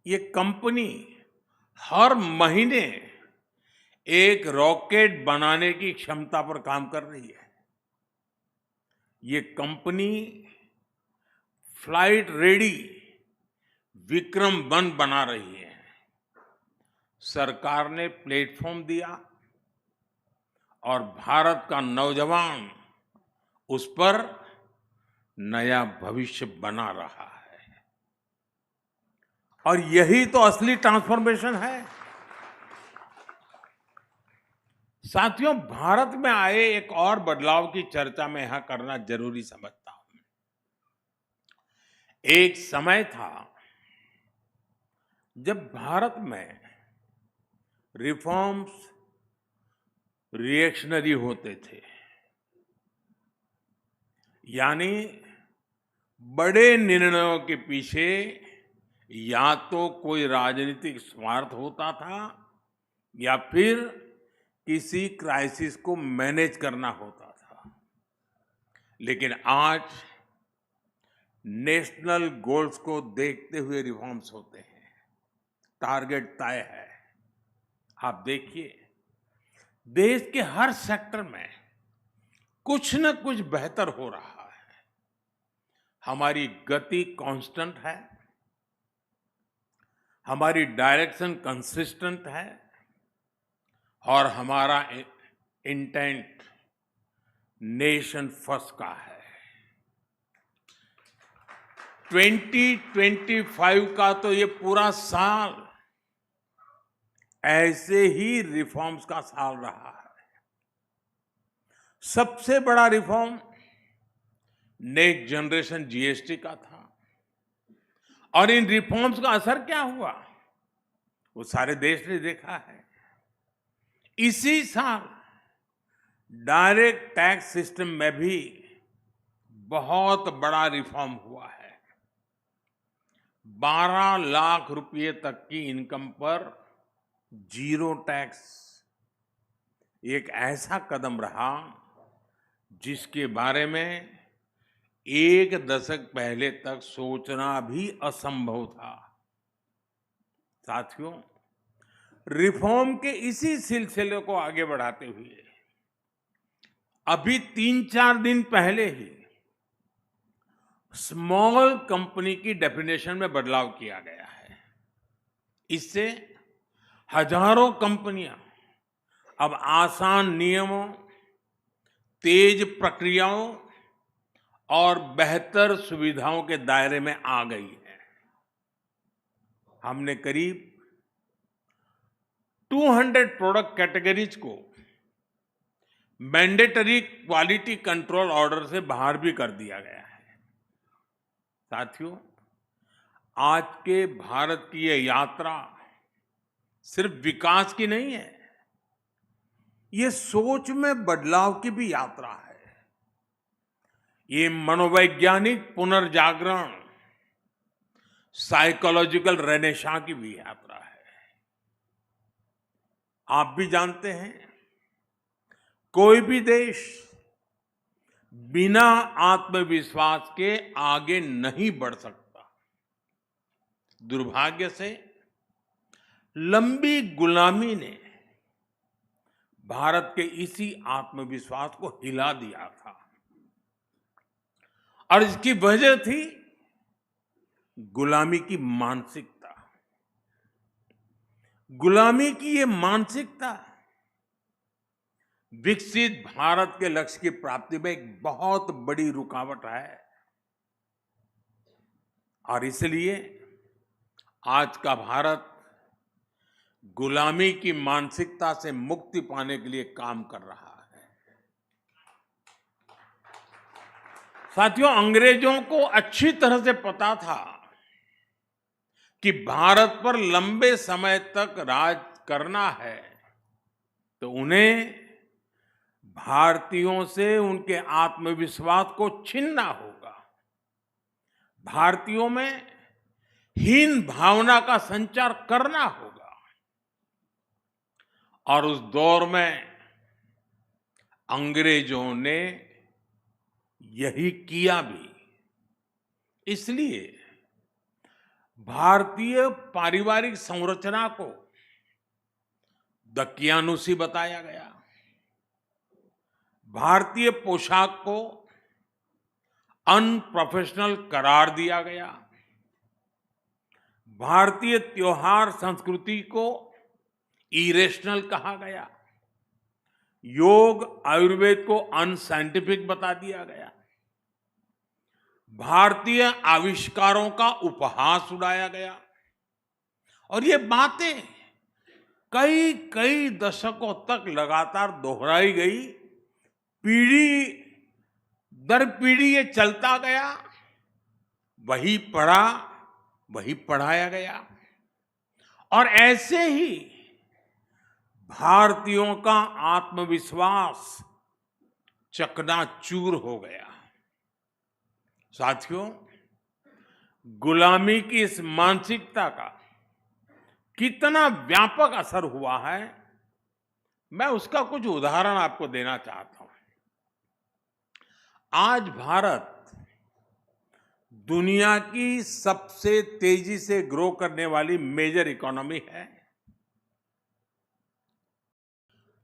ये कंपनी हर महीने एक रॉकेट बनाने की क्षमता पर काम कर रही है। ये कंपनी फ्लाइट रेडी विक्रम-1 बना रही है। सरकार ने प्लेटफॉर्म दिया और भारत का नौजवान उस पर नया भविष्य बना रहा है। और यही तो असली ट्रांसफॉर्मेशन है। साथियों, भारत में आए एक और बदलाव की चर्चा मैं यहां करना जरूरी समझता हूं। एक समय था जब भारत में रिफॉर्म्स रिएक्शनरी होते थे, यानी बड़े निर्णयों के पीछे या तो कोई राजनीतिक स्वार्थ होता था या फिर किसी क्राइसिस को मैनेज करना होता था। लेकिन आज नेशनल गोल्स को देखते हुए रिफॉर्म्स होते हैं, टारगेट तय है। आप देखिए, देश के हर सेक्टर में कुछ न कुछ बेहतर हो रहा है। हमारी गति कांस्टेंट है, हमारी डायरेक्शन कंसिस्टेंट है, और हमारा इंटेंट नेशन फर्स्ट का है। 2025 का तो ये पूरा साल ऐसे ही रिफॉर्म्स का साल रहा है। सबसे बड़ा रिफॉर्म नेक्स्ट जनरेशन जीएसटी का था, और इन रिफॉर्म्स का असर क्या हुआ वो सारे देश ने देखा है। इसी साल डायरेक्ट टैक्स सिस्टम में भी बहुत बड़ा रिफॉर्म हुआ है। 12 लाख रुपए तक की इनकम पर जीरो टैक्स एक ऐसा कदम रहा जिसके बारे में एक दशक पहले तक सोचना भी असंभव था। साथियों, रिफॉर्म के इसी सिलसिले को आगे बढ़ाते हुए अभी 3-4 दिन पहले ही स्मॉल कंपनी की डेफिनेशन में बदलाव किया गया है। इससे हजारों कंपनियां अब आसान नियमों, तेज प्रक्रियाओं और बेहतर सुविधाओं के दायरे में आ गई है। हमने करीब 200 प्रोडक्ट कैटेगरीज को मैंडेटरी क्वालिटी कंट्रोल ऑर्डर से बाहर भी कर दिया गया है। साथियों, आज के भारत की ये यात्रा सिर्फ विकास की नहीं है, ये सोच में बदलाव की भी यात्रा है। ये मनोवैज्ञानिक पुनर्जागरण, साइकोलॉजिकल रेनेसां की भी यात्रा है। आप भी जानते हैं, कोई भी देश बिना आत्मविश्वास के आगे नहीं बढ़ सकता। दुर्भाग्य से लंबी गुलामी ने भारत के इसी आत्मविश्वास को हिला दिया था, और इसकी वजह थी गुलामी की मानसिकता। गुलामी की ये मानसिकता विकसित भारत के लक्ष्य की प्राप्ति में एक बहुत बड़ी रुकावट है, और इसलिए आज का भारत गुलामी की मानसिकता से मुक्ति पाने के लिए काम कर रहा है। साथियों, अंग्रेजों को अच्छी तरह से पता था कि भारत पर लंबे समय तक राज करना है तो उन्हें भारतीयों से उनके आत्मविश्वास को छीनना होगा। भारतीयों में हीन भावना का संचार करना होगा, और उस दौर में अंग्रेजों ने यही किया भी। इसलिए भारतीय पारिवारिक संरचना को दकियानुसी बताया गया, भारतीय पोशाक को अनप्रोफेशनल करार दिया गया, भारतीय त्योहार संस्कृति को इरेशनल कहा गया, योग आयुर्वेद को अनसाइंटिफिक बता दिया गया, भारतीय आविष्कारों का उपहास उड़ाया गया, और ये बातें कई कई दशकों तक लगातार दोहराई गई। पीढ़ी दर पीढ़ी ये चलता गया, वही पढ़ा वही पढ़ाया गया, और ऐसे ही भारतीयों का आत्मविश्वास चकनाचूर हो गया। साथियों, गुलामी की इस मानसिकता का कितना व्यापक असर हुआ है, मैं उसका कुछ उदाहरण आपको देना चाहता हूं। आज भारत दुनिया की सबसे तेजी से ग्रो करने वाली मेजर इकोनॉमी है।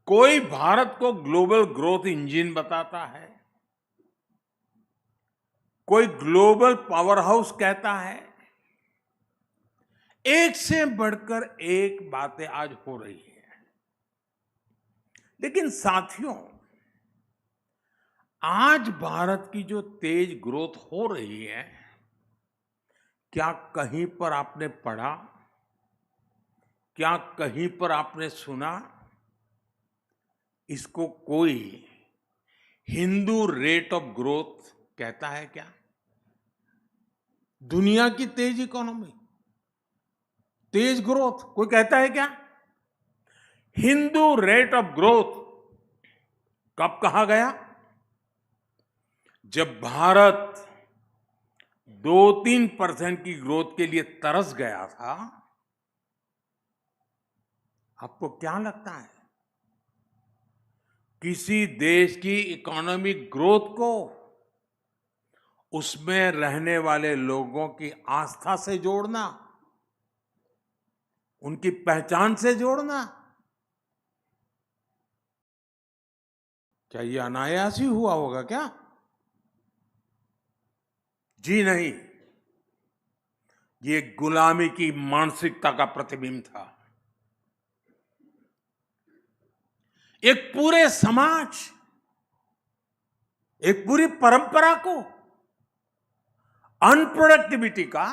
कोई भारत को ग्लोबल ग्रोथ इंजन बताता है, कोई ग्लोबल पावर हाउस कहता है। एक से बढ़कर एक बातें आज हो रही है। लेकिन साथियों, आज भारत की जो तेज ग्रोथ हो रही है, क्या कहीं पर आपने पढ़ा, क्या कहीं पर आपने सुना, इसको कोई हिंदू रेट ऑफ ग्रोथ कहता है क्या? दुनिया की तेज इकोनॉमी, तेज ग्रोथ कोई कहता है क्या? हिंदू रेट ऑफ ग्रोथ कब कहा गया? जब भारत 2-3% की ग्रोथ के लिए तरस गया था। आपको क्या लगता है, किसी देश की इकोनॉमिक ग्रोथ को उसमें रहने वाले लोगों की आस्था से जोड़ना, उनकी पहचान से जोड़ना, क्या ये अनायास ही हुआ होगा क्या? जी नहीं, ये गुलामी की मानसिकता का प्रतिबिंब था। एक पूरे समाज, एक पूरी परंपरा को अनप्रोडक्टिविटी का,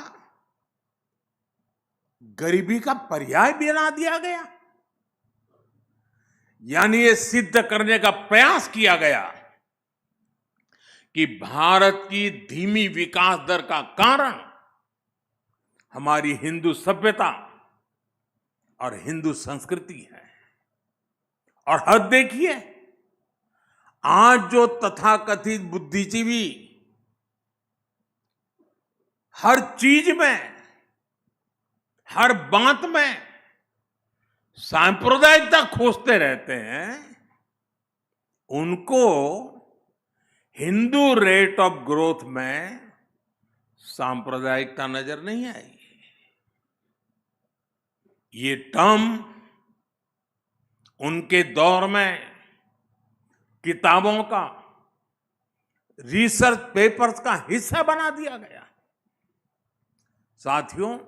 गरीबी का पर्याय बना दिया गया। यानी ये सिद्ध करने का प्रयास किया गया कि भारत की धीमी विकास दर का कारण हमारी हिंदू सभ्यता और हिंदू संस्कृति है। और हद देखिए, आज जो तथाकथित बुद्धिजीवी हर चीज में, हर बात में सांप्रदायिकता खोजते रहते हैं, उनको हिंदू रेट ऑफ ग्रोथ में सांप्रदायिकता नजर नहीं आई। ये टर्म उनके दौर में किताबों का, रिसर्च पेपर्स का हिस्सा बना दिया गया। साथियों,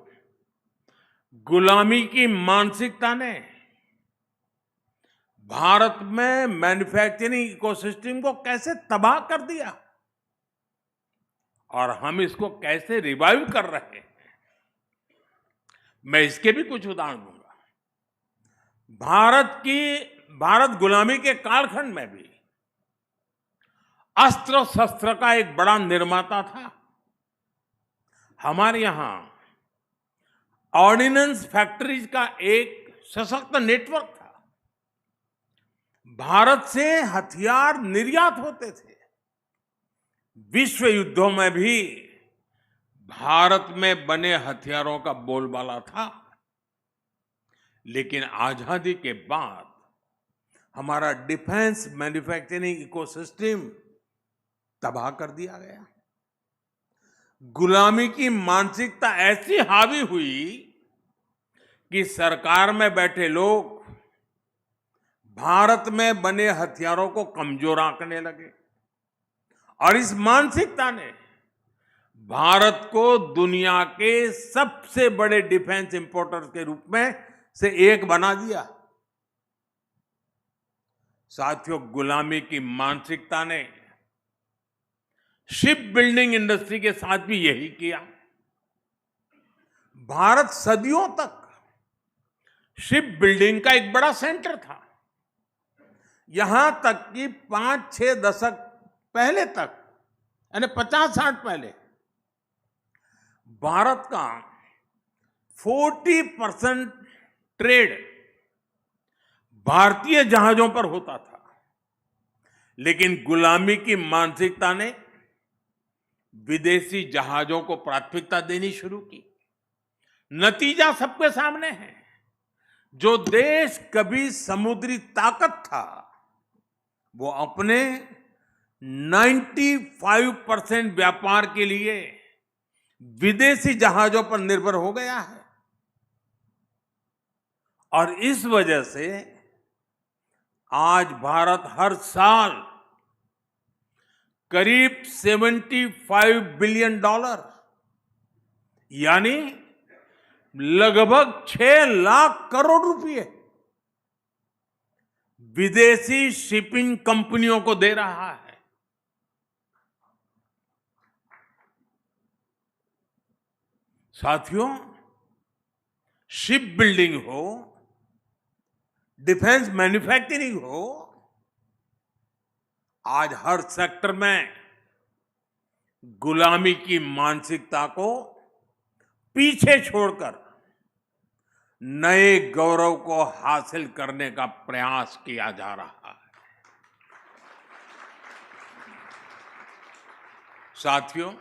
गुलामी की मानसिकता ने भारत में मैन्युफैक्चरिंग इकोसिस्टम को कैसे तबाह कर दिया और हम इसको कैसे रिवाइव कर रहे हैं, मैं इसके भी कुछ उदाहरण दूंगा। भारत गुलामी के कालखंड में भी अस्त्र शस्त्र का एक बड़ा निर्माता था। हमारे यहां ऑर्डिनेंस फैक्ट्रीज का एक सशक्त नेटवर्क था। भारत से हथियार निर्यात होते थे। विश्व युद्धों में भी भारत में बने हथियारों का बोलबाला था। लेकिन आजादी के बाद हमारा डिफेंस मैन्युफैक्चरिंग इकोसिस्टम तबाह कर दिया गया। गुलामी की मानसिकता ऐसी हावी हुई कि सरकार में बैठे लोग भारत में बने हथियारों को कमजोर आंकने लगे और इस मानसिकता ने भारत को दुनिया के सबसे बड़े डिफेंस इंपोर्टर्स के रूप में से एक बना दिया। साथियों, गुलामी की मानसिकता ने शिप बिल्डिंग इंडस्ट्री के साथ भी यही किया। भारत सदियों तक शिप बिल्डिंग का एक बड़ा सेंटर था। यहां तक कि 5-6 दशक पहले तक, यानी 50-60 पहले, भारत का 40% ट्रेड भारतीय जहाजों पर होता था। लेकिन गुलामी की मानसिकता ने विदेशी जहाजों को प्राथमिकता देनी शुरू की। नतीजा सबके सामने है। जो देश कभी समुद्री ताकत था, वो अपने 95% व्यापार के लिए विदेशी जहाजों पर निर्भर हो गया है। और इस वजह से आज भारत हर साल करीब $75 बिलियन, यानी लगभग 6 लाख करोड़ रुपए विदेशी शिपिंग कंपनियों को दे रहा है। साथियों, शिप बिल्डिंग हो, डिफेंस मैन्युफैक्चरिंग हो, आज हर सेक्टर में गुलामी की मानसिकता को पीछे छोड़कर नए गौरव को हासिल करने का प्रयास किया जा रहा है। साथियों,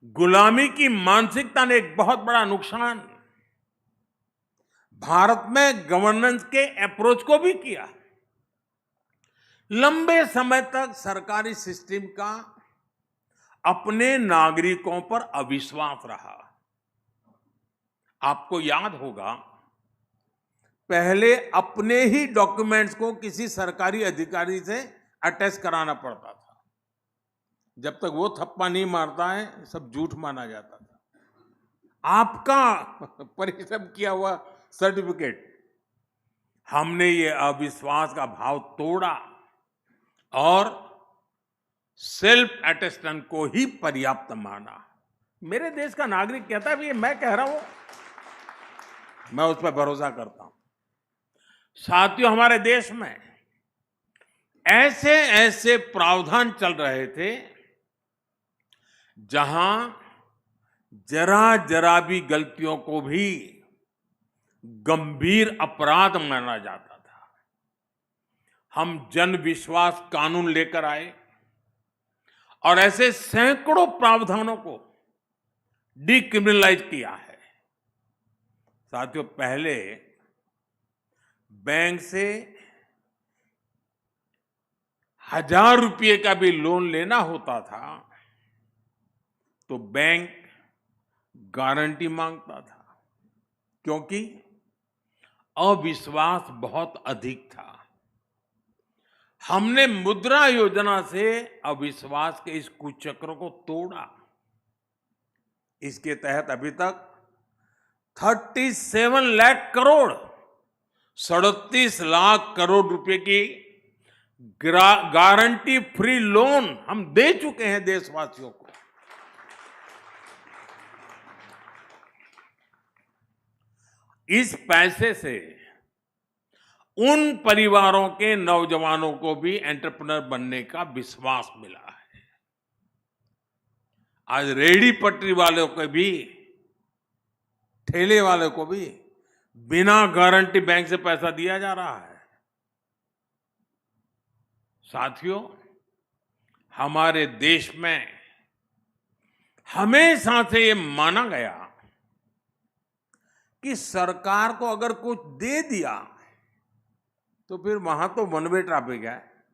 गुलामी की मानसिकता ने एक बहुत बड़ा नुकसान भारत में गवर्नेंस के अप्रोच को भी किया। लंबे समय तक सरकारी सिस्टम का अपने नागरिकों पर अविश्वास रहा। आपको याद होगा, पहले अपने ही डॉक्यूमेंट्स को किसी सरकारी अधिकारी से अटैच कराना पड़ता था। जब तक वो थप्पा नहीं मारता है, सब झूठ माना जाता था। आपका परिश्रम किया हुआ सर्टिफिकेट, हमने ये अविश्वास का भाव तोड़ा और सेल्फ अटेस्टेंट को ही पर्याप्त माना। मेरे देश का नागरिक कहता है, ये मैं कह रहा हूं, मैं उस पर भरोसा करता हूं। साथियों, हमारे देश में ऐसे ऐसे प्रावधान चल रहे थे जहां जरा जरा भी गलतियों को भी गंभीर अपराध माना जाता था। हम जन विश्वास कानून लेकर आए और ऐसे सैकड़ों प्रावधानों को डिक्रिमिनलाइज किया है। साथियों, पहले बैंक से 1000 रुपये का भी लोन लेना होता था तो बैंक गारंटी मांगता था, क्योंकि अविश्वास बहुत अधिक था। हमने मुद्रा योजना से अविश्वास के इस कुचक्र को तोड़ा। इसके तहत अभी तक 37 लाख करोड़ 37 लाख करोड़ रुपए की गारंटी फ्री लोन हम दे चुके हैं देशवासियों को। इस पैसे से उन परिवारों के नौजवानों को भी एंटरप्रेन्योर बनने का विश्वास मिला है। आज रेहड़ी पटरी वालों को भी, ठेले वाले को भी बिना गारंटी बैंक से पैसा दिया जा रहा है। साथियों, हमारे देश में हमेशा से ये माना गया कि सरकार को अगर कुछ दे दिया तो फिर वहां तो वन वे ट्रैफिक है।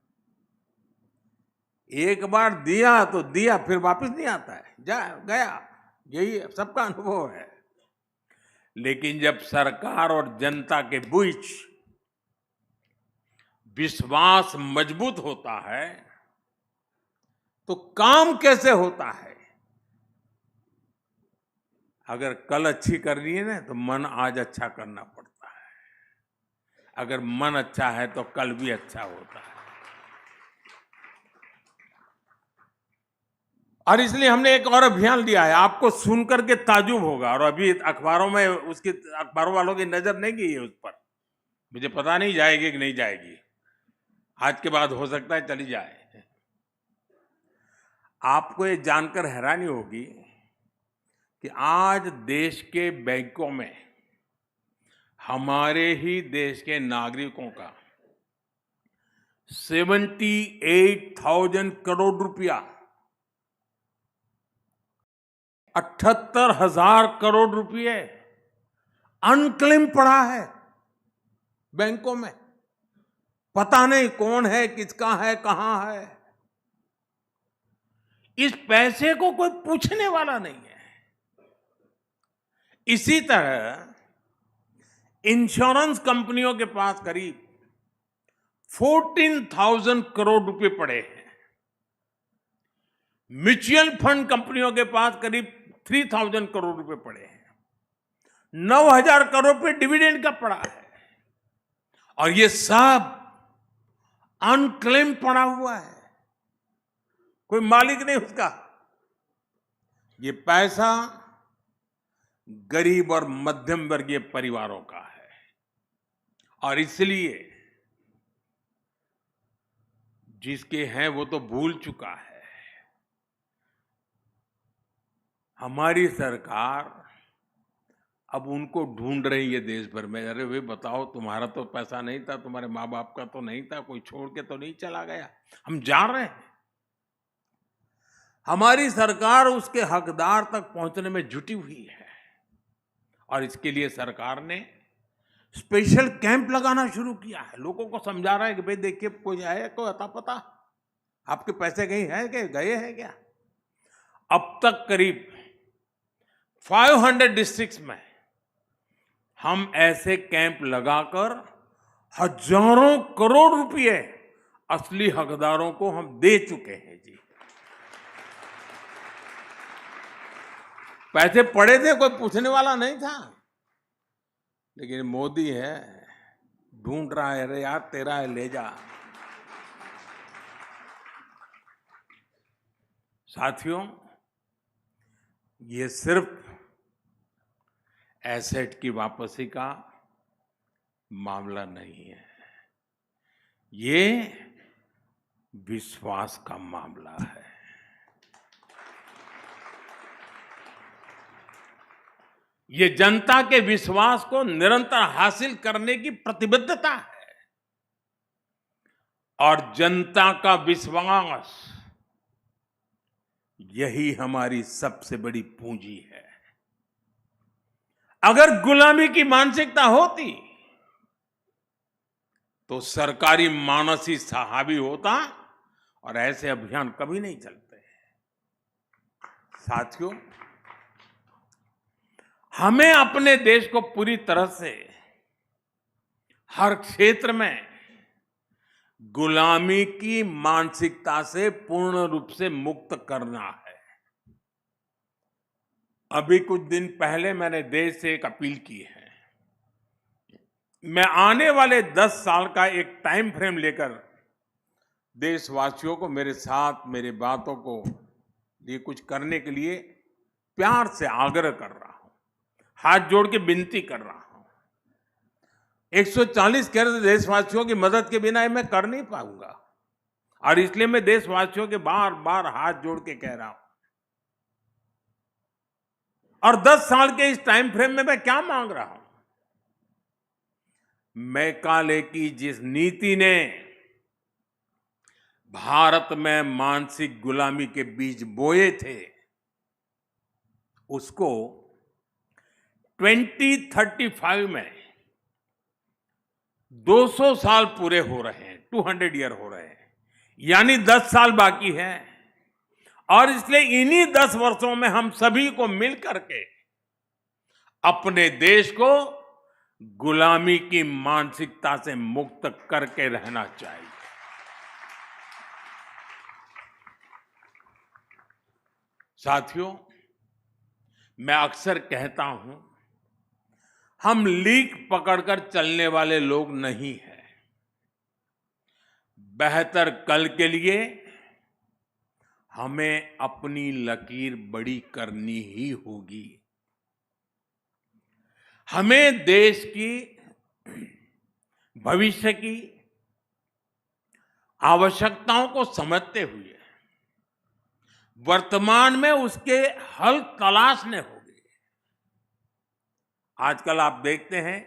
एक बार दिया तो दिया, फिर वापस नहीं आता है, जा गया। यही सबका अनुभव है। लेकिन जब सरकार और जनता के बीच विश्वास मजबूत होता है तो काम कैसे होता है? अगर कल अच्छी करनी है ना तो मन आज अच्छा करना पड़ता है। अगर मन अच्छा है तो कल भी अच्छा होता है। और इसलिए हमने एक और अभियान लिया है, आपको सुनकर के ताजुब होगा। और अभी अखबारों में उसकी, अखबारों वालों की नजर नहीं गई है उस पर। मुझे पता नहीं जाएगी कि नहीं जाएगी, आज के बाद हो सकता है चली जाए। आपको ये जानकर हैरानी होगी कि आज देश के बैंकों में हमारे ही देश के नागरिकों का 78,000 करोड़ रुपया, 78,000 करोड़ रुपये अनक्लेम पड़ा है बैंकों में। पता नहीं कौन है, किसका है, कहां है। इस पैसे को कोई पूछने वाला नहीं है। इसी तरह इंश्योरेंस कंपनियों के पास करीब 14,000 करोड़ रुपए पड़े हैं। म्यूचुअल फंड कंपनियों के पास करीब 3,000 करोड़ रुपए पड़े हैं। 9,000 करोड़ रुपए डिविडेंड का पड़ा है। और ये सब अनक्लेम पड़ा हुआ है, कोई मालिक नहीं उसका। ये पैसा गरीब और मध्यम वर्गीय परिवारों का है। और इसलिए जिसके हैं वो तो भूल चुका है। हमारी सरकार अब उनको ढूंढ रही है देश भर में। अरे भाई बताओ, तुम्हारा तो पैसा नहीं था, तुम्हारे माँ बाप का तो नहीं था, कोई छोड़ के तो नहीं चला गया। हम जा रहे हैं। हमारी सरकार उसके हकदार तक पहुंचने में जुटी हुई है। और इसके लिए सरकार ने स्पेशल कैंप लगाना शुरू किया है। लोगों को समझा रहा है कि भाई देखिए, कोई है, कोई अता पता आपके पैसे कहीं है क्या, गए हैं क्या। अब तक करीब 500 डिस्ट्रिक्ट्स में हम ऐसे कैंप लगाकर हजारों करोड़ रुपए असली हकदारों को हम दे चुके हैं जी। पैसे पड़े थे, कोई पूछने वाला नहीं था। लेकिन मोदी है, ढूंढ रहा है, अरे यार तेरा है, ले जा। साथियों, ये सिर्फ एसेट की वापसी का मामला नहीं है, ये विश्वास का मामला है। ये जनता के विश्वास को निरंतर हासिल करने की प्रतिबद्धता है। और जनता का विश्वास यही हमारी सबसे बड़ी पूंजी है। अगर गुलामी की मानसिकता होती तो सरकारी मानस ही हावी होता और ऐसे अभियान कभी नहीं चलते। साथियों, हमें अपने देश को पूरी तरह से हर क्षेत्र में गुलामी की मानसिकता से पूर्ण रूप से मुक्त करना है। अभी कुछ दिन पहले मैंने देश से एक अपील की है। मैं आने वाले 10 साल का एक टाइम फ्रेम लेकर देशवासियों को मेरे साथ मेरी बातों को ये कुछ करने के लिए प्यार से आग्रह कर रहा हूं, हाथ जोड़ के विनती कर रहा हूं। 140 करोड़ देशवासियों की मदद के बिना ये मैं कर नहीं पाऊंगा और इसलिए मैं देशवासियों के बार बार हाथ जोड़ के कह रहा हूं। और 10 साल के इस टाइम फ्रेम में मैं क्या मांग रहा हूं? मैकाले की जिस नीति ने भारत में मानसिक गुलामी के बीज बोए थे, उसको 2035 में 200 साल पूरे हो रहे हैं, 200 ईयर हो रहे हैं, यानी 10 साल बाकी है। और इसलिए इन्हीं 10 वर्षों में हम सभी को मिल करके अपने देश को गुलामी की मानसिकता से मुक्त करके रहना चाहिए। साथियों, मैं अक्सर कहता हूं, हम लीक पकड़कर चलने वाले लोग नहीं हैं। बेहतर कल के लिए हमें अपनी लकीर बड़ी करनी ही होगी। हमें देश की भविष्य की आवश्यकताओं को समझते हुए वर्तमान में उसके हल तलाशने होंगे। आजकल आप देखते हैं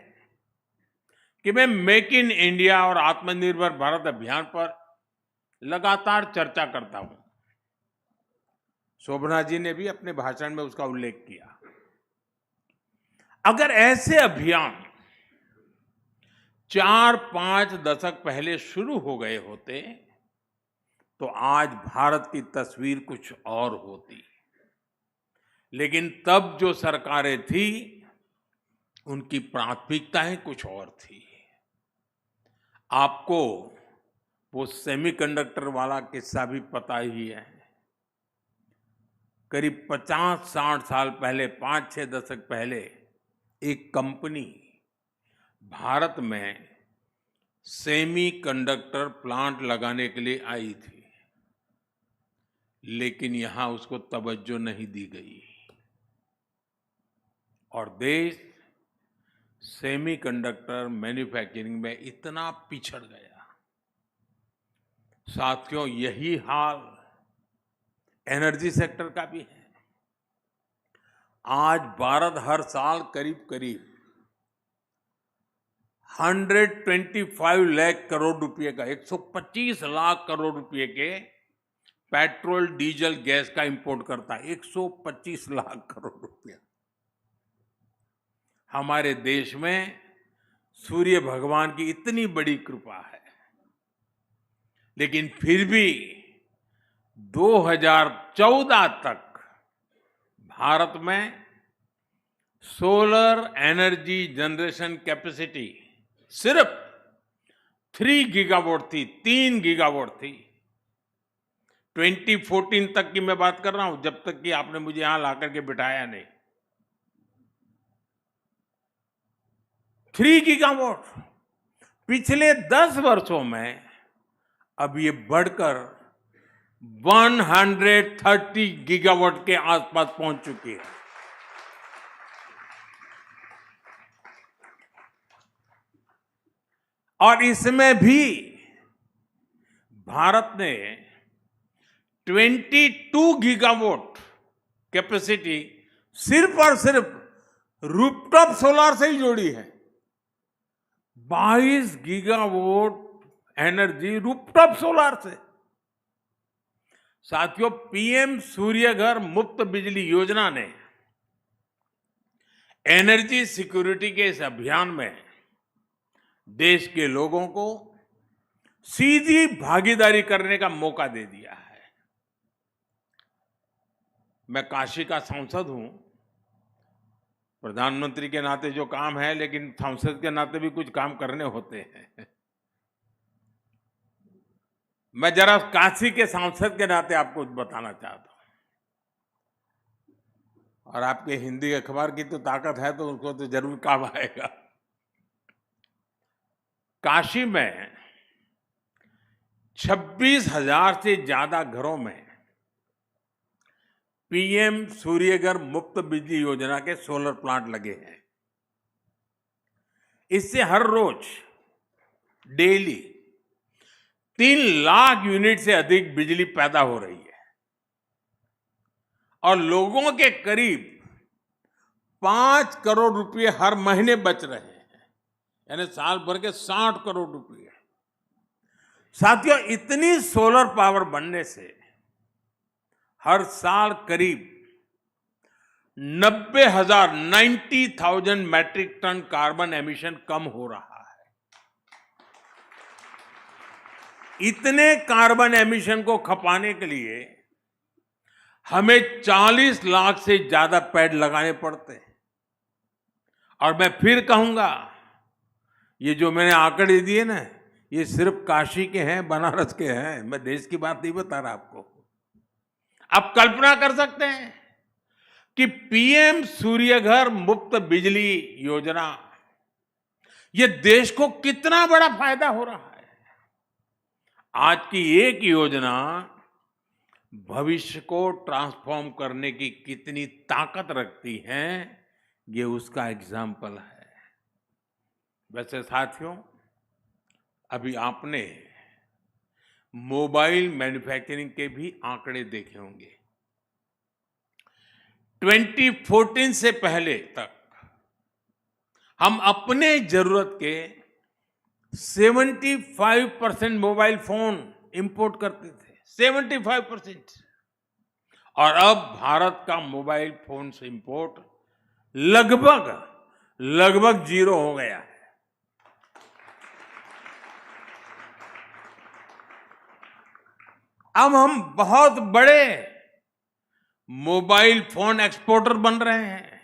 कि मैं मेक इन इंडिया और आत्मनिर्भर भारत अभियान पर लगातार चर्चा करता हूं। शोभना जी ने भी अपने भाषण में उसका उल्लेख किया। अगर ऐसे अभियान 4-5 दशक पहले शुरू हो गए होते तो आज भारत की तस्वीर कुछ और होती। लेकिन तब जो सरकारें थी उनकी प्राथमिकताएं कुछ और थी। आपको वो सेमीकंडक्टर वाला किस्सा भी पता ही है। करीब 50-60 साल पहले, 5-6 दशक पहले एक कंपनी भारत में सेमीकंडक्टर प्लांट लगाने के लिए आई थी, लेकिन यहां उसको तवज्जो नहीं दी गई और देश सेमीकंडक्टर मैन्युफैक्चरिंग में इतना पिछड़ गया। साथियों, यही हाल एनर्जी सेक्टर का भी है। आज भारत हर साल करीब करीब 125 लाख करोड़ रुपए का, 125 लाख करोड़ रुपए के पेट्रोल डीजल गैस का इंपोर्ट करता है। 125 लाख करोड़ रुपया। हमारे देश में सूर्य भगवान की इतनी बड़ी कृपा है, लेकिन फिर भी 2014 तक भारत में सोलर एनर्जी जनरेशन कैपेसिटी सिर्फ 3 गीगावाट थी, 3 गीगावाट थी। 2014 तक की मैं बात कर रहा हूं, जब तक कि आपने मुझे यहां लाकर के बिठाया नहीं। 3 गीगावाट पिछले 10 वर्षों में अब ये बढ़कर 130 गीगावाट के आसपास पहुंच चुकी है। और इसमें भी भारत ने 22 गीगावाट कैपेसिटी सिर्फ और सिर्फ रूफटॉप सोलार से ही जोड़ी है। 22 गीगावाट एनर्जी रूफटॉप सोलार से। साथियों, पीएम सूर्य घर मुफ्त बिजली योजना ने एनर्जी सिक्योरिटी के इस अभियान में देश के लोगों को सीधी भागीदारी करने का मौका दे दिया है। मैं काशी का सांसद हूं, प्रधानमंत्री के नाते जो काम है, लेकिन सांसद के नाते भी कुछ काम करने होते हैं। मैं जरा काशी के सांसद के नाते आपको बताना चाहता हूं, और आपके हिंदी अखबार की तो ताकत है, तो उसको तो जरूर काम आएगा। काशी में 26,000 से ज्यादा घरों में पीएम सूर्यघर मुफ्त बिजली योजना के सोलर प्लांट लगे हैं। इससे हर रोज डेली 3 लाख यूनिट से अधिक बिजली पैदा हो रही है और लोगों के करीब 5 करोड़ रुपए हर महीने बच रहे हैं, यानी साल भर के 60 करोड़ रुपए। साथियों, इतनी सोलर पावर बनने से हर साल करीब 90,000 मैट्रिक टन कार्बन एमिशन कम हो रहा है। इतने कार्बन एमिशन को खपाने के लिए हमें 40 लाख से ज्यादा पेड़ लगाने पड़ते हैं। और मैं फिर कहूंगा, ये जो मैंने आंकड़े दिए ना, ये सिर्फ काशी के हैं, बनारस के हैं। मैं देश की बात नहीं बता रहा आपको। आप कल्पना कर सकते हैं कि पीएम सूर्यघर मुफ्त बिजली योजना, ये देश को कितना बड़ा फायदा हो रहा है। आज की एक योजना भविष्य को ट्रांसफॉर्म करने की कितनी ताकत रखती है, ये उसका एग्जाम्पल है। वैसे साथियों, अभी आपने मोबाइल मैन्युफैक्चरिंग के भी आंकड़े देखे होंगे। 2014 से पहले तक हम अपने जरूरत के 75% मोबाइल फोन इंपोर्ट करते थे, 75%। और अब भारत का मोबाइल फोन से इंपोर्ट लगभग जीरो हो गया है। अब हम बहुत बड़े मोबाइल फोन एक्सपोर्टर बन रहे हैं।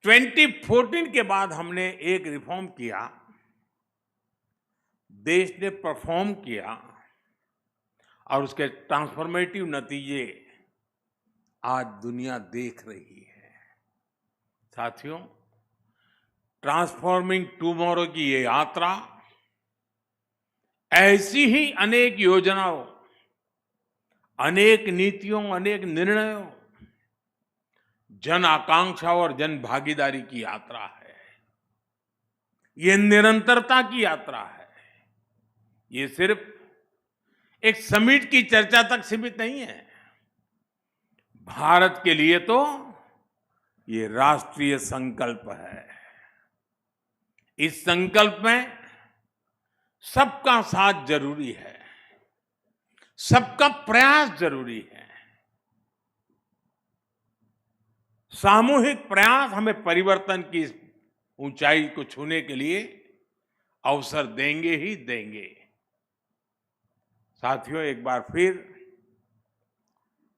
2014 के बाद हमने एक रिफॉर्म किया, देश ने परफॉर्म किया और उसके ट्रांसफॉर्मेटिव नतीजे आज दुनिया देख रही है। साथियों, ट्रांसफॉर्मिंग टुमारो की ये यात्रा ऐसी ही अनेक योजनाओं, अनेक नीतियों, अनेक निर्णयों, जन आकांक्षाओं और जन भागीदारी की यात्रा है। ये निरंतरता की यात्रा है। ये सिर्फ एक समिट की चर्चा तक सीमित नहीं है। भारत के लिए तो ये राष्ट्रीय संकल्प है। इस संकल्प में सबका साथ जरूरी है, सबका प्रयास जरूरी है। सामूहिक प्रयास हमें परिवर्तन की इस ऊंचाई को छूने के लिए अवसर देंगे ही देंगे। साथियों, एक बार फिर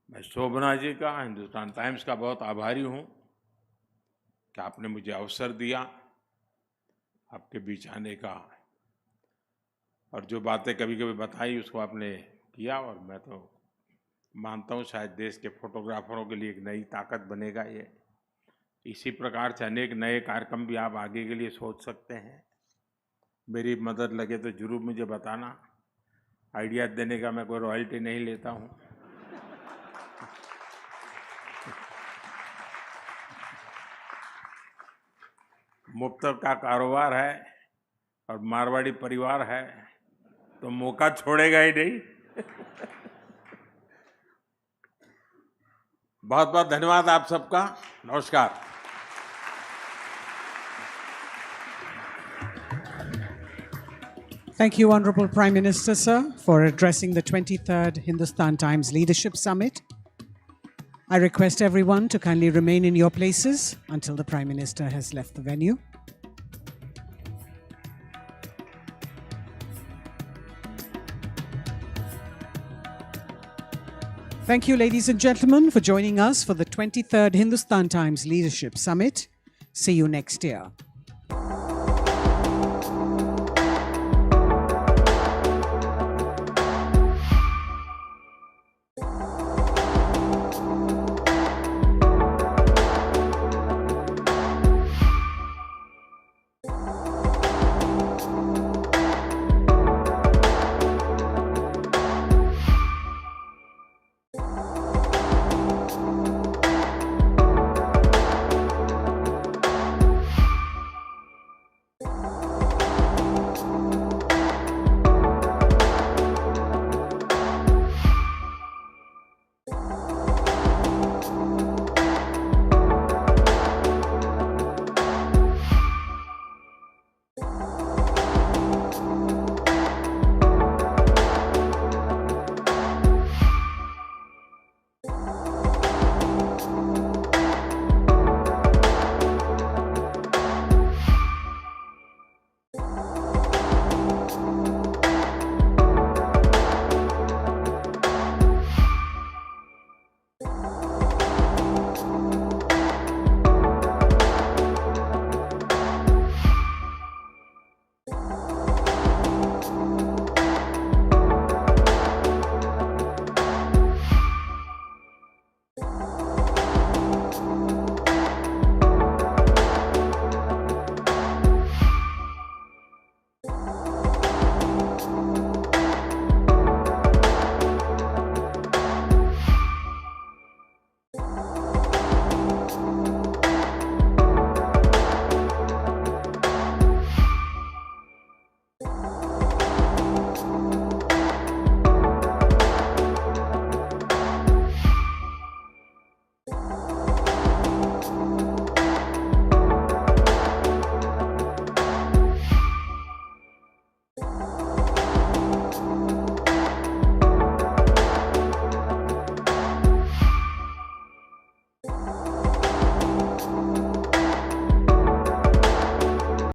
मैं शोभना जी का, हिंदुस्तान टाइम्स का बहुत आभारी हूं कि आपने मुझे अवसर दिया आपके बीच आने का, और जो बातें कभी कभी बताई उसको आपने किया। और मैं तो मानता हूँ शायद देश के फोटोग्राफरों के लिए एक नई ताकत बनेगा ये। इसी प्रकार से अनेक नए कार्यक्रम भी आप आगे के लिए सोच सकते हैं। मेरी मदद लगे तो जरूर मुझे बताना। आइडिया देने का मैं कोई रॉयल्टी नहीं लेता हूँ। मुफ्त का कारोबार है और मारवाड़ी परिवार है तो मौका छोड़ेगा ही नहीं। बहुत बहुत धन्यवाद आप सबका। नमस्कार।
Thank you, Honorable Prime Minister, sir, for addressing the 23rd Hindustan Times Leadership Summit. I request everyone to kindly remain in your places until the Prime Minister has left the venue. Thank you, ladies and gentlemen, for joining us for the 23rd Hindustan Times Leadership Summit. See you next year.